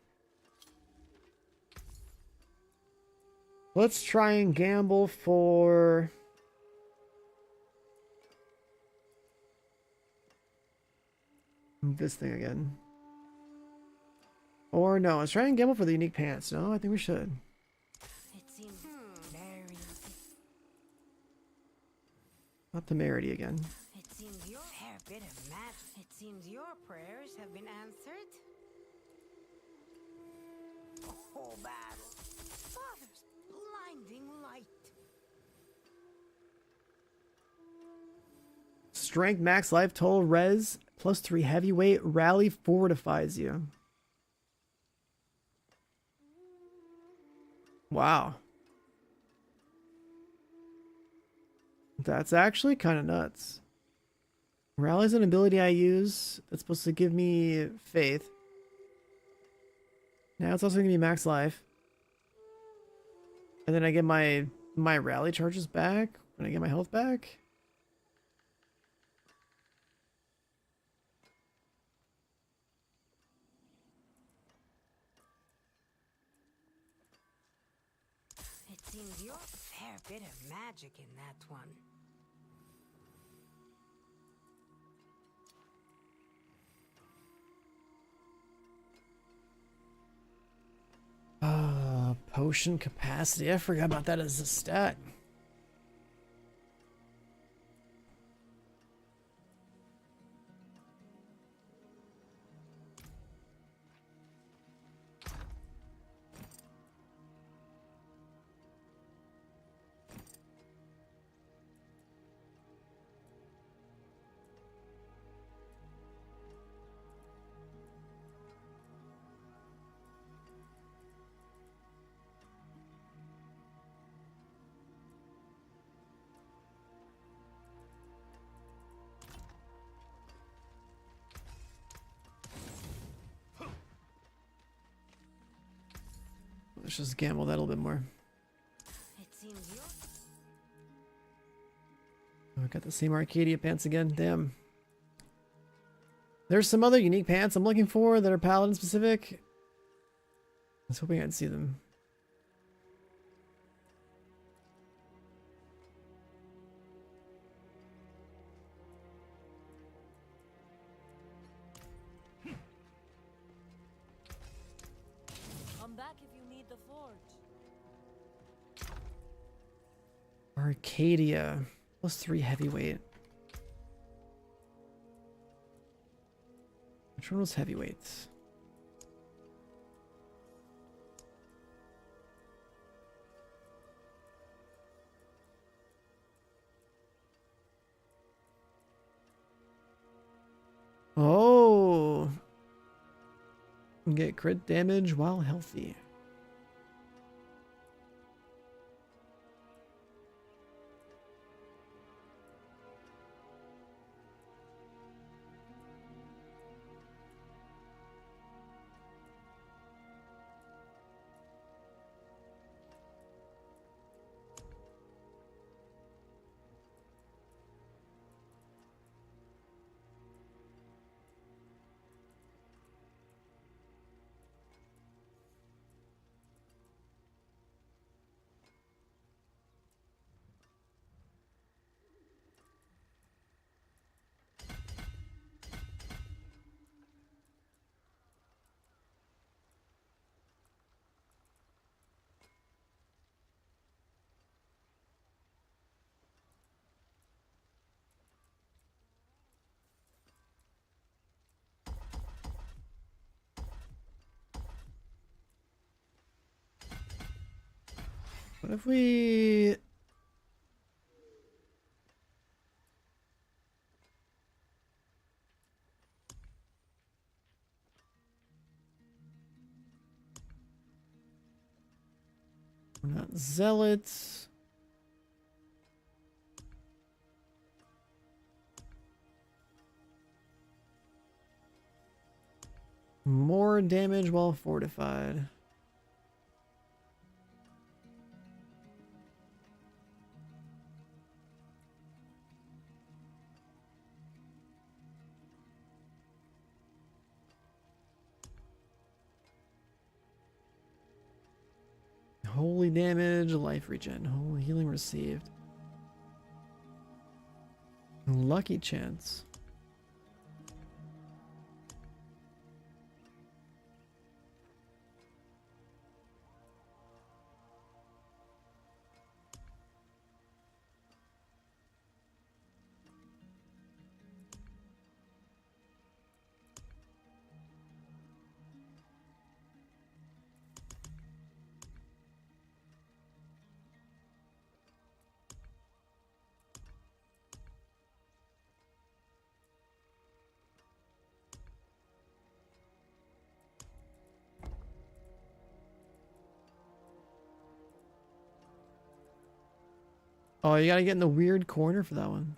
Speaker 1: Let's try and gamble for this thing again. Or no, let's try and gamble for the unique pants. No, I think we should.
Speaker 6: It seems very.
Speaker 1: Not temerity again.
Speaker 9: It seems your hair bit of magic. It seems your prayers have been answered. Oh, battle. Father's blinding light.
Speaker 1: Strength, max life, total res, +3 heavyweight, rally fortifies you. Wow. That's actually kind of nuts. Rally's an ability I use that's supposed to give me faith. Now it's also going to be max life. And then I get my rally charges back when I get my health back.
Speaker 9: It seems you're a fair bit of magic in that one.
Speaker 1: Potion capacity. I forgot about that as a stat. Let's just gamble that a little bit more.
Speaker 9: It seems you're...
Speaker 1: Oh, I got the same Arcadia pants again. Damn. There's some other unique pants I'm looking for that are Paladin specific. I was hoping I'd see them.
Speaker 3: Come back if you need the forge.
Speaker 1: Arcadia. +3 heavyweight. Which one was heavyweights? Oh! Get crit damage while healthy. What if we... We're not zealots. More damage while fortified. Holy damage, life regen, holy healing received. Lucky chance. Oh, you gotta get in the weird corner for that one.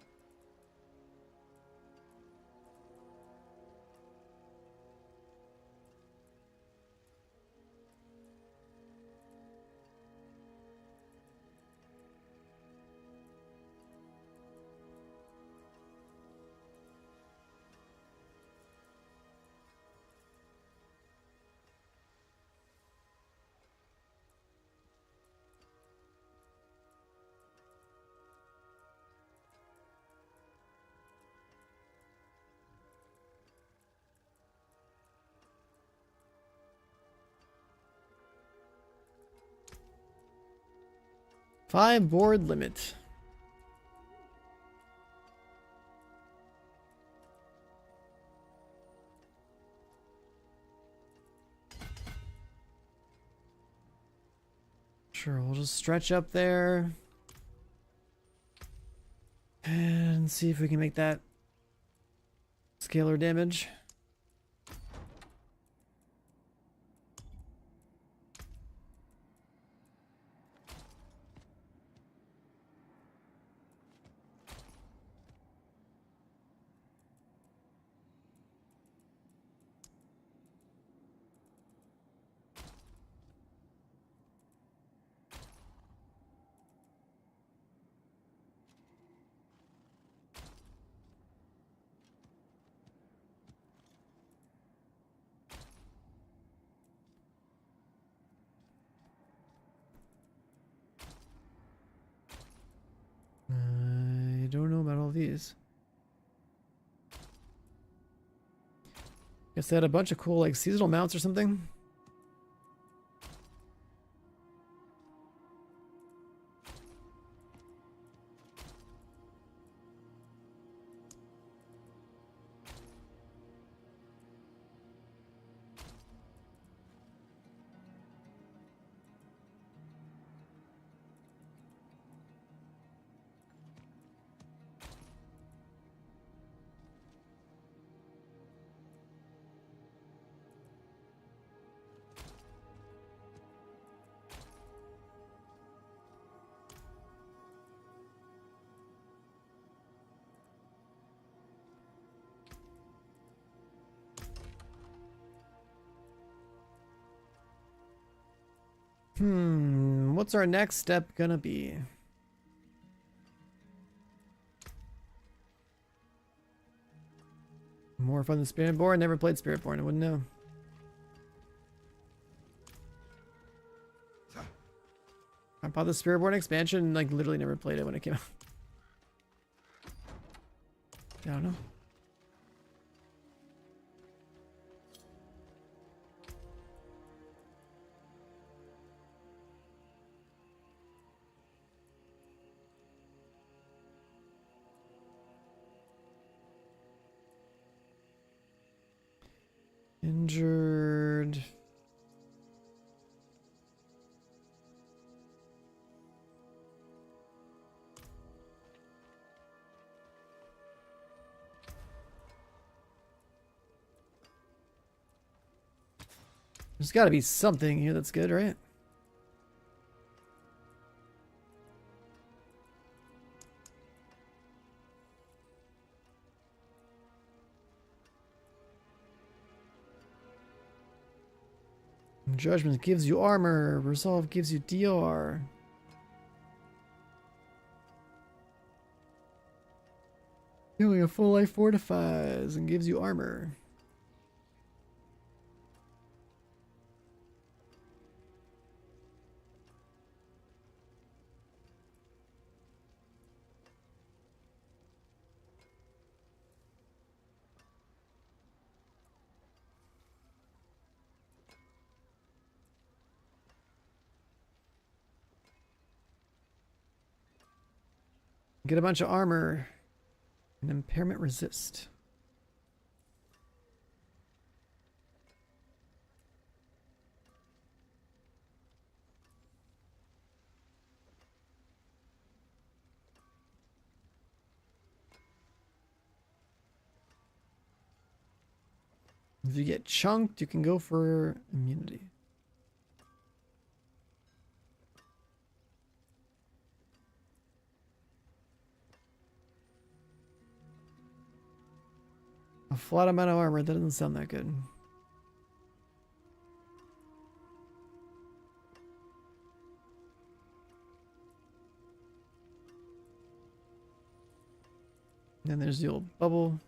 Speaker 1: Five board limit. Sure, we'll just stretch up there and see if we can make that scalar damage. these. Guess they had a bunch of cool like seasonal mounts or something. What's our next step gonna be? More fun than Spiritborn? Never played Spiritborn, I wouldn't know. I bought the Spiritborn expansion and like literally never played it when it came out. I don't know. Injured. There's got to be something here that's good, right? Judgment gives you armor. Resolve gives you DR. Healing a full life fortifies and gives you armor. Get a bunch of armor and impairment resist. If you get chunked, you can go for immunity. A flat amount of armor, that doesn't sound that good. Then there's the old bubble.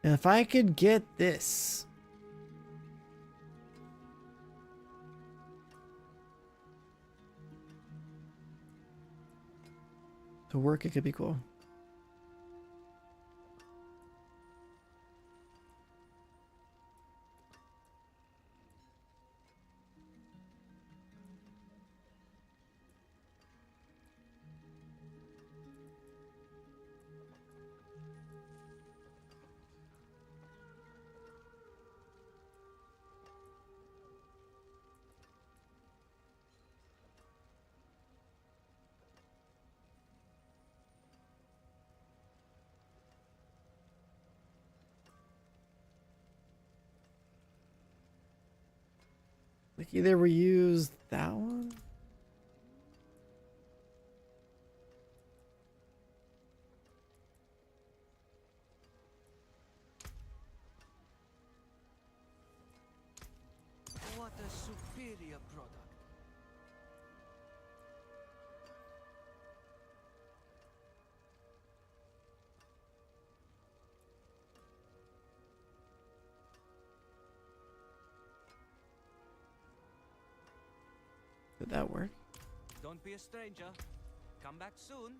Speaker 1: And if I could get this. To work, it could be cool. Like either we use that one.
Speaker 10: What a superior product.
Speaker 1: Did that work?
Speaker 10: Don't be a stranger. Come back soon.